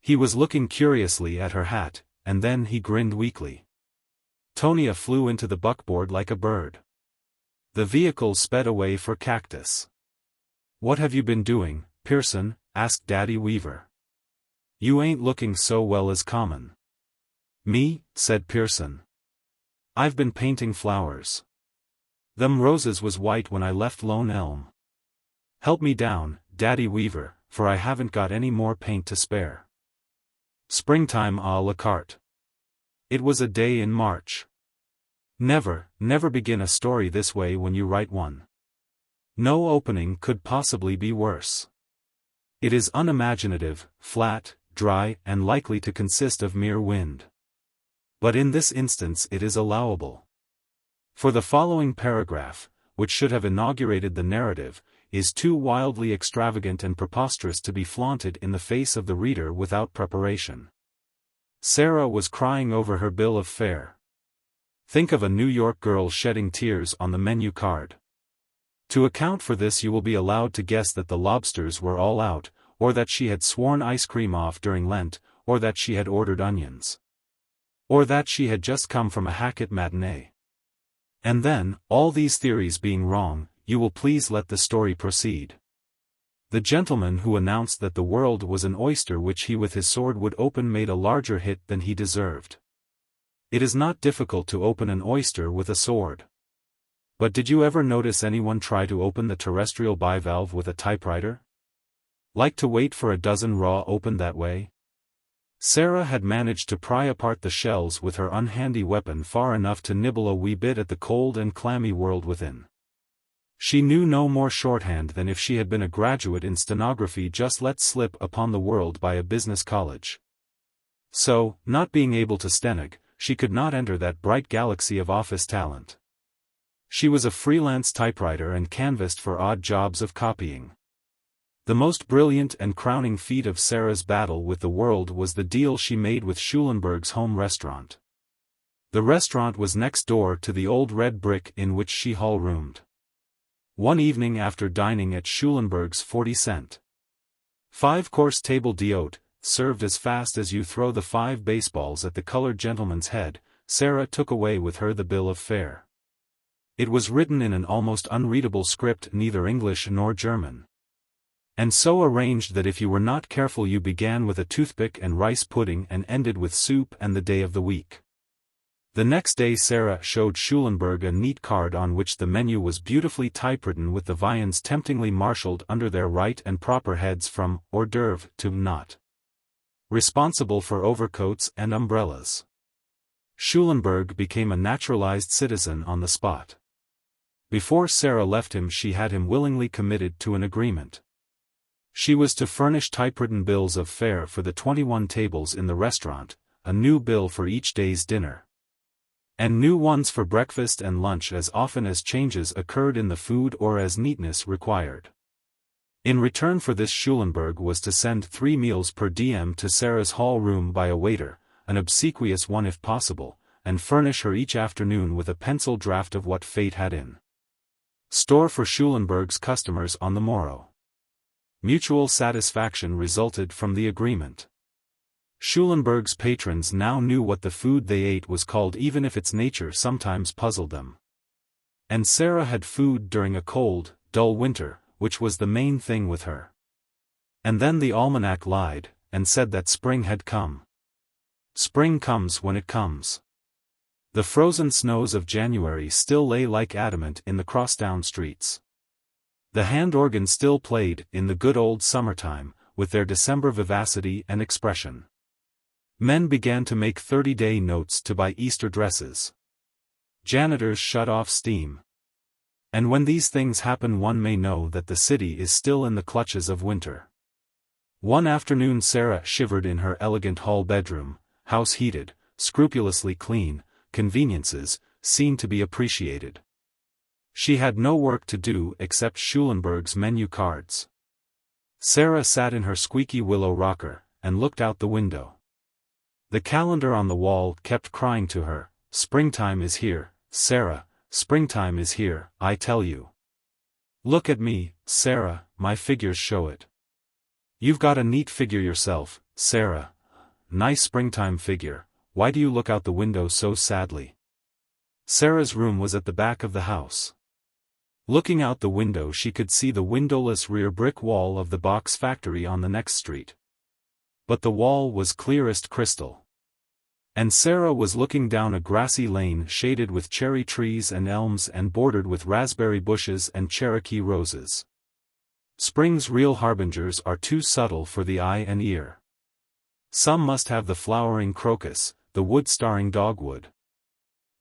He was looking curiously at her hat, and then he grinned weakly. Tonia flew into the buckboard like a bird. The vehicle sped away for Cactus. What have you been doing, Pearson? Asked Daddy Weaver. You ain't looking so well as common. Me? Said Pearson. I've been painting flowers. Them roses was white when I left Lone Elm. Help me down, Daddy Weaver, for I haven't got any more paint to spare. Springtime à la carte. It was a day in March. Never begin a story this way when you write one. No opening could possibly be worse. It is unimaginative, flat, dry, and likely to consist of mere wind. But in this instance it is allowable. For the following paragraph, which should have inaugurated the narrative, is too wildly extravagant and preposterous to be flaunted in the face of the reader without preparation. Sarah was crying over her bill of fare. Think of a New York girl shedding tears on the menu card. To account for this you will be allowed to guess that the lobsters were all out, or that she had sworn ice cream off during Lent, or that she had ordered onions. Or that she had just come from a Hackett matinee. And then, all these theories being wrong, you will please let the story proceed. The gentleman who announced that the world was an oyster which he with his sword would open made a larger hit than he deserved. It is not difficult to open an oyster with a sword. But did you ever notice anyone try to open the terrestrial bivalve with a typewriter? Like to wait for a dozen raw opened that way? Sarah had managed to pry apart the shells with her unhandy weapon far enough to nibble a wee bit at the cold and clammy world within. She knew no more shorthand than if she had been a graduate in stenography just let slip upon the world by a business college. So, not being able to stenog, she could not enter that bright galaxy of office talent. She was a freelance typewriter and canvassed for odd jobs of copying. The most brilliant and crowning feat of Sarah's battle with the world was the deal she made with Schulenburg's home restaurant. The restaurant was next door to the old red brick in which she hall-roomed. One evening after dining at Schulenburg's 40-cent, 5-course table d'hôte, served as fast as you throw the 5 baseballs at the colored gentleman's head, Sarah took away with her the bill of fare. It was written in an almost unreadable script, neither English nor German. And so arranged that if you were not careful you began with a toothpick and rice pudding and ended with soup and the day of the week. The next day Sarah showed Schulenburg a neat card on which the menu was beautifully typewritten with the viands temptingly marshaled under their right and proper heads from hors d'oeuvre to not responsible for overcoats and umbrellas. Schulenburg became a naturalized citizen on the spot. Before Sarah left him she had him willingly committed to an agreement. She was to furnish typewritten bills of fare for the 21 tables in the restaurant, a new bill for each day's dinner. And new ones for breakfast and lunch as often as changes occurred in the food or as neatness required. In return for this Schulenburg was to send 3 meals per diem to Sarah's hall room by a waiter, an obsequious one if possible, and furnish her each afternoon with a pencil draft of what fate had in store for Schulenburg's customers on the morrow. Mutual satisfaction resulted from the agreement. Schulenburg's patrons now knew what the food they ate was called even if its nature sometimes puzzled them. And Sarah had food during a cold, dull winter, which was the main thing with her. And then the almanac lied, and said that spring had come. Spring comes when it comes. The frozen snows of January still lay like adamant in the crosstown streets. The hand organ still played, in the good old summertime, with their December vivacity and expression. Men began to make 30-day notes to buy Easter dresses. Janitors shut off steam. And when these things happen one may know that the city is still in the clutches of winter. One afternoon Sarah shivered in her elegant hall bedroom, house heated, scrupulously clean, conveniences, seemed to be appreciated. She had no work to do except Schulenburg's menu cards. Sarah sat in her squeaky willow rocker, and looked out the window. The calendar on the wall kept crying to her, "Springtime is here, Sarah, springtime is here, I tell you. Look at me, Sarah, my figures show it. You've got a neat figure yourself, Sarah. Nice springtime figure, why do you look out the window so sadly?" Sarah's room was at the back of the house. Looking out the window she could see the windowless rear brick wall of the box factory on the next street. But the wall was clearest crystal. And Sarah was looking down a grassy lane shaded with cherry trees and elms and bordered with raspberry bushes and Cherokee roses. Spring's real harbingers are too subtle for the eye and ear. Some must have the flowering crocus, the wood-starring dogwood.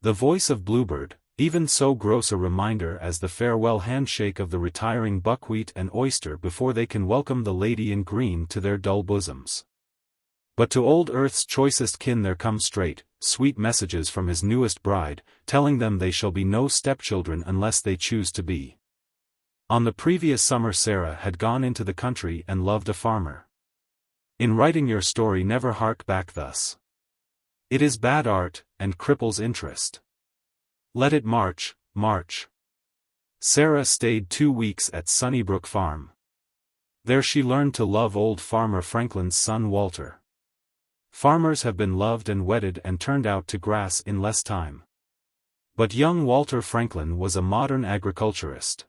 The voice of bluebird, even so gross a reminder as the farewell handshake of the retiring buckwheat and oyster before they can welcome the lady in green to their dull bosoms. But to old Earth's choicest kin there come straight, sweet messages from his newest bride, telling them they shall be no stepchildren unless they choose to be. On the previous summer Sarah had gone into the country and loved a farmer. In writing your story never hark back thus. It is bad art, and cripples interest. Let it march, march. Sarah stayed 2 weeks at Sunnybrook Farm. There she learned to love old farmer Franklin's son Walter. Farmers have been loved and wedded and turned out to grass in less time. But young Walter Franklin was a modern agriculturist.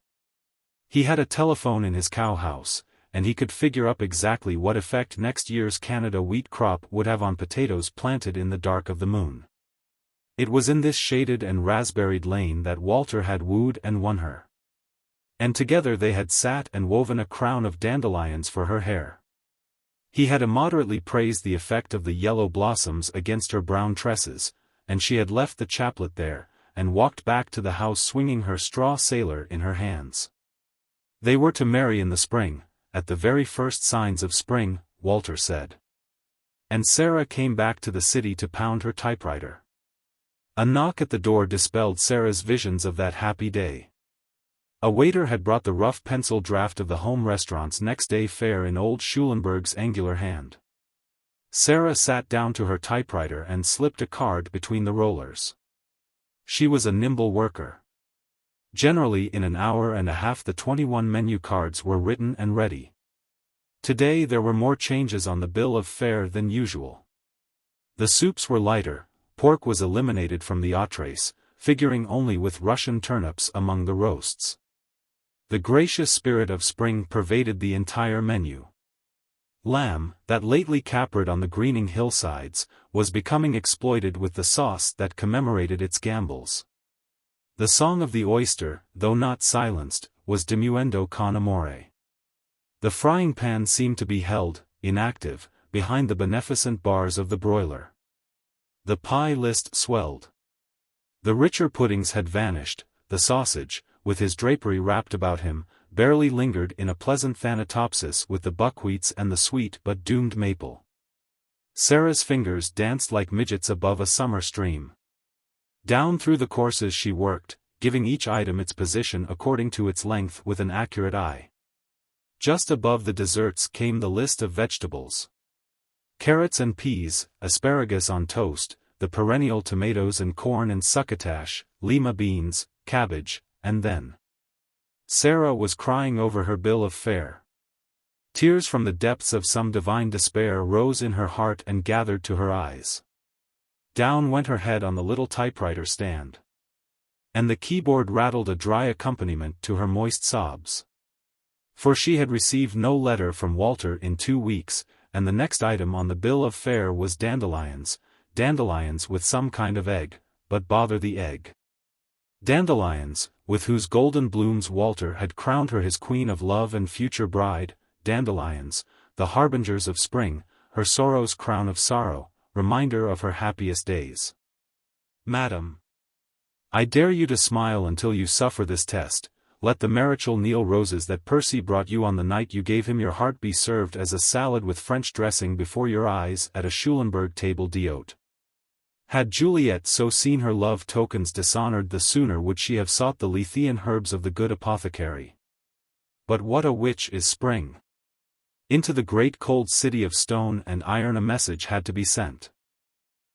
He had a telephone in his cow house, and he could figure up exactly what effect next year's Canada wheat crop would have on potatoes planted in the dark of the moon. It was in this shaded and raspberried lane that Walter had wooed and won her. And together they had sat and woven a crown of dandelions for her hair. He had immoderately praised the effect of the yellow blossoms against her brown tresses, and she had left the chaplet there, and walked back to the house swinging her straw sailor in her hands. They were to marry in the spring, at the very first signs of spring, Walter said. And Sarah came back to the city to pound her typewriter. A knock at the door dispelled Sarah's visions of that happy day. A waiter had brought the rough pencil draft of the home restaurant's next day fare in old Schulenberg's angular hand. Sarah sat down to her typewriter and slipped a card between the rollers. She was a nimble worker. Generally in an hour and a half the 21 menu cards were written and ready. Today there were more changes on the bill of fare than usual. The soups were lighter, pork was eliminated from the entrees, figuring only with Russian turnips among the roasts. The gracious spirit of spring pervaded the entire menu. Lamb, that lately capered on the greening hillsides, was becoming exploited with the sauce that commemorated its gambols. The song of the oyster, though not silenced, was diminuendo con amore. The frying pan seemed to be held, inactive, behind the beneficent bars of the broiler. The pie list swelled. The richer puddings had vanished, the sausage, with his drapery wrapped about him, barely lingered in a pleasant thanatopsis with the buckwheats and the sweet but doomed maple. Sarah's fingers danced like midgets above a summer stream. Down through the courses she worked, giving each item its position according to its length with an accurate eye. Just above the desserts came the list of vegetables. Carrots and peas, asparagus on toast, the perennial tomatoes and corn and succotash, lima beans, cabbage, and then. Sarah was crying over her bill of fare. Tears from the depths of some divine despair rose in her heart and gathered to her eyes. Down went her head on the little typewriter stand. And the keyboard rattled a dry accompaniment to her moist sobs. For she had received no letter from Walter in 2 weeks, and the next item on the bill of fare was dandelions with some kind of egg, but bother the egg. Dandelions, with whose golden blooms Walter had crowned her his queen of love and future bride, dandelions, the harbingers of spring, her sorrow's crown of sorrow, reminder of her happiest days. Madam, I dare you to smile until you suffer this test. Let the marital Neil roses that Percy brought you on the night you gave him your heart be served as a salad with French dressing before your eyes at a Schulenberg table d'hôte. Had Juliet so seen her love tokens dishonored, the sooner would she have sought the Lethean herbs of the good apothecary. But what a witch is spring! Into the great cold city of stone and iron a message had to be sent.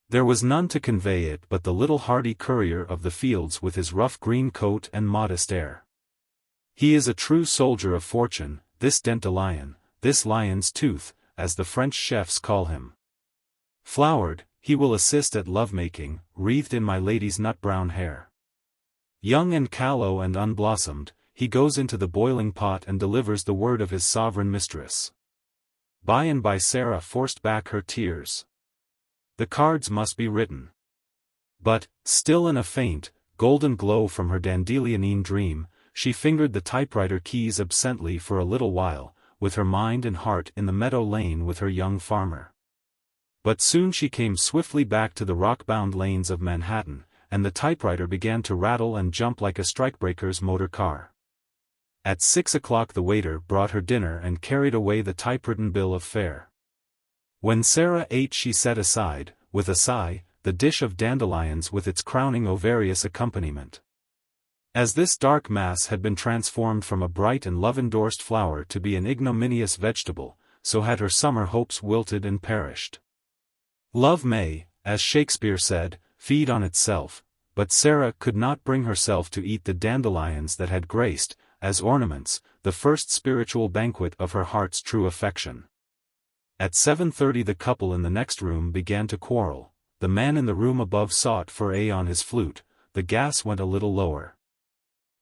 There was none to convey it but the little hardy courier of the fields with his rough green coat and modest air. He is a true soldier of fortune, this dandelion, this lion's tooth, as the French chefs call him. Flowered, he will assist at love-making, wreathed in my lady's nut-brown hair. Young and callow and unblossomed, he goes into the boiling pot and delivers the word of his sovereign mistress. By and by Sarah forced back her tears. The cards must be written. But, still in a faint, golden glow from her dandelionine dream, she fingered the typewriter keys absently for a little while, with her mind and heart in the meadow lane with her young farmer. But soon she came swiftly back to the rock-bound lanes of Manhattan, and the typewriter began to rattle and jump like a strikebreaker's motor car. At 6 o'clock the waiter brought her dinner and carried away the typewritten bill of fare. When Sarah ate she set aside, with a sigh, the dish of dandelions with its crowning ovarious accompaniment. As this dark mass had been transformed from a bright and love-endorsed flower to be an ignominious vegetable, so had her summer hopes wilted and perished. Love may, as Shakespeare said, feed on itself, but Sarah could not bring herself to eat the dandelions that had graced, as ornaments, the first spiritual banquet of her heart's true affection. At 7:30 the couple in the next room began to quarrel. The man in the room above sought for A on his flute, the gas went a little lower.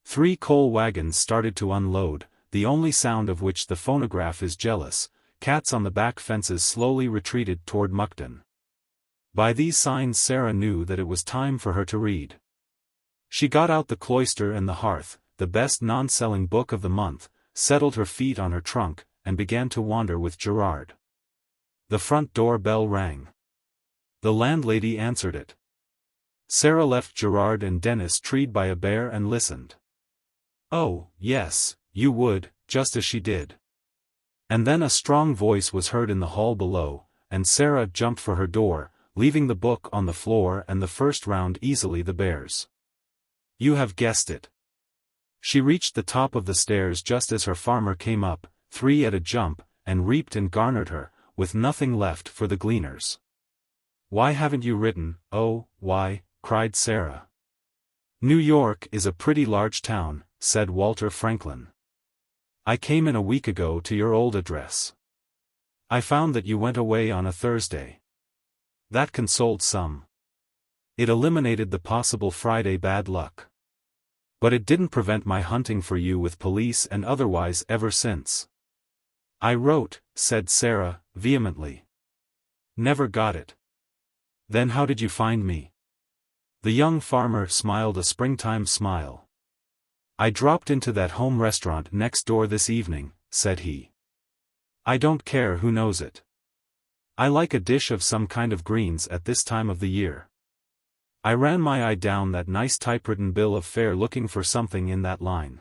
3 coal wagons started to unload, the only sound of which the phonograph is jealous. Cats on the back fences slowly retreated toward Muckden. By these signs Sarah knew that it was time for her to read. She got out the Cloister and the Hearth, the best non-selling book of the month, settled her feet on her trunk, and began to wander with Gerard. The front door bell rang. The landlady answered it. Sarah left Gerard and Dennis treed by a bear and listened. Oh, yes, you would, just as she did. And then a strong voice was heard in the hall below, and Sarah jumped for her door, leaving the book on the floor and the first round easily the bears. You have guessed it. She reached the top of the stairs just as her farmer came up, 3 at a jump, and reaped and garnered her, with nothing left for the gleaners. Why haven't you written? Oh, why, cried Sarah. New York is a pretty large town, said Walter Franklin. I came in a week ago to your old address. I found that you went away on a Thursday. That consoled some. It eliminated the possible Friday bad luck. But it didn't prevent my hunting for you with police and otherwise ever since. I wrote, said Sarah, vehemently. Never got it. Then how did you find me? The young farmer smiled a springtime smile. I dropped into that home restaurant next door this evening, said he. I don't care who knows it. I like a dish of some kind of greens at this time of the year. I ran my eye down that nice typewritten bill of fare looking for something in that line.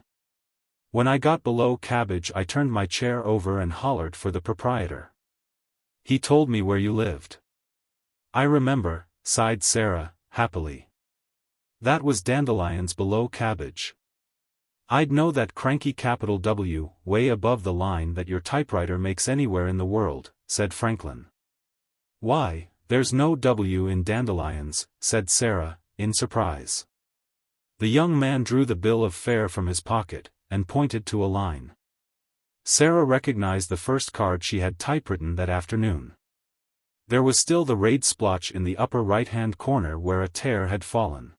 When I got below cabbage I turned my chair over and hollered for the proprietor. He told me where you lived. I remember, sighed Sarah, happily. That was dandelions below cabbage. I'd know that cranky capital W, way above the line that your typewriter makes anywhere in the world, said Franklin. Why, there's no W in dandelions, said Sarah, in surprise. The young man drew the bill of fare from his pocket, and pointed to a line. Sarah recognized the first card she had typewritten that afternoon. There was still the raid splotch in the upper right-hand corner where a tear had fallen.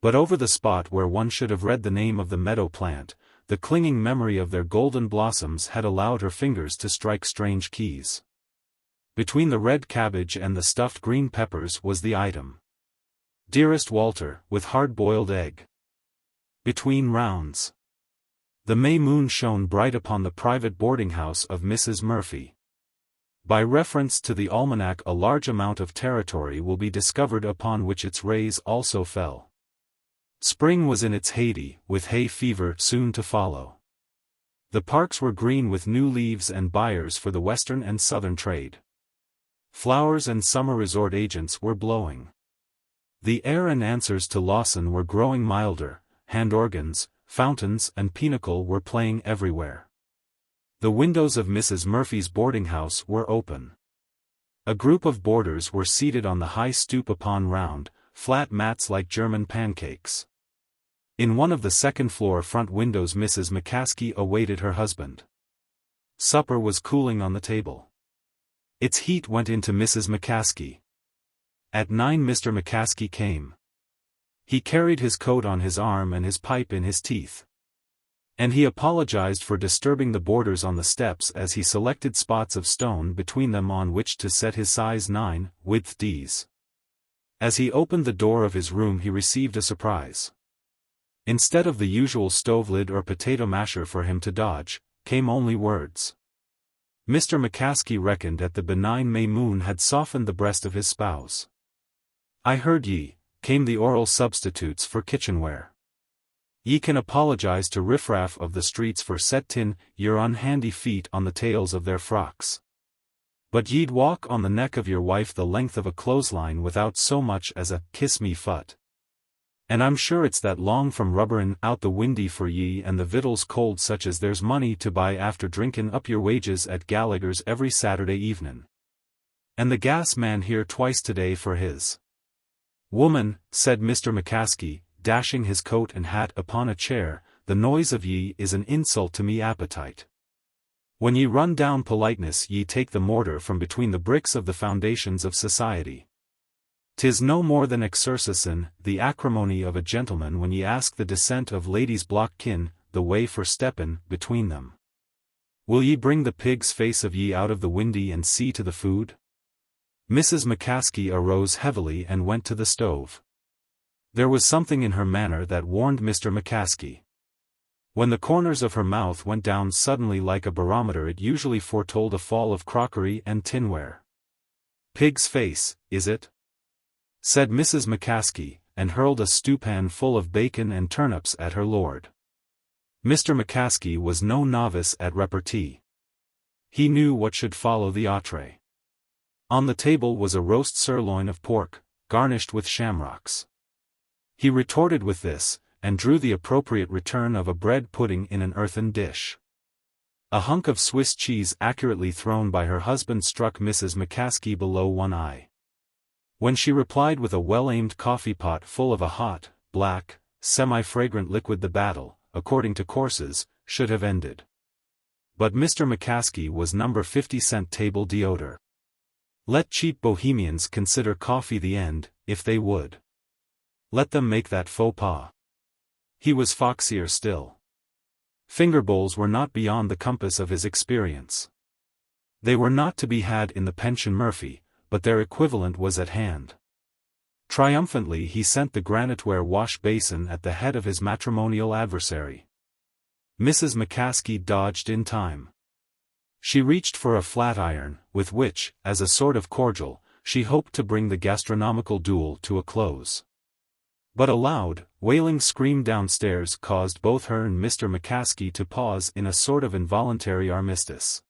But over the spot where one should have read the name of the meadow plant, the clinging memory of their golden blossoms had allowed her fingers to strike strange keys. Between the red cabbage and the stuffed green peppers was the item. Dearest Walter, with hard-boiled egg. Between rounds. The May moon shone bright upon the private boarding house of Mrs. Murphy. By reference to the almanac a large amount of territory will be discovered upon which its rays also fell. Spring was in its heyday, with hay fever soon to follow. The parks were green with new leaves and buyers for the western and southern trade. Flowers and summer resort agents were blowing. The air and answers to Lawson were growing milder, hand organs, fountains and pinnacle were playing everywhere. The windows of Mrs. Murphy's boarding house were open. A group of boarders were seated on the high stoop upon round, flat mats like German pancakes. In one of the second-floor front windows Mrs. McCaskey awaited her husband. Supper was cooling on the table. Its heat went into Mrs. McCaskey. At 9 Mr. McCaskey came. He carried his coat on his arm and his pipe in his teeth. And he apologized for disturbing the boarders on the steps as he selected spots of stone between them on which to set his size 9, width Ds. As he opened the door of his room he received a surprise. Instead of the usual stove lid or potato masher for him to dodge, came only words. Mr. McCaskey reckoned that the benign May moon had softened the breast of his spouse. "I heard ye," came the oral substitutes for kitchenware. "Ye can apologize to riffraff of the streets for settin' your unhandy feet on the tails of their frocks. But ye'd walk on the neck of your wife the length of a clothesline without so much as a kiss me fut. And I'm sure it's that long from rubberin' out the windy for ye and the vittles cold such as there's money to buy after drinkin' up your wages at Gallagher's every Saturday evenin'. And the gas man here twice today for his." "Woman," said Mr. McCaskey, dashing his coat and hat upon a chair, "the noise of ye is an insult to me appetite. When ye run down politeness ye take the mortar from between the bricks of the foundations of society. 'Tis no more than exercisin' the acrimony of a gentleman when ye ask the descent of ladies' block kin, the way for steppin' between them. Will ye bring the pig's face of ye out of the windy and see to the food?" Mrs. McCaskey arose heavily and went to the stove. There was something in her manner that warned Mr. McCaskey. When the corners of her mouth went down suddenly like a barometer it usually foretold a fall of crockery and tinware. "Pig's face, is it?" said Mrs. McCaskey, and hurled a stewpan full of bacon and turnips at her lord. Mr. McCaskey was no novice at repartee. He knew what should follow the entree. On the table was a roast sirloin of pork, garnished with shamrocks. He retorted with this, and drew the appropriate return of a bread pudding in an earthen dish. A hunk of Swiss cheese accurately thrown by her husband struck Mrs. McCaskey below one eye. When she replied with a well-aimed coffee pot full of a hot, black, semi-fragrant liquid the battle, according to courses, should have ended. But Mr. McCaskey was number 50-cent table d'hôte. Let cheap bohemians consider coffee the end, if they would. Let them make that faux pas. He was foxier still. Finger bowls were not beyond the compass of his experience. They were not to be had in the Pension Murphy, but their equivalent was at hand. Triumphantly he sent the graniteware wash basin at the head of his matrimonial adversary. Mrs. McCaskey dodged in time. She reached for a flat iron, with which, as a sort of cordial, she hoped to bring the gastronomical duel to a close. But a loud, wailing scream downstairs caused both her and Mr. McCaskey to pause in a sort of involuntary armistice.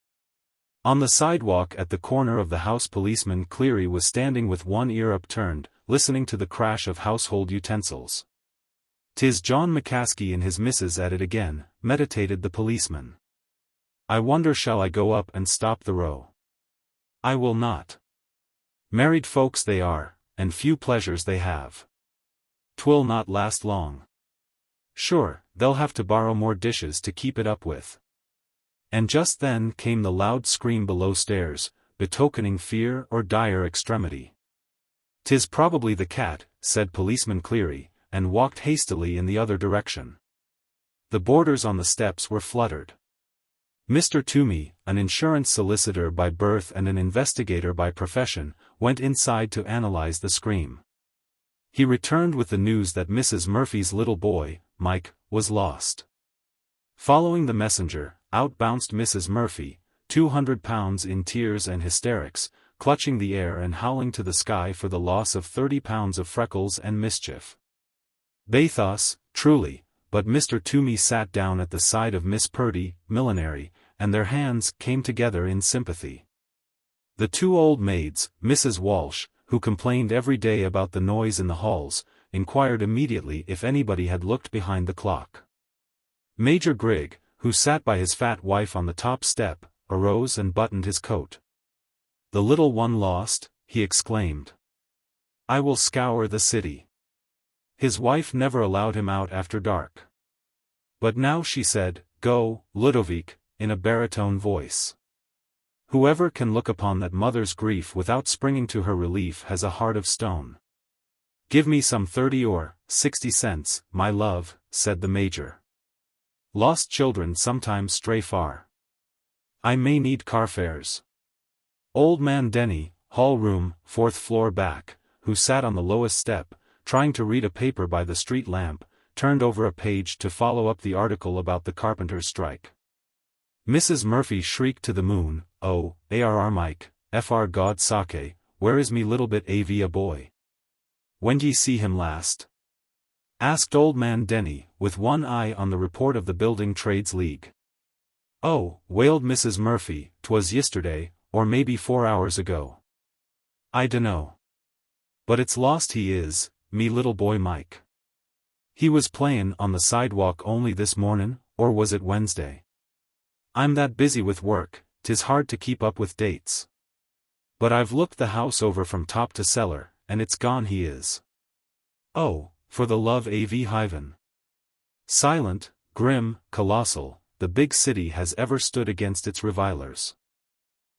On the sidewalk at the corner of the house Policeman Cleary was standing with one ear upturned, listening to the crash of household utensils. "'Tis John McCaskey and his missus at it again," meditated the policeman. "I wonder shall I go up and stop the row? I will not. Married folks they are, and few pleasures they have. 'Twill not last long. Sure, they'll have to borrow more dishes to keep it up with." And just then came the loud scream below stairs, betokening fear or dire extremity. "'Tis probably the cat," said Policeman Cleary, and walked hastily in the other direction. The boarders on the steps were fluttered. Mr. Toomey, an insurance solicitor by birth and an investigator by profession, went inside to analyze the scream. He returned with the news that Mrs. Murphy's little boy, Mike, was lost. Following the messenger, out bounced Mrs. Murphy, 200 pounds in tears and hysterics, clutching the air and howling to the sky for the loss of 30 pounds of freckles and mischief. Bathos, truly, but Mr. Toomey sat down at the side of Miss Purdy, millinery, and their hands came together in sympathy. The two old maids, Mrs. Walsh, who complained every day about the noise in the halls, inquired immediately if anybody had looked behind the clock. Major Grigg, who sat by his fat wife on the top step, arose and buttoned his coat. "The little one lost?" he exclaimed. "I will scour the city." His wife never allowed him out after dark. But now she said, "Go, Ludovic," in a baritone voice. Whoever can look upon that mother's grief without springing to her relief has a heart of stone. "Give me some 30 or 60 cents, my love," said the major. "Lost children sometimes stray far. I may need car fares." Old man Denny, hall room, 4th floor back, who sat on the lowest step, trying to read a paper by the street lamp, turned over a page to follow up the article about the carpenters' strike. Mrs. Murphy shrieked to the moon, "Oh, arr Mike, fr God sake, where is me little bit av a boy? When ye see him last?" asked old man Denny, with one eye on the report of the Building Trades League. "Oh," wailed Mrs. Murphy, "'twas yesterday, or maybe 4 hours ago. I dunno. But it's lost he is, me little boy Mike. He was playin' on the sidewalk only this mornin', or was it Wednesday? I'm that busy with work, 'tis hard to keep up with dates. But I've looked the house over from top to cellar, and it's gone he is. Oh, for the love av heaven." Silent, grim, colossal, the big city has ever stood against its revilers.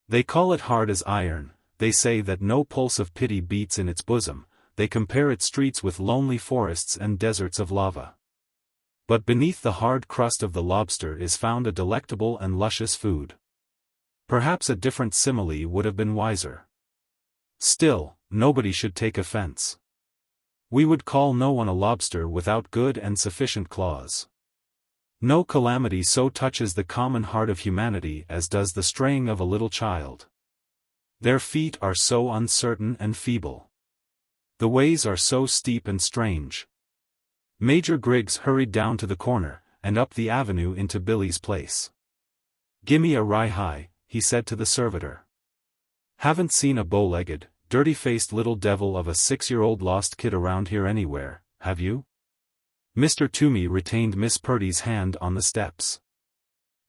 They call it hard as iron, they say that no pulse of pity beats in its bosom, they compare its streets with lonely forests and deserts of lava. But beneath the hard crust of the lobster is found a delectable and luscious food. Perhaps a different simile would have been wiser. Still, nobody should take offense. We would call no one a lobster without good and sufficient claws. No calamity so touches the common heart of humanity as does the straying of a little child. Their feet are so uncertain and feeble. The ways are so steep and strange. Major Griggs hurried down to the corner, and up the avenue into Billy's place. "Gimme a rye high," he said to the servitor. "Haven't seen a bow-legged, dirty-faced little devil of a 6-year-old lost kid around here anywhere, have you?" Mr. Toomey retained Miss Purdy's hand on the steps.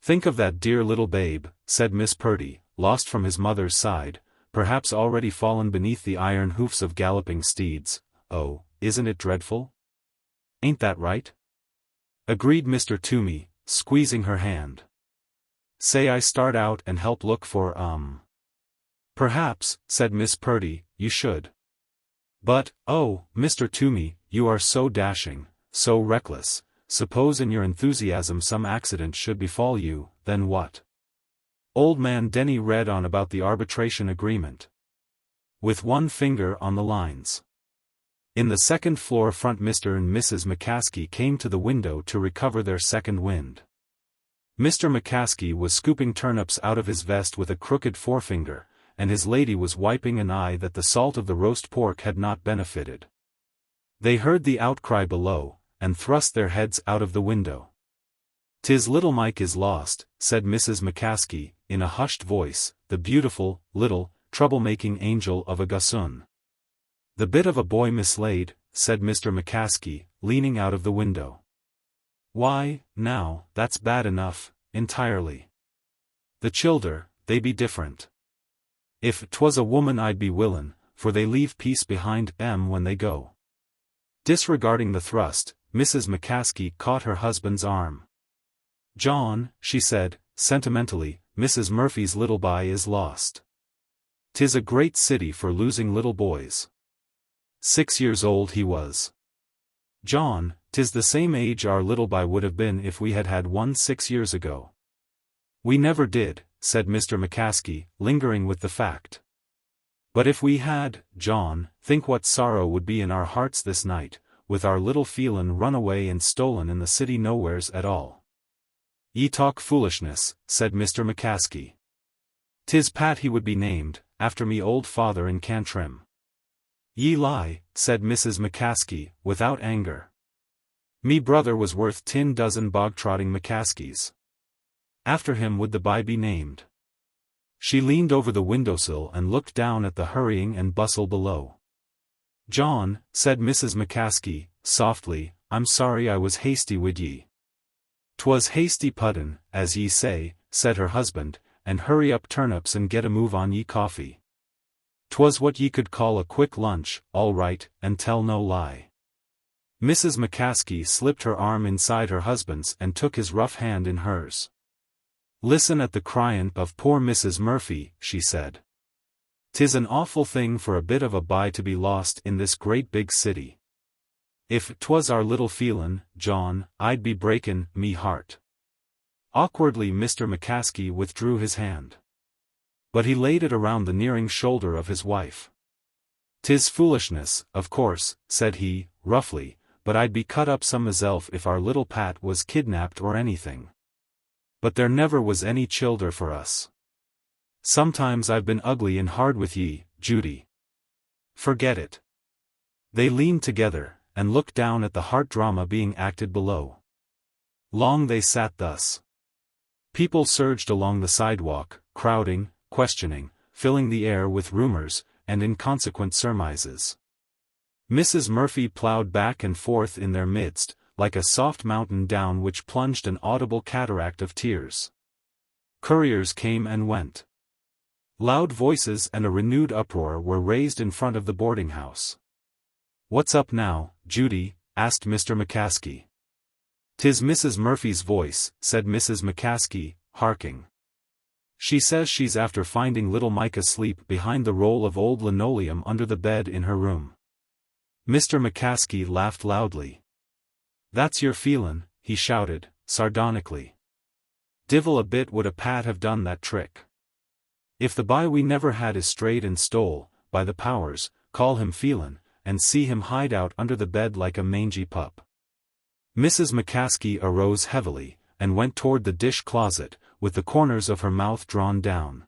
"Think of that dear little babe," said Miss Purdy, lost from his mother's side, perhaps already fallen beneath the iron hoofs of galloping steeds. "Oh, isn't it dreadful? Ain't that right?" agreed Mr. Toomey, squeezing her hand. "Say I start out and help look for, Perhaps," said Miss Purdy, "you should. But, oh, Mr. Toomey, you are so dashing, so reckless, suppose in your enthusiasm some accident should befall you, then what?" Old man Denny read on about the arbitration agreement, with one finger on the lines. In the second floor front Mr. and Mrs. McCaskey came to the window to recover their second wind. Mr. McCaskey was scooping turnips out of his vest with a crooked forefinger, and his lady was wiping an eye that the salt of the roast pork had not benefited. They heard the outcry below, and thrust their heads out of the window. "'Tis little Mike is lost," said Mrs. McCaskey, in a hushed voice, "the beautiful, little, trouble-making angel of a gossoon." "The bit of a boy mislaid," said Mr. McCaskey, leaning out of the window. "Why, now, that's bad enough, entirely. The childer, they be different. If 'twas a woman I'd be willin', for they leave peace behind 'em when they go." Disregarding the thrust, Mrs. McCaskey caught her husband's arm. "John," she said, sentimentally, "Mrs. Murphy's little boy is lost. 'Tis a great city for losing little boys. 6 years old he was. John, 'tis the same age our little boy would have been if we had had one 6 years ago." "We never did," said Mr. McCaskey, lingering with the fact. "But if we had, John, think what sorrow would be in our hearts this night, with our little Phelan run away and stolen in the city nowheres at all." "Ye talk foolishness," said Mr. McCaskey. "'Tis Pat he would be named, after me old father in Cantrim." "Ye lie," said Mrs. McCaskey, without anger. "Me brother was worth 10 dozen bog-trotting McCaskeys. After him would the boy be named." She leaned over the windowsill and looked down at the hurrying and bustle below. "John," said Mrs. McCaskey, softly, "I'm sorry I was hasty wid ye. "'Twas hasty puddin', as ye say," said her husband, "and hurry up turnips and get a move on ye coffee. 'Twas what ye could call a quick lunch, all right, and tell no lie." Mrs. McCaskey slipped her arm inside her husband's and took his rough hand in hers. "Listen at the cryin' of poor Mrs. Murphy," she said. "'Tis an awful thing for a bit of a bye to be lost in this great big city. If 'twas our little feelin', John, I'd be breakin' me heart." Awkwardly Mr. McCaskey withdrew his hand. But he laid it around the nearing shoulder of his wife. "'Tis foolishness, of course," said he, roughly, "but I'd be cut up some myself if our little Pat was kidnapped or anything. But there never was any childer for us. Sometimes I've been ugly and hard with ye, Judy. Forget it." They leaned together, and looked down at the heart drama being acted below. Long they sat thus. People surged along the sidewalk, crowding, questioning, filling the air with rumors, and inconsequent surmises. Mrs. Murphy plowed back and forth in their midst, like a soft mountain down which plunged an audible cataract of tears. Couriers came and went. Loud voices and a renewed uproar were raised in front of the boarding-house. "What's up now, Judy?" asked Mr. McCaskey. "'Tis Mrs. Murphy's voice," said Mrs. McCaskey, harking. "She says she's after finding little Mike asleep behind the roll of old linoleum under the bed in her room." Mr. McCaskey laughed loudly. "That's your feelin'," he shouted, sardonically. "Divil a bit would a Pat have done that trick. If the bye we never had is strayed and stole, by the powers, call him feelin', and see him hide out under the bed like a mangy pup." Mrs. McCaskey arose heavily, and went toward the dish closet, with the corners of her mouth drawn down.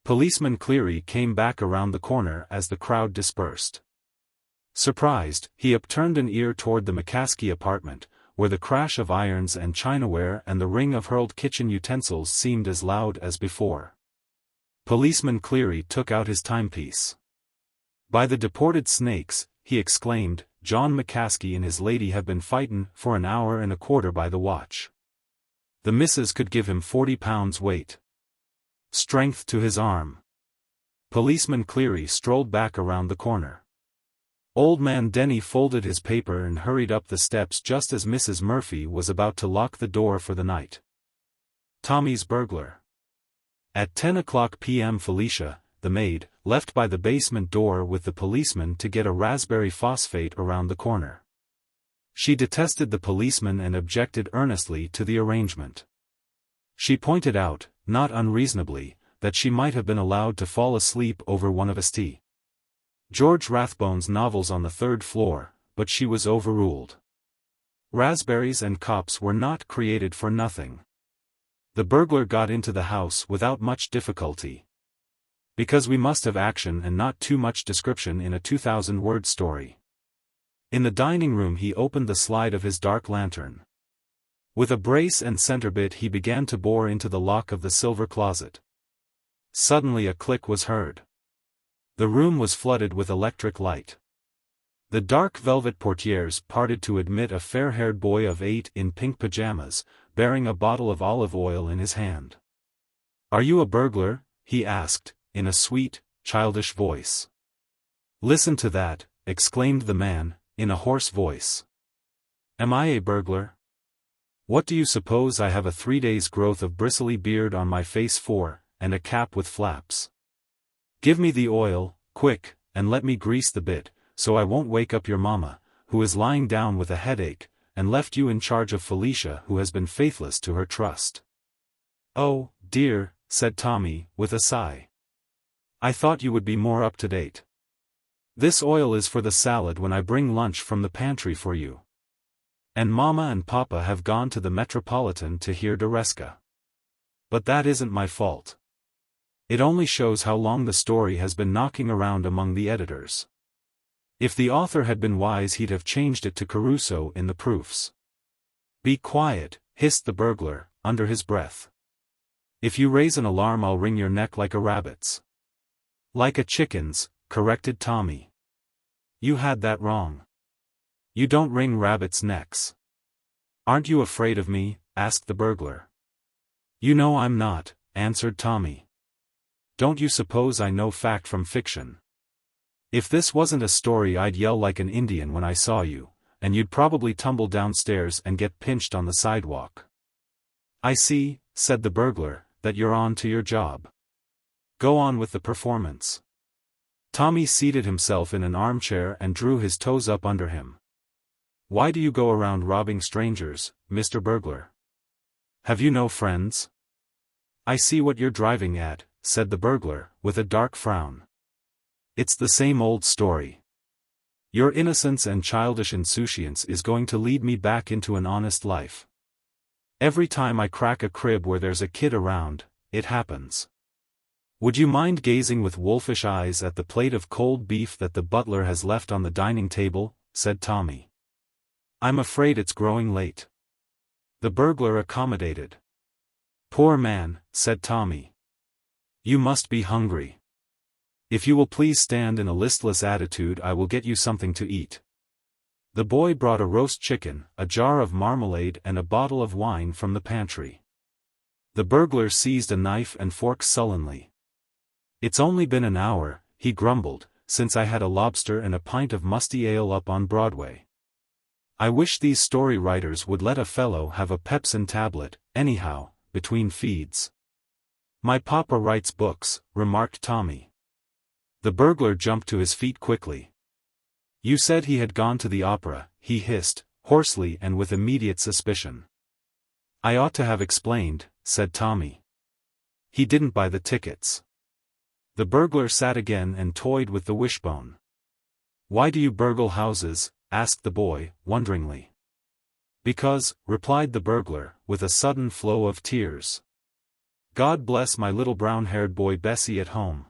Policeman Cleary came back around the corner as the crowd dispersed. Surprised, he upturned an ear toward the McCaskey apartment, where the crash of irons and chinaware and the ring of hurled kitchen utensils seemed as loud as before. Policeman Cleary took out his timepiece. "By the deported snakes," he exclaimed, "John McCaskey and his lady have been fightin' for an hour and a quarter by the watch. The missus could give him 40 pounds weight. Strength to his arm." Policeman Cleary strolled back around the corner. Old man Denny folded his paper and hurried up the steps just as Mrs. Murphy was about to lock the door for the night. Tommy's burglar. At 10:00 p.m. Felicia, the maid, left by the basement door with the policeman to get a raspberry phosphate around the corner. She detested the policeman and objected earnestly to the arrangement. She pointed out, not unreasonably, that she might have been allowed to fall asleep over one of St. George Rathbone's novels on the third floor, but she was overruled. Raspberries and cops were not created for nothing. The burglar got into the house without much difficulty. Because we must have action and not too much description in a 2,000-word story. In the dining room he opened the slide of his dark lantern. With a brace and center bit he began to bore into the lock of the silver closet. Suddenly a click was heard. The room was flooded with electric light. The dark velvet portieres parted to admit a fair-haired boy of 8 in pink pajamas, bearing a bottle of olive oil in his hand. "Are you a burglar?" he asked, in a sweet, childish voice. "Listen to that," exclaimed the man, in a hoarse voice. "Am I a burglar? What do you suppose I have a 3 days' growth of bristly beard on my face for, and a cap with flaps? Give me the oil, quick, and let me grease the bit, so I won't wake up your mama, who is lying down with a headache, and left you in charge of Felicia who has been faithless to her trust." "Oh, dear," said Tommy, with a sigh. "I thought you would be more up to date. This oil is for the salad when I bring lunch from the pantry for you. And Mama and Papa have gone to the Metropolitan to hear Duresca. But that isn't my fault. It only shows how long the story has been knocking around among the editors. If the author had been wise he'd have changed it to Caruso in the proofs." "Be quiet," hissed the burglar, under his breath. "If you raise an alarm I'll wring your neck like a rabbit's." "Like a chicken's," corrected Tommy. "You had that wrong. You don't wring rabbits' necks." "Aren't you afraid of me, asked the burglar. You know I'm not, answered Tommy. Don't you suppose I know fact from fiction? If this wasn't a story I'd yell like an Indian when I saw you, and you'd probably tumble downstairs and get pinched on the sidewalk. I see, said the burglar, that you're on to your job. Go on with the performance. Tommy seated himself in an armchair and drew his toes up under him. Why do you go around robbing strangers, Mr. Burglar? Have you no friends? I see what you're driving at, said the burglar, with a dark frown. It's the same old story. Your innocence and childish insouciance is going to lead me back into an honest life. Every time I crack a crib where there's a kid around, it happens. Would you mind gazing with wolfish eyes at the plate of cold beef that the butler has left on the dining table, said Tommy. I'm afraid it's growing late. The burglar accommodated. Poor man, said Tommy. You must be hungry. If you will please stand in a listless attitude, I will get you something to eat. The boy brought a roast chicken, a jar of marmalade and a bottle of wine from the pantry. The burglar seized a knife and fork sullenly. It's only been an hour, he grumbled, since I had a lobster and a pint of musty ale up on Broadway. I wish these story writers would let a fellow have a pepsin tablet, anyhow, between feeds. My papa writes books, remarked Tommy. The burglar jumped to his feet quickly. You said he had gone to the opera, he hissed, hoarsely and with immediate suspicion. I ought to have explained, said Tommy. He didn't buy the tickets. The burglar sat again and toyed with the wishbone. Why do you burgle houses? Asked the boy, wonderingly. Because, replied the burglar, with a sudden flow of tears. God bless my little brown-haired boy Bessie at home.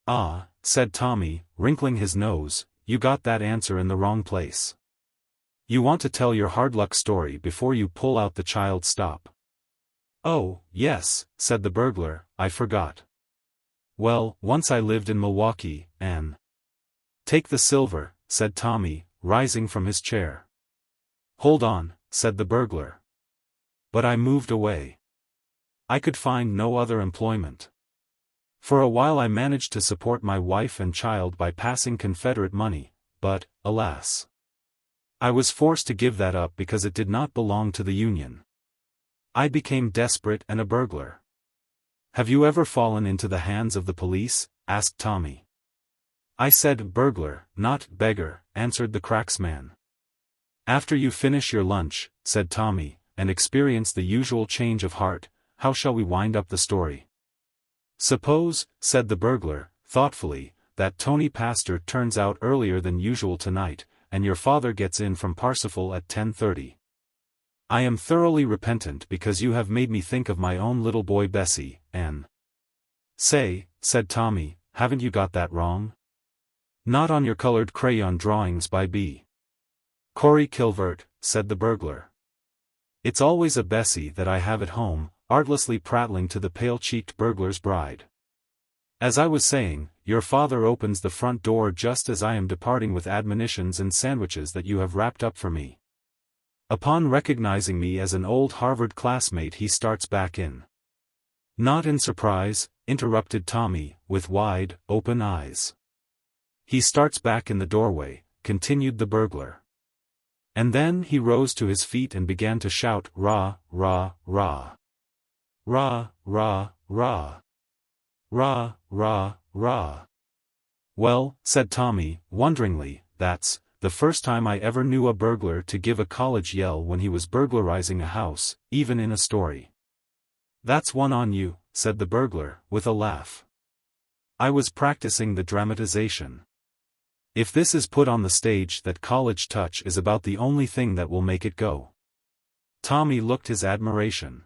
Ah, said Tommy, wrinkling his nose, you got that answer in the wrong place. You want to tell your hard-luck story before you pull out the child stop. Oh, yes, said the burglar, I forgot. Well, once I lived in Milwaukee, and... Take the silver, said Tommy, rising from his chair. Hold on, said the burglar. But I moved away. I could find no other employment. For a while I managed to support my wife and child by passing Confederate money, but, alas. I was forced to give that up because it did not belong to the Union. I became desperate and a burglar. Have you ever fallen into the hands of the police? Asked Tommy. I said burglar, not beggar, answered the cracksman. After you finish your lunch, said Tommy, and experience the usual change of heart, how shall we wind up the story? Suppose, said the burglar, thoughtfully, that Tony Pastor turns out earlier than usual tonight, and your father gets in from Parsifal at 10:30. I am thoroughly repentant because you have made me think of my own little boy Bessie, and... Say, said Tommy, haven't you got that wrong? Not on your colored crayon drawings by B. Corey Kilvert, said the burglar. It's always a Bessie that I have at home, artlessly prattling to the pale-cheeked burglar's bride. As I was saying, your father opens the front door just as I am departing with admonitions and sandwiches that you have wrapped up for me. Upon recognizing me as an old Harvard classmate, he starts back in. Not in surprise, interrupted Tommy, with wide, open eyes. He starts back in the doorway, continued the burglar. And then he rose to his feet and began to shout, rah, rah, rah. Rah, rah, rah. Rah, rah, rah. Well, said Tommy, wonderingly, that's the first time I ever knew a burglar to give a college yell when he was burglarizing a house, even in a story. That's one on you, said the burglar, with a laugh. I was practicing the dramatization. If this is put on the stage, that college touch is about the only thing that will make it go. Tommy looked his admiration.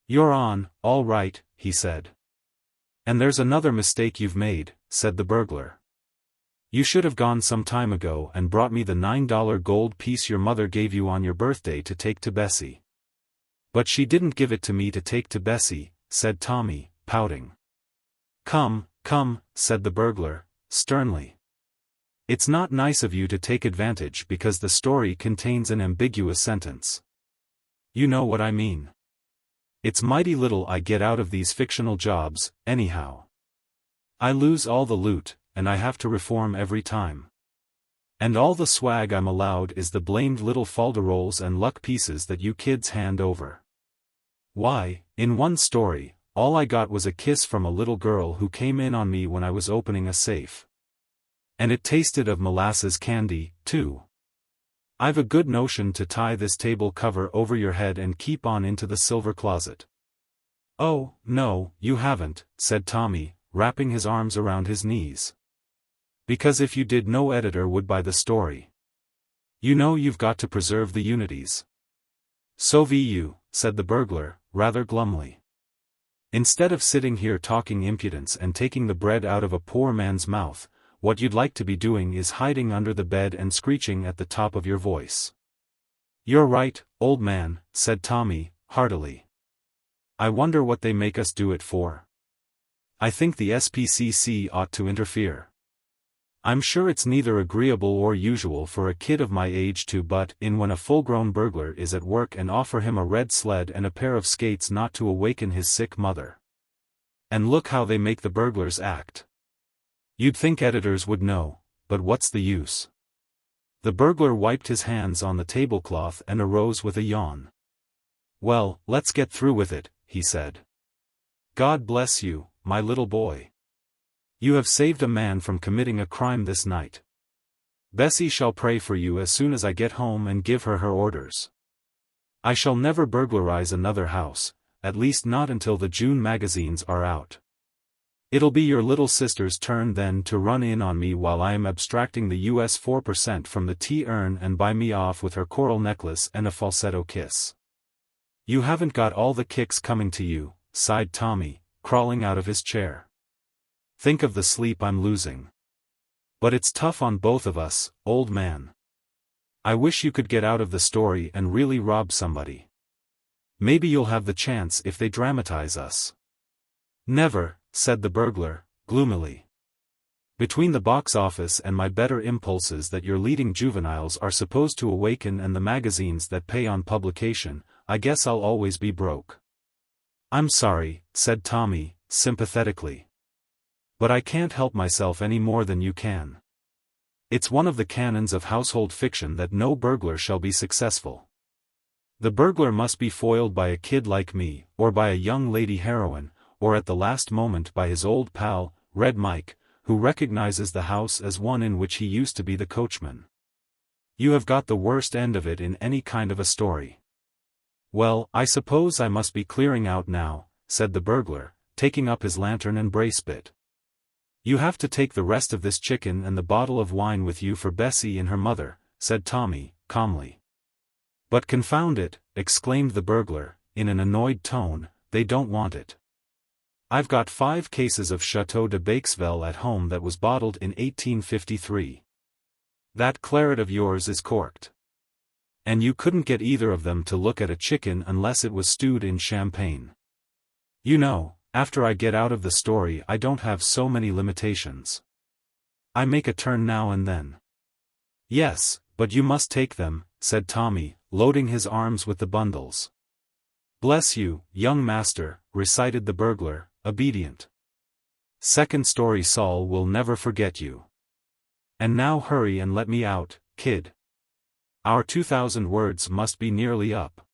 You're on, all right, he said. And there's another mistake you've made, said the burglar. You should have gone some time ago and brought me the $9 gold piece your mother gave you on your birthday to take to Bessie. But she didn't give it to me to take to Bessie, said Tommy, pouting. Come, said the burglar, sternly. It's not nice of you to take advantage because the story contains an ambiguous sentence. You know what I mean. It's mighty little I get out of these fictional jobs, anyhow. I lose all the loot, and I have to reform every time. And all the swag I'm allowed is the blamed little falderolls and luck pieces that you kids hand over. Why, in one story, all I got was a kiss from a little girl who came in on me when I was opening a safe. And it tasted of molasses candy, too. I've a good notion to tie this table cover over your head and keep on into the silver closet. Oh, no, you haven't, said Tommy, wrapping his arms around his knees. Because if you did, no editor would buy the story. You know you've got to preserve the unities. So you, said the burglar, rather glumly. Instead of sitting here talking impudence and taking the bread out of a poor man's mouth, what you'd like to be doing is hiding under the bed and screeching at the top of your voice. You're right, old man, said Tommy, heartily. I wonder what they make us do it for. I think the SPCC ought to interfere. I'm sure it's neither agreeable or usual for a kid of my age to butt in when a full-grown burglar is at work and offer him a red sled and a pair of skates not to awaken his sick mother. And look how they make the burglars act. You'd think editors would know, but what's the use? The burglar wiped his hands on the tablecloth and arose with a yawn. Well, let's get through with it, he said. God bless you, my little boy. You have saved a man from committing a crime this night. Bessie shall pray for you as soon as I get home and give her orders. I shall never burglarize another house, at least not until the June magazines are out. It'll be your little sister's turn then to run in on me while I am abstracting the US 4% from the tea urn and buy me off with her coral necklace and a falsetto kiss. You haven't got all the kicks coming to you, sighed Tommy, crawling out of his chair. Think of the sleep I'm losing. But it's tough on both of us, old man. I wish you could get out of the story and really rob somebody. Maybe you'll have the chance if they dramatize us. Never, said the burglar, gloomily. Between the box office and my better impulses that your leading juveniles are supposed to awaken and the magazines that pay on publication, I guess I'll always be broke. I'm sorry, said Tommy, sympathetically. But I can't help myself any more than you can. It's one of the canons of household fiction that no burglar shall be successful. The burglar must be foiled by a kid like me, or by a young lady heroine, or at the last moment by his old pal, Red Mike, who recognizes the house as one in which he used to be the coachman. You have got the worst end of it in any kind of a story. Well, I suppose I must be clearing out now, said the burglar, taking up his lantern and brace bit. You have to take the rest of this chicken and the bottle of wine with you for Bessie and her mother, said Tommy, calmly. But confound it, exclaimed the burglar, in an annoyed tone, they don't want it. I've got 5 cases of Chateau de Bakesville at home that was bottled in 1853. That claret of yours is corked. And you couldn't get either of them to look at a chicken unless it was stewed in champagne. You know, after I get out of the story I don't have so many limitations. I make a turn now and then. Yes, but you must take them, said Tommy, loading his arms with the bundles. Bless you, young master, recited the burglar, obedient. Second story Saul will never forget you. And now hurry and let me out, kid. Our 2,000 words must be nearly up.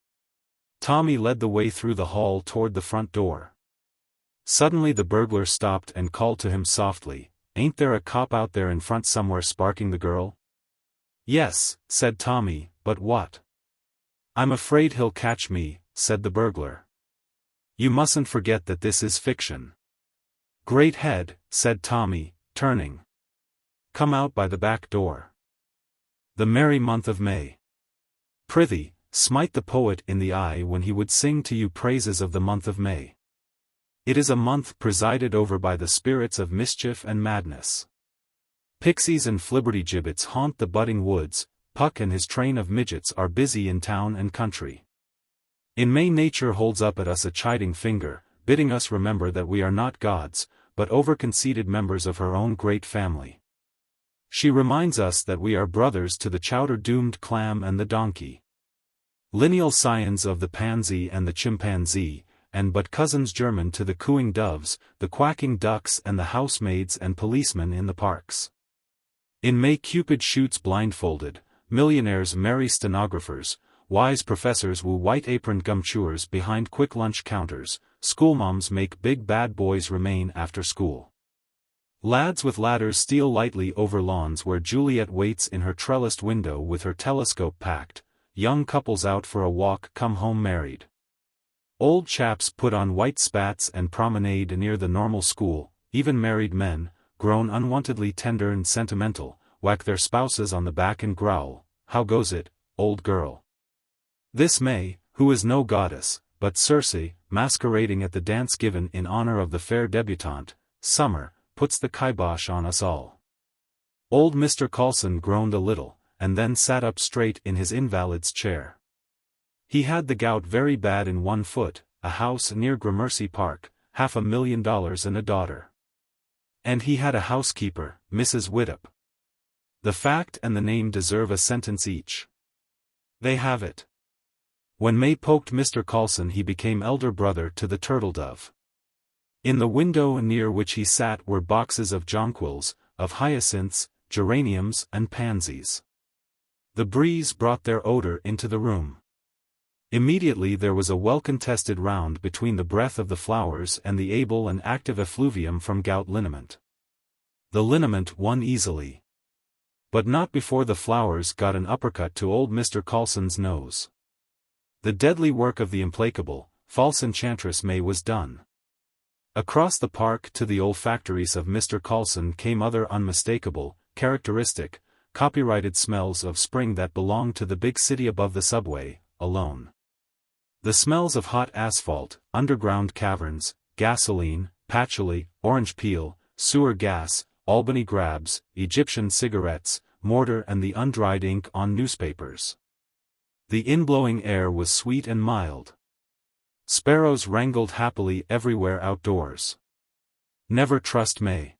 Tommy led the way through the hall toward the front door. Suddenly the burglar stopped and called to him softly, Ain't there a cop out there in front somewhere sparking the girl? Yes, said Tommy, but what? I'm afraid he'll catch me, said the burglar. You mustn't forget that this is fiction. Great head, said Tommy, turning. Come out by the back door. The merry month of May. Prithee, smite the poet in the eye when he would sing to you praises of the month of May. It is a month presided over by the spirits of mischief and madness. Pixies and flibbertigibbets haunt the budding woods, Puck and his train of midgets are busy in town and country. In May nature holds up at us a chiding finger, bidding us remember that we are not gods, but over-conceited members of her own great family. She reminds us that we are brothers to the chowder-doomed clam and the donkey. Lineal scions of the pansy and the chimpanzee, and but cousins German to the cooing doves, the quacking ducks and the housemaids and policemen in the parks. In May Cupid shoots blindfolded, millionaires marry stenographers, wise professors woo white-aproned gum-chewers behind quick lunch counters, schoolmoms make big bad boys remain after school. Lads with ladders steal lightly over lawns where Juliet waits in her trellised window with her telescope packed, young couples out for a walk come home married. Old chaps put on white spats and promenade near the normal school, even married men, grown unwontedly tender and sentimental, whack their spouses on the back and growl, "How goes it, old girl?" This May, who is no goddess, but Circe, masquerading at the dance given in honor of the fair debutante, Summer, puts the kibosh on us all. Old Mr. Coulson groaned a little, and then sat up straight in his invalid's chair. He had the gout very bad in one foot, a house near Gramercy Park, $500,000 and a daughter. And he had a housekeeper, Mrs. Widdop. The fact and the name deserve a sentence each. They have it. When May poked Mr. Coulson he became elder brother to the turtle-dove. In the window near which he sat were boxes of jonquils, of hyacinths, geraniums and pansies. The breeze brought their odor into the room. Immediately there was a well-contested round between the breath of the flowers and the able and active effluvium from gout liniment. The liniment won easily. But not before the flowers got an uppercut to old Mr. Coulson's nose. The deadly work of the implacable, false enchantress May was done. Across the park to the olfactories of Mr. Coulson came other unmistakable, characteristic, copyrighted smells of spring that belonged to the big city above the subway, alone. The smells of hot asphalt, underground caverns, gasoline, patchouli, orange peel, sewer gas, Albany grabs, Egyptian cigarettes, mortar and the undried ink on newspapers. The inblowing air was sweet and mild. Sparrows wrangled happily everywhere outdoors. Never trust May.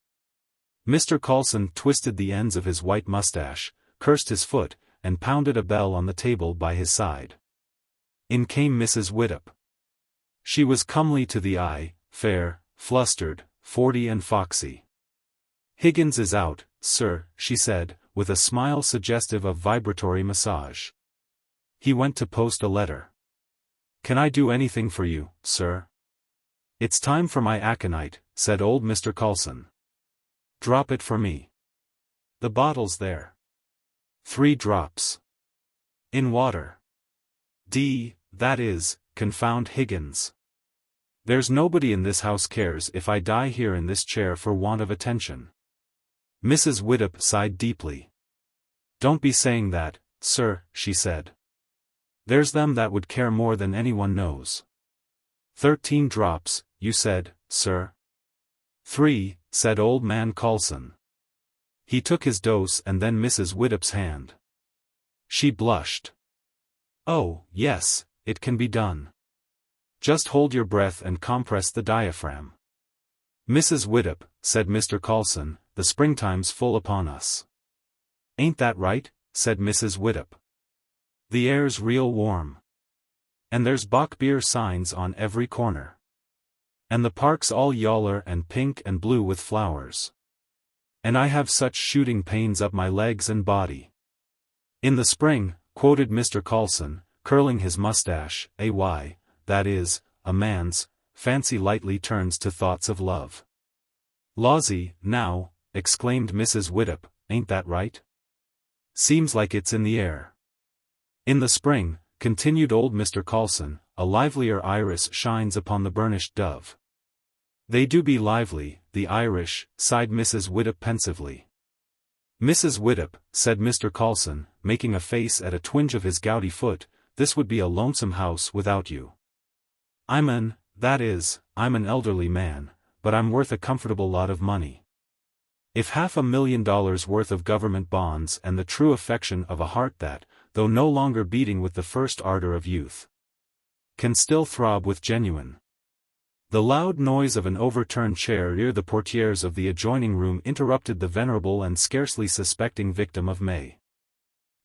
Mr. Coulson twisted the ends of his white mustache, cursed his foot, and pounded a bell on the table by his side. In came Mrs. Widdop. She was comely to the eye, fair, flustered, 40 and foxy. "Higgins is out, sir," she said, with a smile suggestive of vibratory massage. "He went to post a letter. Can I do anything for you, sir?" "It's time for my aconite," said old Mr. Coulson. "Drop it for me." "The bottle's there." 3 drops. "In water." That is, confound Higgins. "There's nobody in this house cares if I die here in this chair for want of attention." Mrs. Widdop sighed deeply. "Don't be saying that, sir," she said. "There's them that would care more than anyone knows." 13 drops, you said, sir? 3, said old man Coulson. He took his dose and then Mrs. Widdop's hand. She blushed. "Oh, yes, it can be done. Just hold your breath and compress the diaphragm." "Mrs. Widdop," said Mr. Coulson, "the springtime's full upon us." "Ain't that right?" said Mrs. Widdop. "The air's real warm. And there's bock beer signs on every corner. And the park's all yaller and pink and blue with flowers. And I have such shooting pains up my legs and body." "In the spring," quoted Mr. Coulson, curling his mustache, that is, a man's, fancy lightly turns to thoughts of love. "Lawsy, now," exclaimed Mrs. Widdop, "ain't that right? Seems like it's in the air." "In the spring," continued old Mr. Coulson, "a livelier iris shines upon the burnished dove." "They do be lively, the Irish," sighed Mrs. Widdop pensively. "Mrs. Widdop," said Mr. Coulson, making a face at a twinge of his gouty foot, "this would be a lonesome house without you. I'm an elderly man, but I'm worth a comfortable lot of money. If $500,000 worth of government bonds and the true affection of a heart that, though no longer beating with the first ardor of youth, can still throb with genuine—" The loud noise of an overturned chair near the portieres of the adjoining room interrupted the venerable and scarcely suspecting victim of May.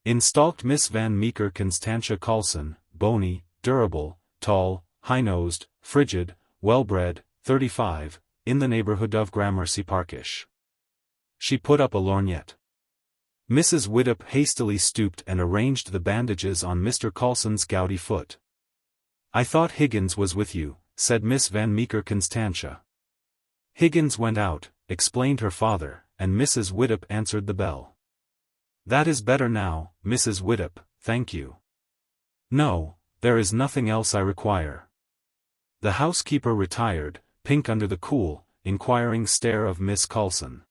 In stalked Miss Van Meeker Constantia Coulson, bony, durable, tall, high-nosed, frigid, well-bred, 35, in the neighborhood of Gramercy Parkish. She put up a lorgnette. Mrs. Widdop hastily stooped and arranged the bandages on Mr. Coulson's gouty foot. "I thought Higgins was with you," said Miss Van Meeker Constantia. "Higgins went out," explained her father, and Mrs. Widdop answered the bell. "That is better now, Mrs. Widdop, thank you. No, there is nothing else I require." The housekeeper retired, pink under the cool, inquiring stare of Miss Coulson.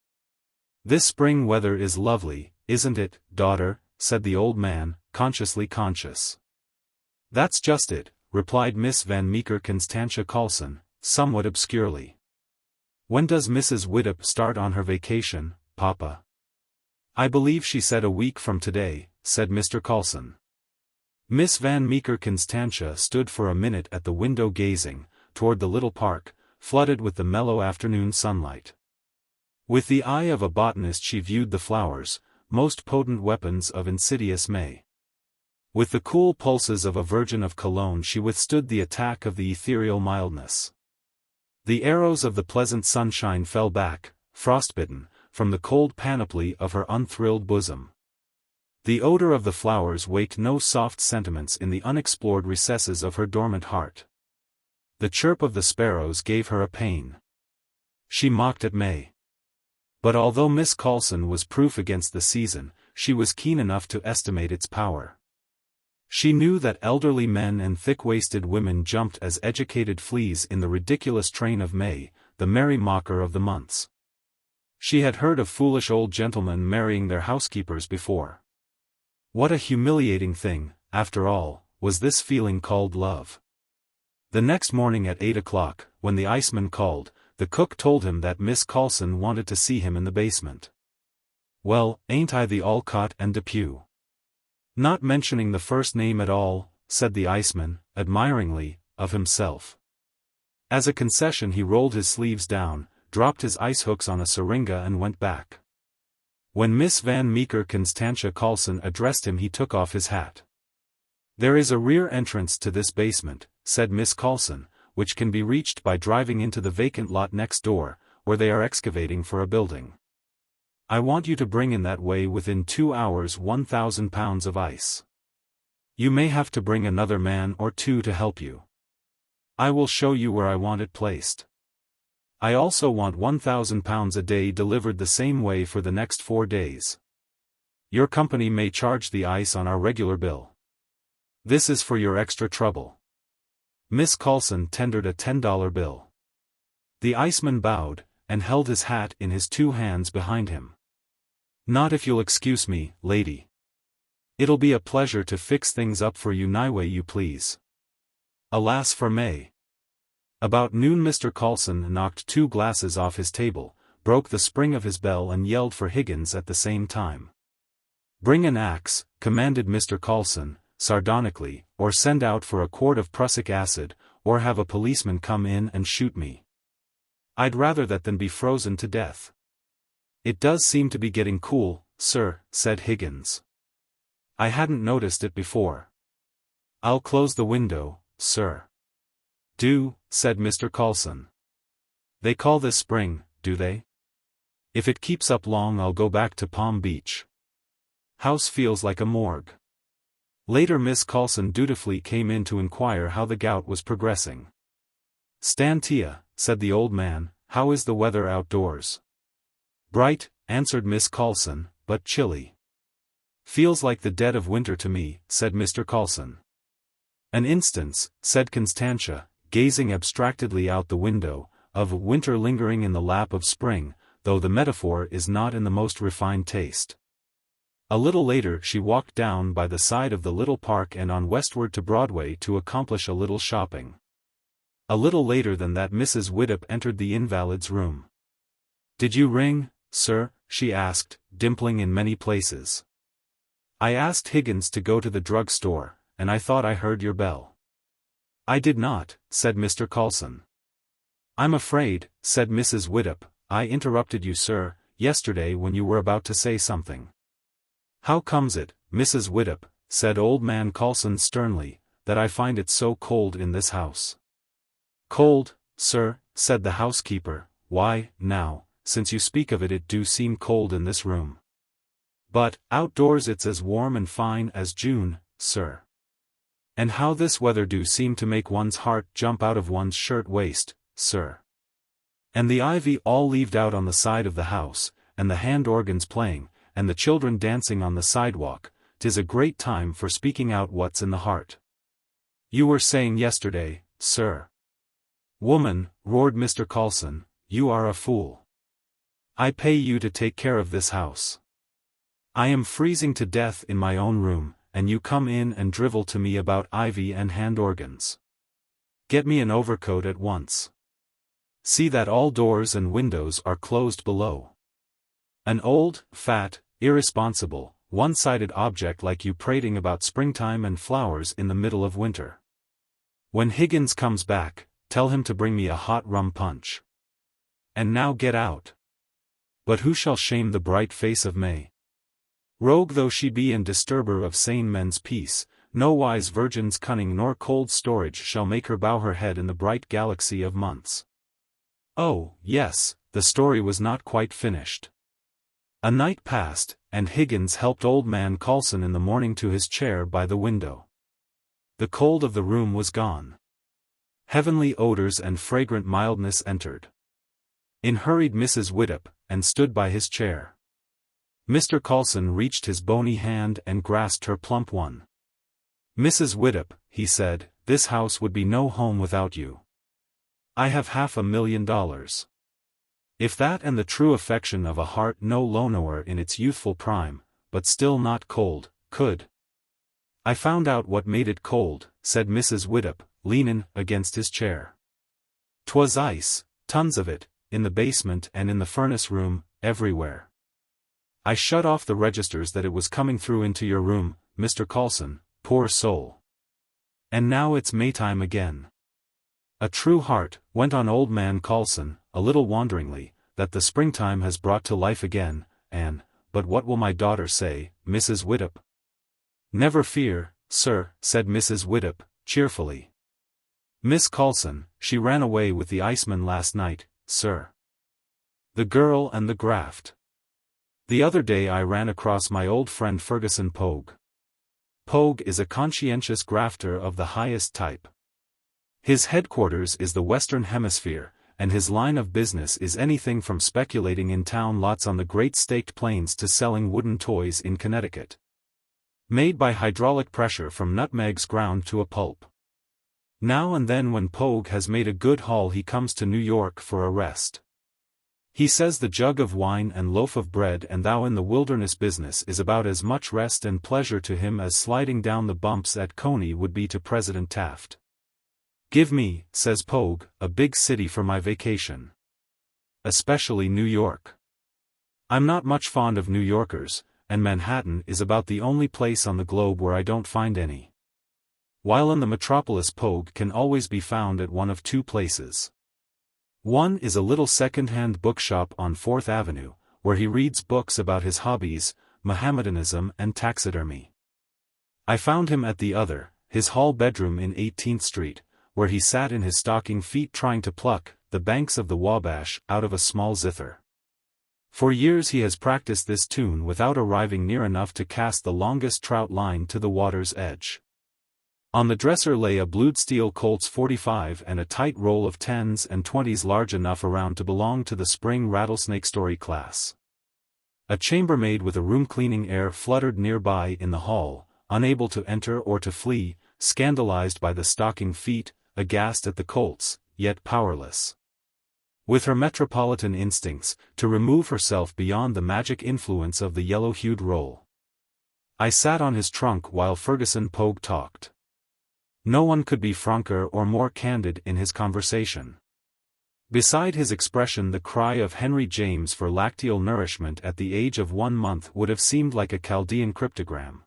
"This spring weather is lovely, isn't it, daughter?" said the old man, consciously conscious. "That's just it," replied Miss Van Meeker Constantia Coulson, somewhat obscurely. "When does Mrs. Widdop start on her vacation, Papa?" "I believe she said a week from today," said Mr. Coulson. Miss Van Meeker Constantia stood for a minute at the window gazing toward the little park, flooded with the mellow afternoon sunlight. With the eye of a botanist she viewed the flowers, most potent weapons of insidious May. With the cool pulses of a virgin of Cologne she withstood the attack of the ethereal mildness. The arrows of the pleasant sunshine fell back, frostbitten, from the cold panoply of her unthrilled bosom. The odor of the flowers waked no soft sentiments in the unexplored recesses of her dormant heart. The chirp of the sparrows gave her a pain. She mocked at May. But although Miss Coulson was proof against the season, she was keen enough to estimate its power. She knew that elderly men and thick-waisted women jumped as educated fleas in the ridiculous train of May, the merry mocker of the months. She had heard of foolish old gentlemen marrying their housekeepers before. What a humiliating thing, after all, was this feeling called love. The next morning at 8 o'clock, when the iceman called, the cook told him that Miss Coulson wanted to see him in the basement. "Well, ain't I the Alcott and Depew?" "Not mentioning the first name at all," said the iceman, admiringly, of himself. As a concession he rolled his sleeves down, dropped his ice hooks on a syringa and went back. When Miss Van Meeker Constantia Coulson addressed him he took off his hat. "There is a rear entrance to this basement," said Miss Coulson, "which can be reached by driving into the vacant lot next door, where they are excavating for a building. I want you to bring in that way within 2 hours 1,000 pounds of ice. You may have to bring another man or two to help you. I will show you where I want it placed. I also want 1,000 pounds a day delivered the same way for the next 4 days. Your company may charge the ice on our regular bill. This is for your extra trouble." Miss Coulson tendered a $10 bill. The iceman bowed, and held his hat in his 2 hands behind him. "Not if you'll excuse me, lady. It'll be a pleasure to fix things up for you nigh-way you please." Alas for May. About noon Mr. Coulson knocked 2 glasses off his table, broke the spring of his bell and yelled for Higgins at the same time. "Bring an axe," commanded Mr. Coulson, sardonically, "or send out for a quart of prussic acid, or have a policeman come in and shoot me. I'd rather that than be frozen to death." "It does seem to be getting cool, sir," said Higgins. "I hadn't noticed it before." "I'll close the window, sir." "Do," said Mr. Coulson. "They call this spring, do they? If it keeps up long I'll go back to Palm Beach. House feels like a morgue." Later Miss Coulson dutifully came in to inquire how the gout was progressing. "Stantia," said the old man, "how is the weather outdoors?" "Bright," answered Miss Coulson, "but chilly." "Feels like the dead of winter to me," said Mr. Coulson. "An instance," said Constantia, gazing abstractedly out the window, "of winter lingering in the lap of spring, though the metaphor is not in the most refined taste." A little later she walked down by the side of the little park and on westward to Broadway to accomplish a little shopping. A little later than that Mrs. Widdop entered the invalid's room. "Did you ring, sir?" she asked, dimpling in many places. "I asked Higgins to go to the drug store, and I thought I heard your bell." "I did not," said Mr. Coulson. "I'm afraid," said Mrs. Widdop, "I interrupted you, sir, yesterday when you were about to say something." "How comes it, Mrs. Widdop," said old man Coulson sternly, that I find it so cold in this house. Cold, sir, said the housekeeper, why, now, since you speak of it, it do seem cold in this room. But, outdoors it's as warm and fine as June, sir. And how this weather do seem to make one's heart jump out of one's shirt waist, sir. And the ivy all leaved out on the side of the house, and the hand organs playing, and the children dancing on the sidewalk, 'tis a great time for speaking out what's in the heart. You were saying yesterday, sir. Woman, roared Mr. Coulson, you are a fool. I pay you to take care of this house. I am freezing to death in my own room, and you come in and drivel to me about ivy and hand organs. Get me an overcoat at once. See that all doors and windows are closed below. An old, fat, irresponsible, one-sided object like you prating about springtime and flowers in the middle of winter. When Higgins comes back, tell him to bring me a hot rum punch. And now get out. But who shall shame the bright face of May? Rogue though she be and disturber of sane men's peace, no wise virgin's cunning nor cold storage shall make her bow her head in the bright galaxy of months. Oh, yes, the story was not quite finished. A night passed, and Higgins helped old man Coulson in the morning to his chair by the window. The cold of the room was gone. Heavenly odors and fragrant mildness entered. In hurried Mrs. Widdop, and stood by his chair. Mr. Coulson reached his bony hand and grasped her plump one. Mrs. Widdop, he said, this house would be no home without you. I have $500,000. If that and the true affection of a heart no lower in its youthful prime, but still not cold, could. I found out what made it cold, said Mrs. Widdop, leanin' against his chair. 'Twas ice, tons of it, in the basement and in the furnace room, everywhere. I shut off the registers that it was coming through into your room, Mr. Coulson, poor soul. And now it's Maytime again. A true heart, went on old man Coulson, a little wanderingly, that the springtime has brought to life again, but what will my daughter say, Mrs. Widdop? Never fear, sir, said Mrs. Widdop, cheerfully. Miss Coulson, she ran away with the iceman last night, sir. The girl and the graft. The other day I ran across my old friend Ferguson Pogue. Pogue is a conscientious grafter of the highest type. His headquarters is the Western Hemisphere, and his line of business is anything from speculating in town lots on the Great Staked Plains to selling wooden toys in Connecticut. Made by hydraulic pressure from nutmegs ground to a pulp. Now and then when Pogue has made a good haul he comes to New York for a rest. He says the jug of wine and loaf of bread and thou in the wilderness business is about as much rest and pleasure to him as sliding down the bumps at Coney would be to President Taft. Give me, says Pogue, a big city for my vacation. Especially New York. I'm not much fond of New Yorkers, and Manhattan is about the only place on the globe where I don't find any. While in the metropolis Pogue can always be found at one of two places. One is a little second-hand bookshop on 4th Avenue, where he reads books about his hobbies, Mohammedanism and taxidermy. I found him at the other, his hall bedroom in 18th Street, where he sat in his stocking feet trying to pluck the banks of the Wabash out of a small zither. For years he has practiced this tune without arriving near enough to cast the longest trout line to the water's edge. On the dresser lay a blued steel Colt's .45 and a tight roll of 10s and 20s large enough around to belong to the spring rattlesnake story class. A chambermaid with a room-cleaning air fluttered nearby in the hall, unable to enter or to flee, scandalized by the stocking feet, aghast at the Colts, yet powerless. With her metropolitan instincts, to remove herself beyond the magic influence of the yellow-hued roll. I sat on his trunk while Ferguson Pogue talked. No one could be franker or more candid in his conversation. Beside his expression the cry of Henry James for lacteal nourishment at the age of 1 month would have seemed like a Chaldean cryptogram.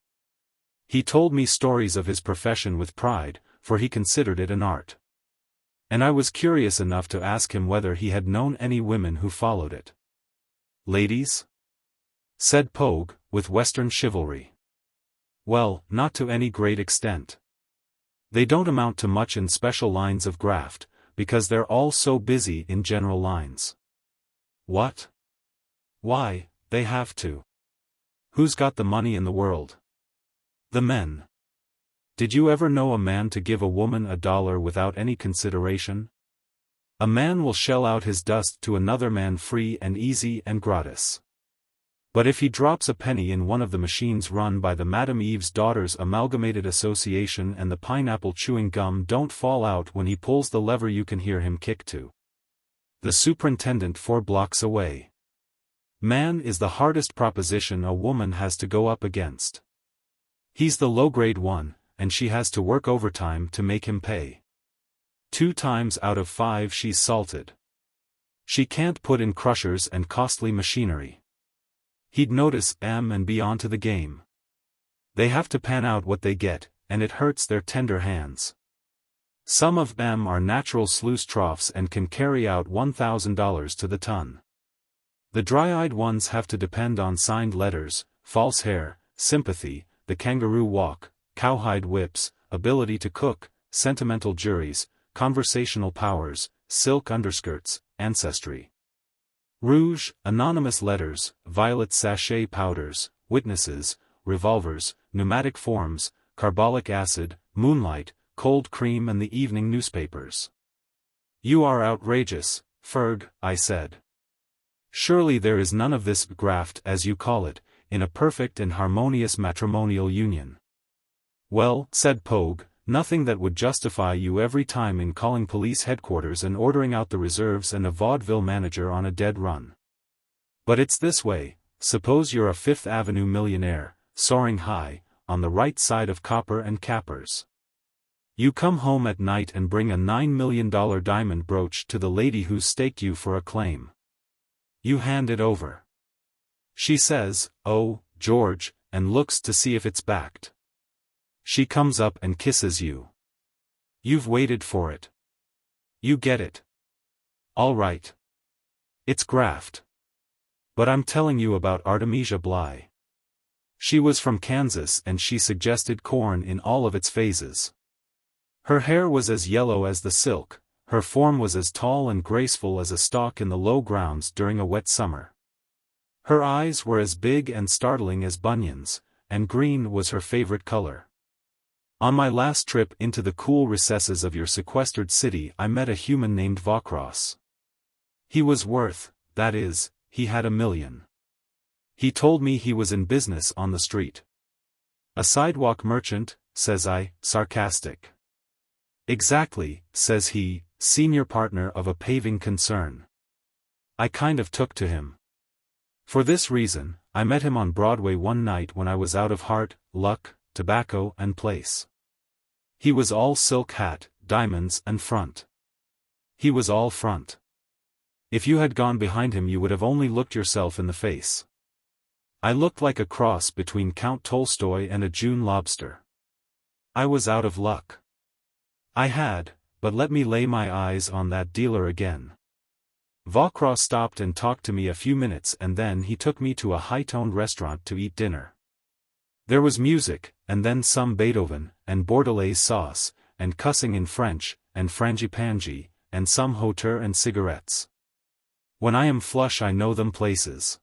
He told me stories of his profession with pride, for he considered it an art. And I was curious enough to ask him whether he had known any women who followed it. Ladies? Said Pogue, with Western chivalry. Well, not to any great extent. They don't amount to much in special lines of graft, because they're all so busy in general lines. What? Why, they have to. Who's got the money in the world? The men. Did you ever know a man to give a woman $1 without any consideration? A man will shell out his dust to another man free and easy and gratis. But if he drops a penny in one of the machines run by the Madame Eve's Daughters Amalgamated Association and the pineapple chewing gum don't fall out when he pulls the lever, you can hear him kick to the superintendent 4 blocks away. Man is the hardest proposition a woman has to go up against. He's the low-grade one, and she has to work overtime to make him pay. 2 times out of 5 she's salted. She can't put in crushers and costly machinery. He'd notice them and be on to the game. They have to pan out what they get, and it hurts their tender hands. Some of them are natural sluice troughs and can carry out $1,000 to the ton. The dry-eyed ones have to depend on signed letters, false hair, sympathy, the kangaroo walk, cowhide whips, ability to cook, sentimental juries, conversational powers, silk underskirts, ancestry. Rouge, anonymous letters, violet sachet powders, witnesses, revolvers, pneumatic forms, carbolic acid, moonlight, cold cream and the evening newspapers. You are outrageous, Ferg, I said. Surely there is none of this graft, as you call it, in a perfect and harmonious matrimonial union. Well, said Pogue, nothing that would justify you every time in calling police headquarters and ordering out the reserves and a vaudeville manager on a dead run. But it's this way, suppose you're a Fifth Avenue millionaire, soaring high, on the right side of copper and cappers. You come home at night and bring a $9 million diamond brooch to the lady who staked you for a claim. You hand it over. She says, "Oh, George," and looks to see if it's backed. She comes up and kisses you. You've waited for it. You get it. All right. It's graft. But I'm telling you about Artemisia Bligh. She was from Kansas and she suggested corn in all of its phases. Her hair was as yellow as the silk, her form was as tall and graceful as a stalk in the low grounds during a wet summer. Her eyes were as big and startling as bunions, and green was her favorite color. On my last trip into the cool recesses of your sequestered city I met a human named Vaucross. He was worth, that is, he had $1 million. He told me he was in business on the street. A sidewalk merchant, says I, sarcastic. Exactly, says he, senior partner of a paving concern. I kind of took to him. For this reason, I met him on Broadway one night when I was out of heart, luck, tobacco and place. He was all silk hat, diamonds and front. He was all front. If you had gone behind him you would have only looked yourself in the face. I looked like a cross between Count Tolstoy and a June lobster. I was out of luck. I had, but let me lay my eyes on that dealer again. Vaucross stopped and talked to me a few minutes and then he took me to a high-toned restaurant to eat dinner. There was music, and then some Beethoven, and Bordelaise sauce, and cussing in French, and frangipangi, and some hauteur and cigarettes. When I am flush I know them places.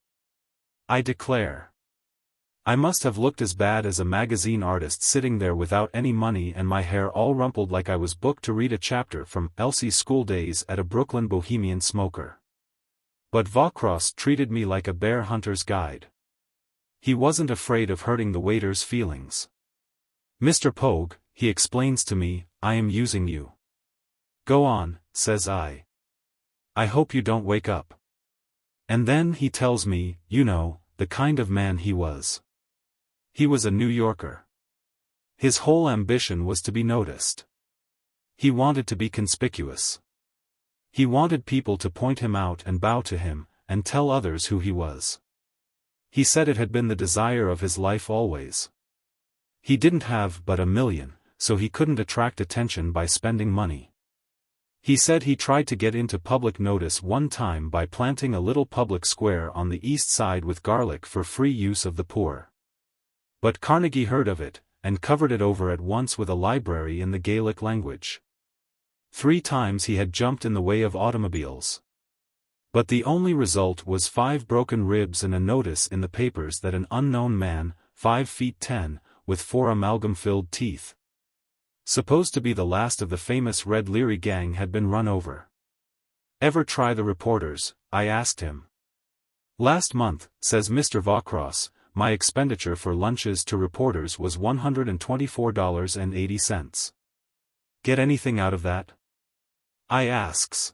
I declare. I must have looked as bad as a magazine artist sitting there without any money and my hair all rumpled like I was booked to read a chapter from Elsie's School Days at a Brooklyn bohemian smoker. But Vaucross treated me like a bear hunter's guide. He wasn't afraid of hurting the waiter's feelings. Mr. Pogue, he explains to me, I am using you. Go on, says I. I hope you don't wake up. And then he tells me, you know, the kind of man he was. He was a New Yorker. His whole ambition was to be noticed. He wanted to be conspicuous. He wanted people to point him out and bow to him, and tell others who he was. He said it had been the desire of his life always. He didn't have but $1 million, so he couldn't attract attention by spending money. He said he tried to get into public notice one time by planting a little public square on the east side with garlic for free use of the poor. But Carnegie heard of it, and covered it over at once with a library in the Gaelic language. 3 times he had jumped in the way of automobiles. But the only result was 5 broken ribs and a notice in the papers that an unknown man, 5 feet 10, with 4 amalgam-filled teeth, supposed to be the last of the famous Red Leary gang, had been run over. "Ever try the reporters?" I asked him. "Last month," says Mr. Vaucross, "my expenditure for lunches to reporters was $124.80. Get anything out of that?" I asks.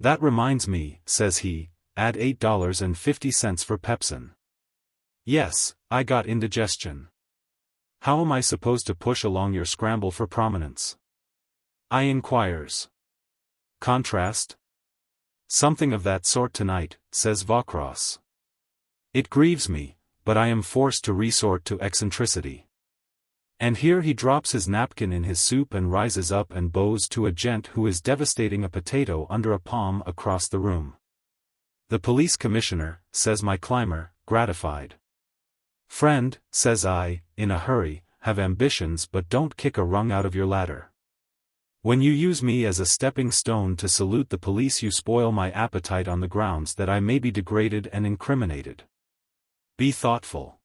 "That reminds me," says he, "add $8.50 for pepsin." "Yes, I got indigestion." "How am I supposed to push along your scramble for prominence?" I inquires. "Contrast?" "Something of that sort tonight," says Vaucross. "It grieves me, but I am forced to resort to eccentricity." And here he drops his napkin in his soup and rises up and bows to a gent who is devastating a potato under a palm across the room. "The police commissioner," says my climber, gratified. "Friend," says I, in a hurry, "have ambitions but don't kick a rung out of your ladder. When you use me as a stepping stone to salute the police, you spoil my appetite on the grounds that I may be degraded and incriminated. Be thoughtful.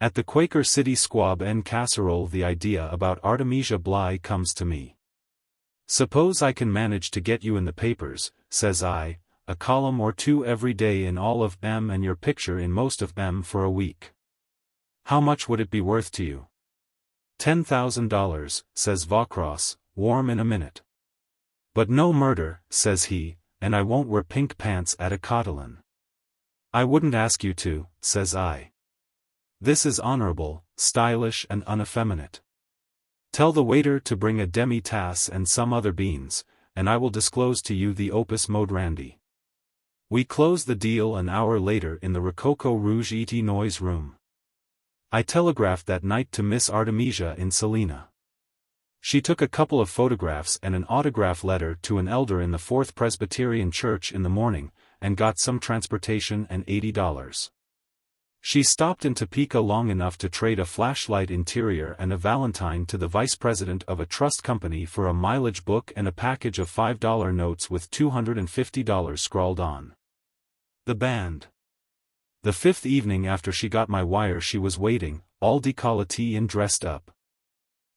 At the Quaker City squab en casserole the idea about Artemisia Bligh comes to me. Suppose I can manage to get you in the papers," says I, "a column or 2 every day in all of them and your picture in most of them for a week. How much would it be worth to you?" $10,000, says Vaucross, warm in a minute. "But no murder," says he, "and I won't wear pink pants at a cotilin." "I wouldn't ask you to," says I. "This is honorable, stylish and uneffeminate. Tell the waiter to bring a demi-tasse and some other beans, and I will disclose to you the opus moderandi." We close the deal an hour later in the Rococo Rouge et Noise room. I telegraphed that night to Miss Artemisia in Salina. She took a couple of photographs and an autograph letter to an elder in the 4th Presbyterian Church in the morning, and got some transportation and $80. She stopped in Topeka long enough to trade a flashlight interior and a valentine to the vice president of a trust company for a mileage book and a package of $5 notes with $250 scrawled on. The band. The 5th evening after she got my wire she was waiting, all décolleté and dressed up,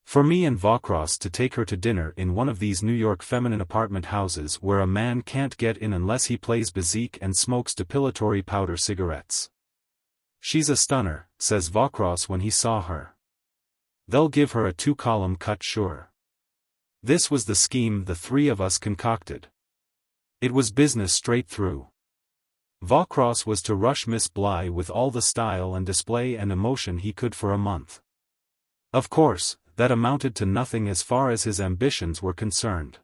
for me and Vaucross to take her to dinner in one of these New York feminine apartment houses where a man can't get in unless he plays bezique and smokes depilatory powder cigarettes. "She's a stunner," says Vaucross when he saw her. "They'll give her a 2-column cut sure." This was the scheme the 3 of us concocted. It was business straight through. Vaucross was to rush Miss Bligh with all the style and display and emotion he could for a month. Of course, that amounted to nothing as far as his ambitions were concerned.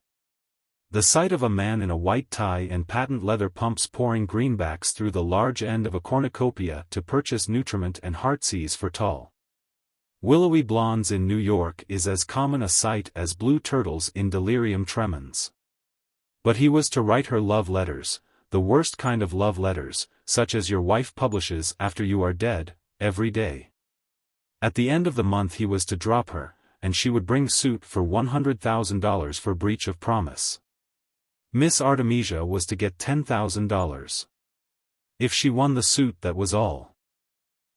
The sight of a man in a white tie and patent leather pumps pouring greenbacks through the large end of a cornucopia to purchase nutriment and heartsease for tall, willowy blondes in New York is as common a sight as blue turtles in delirium tremens. But he was to write her love letters, the worst kind of love letters, such as your wife publishes after you are dead, every day. At the end of the month he was to drop her, and she would bring suit for $100,000 for breach of promise. Miss Artemisia was to get $10,000. If she won the suit, that was all.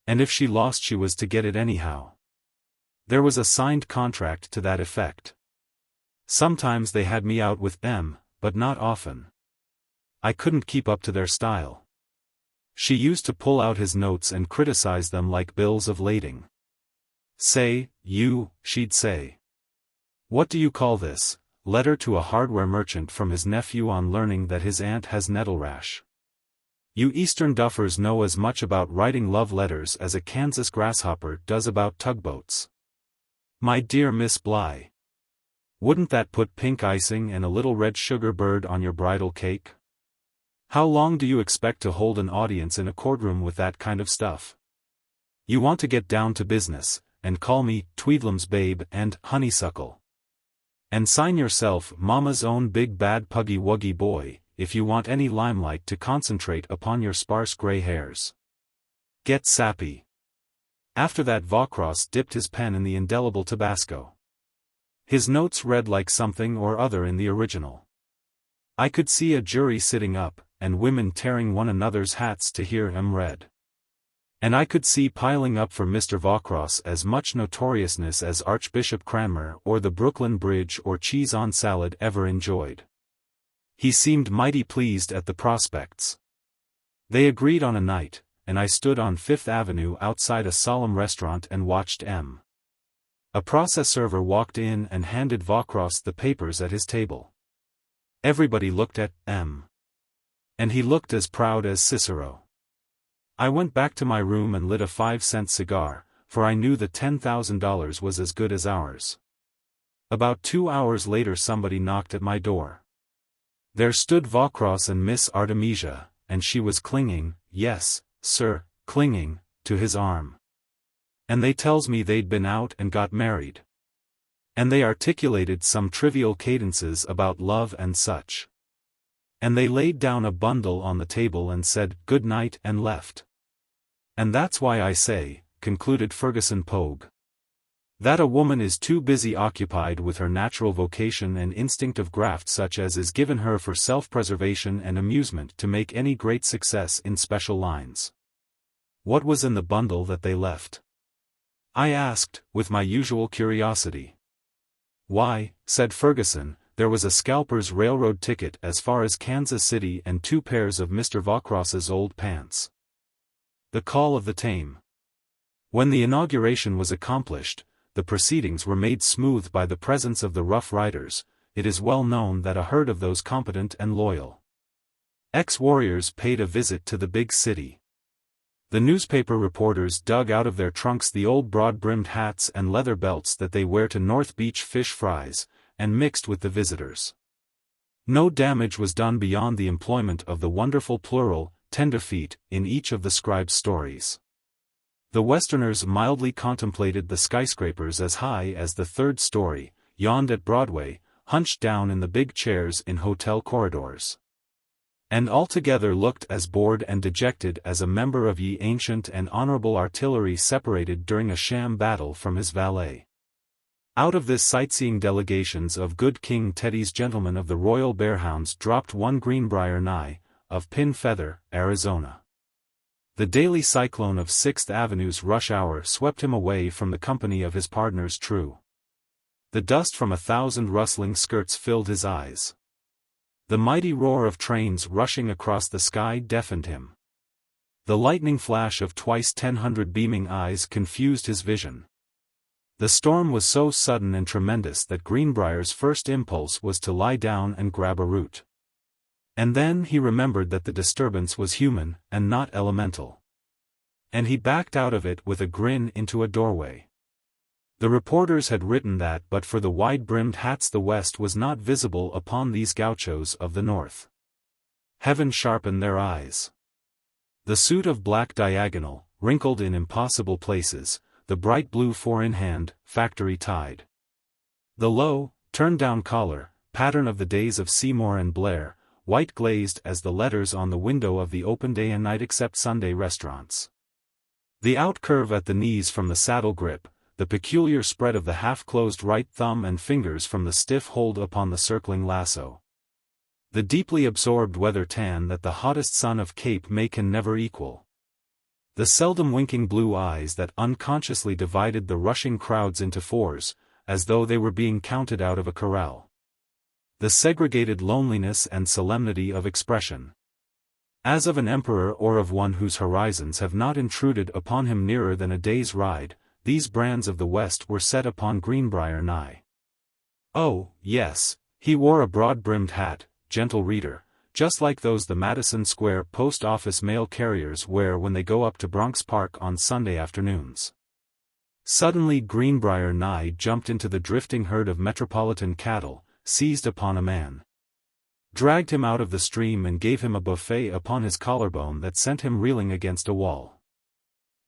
And if she lost, she was to get it anyhow. There was a signed contract to that effect. Sometimes they had me out with them, but not often. I couldn't keep up to their style. She used to pull out his notes and criticize them like bills of lading. "Say, you," she'd say. "What do you call this? Letter to a hardware merchant from his nephew on learning that his aunt has nettle rash. You Eastern duffers know as much about writing love letters as a Kansas grasshopper does about tugboats. My dear Miss Bligh, wouldn't that put pink icing and a little red sugar bird on your bridal cake? How long do you expect to hold an audience in a courtroom with that kind of stuff? You want to get down to business, and call me Tweedlem's babe and honeysuckle. And sign yourself Mama's own big bad puggy wuggy boy, if you want any limelight to concentrate upon your sparse gray hairs. Get sappy. After that Vaucross dipped his pen in the indelible Tabasco. His notes read like something or other in the original. I could see a jury sitting up, and women tearing one another's hats to hear him read. And I could see piling up for Mr. Vaucross as much notoriousness as Archbishop Cranmer or the Brooklyn Bridge or cheese on salad ever enjoyed. He seemed mighty pleased at the prospects. They agreed on a night, and I stood on Fifth Avenue outside a solemn restaurant and watched M. A process server walked in and handed Vaucross the papers at his table. Everybody looked at M. And he looked as proud as Cicero. I went back to my room and lit a 5-cent cigar, for I knew the $10,000 was as good as ours. About 2 hours later somebody knocked at my door. There stood Vaucross and Miss Artemisia, and she was clinging, yes, sir, clinging, to his arm. And they tells me they'd been out and got married. And they articulated some trivial cadences about love and such. And they laid down a bundle on the table and said good night and left. And that's why I say, concluded Ferguson Pogue, that a woman is too busy occupied with her natural vocation and instinct of graft such as is given her for self-preservation and amusement to make any great success in special lines. What was in the bundle that they left? I asked, with my usual curiosity. Why, said Ferguson, there was a scalper's railroad ticket as far as Kansas City and 2 pairs of Mr. Vaucross's old pants. The call of the tame. When the inauguration was accomplished, the proceedings were made smooth by the presence of the Rough Riders. It is well known that a herd of those competent and loyal ex-warriors paid a visit to the big city. The newspaper reporters dug out of their trunks the old broad-brimmed hats and leather belts that they wear to North Beach fish fries, and mixed with the visitors. No damage was done beyond the employment of the wonderful plural, tenderfeet, in each of the scribe's stories. The Westerners mildly contemplated the skyscrapers as high as the 3rd story, yawned at Broadway, hunched down in the big chairs in hotel corridors, and altogether looked as bored and dejected as a member of ye ancient and honorable artillery separated during a sham battle from his valet. Out of this sightseeing delegations of good King Teddy's gentlemen of the Royal Bearhounds dropped one Greenbrier Nye, of Pin Feather, Arizona. The daily cyclone of 6th Avenue's rush hour swept him away from the company of his partners true. The dust from 1,000 rustling skirts filled his eyes. The mighty roar of trains rushing across the sky deafened him. The lightning flash of twice 1,000 beaming eyes confused his vision. The storm was so sudden and tremendous that Greenbrier's first impulse was to lie down and grab a root. And then he remembered that the disturbance was human, and not elemental. And he backed out of it with a grin into a doorway. The reporters had written that but for the wide-brimmed hats the West was not visible upon these gauchos of the North. Heaven sharpen their eyes. The suit of black diagonal, wrinkled in impossible places, the bright blue 4-in-hand, factory tied. The low, turned-down collar, pattern of the days of Seymour and Blair, white glazed as the letters on the window of the open day and night except Sunday restaurants. The outcurve at the knees from the saddle grip, the peculiar spread of the half-closed right thumb and fingers from the stiff hold upon the circling lasso. The deeply absorbed weather tan that the hottest sun of Cape May can never equal. The seldom winking blue eyes that unconsciously divided the rushing crowds into fours, as though they were being counted out of a corral. The segregated loneliness and solemnity of expression, as of an emperor or of one whose horizons have not intruded upon him nearer than a day's ride, these brands of the West were set upon Greenbrier Nye. Oh, yes, he wore a broad-brimmed hat, gentle reader, just like those the Madison Square post office mail carriers wear when they go up to Bronx Park on Sunday afternoons. Suddenly Greenbrier Nye jumped into the drifting herd of metropolitan cattle, seized upon a man, dragged him out of the stream and gave him a buffet upon his collarbone that sent him reeling against a wall.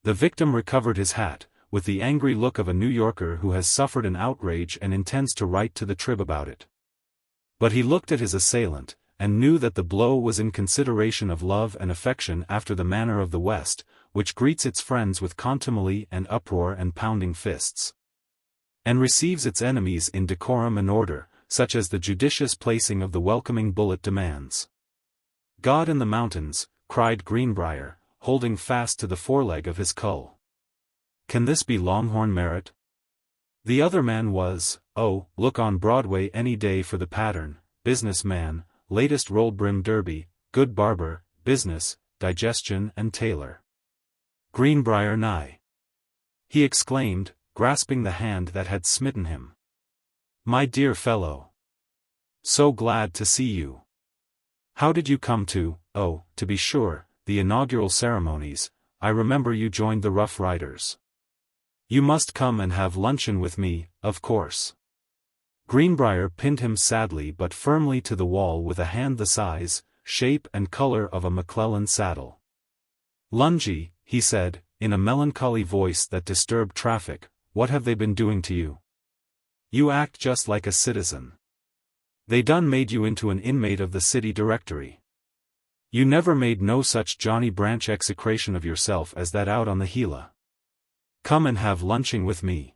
The victim recovered his hat, with the angry look of a New Yorker who has suffered an outrage and intends to write to the Trib about it. But he looked at his assailant, and knew that the blow was in consideration of love and affection after the manner of the West, which greets its friends with contumely and uproar and pounding fists, and receives its enemies in decorum and order, such as the judicious placing of the welcoming bullet demands. God in the mountains, cried Greenbrier, holding fast to the foreleg of his cull. Can this be Longhorn Merritt? The other man was, oh, look on Broadway any day for the pattern, business man, latest roll-brim derby, good barber, business, digestion and tailor. Greenbrier nigh, he exclaimed, grasping the hand that had smitten him. My dear fellow! So glad to see you. How did you come to, oh, to be sure, the inaugural ceremonies? I remember you joined the Rough Riders. You must come and have luncheon with me, of course. Greenbrier pinned him sadly but firmly to the wall with a hand the size, shape and color of a McClellan saddle. Lungy, he said, in a melancholy voice that disturbed traffic, what have they been doing to you? You act just like a citizen. They done made you into an inmate of the city directory. You never made no such Johnny Branch execration of yourself as that out on the Gila. Come and have lunching with me.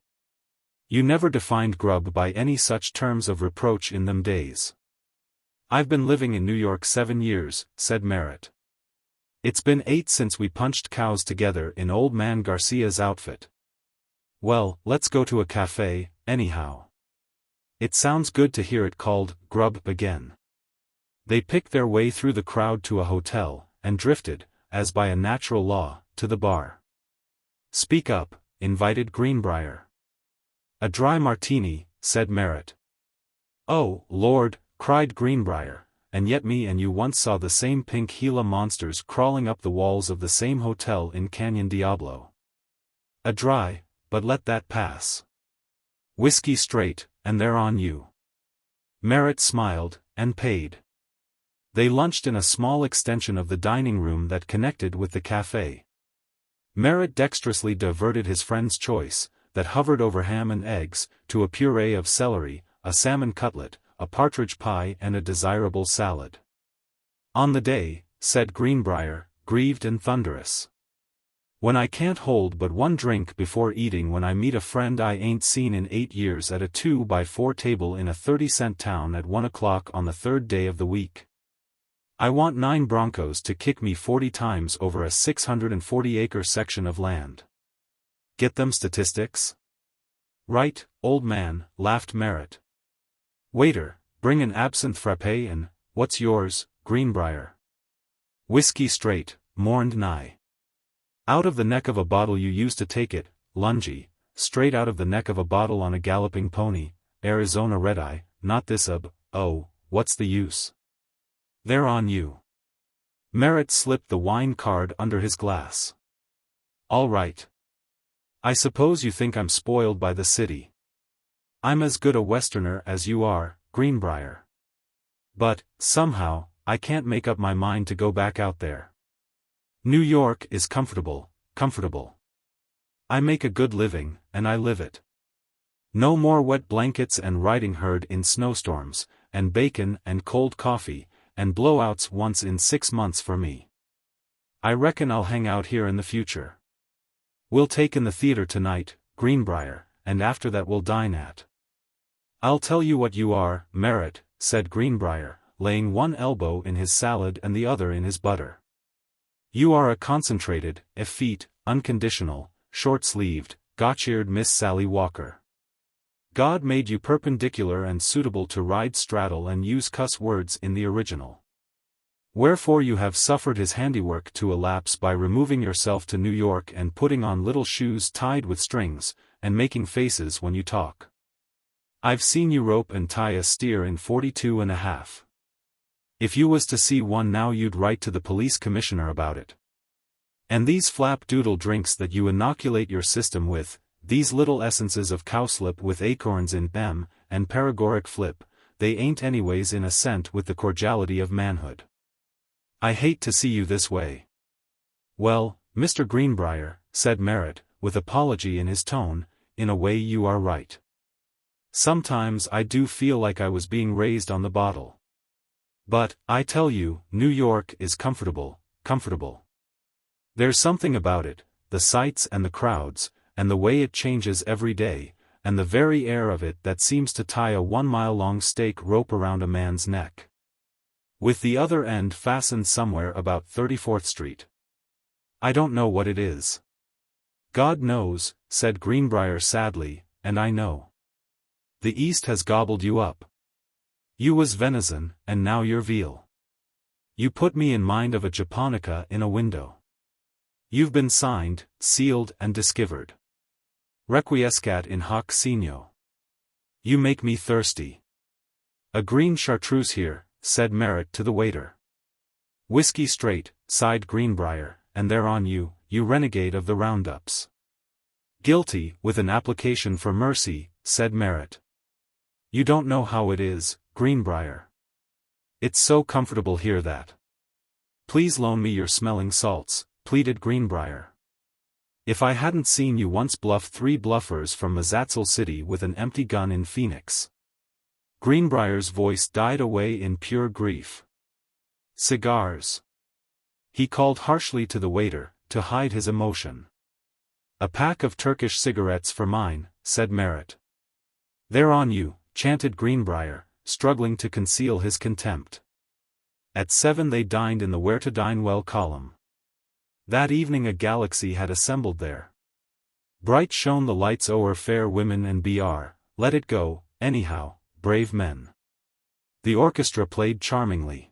You never defined grub by any such terms of reproach in them days. I've been living in New York 7 years, said Merritt. It's been 8 since we punched cows together in old man Garcia's outfit. Well, let's go to a café, anyhow. It sounds good to hear it called grub again. They picked their way through the crowd to a hotel, and drifted, as by a natural law, to the bar. Speak up, invited Greenbrier. A dry martini, said Merritt. Oh, Lord, cried Greenbrier, and yet me and you once saw the same pink Gila monsters crawling up the walls of the same hotel in Canyon Diablo. A dry, but let that pass. Whiskey straight, and they're on you. Merritt smiled, and paid. They lunched in a small extension of the dining room that connected with the café. Merritt dexterously diverted his friend's choice, that hovered over ham and eggs, to a puree of celery, a salmon cutlet, a partridge pie and a desirable salad. On the day, said Greenbrier, grieved and thunderous, when I can't hold but one drink before eating when I meet a friend I ain't seen in 8 years at a 2x4 table in a 30-cent town at 1 o'clock on the 3rd day of the week. I want 9 broncos to kick me 40 times over a 640-acre section of land. Get them statistics? Right, old man, laughed Merritt. Waiter, bring an absinthe frappé and, what's yours, Greenbrier? Whiskey straight, mourned Nye. Out of the neck of a bottle you used to take it, Lungy, straight out of the neck of a bottle on a galloping pony, Arizona red-eye, not this oh, what's the use? They're on you. Merritt slipped the wine card under his glass. All right. I suppose you think I'm spoiled by the city. I'm as good a Westerner as you are, Greenbrier. But, somehow, I can't make up my mind to go back out there. New York is comfortable. I make a good living, and I live it. No more wet blankets and riding herd in snowstorms, and bacon and cold coffee, and blowouts once in 6 months for me. I reckon I'll hang out here in the future. We'll take in the theater tonight, Greenbrier, and after that we'll dine at. I'll tell you what you are, Merritt, said Greenbrier, laying one elbow in his salad and the other in his butter. You are a concentrated, effete, unconditional, short-sleeved, gotch-eared Miss Sally Walker. God made you perpendicular and suitable to ride straddle and use cuss words in the original. Wherefore you have suffered his handiwork to elapse by removing yourself to New York and putting on little shoes tied with strings, and making faces when you talk. I've seen you rope and tie a steer in 42.5. If you was to see one now you'd write to the police commissioner about it. And these flap-doodle drinks that you inoculate your system with, these little essences of cowslip with acorns in them, and paregoric flip, they ain't anyways in assent with the cordiality of manhood. I hate to see you this way. Well, Mr. Greenbrier, said Merritt, with apology in his tone, in a way you are right. Sometimes I do feel like I was being raised on the bottle. But, I tell you, New York is comfortable, comfortable. There's something about it, the sights and the crowds, and the way it changes every day, and the very air of it that seems to tie a 1-mile-long stake rope around a man's neck, with the other end fastened somewhere about 34th Street. I don't know what it is. God knows, said Greenbrier sadly, and I know. The East has gobbled you up. You was venison, and now you're veal. You put me in mind of a japonica in a window. You've been signed, sealed and discovered. Requiescat in hoc signo. You make me thirsty. A green chartreuse here, said Merritt to the waiter. Whiskey straight, sighed Greenbrier, and they're on you, you renegade of the roundups. Guilty, with an application for mercy, said Merritt. You don't know how it is, Greenbrier. It's so comfortable here that. Please loan me your smelling salts, pleaded Greenbrier. If I hadn't seen you once bluff 3 bluffers from Mazatzal City with an empty gun in Phoenix. Greenbrier's voice died away in pure grief. Cigars. He called harshly to the waiter, to hide his emotion. A pack of Turkish cigarettes for mine, said Merritt. They're on you, chanted Greenbrier, struggling to conceal his contempt. At 7 they dined in the Where to Dine Well column. That evening a galaxy had assembled there. Bright shone the lights o'er fair women and br, let it go, anyhow, brave men. The orchestra played charmingly.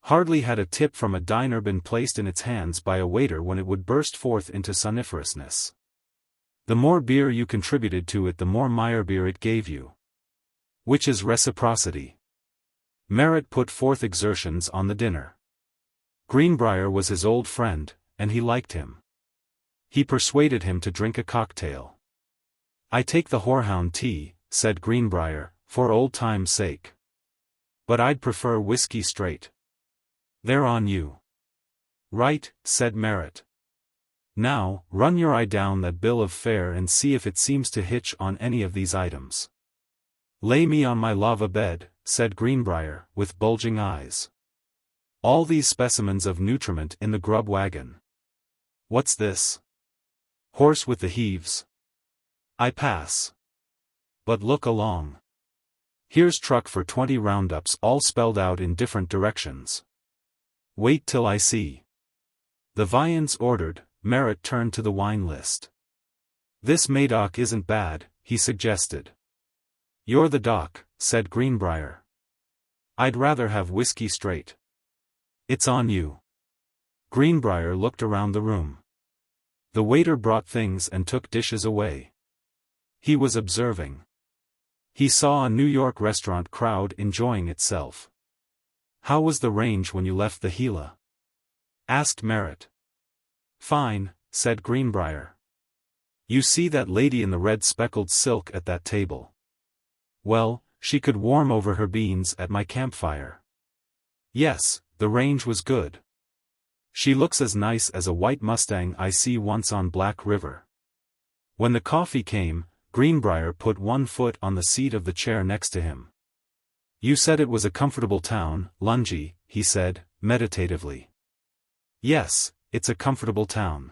Hardly had a tip from a diner been placed in its hands by a waiter when it would burst forth into soniferousness. The more beer you contributed to it, the more Meyerbeer it gave you. Which is reciprocity. Merritt put forth exertions on the dinner. Greenbrier was his old friend, and he liked him. He persuaded him to drink a cocktail. I take the Horehound tea, said Greenbrier, for old time's sake. But I'd prefer whiskey straight. They're on you. Right, said Merritt. Now, run your eye down that bill of fare and see if it seems to hitch on any of these items. Lay me on my lava bed, said Greenbrier, with bulging eyes. All these specimens of nutriment in the grub wagon. What's this? Horse with the heaves. I pass. But look along. Here's truck for 20 roundups all spelled out in different directions. Wait till I see. The viands ordered, Merritt turned to the wine list. This Madoc isn't bad, he suggested. You're the doc, said Greenbrier. I'd rather have whiskey straight. It's on you. Greenbrier looked around the room. The waiter brought things and took dishes away. He was observing. He saw a New York restaurant crowd enjoying itself. How was the range when you left the Gila? Asked Merritt. Fine, said Greenbrier. You see that lady in the red speckled silk at that table? Well, she could warm over her beans at my campfire. Yes, the range was good. She looks as nice as a white Mustang I see once on Black River. When the coffee came, Greenbrier put one foot on the seat of the chair next to him. You said it was a comfortable town, Lungy, he said, meditatively. Yes, it's a comfortable town.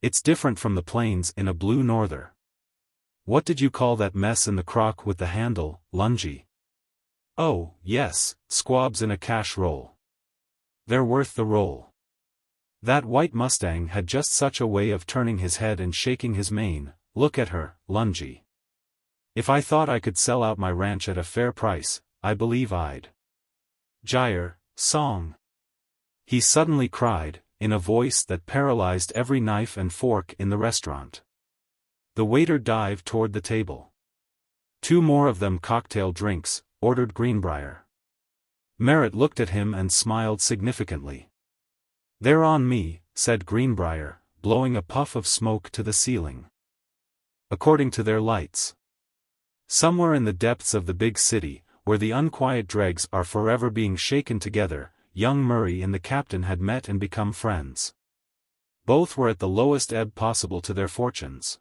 It's different from the plains in a blue norther. What did you call that mess in the crock with the handle, Lungy? Oh, yes, squabs in a cash roll. They're worth the roll. That white Mustang had just such a way of turning his head and shaking his mane. Look at her, Lungy. If I thought I could sell out my ranch at a fair price, I believe I'd. Gyre, song. He suddenly cried, in a voice that paralyzed every knife and fork in the restaurant. The waiter dived toward the table. 2 more of them cocktail drinks, ordered Greenbrier. Merritt looked at him and smiled significantly. They're on me, said Greenbrier, blowing a puff of smoke to the ceiling. According to their lights. Somewhere in the depths of the big city, where the unquiet dregs are forever being shaken together, young Murray and the captain had met and become friends. Both were at the lowest ebb possible to their fortunes.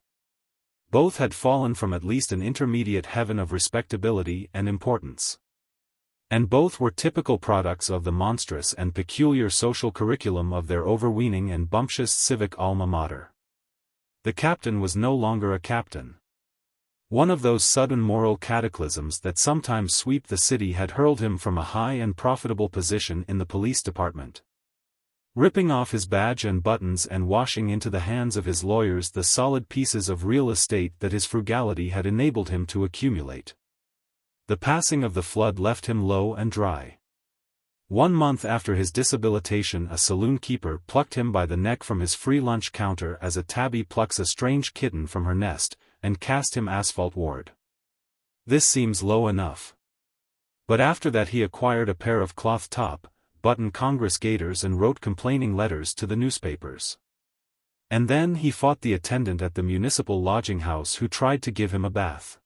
Both had fallen from at least an intermediate heaven of respectability and importance. And both were typical products of the monstrous and peculiar social curriculum of their overweening and bumptious civic alma mater. The captain was no longer a captain. One of those sudden moral cataclysms that sometimes sweep the city had hurled him from a high and profitable position in the police department. Ripping off his badge and buttons and washing into the hands of his lawyers the solid pieces of real estate that his frugality had enabled him to accumulate. The passing of the flood left him low and dry. 1 month after his disabilitation, a saloon keeper plucked him by the neck from his free lunch counter as a tabby plucks a strange kitten from her nest, and cast him asphaltward. This seems low enough. But after that he acquired a pair of cloth top-button Congress gaiters and wrote complaining letters to the newspapers. And then he fought the attendant at the municipal lodging house who tried to give him a bath.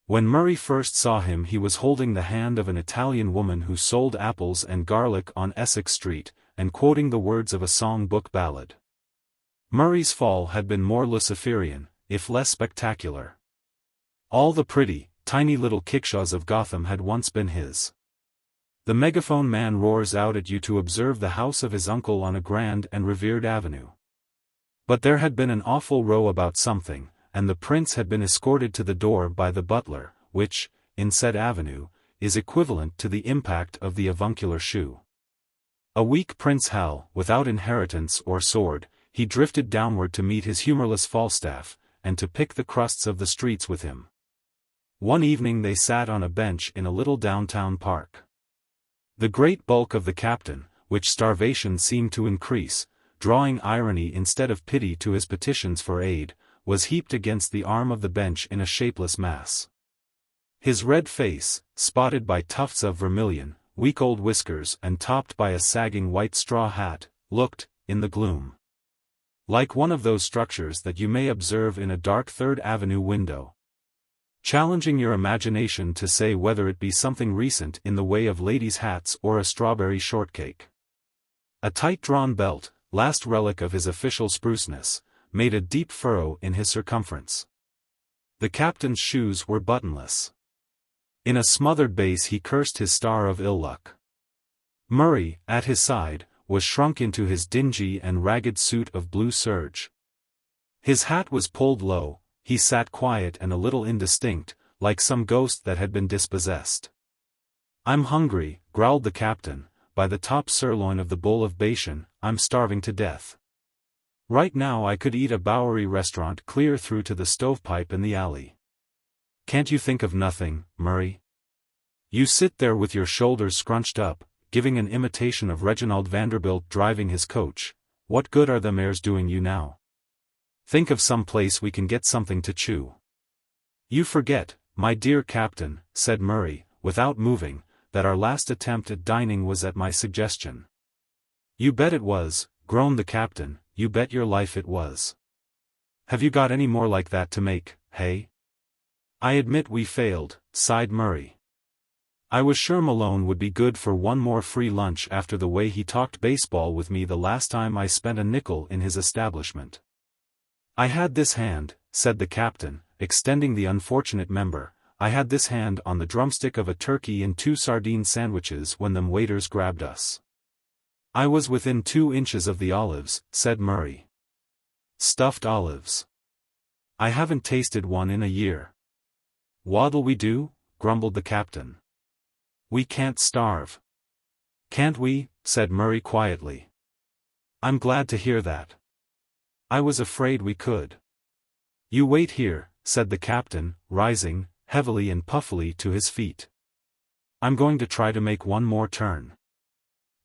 When Murray first saw him he was holding the hand of an Italian woman who sold apples and garlic on Essex Street, and quoting the words of a song-book ballad. Murray's fall had been more Luciferian, if less spectacular. All the pretty, tiny little kickshaws of Gotham had once been his. The megaphone man roars out at you to observe the house of his uncle on a grand and revered avenue. But there had been an awful row about something, and the prince had been escorted to the door by the butler, which, in said avenue, is equivalent to the impact of the avuncular shoe. A weak Prince Hal, without inheritance or sword, he drifted downward to meet his humorless Falstaff, and to pick the crusts of the streets with him. One evening they sat on a bench in a little downtown park. The great bulk of the captain, which starvation seemed to increase, drawing irony instead of pity to his petitions for aid, was heaped against the arm of the bench in a shapeless mass. His red face, spotted by tufts of vermilion, weak old whiskers and topped by a sagging white straw hat, looked, in the gloom, like one of those structures that you may observe in a dark Third Avenue window, challenging your imagination to say whether it be something recent in the way of ladies' hats or a strawberry shortcake. A tight-drawn belt, last relic of his official spruceness, made a deep furrow in his circumference. The captain's shoes were buttonless. In a smothered bass he cursed his star of ill luck. Murray, at his side, was shrunk into his dingy and ragged suit of blue serge. His hat was pulled low, he sat quiet and a little indistinct, like some ghost that had been dispossessed. "I'm hungry," growled the captain, "by the top sirloin of the bull of Bashan, I'm starving to death. Right now I could eat a Bowery restaurant clear through to the stovepipe in the alley." "Can't you think of nothing, Murray? You sit there with your shoulders scrunched up, giving an imitation of Reginald Vanderbilt driving his coach. What good are them airs doing you now? Think of some place we can get something to chew." "You forget, my dear captain," said Murray, without moving, "that our last attempt at dining was at my suggestion." "You bet it was," groaned the captain, "you bet your life it was. Have you got any more like that to make, hey?" "I admit we failed," sighed Murray. "I was sure Malone would be good for one more free lunch after the way he talked baseball with me the last time I spent a nickel in his establishment." "I had this hand," said the captain, extending the unfortunate member, "I had this hand on the drumstick of a turkey and 2 sardine sandwiches when them waiters grabbed us. I was within 2 inches of the olives," said Murray. "Stuffed olives. I haven't tasted one in a year." "What'll we do?" grumbled the captain. "We can't starve." "Can't we?" said Murray quietly. "I'm glad to hear that. I was afraid we could." "You wait here," said the captain, rising, heavily and puffily to his feet. "I'm going to try to make one more turn.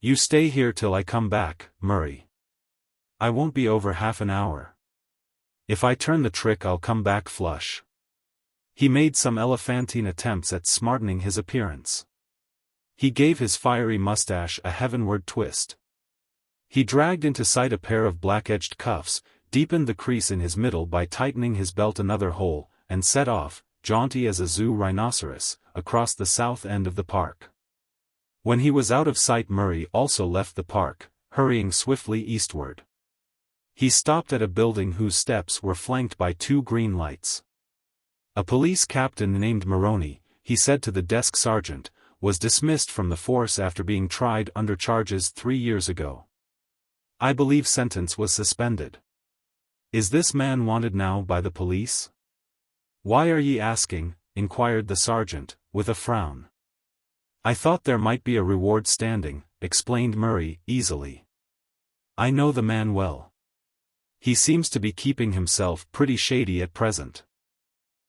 You stay here till I come back, Murray. I won't be over half an hour. If I turn the trick I'll come back flush." He made some elephantine attempts at smartening his appearance. He gave his fiery mustache a heavenward twist. He dragged into sight a pair of black-edged cuffs, deepened the crease in his middle by tightening his belt another hole, and set off, jaunty as a zoo rhinoceros, across the south end of the park. When he was out of sight Murray also left the park, hurrying swiftly eastward. He stopped at a building whose steps were flanked by 2 green lights. "A police captain named Maroney," he said to the desk sergeant, was dismissed from the force after being tried under charges 3 years ago. I believe sentence was suspended. Is this man wanted now by the police? Why are ye asking? Inquired the sergeant, with a frown. I thought there might be a reward standing, explained Murray, easily. I know the man well. He seems to be keeping himself pretty shady at present.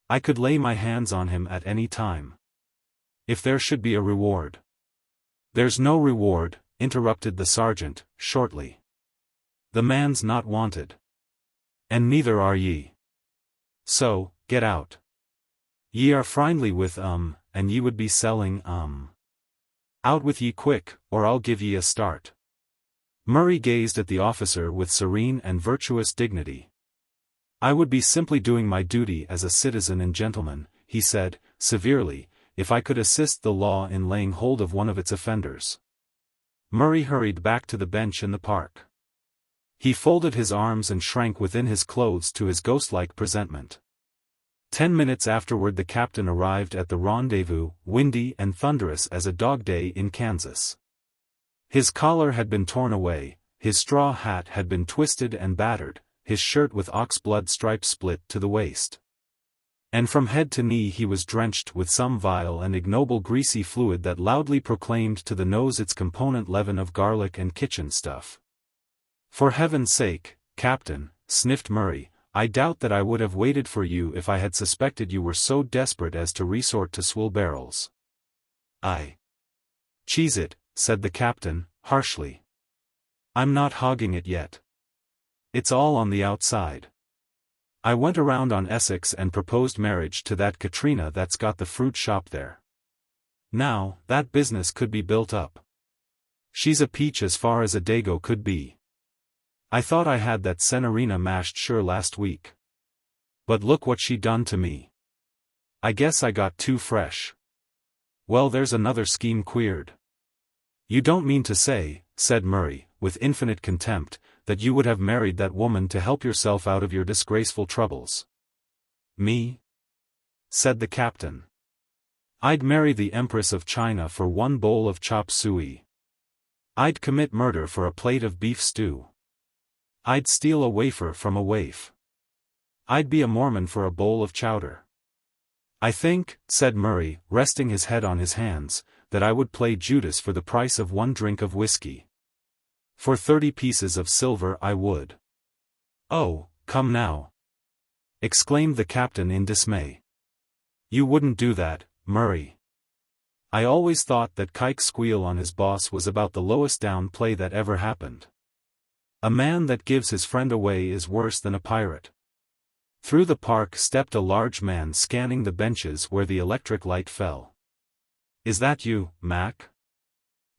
I could lay my hands on him at any time. If there should be a reward. There's no reward, interrupted the sergeant, shortly. The man's not wanted. And neither are ye. So, get out. Ye are friendly with and ye would be selling Out with ye quick, or I'll give ye a start. Murray gazed at the officer with serene and virtuous dignity. I would be simply doing my duty as a citizen and gentleman, he said, severely, if I could assist the law in laying hold of one of its offenders. Murray hurried back to the bench in the park. He folded his arms and shrank within his clothes to his ghost-like presentment. 10 minutes afterward the captain arrived at the rendezvous, windy and thunderous as a dog day in Kansas. His collar had been torn away, his straw hat had been twisted and battered, his shirt with ox-blood stripes split to the waist. And from head to knee he was drenched with some vile and ignoble greasy fluid that loudly proclaimed to the nose its component leaven of garlic and kitchen stuff. For heaven's sake, Captain, sniffed Murray, I doubt that I would have waited for you if I had suspected you were so desperate as to resort to swill barrels. Cheese it, said the captain, harshly. I'm not hogging it yet. It's all on the outside. I went around on Essex and proposed marriage to that Katrina that's got the fruit shop there. Now, that business could be built up. She's a peach as far as a dago could be. I thought I had that Senorina mashed sure last week. But look what she done to me. I guess I got too fresh. Well, there's another scheme queered. You don't mean to say, said Murray, with infinite contempt, that you would have married that woman to help yourself out of your disgraceful troubles. Me? Said the captain. I'd marry the Empress of China for one bowl of chop suey. I'd commit murder for a plate of beef stew. I'd steal a wafer from a waif. I'd be a Mormon for a bowl of chowder. I think, said Murray, resting his head on his hands, that I would play Judas for the price of one drink of whiskey. For 30 pieces of silver I would. Oh, come now! Exclaimed the captain in dismay. You wouldn't do that, Murray. I always thought that Kike's squeal on his boss was about the lowest down play that ever happened. A man that gives his friend away is worse than a pirate. Through the park stepped a large man scanning the benches where the electric light fell. Is that you, Mac?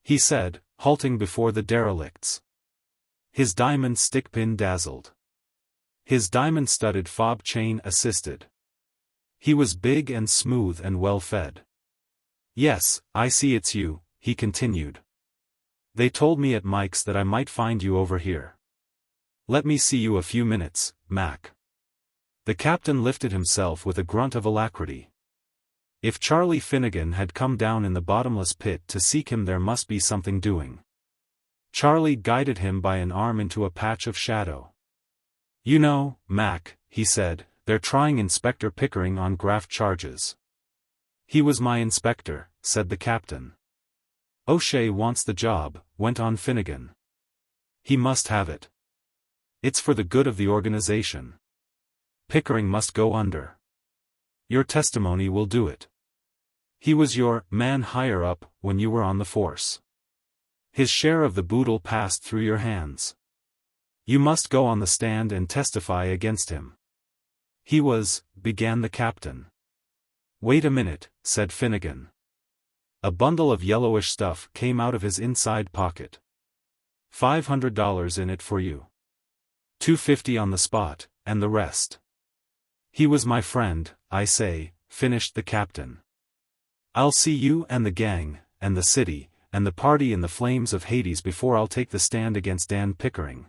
He said, halting before the derelicts. His diamond stickpin dazzled. His diamond-studded fob chain assisted. He was big and smooth and well-fed. Yes, I see it's you, he continued. They told me at Mike's that I might find you over here. Let me see you a few minutes, Mac. The captain lifted himself with a grunt of alacrity. If Charlie Finnegan had come down in the bottomless pit to seek him, there must be something doing. Charlie guided him by an arm into a patch of shadow. You know, Mac, he said, they're trying Inspector Pickering on graft charges. He was my inspector, said the captain. O'Shea wants the job, went on Finnegan. He must have it. It's for the good of the organization. Pickering must go under. Your testimony will do it. He was your man higher up when you were on the force. His share of the boodle passed through your hands. You must go on the stand and testify against him. He was, began the captain. Wait a minute, said Finnegan. A bundle of yellowish stuff came out of his inside pocket. $500 in it for you. $250 on the spot, and the rest. He was my friend, I say, finished the captain. I'll see you and the gang, and the city, and the party in the flames of Hades before I'll take the stand against Dan Pickering.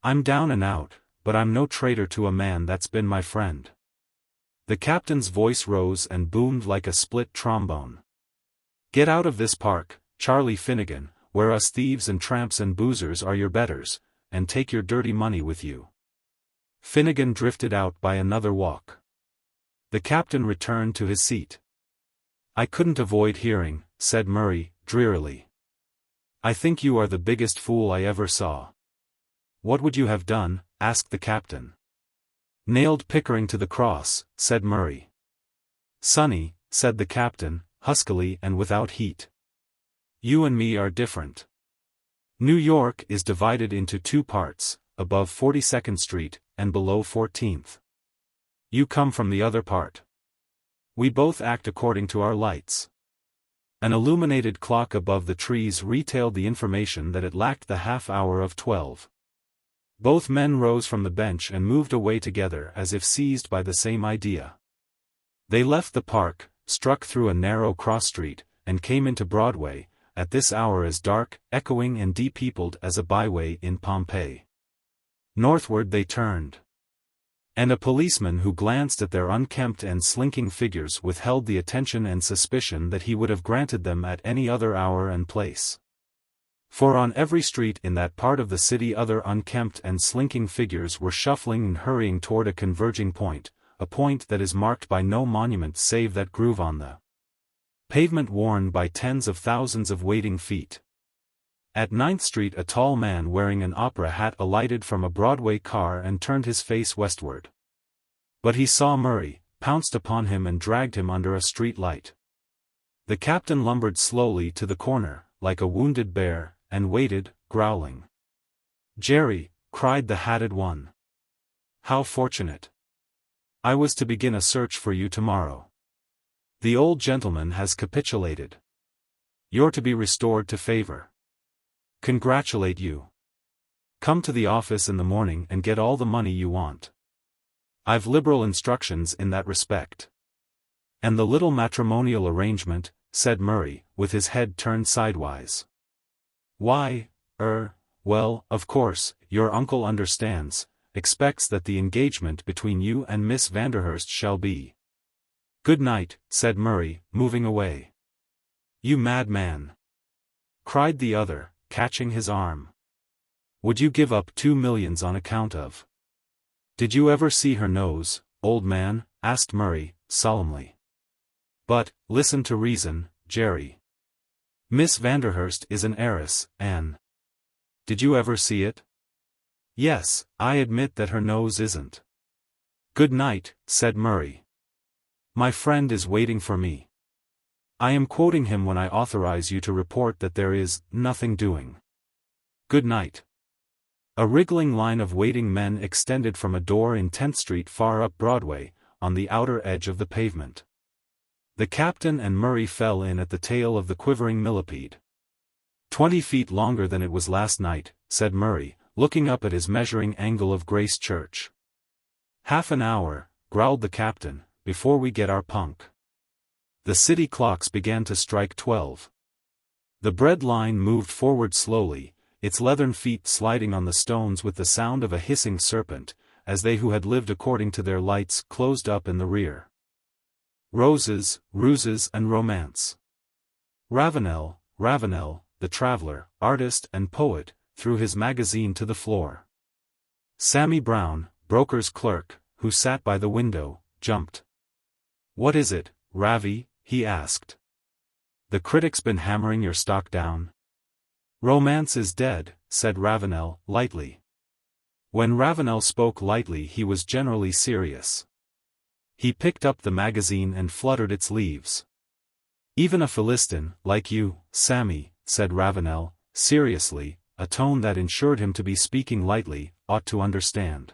I'm down and out, but I'm no traitor to a man that's been my friend. The captain's voice rose and boomed like a split trombone. Get out of this park, Charlie Finnegan, where us thieves and tramps and boozers are your betters, and take your dirty money with you. Finnegan drifted out by another walk. The captain returned to his seat. I couldn't avoid hearing, said Murray, drearily. I think you are the biggest fool I ever saw. What would you have done? Asked the captain. Nailed Pickering to the cross, said Murray. Sonny, said the captain, huskily and without heat. You and me are different. New York is divided into two parts, above 42nd Street, and below 14th. You come from the other part. We both act according to our lights. An illuminated clock above the trees retailed the information that it lacked the half hour of 12. Both men rose from the bench and moved away together as if seized by the same idea. They left the park, struck through a narrow cross-street, and came into Broadway, at this hour as dark, echoing and depeopled as a byway in Pompeii. Northward they turned. And a policeman who glanced at their unkempt and slinking figures withheld the attention and suspicion that he would have granted them at any other hour and place. For on every street in that part of the city other unkempt and slinking figures were shuffling and hurrying toward a converging point, a point that is marked by no monument save that groove on the pavement worn by tens of thousands of waiting feet. At 9th Street a tall man wearing an opera hat alighted from a Broadway car and turned his face westward. But he saw Murray, pounced upon him and dragged him under a street light. The captain lumbered slowly to the corner, like a wounded bear, and waited, growling. Jerry, cried the hatted one. How fortunate. I was to begin a search for you tomorrow. The old gentleman has capitulated. You're to be restored to favor. Congratulate you. Come to the office in the morning and get all the money you want. I've liberal instructions in that respect. And the little matrimonial arrangement, said Murray, with his head turned sidewise. Why, well, of course, your uncle understands, expects that the engagement between you and Miss Vanderhurst shall be. Good night, said Murray, moving away. You madman! Cried the other, catching his arm. Would you give up 2 millions on account of? Did you ever see her nose, old man? Asked Murray, solemnly. But, listen to reason, Jerry. Miss Vanderhurst is an heiress, Anne. Did you ever see it? Yes, I admit that her nose isn't. Good night, said Murray. My friend is waiting for me. I am quoting him when I authorize you to report that there is nothing doing. Good night. A wriggling line of waiting men extended from a door in 10th Street far up Broadway, on the outer edge of the pavement. The captain and Murray fell in at the tail of the quivering millipede. 20 feet longer than it was last night, said Murray, looking up at his measuring angle of Grace Church. Half an hour, growled the captain, before we get our punk. The city clocks began to strike 12. The bread line moved forward slowly, its leathern feet sliding on the stones with the sound of a hissing serpent, as they who had lived according to their lights closed up in the rear. Roses, ruses and romance. Ravenel, the traveler, artist and poet, threw his magazine to the floor. Sammy Brown, broker's clerk, who sat by the window, jumped. What is it, Ravi? He asked. The critic's been hammering your stock down? Romance is dead, said Ravenel, lightly. When Ravenel spoke lightly he was generally serious. He picked up the magazine and fluttered its leaves. Even a Philistine, like you, Sammy, said Ravenel, seriously, a tone that ensured him to be speaking lightly, ought to understand.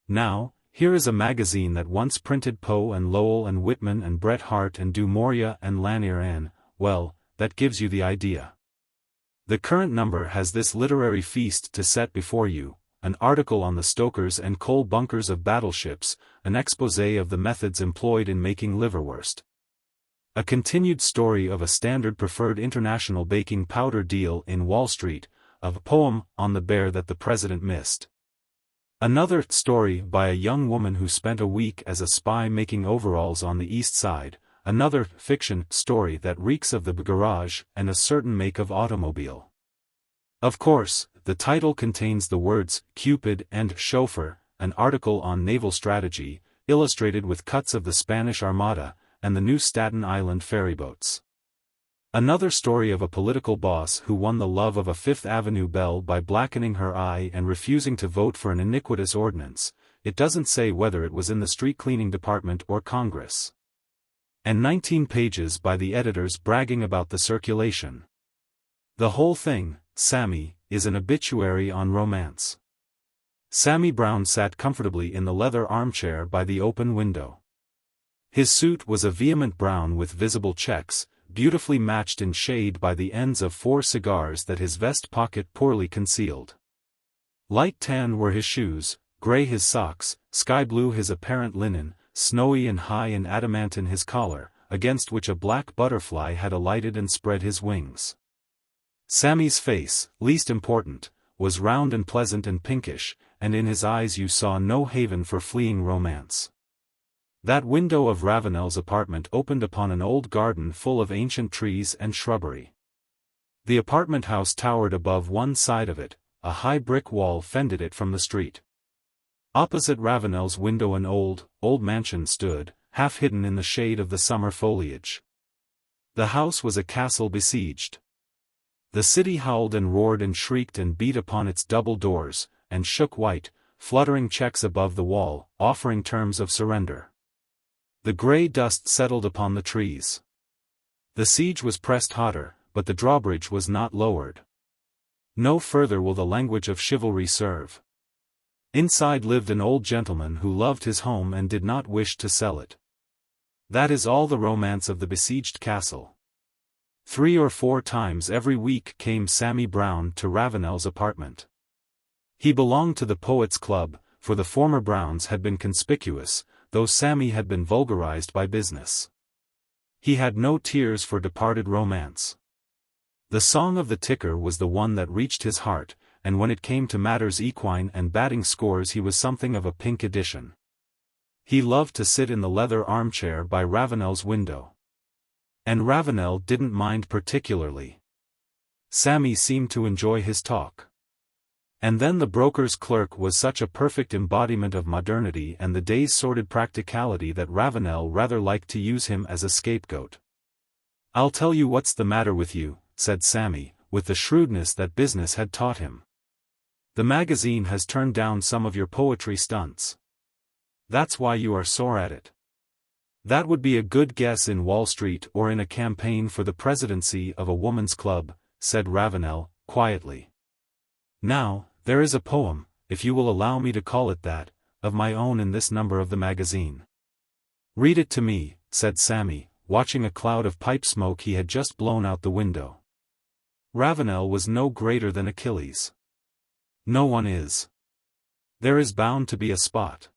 Now, here is a magazine that once printed Poe and Lowell and Whitman and Bret Harte and Du Maurier and Lanier and, well, that gives you the idea. The current number has this literary feast to set before you, an article on the stokers and coal bunkers of battleships, an exposé of the methods employed in making liverwurst. A continued story of a Standard Preferred International baking powder deal in Wall Street, of a poem on the bear that the president missed. Another story by a young woman who spent a week as a spy making overalls on the East Side, another fiction story that reeks of the garage and a certain make of automobile. Of course, the title contains the words Cupid and chauffeur, an article on naval strategy, illustrated with cuts of the Spanish Armada, and the new Staten Island ferryboats. Another story of a political boss who won the love of a Fifth Avenue belle by blackening her eye and refusing to vote for an iniquitous ordinance. It doesn't say whether it was in the street cleaning department or Congress. And 19 pages by the editors bragging about the circulation. The whole thing, Sammy, is an obituary on romance. Sammy Brown sat comfortably in the leather armchair by the open window. His suit was a vehement brown with visible checks, beautifully matched in shade by the ends of 4 cigars that his vest pocket poorly concealed. Light tan were his shoes, gray his socks, sky blue his apparent linen, snowy and high and adamantine his collar, against which a black butterfly had alighted and spread his wings. Sammy's face, least important, was round and pleasant and pinkish, and in his eyes you saw no haven for fleeing romance. That window of Ravenel's apartment opened upon an old garden full of ancient trees and shrubbery. The apartment house towered above one side of it, a high brick wall fended it from the street. Opposite Ravenel's window an old mansion stood, half hidden in the shade of the summer foliage. The house was a castle besieged. The city howled and roared and shrieked and beat upon its double doors, and shook white, fluttering checks above the wall, offering terms of surrender. The grey dust settled upon the trees. The siege was pressed hotter, but the drawbridge was not lowered. No further will the language of chivalry serve. Inside lived an old gentleman who loved his home and did not wish to sell it. That is all the romance of the besieged castle. 3 or 4 times every week came Sammy Brown to Ravenel's apartment. He belonged to the Poets' Club, for the former Browns had been conspicuous, though Sammy had been vulgarized by business. He had no tears for departed romance. The song of the ticker was the one that reached his heart, and when it came to matters equine and batting scores he was something of a pink edition. He loved to sit in the leather armchair by Ravenel's window. And Ravenel didn't mind particularly. Sammy seemed to enjoy his talk. And then the broker's clerk was such a perfect embodiment of modernity and the day's sordid practicality that Ravenel rather liked to use him as a scapegoat. "I'll tell you what's the matter with you," said Sammy, with the shrewdness that business had taught him. "The magazine has turned down some of your poetry stunts. That's why you are sore at it." "That would be a good guess in Wall Street or in a campaign for the presidency of a woman's club," said Ravenel, quietly. "Now, there is a poem, if you will allow me to call it that, of my own in this number of the magazine." "Read it to me," said Sammy, watching a cloud of pipe smoke he had just blown out the window. Ravenel was no greater than Achilles. No one is. There is bound to be a spot.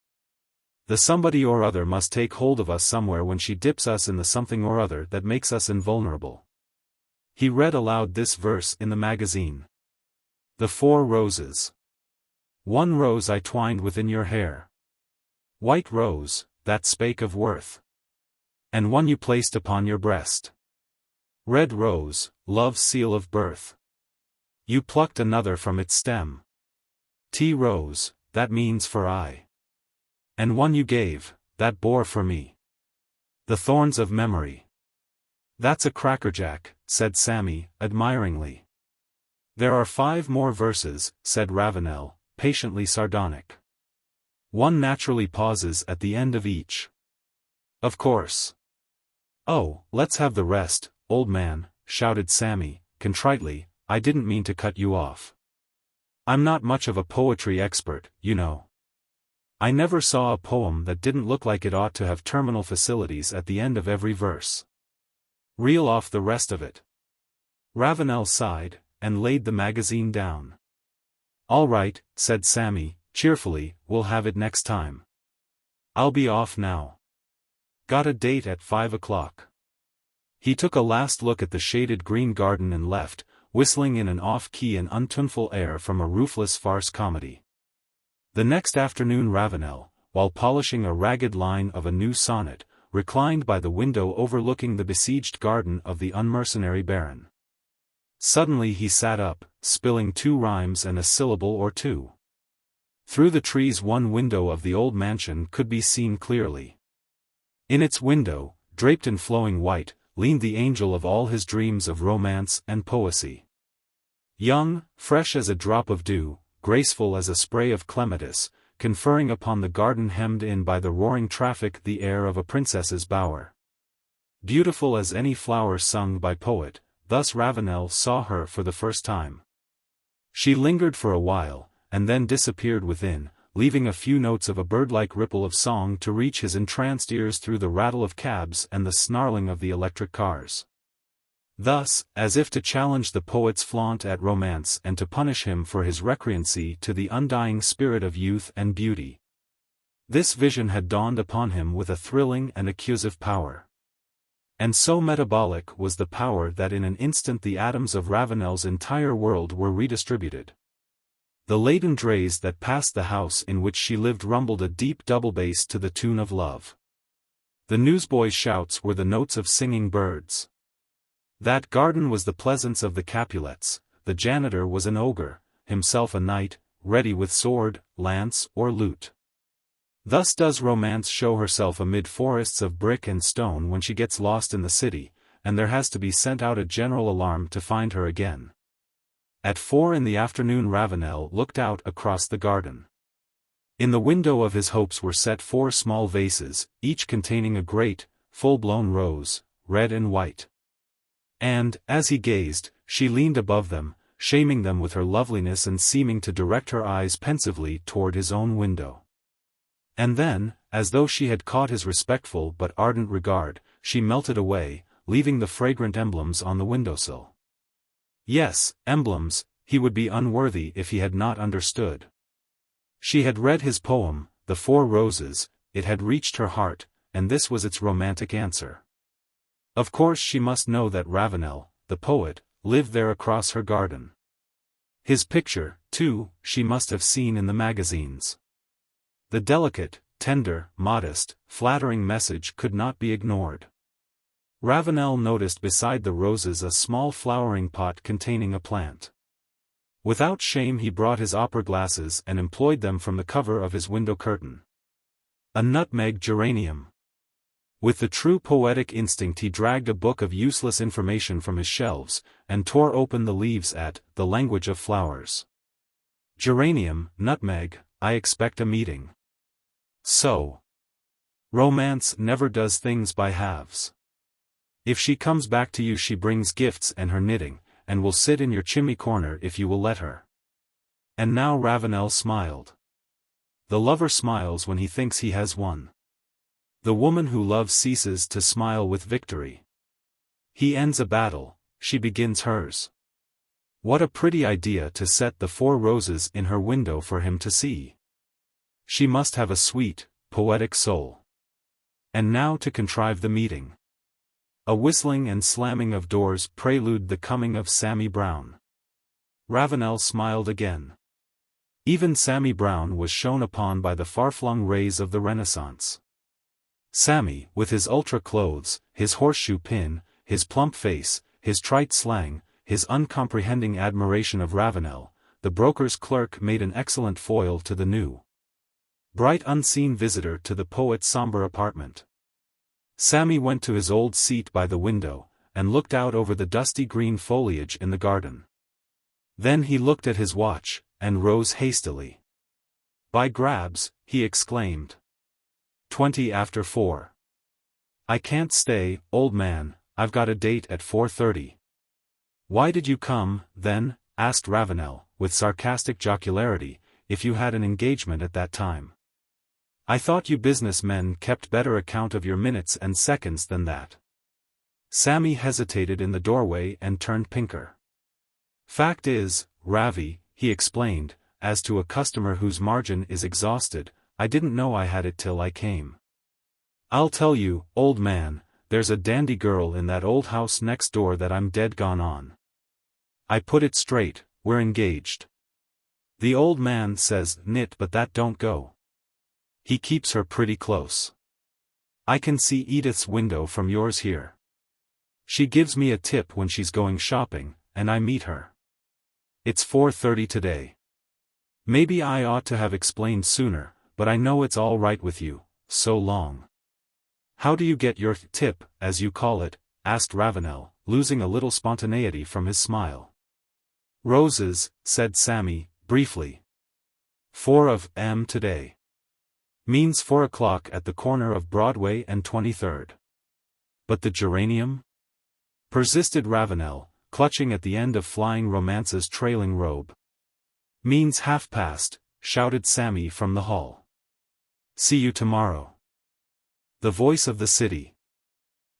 The somebody or other must take hold of us somewhere when she dips us in the something or other that makes us invulnerable. He read aloud this verse in the magazine. "The 4 roses. 1 rose I twined within your hair. White rose, that spake of worth. And 1 you placed upon your breast. Red rose, love's seal of birth. You plucked another from its stem. T rose, that means for I. And 1 you gave, that bore for me the thorns of memory." "That's a crackerjack," said Sammy, admiringly. "There are 5 more verses," said Ravenel, patiently sardonic. "One naturally pauses at the end of each." "Of course." "Oh, let's have the rest, old man," shouted Sammy, contritely. "I didn't mean to cut you off. I'm not much of a poetry expert, you know. I never saw a poem that didn't look like it ought to have terminal facilities at the end of every verse. Reel off the rest of it." Ravenel sighed, and laid the magazine down. "All right," said Sammy, cheerfully, "we'll have it next time. I'll be off now. Got a date at 5 o'clock. He took a last look at the shaded green garden and left, whistling in an off-key and untuneful air from a roofless farce comedy. The next afternoon Ravenel, while polishing a ragged line of a new sonnet, reclined by the window overlooking the besieged garden of the unmercenary baron. Suddenly he sat up, spilling 2 rhymes and a syllable or 2. Through the trees one window of the old mansion could be seen clearly. In its window, draped in flowing white, leaned the angel of all his dreams of romance and poesy. Young, fresh as a drop of dew, graceful as a spray of clematis, conferring upon the garden hemmed in by the roaring traffic the air of a princess's bower. Beautiful as any flower sung by poet, thus Ravenel saw her for the first time. She lingered for a while, and then disappeared within, leaving a few notes of a bird-like ripple of song to reach his entranced ears through the rattle of cabs and the snarling of the electric cars. Thus, as if to challenge the poet's flaunt at romance and to punish him for his recreancy to the undying spirit of youth and beauty. This vision had dawned upon him with a thrilling and accusive power. And so metabolic was the power that in an instant the atoms of Ravenel's entire world were redistributed. The laden drays that passed the house in which she lived rumbled a deep double bass to the tune of love. The newsboys' shouts were the notes of singing birds. That garden was the pleasance of the Capulets, the janitor was an ogre, himself a knight, ready with sword, lance, or lute. Thus does romance show herself amid forests of brick and stone when she gets lost in the city, and there has to be sent out a general alarm to find her again. At 4 in the afternoon Ravenel looked out across the garden. In the window of his hopes were set 4 small vases, each containing a great, full-blown rose, red and white. And, as he gazed, she leaned above them, shaming them with her loveliness and seeming to direct her eyes pensively toward his own window. And then, as though she had caught his respectful but ardent regard, she melted away, leaving the fragrant emblems on the windowsill. Yes, emblems, he would be unworthy if he had not understood. She had read his poem, The 4 Roses, it had reached her heart, and this was its romantic answer. Of course she must know that Ravenel, the poet, lived there across her garden. His picture, too, she must have seen in the magazines. The delicate, tender, modest, flattering message could not be ignored. Ravenel noticed beside the roses a small flowering pot containing a plant. Without shame he brought his opera glasses and employed them from the cover of his window curtain. A nutmeg geranium. With the true poetic instinct he dragged a book of useless information from his shelves, and tore open the leaves at The Language of Flowers. Geranium, nutmeg, I expect a meeting. So. Romance never does things by halves. If she comes back to you she brings gifts and her knitting, and will sit in your chimney corner if you will let her. And now Ravenel smiled. The lover smiles when he thinks he has won. The woman who loves ceases to smile with victory. He ends a battle, she begins hers. What a pretty idea to set the 4 roses in her window for him to see. She must have a sweet, poetic soul. And now to contrive the meeting. A whistling and slamming of doors prelude the coming of Sammy Brown. Ravenel smiled again. Even Sammy Brown was shone upon by the far-flung rays of the Renaissance. Sammy, with his ultra clothes, his horseshoe pin, his plump face, his trite slang, his uncomprehending admiration of Ravenel, the broker's clerk made an excellent foil to the new, bright unseen visitor to the poet's somber apartment. Sammy went to his old seat by the window, and looked out over the dusty green foliage in the garden. Then he looked at his watch, and rose hastily. By grabs, he exclaimed. 20 after 4. I can't stay, old man, I've got a date at 4:30. Why did you come, then? Asked Ravenel, with sarcastic jocularity, if you had an engagement at that time. I thought you businessmen kept better account of your minutes and seconds than that. Sammy hesitated in the doorway and turned pinker. Fact is, Ravi, he explained, as to a customer whose margin is exhausted, I didn't know I had it till I came. I'll tell you, old man, there's a dandy girl in that old house next door that I'm dead gone on. I put it straight, we're engaged. The old man says, knit, but that don't go. He keeps her pretty close. I can see Edith's window from yours here. She gives me a tip when she's going shopping, and I meet her. It's 4:30 today. Maybe I ought to have explained sooner, but I know it's all right with you, so long. How do you get your tip, as you call it? Asked Ravenel, losing a little spontaneity from his smile. Roses, said Sammy, briefly. 4 today. Means 4 o'clock at the corner of Broadway and 23rd. But the geranium? Persisted Ravenel, clutching at the end of Flying Romance's trailing robe. Means 1:30, shouted Sammy from the hall. See you tomorrow. The voice of the city.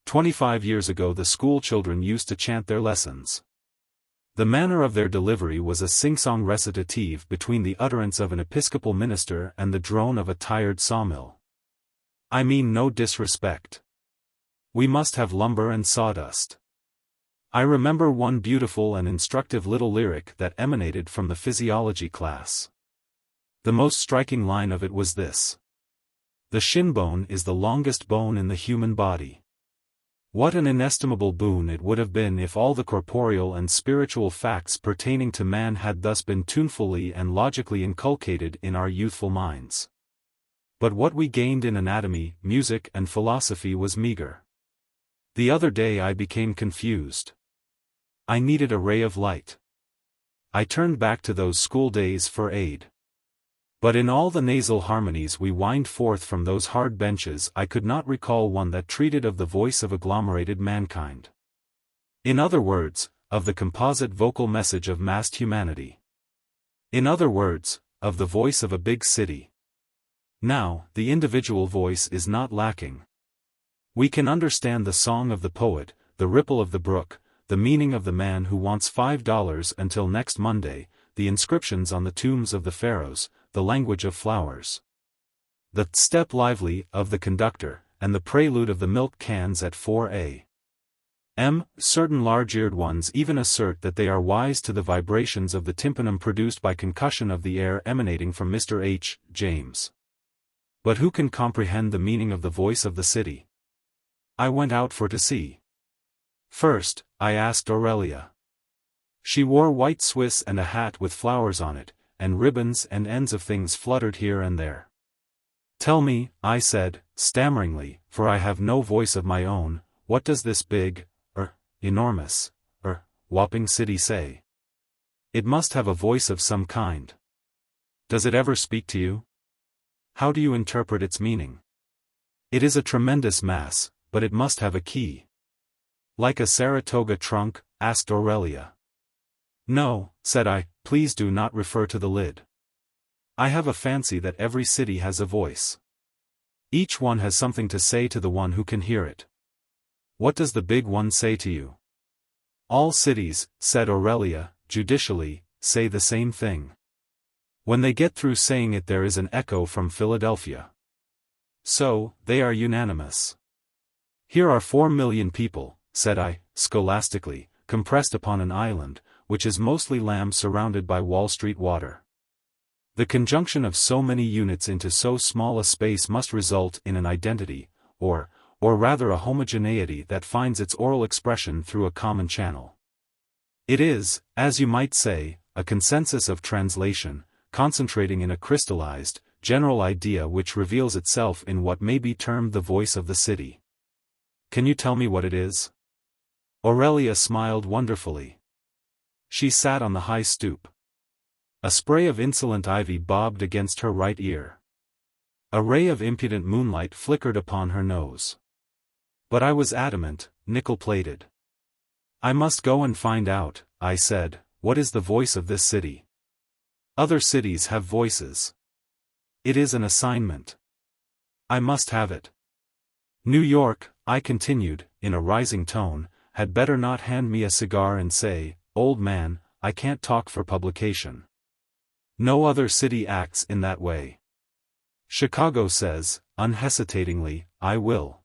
25 years ago the school children used to chant their lessons. The manner of their delivery was a sing-song recitative between the utterance of an Episcopal minister and the drone of a tired sawmill. I mean no disrespect. We must have lumber and sawdust. I remember one beautiful and instructive little lyric that emanated from the physiology class. The most striking line of it was this. The shin bone is the longest bone in the human body. What an inestimable boon it would have been if all the corporeal and spiritual facts pertaining to man had thus been tunefully and logically inculcated in our youthful minds. But what we gained in anatomy, music and philosophy was meager. The other day I became confused. I needed a ray of light. I turned back to those school days for aid. But in all the nasal harmonies we whined forth from those hard benches I could not recall one that treated of the voice of agglomerated mankind. In other words, of the composite vocal message of massed humanity. In other words, of the voice of a big city. Now, the individual voice is not lacking. We can understand the song of the poet, the ripple of the brook, the meaning of the man who wants $5 until next Monday, the inscriptions on the tombs of the pharaohs, the language of flowers. The step lively of the conductor, and the prelude of the milk cans at 4 a.m. Certain large-eared ones even assert that they are wise to the vibrations of the tympanum produced by concussion of the air emanating from Mr. H. James. But who can comprehend the meaning of the voice of the city? I went out for to see. First, I asked Aurelia. She wore white Swiss and a hat with flowers on it, and ribbons and ends of things fluttered here and there. Tell me, I said, stammeringly, for I have no voice of my own, what does this big, enormous, whopping city say? It must have a voice of some kind. Does it ever speak to you? How do you interpret its meaning? It is a tremendous mass, but it must have a key. Like a Saratoga trunk? Asked Aurelia. No, said I, please do not refer to the lid. I have a fancy that every city has a voice. Each one has something to say to the one who can hear it. What does the big one say to you? All cities, said Aurelia, judicially, say the same thing. When they get through saying it there is an echo from Philadelphia. So, they are unanimous. Here are 4 million people, said I, scholastically, compressed upon an island, which is mostly land surrounded by Wall Street water. The conjunction of so many units into so small a space must result in an identity, or rather a homogeneity that finds its oral expression through a common channel. It is, as you might say, a consensus of translation, concentrating in a crystallized, general idea which reveals itself in what may be termed the voice of the city. Can you tell me what it is? Aurelia smiled wonderfully. She sat on the high stoop. A spray of insolent ivy bobbed against her right ear. A ray of impudent moonlight flickered upon her nose. But I was adamant, nickel-plated. I must go and find out, I said, what is the voice of this city? Other cities have voices. It is an assignment. I must have it. New York, I continued, in a rising tone, had better not hand me a cigar and say, old man, I can't talk for publication. No other city acts in that way. Chicago says, unhesitatingly, I will.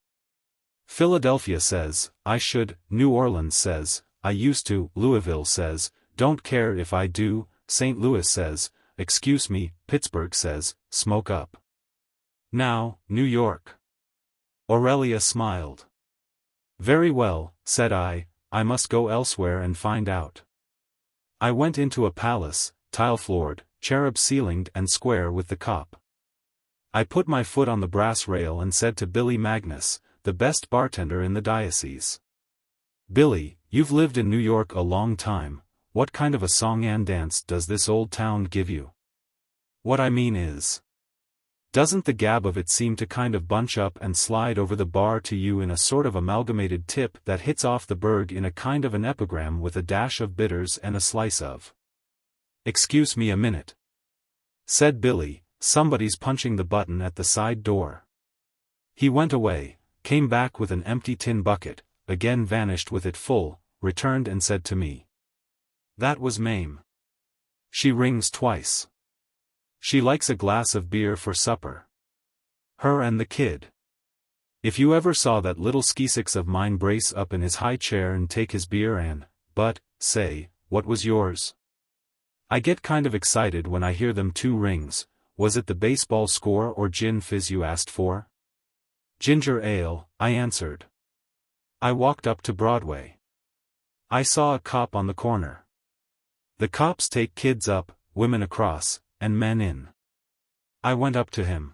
Philadelphia says, I should, New Orleans says, I used to, Louisville says, don't care if I do, St. Louis says, excuse me, Pittsburgh says, smoke up. Now, New York. Aurelia smiled. Very well, said I must go elsewhere and find out. I went into a palace, tile-floored, cherub-ceilinged and square with the cop. I put my foot on the brass rail and said to Billy Magnus, the best bartender in the diocese. Billy, you've lived in New York a long time, what kind of a song and dance does this old town give you? What I mean is, doesn't the gab of it seem to kind of bunch up and slide over the bar to you in a sort of amalgamated tip that hits off the berg in a kind of an epigram with a dash of bitters and a slice of... Excuse me a minute, said Billy, somebody's punching the button at the side door. He went away, came back with an empty tin bucket, again vanished with it full, returned and said to me. That was Mame. She rings twice. She likes a glass of beer for supper. Her and the kid. If you ever saw that little skisix of mine brace up in his high chair and take his beer and, but, say, what was yours? I get kind of excited when I hear them two rings. Was it the baseball score or gin fizz you asked for? Ginger ale, I answered. I walked up to Broadway. I saw a cop on the corner. The cops take kids up, women across, and men in. I went up to him.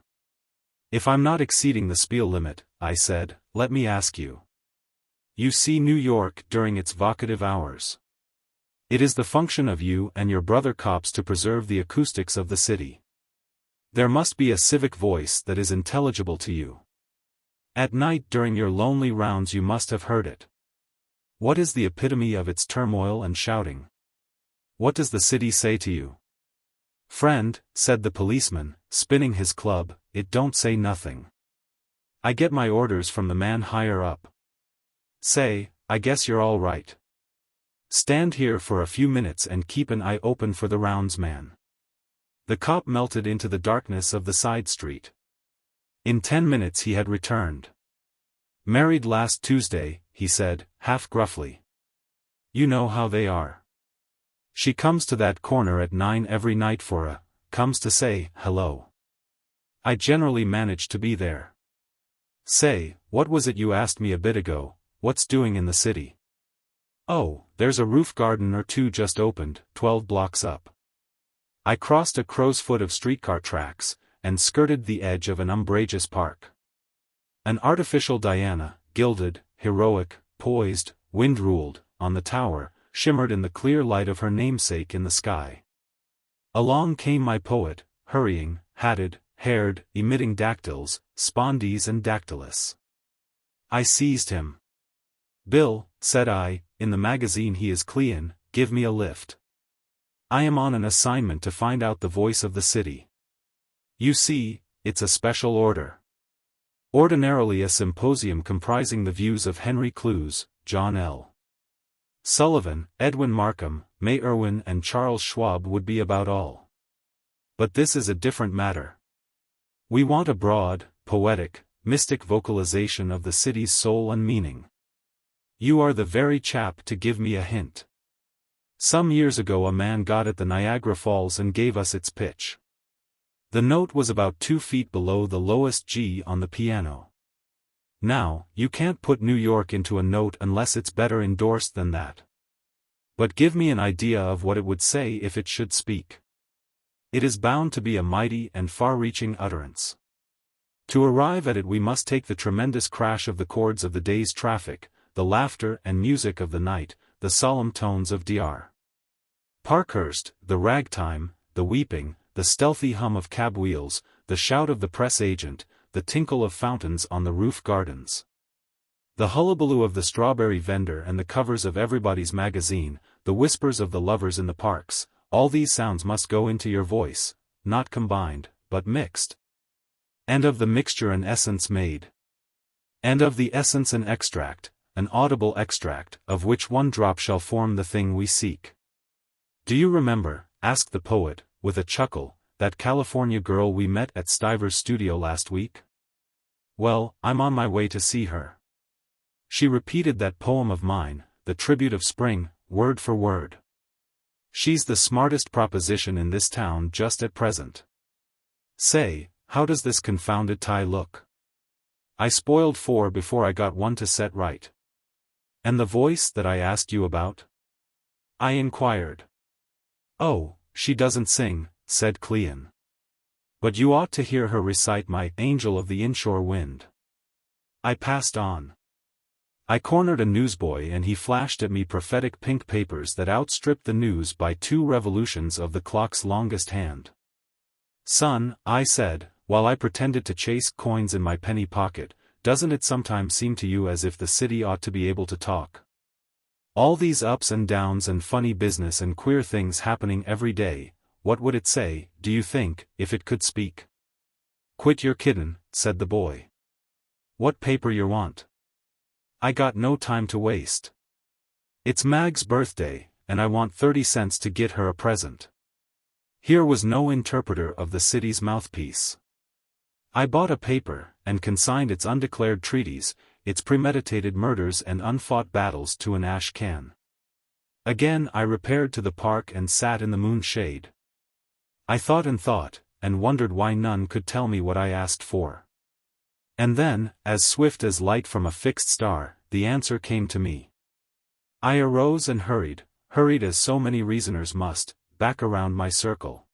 If I'm not exceeding the spiel limit, I said, let me ask you. You see New York during its vocative hours. It is the function of you and your brother cops to preserve the acoustics of the city. There must be a civic voice that is intelligible to you. At night during your lonely rounds you must have heard it. What is the epitome of its turmoil and shouting? What does the city say to you? Friend, said the policeman, spinning his club, it don't say nothing. I get my orders from the man higher up. Say, I guess you're all right. Stand here for a few minutes and keep an eye open for the roundsman. The cop melted into the darkness of the side street. In 10 minutes he had returned. Married last Tuesday, he said, half gruffly. You know how they are. She comes to that corner at 9 every night comes to say, hello. I generally manage to be there. Say, what was it you asked me a bit ago, what's doing in the city? Oh, there's a roof garden or two just opened, 12 blocks up. I crossed a crow's foot of streetcar tracks, and skirted the edge of an umbrageous park. An artificial Diana, gilded, heroic, poised, wind-ruled, on the tower, shimmered in the clear light of her namesake in the sky. Along came my poet, hurrying, hatted, haired, emitting dactyls, spondees and dactylus. I seized him. Bill, said I, in the magazine he is clean, give me a lift. I am on an assignment to find out the voice of the city. You see, it's a special order. Ordinarily a symposium comprising the views of Henry Clues, John L. Sullivan, Edwin Markham, May Irwin and Charles Schwab would be about all. But this is a different matter. We want a broad, poetic, mystic vocalization of the city's soul and meaning. You are the very chap to give me a hint. Some years ago a man got at the Niagara Falls and gave us its pitch. The note was about 2 feet below the lowest G on the piano. Now, you can't put New York into a note unless it's better endorsed than that. But give me an idea of what it would say if it should speak. It is bound to be a mighty and far-reaching utterance. To arrive at it we must take the tremendous crash of the chords of the day's traffic, the laughter and music of the night, the solemn tones of Dr. Parkhurst, the ragtime, the weeping, the stealthy hum of cab wheels, the shout of the press agent, the tinkle of fountains on the roof gardens. The hullabaloo of the strawberry vendor and the covers of everybody's magazine, the whispers of the lovers in the parks, all these sounds must go into your voice, not combined, but mixed. And of the mixture an essence made. And of the essence an extract, an audible extract, of which one drop shall form the thing we seek. Do you remember, asked the poet, with a chuckle, that California girl we met at Stiver's studio last week? Well, I'm on my way to see her. She repeated that poem of mine, The Tribute of Spring, word for word. She's the smartest proposition in this town just at present. Say, how does this confounded tie look? I spoiled 4 before I got 1 to set right. And the voice that I asked you about? I inquired. Oh, she doesn't sing, said Cleon. But you ought to hear her recite my Angel of the Inshore Wind. I passed on. I cornered a newsboy and he flashed at me prophetic pink papers that outstripped the news by 2 revolutions of the clock's longest hand. Son, I said, while I pretended to chase coins in my penny pocket, doesn't it sometimes seem to you as if the city ought to be able to talk? All these ups and downs and funny business and queer things happening every day, what would it say, do you think, if it could speak? Quit your kiddin', said the boy. What paper you want? I got no time to waste. It's Mag's birthday, and I want 30 cents to get her a present. Here was no interpreter of the city's mouthpiece. I bought a paper, and consigned its undeclared treaties, its premeditated murders and unfought battles to an ash can. Again I repaired to the park and sat in the moonshade. I thought, and wondered why none could tell me what I asked for. And then, as swift as light from a fixed star, the answer came to me. I arose and hurried as so many reasoners must, back around my circle.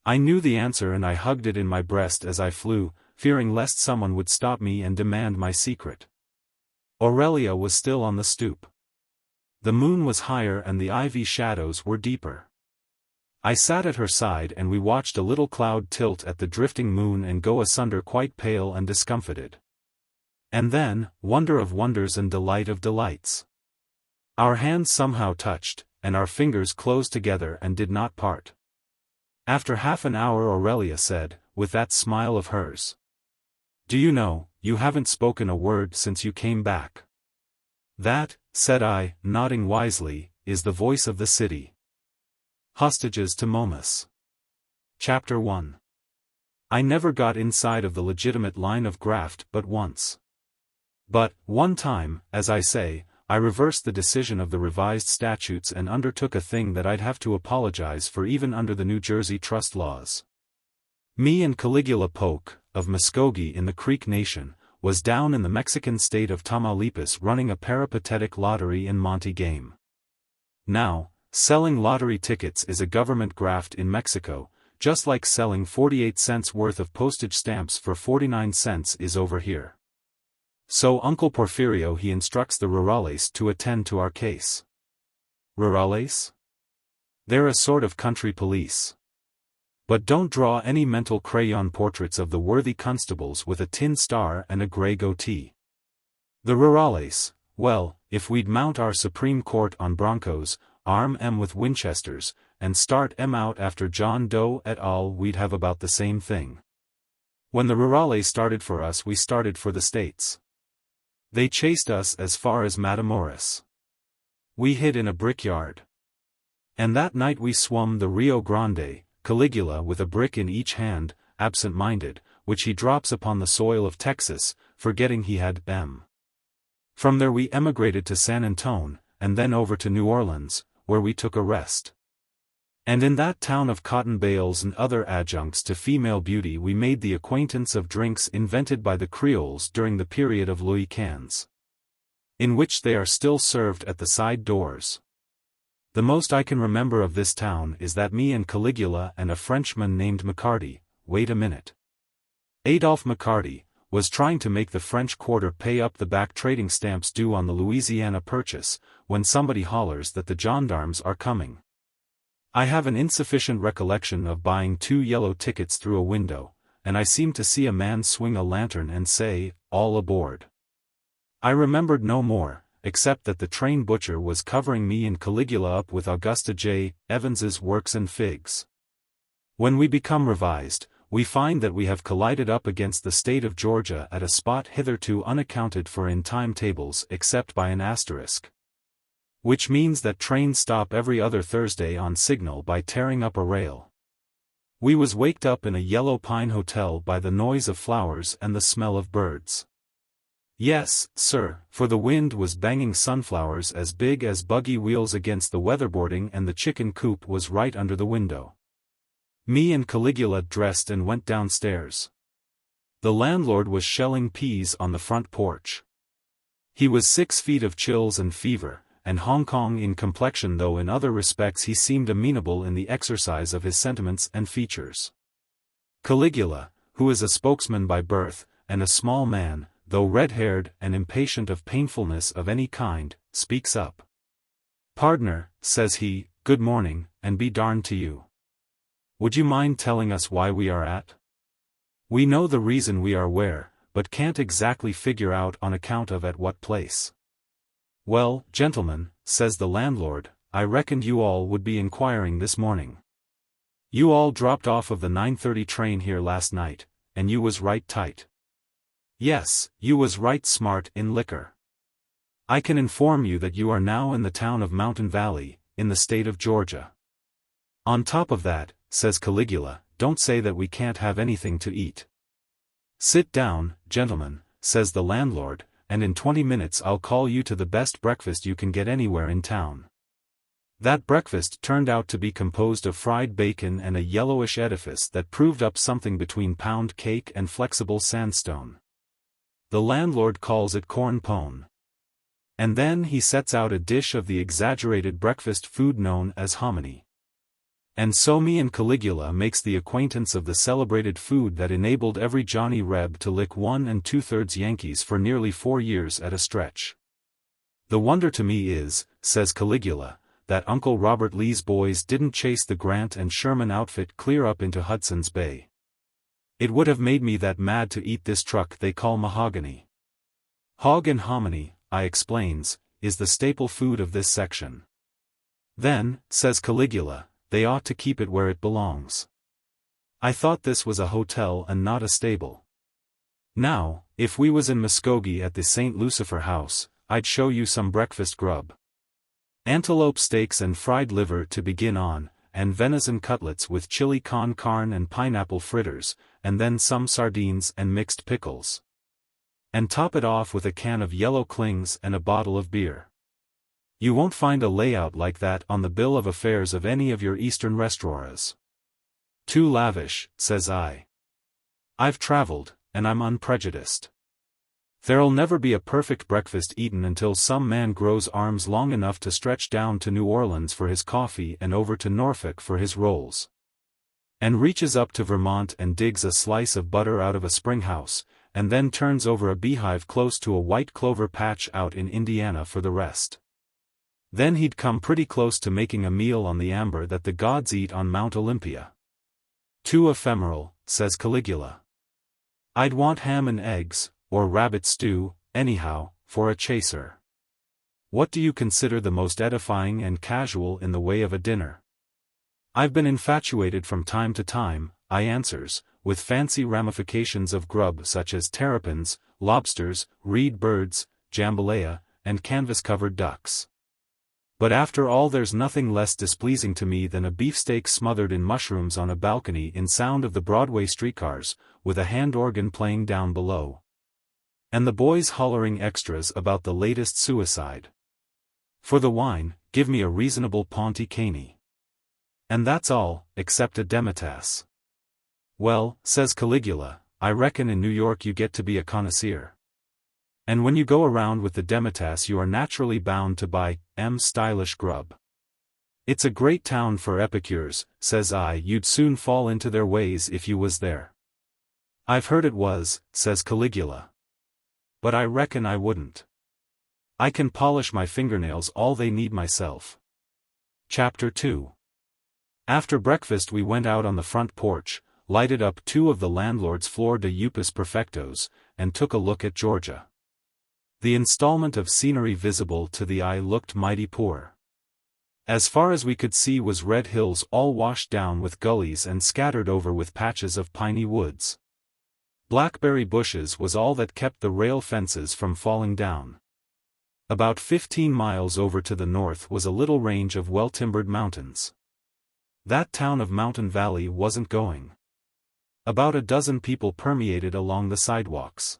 I knew the answer and I hugged it in my breast as I flew, fearing lest someone would stop me and demand my secret. Aurelia was still on the stoop. The moon was higher and the ivy shadows were deeper. I sat at her side and we watched a little cloud tilt at the drifting moon and go asunder quite pale and discomfited. And then, wonder of wonders and delight of delights. Our hands somehow touched, and our fingers closed together and did not part. After half an hour Aurelia said, with that smile of hers, "Do you know, you haven't spoken a word since you came back." "That," said I, nodding wisely, "is the voice of the city." Hostages to Momus. Chapter 1. I never got inside of the legitimate line of graft but once. But, one time, as I say, I reversed the decision of the revised statutes and undertook a thing that I'd have to apologize for even under the New Jersey trust laws. Me and Caligula Polk, of Muskogee in the Creek Nation, was down in the Mexican state of Tamaulipas running a peripatetic lottery in Monte Game. Now, selling lottery tickets is a government graft in Mexico, just like selling 48 cents worth of postage stamps for 49 cents is over here. So Uncle Porfirio he instructs the rurales to attend to our case. Rurales? They're a sort of country police. But don't draw any mental crayon portraits of the worthy constables with a tin star and a grey goatee. The rurales, well, if we'd mount our Supreme Court on broncos, arm 'em with Winchesters, and start 'em out after John Doe et al. We'd have about the same thing. When the rurales started for us we started for the states. They chased us as far as Matamoros. We hid in a brickyard. And that night we swum the Rio Grande, Caligula with a brick in each hand, absent-minded, which he drops upon the soil of Texas, forgetting he had M. From there we emigrated to San Antone, and then over to New Orleans, where we took a rest. And in that town of cotton bales and other adjuncts to female beauty we made the acquaintance of drinks invented by the Creoles during the period of Louis Quinze, in which they are still served at the side doors. The most I can remember of this town is that me and Caligula and a Frenchman named McCarty, wait a minute, Adolphe McCarty, was trying to make the French Quarter pay up the back trading stamps due on the Louisiana Purchase, when somebody hollers that the gendarmes are coming. I have an insufficient recollection of buying 2 yellow tickets through a window, and I seem to see a man swing a lantern and say, "All aboard." I remembered no more, except that the train butcher was covering me and Caligula up with Augusta J. Evans's Works and Figs. When we become revised, we find that we have collided up against the state of Georgia at a spot hitherto unaccounted for in timetables except by an asterisk. Which means that trains stop every other Thursday on signal by tearing up a rail. We was waked up in a yellow pine hotel by the noise of flowers and the smell of birds. Yes, sir, for the wind was banging sunflowers as big as buggy wheels against the weatherboarding and the chicken coop was right under the window. Me and Caligula dressed and went downstairs. The landlord was shelling peas on the front porch. He was 6 feet of chills and fever, and Hong Kong in complexion, though in other respects he seemed amenable in the exercise of his sentiments and features. Caligula, who is a spokesman by birth, and a small man, though red-haired and impatient of painfulness of any kind, speaks up. "Pardner," says he, "good morning, and be darned to you. Would you mind telling us why we are at? We know the reason we are where, but can't exactly figure out on account of at what place." "Well, gentlemen," says the landlord, "I reckoned you all would be inquiring this morning. You all dropped off of the 9:30 train here last night, and you was right tight. Yes, you was right smart in liquor. I can inform you that you are now in the town of Mountain Valley, in the state of Georgia. On top of that," says Caligula, "don't say that we can't have anything to eat. Sit down, gentlemen," says the landlord, "and in 20 minutes I'll call you to the best breakfast you can get anywhere in town." That breakfast turned out to be composed of fried bacon and a yellowish edifice that proved up something between pound cake and flexible sandstone. The landlord calls it corn pone. And then he sets out a dish of the exaggerated breakfast food known as hominy. And so me and Caligula makes the acquaintance of the celebrated food that enabled every Johnny Reb to lick 1 2/3 Yankees for nearly 4 years at a stretch. "The wonder to me is," says Caligula, "that Uncle Robert Lee's boys didn't chase the Grant and Sherman outfit clear up into Hudson's Bay. It would have made me that mad to eat this truck they call mahogany." Hog and hominy, I explains, is the staple food of this section. "Then," says Caligula, "they ought to keep it where it belongs. I thought this was a hotel and not a stable. Now, if we was in Muskogee at the St. Lucifer House, I'd show you some breakfast grub. Antelope steaks and fried liver to begin on, and venison cutlets with chili con carne and pineapple fritters, and then some sardines and mixed pickles. And top it off with a can of yellow clings and a bottle of beer. You won't find a layout like that on the bill of affairs of any of your eastern restaurants. Too lavish," says I. "I've traveled, and I'm unprejudiced. There'll never be a perfect breakfast eaten until some man grows arms long enough to stretch down to New Orleans for his coffee and over to Norfolk for his rolls. And reaches up to Vermont and digs a slice of butter out of a spring house, and then turns over a beehive close to a white clover patch out in Indiana for the rest. Then he'd come pretty close to making a meal on the amber that the gods eat on Mount Olympia. Too ephemeral," says Caligula. "I'd want ham and eggs, or rabbit stew, anyhow, for a chaser. What do you consider the most edifying and casual in the way of a dinner?" "I've been infatuated from time to time," I answers, "with fancy ramifications of grub such as terrapins, lobsters, reed birds, jambalaya, and canvas-covered ducks. But after all there's nothing less displeasing to me than a beefsteak smothered in mushrooms on a balcony in sound of the Broadway streetcars, with a hand organ playing down below. And the boys hollering extras about the latest suicide. For the wine, give me a reasonable Ponty Caney. And that's all, except a demitasse." "Well," says Caligula, "I reckon in New York you get to be a connoisseur. And when you go around with the demitasse you are naturally bound to buy stylish grub. It's a great town for epicures," says I. "You'd soon fall into their ways if you was there." "I've heard it was," says Caligula. "But I reckon I wouldn't. I can polish my fingernails all they need myself." Chapter 2. After breakfast we went out on the front porch, lighted up 2 of the landlord's Flor de Upas Perfectos, and took a look at Georgia. The installment of scenery visible to the eye looked mighty poor. As far as we could see was red hills all washed down with gullies and scattered over with patches of piney woods. Blackberry bushes was all that kept the rail fences from falling down. About 15 miles over to the north was a little range of well-timbered mountains. That town of Mountain Valley wasn't going. About a dozen people permeated along the sidewalks.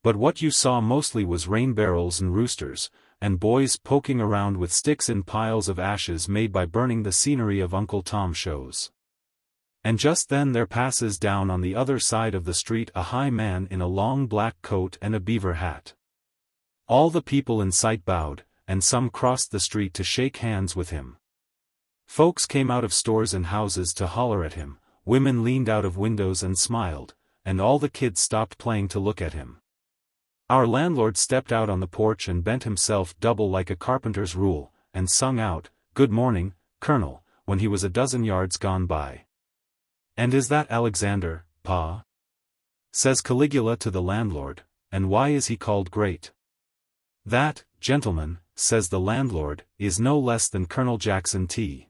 But what you saw mostly was rain barrels and roosters, and boys poking around with sticks in piles of ashes made by burning the scenery of Uncle Tom shows. And just then there passes down on the other side of the street a high man in a long black coat and a beaver hat. All the people in sight bowed, and some crossed the street to shake hands with him. Folks came out of stores and houses to holler at him, women leaned out of windows and smiled, and all the kids stopped playing to look at him. Our landlord stepped out on the porch and bent himself double like a carpenter's rule, and sung out, "Good morning, Colonel," when he was a dozen yards gone by. "And is that Alexander, Pa?" says Caligula to the landlord, "and why is he called great?" "That, gentlemen," says the landlord, "is no less than Colonel Jackson T.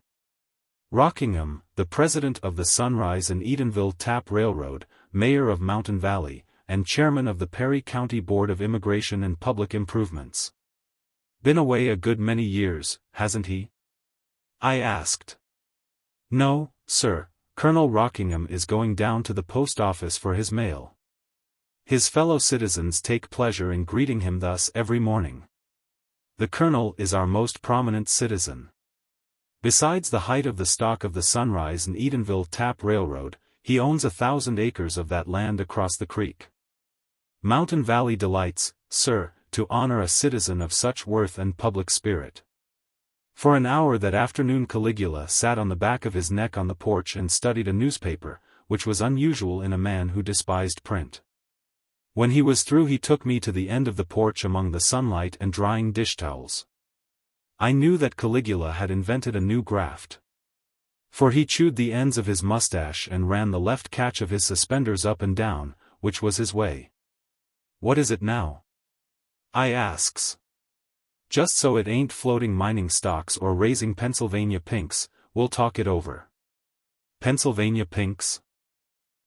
Rockingham, the president of the Sunrise and Edenville Tap Railroad, mayor of Mountain Valley, and chairman of the Perry County Board of Immigration and Public Improvements. Been away a good many years, hasn't he?" I asked. "No, sir, Colonel Rockingham is going down to the post office for his mail. His fellow citizens take pleasure in greeting him thus every morning. The Colonel is our most prominent citizen. Besides the height of the stock of the Sunrise and Edenville Tap Railroad, he owns 1,000 acres of that land across the creek. Mountain Valley delights, sir, to honor a citizen of such worth and public spirit." For an hour that afternoon Caligula sat on the back of his neck on the porch and studied a newspaper, which was unusual in a man who despised print. When he was through he took me to the end of the porch among the sunlight and drying dish towels. I knew that Caligula had invented a new graft. For he chewed the ends of his mustache and ran the left catch of his suspenders up and down, which was his way. "What is it now?" I asks. "Just so it ain't floating mining stocks or raising Pennsylvania pinks, we'll talk it over." Pennsylvania pinks?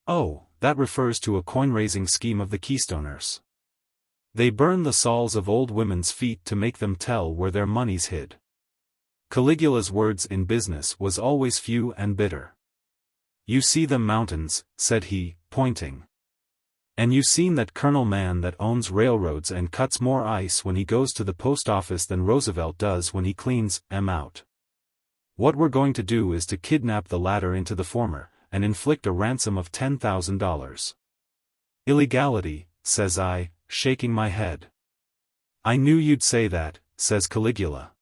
Oh, that refers to a coin-raising scheme of the Keystoners. They burn the soles of old women's feet to make them tell where their money's hid. Caligula's words in business was always few and bitter. "You see them mountains," said he, pointing. "And you seen that Colonel man that owns railroads and cuts more ice when he goes to the post office than Roosevelt does when he cleans 'em out. What we're going to do is to kidnap the latter into the former, and inflict a ransom of $10,000. "Illegality," says I, shaking my head. "I knew you'd say that," says Caligula.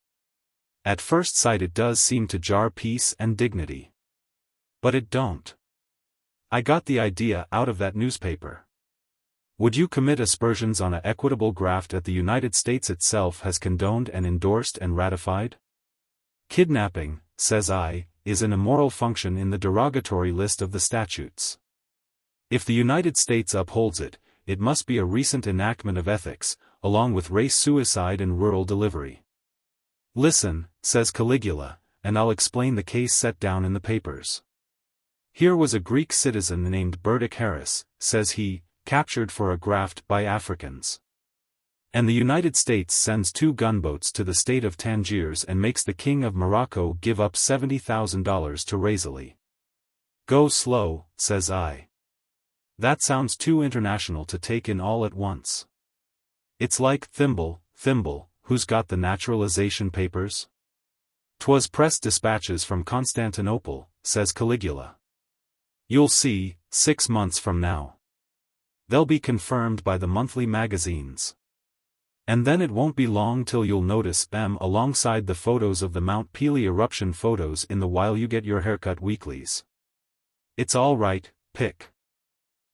"At first sight it does seem to jar peace and dignity. But it don't. I got the idea out of that newspaper. Would you commit aspersions on a equitable graft that the United States itself has condoned and endorsed and ratified? Kidnapping," says I, "is an immoral function in the derogatory list of the statutes. If the United States upholds it, it must be a recent enactment of ethics, along with race suicide and rural delivery." "Listen," says Caligula, "and I'll explain the case set down in the papers. Here was a Greek citizen named Burdick Harris," says he, "captured for a graft by Africans. And the United States sends 2 gunboats to the state of Tangiers and makes the King of Morocco give up $70,000 to Razali. Go slow," says I. "That sounds too international to take in all at once. It's like Thimble, who's got the naturalization papers?" "'Twas press dispatches from Constantinople," says Caligula. "You'll see, 6 months from now. They'll be confirmed by the monthly magazines. And then it won't be long till you'll notice them alongside the photos of the Mount Pelee eruption photos in the While You Get Your Haircut weeklies. It's all right, Pick.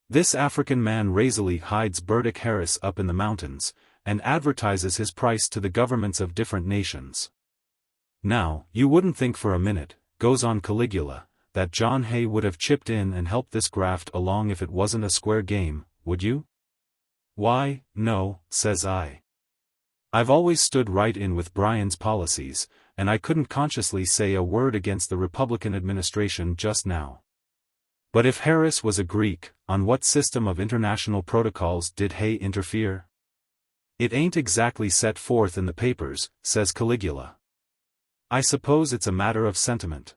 This African man Razali hides Burdick Harris up in the mountains, and advertises his price to the governments of different nations. Now, you wouldn't think for a minute," goes on Caligula, "that John Hay would have chipped in and helped this graft along if it wasn't a square game, would you?" "Why, no," says I. "I've always stood right in with Bryan's policies, and I couldn't consciously say a word against the Republican administration just now. But if Harris was a Greek, on what system of international protocols did Hay interfere?" "It ain't exactly set forth in the papers," says Caligula. "I suppose it's a matter of sentiment.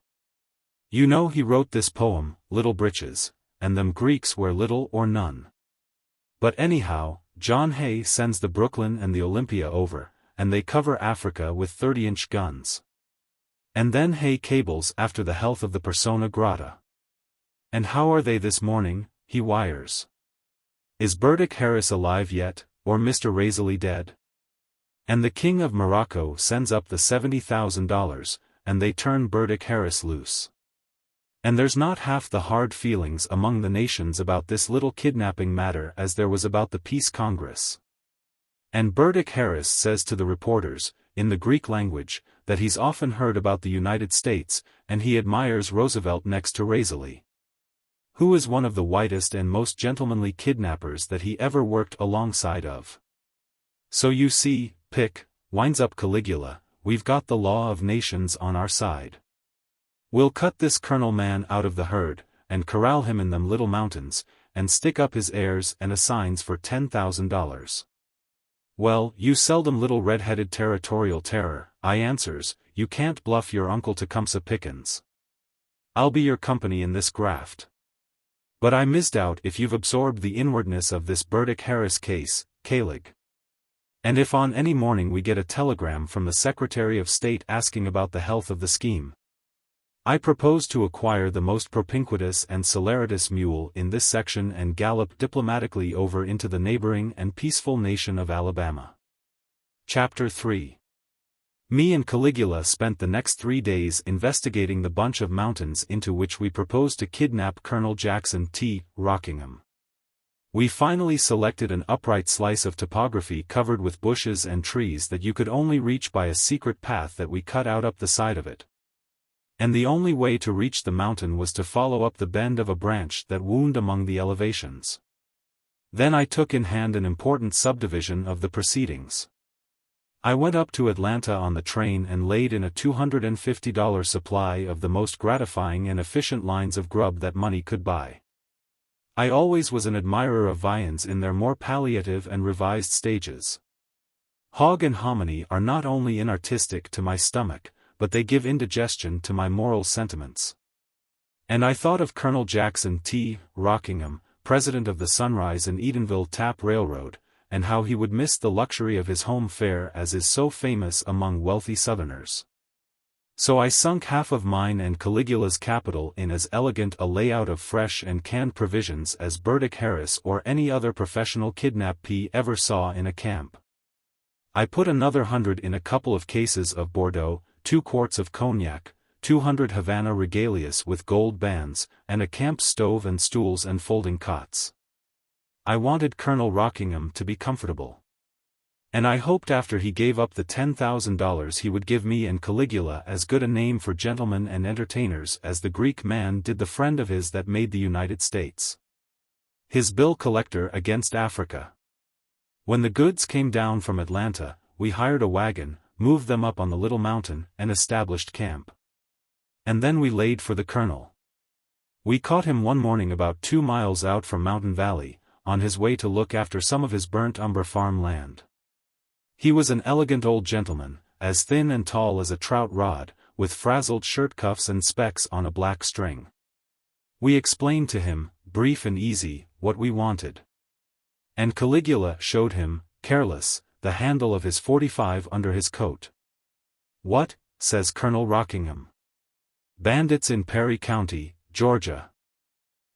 You know he wrote this poem, Little Britches, and them Greeks wear little or none. But anyhow, John Hay sends the Brooklyn and the Olympia over, and they cover Africa with 30-inch guns. And then Hay cables after the health of the persona grata. "And how are they this morning?" he wires. "Is Burdick Harris alive yet, or Mr. Razily dead?" And the King of Morocco sends up the $70,000, and they turn Burdick Harris loose. And there's not half the hard feelings among the nations about this little kidnapping matter as there was about the Peace Congress. And Burdick Harris says to the reporters, in the Greek language, that he's often heard about the United States, and he admires Roosevelt next to Razily, who is one of the whitest and most gentlemanly kidnappers that he ever worked alongside of. "So you see, Pick," winds up Caligula, "we've got the law of nations on our side. We'll cut this colonel man out of the herd, and corral him in them little mountains, and stick up his heirs and assigns for $10,000. "Well, you seldom little red-headed territorial terror," I answers, "you can't bluff your uncle Tecumseh Pickens. I'll be your company in this graft. But I misdoubt if you've absorbed the inwardness of this Burdick Harris case, Calig. And if on any morning we get a telegram from the Secretary of State asking about the health of the scheme, I propose to acquire the most propinquitous and celeritas mule in this section and gallop diplomatically over into the neighboring and peaceful nation of Alabama." Chapter 3. Me and Caligula spent the next 3 days investigating the bunch of mountains into which we proposed to kidnap Colonel Jackson T. Rockingham. We finally selected an upright slice of topography covered with bushes and trees that you could only reach by a secret path that we cut out up the side of it. And the only way to reach the mountain was to follow up the bend of a branch that wound among the elevations. Then I took in hand an important subdivision of the proceedings. I went up to Atlanta on the train and laid in a $250 supply of the most gratifying and efficient lines of grub that money could buy. I always was an admirer of viands in their more palliative and revised stages. Hog and hominy are not only inartistic to my stomach, but they give indigestion to my moral sentiments. And I thought of Colonel Jackson T. Rockingham, president of the Sunrise and Edenville Tap Railroad, and how he would miss the luxury of his home fare as is so famous among wealthy Southerners. So I sunk half of mine and Caligula's capital in as elegant a layout of fresh and canned provisions as Burdick Harris or any other professional kidnappee ever saw in a camp. I put another 100 in a couple of cases of Bordeaux, 2 quarts of cognac, 200 Havana regalias with gold bands, and a camp stove and stools and folding cots. I wanted Colonel Rockingham to be comfortable. And I hoped after he gave up the $10,000 he would give me and Caligula as good a name for gentlemen and entertainers as the Greek man did the friend of his that made the United States his bill collector against Africa. When the goods came down from Atlanta, we hired a wagon, moved them up on the little mountain, and established camp. And then we laid for the colonel. We caught him one morning about 2 miles out from Mountain Valley, on his way to look after some of his burnt umber farm land. He was an elegant old gentleman, as thin and tall as a trout rod, with frazzled shirt cuffs and specs on a black string. We explained to him, brief and easy, what we wanted. And Caligula showed him, careless, the handle of his .45 under his coat. "What?" says Colonel Rockingham. "Bandits in Perry County, Georgia.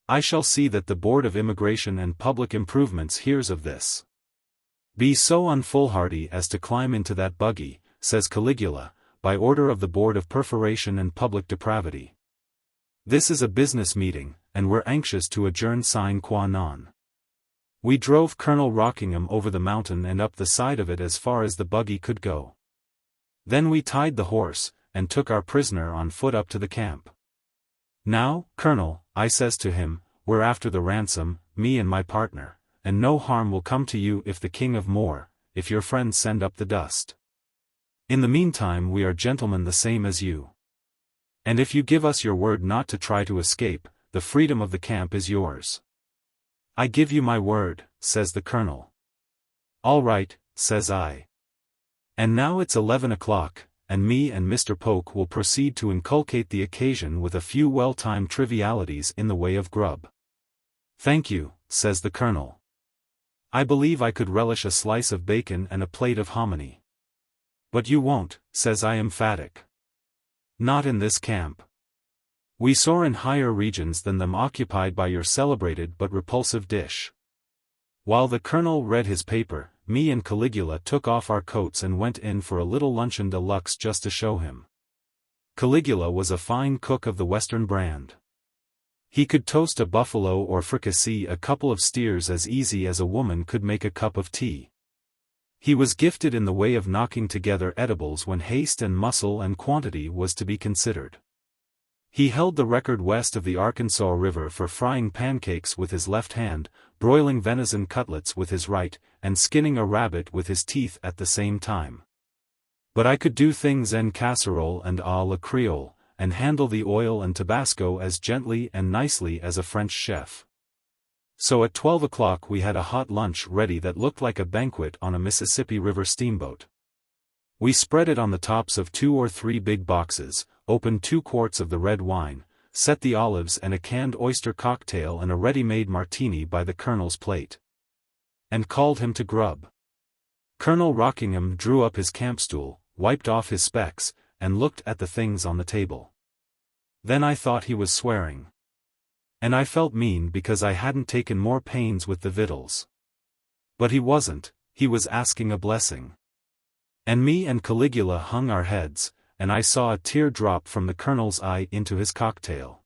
I shall see that the Board of Immigration and Public Improvements hears of this. Be so unfoolhardy as to climb into that buggy," says Caligula, "by order of the Board of Perforation and Public Depravity. This is a business meeting, and we're anxious to adjourn sine qua non." We drove Colonel Rockingham over the mountain and up the side of it as far as the buggy could go. Then we tied the horse, and took our prisoner on foot up to the camp. "Now, Colonel," I says to him, "we're after the ransom, me and my partner, and no harm will come to you if the King of More, if your friends send up the dust. In the meantime we are gentlemen the same as you. And if you give us your word not to try to escape, the freedom of the camp is yours." "I give you my word," says the colonel. "All right," says I. And now it's 11 o'clock, and me and Mr. Polk will proceed to inculcate the occasion with a few well-timed trivialities in the way of grub. "Thank you," says the colonel. "I believe I could relish a slice of bacon and a plate of hominy." "But you won't," says I emphatic. "Not in this camp. We soar in higher regions than them occupied by your celebrated but repulsive dish. While the colonel read his paper, me and Caligula took off our coats and went in for a little luncheon de luxe just to show him. Caligula was a fine cook of the Western brand. He could toast a buffalo or fricassee a couple of steers as easy as a woman could make a cup of tea. He was gifted in the way of knocking together edibles when haste and muscle and quantity was to be considered. He held the record west of the Arkansas River for frying pancakes with his left hand, broiling venison cutlets with his right, and skinning a rabbit with his teeth at the same time. But I could do things en casserole and à la Creole, and handle the oil and Tabasco as gently and nicely as a French chef. So at 12 o'clock we had a hot lunch ready that looked like a banquet on a Mississippi River steamboat. We spread it on the tops of 2 or 3 big boxes, opened 2 quarts of the red wine, set the olives and a canned oyster cocktail and a ready-made martini by the colonel's plate, and called him to grub. Colonel Rockingham drew up his camp stool, wiped off his specs, and looked at the things on the table. Then I thought he was swearing. And I felt mean because I hadn't taken more pains with the victuals. But he wasn't, he was asking a blessing. And me and Caligula hung our heads, and I saw a tear drop from the colonel's eye into his cocktail.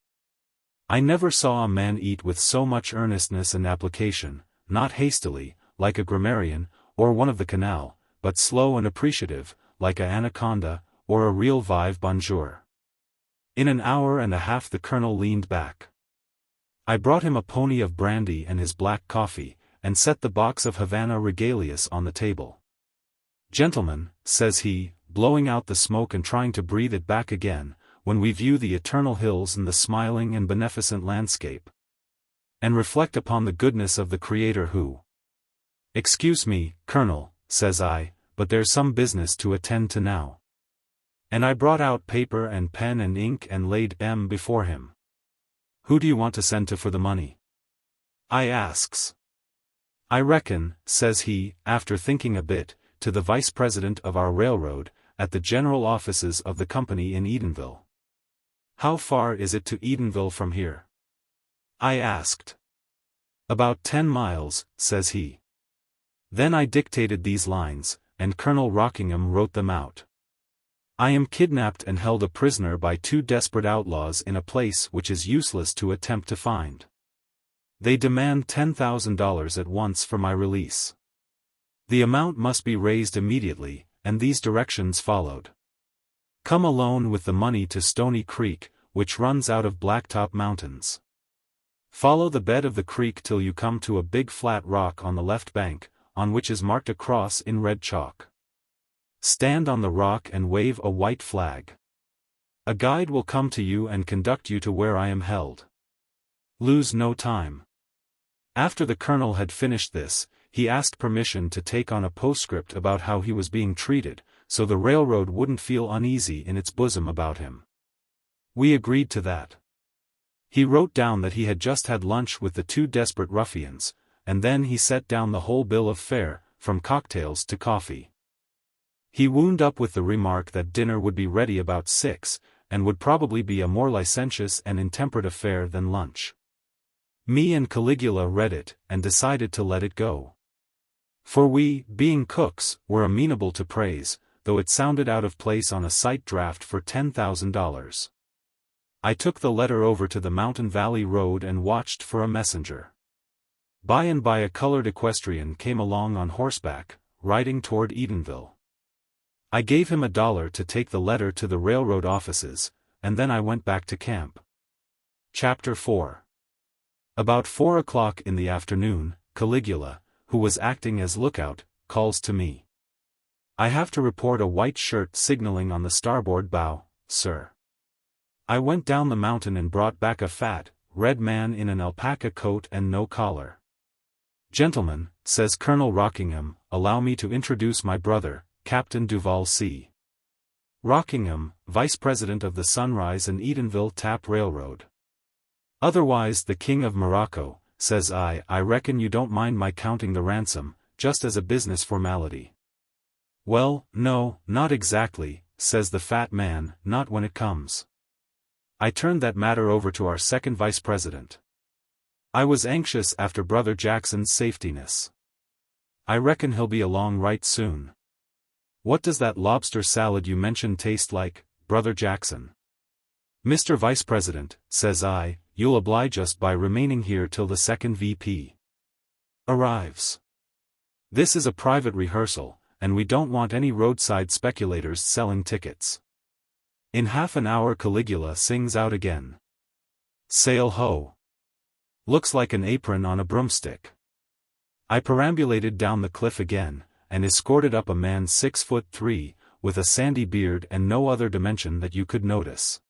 I never saw a man eat with so much earnestness and application, not hastily, like a grammarian, or one of the canal, but slow and appreciative, like a anaconda, or a real vive bonjour. In an hour and a half the colonel leaned back. I brought him a pony of brandy and his black coffee, and set the box of Havana regalias on the table. "Gentlemen," says he, blowing out the smoke and trying to breathe it back again, "when we view the eternal hills and the smiling and beneficent landscape, and reflect upon the goodness of the Creator who—" "Excuse me, Colonel," says I, "but there's some business to attend to now." And I brought out paper and pen and ink and laid them before him. "Who do you want to send to for the money?" I asks. "I reckon," says he, after thinking a bit, "to the vice president of our railroad, at the general offices of the company in Edenville." "How far is it to Edenville from here?" I asked. "About 10 miles, says he. Then I dictated these lines, and Colonel Rockingham wrote them out. "I am kidnapped and held a prisoner by 2 desperate outlaws in a place which is useless to attempt to find. They demand $10,000 at once for my release. The amount must be raised immediately, and these directions followed. Come alone with the money to Stony Creek, which runs out of Blacktop Mountains. Follow the bed of the creek till you come to a big flat rock on the left bank, on which is marked a cross in red chalk. Stand on the rock and wave a white flag. A guide will come to you and conduct you to where I am held. Lose no time." After the colonel had finished this, he asked permission to take on a postscript about how he was being treated, so the railroad wouldn't feel uneasy in its bosom about him. We agreed to that. He wrote down that he had just had lunch with the 2 desperate ruffians, and then he set down the whole bill of fare, from cocktails to coffee. He wound up with the remark that dinner would be ready about 6, and would probably be a more licentious and intemperate affair than lunch. Me and Caligula read it, and decided to let it go. For we, being cooks, were amenable to praise, though it sounded out of place on a sight draft for $10,000. I took the letter over to the Mountain Valley Road and watched for a messenger. By and by a colored equestrian came along on horseback, riding toward Edenville. I gave him $1 to take the letter to the railroad offices, and then I went back to camp. Chapter 4. About 4 o'clock in the afternoon, Caligula, who was acting as lookout, calls to me. "I have to report a white shirt signaling on the starboard bow, sir." I went down the mountain and brought back a fat, red man in an alpaca coat and no collar. "Gentlemen," says Colonel Rockingham, "allow me to introduce my brother, Captain Duval C. Rockingham, Vice President of the Sunrise and Edenville Tap Railroad. Otherwise the King of Morocco," says I reckon you don't mind my counting the ransom, just as a business formality." "Well, no, not exactly," says the fat man, "not when it comes." I turned that matter over to our second vice president. I was anxious after Brother Jackson's safetyness. I reckon he'll be along right soon. What does that lobster salad you mentioned taste like, Brother Jackson? Mr. Vice President, says I, you'll oblige us by remaining here till the second VP arrives. This is a private rehearsal, and we don't want any roadside speculators selling tickets. In half an hour Caligula sings out again. Sail ho! Looks like an apron on a broomstick. I perambulated down the cliff again, and escorted up a man 6'3", with a sandy beard and no other dimension that you could notice.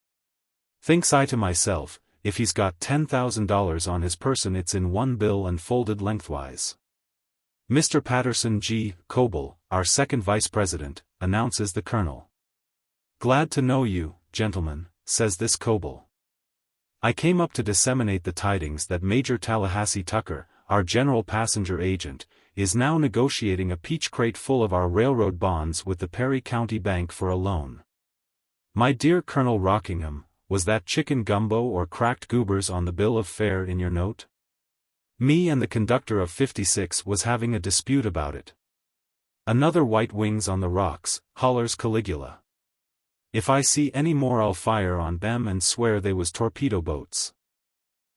Thinks I to myself, if he's got $10,000 on his person it's in one bill and folded lengthwise. Mr. Patterson G. Coble, our second vice president, announces the colonel. Glad to know you, gentlemen, says this Coble. I came up to disseminate the tidings that Major Tallahassee Tucker, our general passenger agent, is now negotiating a peach crate full of our railroad bonds with the Perry County Bank for a loan. My dear Colonel Rockingham, was that chicken gumbo or cracked goobers on the bill of fare in your note? Me and the conductor of 56 was having a dispute about it. Another white wings on the rocks, hollers Caligula. If I see any more I'll fire on them and swear they was torpedo boats.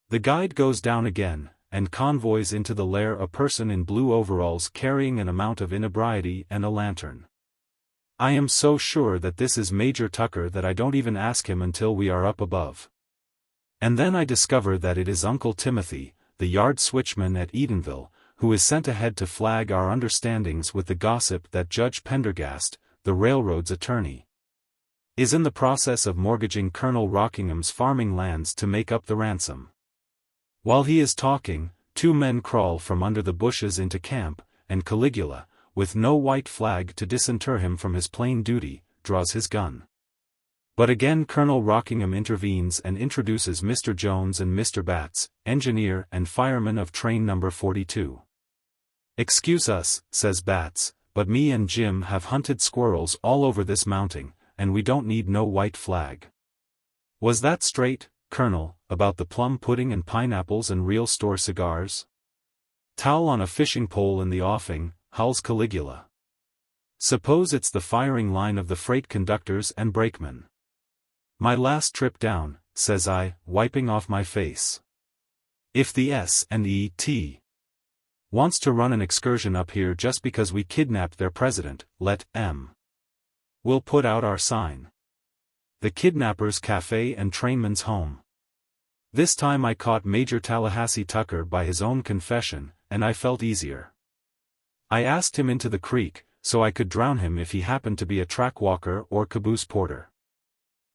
The guide goes down again, and convoys into the lair a person in blue overalls carrying an amount of inebriety and a lantern. I am so sure that this is Major Tucker that I don't even ask him until we are up above. And then I discover that it is Uncle Timothy, the yard switchman at Edenville, who is sent ahead to flag our understandings with the gossip that Judge Pendergast, the railroad's attorney, is in the process of mortgaging Colonel Rockingham's farming lands to make up the ransom. While he is talking, two men crawl from under the bushes into camp, and Caligula, with no white flag to disinter him from his plain duty, draws his gun. But again Colonel Rockingham intervenes and introduces Mr. Jones and Mr. Batts, engineer and fireman of train number 42. Excuse us, says Batts, but me and Jim have hunted squirrels all over this mounting, and we don't need no white flag. Was that straight, Colonel, about the plum pudding and pineapples and real store cigars? Towel on a fishing pole in the offing, howls Caligula. Suppose it's the firing line of the freight conductors and brakemen. My last trip down, says I, wiping off my face. If the S&E.T. wants to run an excursion up here just because we kidnapped their president, let 'em. We'll put out our sign. The Kidnappers' Café and Trainman's Home. This time I caught Major Tallahassee Tucker by his own confession, and I felt easier. I asked him into the creek, so I could drown him if he happened to be a track walker or caboose porter.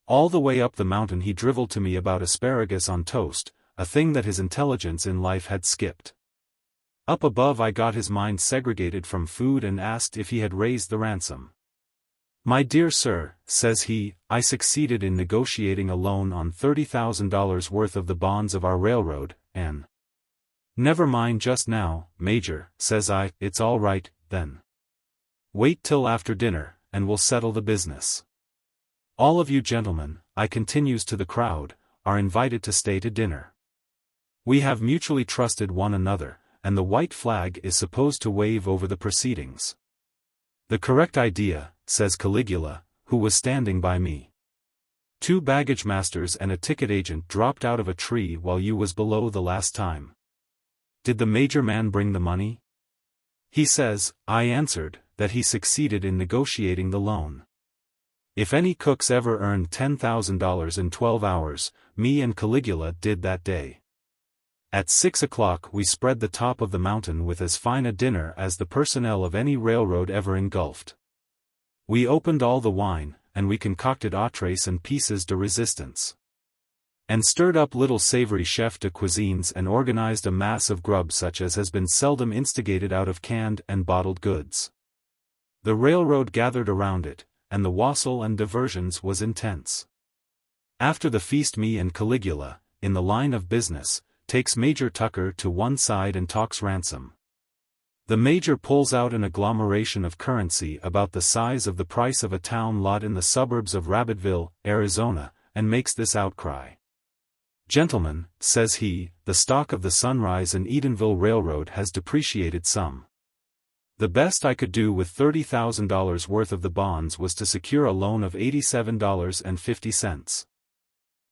All the way up the mountain he drivelled to me about asparagus on toast, a thing that his intelligence in life had skipped. Up above I got his mind segregated from food and asked if he had raised the ransom. My dear sir, says he, I succeeded in negotiating a loan on $30,000 worth of the bonds of our railroad, and... Never mind just now, Major, says I, it's all right, then. Wait till after dinner, and we'll settle the business. All of you gentlemen, I continues to the crowd, are invited to stay to dinner. We have mutually trusted one another, and the white flag is supposed to wave over the proceedings. The correct idea, says Caligula, who was standing by me. 2 baggage masters and a ticket agent dropped out of a tree while you was below the last time. Did the major man bring the money? He says, I answered, that he succeeded in negotiating the loan. If any cooks ever earned $10,000 in 12 hours, me and Caligula did that day. At 6 o'clock we spread the top of the mountain with as fine a dinner as the personnel of any railroad ever engulfed. We opened all the wine, and we concocted entrees and pieces de resistance. And stirred up little savory chef de cuisines and organized a mass of grub such as has been seldom instigated out of canned and bottled goods. The railroad gathered around it, and the wassail and diversions was intense. After the feast me and Caligula, in the line of business, takes Major Tucker to one side and talks ransom. The Major pulls out an agglomeration of currency about the size of the price of a town lot in the suburbs of Rabbitville, Arizona, and makes this outcry. "Gentlemen," says he, "the stock of the Sunrise and Edenville Railroad has depreciated some. The best I could do with $30,000 worth of the bonds was to secure a loan of $87.50.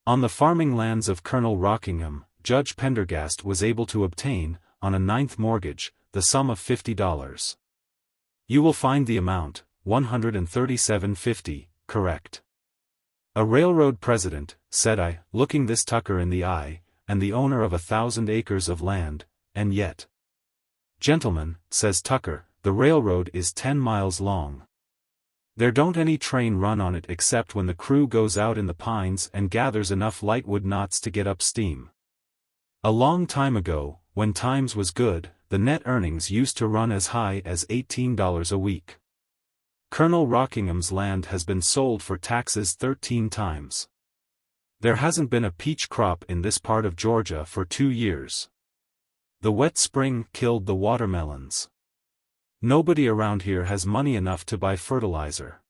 On the farming lands of Colonel Rockingham, Judge Pendergast was able to obtain, on a 9th mortgage, the sum of $50. You will find the amount, $137.50, correct." "A railroad president," said I, looking this Tucker in the eye, "and the owner of 1,000 acres of land, and yet—" "Gentlemen," says Tucker, "the railroad is 10 miles long. There don't any train run on it except when the crew goes out in the pines and gathers enough lightwood knots to get up steam. A long time ago, when times was good, the net earnings used to run as high as $18 a week. Colonel Rockingham's land has been sold for taxes 13 times. There hasn't been a peach crop in this part of Georgia for 2 years. The wet spring killed the watermelons. Nobody around here has money enough to buy fertilizer.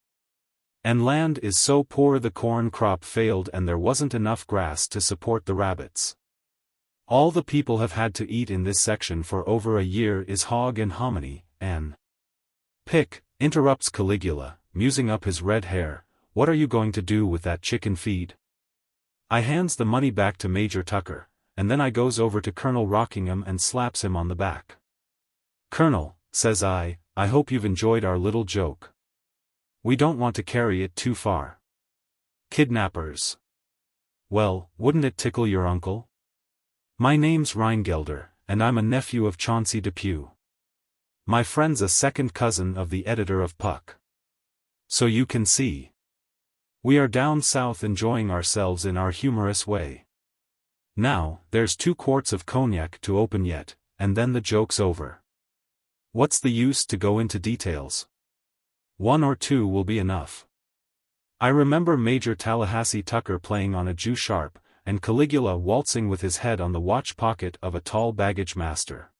And land is so poor the corn crop failed and there wasn't enough grass to support the rabbits. All the people have had to eat in this section for over a year is hog and hominy, and—" "Pick," interrupts Caligula, musing up his red hair, "what are you going to do with that chicken feed?" I hands the money back to Major Tucker, and then I goes over to Colonel Rockingham and slaps him on the back. "Colonel," says I hope you've enjoyed our little joke. We don't want to carry it too far. Kidnappers. Well, wouldn't it tickle your uncle? My name's Rheingelder, and I'm a nephew of Chauncey Depew. My friend's a second cousin of the editor of Puck. So you can see. We are down south enjoying ourselves in our humorous way. Now, there's 2 quarts of cognac to open yet, and then the joke's over. What's the use to go into details? 1 or 2 will be enough. I remember Major Tallahassee Tucker playing on a Jew sharp, and Caligula waltzing with his head on the watch pocket of a tall baggage master.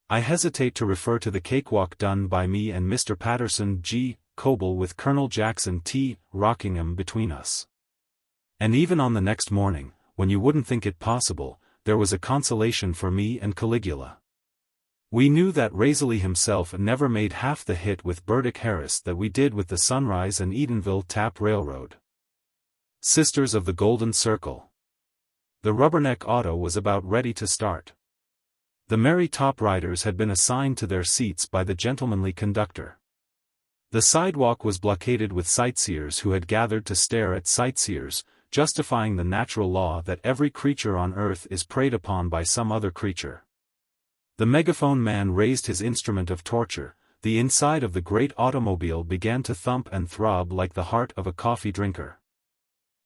I hesitate to refer to the cakewalk done by me and Mr. Patterson G. Coble with Colonel Jackson T. Rockingham between us. And even on the next morning, when you wouldn't think it possible, there was a consolation for me and Caligula. We knew that Razily himself never made half the hit with Burdick Harris that we did with the Sunrise and Edenville Tap Railroad. Sisters of the Golden Circle. The Rubberneck auto was about ready to start. The merry top riders had been assigned to their seats by the gentlemanly conductor. The sidewalk was blockaded with sightseers who had gathered to stare at sightseers, justifying the natural law that every creature on earth is preyed upon by some other creature. The megaphone man raised his instrument of torture, the inside of the great automobile began to thump and throb like the heart of a coffee drinker.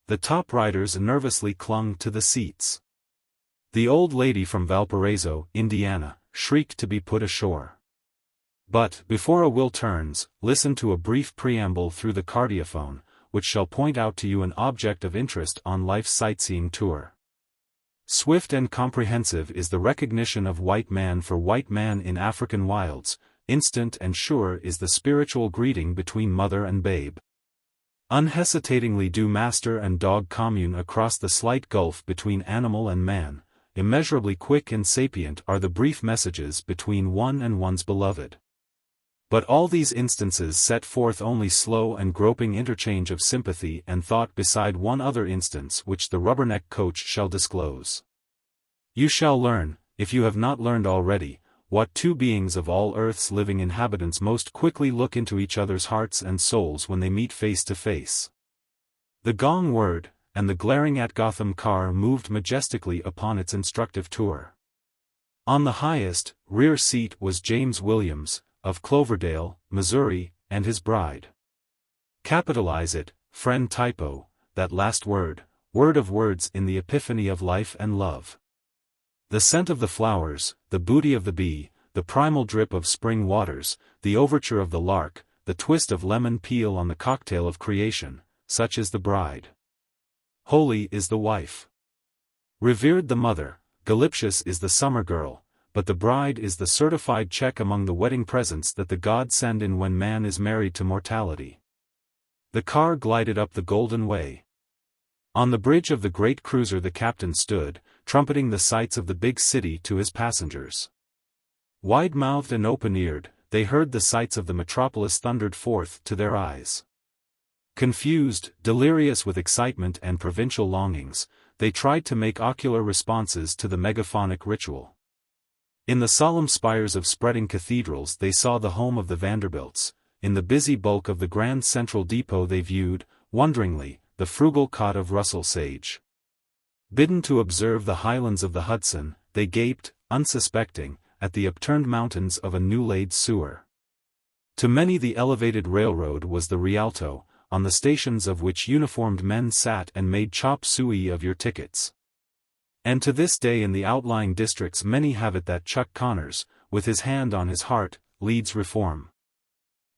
The top riders nervously clung to the seats. The old lady from Valparaiso, Indiana, shrieked to be put ashore. But, before a will turns, listen to a brief preamble through the cardiophone, which shall point out to you an object of interest on life's sightseeing tour. Swift and comprehensive is the recognition of white man for white man in African wilds, instant and sure is the spiritual greeting between mother and babe. Unhesitatingly do master and dog commune across the slight gulf between animal and man, immeasurably quick and sapient are the brief messages between one and one's beloved. But all these instances set forth only slow and groping interchange of sympathy and thought beside one other instance which the Rubberneck coach shall disclose. You shall learn, if you have not learned already, what 2 beings of all Earth's living inhabitants most quickly look into each other's hearts and souls when they meet face to face. The gong word, and the glaring at Gotham car moved majestically upon its instructive tour. On the highest, rear seat was James Williams, of Cloverdale, Missouri, and his bride. Capitalize it, friend typo, that last word of words in the epiphany of life and love. The scent of the flowers, the booty of the bee, the primal drip of spring waters, the overture of the lark, the twist of lemon peel on the cocktail of creation, such is the bride. Holy is the wife. Revered the mother, Galiptious is the summer girl, but the bride is the certified check among the wedding presents that the gods send in when man is married to mortality. The car glided up the golden way. On the bridge of the great cruiser the captain stood, trumpeting the sights of the big city to his passengers. Wide-mouthed and open-eared, they heard the sights of the metropolis thundered forth to their eyes. Confused, delirious with excitement and provincial longings, they tried to make ocular responses to the megaphonic ritual. In the solemn spires of spreading cathedrals they saw the home of the Vanderbilts, in the busy bulk of the Grand Central Depot they viewed, wonderingly, the frugal cot of Russell Sage. Bidden to observe the highlands of the Hudson, they gaped, unsuspecting, at the upturned mountains of a new-laid sewer. To many the elevated railroad was the Rialto, on the stations of which uniformed men sat and made chop suey of your tickets. And to this day in the outlying districts many have it that Chuck Connors, with his hand on his heart, leads reform.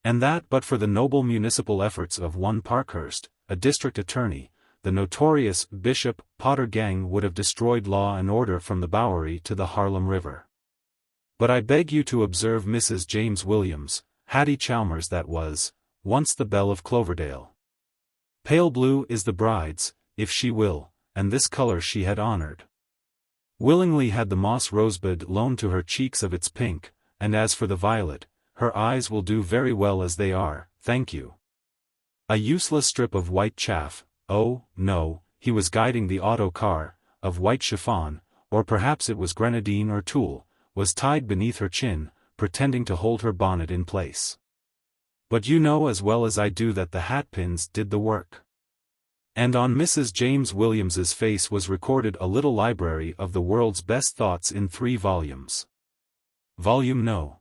And that but for the noble municipal efforts of one Parkhurst, a district attorney, the notorious Bishop Potter gang would have destroyed law and order from the Bowery to the Harlem River. But I beg you to observe Mrs. James Williams, Hattie Chalmers that was, once the belle of Cloverdale. Pale blue is the bride's, if she will, and this color she had honored. Willingly had the moss rosebud loaned to her cheeks of its pink, and as for the violet, her eyes will do very well as they are, thank you. A useless strip of white chaff, oh, no, he was guiding the auto car, of white chiffon, or perhaps it was grenadine or tulle, was tied beneath her chin, pretending to hold her bonnet in place. But you know as well as I do that the hatpins did the work. And on Mrs. James Williams's face was recorded a little library of the world's best thoughts in 3 volumes. Volume No.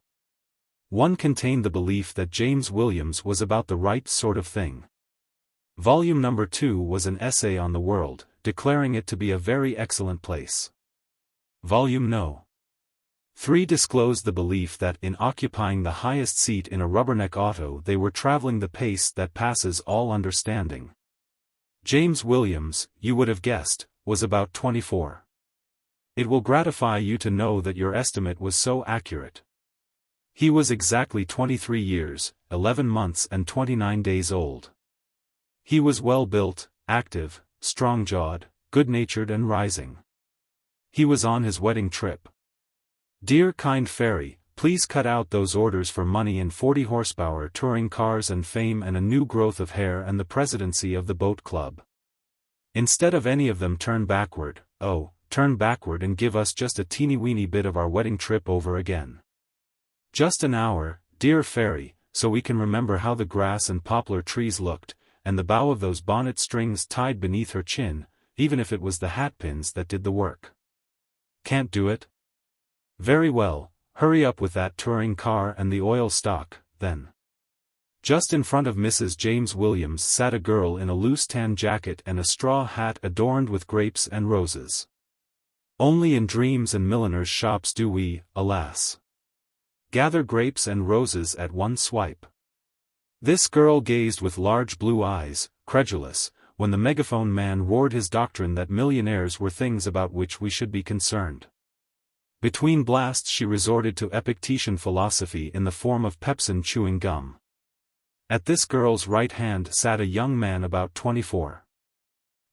1 contained the belief that James Williams was about the right sort of thing. Volume number 2 was an essay on the world, declaring it to be a very excellent place. Volume No. 3 disclosed the belief that in occupying the highest seat in a rubberneck auto they were traveling the pace that passes all understanding. James Williams, you would have guessed, was about 24. It will gratify you to know that your estimate was so accurate. He was exactly 23 years, 11 months and 29 days old. He was well-built, active, strong-jawed, good-natured and rising. He was on his wedding trip. Dear kind fairy, please cut out those orders for money and 40 horsepower touring cars and fame and a new growth of hair and the presidency of the boat club. Instead of any of them turn backward, oh, turn backward and give us just a teeny-weeny bit of our wedding trip over again. Just an hour, dear fairy, so we can remember how the grass and poplar trees looked, and the bow of those bonnet strings tied beneath her chin, even if it was the hatpins that did the work. Can't do it? Very well, hurry up with that touring car and the oil stock, then. Just in front of Mrs. James Williams sat a girl in a loose tan jacket and a straw hat adorned with grapes and roses. Only in dreams and milliners' shops do we, alas, gather grapes and roses at one swipe. This girl gazed with large blue eyes, credulous, when the megaphone man roared his doctrine that millionaires were things about which we should be concerned. Between blasts she resorted to Epictetan philosophy in the form of pepsin chewing gum. At this girl's right hand sat a young man about 24.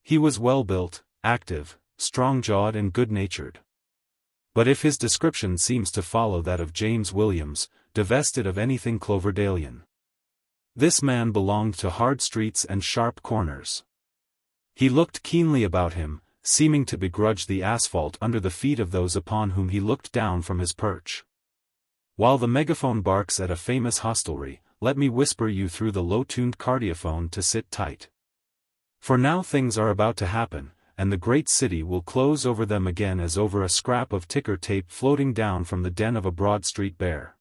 He was well-built, active, strong-jawed and good-natured. But if his description seems to follow that of James Williams, divested of anything Cloverdalian. This man belonged to hard streets and sharp corners. He looked keenly about him, seeming to begrudge the asphalt under the feet of those upon whom he looked down from his perch. While the megaphone barks at a famous hostelry, let me whisper you through the low-tuned cardiophone to sit tight. For now things are about to happen, and the great city will close over them again as over a scrap of ticker tape floating down from the den of a Broad Street bear.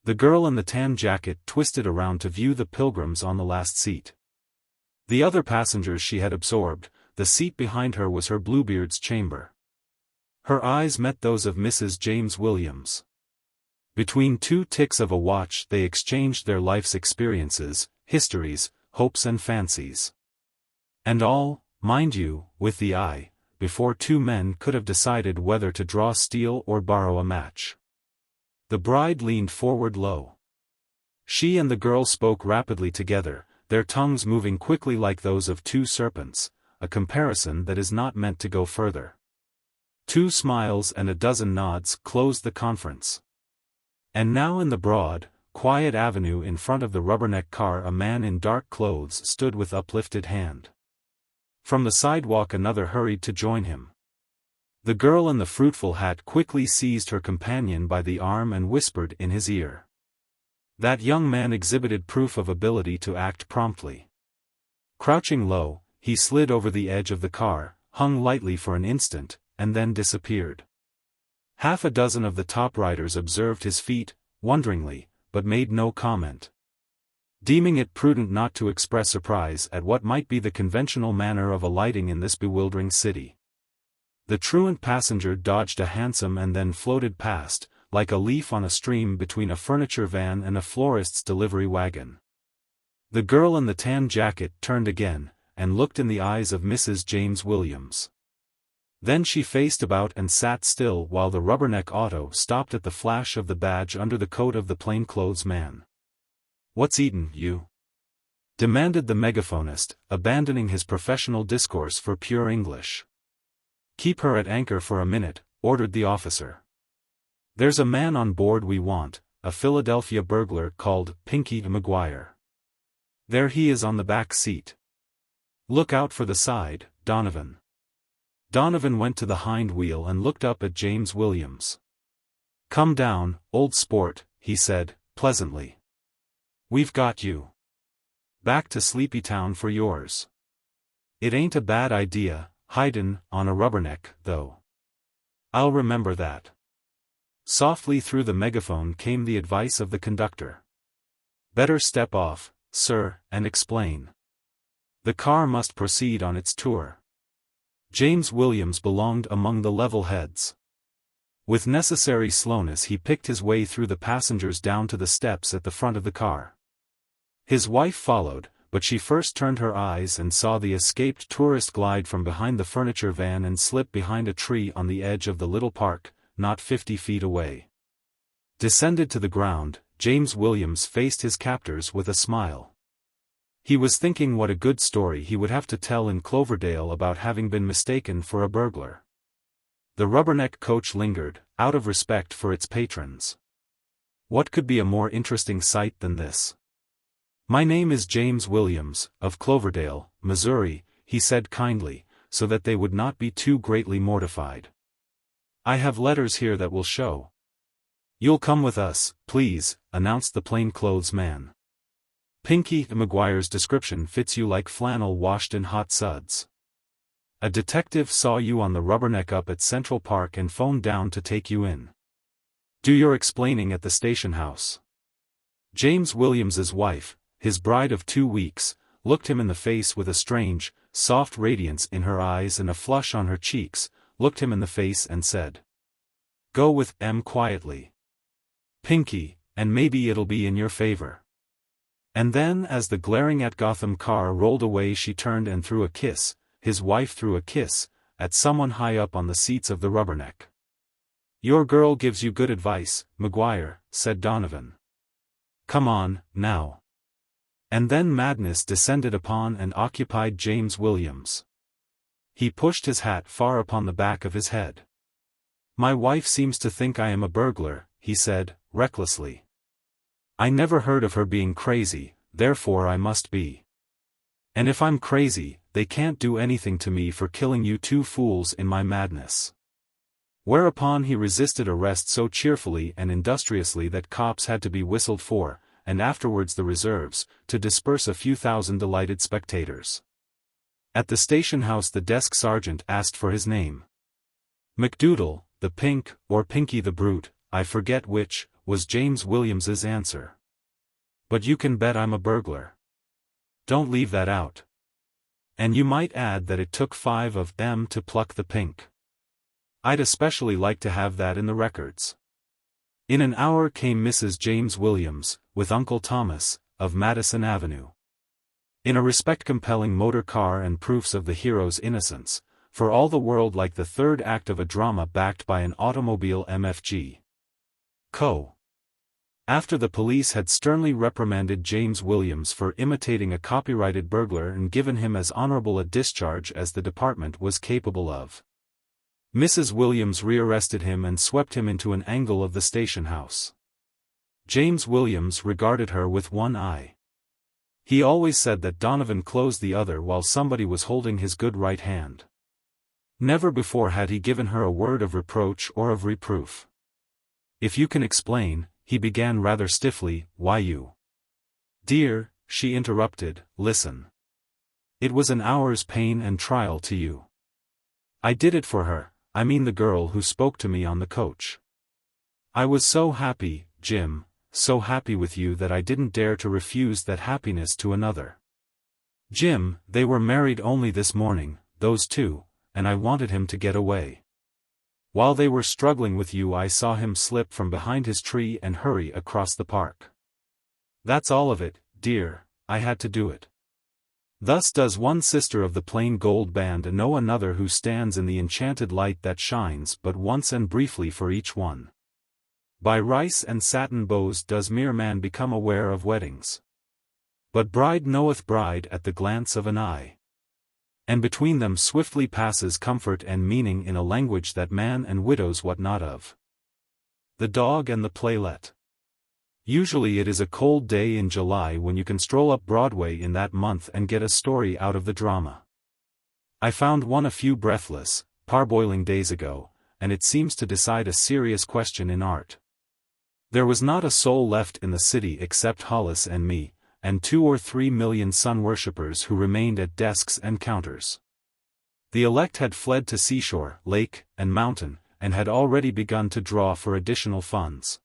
The girl in the tan jacket twisted around to view the pilgrims on the last seat. The other passengers she had absorbed, the seat behind her was her Bluebeard's chamber. Her eyes met those of Mrs. James Williams. Between 2 ticks of a watch they exchanged their life's experiences, histories, hopes and fancies. And all, mind you, with the eye, before 2 men could have decided whether to draw steel or borrow a match. The bride leaned forward low. She and the girl spoke rapidly together, their tongues moving quickly like those of 2 serpents, a comparison that is not meant to go further. 2 smiles and a dozen nods closed the conference. And now in the broad, quiet avenue in front of the rubberneck car a man in dark clothes stood with uplifted hand. From the sidewalk another hurried to join him. The girl in the fruitful hat quickly seized her companion by the arm and whispered in his ear. That young man exhibited proof of ability to act promptly. Crouching low, he slid over the edge of the car, hung lightly for an instant, and then disappeared. Half a dozen of the top riders observed his feat, wonderingly, but made no comment. Deeming it prudent not to express surprise at what might be the conventional manner of alighting in this bewildering city. The truant passenger dodged a hansom and then floated past, like a leaf on a stream between a furniture van and a florist's delivery wagon. The girl in the tan jacket turned again, and looked in the eyes of Mrs. James Williams. Then she faced about and sat still while the rubberneck auto stopped at the flash of the badge under the coat of the plainclothes man. "What's eatin' you?" demanded the megaphonist, abandoning his professional discourse for pure English. "Keep her at anchor for a minute," ordered the officer. "There's a man on board we want, a Philadelphia burglar called Pinky McGuire. There he is on the back seat. Look out for the side, Donovan." Donovan went to the hind wheel and looked up at James Williams. "Come down, old sport," he said, pleasantly. "We've got you. Back to Sleepytown for yours. It ain't a bad idea, hidin' on a rubberneck, though. I'll remember that." Softly through the megaphone came the advice of the conductor. "Better step off, sir, and explain. The car must proceed on its tour." James Williams belonged among the level heads. With necessary slowness he picked his way through the passengers down to the steps at the front of the car. His wife followed, but she first turned her eyes and saw the escaped tourist glide from behind the furniture van and slip behind a tree on the edge of the little park, not 50 feet away. Descended to the ground, James Williams faced his captors with a smile. He was thinking what a good story he would have to tell in Cloverdale about having been mistaken for a burglar. The rubberneck coach lingered, out of respect for its patrons. What could be a more interesting sight than this? "My name is James Williams, of Cloverdale, Missouri," he said kindly, so that they would not be too greatly mortified. "I have letters here that will show." "You'll come with us, please," announced the plainclothes man. "Pinky McGuire's description fits you like flannel washed in hot suds. A detective saw you on the rubberneck up at Central Park and phoned down to take you in. Do your explaining at the station house." James Williams's wife, his bride of 2 weeks, looked him in the face with a strange, soft radiance in her eyes and a flush on her cheeks, looked him in the face and said, "Go with M quietly, Pinky, and maybe it'll be in your favor." And then as the glaring at Gotham car rolled away she turned and threw a kiss, his wife threw a kiss, at someone high up on the seats of the rubberneck. "Your girl gives you good advice, McGuire," said Donovan. "Come on, now." And then madness descended upon and occupied James Williams. He pushed his hat far upon the back of his head. "My wife seems to think I am a burglar," he said, recklessly. "I never heard of her being crazy, therefore I must be. And if I'm crazy, they can't do anything to me for killing you 2 fools in my madness." Whereupon he resisted arrest so cheerfully and industriously that cops had to be whistled for, and afterwards the reserves, to disperse a few thousand delighted spectators. At the station house the desk sergeant asked for his name. "McDoodle, the Pink, or Pinky the Brute, I forget which," was James Williams's answer. "But you can bet I'm a burglar. Don't leave that out. And you might add that it took 5 of them to pluck the pink. I'd especially like to have that in the records." In an hour came Mrs. James Williams, with Uncle Thomas, of Madison Avenue. In a respect-compelling motor car and proofs of the hero's innocence, for all the world like the third act of a drama backed by an automobile MFG. Co. After the police had sternly reprimanded James Williams for imitating a copyrighted burglar and given him as honorable a discharge as the department was capable of, Mrs. Williams rearrested him and swept him into an angle of the station house. James Williams regarded her with one eye. He always said that Donovan closed the other while somebody was holding his good right hand. Never before had he given her a word of reproach or of reproof. "If you can explain," he began rather stiffly, "why you—" "Dear," she interrupted, "listen. It was an hour's pain and trial to you. I did it for her, I mean the girl who spoke to me on the coach. I was so happy, Jim, so happy with you that I didn't dare to refuse that happiness to another. Jim, they were married only this morning, those two, and I wanted him to get away. While they were struggling with you I saw him slip from behind his tree and hurry across the park. That's all of it, dear, I had to do it. Thus does one sister of the plain gold band know another who stands in the enchanted light that shines but once and briefly for each one. By rice and satin bows does mere man become aware of weddings. But bride knoweth bride at the glance of an eye. And between them swiftly passes comfort and meaning in a language that man and widows wot not of. The dog and the playlet. Usually it is a cold day in July when you can stroll up Broadway in that month and get a story out of the drama. I found one a few breathless, parboiling days ago, and it seems to decide a serious question in art. There was not a soul left in the city except Hollis and me, and 2 or 3 million sun worshippers who remained at desks and counters. The elect had fled to seashore, lake, and mountain, and had already begun to draw for additional funds.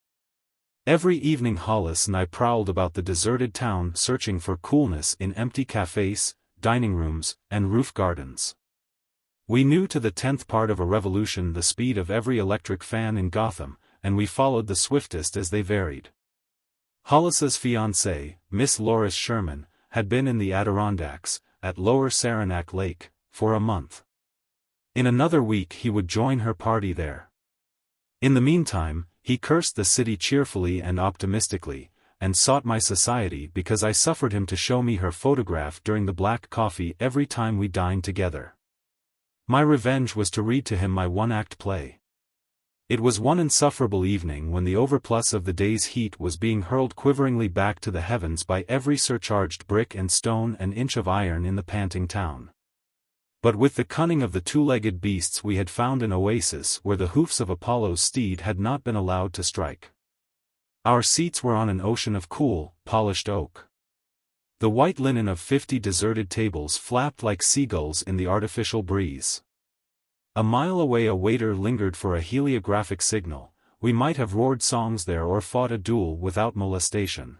Every evening Hollis and I prowled about the deserted town searching for coolness in empty cafes, dining rooms, and roof gardens. We knew to the 10th part of a revolution the speed of every electric fan in Gotham, and we followed the swiftest as they varied. Hollis's fiancée, Miss Loris Sherman, had been in the Adirondacks, at Lower Saranac Lake, for a month. In another week he would join her party there. In the meantime, he cursed the city cheerfully and optimistically, and sought my society because I suffered him to show me her photograph during the black coffee every time we dined together. My revenge was to read to him my one-act play. It was one insufferable evening when the overplus of the day's heat was being hurled quiveringly back to the heavens by every surcharged brick and stone and inch of iron in the panting town. But with the cunning of the two-legged beasts we had found an oasis where the hoofs of Apollo's steed had not been allowed to strike. Our seats were on an ocean of cool, polished oak. The white linen of 50 deserted tables flapped like seagulls in the artificial breeze. A mile away a waiter lingered for a heliographic signal. We might have roared songs there or fought a duel without molestation.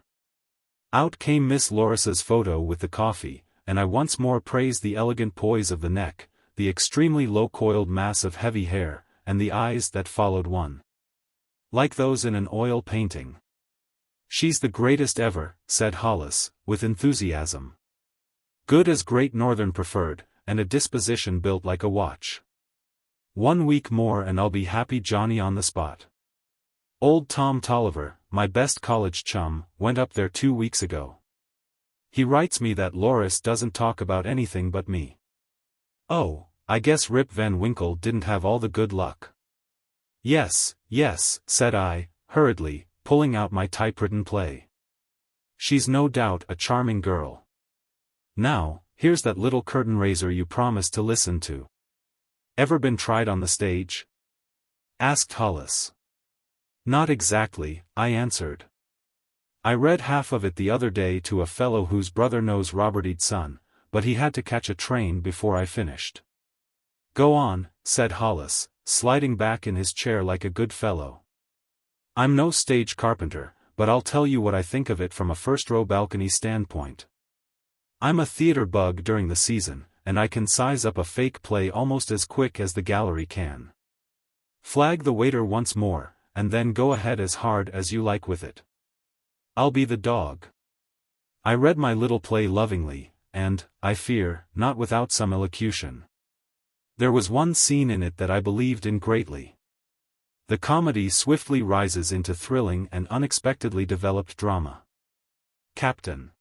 Out came Miss Loris's photo with the coffee, and I once more praised the elegant poise of the neck, the extremely low-coiled mass of heavy hair, and the eyes that followed one, like those in an oil painting. "She's the greatest ever," said Hollis, with enthusiasm. "Good as Great Northern preferred, and a disposition built like a watch. 1 week more and I'll be happy Johnny on the spot. Old Tom Tolliver, my best college chum, went up there 2 weeks ago. He writes me that Loris doesn't talk about anything but me. Oh, I guess Rip Van Winkle didn't have all the good luck." Yes, said I, hurriedly, pulling out my typewritten play. "She's no doubt a charming girl. Now, here's that little curtain raiser you promised to listen to. Ever been tried on the stage?" asked Hollis. "Not exactly," I answered. "I read half of it the other day to a fellow whose brother knows Robert Edeson, but he had to catch a train before I finished." "Go on," said Hollis, sliding back in his chair like a good fellow. "I'm no stage carpenter, but I'll tell you what I think of it from a first-row balcony standpoint. I'm a theater bug during the season, and I can size up a fake play almost as quick as the gallery can. Flag the waiter once more, and then go ahead as hard as you like with it. I'll be the dog." I read my little play lovingly, and, I fear, not without some elocution. There was one scene in it that I believed in greatly. The comedy swiftly rises into thrilling and unexpectedly developed drama. Captain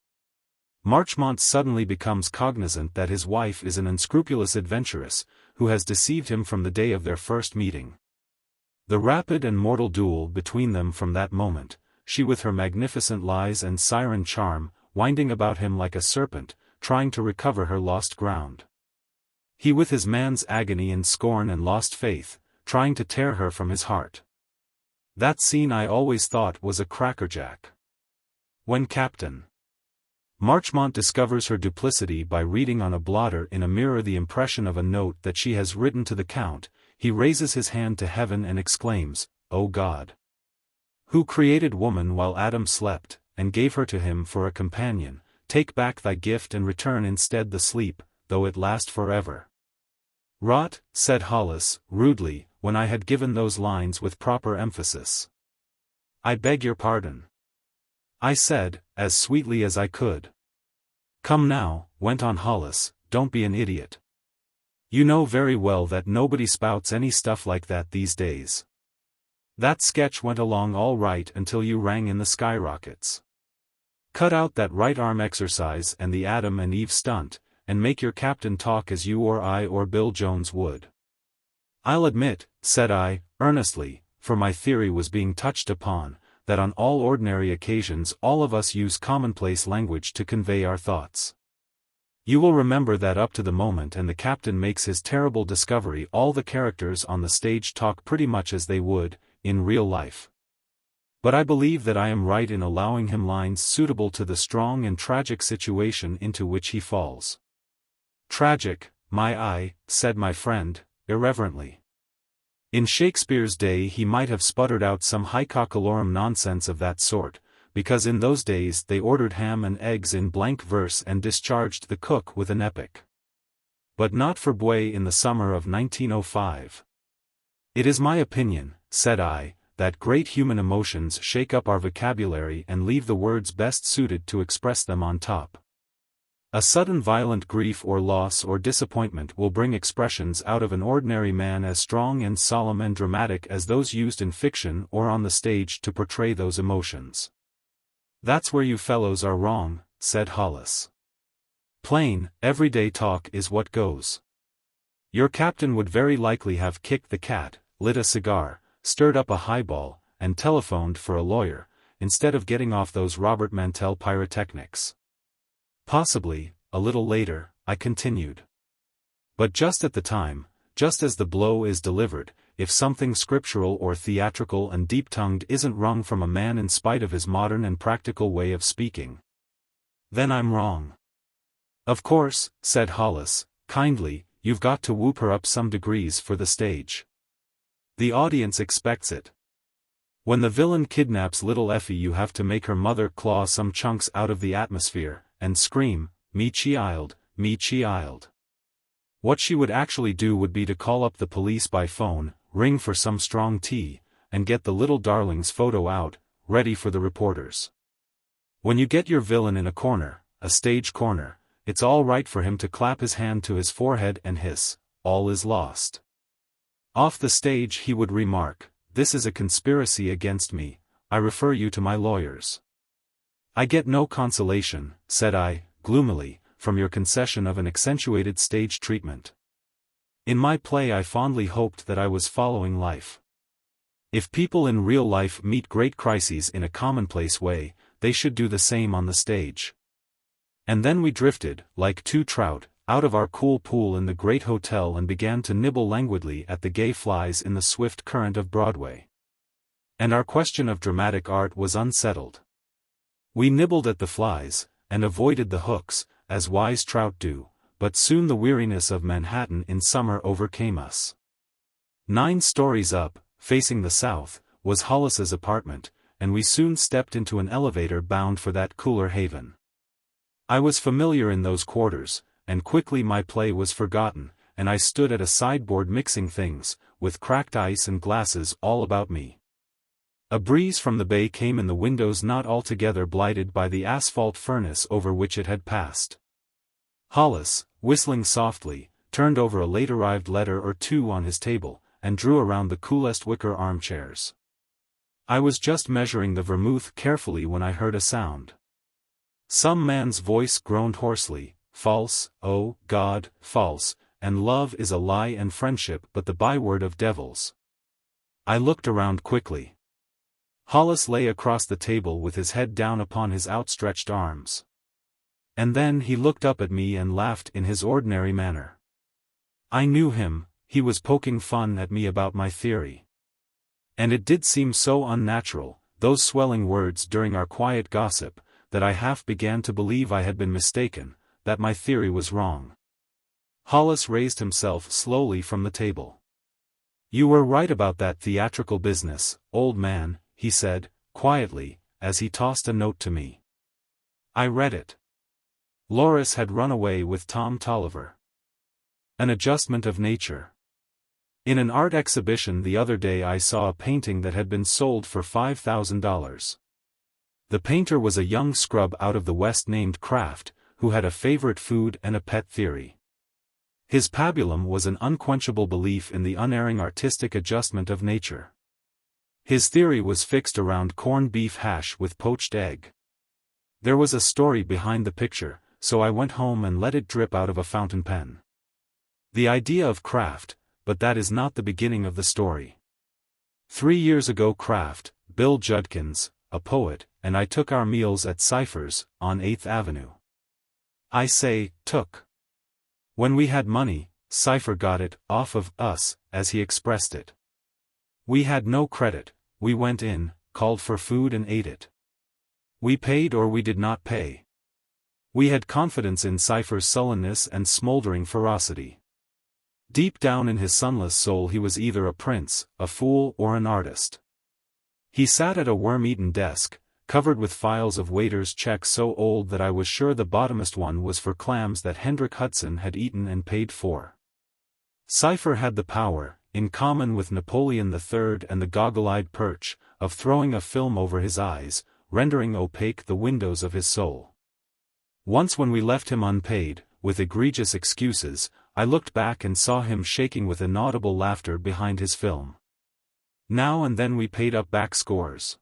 Marchmont suddenly becomes cognizant that his wife is an unscrupulous adventuress, who has deceived him from the day of their first meeting. The rapid and mortal duel between them from that moment, she with her magnificent lies and siren charm, winding about him like a serpent, trying to recover her lost ground. He with his man's agony and scorn and lost faith, trying to tear her from his heart. That scene I always thought was a crackerjack. When Captain Marchmont discovers her duplicity by reading on a blotter in a mirror the impression of a note that she has written to the Count, he raises his hand to heaven and exclaims, "O God! Who created woman while Adam slept, and gave her to him for a companion, take back thy gift and return instead the sleep, though it last forever." "Rot," said Hollis, rudely, when I had given those lines with proper emphasis. "I beg your pardon," I said, as sweetly as I could. "Come now," went on Hollis, "don't be an idiot. You know very well that nobody spouts any stuff like that these days. That sketch went along all right until you rang in the skyrockets. Cut out that right arm exercise and the Adam and Eve stunt, and make your captain talk as you or I or Bill Jones would." "I'll admit," said I, earnestly, for my theory was being touched upon, that on all ordinary occasions all of us use commonplace language to convey our thoughts. You will remember that up to the moment and the captain makes his terrible discovery all the characters on the stage talk pretty much as they would, in real life. But I believe that I am right in allowing him lines suitable to the strong and tragic situation into which he falls. "Tragic, my eye," said my friend, irreverently. In Shakespeare's day he might have sputtered out some hycoccolorum nonsense of that sort, because in those days they ordered ham and eggs in blank verse and discharged the cook with an epic. But not for Buey in the summer of 1905. "It is my opinion," said I, "that great human emotions shake up our vocabulary and leave the words best suited to express them on top. A sudden violent grief or loss or disappointment will bring expressions out of an ordinary man as strong and solemn and dramatic as those used in fiction or on the stage to portray those emotions." "That's where you fellows are wrong," said Hollis. "Plain, everyday talk is what goes. Your captain would very likely have kicked the cat, lit a cigar, stirred up a highball, and telephoned for a lawyer, instead of getting off those Robert Mantell pyrotechnics. Possibly, a little later," I continued. "But just at the time, just as the blow is delivered, if something scriptural or theatrical and deep-tongued isn't wrung from a man in spite of his modern and practical way of speaking, then I'm wrong." "Of course," said Hollis, kindly, "you've got to whoop her up some degrees for the stage. The audience expects it. When the villain kidnaps little Effie you have to make her mother claw some chunks out of the atmosphere, and scream, 'Me child, me child.' What she would actually do would be to call up the police by phone, ring for some strong tea, and get the little darling's photo out, ready for the reporters. When you get your villain in a corner, a stage corner, it's all right for him to clap his hand to his forehead and hiss, 'All is lost.' Off the stage he would remark, 'This is a conspiracy against me, I refer you to my lawyers.' I get no consolation," said I, gloomily, "from your concession of an accentuated stage treatment. In my play I fondly hoped that I was following life. If people in real life meet great crises in a commonplace way, they should do the same on the stage." And then we drifted, like two trout, out of our cool pool in the great hotel and began to nibble languidly at the gay flies in the swift current of Broadway. And our question of dramatic art was unsettled. We nibbled at the flies, and avoided the hooks, as wise trout do, but soon the weariness of Manhattan in summer overcame us. 9 stories up, facing the south, was Hollis's apartment, and we soon stepped into an elevator bound for that cooler haven. I was familiar in those quarters, and quickly my play was forgotten, and I stood at a sideboard mixing things, with cracked ice and glasses all about me. A breeze from the bay came in the windows not altogether blighted by the asphalt furnace over which it had passed. Hollis, whistling softly, turned over a late-arrived letter or two on his table, and drew around the coolest wicker armchairs. I was just measuring the vermouth carefully when I heard a sound. Some man's voice groaned hoarsely, "False, oh, God, false, and love is a lie and friendship but the byword of devils." I looked around quickly. Hollis lay across the table with his head down upon his outstretched arms. And then he looked up at me and laughed in his ordinary manner. I knew him, he was poking fun at me about my theory. And it did seem so unnatural, those swelling words during our quiet gossip, that I half began to believe I had been mistaken, that my theory was wrong. Hollis raised himself slowly from the table. "You were right about that theatrical business, old man," he said, quietly, as he tossed a note to me. I read it. Loris had run away with Tom Tolliver. An adjustment of nature. In an art exhibition the other day I saw a painting that had been sold for $5,000. The painter was a young scrub out of the West named Kraft, who had a favorite food and a pet theory. His pabulum was an unquenchable belief in the unerring artistic adjustment of nature. His theory was fixed around corned beef hash with poached egg. There was a story behind the picture, so I went home and let it drip out of a fountain pen. The idea of Kraft, but that is not the beginning of the story. 3 years ago Kraft, Bill Judkins, a poet, and I took our meals at Cypher's, on 8th Avenue. I say, took. When we had money, Cypher got it, off of us, as he expressed it. We had no credit, we went in, called for food and ate it. We paid or we did not pay. We had confidence in Cypher's sullenness and smoldering ferocity. Deep down in his sunless soul he was either a prince, a fool or an artist. He sat at a worm-eaten desk, covered with files of waiters' checks so old that I was sure the bottomest one was for clams that Hendrik Hudson had eaten and paid for. Cypher had the power, in common with Napoleon III and the goggle-eyed Perch, of throwing a film over his eyes, rendering opaque the windows of his soul. Once when we left him unpaid, with egregious excuses, I looked back and saw him shaking with inaudible laughter behind his film. Now and then we paid up back scores.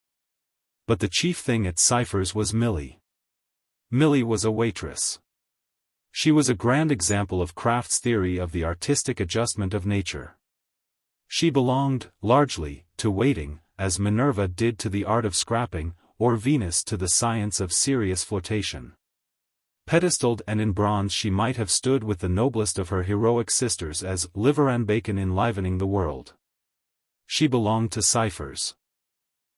But the chief thing at Cypher's was Millie. Millie was a waitress. She was a grand example of Kraft's theory of the artistic adjustment of nature. She belonged, largely, to waiting, as Minerva did to the art of scrapping, or Venus to the science of serious flirtation. Pedestaled and in bronze she might have stood with the noblest of her heroic sisters as liver and bacon enlivening the world. She belonged to Cypher's.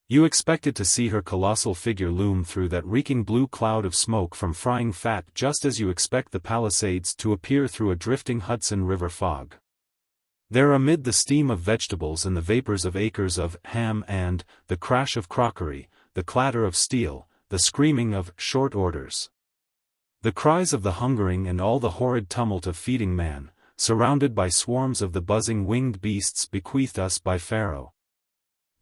You expected to see her colossal figure loom through that reeking blue cloud of smoke from frying fat just as you expect the Palisades to appear through a drifting Hudson River fog. There amid the steam of vegetables and the vapors of acres of ham and the crash of crockery, the clatter of steel, the screaming of short orders. The cries of the hungering and all the horrid tumult of feeding man, surrounded by swarms of the buzzing winged beasts bequeathed us by Pharaoh.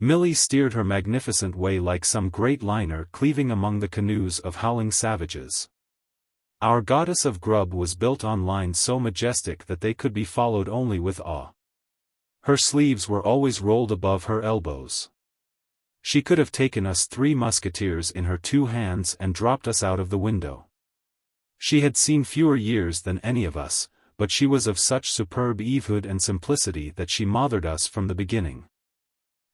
Millie steered her magnificent way like some great liner cleaving among the canoes of howling savages. Our goddess of grub was built on lines so majestic that they could be followed only with awe. Her sleeves were always rolled above her elbows. She could have taken us 3 musketeers in her 2 hands and dropped us out of the window. She had seen fewer years than any of us, but she was of such superb evehood and simplicity that she mothered us from the beginning.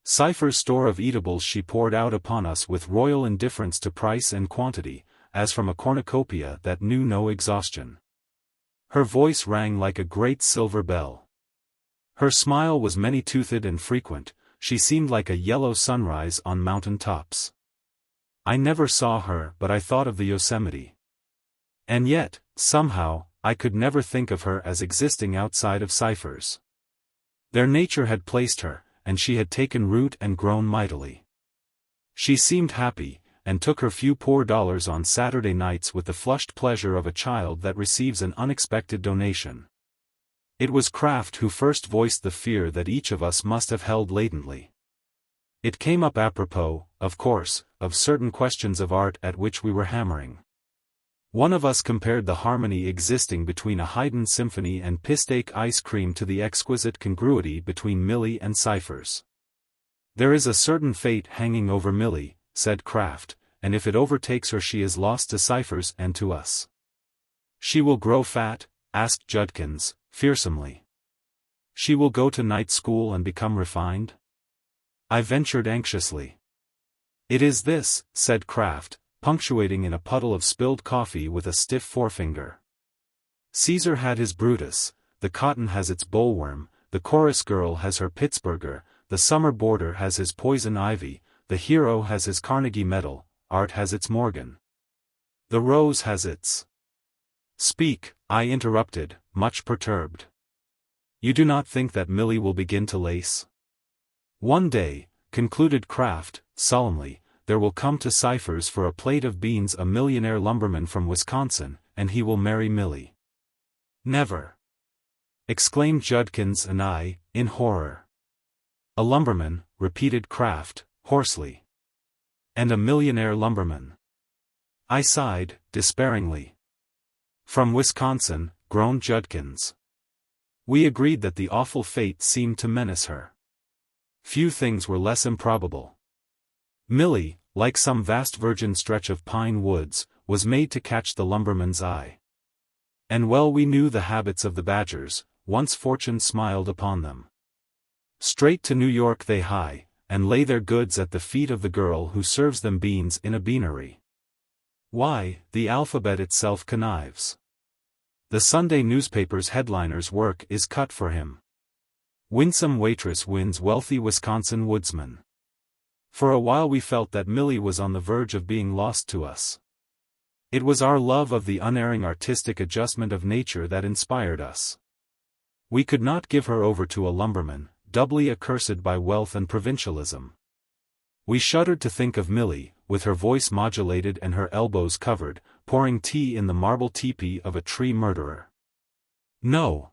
Cypher's store of eatables she poured out upon us with royal indifference to price and quantity, as from a cornucopia that knew no exhaustion. Her voice rang like a great silver bell. Her smile was many-toothed and frequent, she seemed like a yellow sunrise on mountain tops. I never saw her but I thought of the Yosemite. And yet, somehow, I could never think of her as existing outside of Cypher's. Their nature had placed her, and she had taken root and grown mightily. She seemed happy, and took her few poor dollars on Saturday nights with the flushed pleasure of a child that receives an unexpected donation. It was Kraft who first voiced the fear that each of us must have held latently. It came up apropos, of course, of certain questions of art at which we were hammering. One of us compared the harmony existing between a Haydn symphony and pistak ice cream to the exquisite congruity between Millie and Cyphers. "There is a certain fate hanging over Millie," said Kraft, "and if it overtakes her she is lost to Cyphers and to us." "She will grow fat?" asked Judkins, fearsomely. "She will go to night school and become refined?" I ventured anxiously. "It is this," said Kraft, punctuating in a puddle of spilled coffee with a stiff forefinger. "Caesar had his Brutus, the cotton has its bollworm, the chorus girl has her Pittsburgher, the summer boarder has his poison ivy, the hero has his Carnegie medal, art has its Morgan. The rose has its—" "Speak," I interrupted, much perturbed. "You do not think that Millie will begin to lace?" "One day," concluded Kraft, solemnly, "there will come to Cyphers for a plate of beans a millionaire lumberman from Wisconsin, and he will marry Millie." "Never!" exclaimed Judkins and I, in horror. "A lumberman," repeated Kraft, hoarsely. "And a millionaire lumberman." I sighed, despairingly. "From Wisconsin," groaned Judkins. We agreed that the awful fate seemed to menace her. Few things were less improbable. Millie, like some vast virgin stretch of pine woods, was made to catch the lumberman's eye. And well we knew the habits of the badgers, once fortune smiled upon them. Straight to New York they hie, and lay their goods at the feet of the girl who serves them beans in a beanery. Why, the alphabet itself connives. The Sunday newspaper's headliner's work is cut for him. Winsome waitress wins wealthy Wisconsin woodsman. For a while we felt that Millie was on the verge of being lost to us. It was our love of the unerring artistic adjustment of nature that inspired us. We could not give her over to a lumberman, doubly accursed by wealth and provincialism. We shuddered to think of Millie, with her voice modulated and her elbows covered, pouring tea in the marble teepee of a tree murderer. No.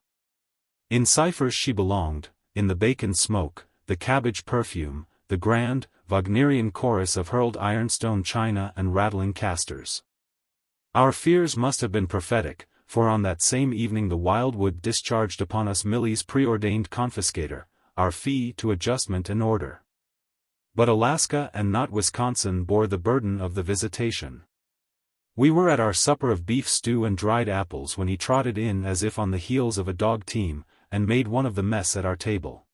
In Cyphers she belonged, in the bacon smoke, the cabbage perfume, the grand, Wagnerian chorus of hurled ironstone china and rattling casters. Our fears must have been prophetic, for on that same evening the wildwood discharged upon us Millie's preordained confiscator, our fee to adjustment and order. But Alaska and not Wisconsin bore the burden of the visitation. We were at our supper of beef stew and dried apples when he trotted in as if on the heels of a dog team, and made one of the mess at our table.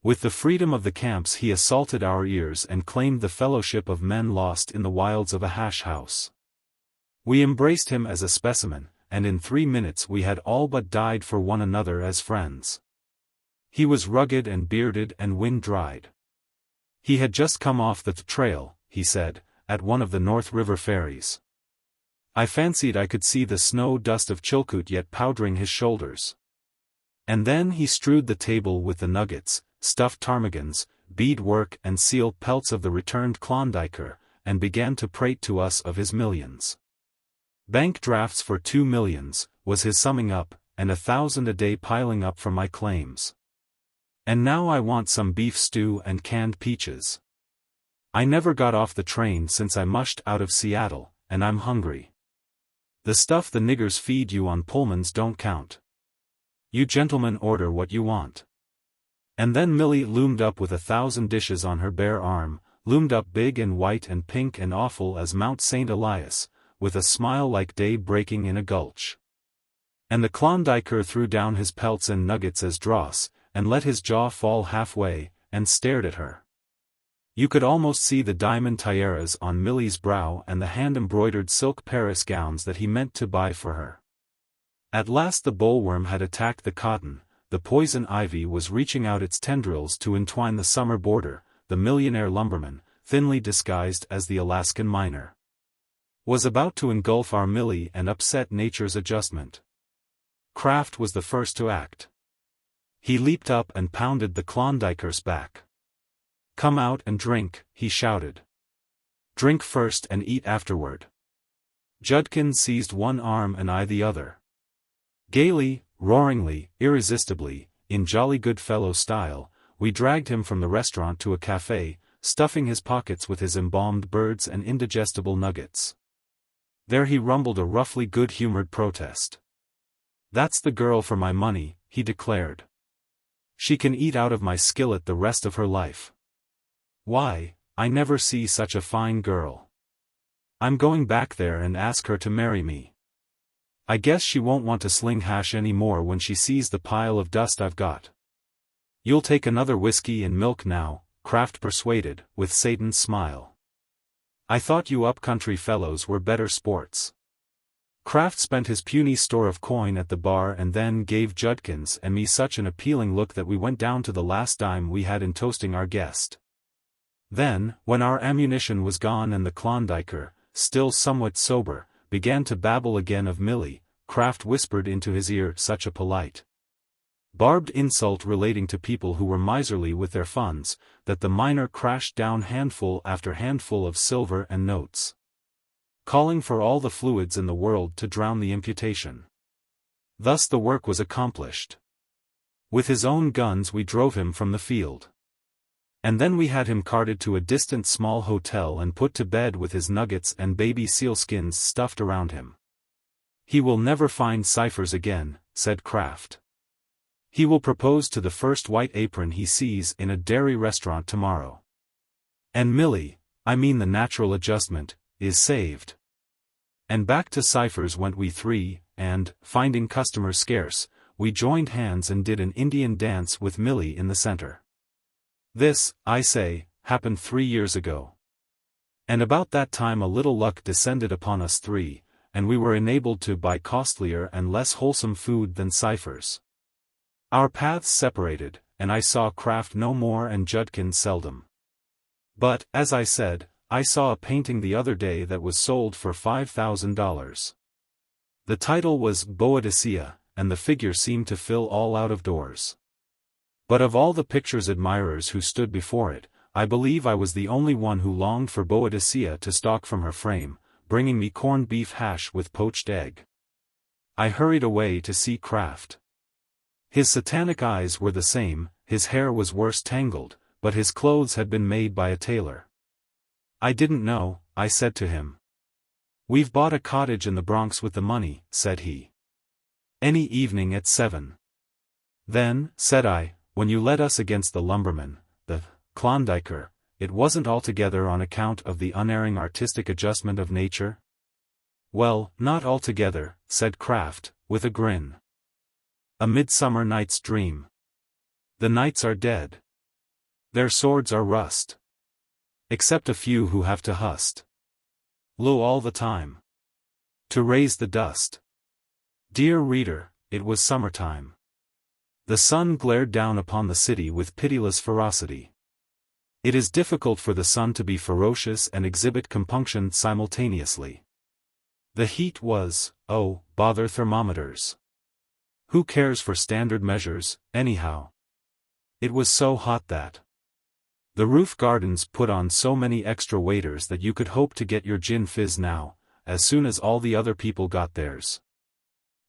With the freedom of the camps he assaulted our ears and claimed the fellowship of men lost in the wilds of a hash house. We embraced him as a specimen, and in 3 minutes we had all but died for one another as friends. He was rugged and bearded and wind-dried. He had just come off the trail, he said, at one of the North River ferries. I fancied I could see the snow dust of Chilkoot yet powdering his shoulders. And then he strewed the table with the nuggets, stuffed ptarmigans, bead-work and seal pelts of the returned Klondiker, and began to prate to us of his millions. Bank drafts for 2 millions, was his summing up, and 1,000 a day piling up for my claims. And now I want some beef stew and canned peaches. I never got off the train since I mushed out of Seattle, and I'm hungry. The stuff the niggers feed you on Pullmans don't count. You gentlemen order what you want. And then Millie loomed up with 1,000 dishes on her bare arm, loomed up big and white and pink and awful as Mount St. Elias, with a smile like day breaking in a gulch. And the Klondiker threw down his pelts and nuggets as dross, and let his jaw fall halfway, and stared at her. You could almost see the diamond tiaras on Millie's brow and the hand-embroidered silk Paris gowns that he meant to buy for her. At last the bollworm had attacked the cotton, the poison ivy was reaching out its tendrils to entwine the summer boarder, the millionaire lumberman, thinly disguised as the Alaskan miner, was about to engulf our Millie and upset nature's adjustment. Kraft was the first to act. He leaped up and pounded the Klondiker's back. "Come out and drink," he shouted. "Drink first and eat afterward." Judkins seized one arm and I the other. Gaily, roaringly, irresistibly, in jolly good fellow style, we dragged him from the restaurant to a café, stuffing his pockets with his embalmed birds and indigestible nuggets. There he rumbled a roughly good-humored protest. "That's the girl for my money," he declared. "She can eat out of my skillet the rest of her life. Why, I never see such a fine girl. I'm going back there and ask her to marry me. I guess she won't want to sling hash any more when she sees the pile of dust I've got." "You'll take another whiskey and milk now," Kraft persuaded, with Satan's smile. "I thought you up-country fellows were better sports." Kraft spent his puny store of coin at the bar and then gave Judkins and me such an appealing look that we went down to the last dime we had in toasting our guest. Then, when our ammunition was gone and the Klondiker, still somewhat sober, began to babble again of Millie, Kraft whispered into his ear such a polite, barbed insult relating to people who were miserly with their funds, that the miner crashed down handful after handful of silver and notes, calling for all the fluids in the world to drown the imputation. Thus the work was accomplished. With his own guns we drove him from the field. And then we had him carted to a distant small hotel and put to bed with his nuggets and baby sealskins stuffed around him. "He will never find ciphers again," said Kraft. "He will propose to the first white apron he sees in a dairy restaurant tomorrow. And Millie, I mean the natural adjustment, is saved." And back to ciphers went we three, and, finding customers scarce, we joined hands and did an Indian dance with Millie in the center. This, I say, happened 3 years ago. And about that time a little luck descended upon us three, and we were enabled to buy costlier and less wholesome food than ciphers. Our paths separated, and I saw Kraft no more and Judkins seldom. But, as I said, I saw a painting the other day that was sold for $5,000. The title was Boadicea, and the figure seemed to fill all out of doors. But of all the picture's admirers who stood before it, I believe I was the only one who longed for Boadicea to stalk from her frame, bringing me corned beef hash with poached egg. I hurried away to see Kraft. His satanic eyes were the same, his hair was worse tangled, but his clothes had been made by a tailor. "I didn't know," I said to him. "We've bought a cottage in the Bronx with the money," said he. "Any evening at 7. "Then," said I, "when you led us against the lumberman, the Klondiker, it wasn't altogether on account of the unerring artistic adjustment of nature?" "Well, not altogether," said Kraft, with a grin. "A Midsummer Night's Dream. The knights are dead. Their swords are rust. Except a few who have to hust. Lo all the time. To raise the dust." Dear reader, it was summertime. The sun glared down upon the city with pitiless ferocity. It is difficult for the sun to be ferocious and exhibit compunction simultaneously. The heat was, oh, bother thermometers. Who cares for standard measures, anyhow? It was so hot that the roof gardens put on so many extra waiters that you could hope to get your gin fizz now, as soon as all the other people got theirs.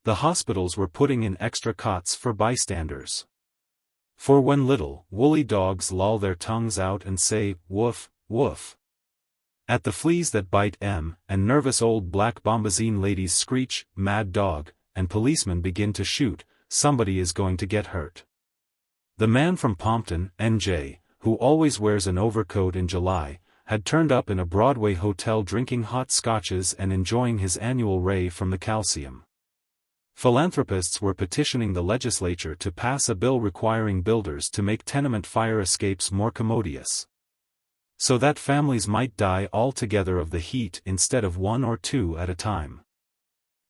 The hospitals were putting in extra cots for bystanders. For when little, woolly dogs loll their tongues out and say, "Woof, woof," at the fleas that bite and nervous old black bombazine ladies screech, "Mad dog," and policemen begin to shoot, somebody is going to get hurt. The man from Pompton, NJ, who always wears an overcoat in July, had turned up in a Broadway hotel drinking hot scotches and enjoying his annual ray from the calcium. Philanthropists were petitioning the legislature to pass a bill requiring builders to make tenement fire escapes more commodious, so that families might die altogether of the heat instead of 1 or 2 at a time.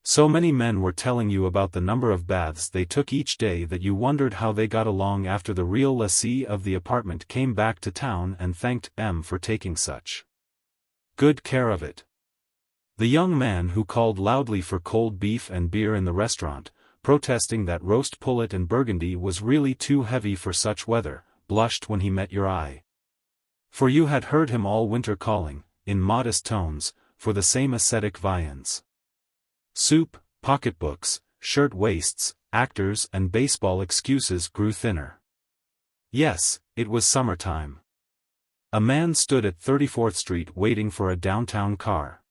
So many men were telling you about the number of baths they took each day that you wondered how they got along after the real lessee of the apartment came back to town and thanked M for taking such good care of it. The young man who called loudly for cold beef and beer in the restaurant, protesting that roast pullet and burgundy was really too heavy for such weather, blushed when he met your eye. For you had heard him all winter calling, in modest tones, for the same ascetic viands. Soup, pocketbooks, shirt-waists, actors and baseball excuses grew thinner. Yes, it was summertime. A man stood at 34th Street waiting for a downtown car.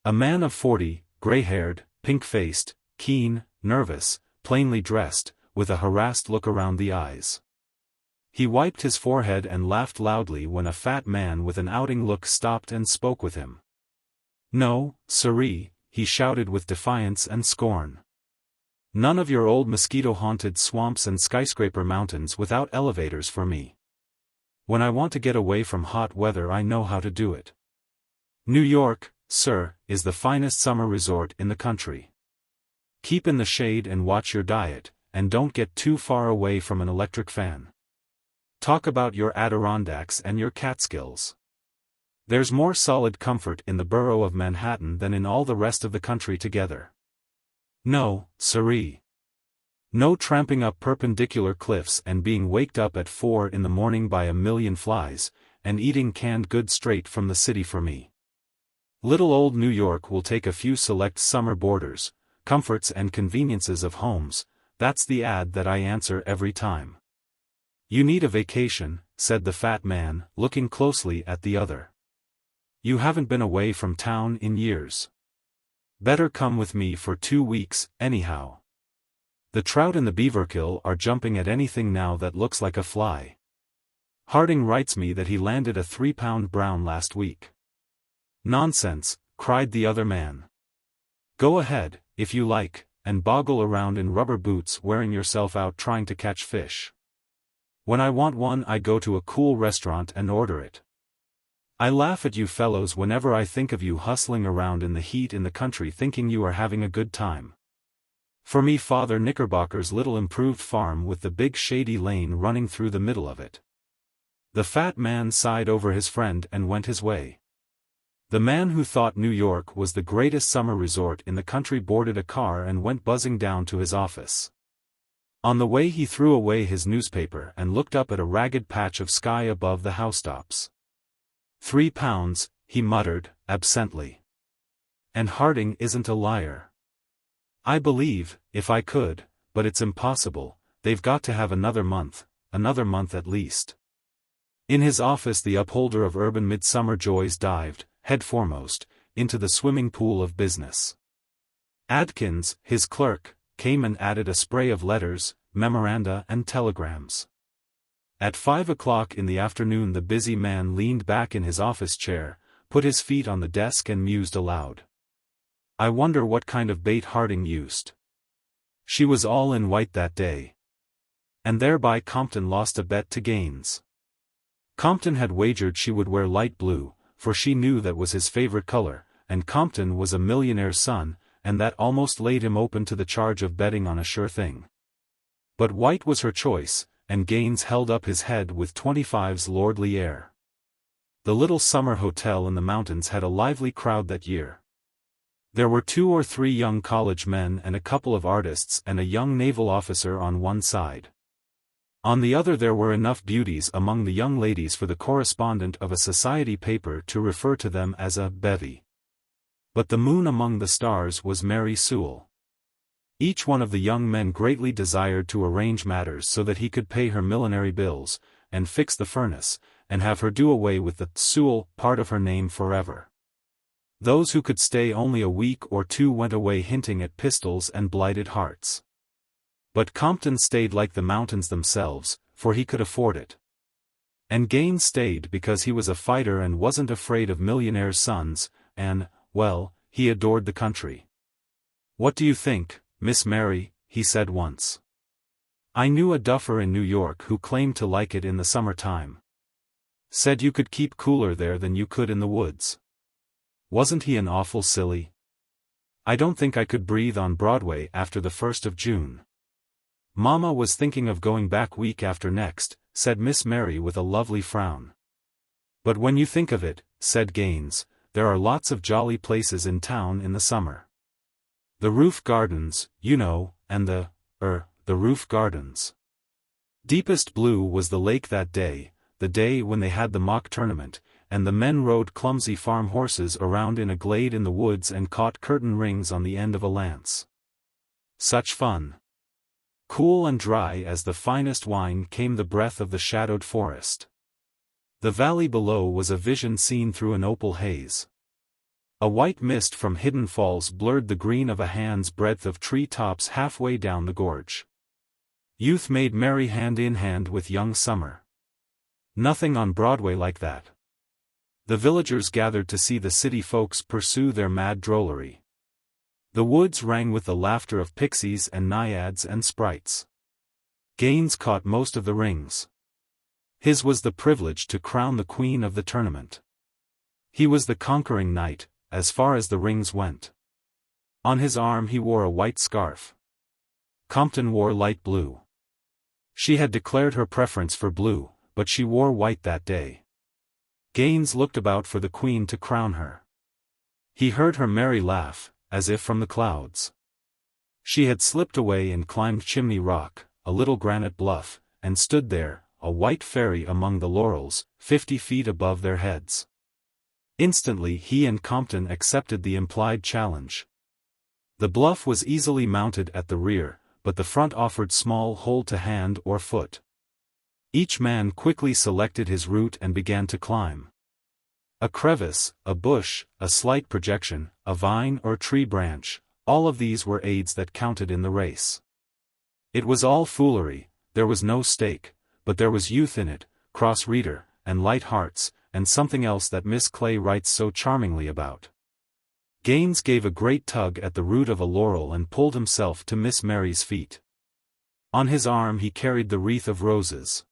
A man of 40, gray-haired, pink-faced, keen, nervous, plainly dressed, with a harassed look around the eyes. He wiped his forehead and laughed loudly when a fat man with an outing look stopped and spoke with him. "No, siree," he shouted with defiance and scorn. "None of your old mosquito-haunted swamps and skyscraper mountains without elevators for me. When I want to get away from hot weather I know how to do it. New York, sir, is the finest summer resort in the country. Keep in the shade and watch your diet, and don't get too far away from an electric fan. Talk about your Adirondacks and your Catskills. There's more solid comfort in the borough of Manhattan than in all the rest of the country together. No, siree. No tramping up perpendicular cliffs and being waked up at 4 in the morning by a million flies, and eating canned goods straight from the city for me. Little old New York will take a few select summer boarders, comforts and conveniences of homes. That's the ad that I answer every time." "You need a vacation," said the fat man, looking closely at the other. "You haven't been away from town in years. Better come with me for 2 weeks, anyhow. The trout in the Beaverkill are jumping at anything now that looks like a fly. Harding writes me that he landed a 3-pound brown last week." "Nonsense," cried the other man. "Go ahead, if you like, and boggle around in rubber boots wearing yourself out trying to catch fish. When I want one I go to a cool restaurant and order it. I laugh at you fellows whenever I think of you hustling around in the heat in the country thinking you are having a good time. For me Father Knickerbocker's little improved farm with the big shady lane running through the middle of it." The fat man sighed over his friend and went his way. The man who thought New York was the greatest summer resort in the country boarded a car and went buzzing down to his office. On the way he threw away his newspaper and looked up at a ragged patch of sky above the housetops. £3, he muttered, absently. "And Harding isn't a liar. I believe, if I could, but it's impossible, they've got to have another month at least." In his office the upholder of urban midsummer joys dived, head foremost, into the swimming pool of business. Adkins, his clerk, came and added a spray of letters, memoranda and telegrams. At 5 o'clock in the afternoon the busy man leaned back in his office chair, put his feet on the desk and mused aloud. "I wonder what kind of bait Harding used. She was all in white that day." And thereby Compton lost a bet to Gaines. Compton had wagered she would wear light blue, for she knew that was his favorite color, and Compton was a millionaire's son, and that almost laid him open to the charge of betting on a sure thing. But white was her choice, and Gaines held up his head with 25's lordly air. The little summer hotel in the mountains had a lively crowd that year. There were 2 or 3 young college men and a couple of artists and a young naval officer on one side. On the other there were enough beauties among the young ladies for the correspondent of a society paper to refer to them as a bevy. But the moon among the stars was Mary Sewell. Each one of the young men greatly desired to arrange matters so that he could pay her millinery bills, and fix the furnace, and have her do away with the Sewell part of her name forever. Those who could stay only a week or 2 went away hinting at pistols and blighted hearts. But Compton stayed like the mountains themselves, for he could afford it. And Gaines stayed because he was a fighter and wasn't afraid of millionaires' sons, and, well, he adored the country. "What do you think, Miss Mary?" he said once. "I knew a duffer in New York who claimed to like it in the summer time. Said you could keep cooler there than you could in the woods. Wasn't he an awful silly? I don't think I could breathe on Broadway after the 1st of June. Mama was thinking of going back week after next," said Miss Mary with a lovely frown. "But when you think of it," said Gaines, "there are lots of jolly places in town in the summer. The roof gardens, you know, and the roof gardens." Deepest blue was the lake that day, the day when they had the mock tournament, and the men rode clumsy farm horses around in a glade in the woods and caught curtain rings on the end of a lance. Such fun! Cool and dry as the finest wine came the breath of the shadowed forest. The valley below was a vision seen through an opal haze. A white mist from hidden falls blurred the green of a hand's breadth of tree tops halfway down the gorge. Youth made merry hand in hand with young summer. Nothing on Broadway like that. The villagers gathered to see the city folks pursue their mad drollery. The woods rang with the laughter of pixies and naiads and sprites. Gaines caught most of the rings. His was the privilege to crown the queen of the tournament. He was the conquering knight, as far as the rings went. On his arm he wore a white scarf. Compton wore light blue. She had declared her preference for blue, but she wore white that day. Gaines looked about for the queen to crown her. He heard her merry laugh, as if from the clouds. She had slipped away and climbed Chimney Rock, a little granite bluff, and stood there, a white fairy among the laurels, 50 feet above their heads. Instantly he and Compton accepted the implied challenge. The bluff was easily mounted at the rear, but the front offered small hold to hand or foot. Each man quickly selected his route and began to climb. A crevice, a bush, a slight projection, a vine or tree branch, all of these were aids that counted in the race. It was all foolery, there was no stake, but there was youth in it, cross-reader, and light hearts, and something else that Miss Clay writes so charmingly about. Gaines gave a great tug at the root of a laurel and pulled himself to Miss Mary's feet. On his arm he carried the wreath of roses.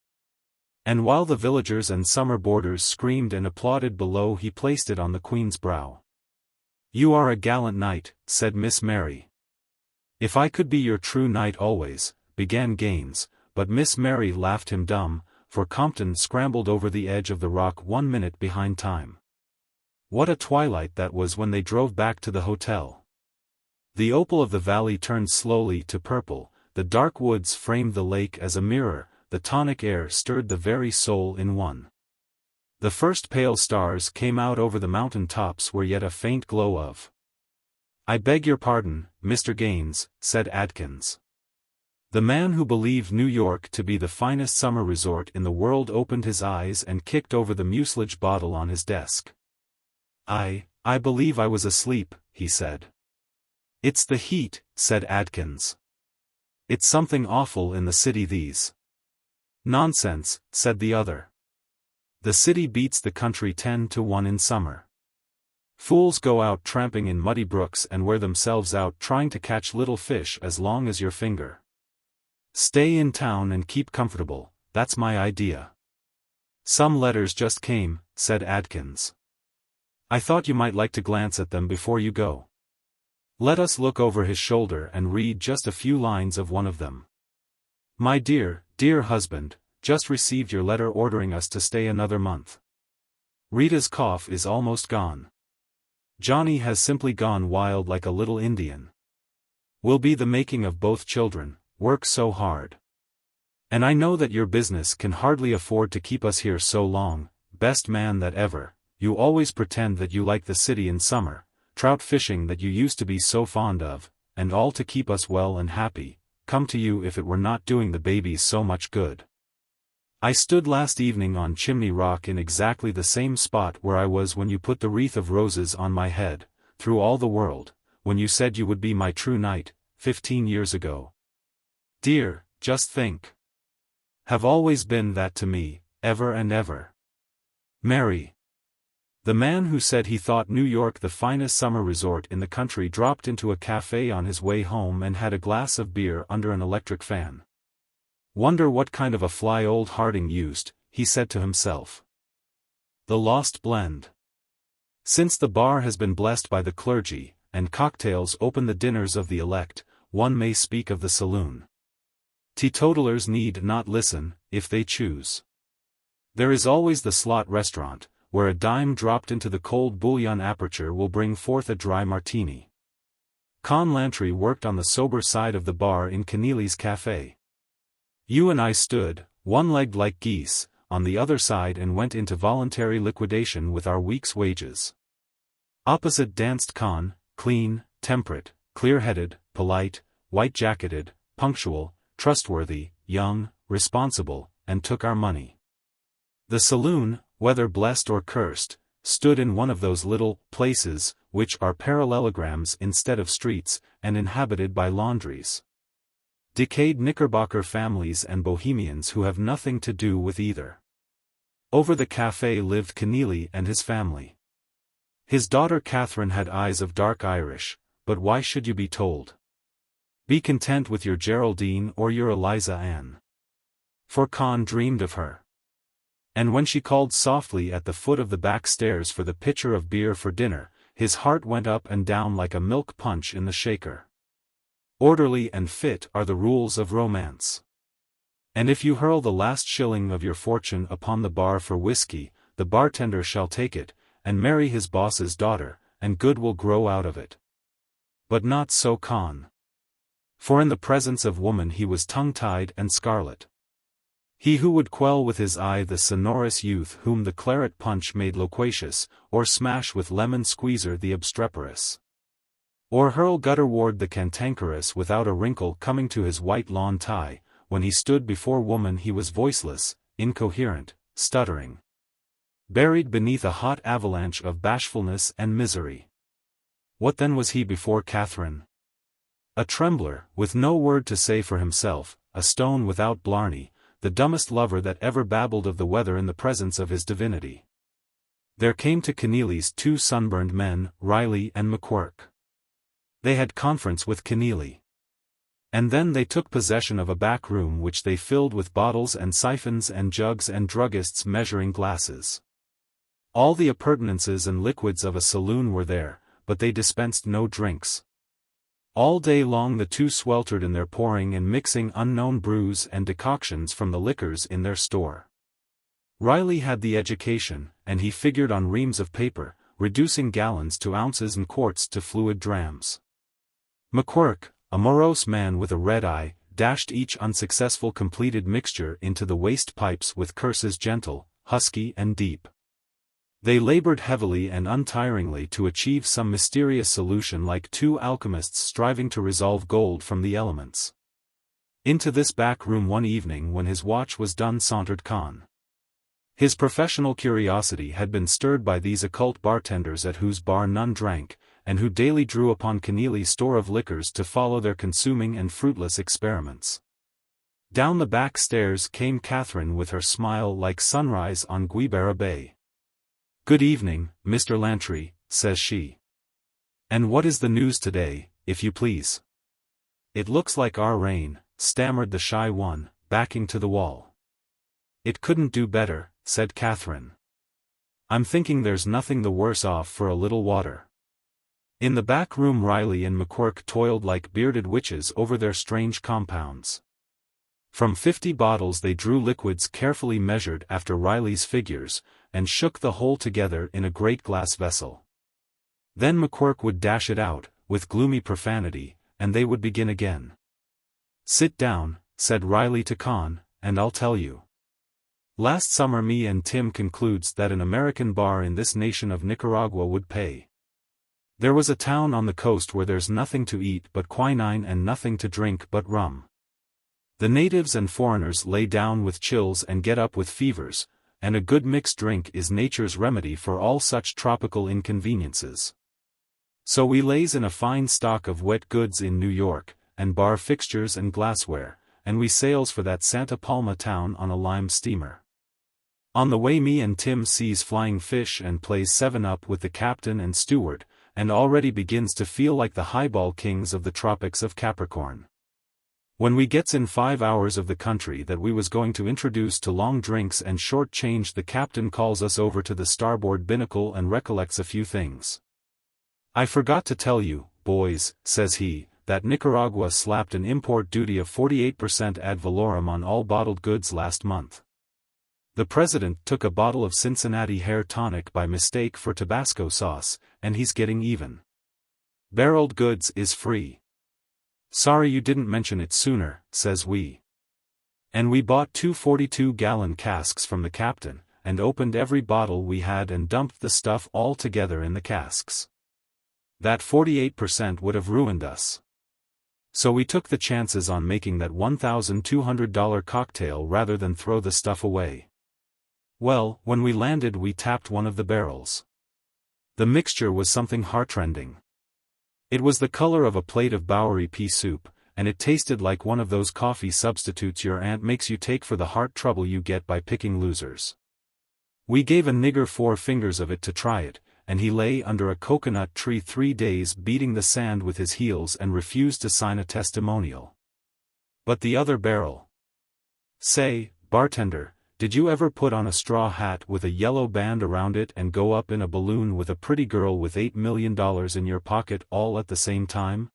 And while the villagers and summer boarders screamed and applauded below, he placed it on the queen's brow. "You are a gallant knight," said Miss Mary. "If I could be your true knight always," began Gaines, but Miss Mary laughed him dumb, for Compton scrambled over the edge of the rock 1 minute behind time. What a twilight that was when they drove back to the hotel. The opal of the valley turned slowly to purple, the dark woods framed the lake as a mirror, the tonic air stirred the very soul in one. The first pale stars came out over the mountain tops where yet a faint glow of. "I beg your pardon, Mr. Gaines," said Adkins. The man who believed New York to be the finest summer resort in the world opened his eyes and kicked over the mucilage bottle on his desk. I believe I was asleep," he said. "It's the heat," said Adkins. "It's something awful in the city these." "Nonsense," said the other. "The city beats the country 10-1 in summer. Fools go out tramping in muddy brooks and wear themselves out trying to catch little fish as long as your finger. Stay in town and keep comfortable, that's my idea." "Some letters just came," said Adkins. "I thought you might like to glance at them before you go." Let us look over his shoulder and read just a few lines of one of them. "My dear, dear husband, just received your letter ordering us to stay another month. Rita's cough is almost gone. Johnny has simply gone wild like a little Indian. Will be the making of both children, work so hard. And I know that your business can hardly afford to keep us here so long, best man that ever, you always pretend that you like the city in summer, trout fishing that you used to be so fond of, and all to keep us well and happy, come to you if it were not doing the babies so much good. I stood last evening on Chimney Rock in exactly the same spot where I was when you put the wreath of roses on my head, through all the world, when you said you would be my true knight, 15 years ago. Dear, just think. Have always been that to me, ever and ever. Mary." The man who said he thought New York the finest summer resort in the country dropped into a café on his way home and had a glass of beer under an electric fan. "Wonder what kind of a fly old Harding used," he said to himself. The Lost Blend. Since the bar has been blessed by the clergy, and cocktails open the dinners of the elect, one may speak of the saloon. Teetotalers need not listen, if they choose. There is always the Slot Restaurant, where a dime dropped into the cold bouillon aperture will bring forth a dry martini. Con Lantry worked on the sober side of the bar in Keneally's Café. You and I stood, one-legged like geese, on the other side and went into voluntary liquidation with our week's wages. Opposite danced Con, clean, temperate, clear-headed, polite, white-jacketed, punctual, trustworthy, young, responsible, and took our money. The saloon, whether blessed or cursed, stood in one of those little places which are parallelograms instead of streets, and inhabited by laundries. Decayed Knickerbocker families and bohemians who have nothing to do with either. Over the café lived Keneally and his family. His daughter Catherine had eyes of dark Irish, but why should you be told? Be content with your Geraldine or your Eliza Ann. For Con dreamed of her. And when she called softly at the foot of the back stairs for the pitcher of beer for dinner, his heart went up and down like a milk punch in the shaker. Orderly and fit are the rules of romance. And if you hurl the last shilling of your fortune upon the bar for whiskey, the bartender shall take it, and marry his boss's daughter, and good will grow out of it. But not so Con. For in the presence of woman he was tongue-tied and scarlet. He who would quell with his eye the sonorous youth whom the claret punch made loquacious, or smash with lemon squeezer the obstreperous. Or hurl gutterward the cantankerous without a wrinkle coming to his white lawn tie, when he stood before woman he was voiceless, incoherent, stuttering. Buried beneath a hot avalanche of bashfulness and misery. What then was he before Catherine? A trembler, with no word to say for himself, a stone without blarney, the dumbest lover that ever babbled of the weather in the presence of his divinity. There came to Keneally's 2 sunburned men, Riley and McQuirk. They had conference with Keneally. And then they took possession of a back room which they filled with bottles and siphons and jugs and druggists' measuring glasses. All the appurtenances and liquids of a saloon were there, but they dispensed no drinks. All day long the two sweltered in their pouring and mixing unknown brews and decoctions from the liquors in their store. Riley had the education, and he figured on reams of paper, reducing gallons to ounces and quarts to fluid drams. McQuirk, a morose man with a red eye, dashed each unsuccessful completed mixture into the waste pipes with curses gentle, husky and deep. They labored heavily and untiringly to achieve some mysterious solution like 2 alchemists striving to resolve gold from the elements. Into this back room one evening when his watch was done sauntered Con. His professional curiosity had been stirred by these occult bartenders at whose bar none drank, and who daily drew upon Keneally's store of liquors to follow their consuming and fruitless experiments. Down the back stairs came Catherine with her smile like sunrise on Guibera Bay. "Good evening, Mr. Lantry," says she. "And what is the news today, if you please?" "It looks like our rain," stammered the shy one, backing to the wall. "It couldn't do better," said Catherine. "I'm thinking there's nothing the worse off for a little water." In the back room Riley and McQuirk toiled like bearded witches over their strange compounds. From 50 bottles they drew liquids carefully measured after Riley's figures, and shook the whole together in a great glass vessel. Then McQuirk would dash it out, with gloomy profanity, and they would begin again. "Sit down," said Riley to Con, "and I'll tell you. Last summer me and Tim concludes that an American bar in this nation of Nicaragua would pay. There was a town on the coast where there's nothing to eat but quinine and nothing to drink but rum. The natives and foreigners lay down with chills and get up with fevers, and a good mixed drink is nature's remedy for all such tropical inconveniences. So we lays in a fine stock of wet goods in New York, and bar fixtures and glassware, and we sails for that Santa Palma town on a lime steamer. On the way me and Tim sees flying fish and plays 7-up with the captain and steward, and already begins to feel like the highball kings of the tropics of Capricorn. When we gets in 5 hours of the country that we was going to introduce to long drinks and short change, the captain calls us over to the starboard binnacle and recollects a few things. "I forgot to tell you, boys," says he, "that Nicaragua slapped an import duty of 48% ad valorem on all bottled goods last month. The president took a bottle of Cincinnati hair tonic by mistake for Tabasco sauce, and he's getting even. Barreled goods is free. Sorry you didn't mention it sooner," says we. And we bought 2 42-gallon casks from the captain, and opened every bottle we had and dumped the stuff all together in the casks. That 48% would have ruined us. So we took the chances on making that $1,200 cocktail rather than throw the stuff away. Well, when we landed we tapped one of the barrels. The mixture was something heartrending. It was the color of a plate of Bowery pea soup, and it tasted like one of those coffee substitutes your aunt makes you take for the heart trouble you get by picking losers. We gave a nigger 4 fingers of it to try it, and he lay under a coconut tree 3 days beating the sand with his heels and refused to sign a testimonial. But the other barrel. Say, bartender, did you ever put on a straw hat with a yellow band around it and go up in a balloon with a pretty girl with $8 million in your pocket all at the same time?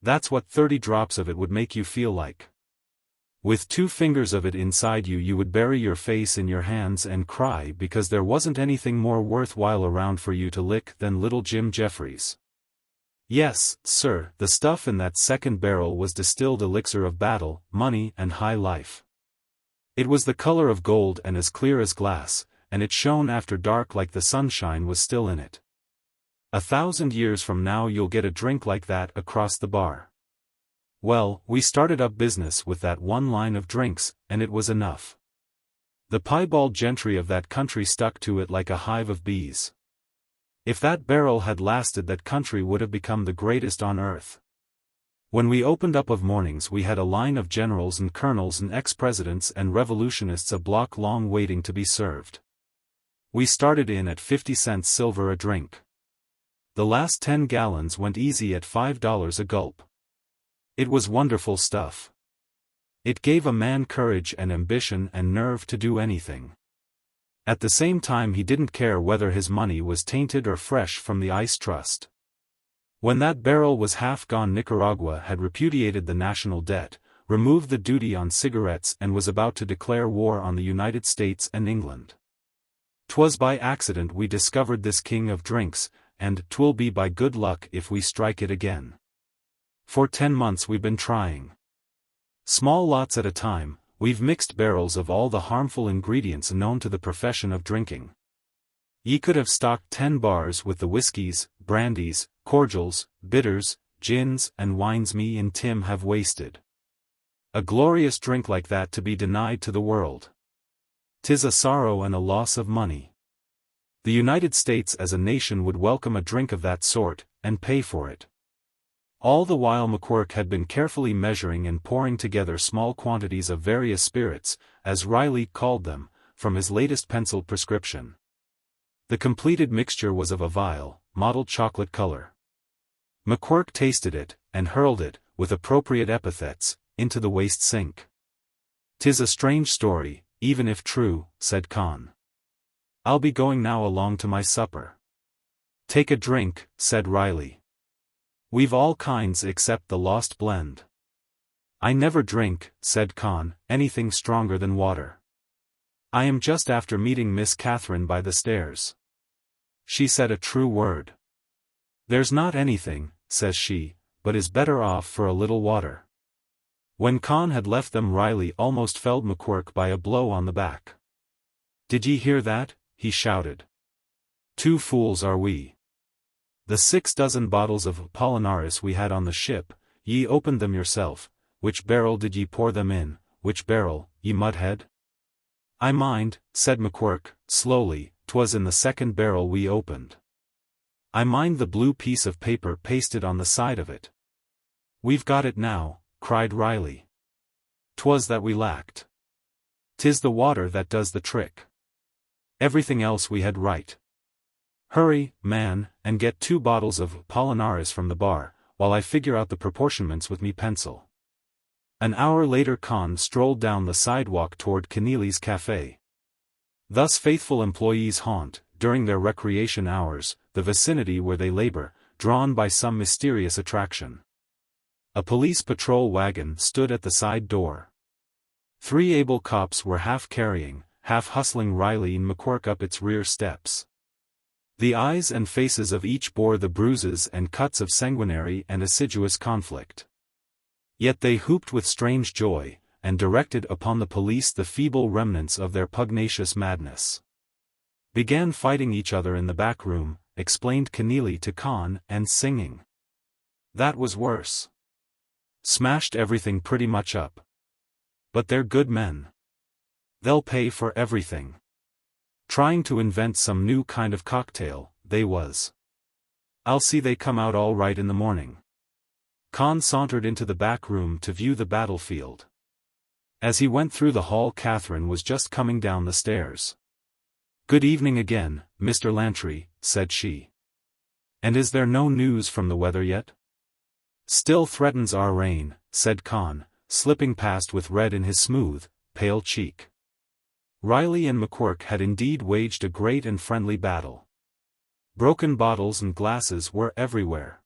That's what 30 drops of it would make you feel like. With 2 fingers of it inside you, you would bury your face in your hands and cry because there wasn't anything more worthwhile around for you to lick than little Jim Jeffries. Yes, sir, the stuff in that second barrel was distilled elixir of battle, money and high life. It was the color of gold and as clear as glass, and it shone after dark like the sunshine was still in it. 1,000 years from now you'll get a drink like that across the bar. Well, we started up business with that one line of drinks, and it was enough. The piebald gentry of that country stuck to it like a hive of bees. If that barrel had lasted, that country would have become the greatest on earth. When we opened up of mornings, we had a line of generals and colonels and ex-presidents and revolutionists a block long waiting to be served. We started in at 50 cents silver a drink. The last 10 gallons went easy at $5 a gulp. It was wonderful stuff. It gave a man courage and ambition and nerve to do anything. At the same time, he didn't care whether his money was tainted or fresh from the ice trust. When that barrel was half gone, Nicaragua had repudiated the national debt, removed the duty on cigarettes, and was about to declare war on the United States and England. 'Twas by accident we discovered this king of drinks, and 'twill be by good luck if we strike it again. For 10 months we've been trying. Small lots at a time, we've mixed barrels of all the harmful ingredients known to the profession of drinking. Ye could have stocked 10 bars with the whiskies, brandies, cordials, bitters, gins and wines me and Tim have wasted. A glorious drink like that to be denied to the world. 'Tis a sorrow and a loss of money. The United States as a nation would welcome a drink of that sort, and pay for it. All the while McQuirk had been carefully measuring and pouring together small quantities of various spirits, as Riley called them, from his latest penciled prescription. The completed mixture was of a vile, mottled chocolate color. McQuirk tasted it, and hurled it, with appropriate epithets, into the waste sink. "'Tis a strange story, even if true," said Con. "I'll be going now along to my supper." "Take a drink," said Riley. "We've all kinds except the Lost Blend." "I never drink," said Con, "anything stronger than water. I am just after meeting Miss Catherine by the stairs. She said a true word. 'There's not anything,' says she, 'but is better off for a little water.'" When Con had left them, Riley almost felled McQuirk by a blow on the back. "Did ye hear that?" he shouted. "2 fools are we. The 6 dozen bottles of Apollinaris we had on the ship, ye opened them yourself. Which barrel did ye pour them in, which barrel, ye mudhead?" "I mind," said McQuirk, slowly, "'twas in the second barrel we opened. I mind the blue piece of paper pasted on the side of it." "We've got it now," cried Riley. "'Twas that we lacked. 'Tis the water that does the trick. Everything else we had right. Hurry, man, and get 2 bottles of Apollinaris from the bar, while I figure out the proportionments with me pencil." An hour later Con strolled down the sidewalk toward Keneally's Café. Thus faithful employees haunt, during their recreation hours, the vicinity where they labor, drawn by some mysterious attraction. A police patrol wagon stood at the side door. 3 able cops were half carrying, half hustling Riley and McQuirk up its rear steps. The eyes and faces of each bore the bruises and cuts of sanguinary and assiduous conflict. Yet they whooped with strange joy, and directed upon the police the feeble remnants of their pugnacious madness. "Began fighting each other in the back room," explained Keneally to Con, "and singing. That was worse. Smashed everything pretty much up. But they're good men. They'll pay for everything. Trying to invent some new kind of cocktail, they was. I'll see they come out all right in the morning. Con sauntered into the back room to view the battlefield. As he went through the hall, Catherine was just coming down the stairs. "Good evening again, Mr. Lantry," said she. "And is there no news from the weather yet?" "Still threatens our rain," said Con, slipping past with red in his smooth, pale cheek. Riley and McQuirk had indeed waged a great and friendly battle. Broken bottles and glasses were everywhere.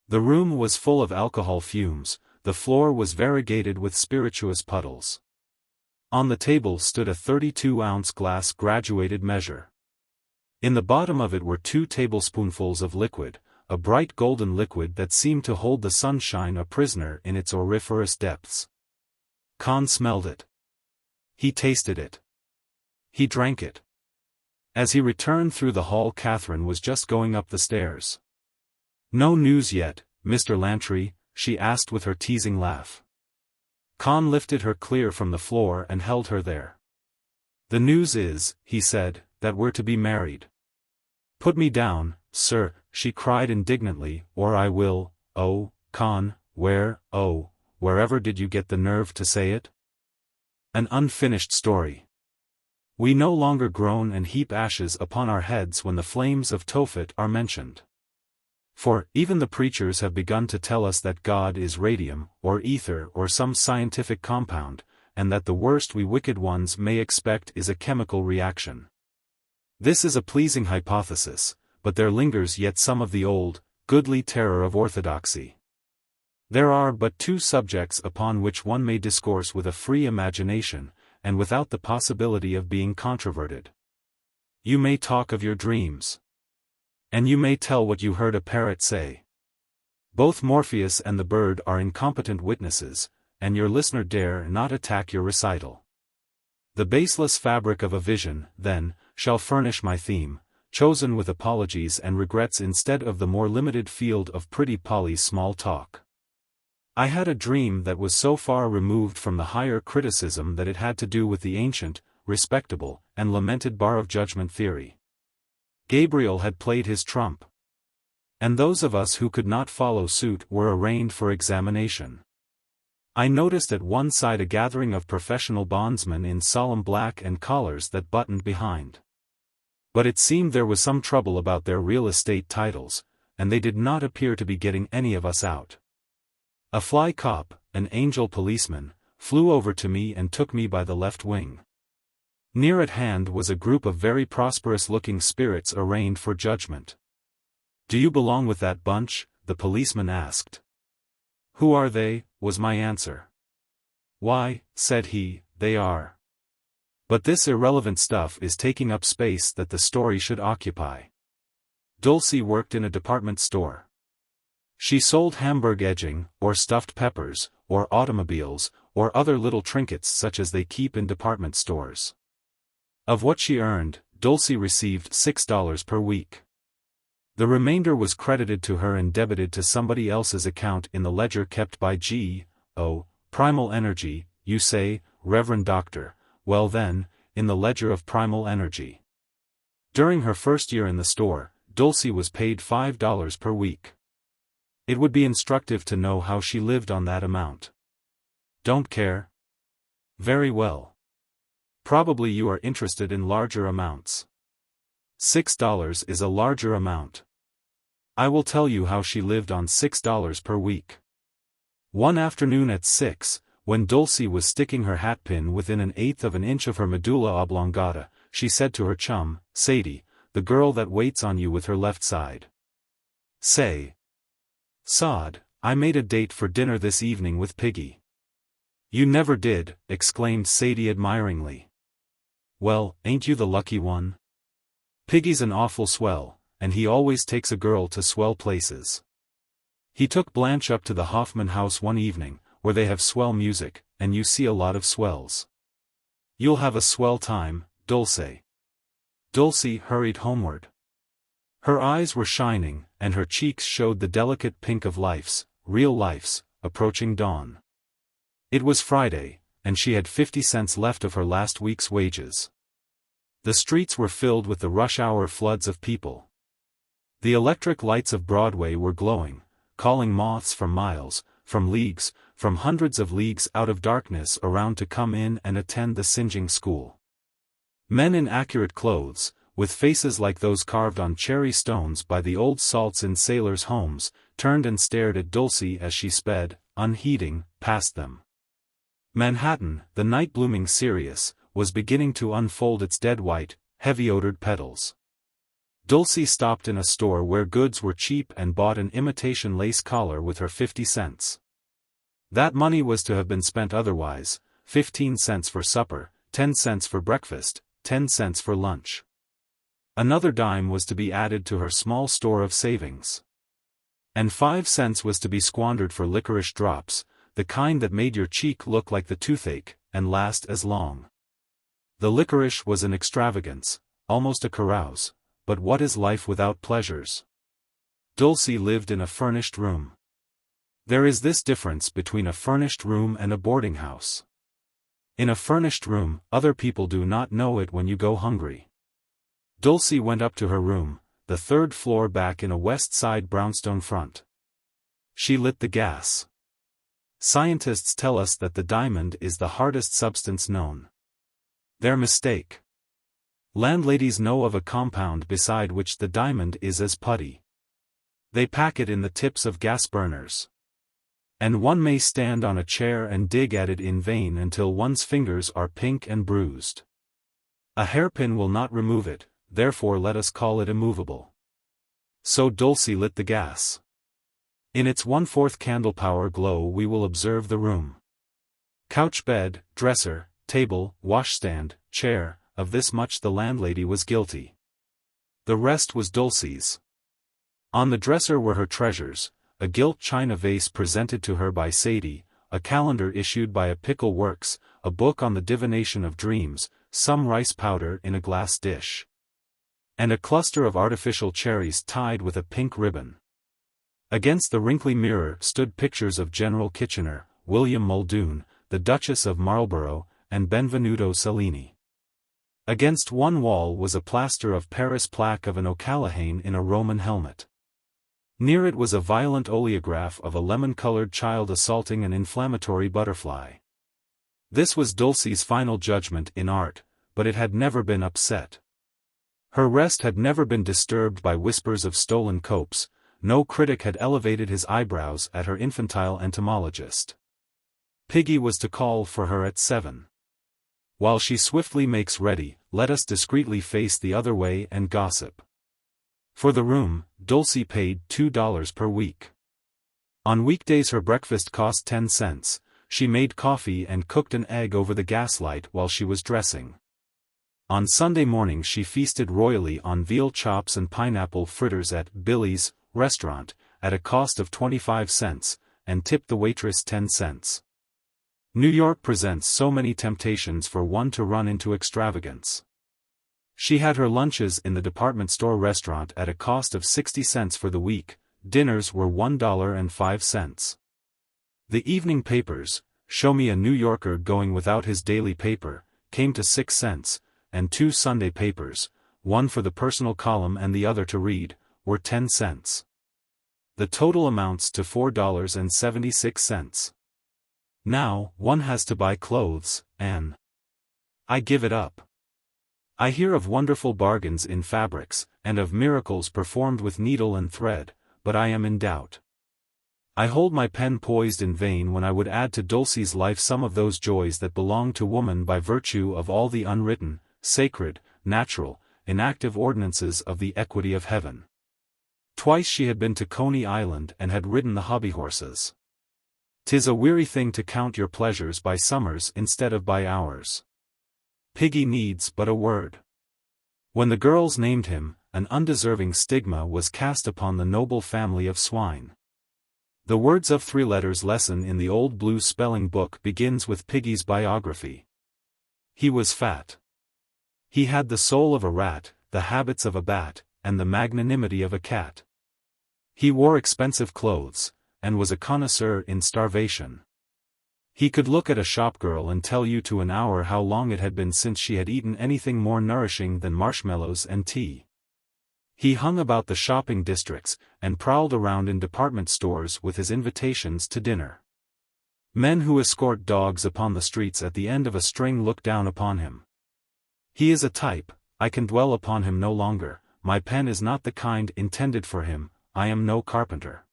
The room was full of alcohol fumes, the floor was variegated with spirituous puddles. On the table stood a 32-ounce glass graduated measure. In the bottom of it were 2 tablespoonfuls of liquid, a bright golden liquid that seemed to hold the sunshine a prisoner in its auriferous depths. Con smelled it. He tasted it. He drank it. As he returned through the hall, Catherine was just going up the stairs. "No news yet, Mr. Lantry?" she asked with her teasing laugh. Con lifted her clear from the floor and held her there. "The news is," he said, "that we're to be married." "Put me down, sir," she cried indignantly, "or I will." "Oh, Con, wherever did you get the nerve to say it?" "An unfinished story. We no longer groan and heap ashes upon our heads when the flames of Tophet are mentioned. For, even the preachers have begun to tell us that God is radium, or ether, or some scientific compound, and that the worst we wicked ones may expect is a chemical reaction. This is a pleasing hypothesis, but there lingers yet some of the old, goodly terror of orthodoxy. There are but 2 subjects upon which one may discourse with a free imagination, and without the possibility of being controverted. You may talk of your dreams. And you may tell what you heard a parrot say. Both Morpheus and the bird are incompetent witnesses, and your listener dare not attack your recital. The baseless fabric of a vision, then, shall furnish my theme, chosen with apologies and regrets instead of the more limited field of Pretty Polly's small talk. I had a dream that was so far removed from the higher criticism that it had to do with the ancient, respectable, and lamented bar of judgment theory. Gabriel had played his trump. And those of us who could not follow suit were arraigned for examination. I noticed at one side a gathering of professional bondsmen in solemn black and collars that buttoned behind. But it seemed there was some trouble about their real estate titles, and they did not appear to be getting any of us out. A fly cop, an angel policeman, flew over to me and took me by the left wing. Near at hand was a group of very prosperous-looking spirits arraigned for judgment. "Do you belong with that bunch?" the policeman asked. "Who are they?" was my answer. "Why," said he, "they are. But this irrelevant stuff is taking up space that the story should occupy. Dulcie worked in a department store. She sold Hamburg edging, or stuffed peppers, or automobiles, or other little trinkets such as they keep in department stores. Of what she earned, Dulcie received $6 per week. The remainder was credited to her and debited to somebody else's account in the ledger kept by G.O. Primal Energy, you say, Reverend Doctor. Well then, in the ledger of Primal Energy. During her first year in the store, Dulcie was paid $5 per week. It would be instructive to know how she lived on that amount. Don't care? Very well. Probably you are interested in larger amounts. $6 is a larger amount. I will tell you how she lived on $6 per week. One afternoon at 6, when Dulcie was sticking her hatpin within 1/8 of an inch of her medulla oblongata, she said to her chum, Sadie, the girl that waits on you with her left side. Say. Sod, I made a date for dinner this evening with Piggy. You never did, exclaimed Sadie admiringly. Well, ain't you the lucky one? Piggy's an awful swell, and he always takes a girl to swell places. He took Blanche up to the Hoffman house one evening, where they have swell music, and you see a lot of swells. You'll have a swell time, Dulce. Dulcie hurried homeward. Her eyes were shining, and her cheeks showed the delicate pink of life's, real life's, approaching dawn. It was Friday, and she had 50 cents left of her last week's wages. The streets were filled with the rush-hour floods of people. The electric lights of Broadway were glowing, calling moths from miles, from leagues, from hundreds of leagues out of darkness around to come in and attend the singeing school. Men in accurate clothes, with faces like those carved on cherry stones by the old salts in sailors' homes, turned and stared at Dulcie as she sped, unheeding, past them. Manhattan, the night blooming cereus, was beginning to unfold its dead white, heavy-odored petals. Dulcie stopped in a store where goods were cheap and bought an imitation lace collar with her 50 cents. That money was to have been spent otherwise: 15 cents for supper, 10 cents for breakfast, 10 cents for lunch. Another dime was to be added to her small store of savings. And 5 cents was to be squandered for licorice drops, the kind that made your cheek look like the toothache, and last as long. The licorice was an extravagance, almost a carouse, but what is life without pleasures? Dulcie lived in a furnished room. There is this difference between a furnished room and a boarding house. In a furnished room, other people do not know it when you go hungry. Dulcie went up to her room, the third floor back in a west side brownstone front. She lit the gas. Scientists tell us that the diamond is the hardest substance known. Their mistake. Landladies know of a compound beside which the diamond is as putty. They pack it in the tips of gas burners. And one may stand on a chair and dig at it in vain until one's fingers are pink and bruised. A hairpin will not remove it, therefore let us call it immovable. So Dulcie lit the gas. In its 1/4 candle power glow we will observe the room. Couch, bed, dresser, table, washstand, chair, of this much the landlady was guilty. The rest was Dulcie's. On the dresser were her treasures: a gilt china vase presented to her by Sadie, a calendar issued by a pickle works, a book on the divination of dreams, some rice powder in a glass dish, and a cluster of artificial cherries tied with a pink ribbon. Against the wrinkly mirror stood pictures of General Kitchener, William Muldoon, the Duchess of Marlborough, and Benvenuto Cellini. Against one wall was a plaster of Paris plaque of an O'Callaghan in a Roman helmet. Near it was a violent oleograph of a lemon-colored child assaulting an inflammatory butterfly. This was Dulcie's final judgment in art, but it had never been upset. Her rest had never been disturbed by whispers of stolen copes. No critic had elevated his eyebrows at her infantile entomologist. Piggy was to call for her at 7. While she swiftly makes ready, let us discreetly face the other way and gossip. For the room, Dulcie paid $2 per week. On weekdays her breakfast cost 10 cents, she made coffee and cooked an egg over the gaslight while she was dressing. On Sunday mornings she feasted royally on veal chops and pineapple fritters at Billy's restaurant, at a cost of 25 cents, and tipped the waitress 10 cents. New York presents so many temptations for one to run into extravagance. She had her lunches in the department store restaurant at a cost of 60 cents for the week. Dinners were $1.05. The evening papers, Show Me a New Yorker Going Without His Daily Paper, came to 6 cents, and 2 Sunday papers, one for the personal column and the other to read, were 10 cents. The total amounts to $4.76. Now, one has to buy clothes, and I give it up. I hear of wonderful bargains in fabrics, and of miracles performed with needle and thread, but I am in doubt. I hold my pen poised in vain when I would add to Dulcie's life some of those joys that belong to woman by virtue of all the unwritten, sacred, natural, inactive ordinances of the equity of heaven. Twice she had been to Coney Island and had ridden the hobby horses. 'Tis a weary thing to count your pleasures by summers instead of by hours. Piggy needs but a word. When the girls named him, an undeserving stigma was cast upon the noble family of swine. The words of 3 letters lesson in the old blue spelling book begins with Piggy's biography. He was fat. He had the soul of a rat, the habits of a bat, and the magnanimity of a cat. He wore expensive clothes, and was a connoisseur in starvation. He could look at a shopgirl and tell you to an hour how long it had been since she had eaten anything more nourishing than marshmallows and tea. He hung about the shopping districts, and prowled around in department stores with his invitations to dinner. Men who escort dogs upon the streets at the end of a string look down upon him. He is a type, I can dwell upon him no longer, my pen is not the kind intended for him, I am no carpenter.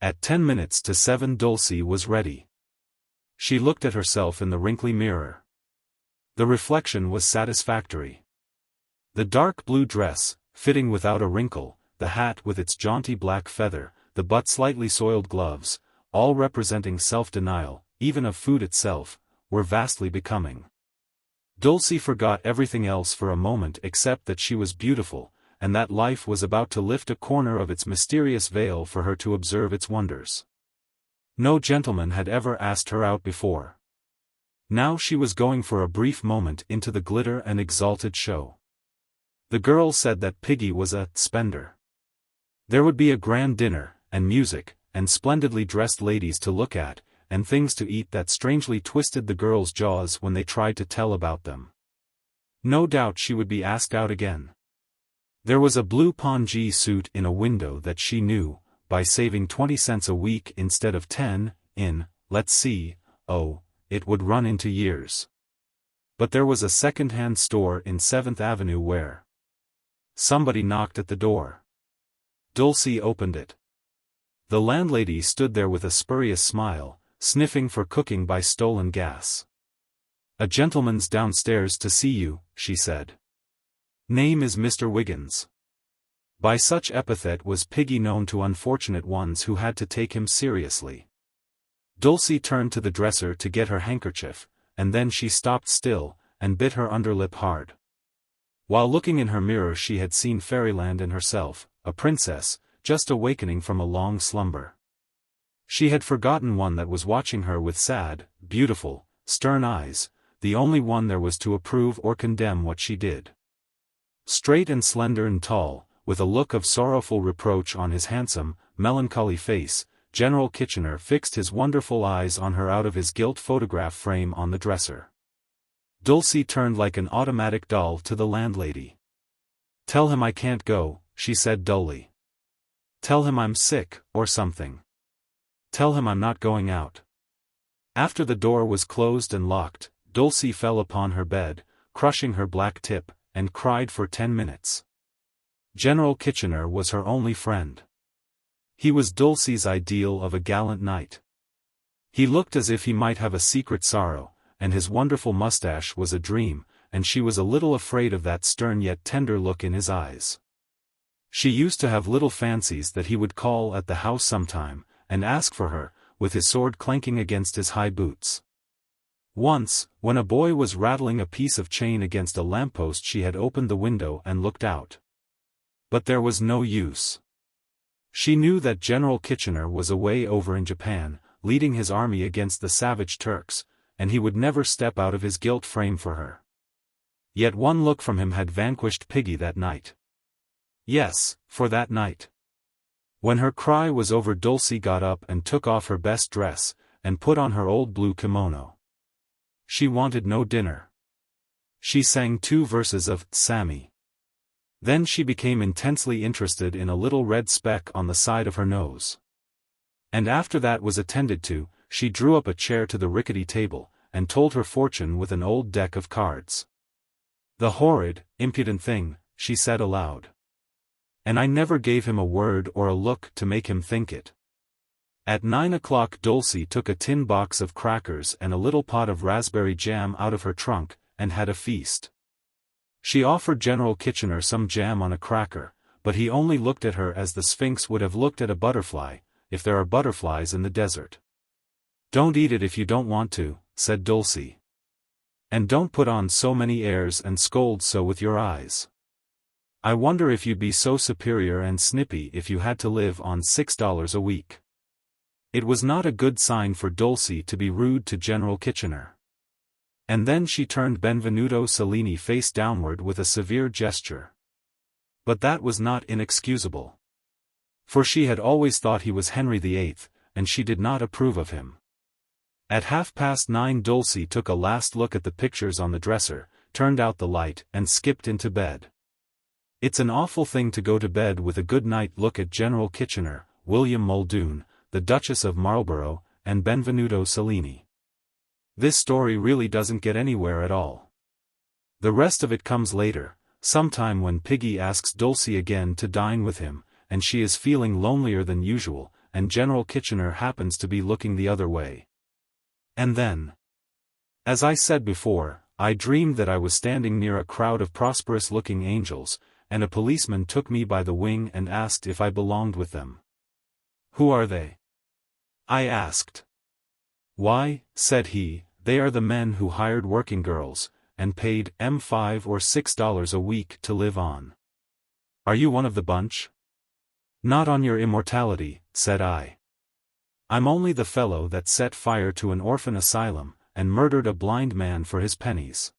At 7:10 Dulcie was ready. She looked at herself in the wrinkly mirror. The reflection was satisfactory. The dark blue dress, fitting without a wrinkle, the hat with its jaunty black feather, the but slightly soiled gloves, all representing self-denial, even of food itself, were vastly becoming. Dulcie forgot everything else for a moment except that she was beautiful, and that life was about to lift a corner of its mysterious veil for her to observe its wonders. No gentleman had ever asked her out before. Now she was going for a brief moment into the glitter and exalted show. The girl said that Piggy was a spender. There would be a grand dinner, and music, and splendidly dressed ladies to look at, and things to eat that strangely twisted the girls' jaws when they tried to tell about them. No doubt she would be asked out again. There was a blue pongee suit in a window that she knew, by saving 20 cents a week instead of 10, let's see, it would run into years. But there was a second-hand store in 7th Avenue where somebody knocked at the door. Dulcie opened it. The landlady stood there with a spurious smile, sniffing for cooking by stolen gas. "A gentleman's downstairs to see you," she said. "Name is Mr. Wiggins." By such epithet was Piggy known to unfortunate ones who had to take him seriously. Dulcie turned to the dresser to get her handkerchief, and then she stopped still, and bit her underlip hard. While looking in her mirror she had seen fairyland in herself, a princess, just awakening from a long slumber. She had forgotten one that was watching her with sad, beautiful, stern eyes, the only one there was to approve or condemn what she did. Straight and slender and tall, with a look of sorrowful reproach on his handsome, melancholy face, General Kitchener fixed his wonderful eyes on her out of his gilt photograph frame on the dresser. Dulcie turned like an automatic doll to the landlady. "Tell him I can't go," she said dully. "Tell him I'm sick, or something. Tell him I'm not going out." After the door was closed and locked, Dulcie fell upon her bed, crushing her black tip, and cried for 10 minutes. General Kitchener was her only friend. He was Dulcie's ideal of a gallant knight. He looked as if he might have a secret sorrow, and his wonderful mustache was a dream, and she was a little afraid of that stern yet tender look in his eyes. She used to have little fancies that he would call at the house sometime, and ask for her, with his sword clanking against his high boots. Once, when a boy was rattling a piece of chain against a lamppost, she had opened the window and looked out. But there was no use. She knew that General Kitchener was away over in Japan, leading his army against the savage Turks, and he would never step out of his gilt frame for her. Yet one look from him had vanquished Piggy that night. Yes, for that night. When her cry was over, Dulcie got up and took off her best dress, and put on her old blue kimono. She wanted no dinner. She sang 2 verses of Sammy. Then she became intensely interested in a little red speck on the side of her nose. And after that was attended to, she drew up a chair to the rickety table, and told her fortune with an old deck of cards. "The horrid, impudent thing," she said aloud. "And I never gave him a word or a look to make him think it." At 9 o'clock Dulcie took a tin box of crackers and a little pot of raspberry jam out of her trunk, and had a feast. She offered General Kitchener some jam on a cracker, but he only looked at her as the Sphinx would have looked at a butterfly, if there are butterflies in the desert. "Don't eat it if you don't want to," said Dulcie. "And don't put on so many airs and scold so with your eyes. I wonder if you'd be so superior and snippy if you had to live on $6 a week." It was not a good sign for Dulcie to be rude to General Kitchener. And then she turned Benvenuto Cellini face downward with a severe gesture. But that was not inexcusable. For she had always thought he was Henry VIII, and she did not approve of him. At 9:30 Dulcie took a last look at the pictures on the dresser, turned out the light, and skipped into bed. It's an awful thing to go to bed with a good-night look at General Kitchener, William Muldoon, the Duchess of Marlborough, and Benvenuto Cellini. This story really doesn't get anywhere at all. The rest of it comes later, sometime when Piggy asks Dulcie again to dine with him, and she is feeling lonelier than usual, and General Kitchener happens to be looking the other way. And then, as I said before, I dreamed that I was standing near a crowd of prosperous-looking angels, and a policeman took me by the wing and asked if I belonged with them. "Who are they?" I asked. "Why," said he, "they are the men who hired working girls, and paid $5 or $6 a week to live on." "Are you one of the bunch?" "Not on your immortality," said I. "I'm only the fellow that set fire to an orphan asylum, and murdered a blind man for his pennies."